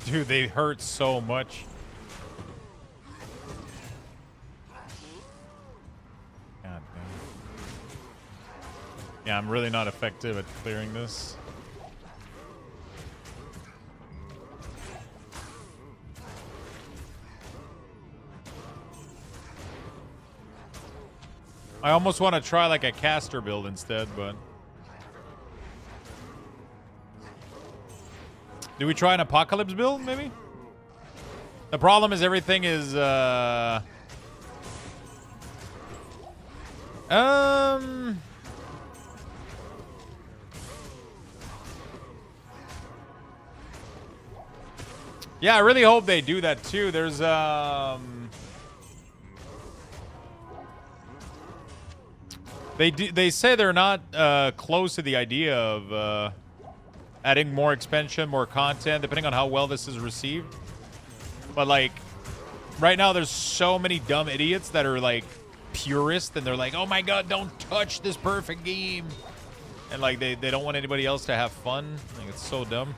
Dude, they hurt so much. Yeah, I'm really not effective at clearing this. I almost want to try like a caster build instead, but... Do we try an apocalypse build, maybe? The problem is everything is, Yeah, I really hope they do that too. There's they say they're not close to the idea of adding more expansion, more content, depending on how well this is received. But like right now there's so many dumb idiots that are like purists and they're like, "Oh my god, don't touch this perfect game." And like they don't want anybody else to have fun. Like it's so dumb.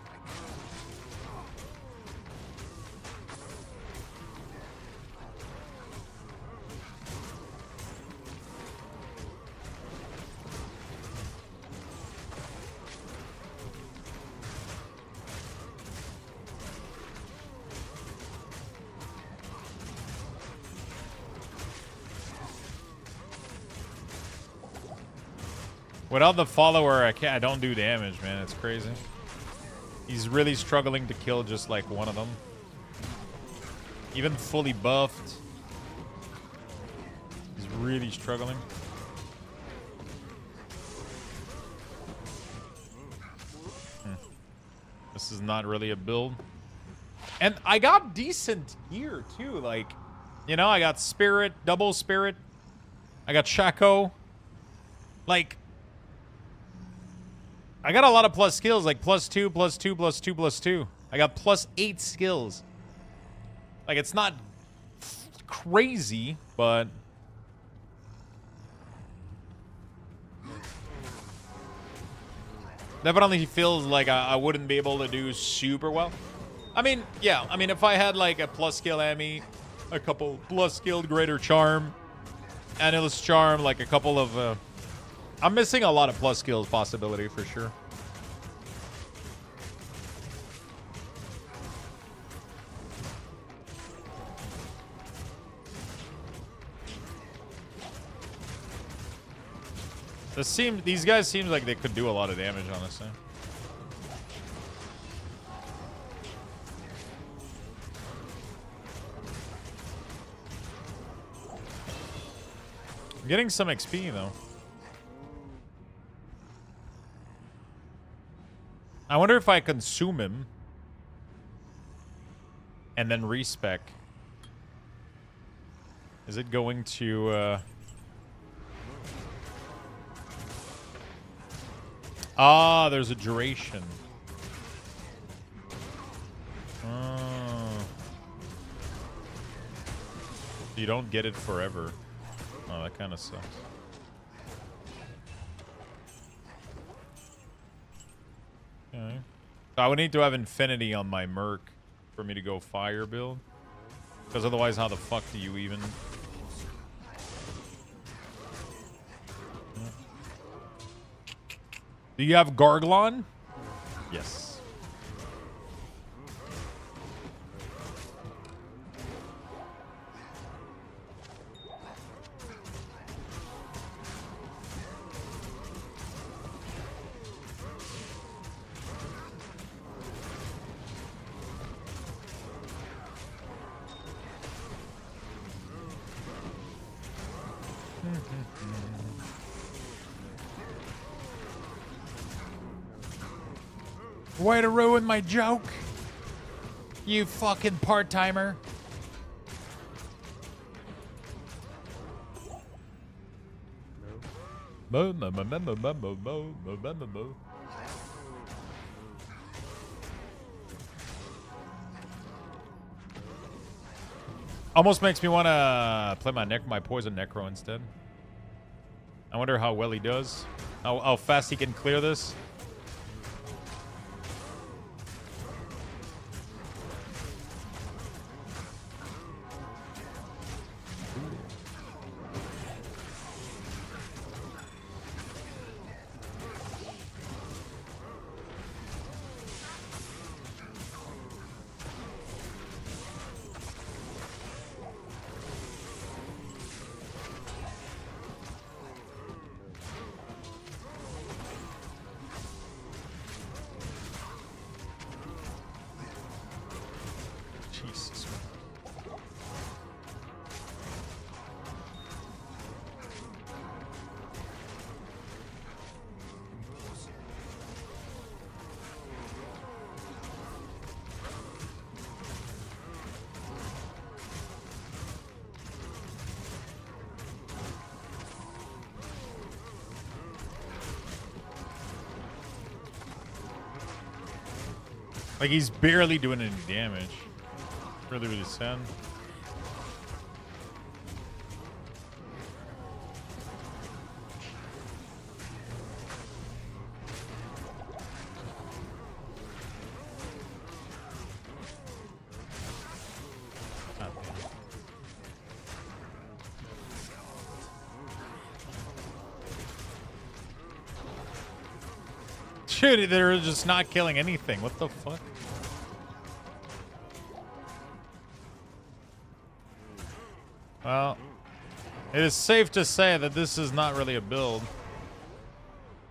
Without the follower, I don't do damage, man. It's crazy. He's really struggling to kill just like one of them. Even fully buffed. He's really struggling. This is not really a build. And I got decent gear too. Like, you know, I got Spirit, double Spirit. I got Shaco. Like, I got a lot of plus skills, like +2, +2, +2, +2. I got +8 skills. Like, it's not crazy, but definitely feels like I wouldn't be able to do super well. I mean, yeah. I mean, if I had like a plus skill Ami, a couple plus skilled Greater Charm, Annihilus Charm, like a couple of... I'm missing a lot of plus skills possibility for sure. These guys seem like they could do a lot of damage, honestly. I'm getting some XP though. I wonder if I consume him and then respec. Is it going to Ah, there's a duration. You don't get it forever. Oh, that kind of sucks. Okay. I would need to have infinity on my Merc for me to go fire build. Because otherwise, how the fuck do you even... Do you have Garglon? Yes. Way to ruin my joke, you fucking part-timer. Almost makes me want to play my poison necro instead. I wonder how well he does. How fast he can clear this. Like, he's barely doing any damage. Really, really sad. Dude, they're just not killing anything. What the fuck? Well, it is safe to say that this is not really a build.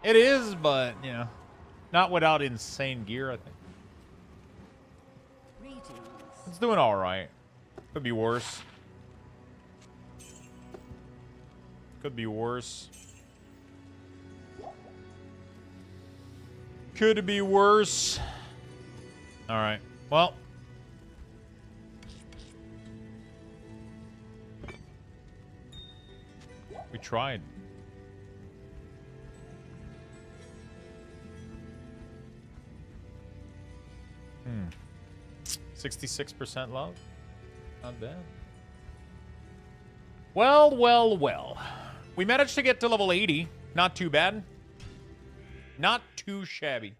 It is, but, you know, not without insane gear, I think. It's doing all right. Could be worse. Could be worse. Could be worse. All right. Well. We tried. Hmm. 66% love. Not bad. Well, well, well. We managed to get to level 80. Not too bad. Not too shabby.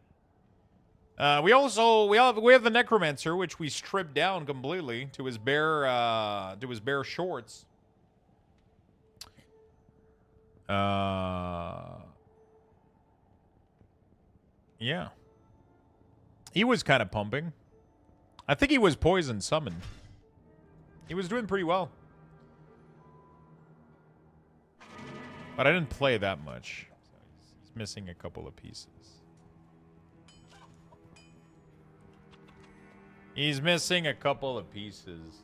We have the Necromancer, which we stripped down completely to his bare shorts. Yeah. He was kind of pumping. I think he was poison summoned. He was doing pretty well. But I didn't play that much. So he's missing a couple of pieces. He's missing a couple of pieces.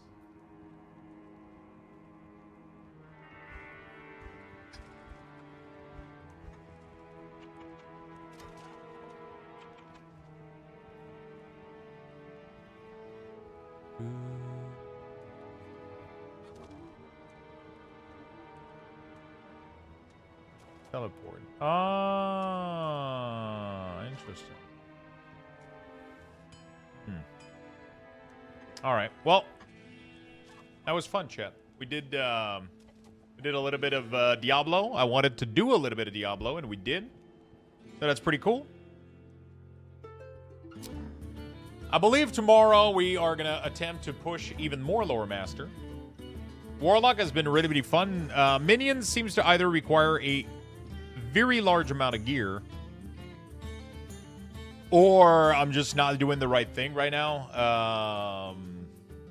Teleport. Ah, interesting. All right. Well, that was fun, chat. We did a little bit of Diablo. I wanted to do a little bit of Diablo, and we did. So that's pretty cool. I believe tomorrow we are going to attempt to push even more Lore Master. Warlock has been really, really fun. Minions seems to either require a very large amount of gear, or I'm just not doing the right thing right now.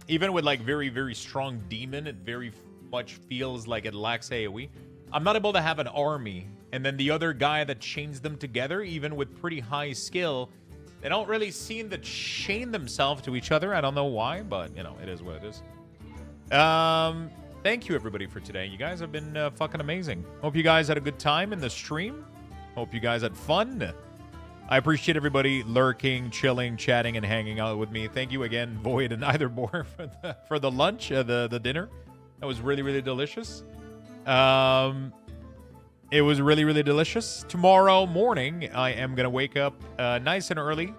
Even with like very, very strong demon, it very much feels like it lacks AoE. I'm not able to have an army, and then the other guy that chains them together, even with pretty high skill, they don't really seem to chain themselves to each other. I don't know why, but, you know, it is what it is. Thank you, everybody, for today. You guys have been fucking amazing. Hope you guys had a good time in the stream. Hope you guys had fun. I appreciate everybody lurking, chilling, chatting, and hanging out with me. Thank you again, Void and Eithermore, for the lunch, the dinner. That was really, really delicious. It was really, really delicious. Tomorrow morning, I am going to wake up nice and early.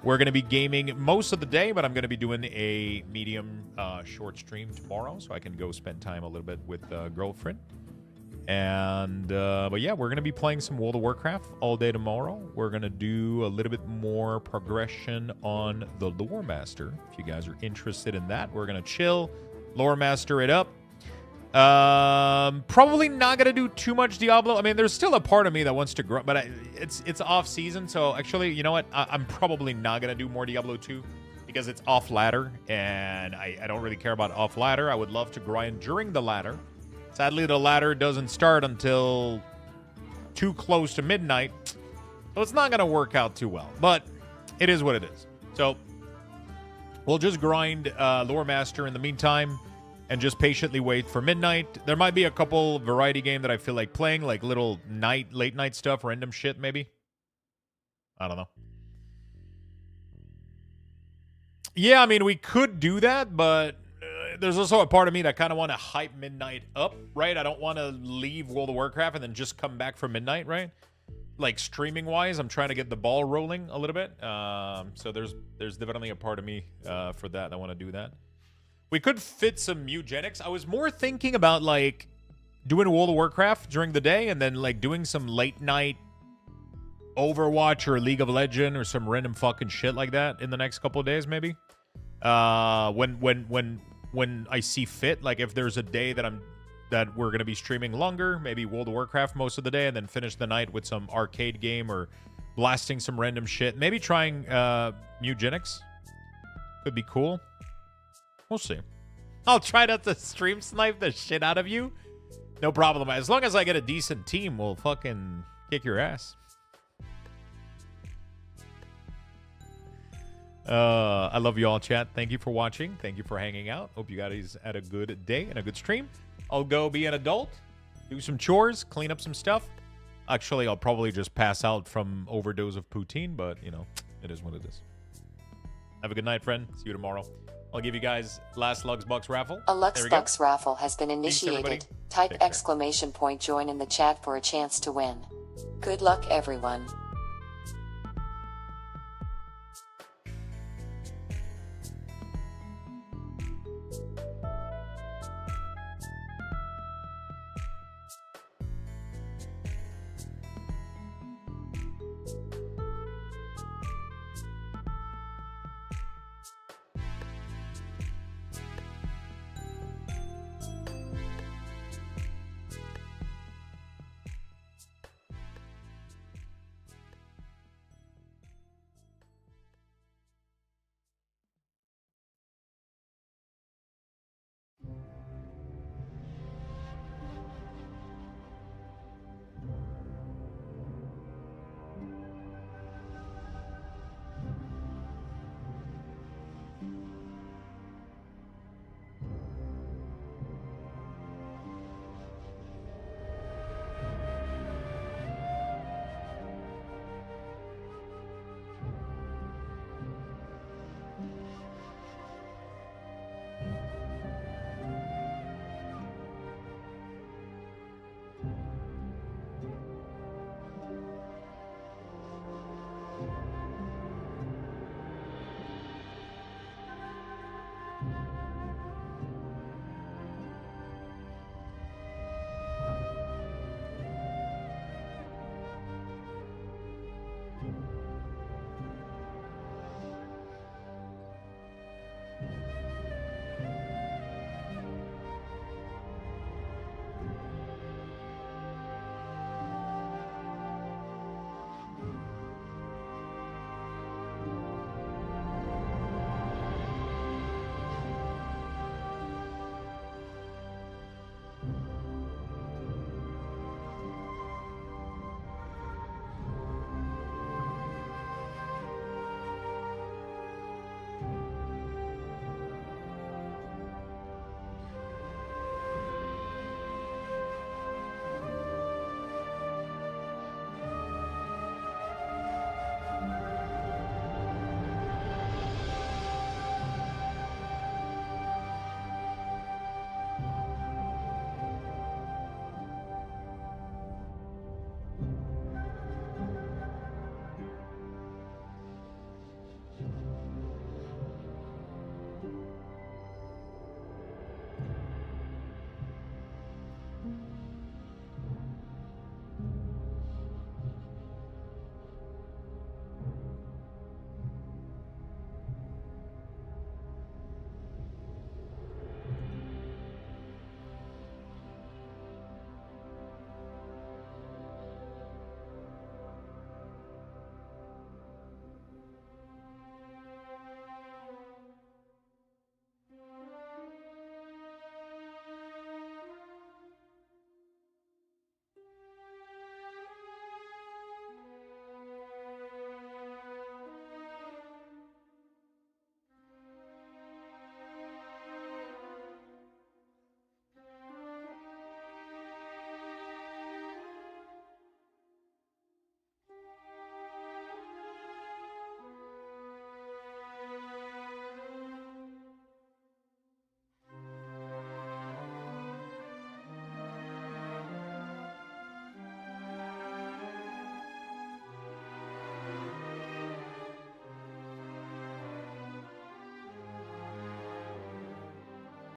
We're going to be gaming most of the day, but I'm going to be doing a medium short stream tomorrow, so I can go spend time a little bit with girlfriend. And, but yeah, we're going to be playing some World of Warcraft all day tomorrow. We're going to do a little bit more progression on the Lore Master. If you guys are interested in that, we're going to chill, Lore Master it up. Probably not going to do too much Diablo. I mean, there's still a part of me that wants to grow, but it's off season. So actually, you know what? I'm probably not going to do more Diablo 2 because it's off ladder, and I don't really care about off ladder. I would love to grind during the ladder. Sadly, the ladder doesn't start until too close to midnight, so it's not going to work out too well, but it is what it is. So we'll just grind Lore Master in the meantime and just patiently wait for midnight. There might be a couple variety game that I feel like playing, like little late night stuff, random shit maybe. I don't know. Yeah, I mean, we could do that, but there's also a part of me that kind of want to hype midnight up, right? I don't want to leave World of Warcraft and then just come back for midnight, right? like streaming wise, I'm trying to get the ball rolling a little bit. So there's definitely a part of me for that. I want to do that. We could fit some Mewgenics. I was more thinking about like doing World of Warcraft during the day and then like doing some late night Overwatch or League of Legends or some random fucking shit like that in the next couple of days, maybe. When I see fit, like if there's a day that we're gonna be streaming longer, maybe World of Warcraft most of the day, and then finish the night with some arcade game or blasting some random shit. Maybe trying Mewgenics could be cool. We'll see. I'll try not to stream snipe the shit out of you. No problem. As long as I get a decent team, we'll fucking kick your ass. I love you all, chat. Thank you for watching. Thank you for hanging out. Hope you guys had a good day and a good stream. I'll go be an adult, do some chores, clean up some stuff. Actually, I'll probably just pass out from overdose of poutine, but, you know, it is what it is. Have a good night, friend. See you tomorrow. I'll give you guys last Luxthos raffle. A Luxthos raffle has been initiated. Type ! Join in the chat for a chance to win. Good luck, everyone.